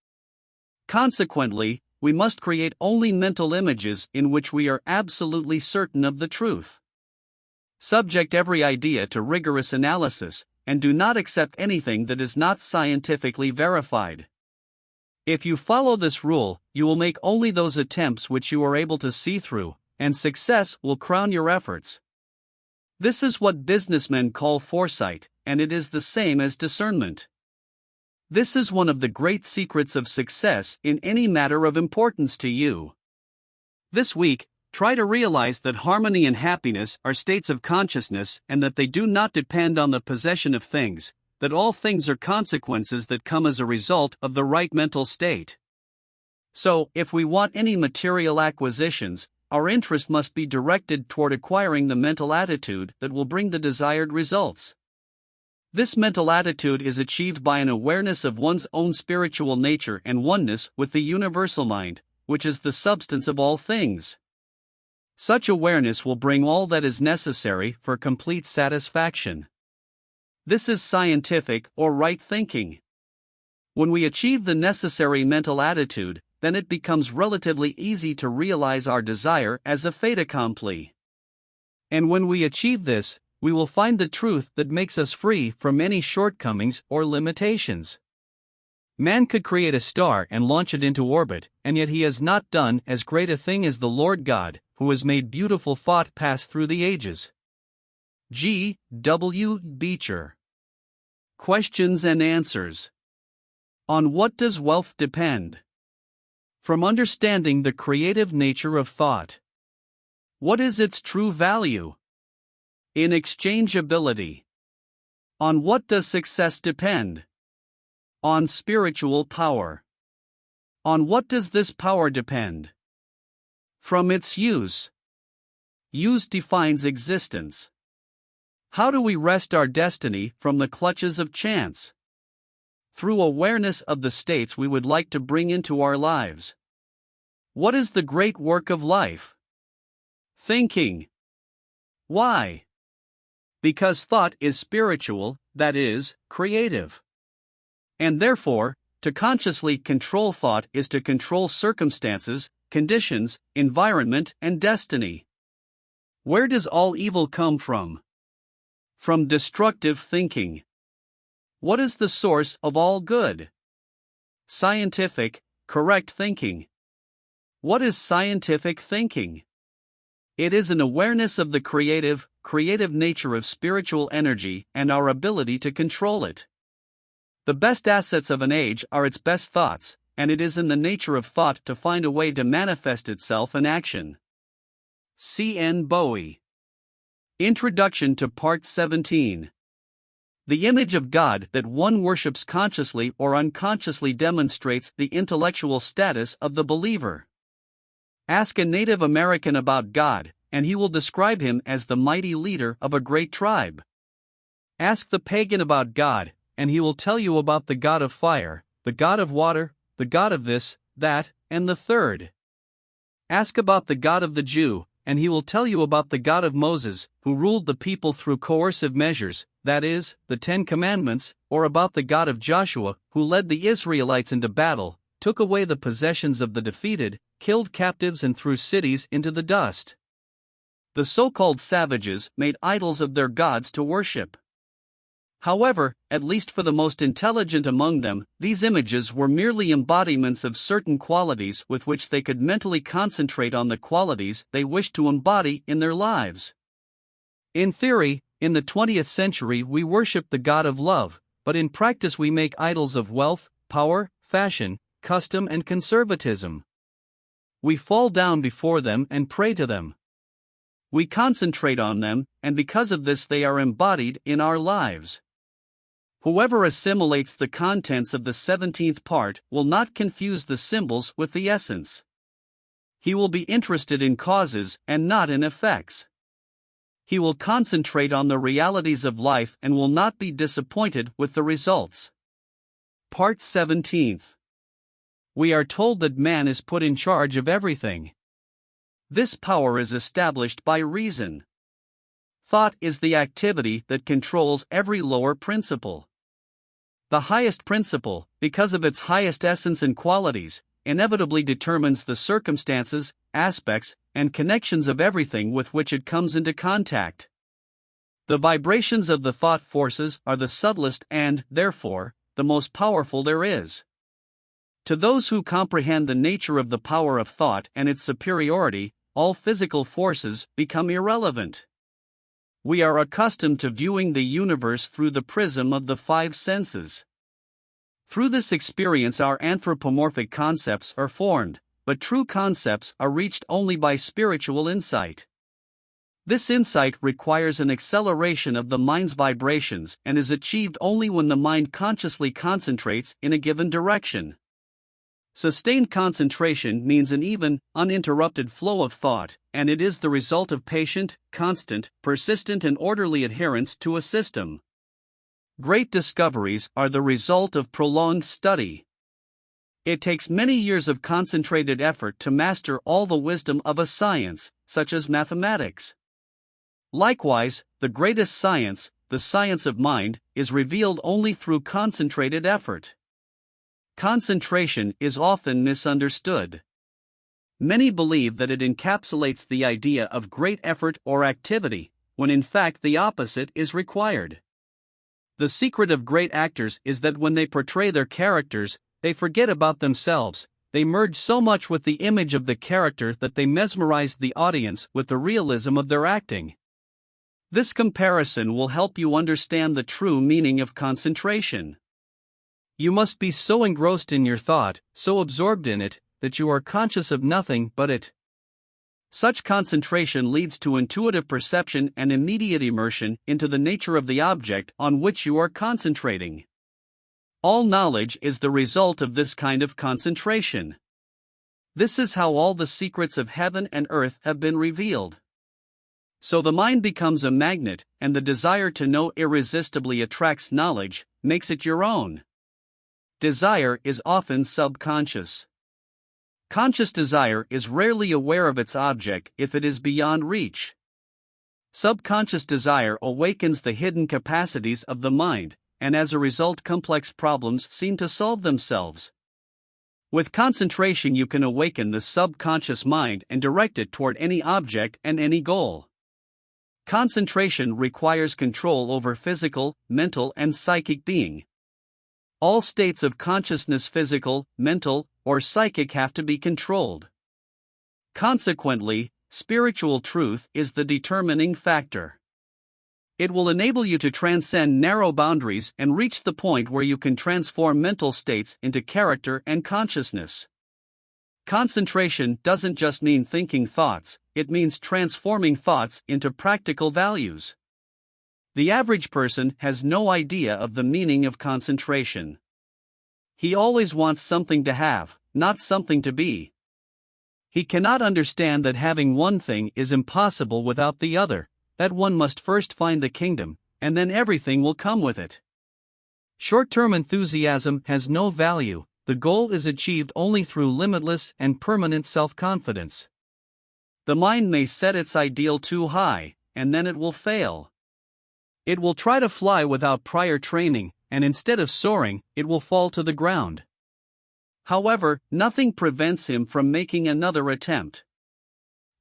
Consequently, we must create only mental images in which we are absolutely certain of the truth. Subject every idea to rigorous analysis, and do not accept anything that is not scientifically verified. If you follow this rule, you will make only those attempts which you are able to see through, and success will crown your efforts. This is what businessmen call foresight, and it is the same as discernment. This is one of the great secrets of success in any matter of importance to you. This week, try to realize that harmony and happiness are states of consciousness and that they do not depend on the possession of things, that all things are consequences that come as a result of the right mental state. So, if we want any material acquisitions, our interest must be directed toward acquiring the mental attitude that will bring the desired results. This mental attitude is achieved by an awareness of one's own spiritual nature and oneness with the universal mind, which is the substance of all things. Such awareness will bring all that is necessary for complete satisfaction. This is scientific or right thinking. When we achieve the necessary mental attitude, then it becomes relatively easy to realize our desire as a fait accompli. And when we achieve this, we will find the truth that makes us free from any shortcomings or limitations. Man could create a star and launch it into orbit, and yet he has not done as great a thing as the Lord God, who has made beautiful thought pass through the ages. G. W. Beecher. Questions and answers. On what does wealth depend? From understanding the creative nature of thought. What is its true value? In exchangeability. On what does success depend? On spiritual power. On what does this power depend? From its use. Use defines existence. How do we wrest our destiny from the clutches of chance? Through awareness of the states we would like to bring into our lives. What is the great work of life? Thinking. Why? Because thought is spiritual, that is, creative. And therefore, to consciously control thought is to control circumstances, conditions, environment, and destiny. Where does all evil come from? From destructive thinking. What is the source of all good? Scientific, correct thinking. What is scientific thinking? It is an awareness of the creative nature of spiritual energy and our ability to control it. The best assets of an age are its best thoughts, and it is in the nature of thought to find a way to manifest itself in action. C. N. Bowie. Introduction to Part 17. The image of God that one worships consciously or unconsciously demonstrates the intellectual status of the believer. Ask a Native American about God, and he will describe him as the mighty leader of a great tribe. Ask the pagan about God, and he will tell you about the God of fire, the God of water, the God of this, that, and the third. Ask about the God of the Jew, and he will tell you about the God of Moses, who ruled the people through coercive measures, that is, the 10 Commandments, or about the God of Joshua, who led the Israelites into battle, took away the possessions of the defeated, killed captives and threw cities into the dust. The so-called savages made idols of their gods to worship. However, at least for the most intelligent among them, these images were merely embodiments of certain qualities with which they could mentally concentrate on the qualities they wished to embody in their lives. In theory, in the 20th century we worship the God of love, but in practice we make idols of wealth, power, fashion, custom and conservatism. We fall down before them and pray to them. We concentrate on them, and because of this they are embodied in our lives. Whoever assimilates the contents of the 17th part will not confuse the symbols with the essence. He will be interested in causes and not in effects. He will concentrate on the realities of life and will not be disappointed with the results. Part 17th. We are told that man is put in charge of everything. This power is established by reason. Thought is the activity that controls every lower principle. The highest principle, because of its highest essence and qualities, inevitably determines the circumstances, aspects, and connections of everything with which it comes into contact. The vibrations of the thought forces are the subtlest and, therefore, the most powerful there is. To those who comprehend the nature of the power of thought and its superiority, all physical forces become irrelevant. We are accustomed to viewing the universe through the prism of the 5 senses. Through this experience our anthropomorphic concepts are formed, but true concepts are reached only by spiritual insight. This insight requires an acceleration of the mind's vibrations and is achieved only when the mind consciously concentrates in a given direction. Sustained concentration means an even, uninterrupted flow of thought, and it is the result of patient, constant, persistent and orderly adherence to a system. Great discoveries are the result of prolonged study. It takes many years of concentrated effort to master all the wisdom of a science, such as mathematics. Likewise, the greatest science, the science of mind, is revealed only through concentrated effort. Concentration is often misunderstood. Many believe that it encapsulates the idea of great effort or activity, when in fact the opposite is required. The secret of great actors is that when they portray their characters, they forget about themselves. They merge so much with the image of the character that they mesmerize the audience with the realism of their acting. This comparison will help you understand the true meaning of concentration. You must be so engrossed in your thought, so absorbed in it, that you are conscious of nothing but it. Such concentration leads to intuitive perception and immediate immersion into the nature of the object on which you are concentrating. All knowledge is the result of this kind of concentration. This is how all the secrets of heaven and earth have been revealed. So the mind becomes a magnet, and the desire to know irresistibly attracts knowledge, makes it your own. Desire is often subconscious. Conscious desire is rarely aware of its object if it is beyond reach. Subconscious desire awakens the hidden capacities of the mind, and as a result complex problems seem to solve themselves. With concentration you can awaken the subconscious mind and direct it toward any object and any goal. Concentration requires control over physical, mental, and psychic being. All states of consciousness, physical, mental, or psychic, have to be controlled. Consequently, spiritual truth is the determining factor. It will enable you to transcend narrow boundaries and reach the point where you can transform mental states into character and consciousness. Concentration doesn't just mean thinking thoughts, it means transforming thoughts into practical values. The average person has no idea of the meaning of concentration. He always wants something to have, not something to be. He cannot understand that having one thing is impossible without the other, that one must first find the kingdom, and then everything will come with it. Short-term enthusiasm has no value. The goal is achieved only through limitless and permanent self-confidence. The mind may set its ideal too high, and then it will fail. It will try to fly without prior training, and instead of soaring, it will fall to the ground. However, nothing prevents him from making another attempt.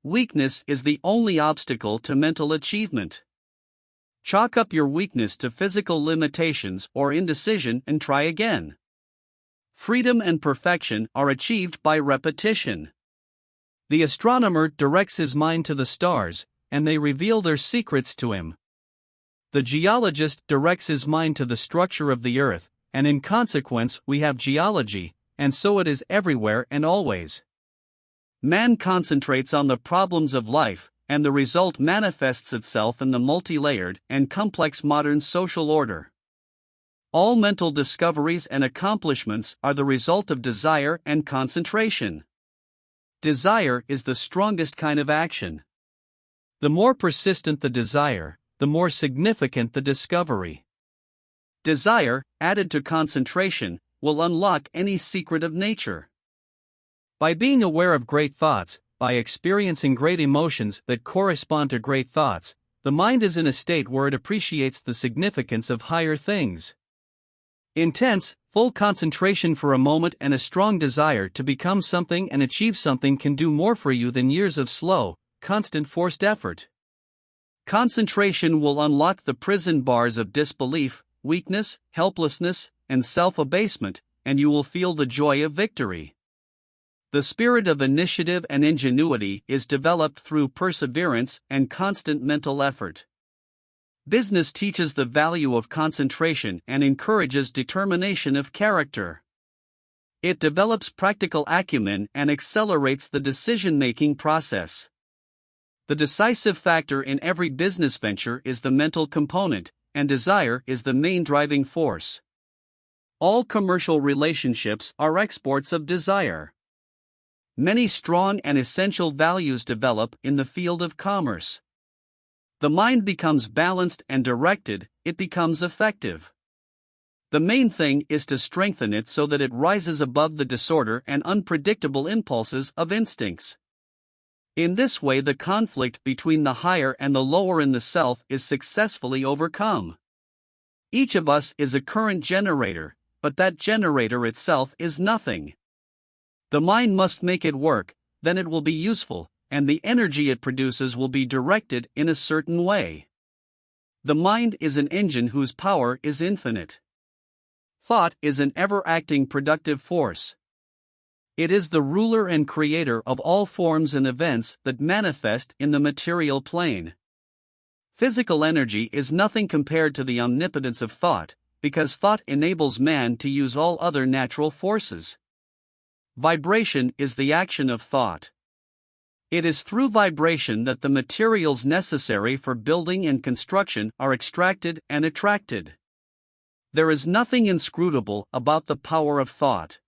Weakness is the only obstacle to mental achievement. Chalk up your weakness to physical limitations or indecision and try again. Freedom and perfection are achieved by repetition. The astronomer directs his mind to the stars, and they reveal their secrets to him. The geologist directs his mind to the structure of the earth, and in consequence we have geology, and so it is everywhere and always. Man concentrates on the problems of life, and the result manifests itself in the multi-layered and complex modern social order. All mental discoveries and accomplishments are the result of desire and concentration. Desire is the strongest kind of action. The more persistent the desire, the more significant the discovery. Desire, added to concentration, will unlock any secret of nature. By being aware of great thoughts, by experiencing great emotions that correspond to great thoughts, the mind is in a state where it appreciates the significance of higher things. Intense, full concentration for a moment and a strong desire to become something and achieve something can do more for you than years of slow, constant forced effort. Concentration will unlock the prison bars of disbelief, weakness, helplessness, and self-abasement, and you will feel the joy of victory. The spirit of initiative and ingenuity is developed through perseverance and constant mental effort. Business teaches the value of concentration and encourages determination of character. It develops practical acumen and accelerates the decision-making process. The decisive factor in every business venture is the mental component, and desire is the main driving force. All commercial relationships are exports of desire. Many strong and essential values develop in the field of commerce. The mind becomes balanced and directed, it becomes effective. The main thing is to strengthen it so that it rises above the disorder and unpredictable impulses of instincts. In this way, the conflict between the higher and the lower in the self is successfully overcome. Each of us is a current generator, but that generator itself is nothing. The mind must make it work, then it will be useful, and the energy it produces will be directed in a certain way. The mind is an engine whose power is infinite. Thought is an ever-acting productive force. It is the ruler and creator of all forms and events that manifest in the material plane. Physical energy is nothing compared to the omnipotence of thought, because thought enables man to use all other natural forces. Vibration is the action of thought. It is through vibration that the materials necessary for building and construction are extracted and attracted. There is nothing inscrutable about the power of thought.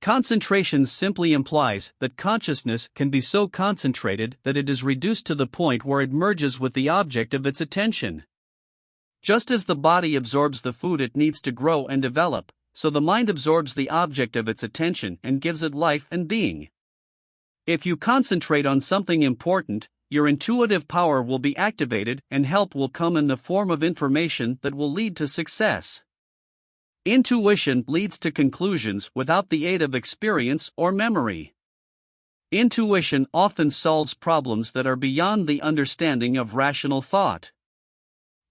Concentration simply implies that consciousness can be so concentrated that it is reduced to the point where it merges with the object of its attention. Just as the body absorbs the food it needs to grow and develop, so the mind absorbs the object of its attention and gives it life and being. If you concentrate on something important, your intuitive power will be activated and help will come in the form of information that will lead to success. Intuition leads to conclusions without the aid of experience or memory. Intuition often solves problems that are beyond the understanding of rational thought.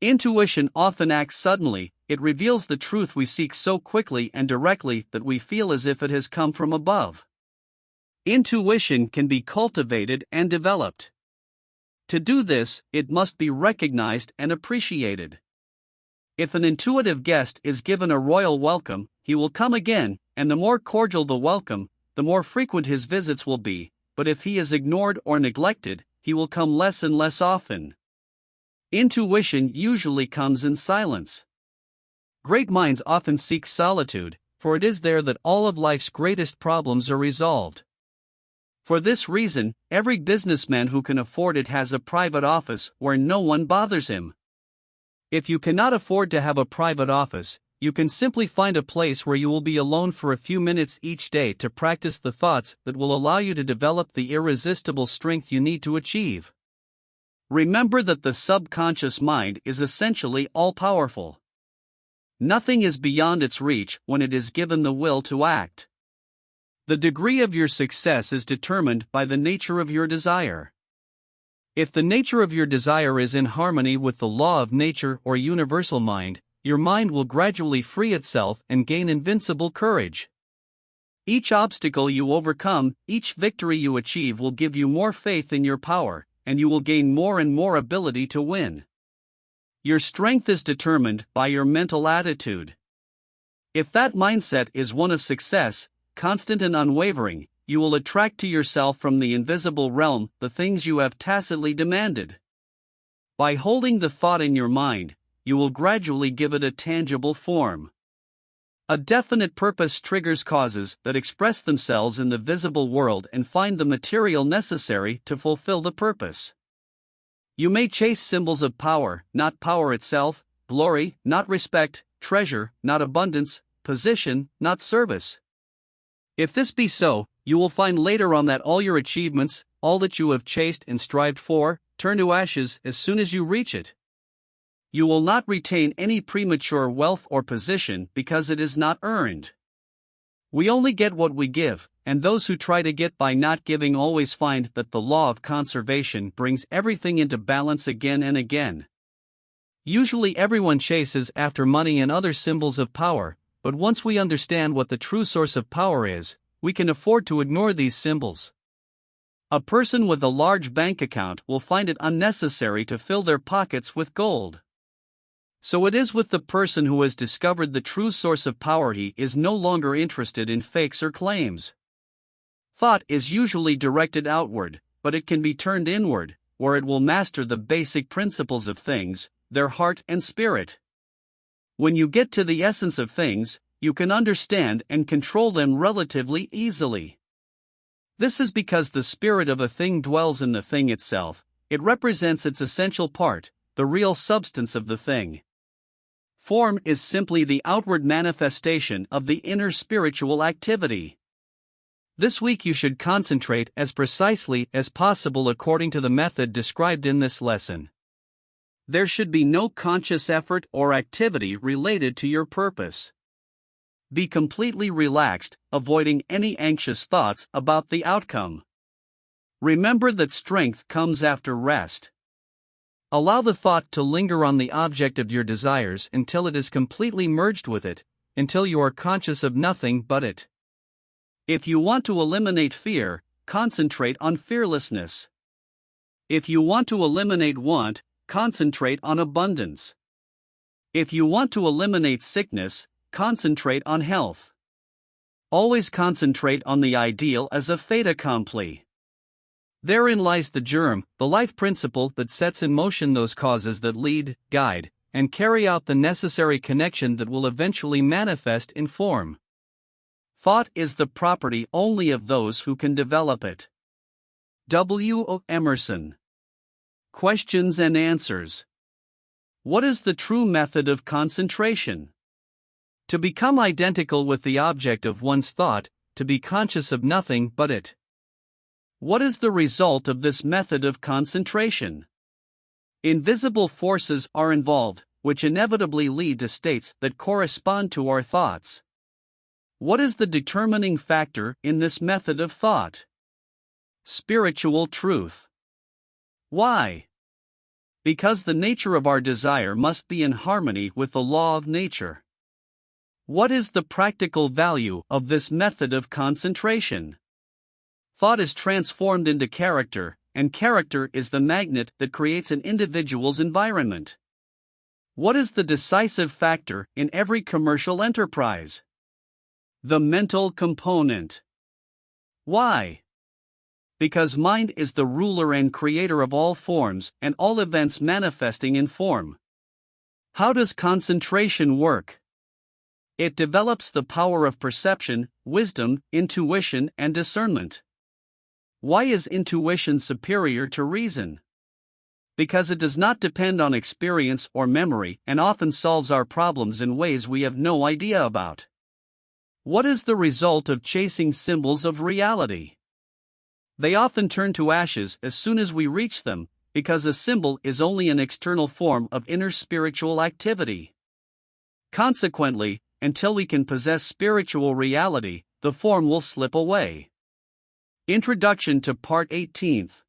Intuition often acts suddenly, it reveals the truth we seek so quickly and directly that we feel as if it has come from above. Intuition can be cultivated and developed. To do this, it must be recognized and appreciated. If an intuitive guest is given a royal welcome, he will come again, and the more cordial the welcome, the more frequent his visits will be, but if he is ignored or neglected, he will come less and less often. Intuition usually comes in silence. Great minds often seek solitude, for it is there that all of life's greatest problems are resolved. For this reason, every businessman who can afford it has a private office where no one bothers him. If you cannot afford to have a private office, you can simply find a place where you will be alone for a few minutes each day to practice the thoughts that will allow you to develop the irresistible strength you need to achieve. Remember that the subconscious mind is essentially all-powerful. Nothing is beyond its reach when it is given the will to act. The degree of your success is determined by the nature of your desire. If the nature of your desire is in harmony with the law of nature or universal mind, your mind will gradually free itself and gain invincible courage. Each obstacle you overcome, each victory you achieve will give you more faith in your power, and you will gain more and more ability to win. Your strength is determined by your mental attitude. If that mindset is one of success, constant and unwavering, you will attract to yourself from the invisible realm the things you have tacitly demanded. By holding the thought in your mind, you will gradually give it a tangible form. A definite purpose triggers causes that express themselves in the visible world and find the material necessary to fulfill the purpose. You may chase symbols of power, not power itself, glory, not respect, treasure, not abundance, position, not service. If this be so, you will find later on that all your achievements, all that you have chased and strived for, turn to ashes as soon as you reach it. You will not retain any premature wealth or position because it is not earned. We only get what we give, and those who try to get by not giving always find that the law of conservation brings everything into balance again and again. Usually everyone chases after money and other symbols of power, but once we understand what the true source of power is, we can afford to ignore these symbols. A person with a large bank account will find it unnecessary to fill their pockets with gold. So it is with the person who has discovered the true source of power. He is no longer interested in fakes or claims. Thought is usually directed outward, but it can be turned inward, where it will master the basic principles of things, their heart and spirit. When you get to the essence of things, you can understand and control them relatively easily. This is because the spirit of a thing dwells in the thing itself, it represents its essential part, the real substance of the thing. Form is simply the outward manifestation of the inner spiritual activity. This week you should concentrate as precisely as possible according to the method described in this lesson. There should be no conscious effort or activity related to your purpose. Be completely relaxed, avoiding any anxious thoughts about the outcome. Remember that strength comes after rest. Allow the thought to linger on the object of your desires until it is completely merged with it, until you are conscious of nothing but it. If you want to eliminate fear, concentrate on fearlessness. If you want to eliminate want, concentrate on abundance. If you want to eliminate sickness, concentrate on health. Always concentrate on the ideal as a fait accompli. Therein lies the germ, the life principle that sets in motion those causes that lead, guide, and carry out the necessary connection that will eventually manifest in form. Thought is the property only of those who can develop it. W. O. Emerson. Questions and answers. What is the true method of concentration? To become identical with the object of one's thought, to be conscious of nothing but it. What is the result of this method of concentration? Invisible forces are involved, which inevitably lead to states that correspond to our thoughts. What is the determining factor in this method of thought? Spiritual truth. Why? Because the nature of our desire must be in harmony with the law of nature. What is the practical value of this method of concentration? Thought is transformed into character, and character is the magnet that creates an individual's environment. What is the decisive factor in every commercial enterprise? The mental component. Why? Because mind is the ruler and creator of all forms and all events manifesting in form. How does concentration work? It develops the power of perception, wisdom, intuition, and discernment. Why is intuition superior to reason? Because it does not depend on experience or memory and often solves our problems in ways we have no idea about. What is the result of chasing symbols of reality? They often turn to ashes as soon as we reach them, because a symbol is only an external form of inner spiritual activity. Consequently, until we can possess spiritual reality, the form will slip away. Introduction to Part 18th.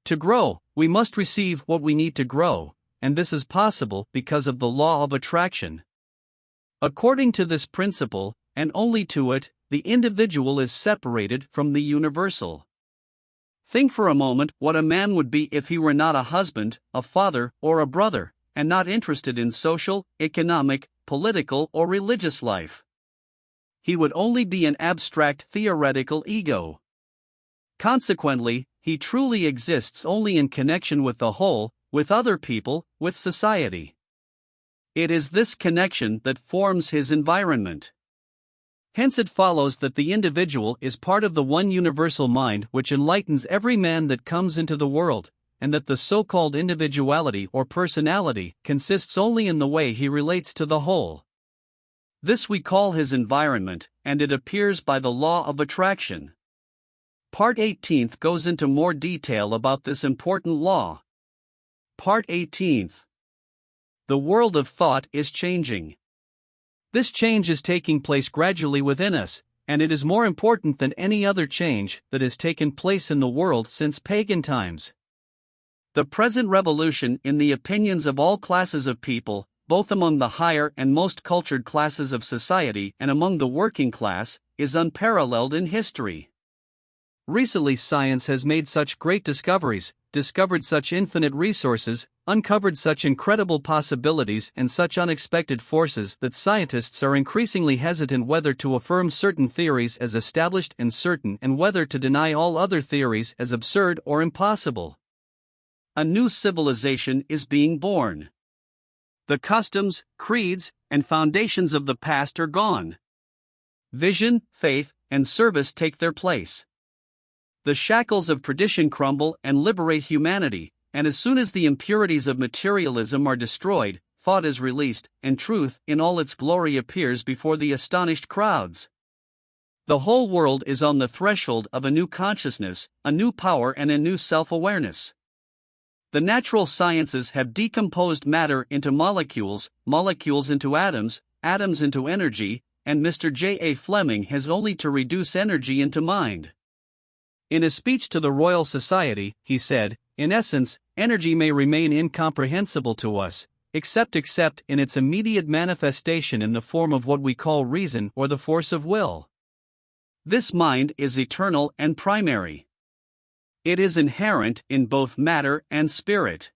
To grow, we must receive what we need to grow, and this is possible because of the law of attraction. According to this principle, and only to it, the individual is separated from the universal. Think for a moment what a man would be if he were not a husband, a father, or a brother, and not interested in social, economic, political, or religious life. He would only be an abstract theoretical ego. Consequently, he truly exists only in connection with the whole, with other people, with society. It is this connection that forms his environment. Hence it follows that the individual is part of the one universal mind which enlightens every man that comes into the world, and that the so-called individuality or personality consists only in the way he relates to the whole. This we call his environment, and it appears by the law of attraction. Part 18th goes into more detail about this important law. Part 18th. The world of thought is changing. This change is taking place gradually within us, and it is more important than any other change that has taken place in the world since pagan times. The present revolution in the opinions of all classes of people, both among the higher and most cultured classes of society and among the working class, is unparalleled in history. Recently science has made such great discoveries, discovered such infinite resources, uncovered such incredible possibilities and such unexpected forces that scientists are increasingly hesitant whether to affirm certain theories as established and certain and whether to deny all other theories as absurd or impossible. A new civilization is being born. The customs, creeds, and foundations of the past are gone. Vision, faith, and service take their place. The shackles of tradition crumble and liberate humanity, and as soon as the impurities of materialism are destroyed, thought is released, and truth in all its glory appears before the astonished crowds. The whole world is on the threshold of a new consciousness, a new power, and a new self-awareness. The natural sciences have decomposed matter into molecules, molecules into atoms, atoms into energy, and Mr. J.A. Fleming has only to reduce energy into mind. In a speech to the Royal Society, he said, "In essence, energy may remain incomprehensible to us, except in its immediate manifestation in the form of what we call reason or the force of will. This mind is eternal and primary. It is inherent in both matter and spirit.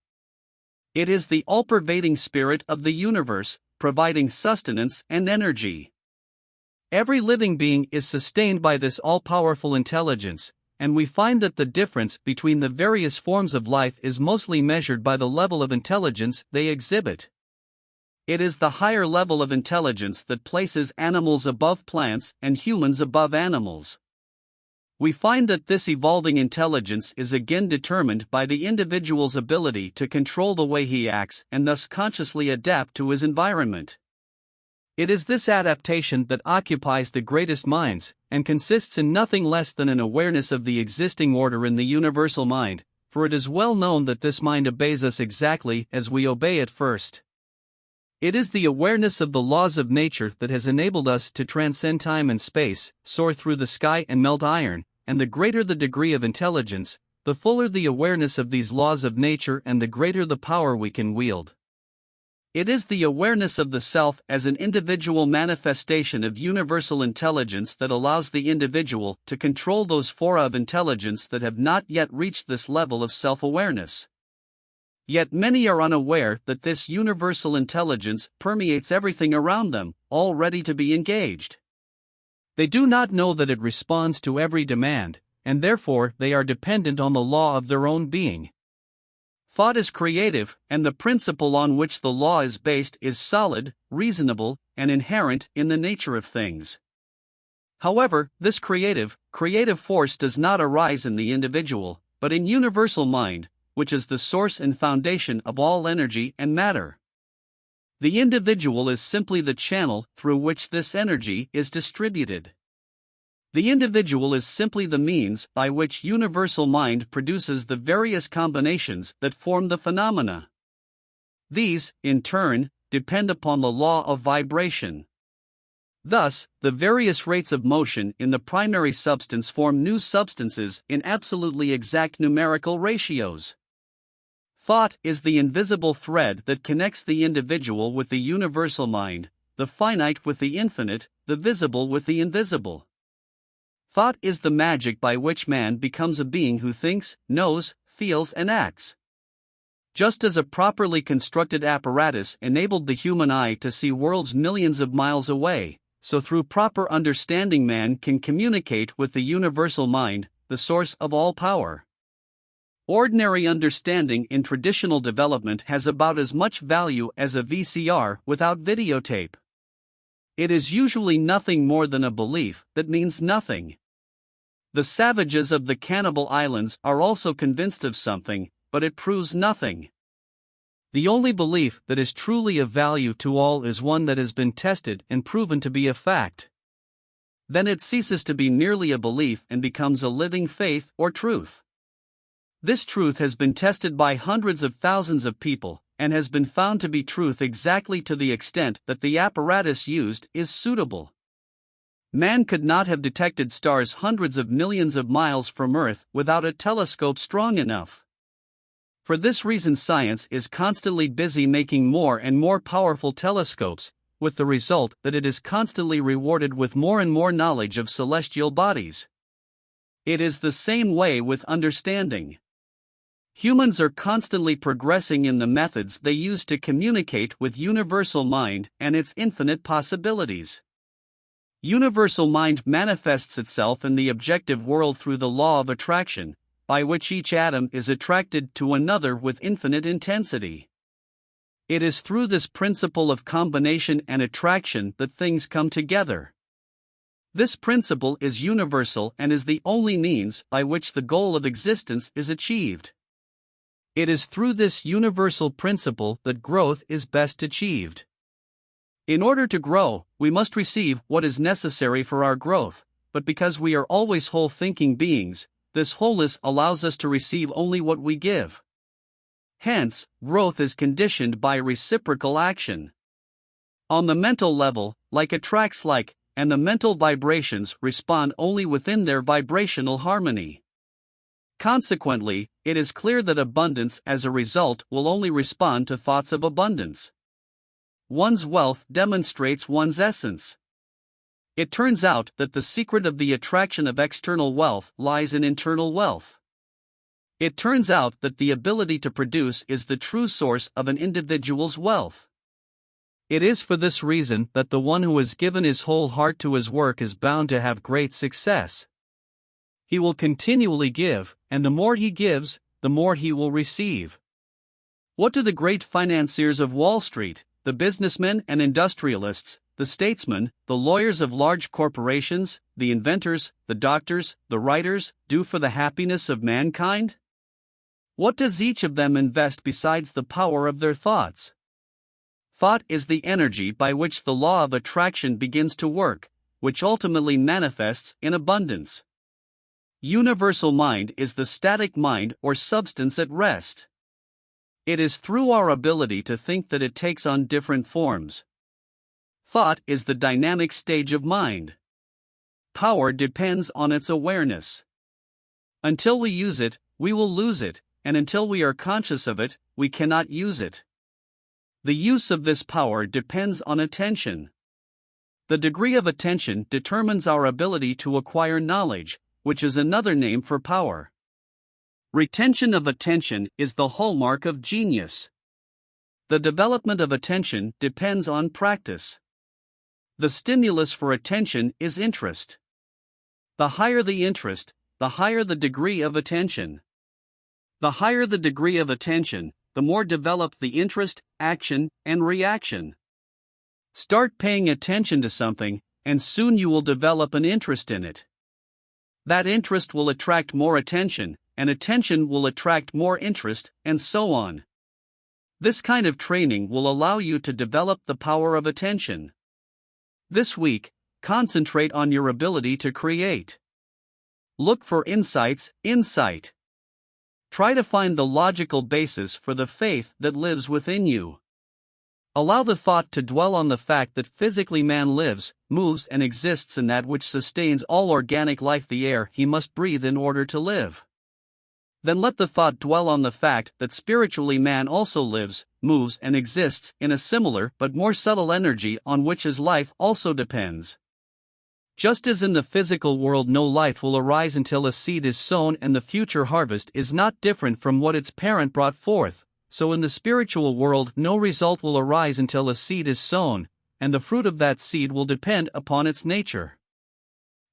It is the all-pervading spirit of the universe, providing sustenance and energy. Every living being is sustained by this all-powerful intelligence, and we find that the difference between the various forms of life is mostly measured by the level of intelligence they exhibit. It is the higher level of intelligence that places animals above plants and humans above animals. We find that this evolving intelligence is again determined by the individual's ability to control the way he acts and thus consciously adapt to his environment. It is this adaptation that occupies the greatest minds, and consists in nothing less than an awareness of the existing order in the universal mind, for it is well known that this mind obeys us exactly as we obey it first. It is the awareness of the laws of nature that has enabled us to transcend time and space, soar through the sky and melt iron, and the greater the degree of intelligence, the fuller the awareness of these laws of nature and the greater the power we can wield. It is the awareness of the self as an individual manifestation of universal intelligence that allows the individual to control those fora of intelligence that have not yet reached this level of self-awareness. Yet many are unaware that this universal intelligence permeates everything around them, all ready to be engaged. They do not know that it responds to every demand, and therefore they are dependent on the law of their own being. Thought is creative, and the principle on which the law is based is solid, reasonable, and inherent in the nature of things. However, this creative force does not arise in the individual, but in universal mind, which is the source and foundation of all energy and matter. The individual is simply the channel through which this energy is distributed. The individual is simply the means by which universal mind produces the various combinations that form the phenomena. These, in turn, depend upon the law of vibration. Thus, the various rates of motion in the primary substance form new substances in absolutely exact numerical ratios. Thought is the invisible thread that connects the individual with the universal mind, the finite with the infinite, the visible with the invisible. Thought is the magic by which man becomes a being who thinks, knows, feels, and acts. Just as a properly constructed apparatus enabled the human eye to see worlds millions of miles away, so through proper understanding man can communicate with the universal mind, the source of all power. Ordinary understanding in traditional development has about as much value as a VCR without videotape. It is usually nothing more than a belief that means nothing. The savages of the Cannibal Islands are also convinced of something, but it proves nothing. The only belief that is truly of value to all is one that has been tested and proven to be a fact. Then it ceases to be merely a belief and becomes a living faith or truth. This truth has been tested by hundreds of thousands of people, and has been found to be truth exactly to the extent that the apparatus used is suitable. Man could not have detected stars hundreds of millions of miles from Earth without a telescope strong enough. For this reason, science is constantly busy making more and more powerful telescopes, with the result that it is constantly rewarded with more and more knowledge of celestial bodies. It is the same way with understanding. Humans are constantly progressing in the methods they use to communicate with universal mind and its infinite possibilities. Universal mind manifests itself in the objective world through the law of attraction, by which each atom is attracted to another with infinite intensity. It is through this principle of combination and attraction that things come together. This principle is universal and is the only means by which the goal of existence is achieved. It is through this universal principle that growth is best achieved. In order to grow, we must receive what is necessary for our growth, but because we are always whole thinking beings, this wholeness allows us to receive only what we give. Hence, growth is conditioned by reciprocal action. On the mental level, like attracts like, and the mental vibrations respond only within their vibrational harmony. Consequently, it is clear that abundance as a result will only respond to thoughts of abundance. One's wealth demonstrates one's essence. It turns out that the secret of the attraction of external wealth lies in internal wealth. It turns out that the ability to produce is the true source of an individual's wealth. It is for this reason that the one who has given his whole heart to his work is bound to have great success. He will continually give, and the more he gives, the more he will receive. What do the great financiers of Wall Street, the businessmen and industrialists, the statesmen, the lawyers of large corporations, the inventors, the doctors, the writers, do for the happiness of mankind? What does each of them invest besides the power of their thoughts? Thought is the energy by which the law of attraction begins to work, which ultimately manifests in abundance. Universal mind is the static mind or substance at rest. It is through our ability to think that it takes on different forms. Thought is the dynamic stage of mind. Power depends on its awareness. Until we use it, we will lose it, and until we are conscious of it, we cannot use it. The use of this power depends on attention. The degree of attention determines our ability to acquire knowledge, which is another name for power. Retention of attention is the hallmark of genius. The development of attention depends on practice. The stimulus for attention is interest. The higher the interest, the higher the degree of attention. The higher the degree of attention, the more developed the interest, action, and reaction. Start paying attention to something, and soon you will develop an interest in it. That interest will attract more attention, and attention will attract more interest, and so on. This kind of training will allow you to develop the power of attention. This week, concentrate on your ability to create. Look for insight. Try to find the logical basis for the faith that lives within you. Allow the thought to dwell on the fact that physically man lives, moves, and exists in that which sustains all organic life, the air he must breathe in order to live. Then let the thought dwell on the fact that spiritually man also lives, moves, and exists in a similar but more subtle energy on which his life also depends. Just as in the physical world no life will arise until a seed is sown and the future harvest is not different from what its parent brought forth, so in the spiritual world no result will arise until a seed is sown, and the fruit of that seed will depend upon its nature.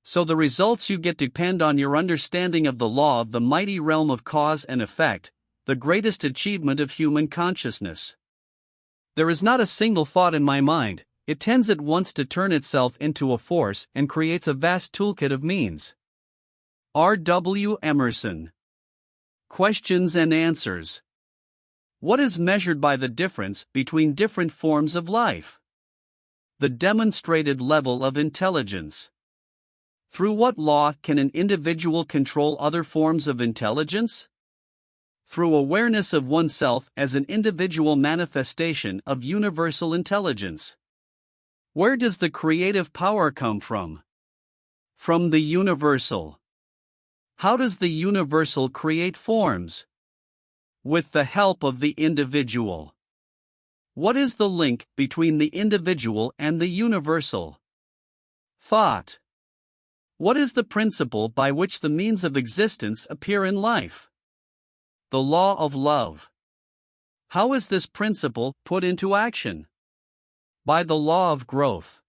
So the results you get depend on your understanding of the law of the mighty realm of cause and effect, the greatest achievement of human consciousness. There is not a single thought in my mind, it tends at once to turn itself into a force and creates a vast toolkit of means. R. W. Emerson. Questions and answers. What is measured by the difference between different forms of life? The demonstrated level of intelligence. Through what law can an individual control other forms of intelligence? Through awareness of oneself as an individual manifestation of universal intelligence. Where does the creative power come from? From the universal. How does the universal create forms? With the help of the individual. What is the link between the individual and the universal? Thought. What is the principle by which the means of existence appear in life? The law of love. How is this principle put into action? By the law of growth.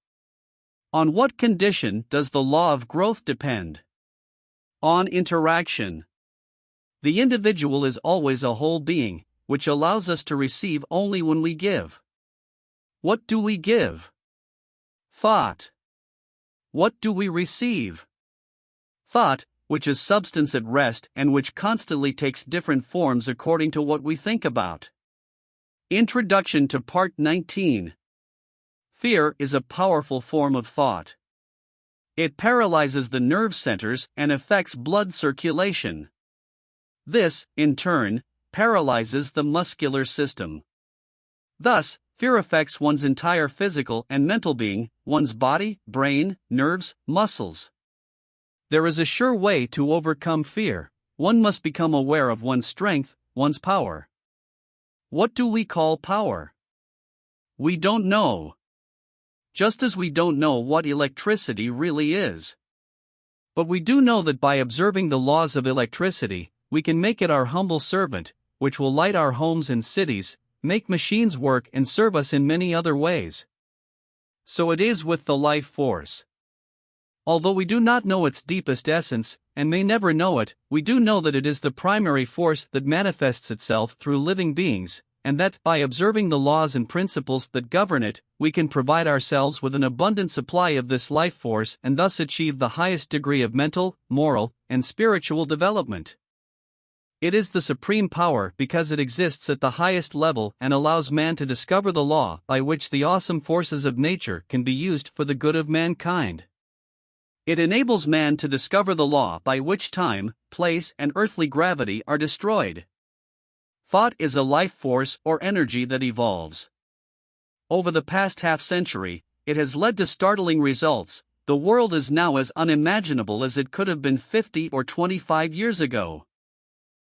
On what condition does the law of growth depend? On interaction. The individual is always a whole being, which allows us to receive only when we give. What do we give? Thought. What do we receive? Thought, which is substance at rest and which constantly takes different forms according to what we think about. Introduction to Part 19. Fear is a powerful form of thought. It paralyzes the nerve centers and affects blood circulation. This, in turn, paralyzes the muscular system. Thus, fear affects one's entire physical and mental being, one's body, brain, nerves, muscles. There is a sure way to overcome fear. One must become aware of one's strength, one's power. What do we call power? We don't know. Just as we don't know what electricity really is. But we do know that by observing the laws of electricity, we can make it our humble servant, which will light our homes and cities, make machines work and serve us in many other ways. So it is with the life force. Although we do not know its deepest essence, and may never know it, we do know that it is the primary force that manifests itself through living beings, and that, by observing the laws and principles that govern it, we can provide ourselves with an abundant supply of this life force and thus achieve the highest degree of mental, moral, and spiritual development. It is the supreme power because it exists at the highest level and allows man to discover the law by which the awesome forces of nature can be used for the good of mankind. It enables man to discover the law by which time, place, and earthly gravity are destroyed. Thought is a life force or energy that evolves. Over the past half-century, it has led to startling results. The world is now as unimaginable as it could have been 50 or 25 years ago.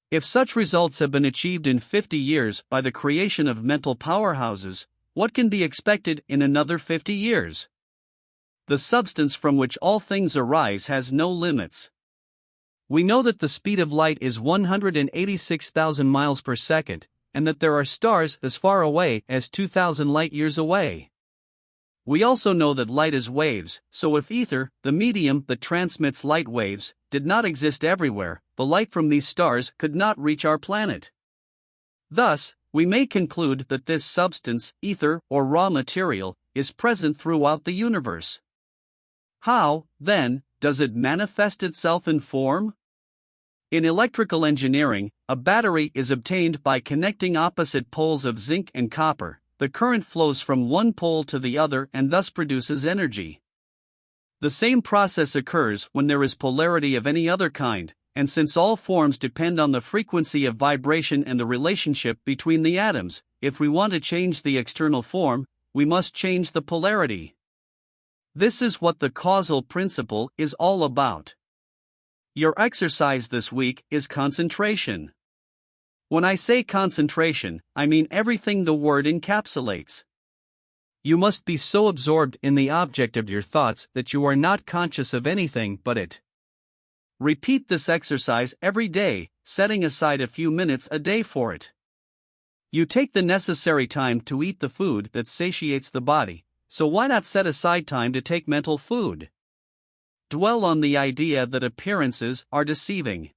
If such results have been achieved in 50 years by the creation of mental powerhouses, what can be expected in another 50 years? The substance from which all things arise has no limits. We know that the speed of light is 186,000 miles per second, and that there are stars as far away as 2,000 light-years away. We also know that light is waves, so if ether, the medium that transmits light waves, did not exist everywhere, the light from these stars could not reach our planet. Thus, we may conclude that this substance, ether, or raw material, is present throughout the universe. How, then, does it manifest itself in form? In electrical engineering, a battery is obtained by connecting opposite poles of zinc and copper. The current flows from one pole to the other and thus produces energy. The same process occurs when there is polarity of any other kind, and since all forms depend on the frequency of vibration and the relationship between the atoms, if we want to change the external form, we must change the polarity. This is what the causal principle is all about. Your exercise this week is concentration. When I say concentration, I mean everything the word encapsulates. You must be so absorbed in the object of your thoughts that you are not conscious of anything but it. Repeat this exercise every day, setting aside a few minutes a day for it. You take the necessary time to eat the food that satiates the body, so why not set aside time to take mental food? Dwell on the idea that appearances are deceiving.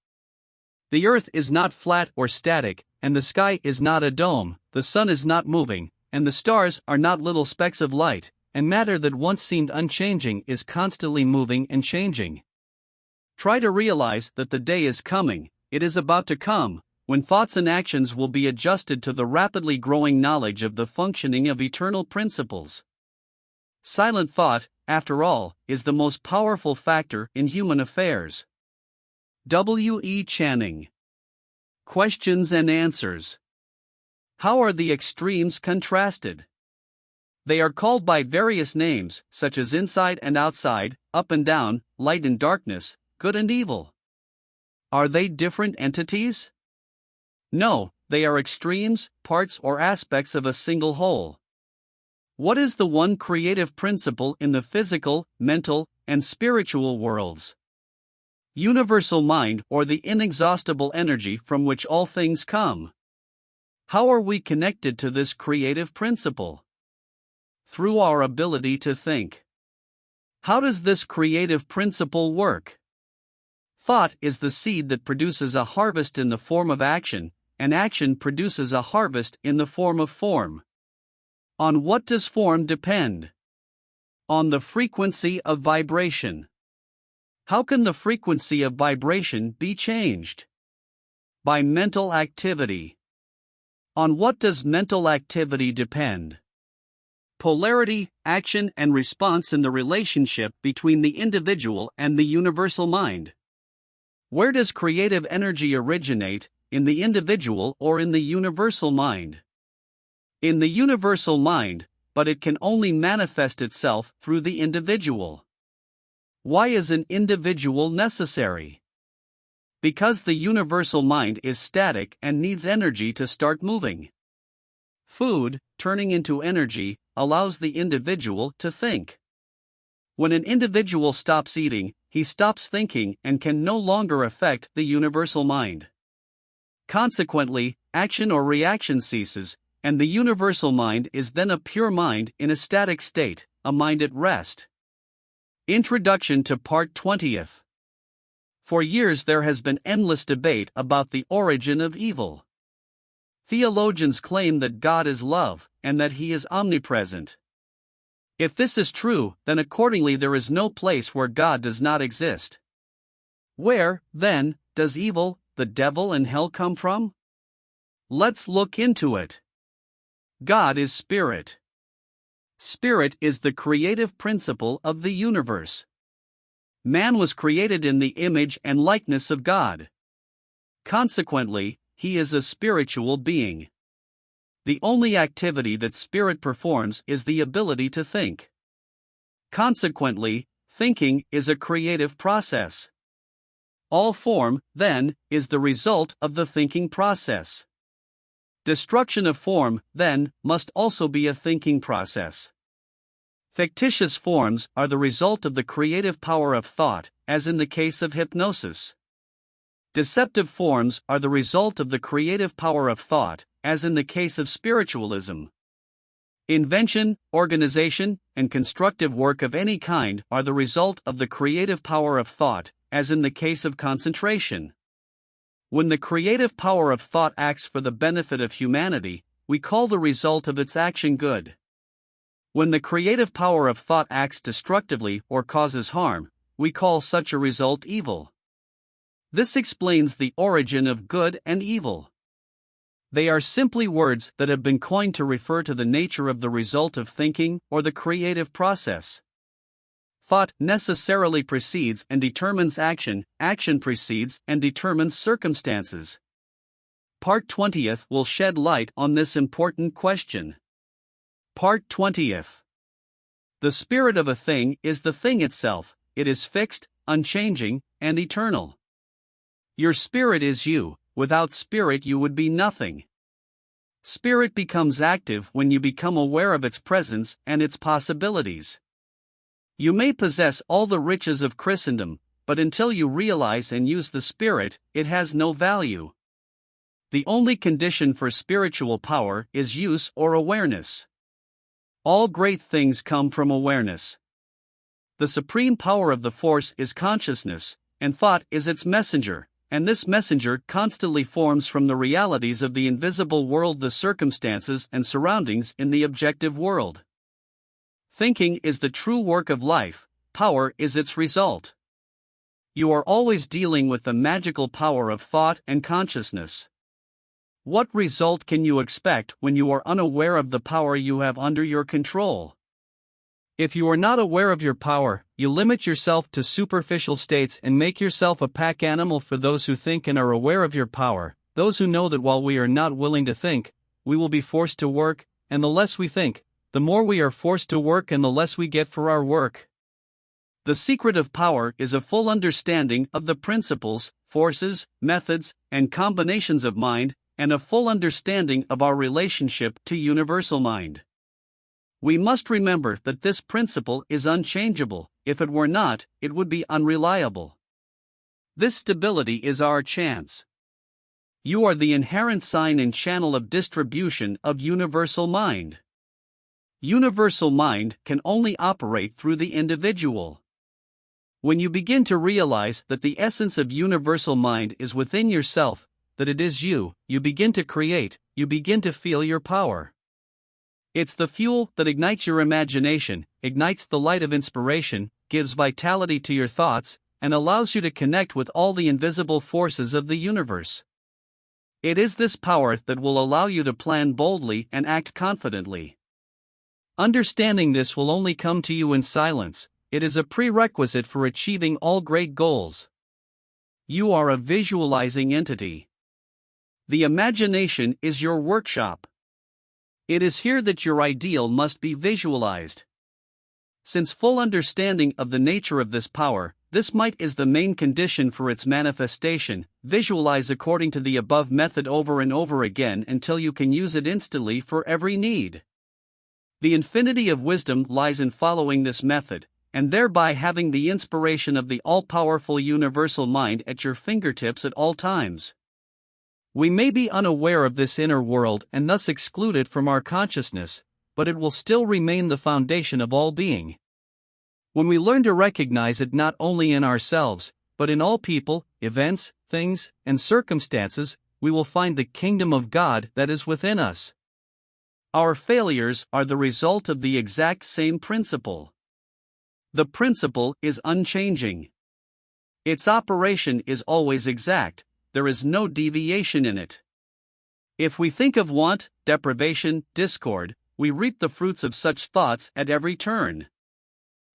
The earth is not flat or static, and the sky is not a dome, the sun is not moving, and the stars are not little specks of light, and matter that once seemed unchanging is constantly moving and changing. Try to realize that the day is coming, it is about to come, when thoughts and actions will be adjusted to the rapidly growing knowledge of the functioning of eternal principles. Silent thought, after all, is the most powerful factor in human affairs. W. E. Channing. Questions and answers. How are the extremes contrasted? They are called by various names, such as inside and outside, up and down, light and darkness, good and evil. Are they different entities? No, they are extremes, parts or aspects of a single whole. What is the one creative principle in the physical, mental, and spiritual worlds? Universal mind, or the inexhaustible energy from which all things come. How are we connected to this creative principle? Through our ability to think. How does this creative principle work? Thought is the seed that produces a harvest in the form of action, and action produces a harvest in the form of form. On what does form depend? On the frequency of vibration. How can the frequency of vibration be changed? By mental activity. On what does mental activity depend? Polarity, action, and response in the relationship between the individual and the universal mind. Where does creative energy originate, in the individual or in the universal mind? In the universal mind, but it can only manifest itself through the individual. Why is an individual necessary? Because the universal mind is static and needs energy to start moving. Food, turning into energy, allows the individual to think. When an individual stops eating, he stops thinking and can no longer affect the universal mind. Consequently, action or reaction ceases, and the universal mind is then a pure mind in a static state, a mind at rest. Introduction to Part 20th. For years there has been endless debate about the origin of evil. Theologians claim that God is love, and that He is omnipresent. If this is true, then accordingly there is no place where God does not exist. Where, then, does evil, the devil and hell come from? Let's look into it. God is spirit. Spirit is the creative principle of the universe. Man was created in the image and likeness of God. Consequently, he is a spiritual being. The only activity that spirit performs is the ability to think. Consequently, thinking is a creative process. All form, then, is the result of the thinking process. Destruction of form, then, must also be a thinking process. Fictitious forms are the result of the creative power of thought, as in the case of hypnosis. Deceptive forms are the result of the creative power of thought, as in the case of spiritualism. Invention, organization, and constructive work of any kind are the result of the creative power of thought, as in the case of concentration. When the creative power of thought acts for the benefit of humanity, we call the result of its action good. When the creative power of thought acts destructively or causes harm, we call such a result evil. This explains the origin of good and evil. They are simply words that have been coined to refer to the nature of the result of thinking or the creative process. Thought necessarily precedes and determines action, action precedes and determines circumstances. Part 20th will shed light on this important question. Part 20th. The spirit of a thing is the thing itself, it is fixed, unchanging, and eternal. Your spirit is you, without spirit you would be nothing. Spirit becomes active when you become aware of its presence and its possibilities. You may possess all the riches of Christendom, but until you realize and use the spirit, it has no value. The only condition for spiritual power is use or awareness. All great things come from awareness. The supreme power of the force is consciousness, and thought is its messenger, and this messenger constantly forms from the realities of the invisible world the circumstances and surroundings in the objective world. Thinking is the true work of life, power is its result. You are always dealing with the magical power of thought and consciousness. What result can you expect when you are unaware of the power you have under your control? If you are not aware of your power, you limit yourself to superficial states and make yourself a pack animal for those who think and are aware of your power, those who know that while we are not willing to think, we will be forced to work, and the less we think, the more we are forced to work and the less we get for our work. The secret of power is a full understanding of the principles, forces, methods, and combinations of mind, and a full understanding of our relationship to universal mind. We must remember that this principle is unchangeable. If it were not, it would be unreliable. This stability is our chance. You are the inherent sign and channel of distribution of universal mind. Universal mind can only operate through the individual. When you begin to realize that the essence of universal mind is within yourself, that it is you, you begin to create, you begin to feel your power. It's the fuel that ignites your imagination, ignites the light of inspiration, gives vitality to your thoughts, and allows you to connect with all the invisible forces of the universe. It is this power that will allow you to plan boldly and act confidently. Understanding this will only come to you in silence. It is a prerequisite for achieving all great goals. You are a visualizing entity. The imagination is your workshop. It is here that your ideal must be visualized. Since full understanding of the nature of this power, this might is the main condition for its manifestation. Visualize according to the above method over and over again until you can use it instantly for every need. The infinity of wisdom lies in following this method, and thereby having the inspiration of the all-powerful universal mind at your fingertips at all times. We may be unaware of this inner world and thus exclude it from our consciousness, but it will still remain the foundation of all being. When we learn to recognize it not only in ourselves, but in all people, events, things, and circumstances, we will find the kingdom of God that is within us. Our failures are the result of the exact same principle. The principle is unchanging. Its operation is always exact, there is no deviation in it. If we think of want, deprivation, discord, we reap the fruits of such thoughts at every turn.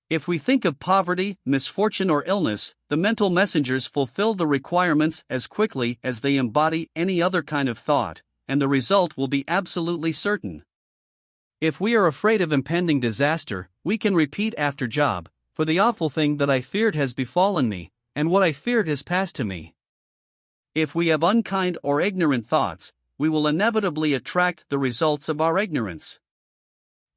If we think of poverty, misfortune, or illness, the mental messengers fulfill the requirements as quickly as they embody any other kind of thought, and the result will be absolutely certain. If we are afraid of impending disaster, we can repeat after Job, "For the awful thing that I feared has befallen me, and what I feared has passed to me." If we have unkind or ignorant thoughts, we will inevitably attract the results of our ignorance.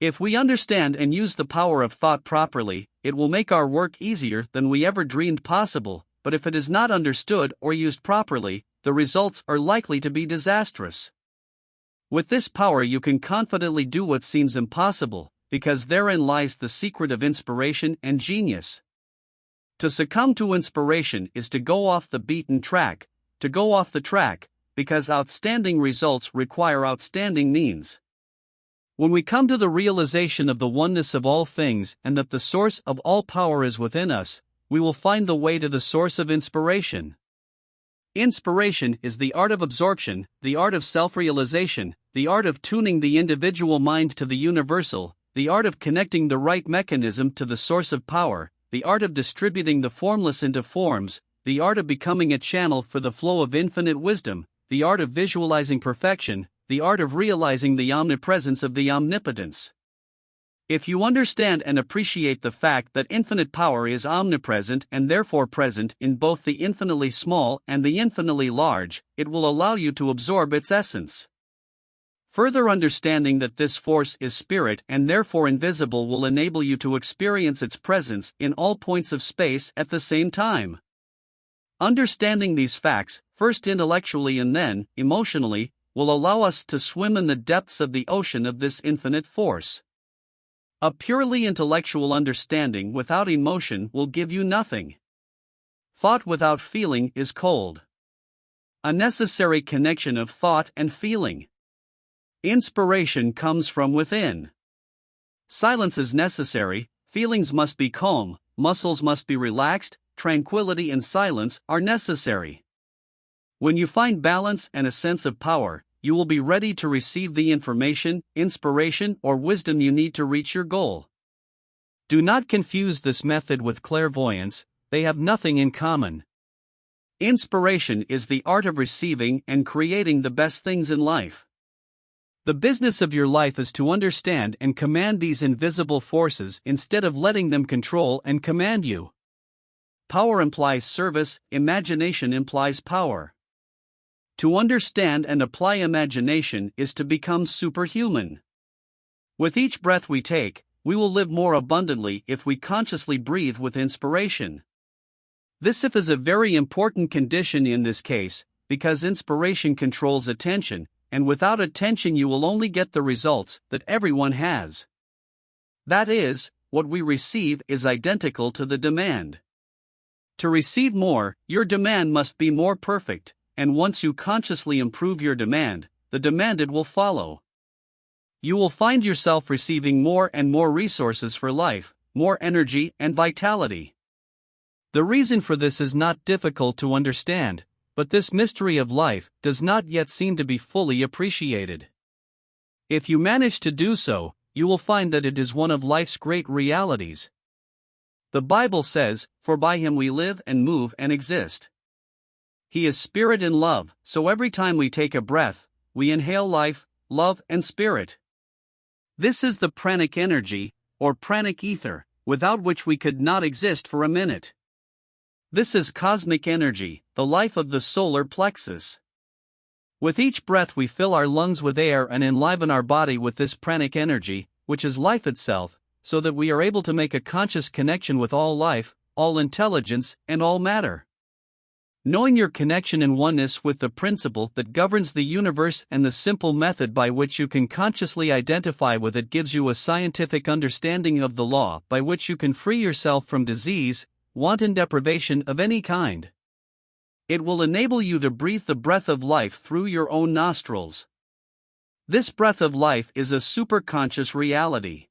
If we understand and use the power of thought properly, it will make our work easier than we ever dreamed possible, but if it is not understood or used properly, the results are likely to be disastrous. With this power you can confidently do what seems impossible, because therein lies the secret of inspiration and genius. To succumb to inspiration is to go off the beaten track, to go off the track, because outstanding results require outstanding means. When we come to the realization of the oneness of all things and that the source of all power is within us, we will find the way to the source of inspiration. Inspiration is the art of absorption, the art of self-realization, the art of tuning the individual mind to the universal, the art of connecting the right mechanism to the source of power, the art of distributing the formless into forms, the art of becoming a channel for the flow of infinite wisdom, the art of visualizing perfection, the art of realizing the omnipresence of the omnipotence. If you understand and appreciate the fact that infinite power is omnipresent and therefore present in both the infinitely small and the infinitely large, it will allow you to absorb its essence. Further understanding that this force is spirit and therefore invisible will enable you to experience its presence in all points of space at the same time. Understanding these facts, first intellectually and then emotionally, will allow us to swim in the depths of the ocean of this infinite force. A purely intellectual understanding without emotion will give you nothing. Thought without feeling is cold. A necessary connection of thought and feeling. Inspiration comes from within. Silence is necessary, feelings must be calm, muscles must be relaxed, tranquility and silence are necessary. When you find balance and a sense of power, you will be ready to receive the information, inspiration, or wisdom you need to reach your goal. Do not confuse this method with clairvoyance, they have nothing in common. Inspiration is the art of receiving and creating the best things in life. The business of your life is to understand and command these invisible forces instead of letting them control and command you. Power implies service, imagination implies power. To understand and apply imagination is to become superhuman. With each breath we take, we will live more abundantly if we consciously breathe with inspiration. This is a very important condition in this case, because inspiration controls attention, and without attention you will only get the results that everyone has. That is, what we receive is identical to the demand. To receive more, your demand must be more perfect, and once you consciously improve your demand, the demanded will follow. You will find yourself receiving more and more resources for life, more energy and vitality. The reason for this is not difficult to understand, but this mystery of life does not yet seem to be fully appreciated. If you manage to do so, you will find that it is one of life's great realities. The Bible says, "For by him we live and move and exist." He is spirit and love, so every time we take a breath, we inhale life, love, and spirit. This is the pranic energy, or pranic ether, without which we could not exist for a minute. This is cosmic energy, the life of the solar plexus. With each breath we fill our lungs with air and enliven our body with this pranic energy, which is life itself, so that we are able to make a conscious connection with all life, all intelligence, and all matter. Knowing your connection and oneness with the principle that governs the universe and the simple method by which you can consciously identify with it gives you a scientific understanding of the law by which you can free yourself from disease, want, and deprivation of any kind. It will enable you to breathe the breath of life through your own nostrils. This breath of life is a superconscious reality.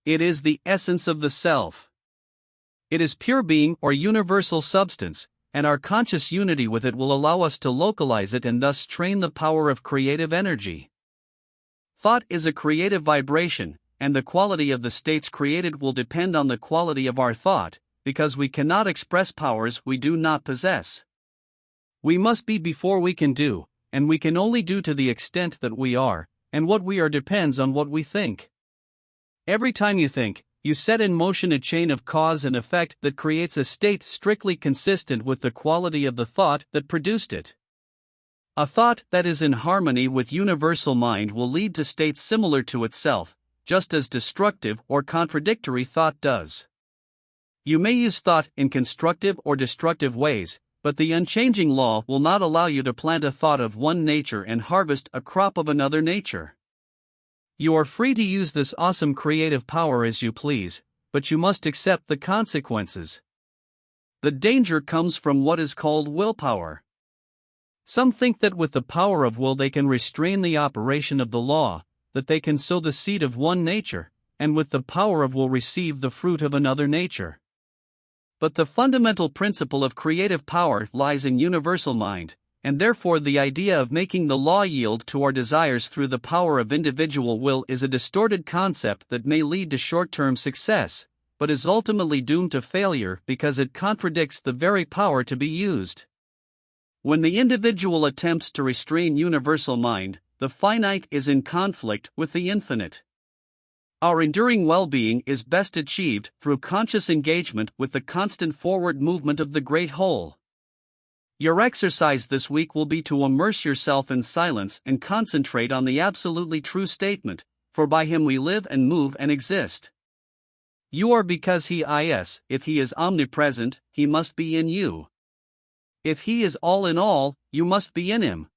It is the essence of the self. It is pure being or universal substance, and our conscious unity with it will allow us to localize it and thus train the power of creative energy. Thought is a creative vibration, and the quality of the states created will depend on the quality of our thought, because we cannot express powers we do not possess. We must be before we can do, and we can only do to the extent that we are, and what we are depends on what we think. Every time you think, you set in motion a chain of cause and effect that creates a state strictly consistent with the quality of the thought that produced it. A thought that is in harmony with universal mind will lead to states similar to itself, just as destructive or contradictory thought does. You may use thought in constructive or destructive ways, but the unchanging law will not allow you to plant a thought of one nature and harvest a crop of another nature. You are free to use this awesome creative power as you please, but you must accept the consequences. The danger comes from what is called willpower. Some think that with the power of will they can restrain the operation of the law, that they can sow the seed of one nature, and with the power of will receive the fruit of another nature. But the fundamental principle of creative power lies in universal mind, and therefore the idea of making the law yield to our desires through the power of individual will is a distorted concept that may lead to short-term success, but is ultimately doomed to failure because it contradicts the very power to be used. When the individual attempts to restrain universal mind, the finite is in conflict with the infinite. Our enduring well-being is best achieved through conscious engagement with the constant forward movement of the great whole. Your exercise this week will be to immerse yourself in silence and concentrate on the absolutely true statement, "For by him we live and move and exist." You are because he is. If he is omnipresent, he must be in you. If he is all in all, you must be in him.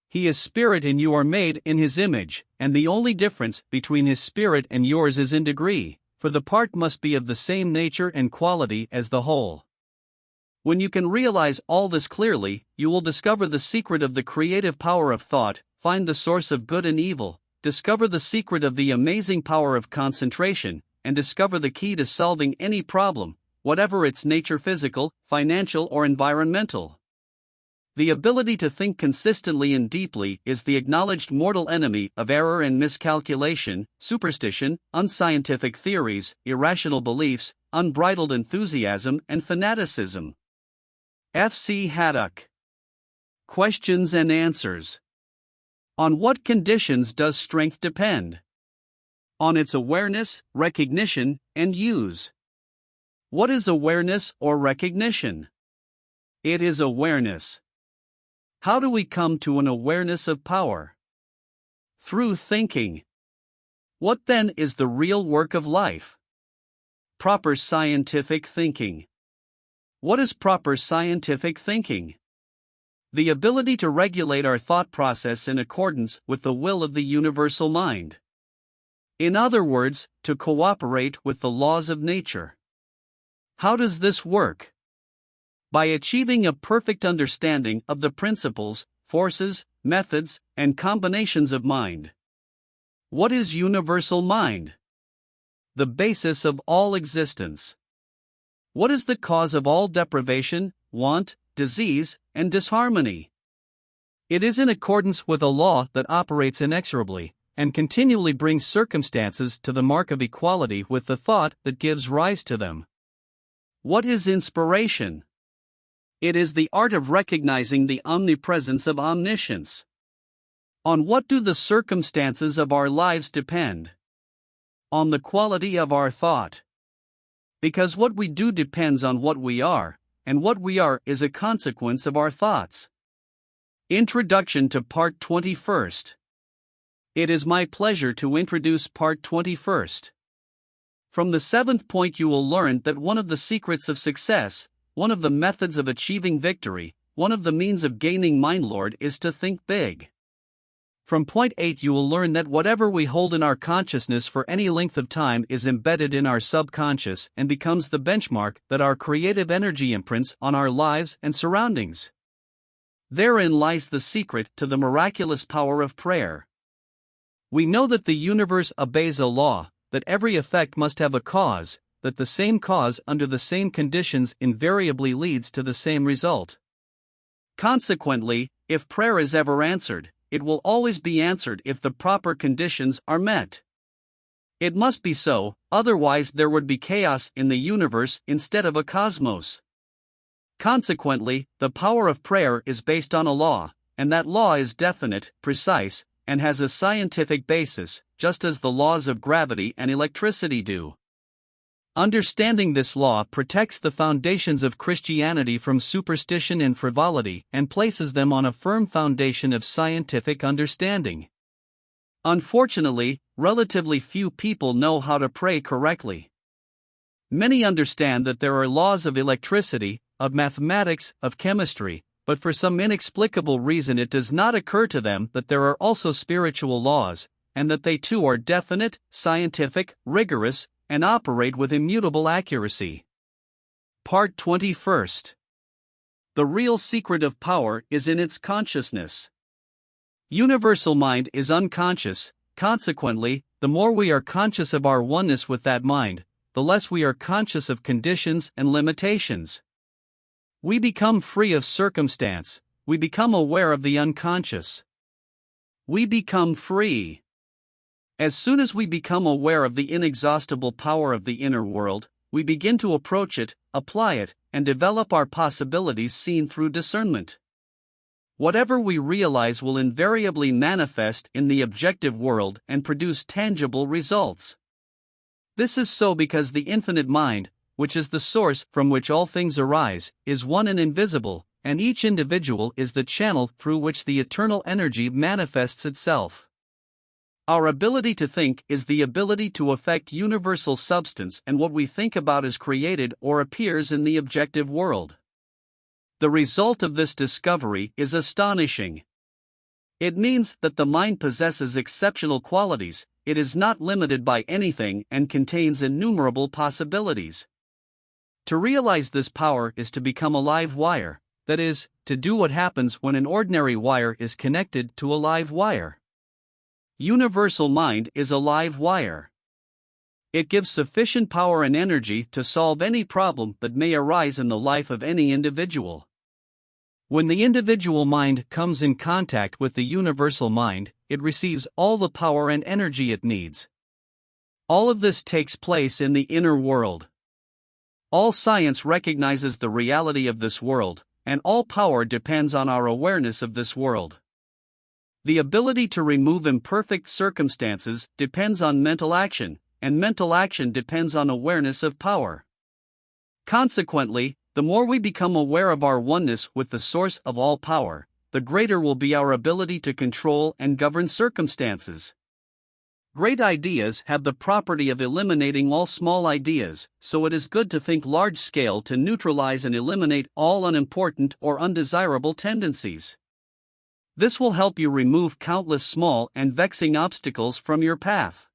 He is spirit and you are made in his image, and the only difference between his spirit and yours is in degree, for the part must be of the same nature and quality as the whole. When you can realize all this clearly, you will discover the secret of the creative power of thought, find the source of good and evil, discover the secret of the amazing power of concentration, and discover the key to solving any problem, whatever its nature, physical, financial, or environmental. The ability to think consistently and deeply is the acknowledged mortal enemy of error and miscalculation, superstition, unscientific theories, irrational beliefs, unbridled enthusiasm, and fanaticism. F.C. Haddock. Questions and answers. On what conditions does strength depend? On its awareness, recognition, and use. What is awareness or recognition? It is awareness. How do we come to an awareness of power? Through thinking. What then is the real work of life? Proper scientific thinking. What is proper scientific thinking? The ability to regulate our thought process in accordance with the will of the universal mind. In other words, to cooperate with the laws of nature. How does this work? By achieving a perfect understanding of the principles, forces, methods, and combinations of mind. What is universal mind? The basis of all existence. What is the cause of all deprivation, want, disease, and disharmony? It is in accordance with a law that operates inexorably, and continually brings circumstances to the mark of equality with the thought that gives rise to them. What is inspiration? It is the art of recognizing the omnipresence of omniscience. On what do the circumstances of our lives depend? On the quality of our thought. Because what we do depends on what we are, and what we are is a consequence of our thoughts. Introduction to Part 21st. It is my pleasure to introduce Part 21st. From the 7th point you will learn that one of the secrets of success, one of the methods of achieving victory, one of the means of gaining mindlord is to think big. From point 8 you will learn that whatever we hold in our consciousness for any length of time is embedded in our subconscious and becomes the benchmark that our creative energy imprints on our lives and surroundings. Therein lies the secret to the miraculous power of prayer. We know that the universe obeys a law, that every effect must have a cause, that the same cause under the same conditions invariably leads to the same result. Consequently, if prayer is ever answered, it will always be answered if the proper conditions are met. It must be so, otherwise there would be chaos in the universe instead of a cosmos. Consequently, the power of prayer is based on a law, and that law is definite, precise, and has a scientific basis, just as the laws of gravity and electricity do. Understanding this law protects the foundations of Christianity from superstition and frivolity and places them on a firm foundation of scientific understanding. Unfortunately, relatively few people know how to pray correctly. Many understand that there are laws of electricity, of mathematics, of chemistry, but for some inexplicable reason it does not occur to them that there are also spiritual laws, and that they too are definite, scientific, rigorous, and operate with immutable accuracy. Part 21st. The real secret of power is in its consciousness. Universal mind is unconscious, consequently, the more we are conscious of our oneness with that mind, the less we are conscious of conditions and limitations. We become free of circumstance, we become aware of the unconscious. We become free. As soon as we become aware of the inexhaustible power of the inner world, we begin to approach it, apply it, and develop our possibilities seen through discernment. Whatever we realize will invariably manifest in the objective world and produce tangible results. This is so because the infinite mind, which is the source from which all things arise, is one and invisible, and each individual is the channel through which the eternal energy manifests itself. Our ability to think is the ability to affect universal substance, and what we think about is created or appears in the objective world. The result of this discovery is astonishing. It means that the mind possesses exceptional qualities, it is not limited by anything and contains innumerable possibilities. To realize this power is to become a live wire, that is, to do what happens when an ordinary wire is connected to a live wire. Universal mind is a live wire. It gives sufficient power and energy to solve any problem that may arise in the life of any individual. When the individual mind comes in contact with the universal mind, it receives all the power and energy it needs. All of this takes place in the inner world. All science recognizes the reality of this world, and all power depends on our awareness of this world. The ability to remove imperfect circumstances depends on mental action, and mental action depends on awareness of power. Consequently, the more we become aware of our oneness with the source of all power, the greater will be our ability to control and govern circumstances. Great ideas have the property of eliminating all small ideas, so it is good to think large scale to neutralize and eliminate all unimportant or undesirable tendencies. This will help you remove countless small and vexing obstacles from your path.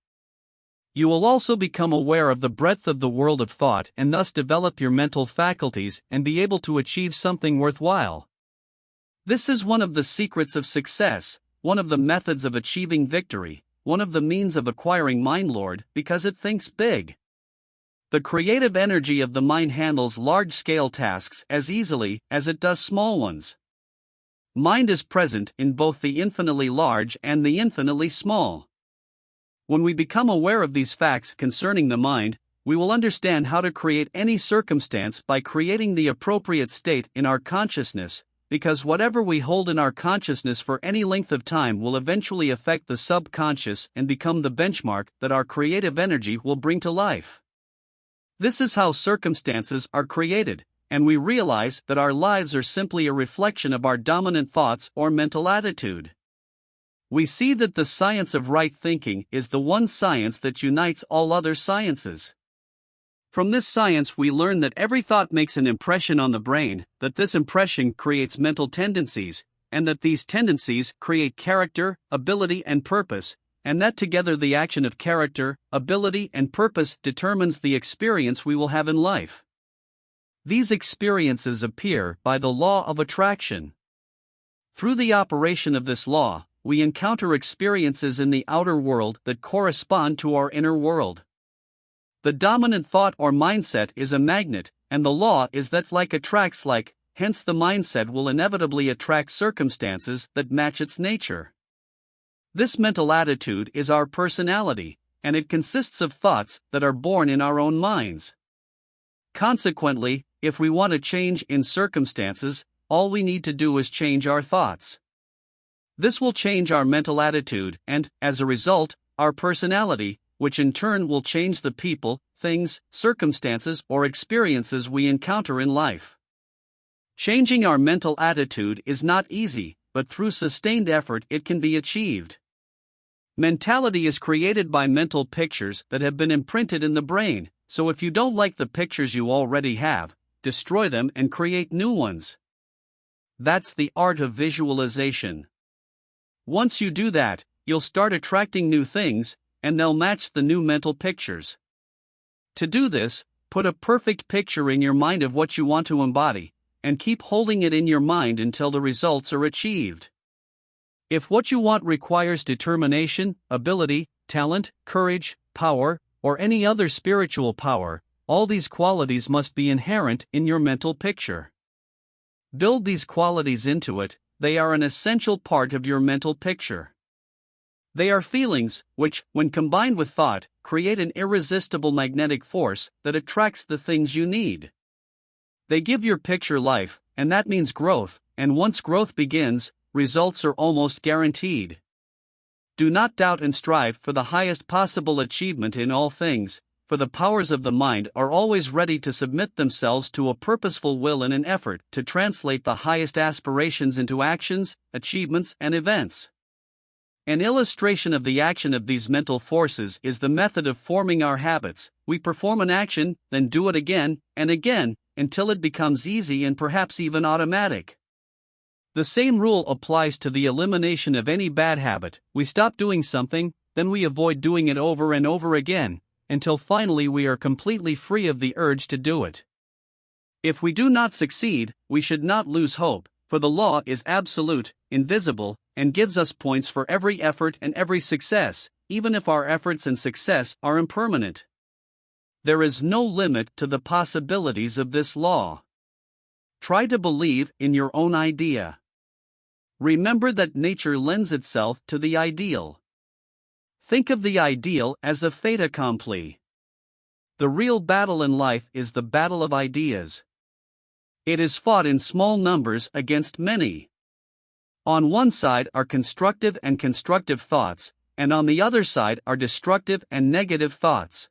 You will also become aware of the breadth of the world of thought and thus develop your mental faculties and be able to achieve something worthwhile. This is one of the secrets of success, one of the methods of achieving victory, one of the means of acquiring mindlord, because it thinks big. The creative energy of the mind handles large-scale tasks as easily as it does small ones. Mind is present in both the infinitely large and the infinitely small. When we become aware of these facts concerning the mind, we will understand how to create any circumstance by creating the appropriate state in our consciousness, because whatever we hold in our consciousness for any length of time will eventually affect the subconscious and become the benchmark that our creative energy will bring to life. This is how circumstances are created, and we realize that our lives are simply a reflection of our dominant thoughts or mental attitude. We see that the science of right thinking is the one science that unites all other sciences. From this science we learn that every thought makes an impression on the brain, that this impression creates mental tendencies, and that these tendencies create character, ability and purpose, and that together the action of character, ability and purpose determines the experience we will have in life. These experiences appear by the law of attraction. Through the operation of this law, we encounter experiences in the outer world that correspond to our inner world. The dominant thought or mindset is a magnet, and the law is that like attracts like, hence the mindset will inevitably attract circumstances that match its nature. This mental attitude is our personality, and it consists of thoughts that are born in our own minds. Consequently, if we want a change in circumstances, all we need to do is change our thoughts. This will change our mental attitude and, as a result, our personality, which in turn will change the people, things, circumstances, or experiences we encounter in life. Changing our mental attitude is not easy, but through sustained effort it can be achieved. Mentality is created by mental pictures that have been imprinted in the brain, so if you don't like the pictures you already have, destroy them and create new ones. That's the art of visualization. Once you do that, you'll start attracting new things, and they'll match the new mental pictures. To do this, put a perfect picture in your mind of what you want to embody, and keep holding it in your mind until the results are achieved. If what you want requires determination, ability, talent, courage, power, or any other spiritual power, all these qualities must be inherent in your mental picture. Build these qualities into it, they are an essential part of your mental picture. They are feelings, which, when combined with thought, create an irresistible magnetic force that attracts the things you need. They give your picture life, and that means growth, and once growth begins, results are almost guaranteed. Do not doubt and strive for the highest possible achievement in all things, for the powers of the mind are always ready to submit themselves to a purposeful will in an effort to translate the highest aspirations into actions, achievements, and events. An illustration of the action of these mental forces is the method of forming our habits. We perform an action, then do it again and again, until it becomes easy and perhaps even automatic. The same rule applies to the elimination of any bad habit. We stop doing something, then we avoid doing it over and over again, until finally we are completely free of the urge to do it. If we do not succeed, we should not lose hope, for the law is absolute, invisible, and gives us points for every effort and every success, even if our efforts and success are impermanent. There is no limit to the possibilities of this law. Try to believe in your own idea. Remember that nature lends itself to the ideal. Think of the ideal as a fait accompli. The real battle in life is the battle of ideas. It is fought in small numbers against many. On one side are constructive and constructive thoughts, and on the other side are destructive and negative thoughts.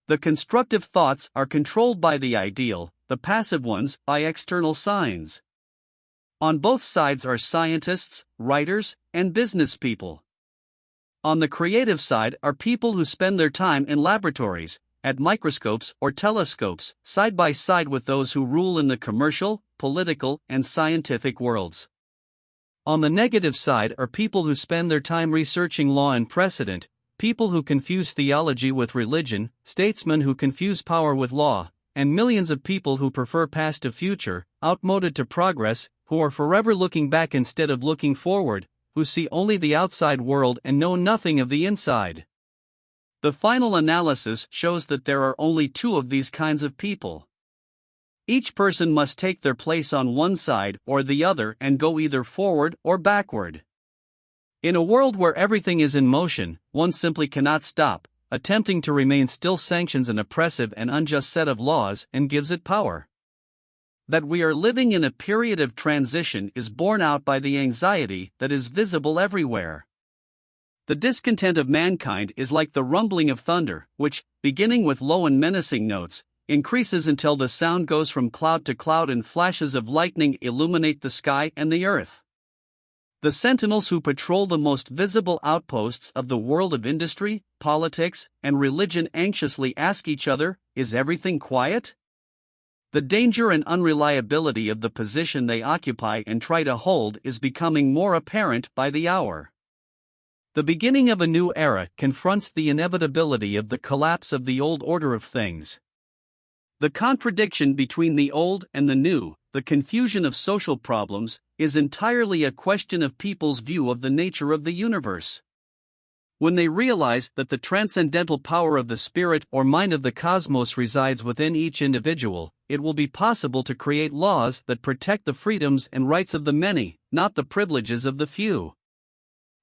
The constructive thoughts are controlled by the ideal, the passive ones by external signs. On both sides are scientists, writers, and business people. On the creative side are people who spend their time in laboratories, at microscopes or telescopes, side by side with those who rule in the commercial, political, and scientific worlds. On the negative side are people who spend their time researching law and precedent, people who confuse theology with religion, statesmen who confuse power with law, and millions of people who prefer past to future, outmoded to progress, who are forever looking back instead of looking forward, who see only the outside world and know nothing of the inside. The final analysis shows that there are only two of these kinds of people. Each person must take their place on one side or the other and go either forward or backward. In a world where everything is in motion, one simply cannot stop. Attempting to remain still sanctions an oppressive and unjust set of laws and gives it power. That we are living in a period of transition is borne out by the anxiety that is visible everywhere. The discontent of mankind is like the rumbling of thunder, which, beginning with low and menacing notes, increases until the sound goes from cloud to cloud and flashes of lightning illuminate the sky and the earth. The sentinels who patrol the most visible outposts of the world of industry, politics, and religion anxiously ask each other, "Is everything quiet?" The danger and unreliability of the position they occupy and try to hold is becoming more apparent by the hour. The beginning of a new era confronts the inevitability of the collapse of the old order of things. The contradiction between the old and the new, the confusion of social problems, is entirely a question of people's view of the nature of the universe. When they realize that the transcendental power of the spirit or mind of the cosmos resides within each individual, it will be possible to create laws that protect the freedoms and rights of the many, not the privileges of the few.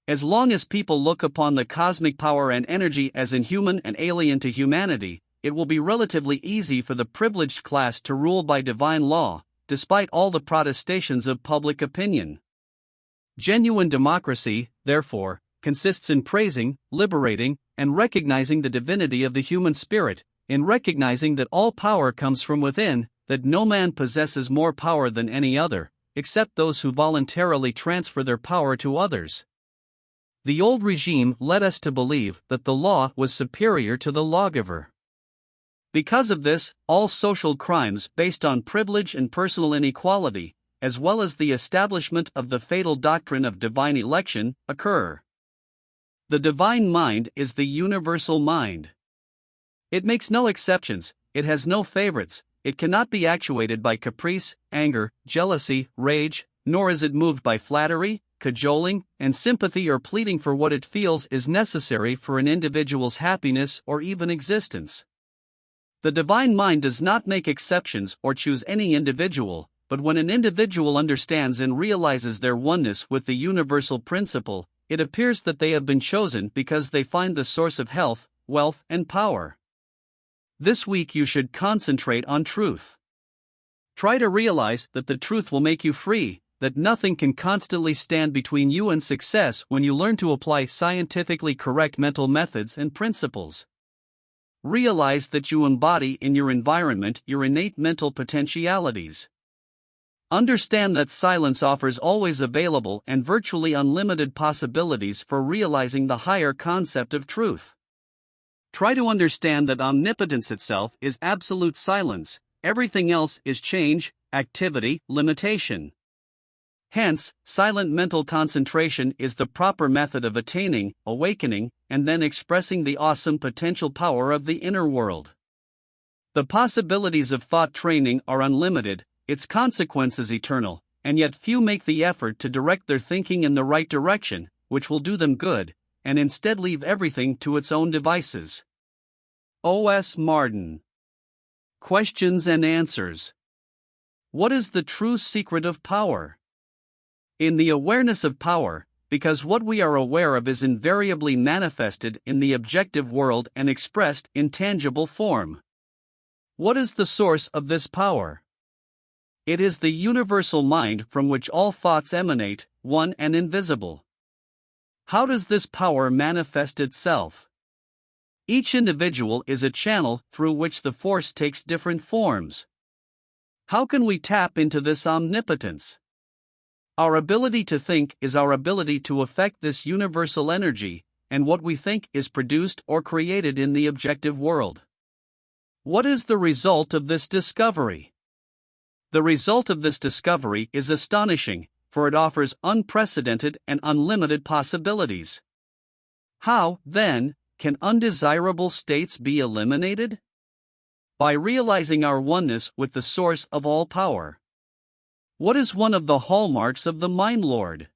As long as people look upon the cosmic power and energy as inhuman and alien to humanity, it will be relatively easy for the privileged class to rule by divine law, despite all the protestations of public opinion. Genuine democracy, therefore, consists in praising, liberating, and recognizing the divinity of the human spirit, in recognizing that all power comes from within, that no man possesses more power than any other, except those who voluntarily transfer their power to others. The old regime led us to believe that the law was superior to the lawgiver. Because of this, all social crimes based on privilege and personal inequality, as well as the establishment of the fatal doctrine of divine election, occur. The divine mind is the universal mind. It makes no exceptions, it has no favorites, it cannot be actuated by caprice, anger, jealousy, rage, nor is it moved by flattery, cajoling, and sympathy or pleading for what it feels is necessary for an individual's happiness or even existence. The divine mind does not make exceptions or choose any individual, but when an individual understands and realizes their oneness with the universal principle, it appears that they have been chosen because they find the source of health, wealth, and power. This week you should concentrate on truth. Try to realize that the truth will make you free, that nothing can constantly stand between you and success when you learn to apply scientifically correct mental methods and principles. Realize that you embody in your environment your innate mental potentialities. Understand that silence offers always available and virtually unlimited possibilities for realizing the higher concept of truth. Try to understand that omnipotence itself is absolute silence, everything else is change, activity, limitation. Hence, silent mental concentration is the proper method of attaining, awakening, and then expressing the awesome potential power of the inner world. The possibilities of thought training are unlimited, its consequences eternal, and yet few make the effort to direct their thinking in the right direction, which will do them good, and instead leave everything to its own devices. O.S. Marden. Questions and answers. What is the true secret of power? In the awareness of power, because what we are aware of is invariably manifested in the objective world and expressed in tangible form. What is the source of this power? It is the universal mind from which all thoughts emanate, one and invisible. How does this power manifest itself? Each individual is a channel through which the force takes different forms. How can we tap into this omnipotence? Our ability to think is our ability to affect this universal energy, and what we think is produced or created in the objective world. What is the result of this discovery? The result of this discovery is astonishing, for it offers unprecedented and unlimited possibilities. How, then, can undesirable states be eliminated? By realizing our oneness with the source of all power. What is one of the hallmarks of the Mind Lord?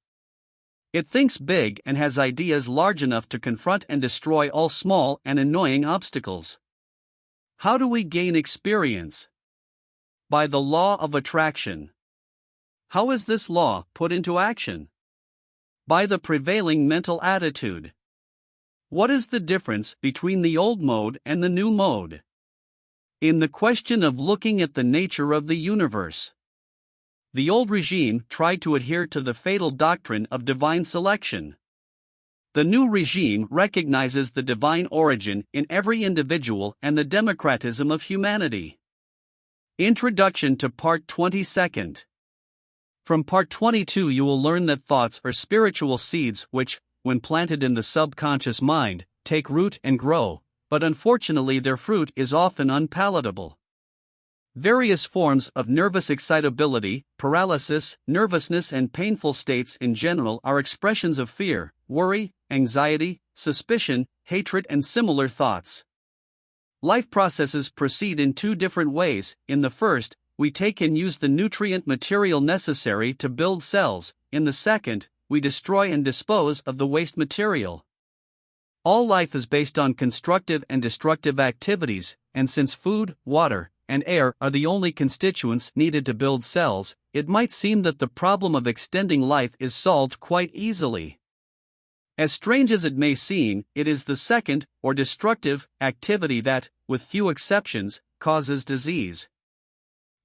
It thinks big and has ideas large enough to confront and destroy all small and annoying obstacles. How do we gain experience? By the law of attraction. How is this law put into action? By the prevailing mental attitude. What is the difference between the old mode and the new mode? In the question of looking at the nature of the universe. The old regime tried to adhere to the fatal doctrine of divine selection. The new regime recognizes the divine origin in every individual and the democratism of humanity. Introduction to Part 22. From Part 22 you will learn that thoughts are spiritual seeds which, when planted in the subconscious mind, take root and grow, but unfortunately their fruit is often unpalatable. Various forms of nervous excitability, paralysis, nervousness and painful states in general are expressions of fear, worry, anxiety, suspicion, hatred and similar thoughts. Life processes proceed in two different ways. In the first, we take and use the nutrient material necessary to build cells. In the second, we destroy and dispose of the waste material. All life is based on constructive and destructive activities, and since food, water, and air are the only constituents needed to build cells, it might seem that the problem of extending life is solved quite easily. As strange as it may seem, it is the second, or destructive, activity that, with few exceptions, causes disease.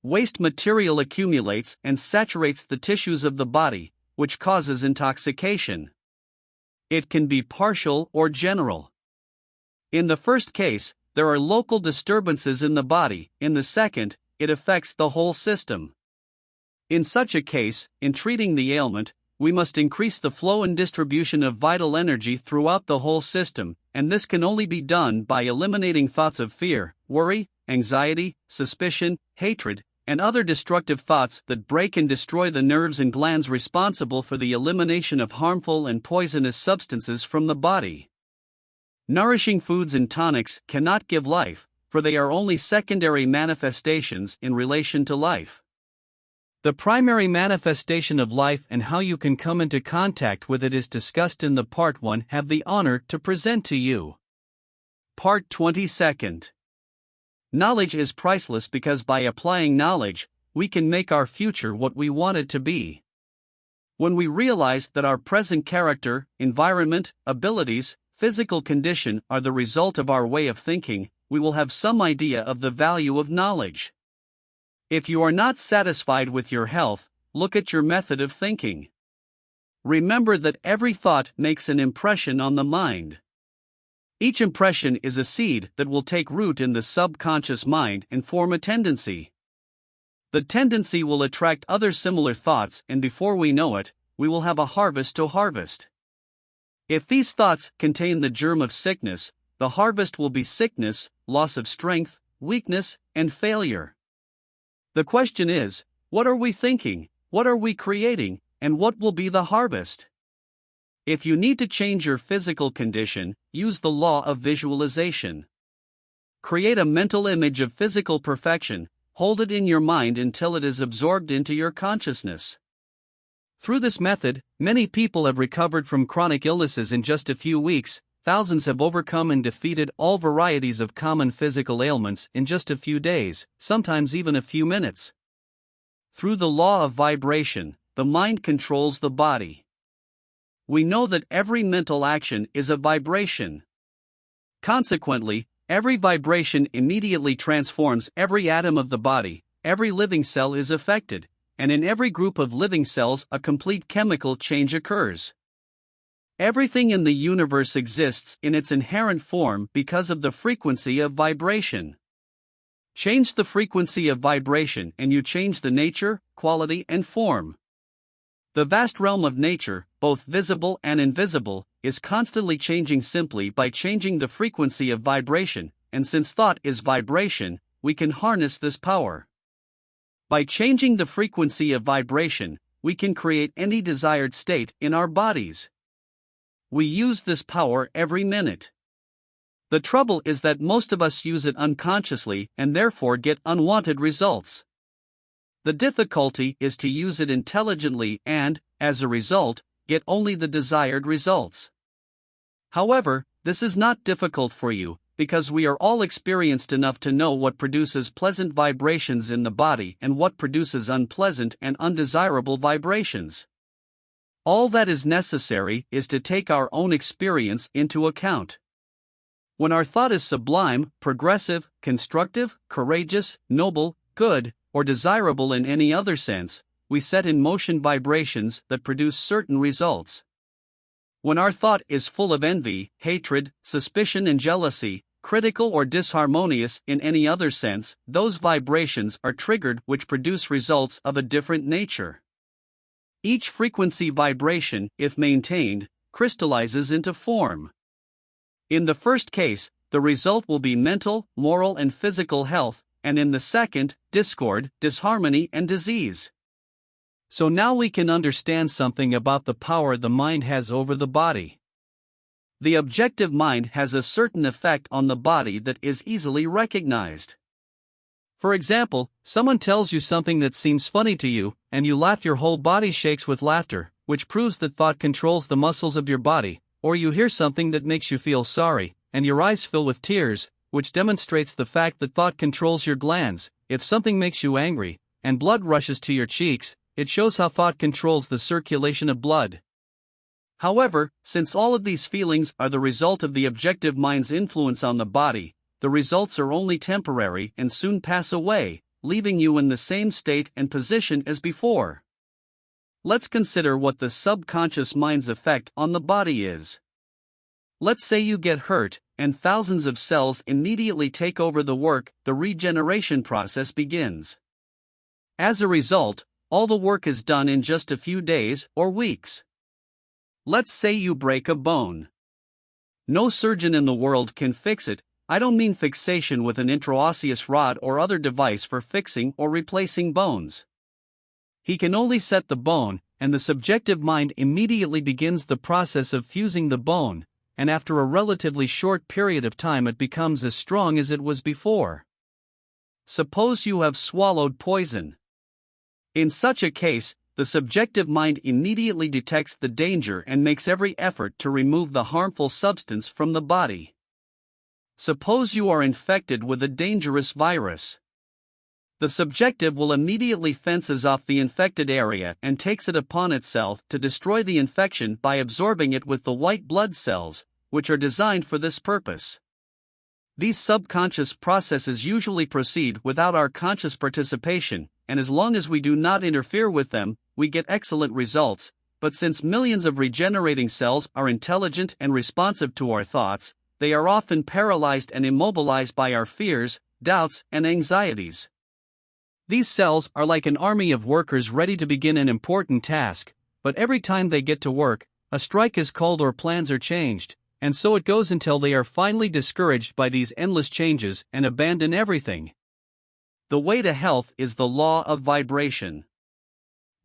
Waste material accumulates and saturates the tissues of the body, which causes intoxication. It can be partial or general. In the first case, there are local disturbances in the body. In the second, it affects the whole system. In such a case, in treating the ailment, we must increase the flow and distribution of vital energy throughout the whole system, and this can only be done by eliminating thoughts of fear, worry, anxiety, suspicion, hatred, and other destructive thoughts that break and destroy the nerves and glands responsible for the elimination of harmful and poisonous substances from the body. Nourishing foods and tonics cannot give life, for they are only secondary manifestations in relation to life. The primary manifestation of life and how you can come into contact with it is discussed in the Part 1. Have the honor to present to you Part 22. Knowledge is priceless because by applying knowledge, we can make our future what we want it to be. When we realize that our present character, environment, abilities, physical condition are the result of our way of thinking, we will have some idea of the value of knowledge. If you are not satisfied with your health, look at your method of thinking. Remember that every thought makes an impression on the mind. Each impression is a seed that will take root in the subconscious mind and form a tendency. The tendency will attract other similar thoughts, and before we know it, we will have a harvest to harvest. If these thoughts contain the germ of sickness, the harvest will be sickness, loss of strength, weakness, and failure. The question is, what are we thinking, what are we creating, and what will be the harvest? If you need to change your physical condition, use the law of visualization. Create a mental image of physical perfection, hold it in your mind until it is absorbed into your consciousness. Through this method, many people have recovered from chronic illnesses in just a few weeks. Thousands have overcome and defeated all varieties of common physical ailments in just a few days, sometimes even a few minutes. Through the law of vibration, the mind controls the body. We know that every mental action is a vibration. Consequently, every vibration immediately transforms every atom of the body. Every living cell is affected, and in every group of living cells a complete chemical change occurs. Everything in the universe exists in its inherent form because of the frequency of vibration. Change the frequency of vibration and you change the nature, quality, and form. The vast realm of nature, both visible and invisible, is constantly changing simply by changing the frequency of vibration, and since thought is vibration, we can harness this power. By changing the frequency of vibration, we can create any desired state in our bodies. We use this power every minute. The trouble is that most of us use it unconsciously and therefore get unwanted results. The difficulty is to use it intelligently and, as a result, get only the desired results. However, this is not difficult for you, because we are all experienced enough to know what produces pleasant vibrations in the body and what produces unpleasant and undesirable vibrations. All that is necessary is to take our own experience into account. When our thought is sublime, progressive, constructive, courageous, noble, good, or desirable in any other sense, we set in motion vibrations that produce certain results. When our thought is full of envy, hatred, suspicion, and jealousy, critical or disharmonious in any other sense, those vibrations are triggered which produce results of a different nature. Each frequency vibration, if maintained, crystallizes into form. In the first case, the result will be mental, moral, and physical health, and in the second, discord, disharmony, and disease. So now we can understand something about the power the mind has over the body. The objective mind has a certain effect on the body that is easily recognized. For example, someone tells you something that seems funny to you, and you laugh, your whole body shakes with laughter, which proves that thought controls the muscles of your body. Or you hear something that makes you feel sorry, and your eyes fill with tears, which demonstrates the fact that thought controls your glands. If something makes you angry, and blood rushes to your cheeks, it shows how thought controls the circulation of blood. However, since all of these feelings are the result of the objective mind's influence on the body, the results are only temporary and soon pass away, leaving you in the same state and position as before. Let's consider what the subconscious mind's effect on the body is. Let's say you get hurt, and thousands of cells immediately take over the work. The regeneration process begins. As a result, all the work is done in just a few days or weeks. Let's say you break a bone. No surgeon in the world can fix it. I don't mean fixation with an intraosseous rod or other device for fixing or replacing bones. He can only set the bone, and the subjective mind immediately begins the process of fusing the bone, and after a relatively short period of time it becomes as strong as it was before. Suppose you have swallowed poison. In such a case, the subjective mind immediately detects the danger and makes every effort to remove the harmful substance from the body. Suppose you are infected with a dangerous virus. The subjective will immediately fences off the infected area and takes it upon itself to destroy the infection by absorbing it with the white blood cells, which are designed for this purpose. These subconscious processes usually proceed without our conscious participation, and as long as we do not interfere with them, we get excellent results. But since millions of regenerating cells are intelligent and responsive to our thoughts, they are often paralyzed and immobilized by our fears, doubts, and anxieties. These cells are like an army of workers ready to begin an important task, but every time they get to work, a strike is called or plans are changed, and so it goes until they are finally discouraged by these endless changes and abandon everything. The way to health is the law of vibration.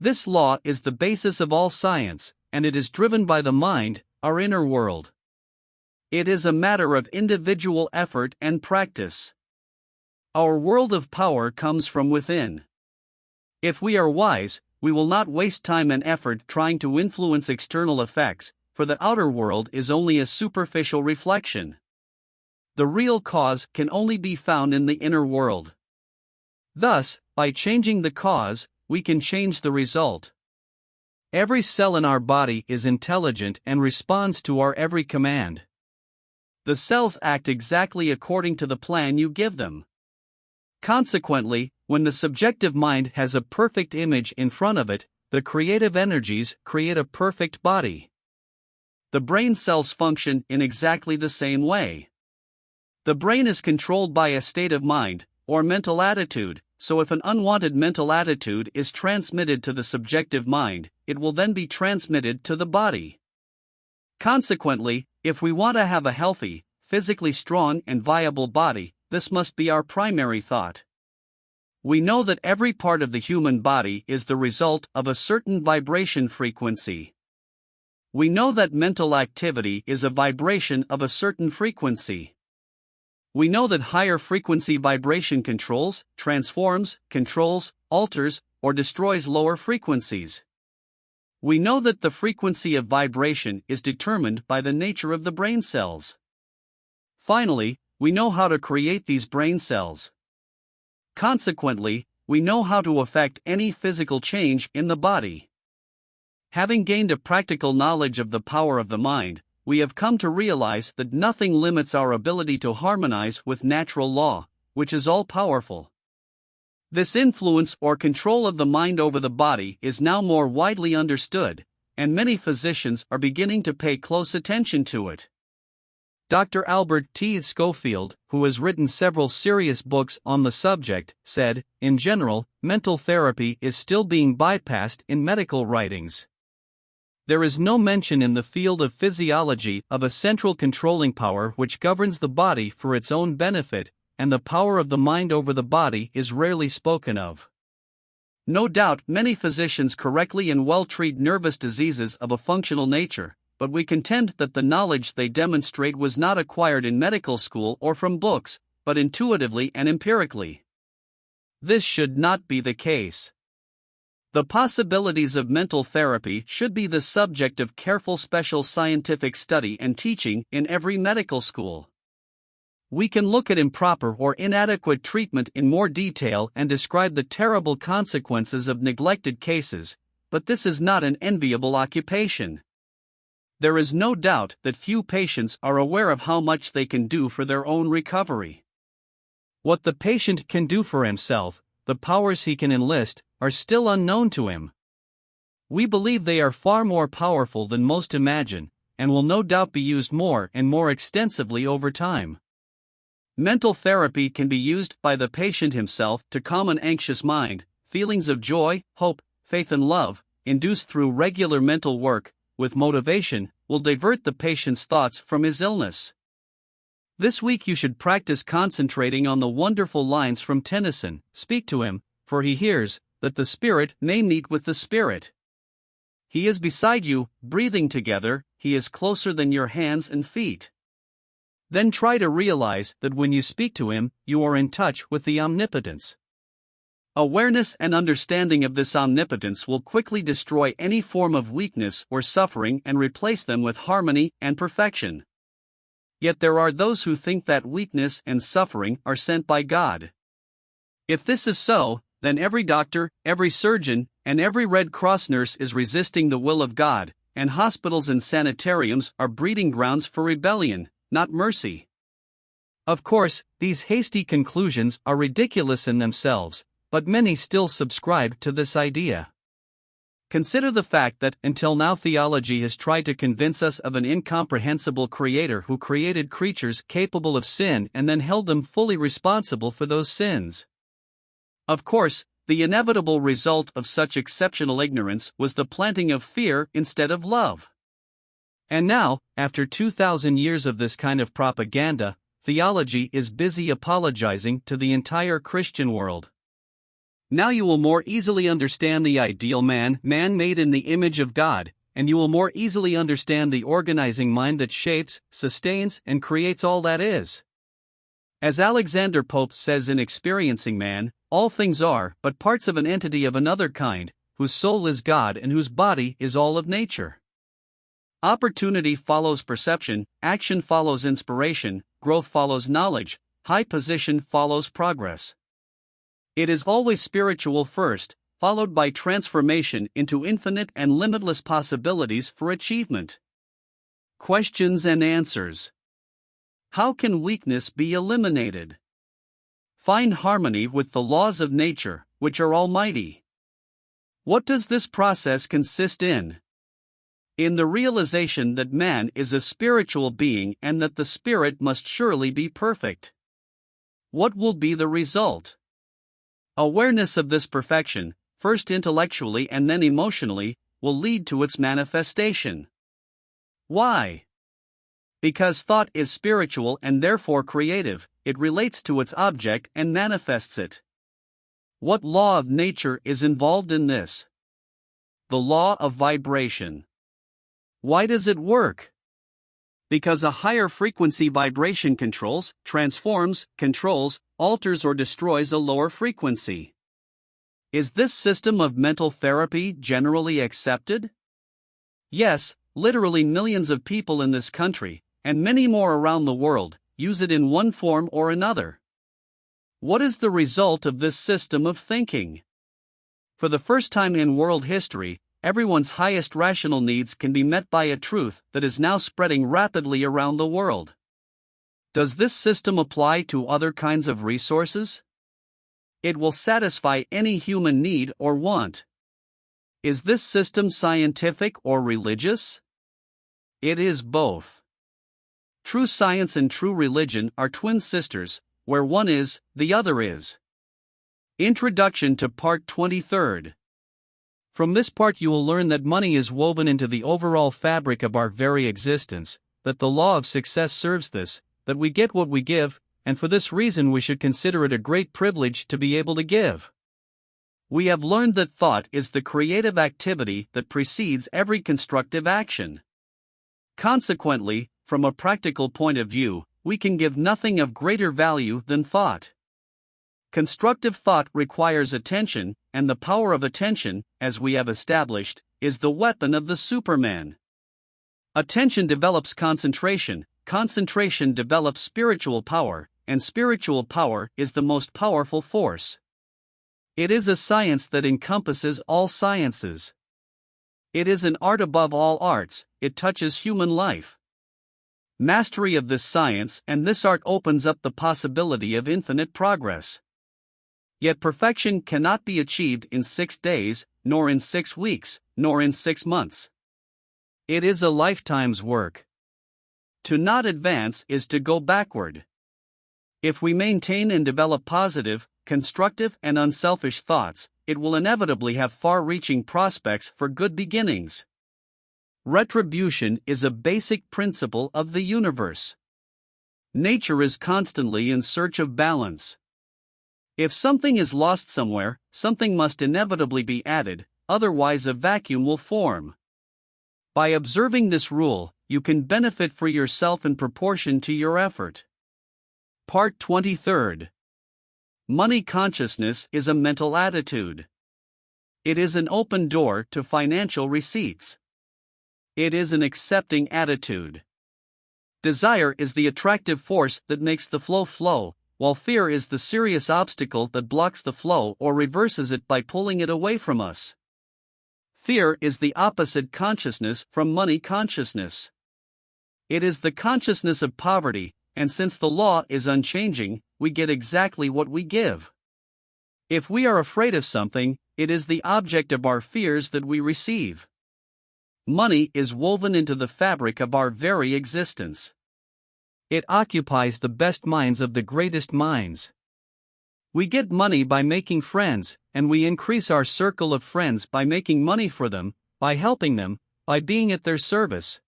This law is the basis of all science, and it is driven by the mind, our inner world. It is a matter of individual effort and practice. Our world of power comes from within. If we are wise, we will not waste time and effort trying to influence external effects, for the outer world is only a superficial reflection. The real cause can only be found in the inner world. Thus, by changing the cause, we can change the result. Every cell in our body is intelligent and responds to our every command. The cells act exactly according to the plan you give them. Consequently, when the subjective mind has a perfect image in front of it, the creative energies create a perfect body. The brain cells function in exactly the same way. The brain is controlled by a state of mind, or mental attitude, so if an unwanted mental attitude is transmitted to the subjective mind, it will then be transmitted to the body. Consequently, if we want to have a healthy, physically strong and viable body, this must be our primary thought. We know that every part of the human body is the result of a certain vibration frequency. We know that mental activity is a vibration of a certain frequency. We know that higher frequency vibration controls, transforms, controls, alters, or destroys lower frequencies. We know that the frequency of vibration is determined by the nature of the brain cells. Finally, we know how to create these brain cells. Consequently, we know how to affect any physical change in the body. Having gained a practical knowledge of the power of the mind, we have come to realize that nothing limits our ability to harmonize with natural law, which is all-powerful. This influence or control of the mind over the body is now more widely understood, and many physicians are beginning to pay close attention to it. Dr. Albert T. Schofield, who has written several serious books on the subject, said, "In general, mental therapy is still being bypassed in medical writings. There is no mention in the field of physiology of a central controlling power which governs the body for its own benefit, and the power of the mind over the body is rarely spoken of." No doubt many physicians correctly and well treat nervous diseases of a functional nature, but we contend that the knowledge they demonstrate was not acquired in medical school or from books, but intuitively and empirically. This should not be the case. The possibilities of mental therapy should be the subject of careful special scientific study and teaching in every medical school. We can look at improper or inadequate treatment in more detail and describe the terrible consequences of neglected cases, but this is not an enviable occupation. There is no doubt that few patients are aware of how much they can do for their own recovery. What the patient can do for himself, the powers he can enlist, are still unknown to him. We believe they are far more powerful than most imagine, and will no doubt be used more and more extensively over time. Mental therapy can be used by the patient himself to calm an anxious mind. Feelings of joy, hope, faith and love, induced through regular mental work, with motivation, will divert the patient's thoughts from his illness. This week you should practice concentrating on the wonderful lines from Tennyson, "Speak to him, for he hears, that the spirit may meet with the spirit. He is beside you, breathing together, he is closer than your hands and feet." Then try to realize that when you speak to him, you are in touch with the omnipotence. Awareness and understanding of this omnipotence will quickly destroy any form of weakness or suffering and replace them with harmony and perfection. Yet there are those who think that weakness and suffering are sent by God. If this is so, then every doctor, every surgeon, and every Red Cross nurse is resisting the will of God, and hospitals and sanitariums are breeding grounds for rebellion, not mercy. Of course, these hasty conclusions are ridiculous in themselves, but many still subscribe to this idea. Consider the fact that, until now, theology has tried to convince us of an incomprehensible creator who created creatures capable of sin and then held them fully responsible for those sins. Of course, the inevitable result of such exceptional ignorance was the planting of fear instead of love. And now, after 2,000 years of this kind of propaganda, theology is busy apologizing to the entire Christian world. Now you will more easily understand the ideal man made in the image of God, and you will more easily understand the organizing mind that shapes, sustains, and creates all that is. As Alexander Pope says in Experiencing Man, all things are but parts of an entity of another kind, whose soul is God and whose body is all of nature. Opportunity follows perception, action follows inspiration, growth follows knowledge, high position follows progress. It is always spiritual first, followed by transformation into infinite and limitless possibilities for achievement. Questions and answers. How can weakness be eliminated? Find harmony with the laws of nature, which are almighty. What does this process consist in? In the realization that man is a spiritual being and that the spirit must surely be perfect. What will be the result? Awareness of this perfection, first intellectually and then emotionally, will lead to its manifestation. Why? Because thought is spiritual and therefore creative, it relates to its object and manifests it. What law of nature is involved in this? The law of vibration. Why does it work? Because a higher frequency vibration controls, transforms, controls, alters or destroys a lower frequency. Is this system of mental therapy generally accepted? Yes, literally millions of people in this country, and many more around the world, use it in one form or another. What is the result of this system of thinking? For the first time in world history, everyone's highest rational needs can be met by a truth that is now spreading rapidly around the world. Does this system apply to other kinds of resources? It will satisfy any human need or want. Is this system scientific or religious? It is both. True science and true religion are twin sisters, where one is, the other is. Introduction to Part 23. From this part you will learn that money is woven into the overall fabric of our very existence, that the law of success serves this, that we get what we give, and for this reason we should consider it a great privilege to be able to give. We have learned that thought is the creative activity that precedes every constructive action. Consequently, from a practical point of view, we can give nothing of greater value than thought. Constructive thought requires attention, and the power of attention, as we have established, is the weapon of the Superman. Attention develops concentration, concentration develops spiritual power, and spiritual power is the most powerful force. It is a science that encompasses all sciences. It is an art above all arts, it touches human life. Mastery of this science and this art opens up the possibility of infinite progress. Yet perfection cannot be achieved in 6 days, nor in 6 weeks, nor in 6 months. It is a lifetime's work. To not advance is to go backward. If we maintain and develop positive, constructive, and unselfish thoughts, it will inevitably have far-reaching prospects for good beginnings. Retribution is a basic principle of the universe. Nature is constantly in search of balance. If something is lost somewhere, something must inevitably be added, otherwise a vacuum will form. By observing this rule, you can benefit for yourself in proportion to your effort. Part 23. Money consciousness is a mental attitude. It is an open door to financial receipts. It is an accepting attitude. Desire is the attractive force that makes the flow flow, while fear is the serious obstacle that blocks the flow or reverses it by pulling it away from us. Fear is the opposite consciousness from money consciousness. It is the consciousness of poverty, and since the law is unchanging, we get exactly what we give. If we are afraid of something, it is the object of our fears that we receive. Money is woven into the fabric of our very existence. It occupies the best minds of the greatest minds. We get money by making friends, and we increase our circle of friends by making money for them, by helping them, by being at their service.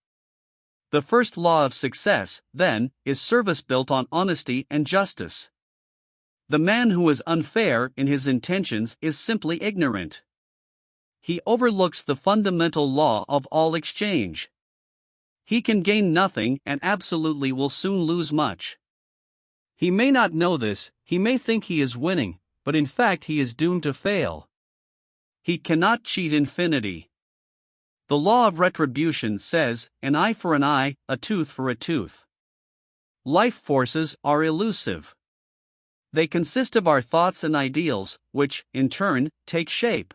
The first law of success, then, is service built on honesty and justice. The man who is unfair in his intentions is simply ignorant. He overlooks the fundamental law of all exchange. He can gain nothing and absolutely will soon lose much. He may not know this, he may think he is winning, but in fact he is doomed to fail. He cannot cheat infinity. The law of retribution says, an eye for an eye, a tooth for a tooth. Life forces are elusive. They consist of our thoughts and ideals, which, in turn, take shape.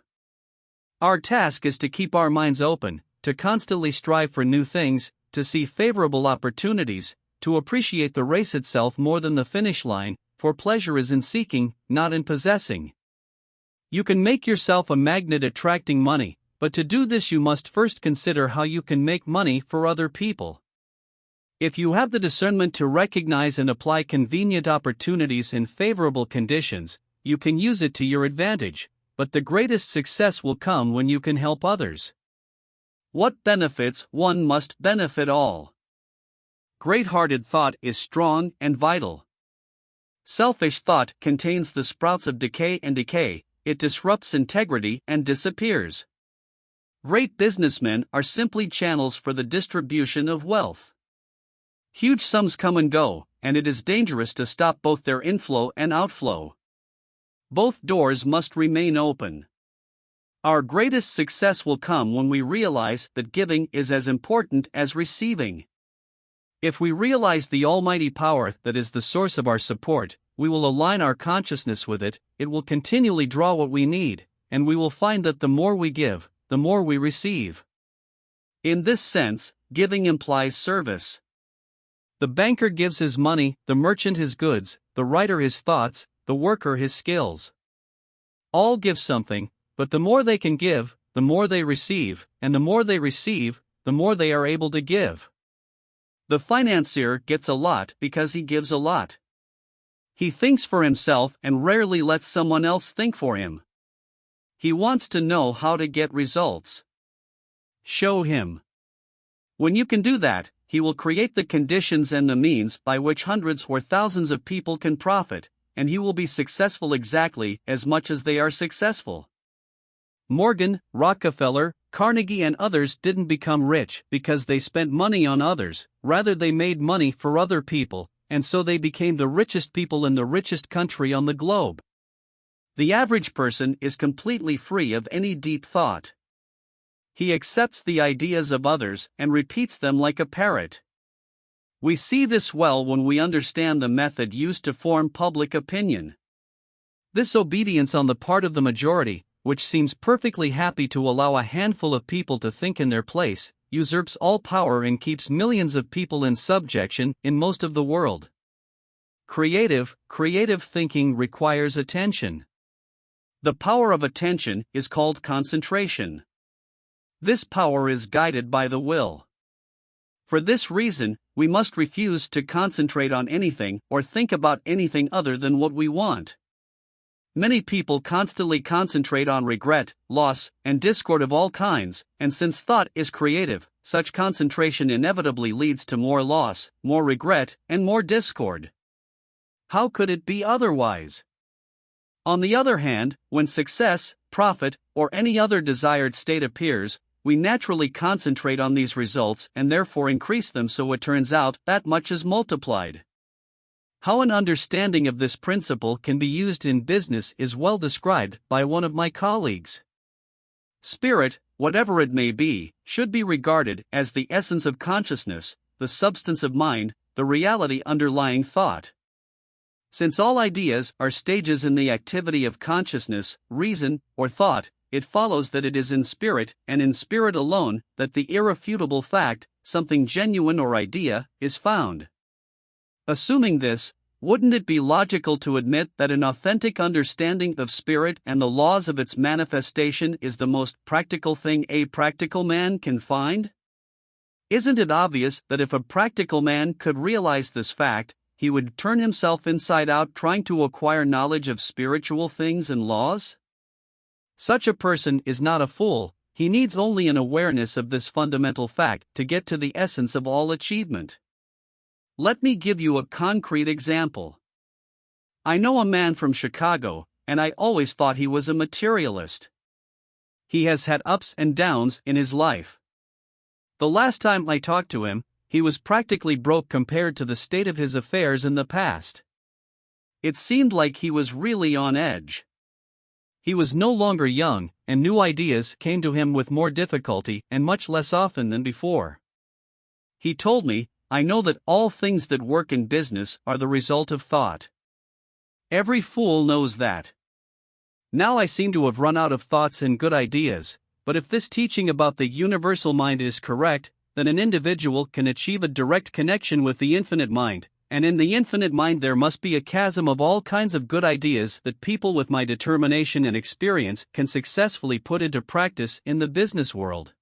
Our task is to keep our minds open, to constantly strive for new things, to see favorable opportunities, to appreciate the race itself more than the finish line, for pleasure is in seeking, not in possessing. You can make yourself a magnet attracting money, but to do this you must first consider how you can make money for other people. If you have the discernment to recognize and apply convenient opportunities in favorable conditions, you can use it to your advantage, but the greatest success will come when you can help others. What benefits one must benefit all. Great-hearted thought is strong and vital. Selfish thought contains the sprouts of decay and decay, it disrupts integrity and disappears. Great businessmen are simply channels for the distribution of wealth. Huge sums come and go, and it is dangerous to stop both their inflow and outflow. Both doors must remain open. Our greatest success will come when we realize that giving is as important as receiving. If we realize the almighty power that is the source of our support, we will align our consciousness with it, it will continually draw what we need, and we will find that the more we give, the more we receive. In this sense, giving implies service. The banker gives his money, the merchant his goods, the writer his thoughts, the worker his skills. All give something, but the more they can give, the more they receive, and the more they receive, the more they are able to give. The financier gets a lot because he gives a lot. He thinks for himself and rarely lets someone else think for him. He wants to know how to get results. Show him. When you can do that, he will create the conditions and the means by which hundreds or thousands of people can profit, and he will be successful exactly as much as they are successful. Morgan, Rockefeller, Carnegie and others didn't become rich because they spent money on others, rather they made money for other people, and so they became the richest people in the richest country on the globe. The average person is completely free of any deep thought. He accepts the ideas of others and repeats them like a parrot. We see this well when we understand the method used to form public opinion. This obedience on the part of the majority, which seems perfectly happy to allow a handful of people to think in their place, usurps all power and keeps millions of people in subjection in most of the world. Creative thinking requires attention. The power of attention is called concentration. This power is guided by the will. For this reason, we must refuse to concentrate on anything or think about anything other than what we want. Many people constantly concentrate on regret, loss, and discord of all kinds, and since thought is creative, such concentration inevitably leads to more loss, more regret, and more discord. How could it be otherwise? On the other hand, when success, profit, or any other desired state appears, we naturally concentrate on these results and therefore increase them, so it turns out that much is multiplied. How an understanding of this principle can be used in business is well described by one of my colleagues. Spirit, whatever it may be, should be regarded as the essence of consciousness, the substance of mind, the reality underlying thought. Since all ideas are stages in the activity of consciousness, reason, or thought, it follows that it is in spirit, and in spirit alone, that the irrefutable fact, something genuine or idea, is found. Assuming this, wouldn't it be logical to admit that an authentic understanding of spirit and the laws of its manifestation is the most practical thing a practical man can find? Isn't it obvious that if a practical man could realize this fact, he would turn himself inside out trying to acquire knowledge of spiritual things and laws? Such a person is not a fool, he needs only an awareness of this fundamental fact to get to the essence of all achievement. Let me give you a concrete example. I know a man from Chicago, and I always thought he was a materialist. He has had ups and downs in his life. The last time I talked to him, he was practically broke compared to the state of his affairs in the past. It seemed like he was really on edge. He was no longer young, and new ideas came to him with more difficulty and much less often than before. He told me, "I know that all things that work in business are the result of thought. Every fool knows that. Now I seem to have run out of thoughts and good ideas, but if this teaching about the universal mind is correct, then an individual can achieve a direct connection with the infinite mind, and in the infinite mind there must be a chasm of all kinds of good ideas that people with my determination and experience can successfully put into practice in the business world.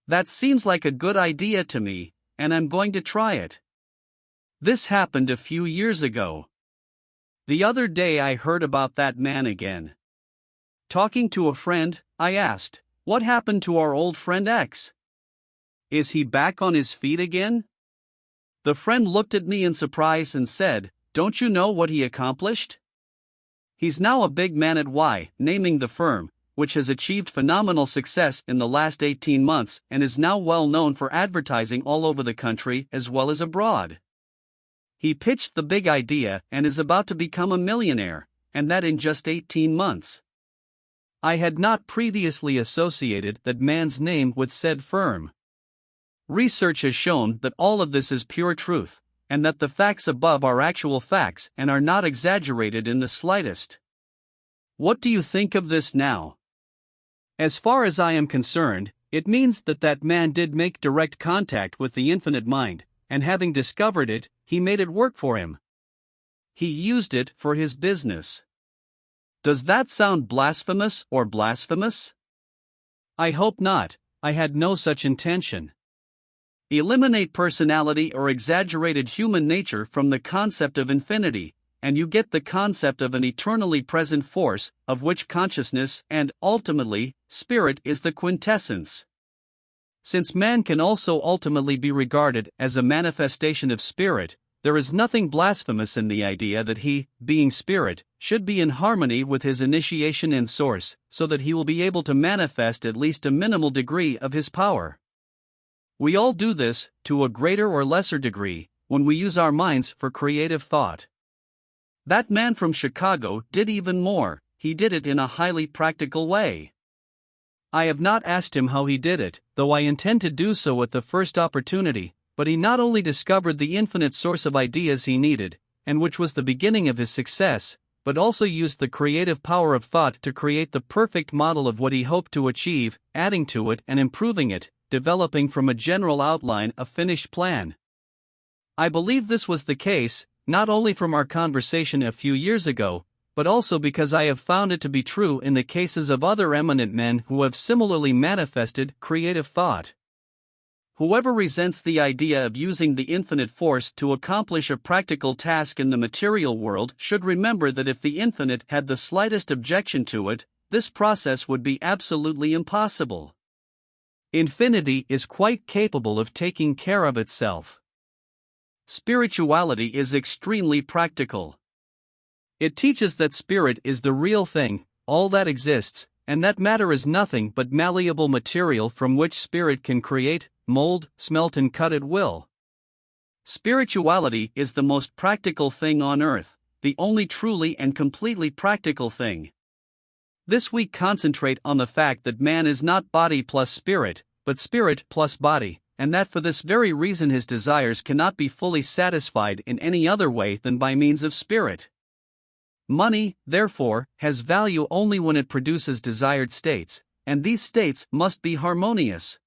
That seems like a good idea to me, and I'm going to try it." This happened a few years ago. The other day I heard about that man again. Talking to a friend, I asked, "What happened to our old friend X? Is he back on his feet again?" The friend looked at me in surprise and said, "Don't you know what he accomplished? He's now a big man at Y, naming the firm, which has achieved phenomenal success in the last 18 months and is now well known for advertising all over the country as well as abroad. He pitched the big idea and is about to become a millionaire, and that in just 18 months. I had not previously associated that man's name with said firm. Research has shown that all of this is pure truth, and that the facts above are actual facts and are not exaggerated in the slightest. What do you think of this now? As far as I am concerned, it means that that man did make direct contact with the infinite mind, and having discovered it, he made it work for him. He used it for his business. Does that sound blasphemous or blasphemous? I hope not. I had no such intention. Eliminate personality or exaggerated human nature from the concept of infinity, and you get the concept of an eternally present force, of which consciousness and, ultimately, spirit is the quintessence. Since man can also ultimately be regarded as a manifestation of spirit, there is nothing blasphemous in the idea that he, being spirit, should be in harmony with his initiation and source, so that he will be able to manifest at least a minimal degree of his power. We all do this, to a greater or lesser degree, when we use our minds for creative thought. That man from Chicago did even more. He did it in a highly practical way. I have not asked him how he did it, though I intend to do so at the first opportunity, but he not only discovered the infinite source of ideas he needed, and which was the beginning of his success, but also used the creative power of thought to create the perfect model of what he hoped to achieve, adding to it and improving it, developing from a general outline a finished plan. I believe this was the case, not only from our conversation a few years ago, but also because I have found it to be true in the cases of other eminent men who have similarly manifested creative thought. Whoever resents the idea of using the infinite force to accomplish a practical task in the material world should remember that if the infinite had the slightest objection to it, this process would be absolutely impossible. Infinity is quite capable of taking care of itself. Spirituality is extremely practical. It teaches that spirit is the real thing, all that exists, and that matter is nothing but malleable material from which spirit can create, mold, smelt and cut at will. Spirituality is the most practical thing on earth, the only truly and completely practical thing. This week concentrate on the fact that man is not body plus spirit, but spirit plus body, and that for this very reason his desires cannot be fully satisfied in any other way than by means of spirit. Money, therefore, has value only when it produces desired states, and these states must be harmonious.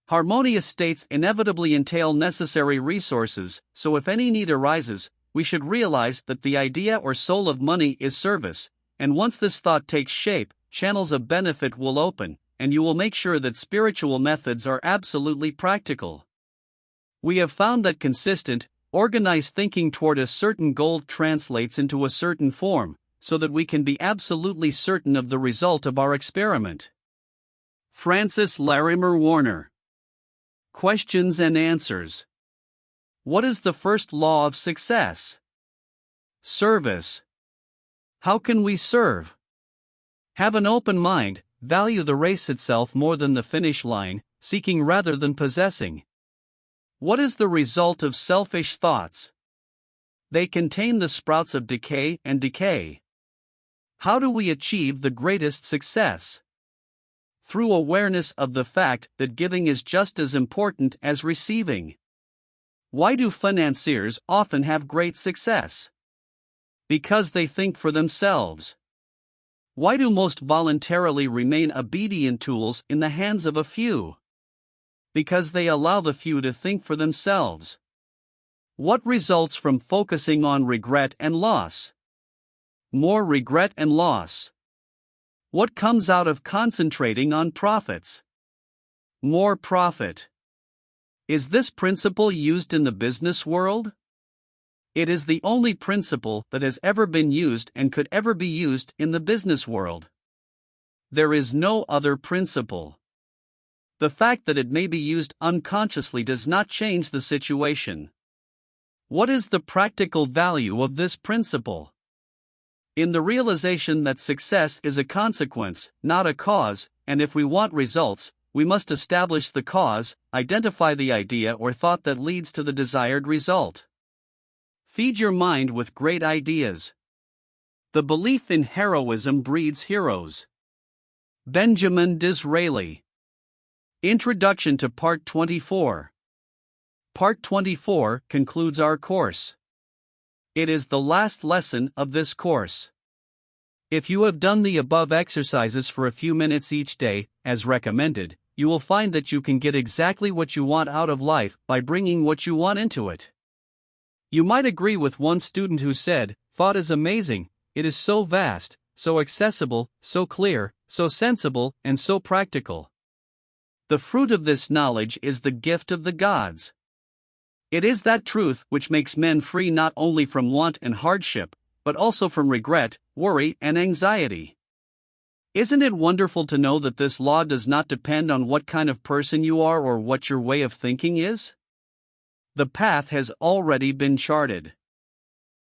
Harmonious states inevitably entail necessary resources, so if any need arises, we should realize that the idea or soul of money is service, and once this thought takes shape, channels of benefit will open, and you will make sure that spiritual methods are absolutely practical. We have found that consistent, organized thinking toward a certain goal translates into a certain form, so that we can be absolutely certain of the result of our experiment. Francis Larimer Warner. Questions and answers. What is the first law of success? Service. How can we serve? Have an open mind, value the race itself more than the finish line, seeking rather than possessing. What is the result of selfish thoughts? They contain the sprouts of decay and decay. How do we achieve the greatest success? Through awareness of the fact that giving is just as important as receiving. Why do financiers often have great success? Because they think for themselves. Why do most voluntarily remain obedient tools in the hands of a few? Because they allow the few to think for themselves. What results from focusing on regret and loss? More regret and loss. What comes out of concentrating on profits? More profit. Is this principle used in the business world? It is the only principle that has ever been used and could ever be used in the business world. There is no other principle. The fact that it may be used unconsciously does not change the situation. What is the practical value of this principle? In the realization that success is a consequence, not a cause, and if we want results, we must establish the cause, identify the idea or thought that leads to the desired result. Feed your mind with great ideas. The belief in heroism breeds heroes. Benjamin Disraeli. Introduction to Part 24. Part 24 concludes our course. It is the last lesson of this course. If you have done the above exercises for a few minutes each day, as recommended, you will find that you can get exactly what you want out of life by bringing what you want into it. You might agree with one student who said, "Thought is amazing, it is so vast, so accessible, so clear, so sensible, and so practical." The fruit of this knowledge is the gift of the gods. It is that truth which makes men free not only from want and hardship, but also from regret, worry, and anxiety. Isn't it wonderful to know that this law does not depend on what kind of person you are or what your way of thinking is? The path has already been charted.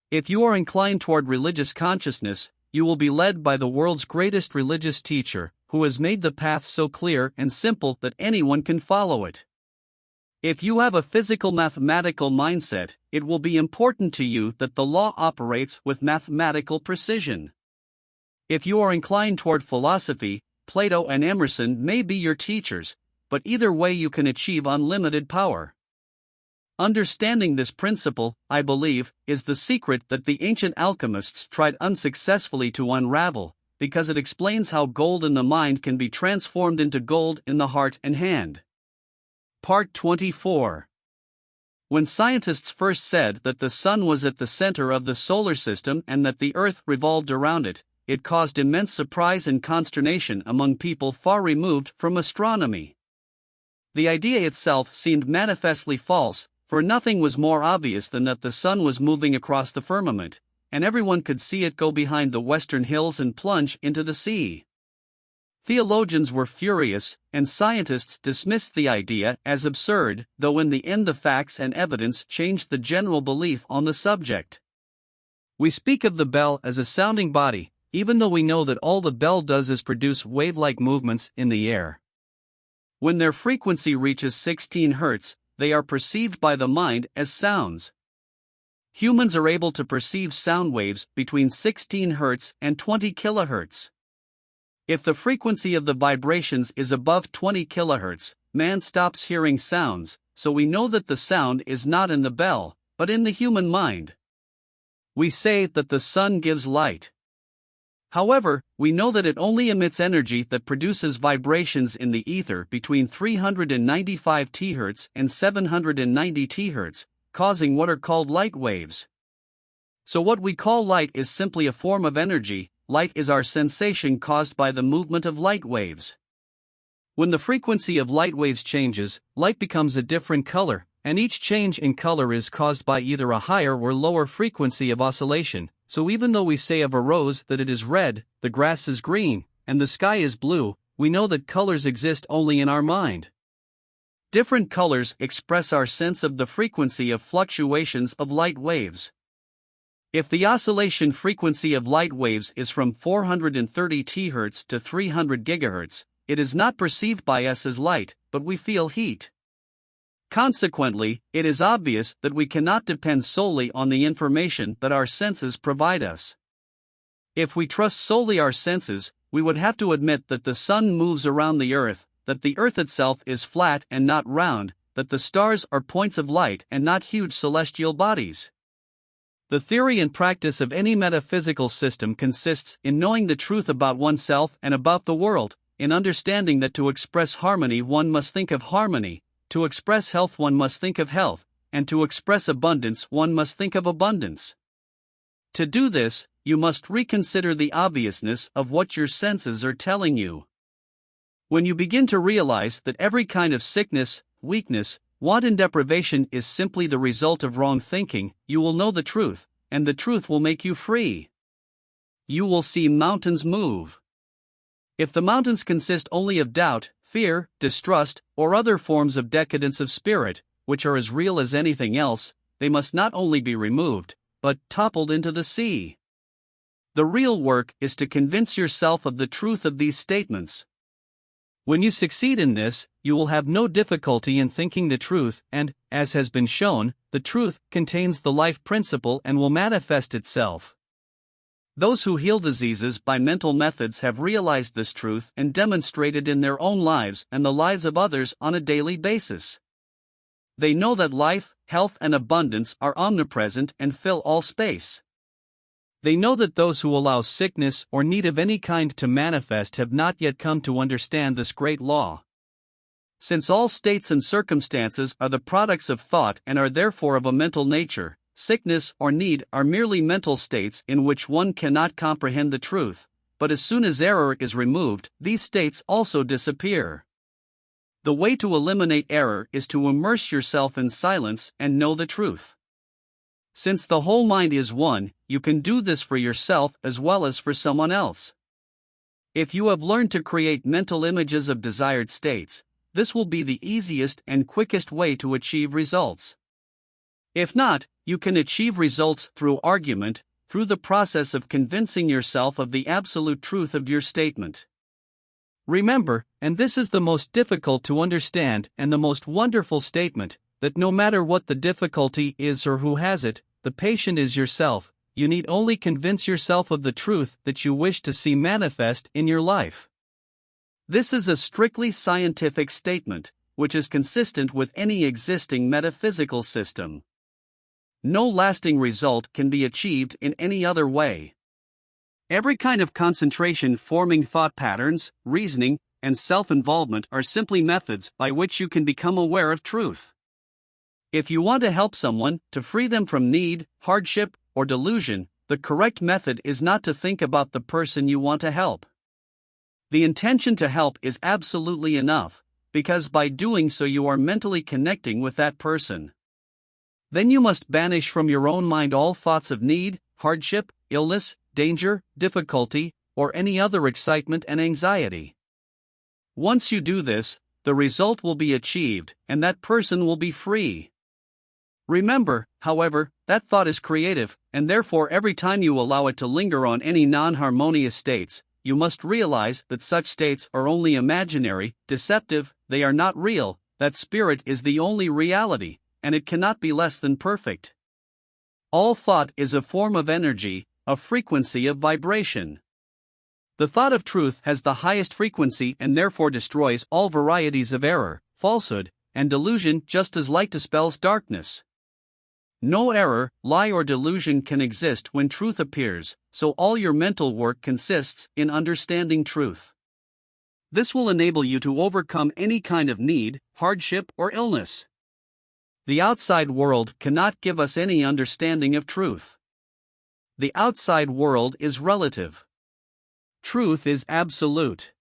If you are inclined toward religious consciousness, you will be led by the world's greatest religious teacher, who has made the path so clear and simple that anyone can follow it. If you have a physical mathematical mindset, it will be important to you that the law operates with mathematical precision. If you are inclined toward philosophy, Plato and Emerson may be your teachers, but either way you can achieve unlimited power. Understanding this principle, I believe, is the secret that the ancient alchemists tried unsuccessfully to unravel, because it explains how gold in the mind can be transformed into gold in the heart and hand. Part 24. When scientists first said that the sun was at the center of the solar system and that the earth revolved around it, it caused immense surprise and consternation among people far removed from astronomy. The idea itself seemed manifestly false, for nothing was more obvious than that the sun was moving across the firmament, and everyone could see it go behind the western hills and plunge into the sea. Theologians were furious, and scientists dismissed the idea as absurd, though in the end the facts and evidence changed the general belief on the subject. We speak of the bell as a sounding body, even though we know that all the bell does is produce wave-like movements in the air. When their frequency reaches 16 Hz, they are perceived by the mind as sounds. Humans are able to perceive sound waves between 16 Hz and 20 kHz. If the frequency of the vibrations is above 20 kHz, man stops hearing sounds, so we know that the sound is not in the bell, but in the human mind. We say that the sun gives light. However, we know that it only emits energy that produces vibrations in the ether between 395 THz and 790 THz, causing what are called light waves. So what we call light is simply a form of energy. Light is our sensation caused by the movement of light waves. When the frequency of light waves changes, light becomes a different color, and each change in color is caused by either a higher or lower frequency of oscillation. So even though we say of a rose that it is red, the grass is green, and the sky is blue, we know that colors exist only in our mind. Different colors express our sense of the frequency of fluctuations of light waves. If the oscillation frequency of light waves is from 430 THz to 300 GHz, it is not perceived by us as light, but we feel heat. Consequently, it is obvious that we cannot depend solely on the information that our senses provide us. If we trust solely our senses, we would have to admit that the sun moves around the earth, that the earth itself is flat and not round, that the stars are points of light and not huge celestial bodies. The theory and practice of any metaphysical system consists in knowing the truth about oneself and about the world, in understanding that to express harmony one must think of harmony, to express health one must think of health, and to express abundance one must think of abundance. To do this, you must reconsider the obviousness of what your senses are telling you. When you begin to realize that every kind of sickness, weakness, want and deprivation is simply the result of wrong thinking, you will know the truth, and the truth will make you free. You will see mountains move. If the mountains consist only of doubt, fear, distrust, or other forms of decadence of spirit, which are as real as anything else, they must not only be removed, but toppled into the sea. The real work is to convince yourself of the truth of these statements. When you succeed in this, you will have no difficulty in thinking the truth, and, as has been shown, the truth contains the life principle and will manifest itself. Those who heal diseases by mental methods have realized this truth and demonstrated in their own lives and the lives of others on a daily basis. They know that life, health, and abundance are omnipresent and fill all space. They know that those who allow sickness or need of any kind to manifest have not yet come to understand this great law. Since all states and circumstances are the products of thought and are therefore of a mental nature, sickness or need are merely mental states in which one cannot comprehend the truth, but as soon as error is removed, these states also disappear. The way to eliminate error is to immerse yourself in silence and know the truth. Since the whole mind is one, you can do this for yourself as well as for someone else. If you have learned to create mental images of desired states, this will be the easiest and quickest way to achieve results. If not, you can achieve results through argument, through the process of convincing yourself of the absolute truth of your statement. Remember, and this is the most difficult to understand and the most wonderful statement, that no matter what the difficulty is or who has it, the patient is yourself. You need only convince yourself of the truth that you wish to see manifest in your life. This is a strictly scientific statement, which is consistent with any existing metaphysical system. No lasting result can be achieved in any other way. Every kind of concentration forming thought patterns, reasoning, and self-involvement are simply methods by which you can become aware of truth. If you want to help someone, to free them from need, hardship, or delusion, the correct method is not to think about the person you want to help. The intention to help is absolutely enough, because by doing so you are mentally connecting with that person. Then you must banish from your own mind all thoughts of need, hardship, illness, danger, difficulty, or any other excitement and anxiety. Once you do this, the result will be achieved, and that person will be free. Remember, however, that thought is creative, and therefore every time you allow it to linger on any non-harmonious states, you must realize that such states are only imaginary, deceptive, they are not real, that spirit is the only reality, and it cannot be less than perfect. All thought is a form of energy, a frequency of vibration. The thought of truth has the highest frequency and therefore destroys all varieties of error, falsehood, and delusion just as light dispels darkness. No error, lie, or delusion can exist when truth appears, so all your mental work consists in understanding truth. This will enable you to overcome any kind of need, hardship, or illness. The outside world cannot give us any understanding of truth. The outside world is relative. Truth is absolute.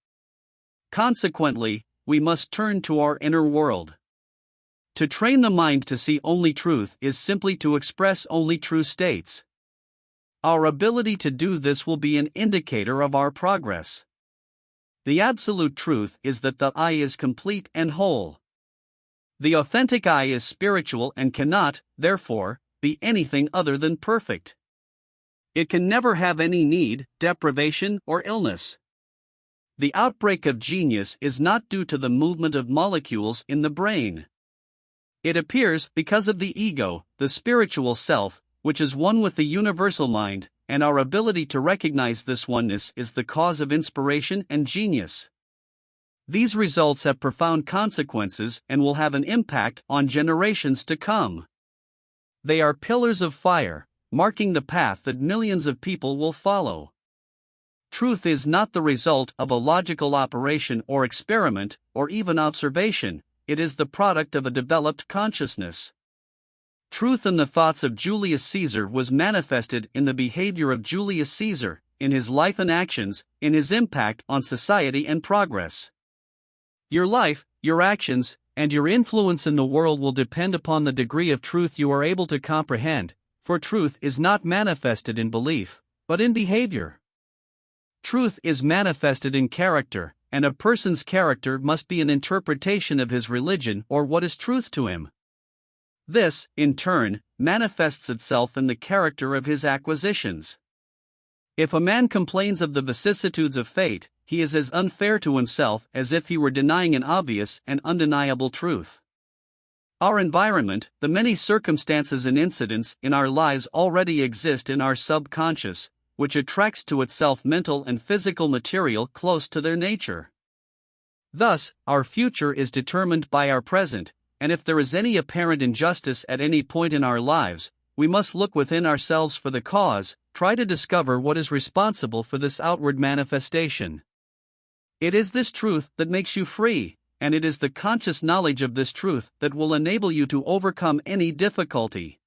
Consequently, we must turn to our inner world. To train the mind to see only truth is simply to express only true states. Our ability to do this will be an indicator of our progress. The absolute truth is that the I is complete and whole. The authentic I is spiritual and cannot, therefore, be anything other than perfect. It can never have any need, deprivation, or illness. The outbreak of genius is not due to the movement of molecules in the brain. It appears because of the ego, the spiritual self, which is one with the universal mind, and our ability to recognize this oneness is the cause of inspiration and genius. These results have profound consequences and will have an impact on generations to come. They are pillars of fire, marking the path that millions of people will follow. Truth is not the result of a logical operation or experiment, or even observation. It is the product of a developed consciousness. Truth in the thoughts of Julius Caesar was manifested in the behavior of Julius Caesar, in his life and actions, in his impact on society and progress. Your life, your actions, and your influence in the world will depend upon the degree of truth you are able to comprehend, for truth is not manifested in belief, but in behavior. Truth is manifested in character, and a person's character must be an interpretation of his religion or what is truth to him. This, in turn, manifests itself in the character of his acquisitions. If a man complains of the vicissitudes of fate, he is as unfair to himself as if he were denying an obvious and undeniable truth. Our environment, the many circumstances and incidents in our lives already exist in our subconscious, which attracts to itself mental and physical material close to their nature. Thus, our future is determined by our present, and if there is any apparent injustice at any point in our lives, we must look within ourselves for the cause, try to discover what is responsible for this outward manifestation. It is this truth that makes you free, and it is the conscious knowledge of this truth that will enable you to overcome any difficulty.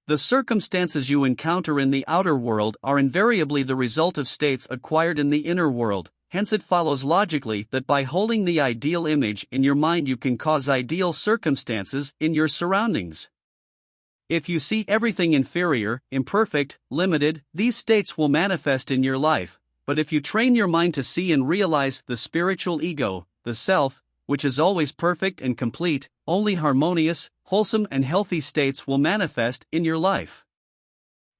The circumstances you encounter in the outer world are invariably the result of states acquired in the inner world, hence it follows logically that by holding the ideal image in your mind you can cause ideal circumstances in your surroundings. If you see everything inferior, imperfect, limited, these states will manifest in your life, but if you train your mind to see and realize the spiritual ego, the self, which is always perfect and complete, only harmonious, wholesome and healthy states will manifest in your life.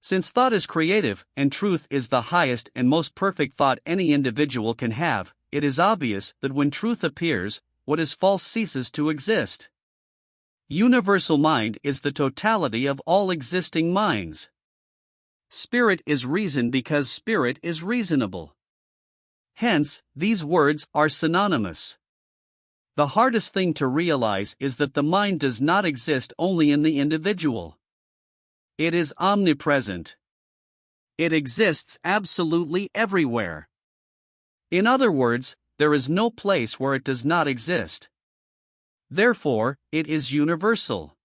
Since thought is creative, and truth is the highest and most perfect thought any individual can have, it is obvious that when truth appears, what is false ceases to exist. Universal mind is the totality of all existing minds. Spirit is reason because spirit is reasonable. Hence, these words are synonymous. The hardest thing to realize is that the mind does not exist only in the individual. It is omnipresent. It exists absolutely everywhere. In other words, there is no place where it does not exist. Therefore, it is universal.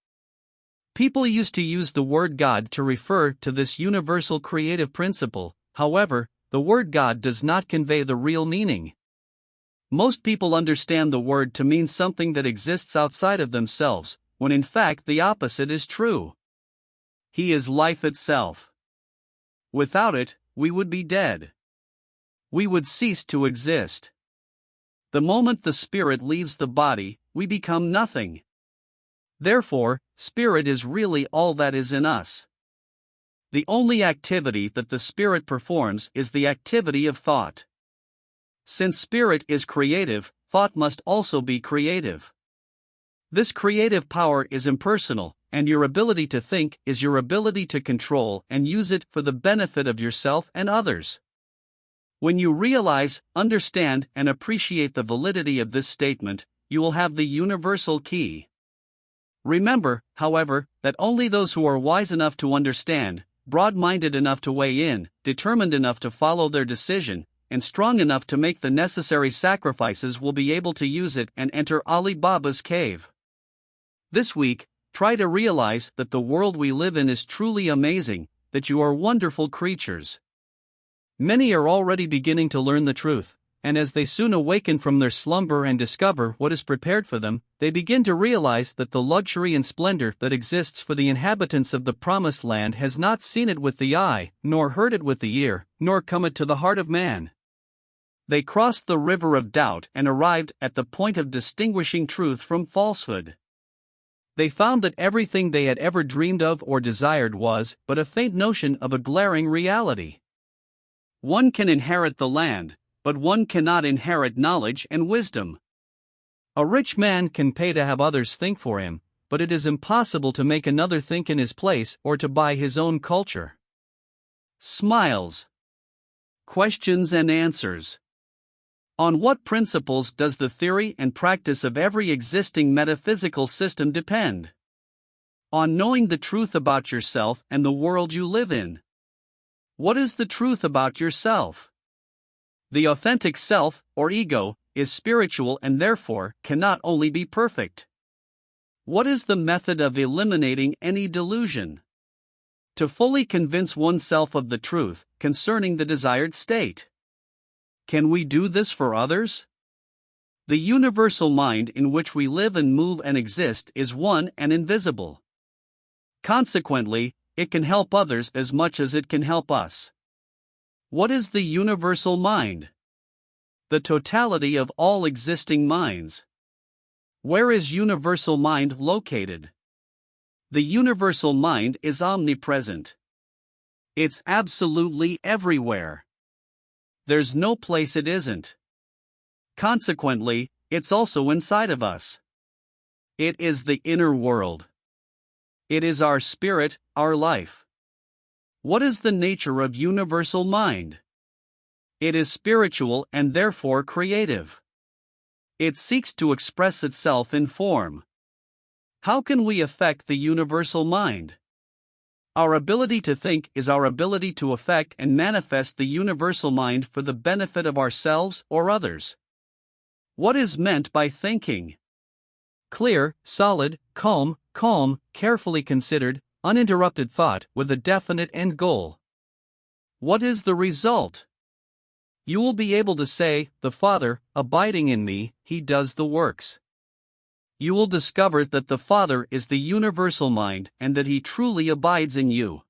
People used to use the word God to refer to this universal creative principle, however, the word God does not convey the real meaning. Most people understand the word to mean something that exists outside of themselves, when in fact the opposite is true. He is life itself. Without it, we would be dead. We would cease to exist. The moment the spirit leaves the body, we become nothing. Therefore, spirit is really all that is in us. The only activity that the spirit performs is the activity of thought. Since spirit is creative, thought must also be creative. This creative power is impersonal, and your ability to think is your ability to control and use it for the benefit of yourself and others. When you realize, understand, and appreciate the validity of this statement, you will have the universal key. Remember, however, that only those who are wise enough to understand, broad-minded enough to weigh in, determined enough to follow their decision, and strong enough to make the necessary sacrifices will be able to use it and enter Ali Baba's cave. This week, try to realize that the world we live in is truly amazing, that you are wonderful creatures. Many are already beginning to learn the truth, and as they soon awaken from their slumber and discover what is prepared for them, they begin to realize that the luxury and splendor that exists for the inhabitants of the promised land has not seen it with the eye, nor heard it with the ear, nor come it to the heart of man. They crossed the river of doubt and arrived at the point of distinguishing truth from falsehood. They found that everything they had ever dreamed of or desired was but a faint notion of a glaring reality. One can inherit the land, but one cannot inherit knowledge and wisdom. A rich man can pay to have others think for him, but it is impossible to make another think in his place or to buy his own culture. Smiles. Questions and answers. On what principles does the theory and practice of every existing metaphysical system depend? On knowing the truth about yourself and the world you live in. What is the truth about yourself? The authentic self, or ego, is spiritual and therefore cannot only be perfect. What is the method of eliminating any delusion? To fully convince oneself of the truth concerning the desired state. Can we do this for others? The universal mind in which we live and move and exist is one and invisible. Consequently, it can help others as much as it can help us. What is the universal mind? The totality of all existing minds. Where is universal mind located? The universal mind is omnipresent. It's absolutely everywhere. There's no place it isn't. Consequently, it's also inside of us. It is the inner world. It is our spirit, our life. What is the nature of universal mind? It is spiritual and therefore creative. It seeks to express itself in form. How can we affect the universal mind? Our ability to think is our ability to affect and manifest the universal mind for the benefit of ourselves or others. What is meant by thinking? Clear, solid, calm, carefully considered, uninterrupted thought with a definite end goal. What is the result? You will be able to say, "The Father, abiding in me, He does the works." You will discover that the Father is the universal mind and that He truly abides in you.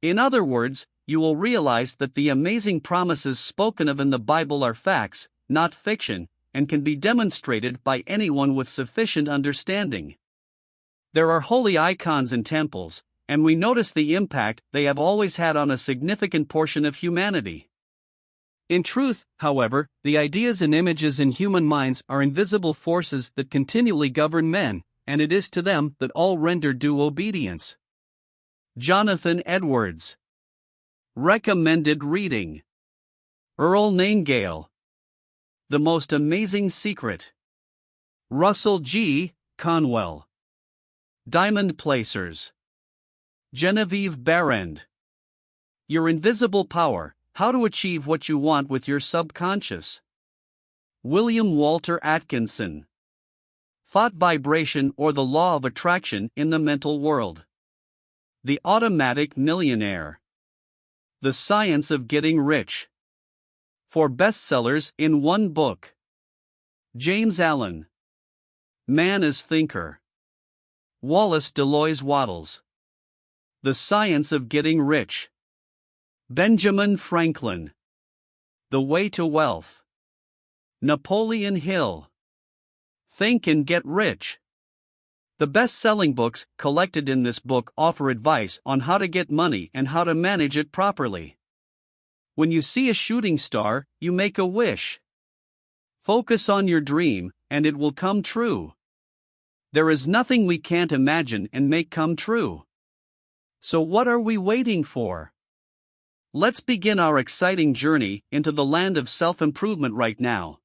In other words, you will realize that the amazing promises spoken of in the Bible are facts, not fiction, and can be demonstrated by anyone with sufficient understanding. There are holy icons in temples, and we notice the impact they have always had on a significant portion of humanity. In truth, however, the ideas and images in human minds are invisible forces that continually govern men, and it is to them that all render due obedience. Jonathan Edwards. Recommended reading: Earl Nightingale. The Most Amazing Secret. Russell G. Conwell. Diamond Placers. Genevieve Barrand. Your Invisible Power: How to Achieve What You Want with Your Subconscious. William Walter Atkinson. Thought Vibration or the Law of Attraction in the Mental World. The Automatic Millionaire. The Science of Getting Rich. 4 bestsellers in one book. James Allen. Man as Thinker. Wallace Deloise Waddles. The Science of Getting Rich. Benjamin Franklin. The Way to Wealth. Napoleon Hill. Think and Get Rich. The best-selling books collected in this book offer advice on how to get money and how to manage it properly. When you see a shooting star, you make a wish. Focus on your dream, and it will come true. There is nothing we can't imagine and make come true. So what are we waiting for? Let's begin our exciting journey into the land of self-improvement right now.